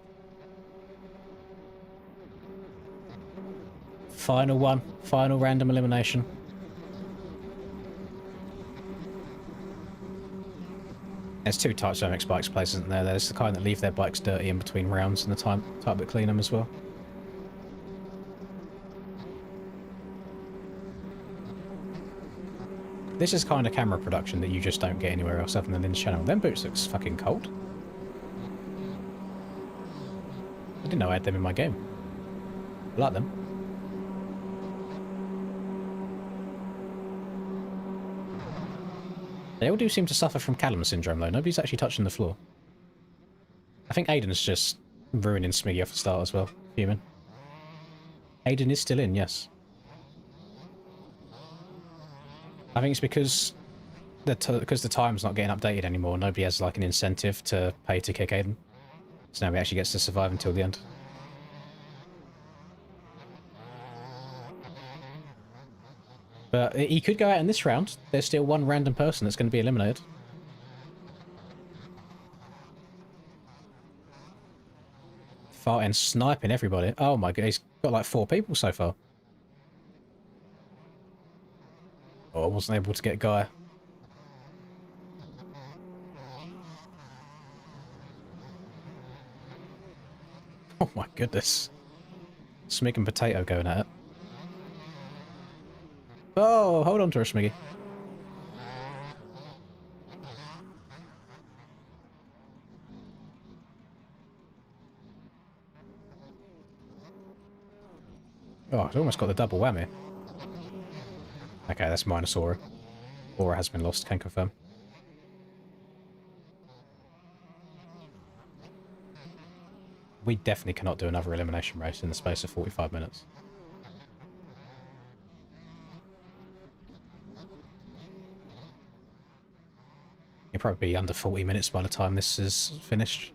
Final one. Final random elimination. There's 2 types of MX bikes places, isn't there? There's the kind that leave their bikes dirty in between rounds and the type that clean them as well. This is kind of camera production that you just don't get anywhere else other than in this channel. Them boots looks fucking cold. I didn't know I had them in my game. I like them. They all do seem to suffer from Callum syndrome, though. Nobody's actually touching the floor. I think Aiden's just ruining Smiggy off the start as well. Human. Aiden is still in, yes. I think it's because the time's not getting updated anymore. Nobody has like an incentive to pay to kick Aiden. So now he actually gets to survive until the end. But he could go out in this round. There's still one random person that's going to be eliminated. Farting, sniping everybody. Oh my god, he's got like 4 people so far. Oh, I wasn't able to get Guy. Oh my goodness. Smig and Potato going at it. Oh, hold on to her, Smiggy. Oh, it's almost got the double whammy. Okay, that's minus Aura. Aura has been lost, can confirm. We definitely cannot do another elimination race in the space of 45 minutes. It'll probably be under 40 minutes by the time this is finished.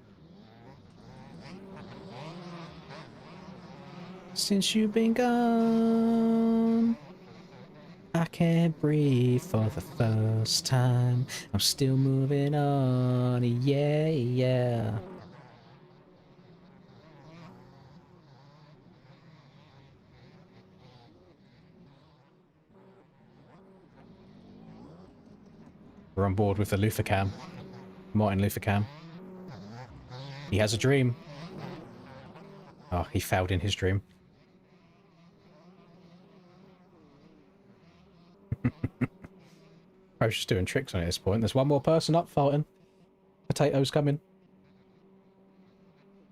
Since you've been gone, I can't breathe for the first time. I'm still moving on, yeah, yeah. We're on board with the Luther Cam. Martin Luther Cam. He has a dream. Oh, he failed in his dream. I was just doing tricks on it at this point. There's one more person up farting. Potato's coming.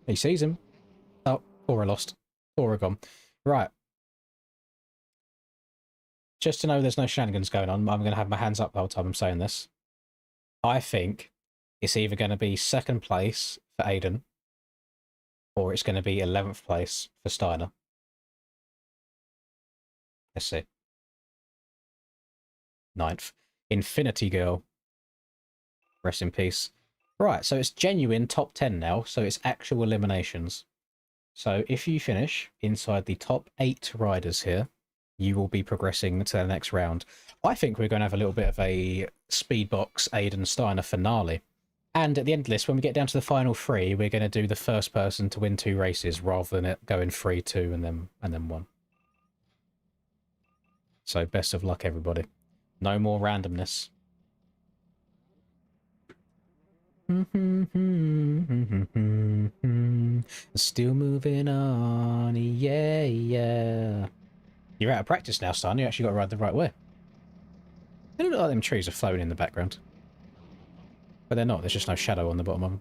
He sees him. Oh, Aura lost. Aura gone. Right. Just to know there's no shenanigans going on, I'm going to have my hands up the whole time I'm saying this. I think it's either going to be 2nd place for Aiden, or it's going to be 11th place for Steiner. Let's see. 9th. Infinity Girl. Rest in peace. Right, so it's genuine top 10 now, so it's actual eliminations. So if you finish inside the top 8 riders here, you will be progressing to the next round. I think we're going to have a little bit of a Speedbox Aiden Steiner finale. And at the end of this, when we get down to the final 3, we're going to do the first person to win 2 races rather than it going 3-2 and then 1. So best of luck, everybody. No more randomness. Still moving on, yeah, yeah. You're out of practice now, son. You actually got to ride the right way. They look like them trees are floating in the background. But they're not. There's just no shadow on the bottom of them.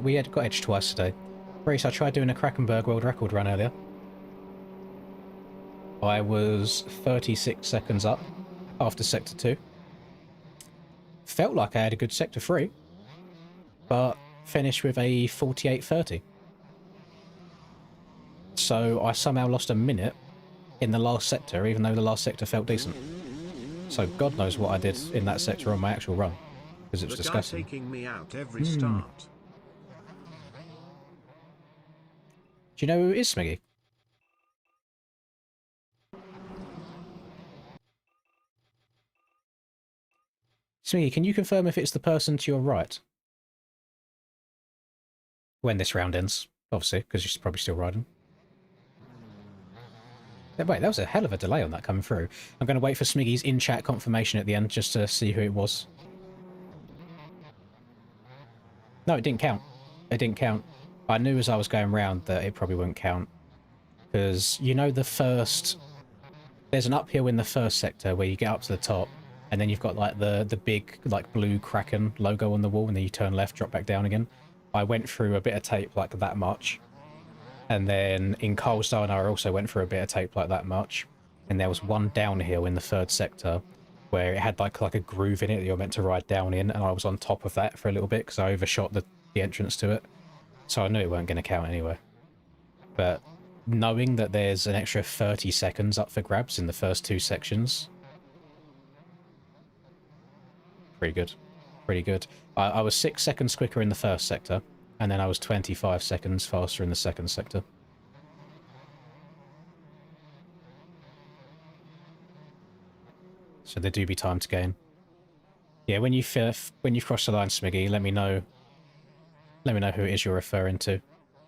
We had got edge twice today. Reese, I tried doing a Krakenberg world record run earlier. I was 36 seconds up after sector 2. Felt like I had a good sector 3, but finished with a 48:30. So I somehow lost a minute in the last sector, even though the last sector felt decent. So God knows what I did in that sector on my actual run, because it was disgusting. Taking me out every start. Do you know who it is, Smiggy? Smiggy, can you confirm if it's the person to your right? When this round ends, obviously, because you're probably still riding. Wait, that was a hell of a delay on that coming through. I'm going to wait for Smiggy's in-chat confirmation at the end just to see who it was. No, it didn't count. It didn't count. I knew as I was going round that it probably wouldn't count. Because, you know, the first... There's an uphill in the first sector where you get up to the top, and then you've got, like, the big, like, blue Kraken logo on the wall, and then you turn left, drop back down again. I went through a bit of tape like that much. And then in Coalstone, I also went for a bit of tape like that much. And there was one downhill in the 3rd sector where it had like a groove in it that you're meant to ride down in, and I was on top of that for a little bit because I overshot the entrance to it. So I knew it weren't going to count anyway. But knowing that there's an extra 30 seconds up for grabs in the first 2 sections, pretty good. Pretty good. I was 6 seconds quicker in the 1st sector, and then I was 25 seconds faster in the 2nd sector. So there do be time to gain. Yeah, when you cross the line, Smiggy, let me know. Let me know who it is you're referring to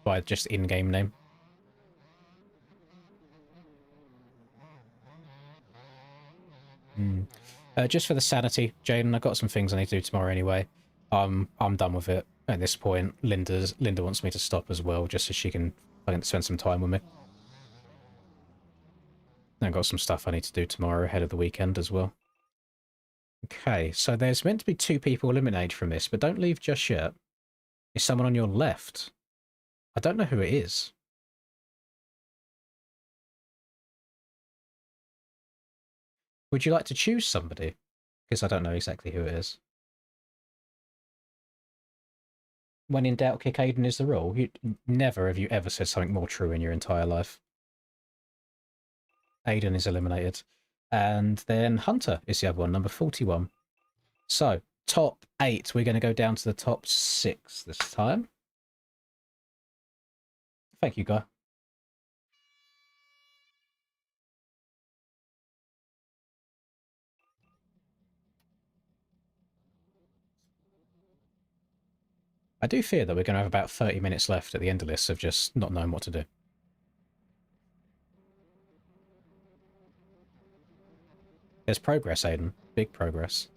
by just in-game name. Just for the sanity, Jaden, I've got some things I need to do tomorrow anyway. I'm done with it at this point. Linda wants me to stop as well, just so she can spend some time with me. I've got some stuff I need to do tomorrow ahead of the weekend as well. Okay, so there's meant to be 2 people eliminated from this, but don't leave just yet. Is someone on your left? I don't know who it is. Would you like to choose somebody? Because I don't know exactly who it is. When in doubt, kick Aiden is the rule. Never have you ever said something more true in your entire life. Aiden is eliminated. And then Hunter is the other one, number 41. So, top 8. We're going to go down to the top 6 this time. Thank you, Guy. I do fear that we're going to have about 30 minutes left at the end of this of just not knowing what to do. There's progress, Aiden. Big progress.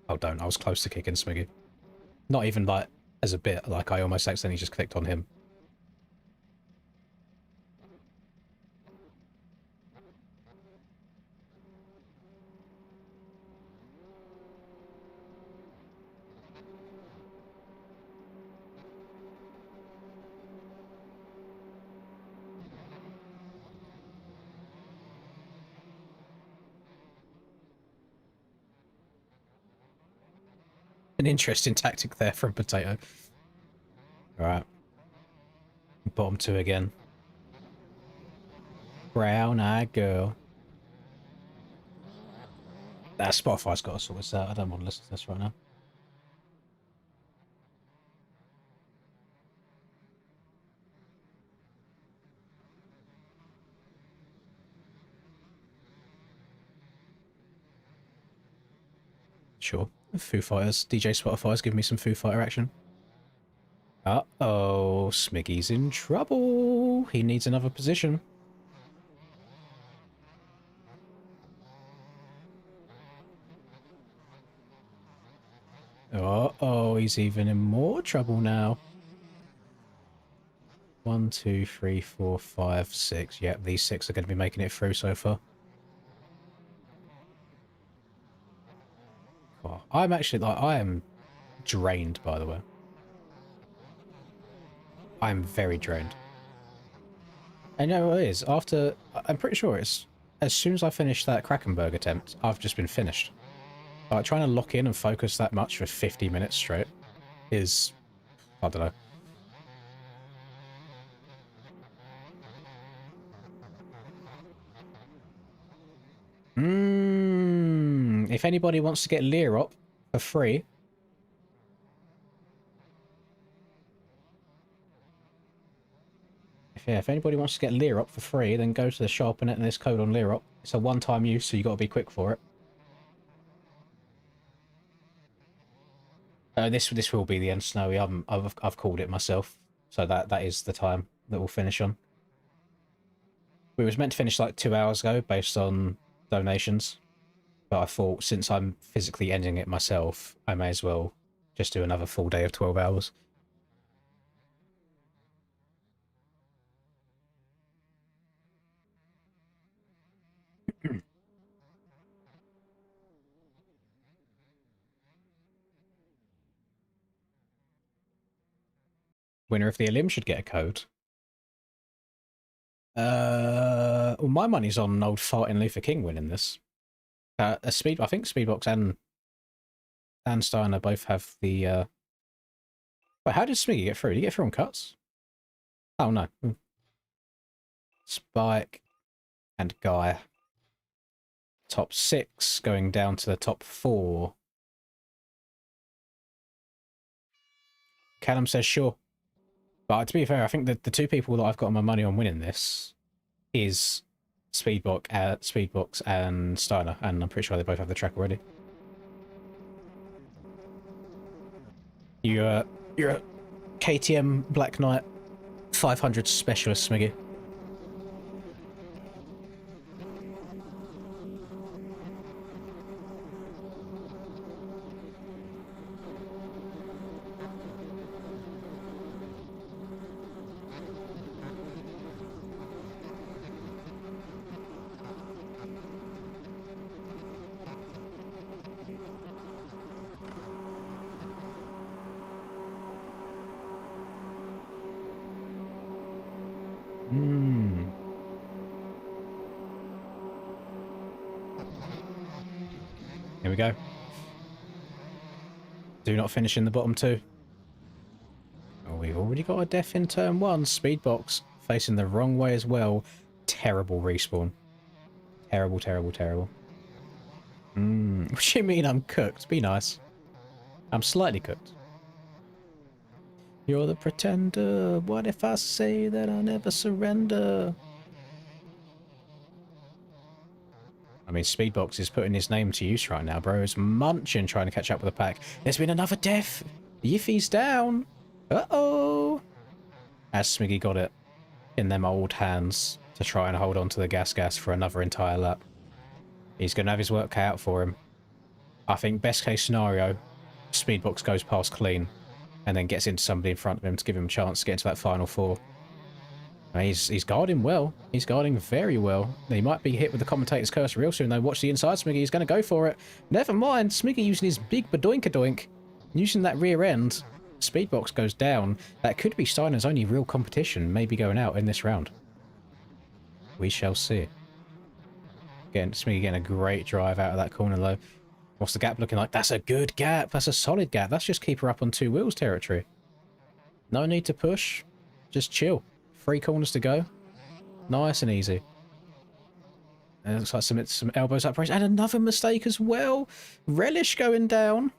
Oh, don't. I was close to kicking Smiggy. Not even, like, as a bit. Like, I almost accidentally just clicked on him. An interesting tactic there from Potato. Alright. Bottom 2 again. Brown-eyed girl. Spotify's got to sort this out. I don't want to listen to this right now. Sure. Foo Fighters. DJ Spotify's giving me some Foo Fighter action. Uh-oh. Smiggy's in trouble. He needs another position. Uh-oh. He's even in more trouble now. 1, 2, 3, 4, 5, 6. Yep, these 6 are going to be making it through so far. Oh, I'm actually, like, I am drained, by the way. I'm very drained. I know what it is. After, I'm pretty sure it's, as soon as I finish that Krakenberg attempt, I've just been finished. Like, trying to lock in and focus that much for 50 minutes straight is, I don't know. If anybody wants to get Learop for free, if anybody wants to get Learop for free, then go to the shop and enter this code on Learop. It's a one-time use, so you got to be quick for it. This will be the end, Snowy. I've called it myself, so that is the time that we'll finish on. We was meant to finish like 2 hours ago based on donations, but I thought since I'm physically ending it myself, I may as well just do another full day of 12 hours. Winner of the Elim should get a code. Well, my money's on old farting Luther King winning this. I think Speedbox and Steiner both have the. Wait, how did Smiggy get through? Did he get through on cuts? Oh no. Spike and Guy. Top 6 going down to the top 4. Callum says sure. But to be fair, I think that the two people that I've got my money on winning this is Speedbox and Steiner, and I'm pretty sure they both have the track already. You're a KTM Black Knight 500 specialist, Smiggy. Here we go. Do not finish in the bottom 2. Oh, we've already got a death in turn 1. Speedbox facing the wrong way as well. Terrible respawn. Terrible, terrible, terrible. What do you mean I'm cooked? Be nice. I'm slightly cooked. You're the pretender. What if I say that I'll never surrender? I mean, Speedbox is putting his name to use right now, bro. It's munching trying to catch up with the pack. There's been another death. Yiffy's down. Uh-oh. As Smiggy got it in them old hands to try and hold on to the gas for another entire lap. He's going to have his work cut out for him. I think best case scenario, Speedbox goes past clean and then gets into somebody in front of him to give him a chance to get into that final 4. He's guarding well. He's guarding very well. He might be hit with the commentator's curse real soon, though. Watch the inside, Smiggy. He's going to go for it. Never mind. Smiggy using his big badoink-a-doink. Using that rear end. Speedbox goes down. That could be Steiner's only real competition, maybe going out in this round. We shall see. Again, Smiggy getting a great drive out of that corner, though. What's the gap looking like? That's a good gap. That's a solid gap. That's just keep her up on 2 wheels territory. No need to push. Just chill. 3 corners to go. Nice and easy. And it looks like some elbows up race. And another mistake as well. Relish going down.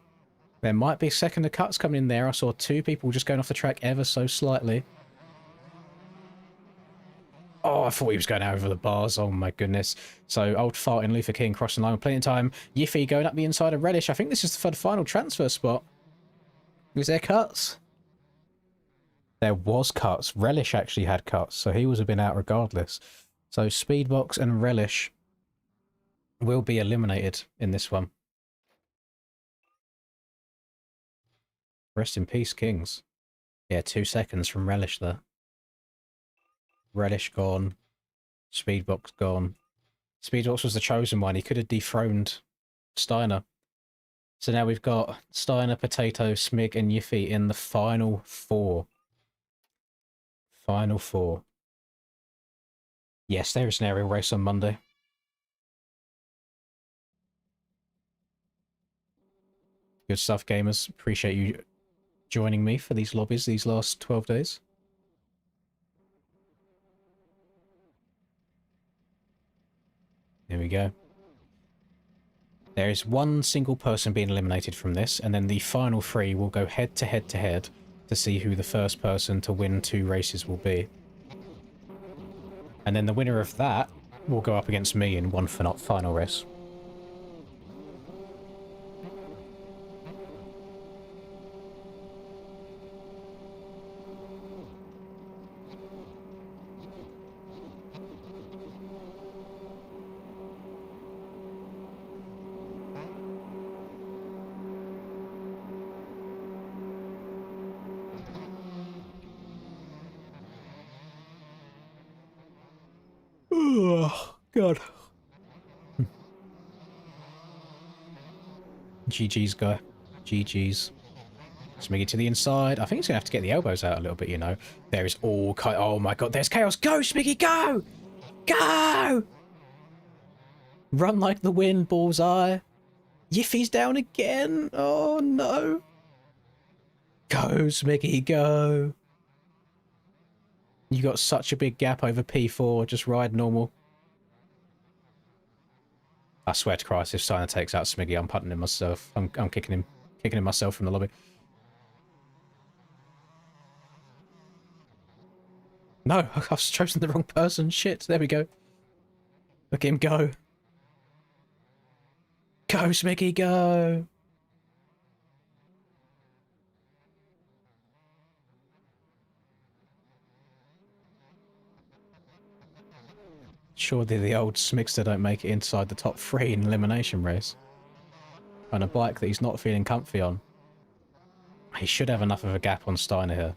There might be a second of cuts coming in there. I saw 2 people just going off the track ever so slightly. Oh, I thought he was going over the bars. Oh my goodness. So old farting Luther King crossing the line with plenty of time. Yiffy going up the inside of Relish. I think this is for the final transfer spot. Was there cuts? There was cuts. Relish actually had cuts, so he would have been out regardless. So Speedbox and Relish will be eliminated in this one. Rest in peace, Kings. Yeah, 2 seconds from Relish there. Relish gone. Speedbox gone. Speedbox was the chosen one. He could have dethroned Steiner. So now we've got Steiner, Potato, Smig, and Yiffy in the final 4. Final 4. Yes, there is an aerial race on Monday. Good stuff, gamers. Appreciate you joining me for these lobbies these last 12 days. Here we go. There is 1 single person being eliminated from this, and then the final 3 will go head to head to head to see who the first person to win 2 races will be. And then the winner of that will go up against me in one final race. Oh, God. GG's, guy. GG's. Smiggy to the inside. I think he's going to have to get the elbows out a little bit, you know. There is all... Oh, my God. There's chaos. Go, Smiggy, go! Go! Run like the wind, bullseye. Yiffy's down again. Oh, no. Go, Smiggy, go. You got such a big gap over P4. Just ride normal. I swear to Christ, if Steiner takes out Smiggy, I'm putting him myself. I'm kicking him myself from the lobby. No, I've chosen the wrong person. Shit, there we go. Look at him go. Go, Smiggy, go. Surely the old Smigster don't make it inside the top 3 in elimination race. On a bike that he's not feeling comfy on. He should have enough of a gap on Steiner here.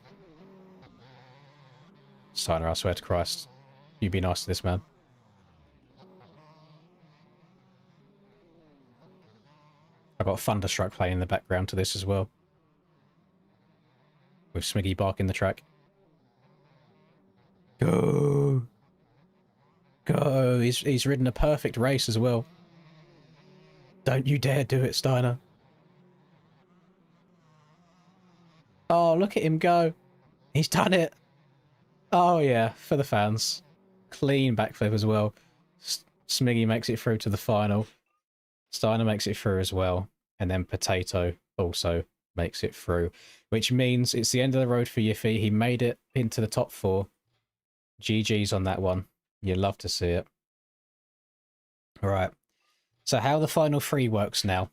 Steiner, I swear to Christ. You be nice to this man. I've got Thunderstruck playing in the background to this as well. With Smiggy barking the track. Go! Go! He's ridden a perfect race as well. Don't you dare do it, Steiner. Oh, look at him go. He's done it. Oh, yeah, for the fans. Clean backflip as well. Smiggy makes it through to the final. Steiner makes it through as well. And then Potato also makes it through. Which means it's the end of the road for Yiffy. He made it into the top 4. GG's on that one. You'd love to see it. All right. So how the final 3 works now.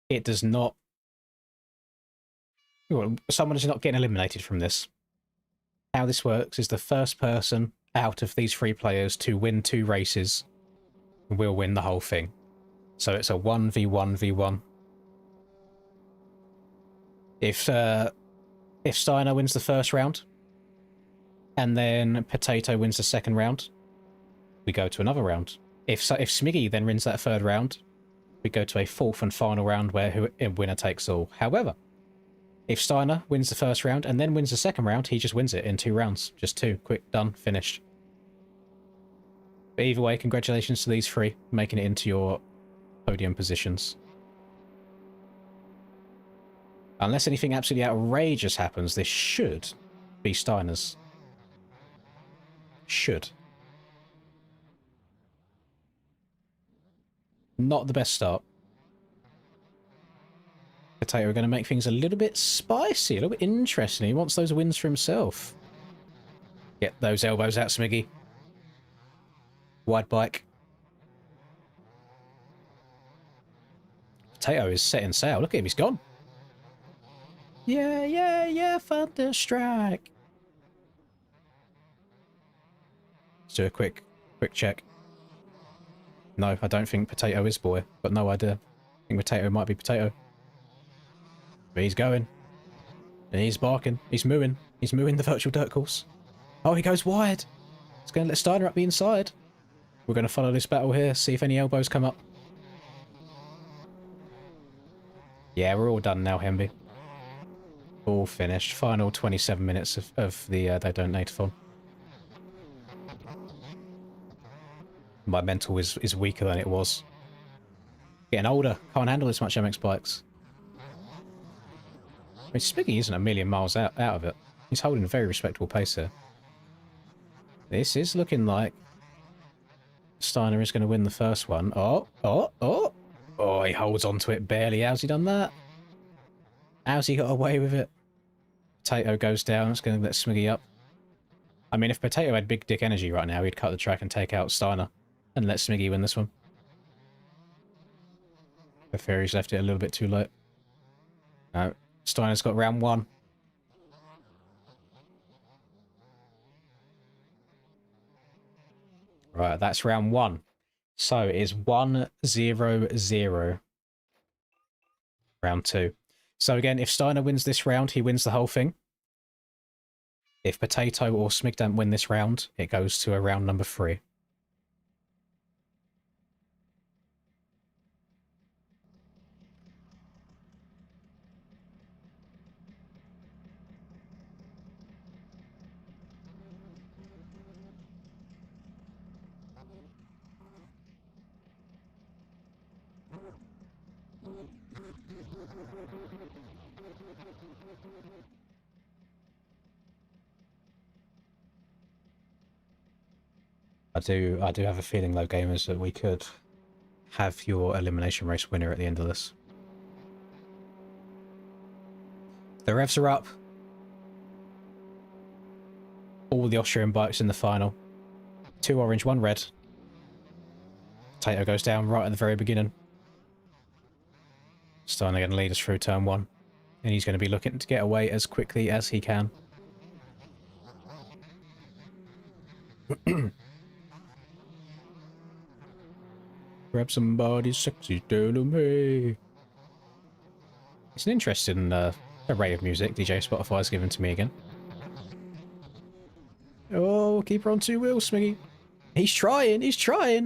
It does not... Well, someone is not getting eliminated from this. How this works is the first person out of these 3 players to win 2 races will win the whole thing. So it's a 1v1v1. If Steiner wins the first round, and then Potato wins the second round, we go to another round. If Smiggy then wins that third round, we go to a 4th and final round where winner takes all. However, if Steiner wins the first round and then wins the second round, he just wins it in 2 rounds. Just 2. Quick, done, finished. But either way, congratulations to these 3, making it into your podium positions. Unless anything absolutely outrageous happens, this should be Steiner's. Should. Not the best start. Potato are going to make things a little bit spicy, a little bit interesting. He wants those wins for himself. Get those elbows out, Smiggy. Wide bike. Potato is setting sail. Look at him, he's gone. Yeah, yeah, yeah, Thunderstrike. Let's do a quick check. No, I don't think Potato is boy, but no idea. I think Potato might be Potato. But he's going. And he's barking. He's mooing. He's mooing the virtual dirt course. Oh, he goes wide. He's going to let Steiner up the inside. We're going to follow this battle here, see if any elbows come up. Yeah, we're all done now, Hemby. All finished. Final 27 minutes of the They Don't Natathon. My mental is weaker than it was. Getting older. Can't handle this much MX bikes. I mean, Smiggy isn't a million miles out of it. He's holding a very respectable pace here. This is looking like Steiner is going to win the first one. Oh, oh, oh. Oh, he holds on to it barely. How's he done that? How's he got away with it? Potato goes down. It's going to let Smiggy up. I mean, if Potato had big dick energy right now, he'd cut the track and take out Steiner and let Smiggy win this one. The Fairies left it a little bit too late. No, Steiner's got round 1. Right, that's round 1. So it is 1-0-0. Round 2. So again, if Steiner wins this round, he wins the whole thing. If Potato or Smigdamp win this round, it goes to a round number 3. I do have a feeling, though, gamers, that we could have your elimination race winner at the end of this. The revs are up. All the Austrian bikes in the final. 2 orange, 1 red. Tato goes down right at the very beginning. Steiner going to lead us through turn 1. And he's going to be looking to get away as quickly as he can. Grab somebody sexy, tell them hey. It's an interesting array of music DJ Spotify's given to me again. Oh, keep her on 2 wheels, Smiggy. He's trying.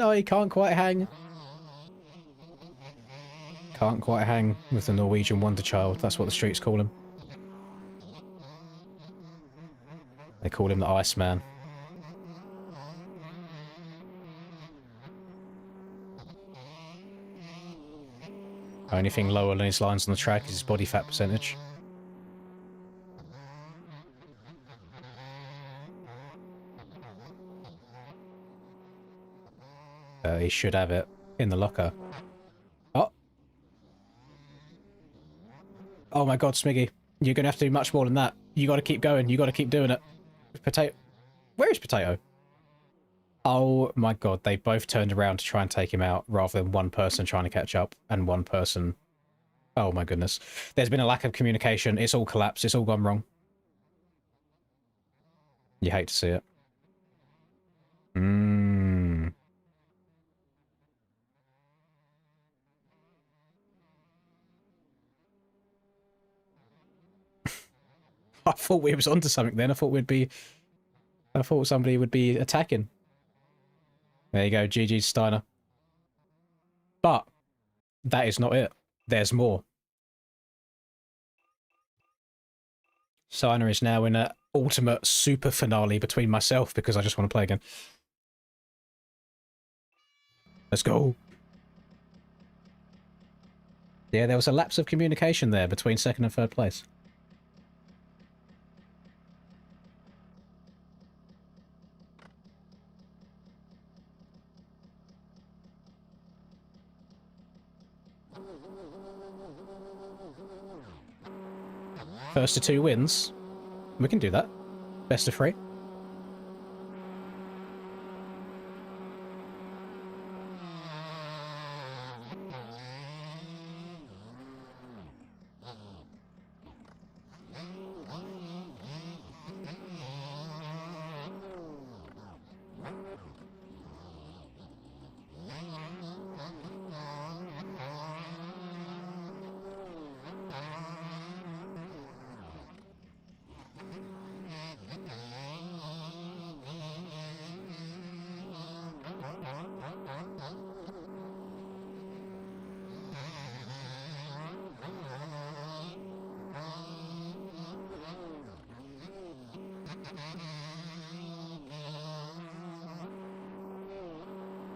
Oh, he can't quite hang. Can't quite hang with the Norwegian wonder child. That's what the streets call him. They call him the Iceman. Only thing lower than his lines on the track is his body fat percentage. He should have it in the locker. Oh! Oh my god, Smiggy. You're going to have to do much more than that. You got to keep going. You got to keep doing it. Potato. Where is Potato? Oh my god, they both turned around to try and take him out rather than one person trying to catch up and one person... Oh my goodness. There's been a lack of communication. It's all collapsed. It's all gone wrong. You hate to see it. I thought we was onto something then. I thought somebody would be attacking. There you go, GG Steiner. But that is not it. There's more. Steiner is now in an ultimate super finale between myself because I just want to play again. Let's go. Yeah, there was a lapse of communication there between 2nd and 3rd place. First to 2 wins. We can do that. Best of 3.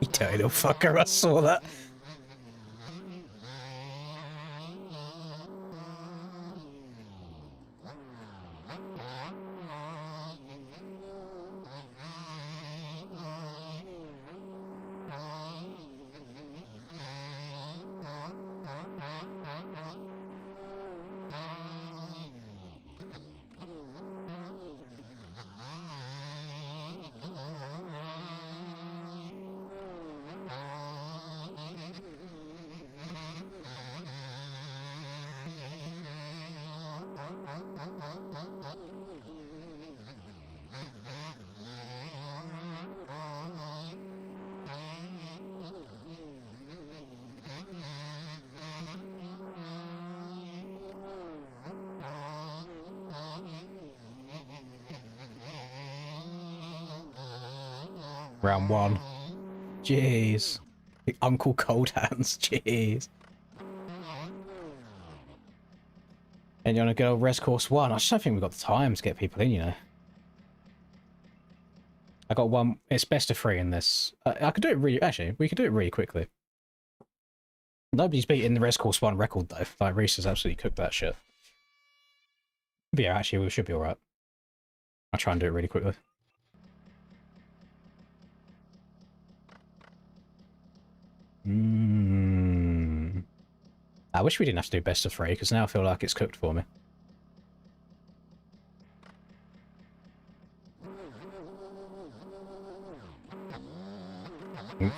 You dirty little fucker, I saw that. Round 1. Jeez. The Uncle Cold Hands. Jeez. And you want to go res course 1? I just don't think we've got the time to get people in, you know. I got 1. It's best of 3 in this. I could do it really... Actually, we could do it really quickly. Nobody's beating the Res Course 1 record, though. Like, Reese has absolutely cooked that shit. But yeah, actually, we should be alright. I'll try and do it really quickly. I wish we didn't have to do best of 3, because now I feel like it's cooked for me.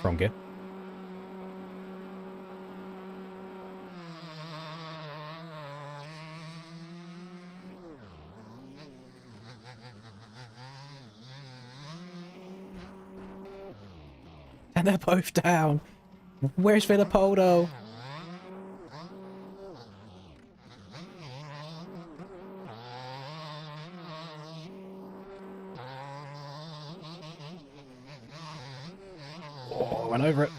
Wrong gear. And they're both down. Where's Villapoldo? Oh, went over it.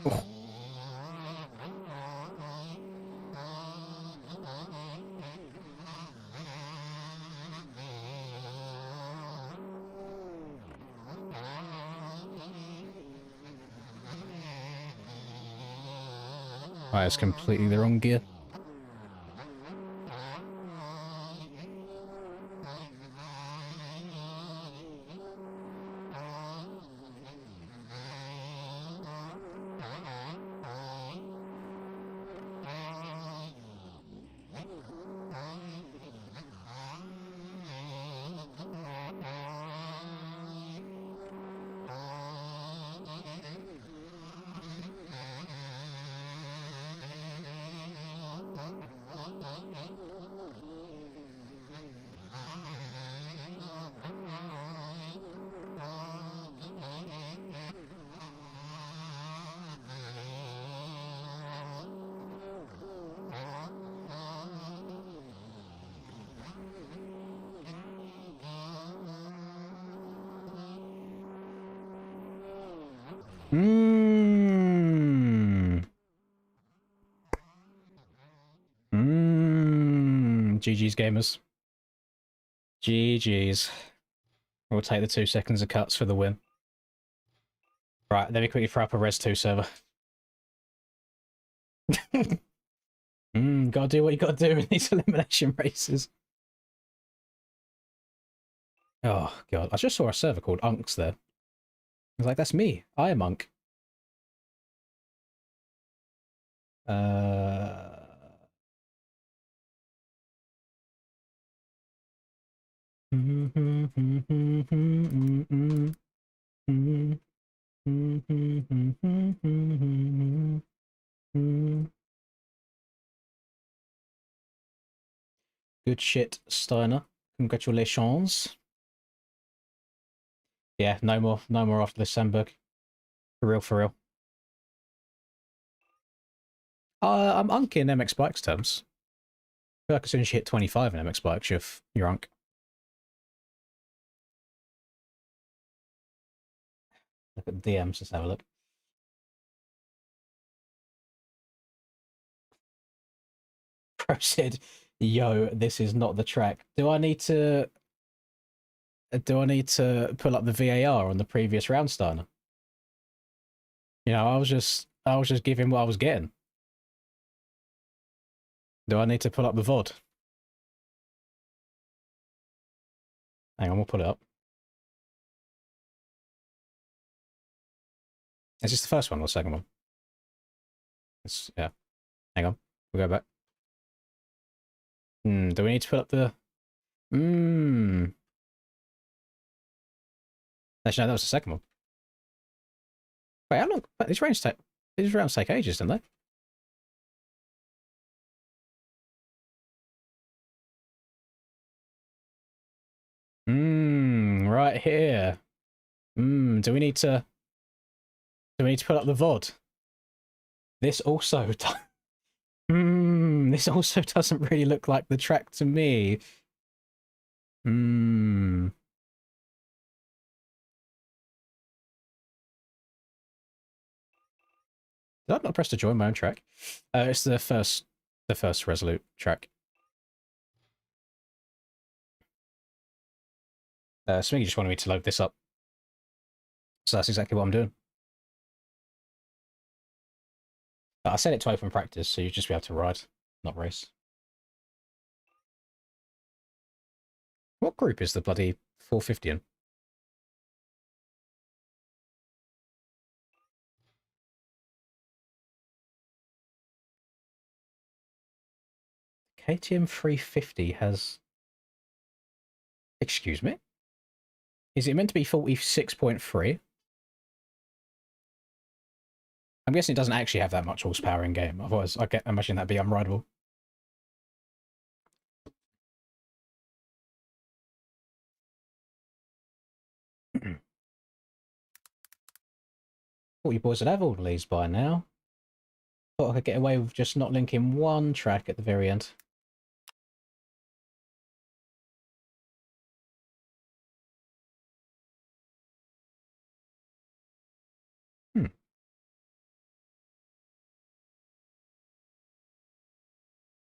Oh. Right, it's completely the wrong gear. GG's gamers. GG's. We'll take the 2 seconds of cuts for the win. Right, let me quickly throw up a Res 2 server. Gotta do what you gotta do in these elimination races. Oh, God. I just saw a server called Unks there. I was like, that's me. I am Unk. Good shit, Steiner. Congratulations. Yeah, no more after this, Sandberg. For real, for real. I'm Unk in MX Bikes terms. I feel like as soon as you hit 25 in MX Bikes, you're Unk. Look at the DMs, let's have a look. Pro said, yo, this is not the track. Do I need to pull up the VAR on the previous round, Steiner? You know, I was just giving what I was getting. Do I need to pull up the VOD? Hang on, we'll pull it up. Is this the first one or the second one? Yeah. Hang on. We'll go back. Do we need to put up the... Actually, no, that was the second one. Wait, how long? These rounds take ages, don't they? Right here. Do we need to put up the VOD? This also this also doesn't really look like the track to me. Did I not press to join my own track? It's the first Resolute track. Smiggy just wanted me to load this up. So that's exactly what I'm doing. But I set it to open practice, so you'll just be able to ride, not race. What group is the bloody 450 in? KTM 350 has... Excuse me? Is it meant to be 46.3? I'm guessing it doesn't actually have that much horsepower in game. Otherwise, I imagine that'd be unrideable. Thought you boys would have all the leads by now. Thought I could get away with just not linking one track at the very end.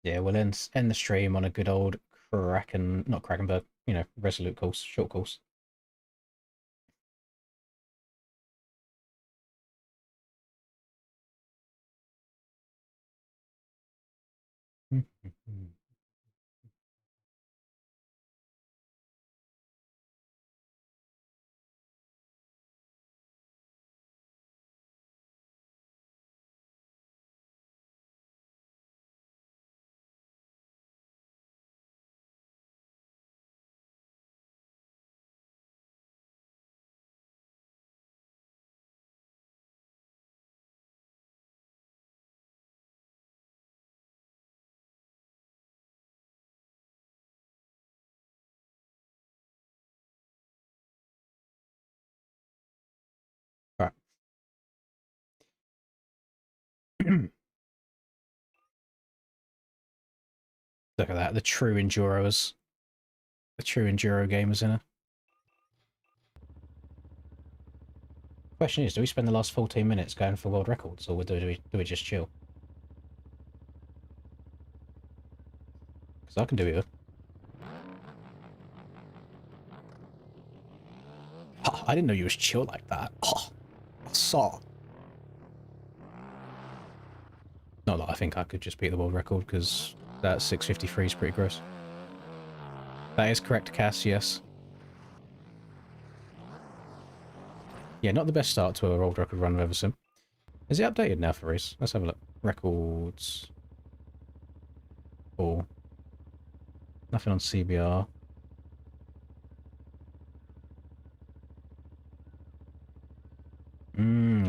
Yeah, we'll end the stream on a good old not Krakenberg, you know, Resolute course, short course. Right. Look at that, the true endurers. The true enduro gamers in it. Question is, do we spend the last 14 minutes going for world records, or do we just chill? Because I can do it. Oh, I didn't know you was chill like that. Oh, I saw. Not that I think I could just beat the world record, because that 653 is pretty gross. That is correct, Cass, yes. Yeah, not the best start to a world record run of Eversim. Is it updated now for race? Let's have a look. Records. Oh. Nothing on CBR.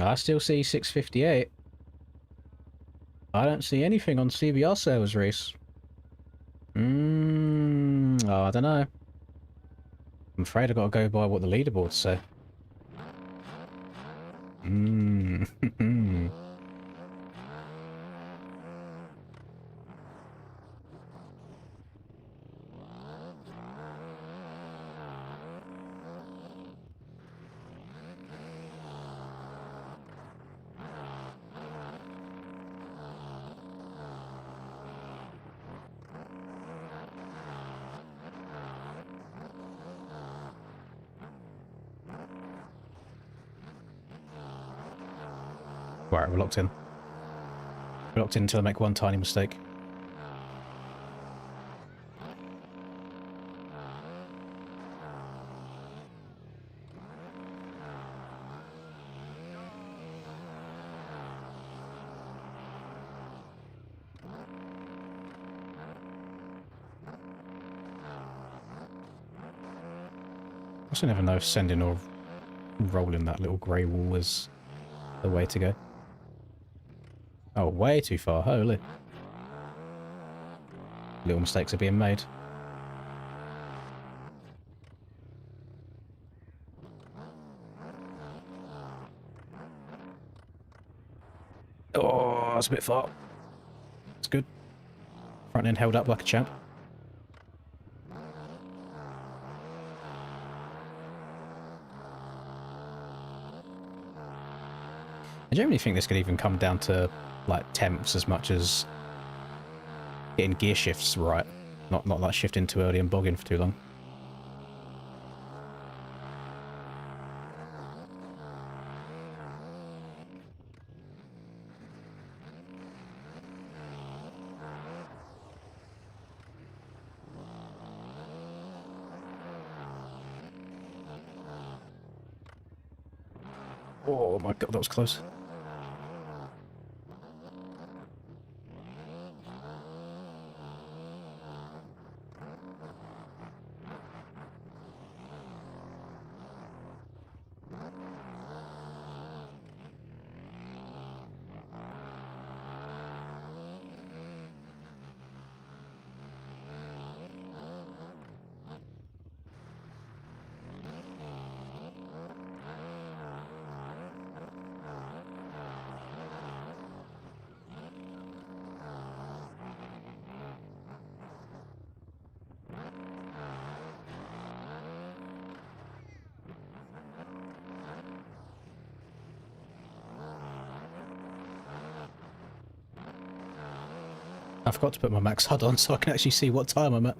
I still see 658. I don't see anything on CBR servers, Reese. Oh, I don't know. I'm afraid I've got to go by what the leaderboards say. Right, we're locked in. We're locked in until I make one tiny mistake. I also never know if sending or rolling that little grey wall is the way to go. Oh, way too far, holy. Little mistakes are being made. Oh, that's a bit far. It's good. Front end held up like a champ. I generally think this could even come down to like temps as much as getting gear shifts right. Not like shifting too early and bogging for too long. Oh my god, that was close. I forgot to put my max HUD on so I can actually see what time I'm at.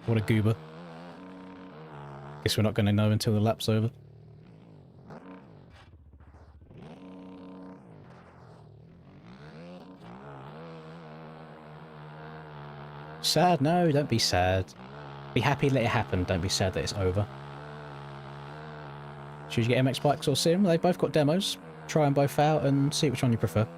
What a goober. Guess we're not going to know until the lap's over. Sad? No, don't be sad. Be happy let it happen, don't be sad that it's over. Should you get MX Bikes or Sim? They've both got demos. Try them both out and see which one you prefer.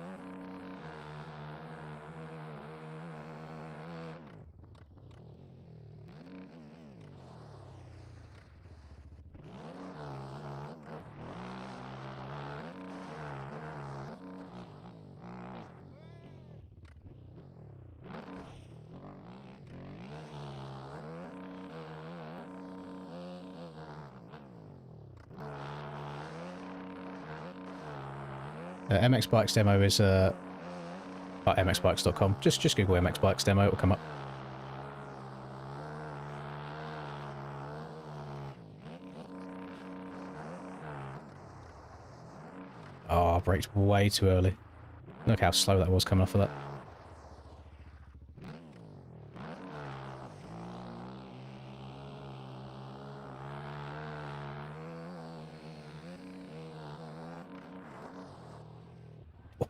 MX Bikes demo is at mxbikes.com. Just Google MX Bikes demo, it'll come up. Oh, I braked way too early. Look how slow that was coming off of that.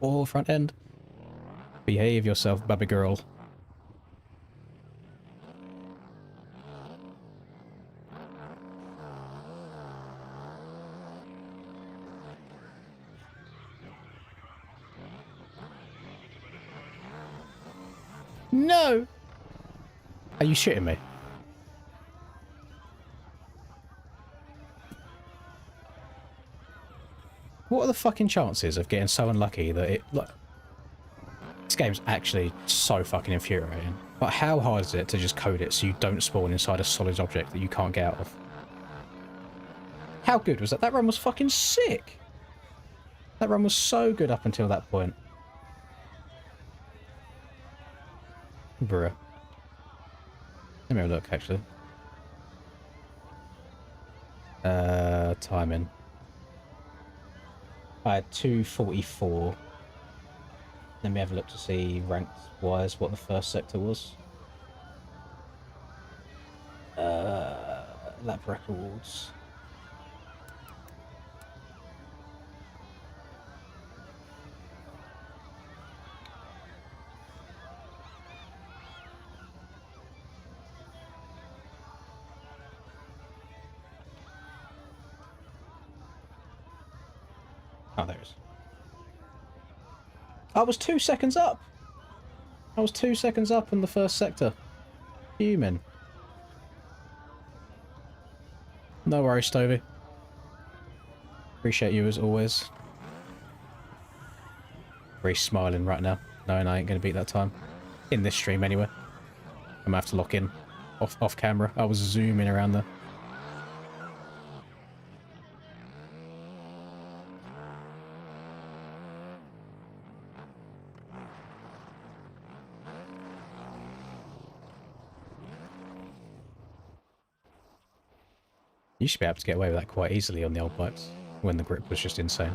Oh, front end. Behave yourself, baby girl. No! Are you shitting me? What are the fucking chances of getting so unlucky that it... Like, this game's actually so fucking infuriating. But how hard is it to just code it so you don't spawn inside a solid object that you can't get out of? How good was that? That run was fucking sick! That run was so good up until that point. Bruh. Let me have a look, actually. Timing. I had 2:44. Let me have a look to see ranked wise what the first sector was. Lap records. Oh, there it is. I was 2 seconds up. I was 2 seconds up in the first sector. Human. No worries, Stovey. Appreciate you as always. Very smiling right now. Knowing I ain't going to beat that time. In this stream, anyway. I'm going to have to lock in. Off camera. I was zooming around there. You should be able to get away with that quite easily on the old bikes, when the grip was just insane.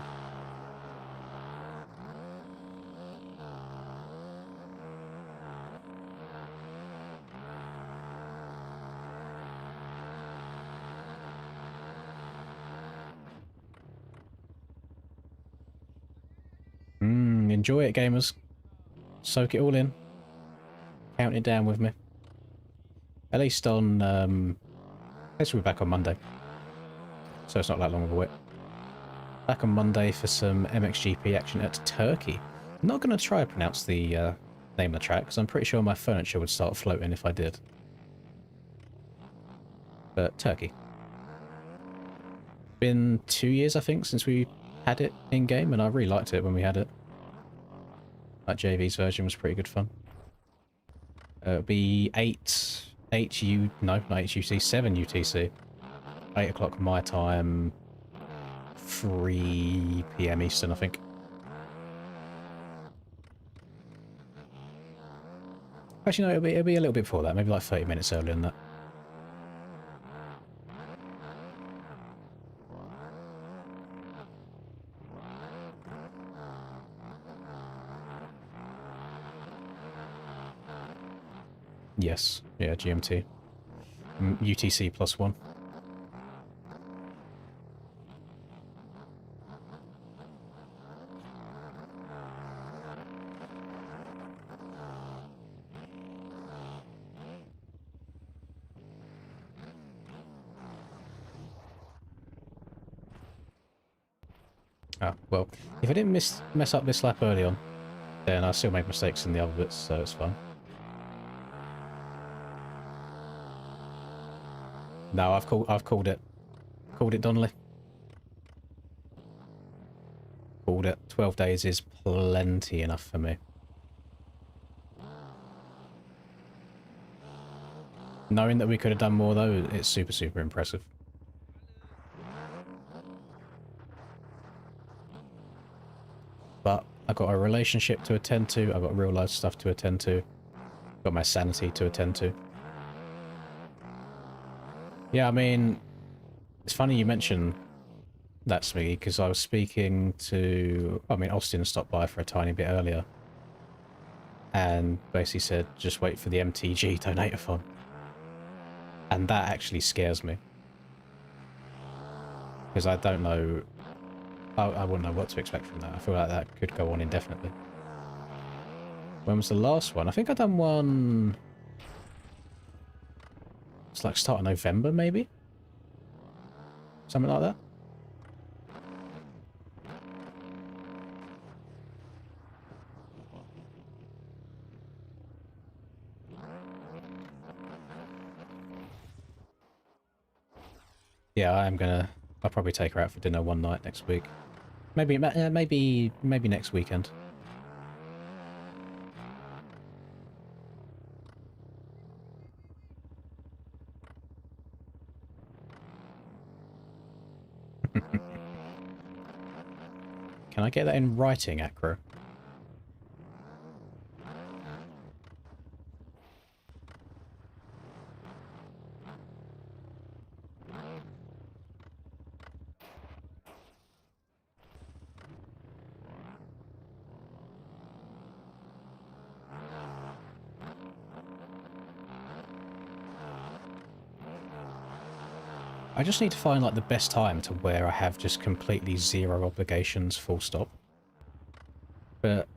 Enjoy it, gamers. Soak it all in. Count it down with me. At least on, I guess we'll be back on Monday. So it's not that long of a wait. Back on Monday for some MXGP action at Turkey. I'm not going to try to pronounce the name of the track, because I'm pretty sure my furniture would start floating if I did. But Turkey. Been 2 years, I think, since we had it in-game, and I really liked it when we had it. That JV's version was pretty good fun. It'll be 7 UTC. 8 o'clock my time, 3 PM Eastern, I think. Actually, no, it'll be a little bit before that, maybe like 30 minutes earlier than that. Yes, yeah, GMT. UTC +1. Ah, well, if I didn't mess up this lap early on, then I still make mistakes in the other bits, so it's fine. No, I've called it. Called it, Donnelly. Called it. 12 days is plenty enough for me. Knowing that we could have done more, though, it's super, super impressive. But I've got a relationship to attend to, I've got real life stuff to attend to, got my sanity to attend to. Yeah, I mean, it's funny you mention that, Smiggy, because I was speaking to, I mean, Austin stopped by for a tiny bit earlier and basically said, just wait for the MTG donator-thon. And that actually scares me. Because I don't know, I wouldn't know what to expect from that. I feel like that could go on indefinitely. When was the last one? I think I done one... It's like start of November, maybe? Something like that? Yeah, I'll probably take her out for dinner one night next week. Maybe next weekend. Can I get that in writing, Acro? I just need to find like the best time to where I have just completely zero obligations, full stop. But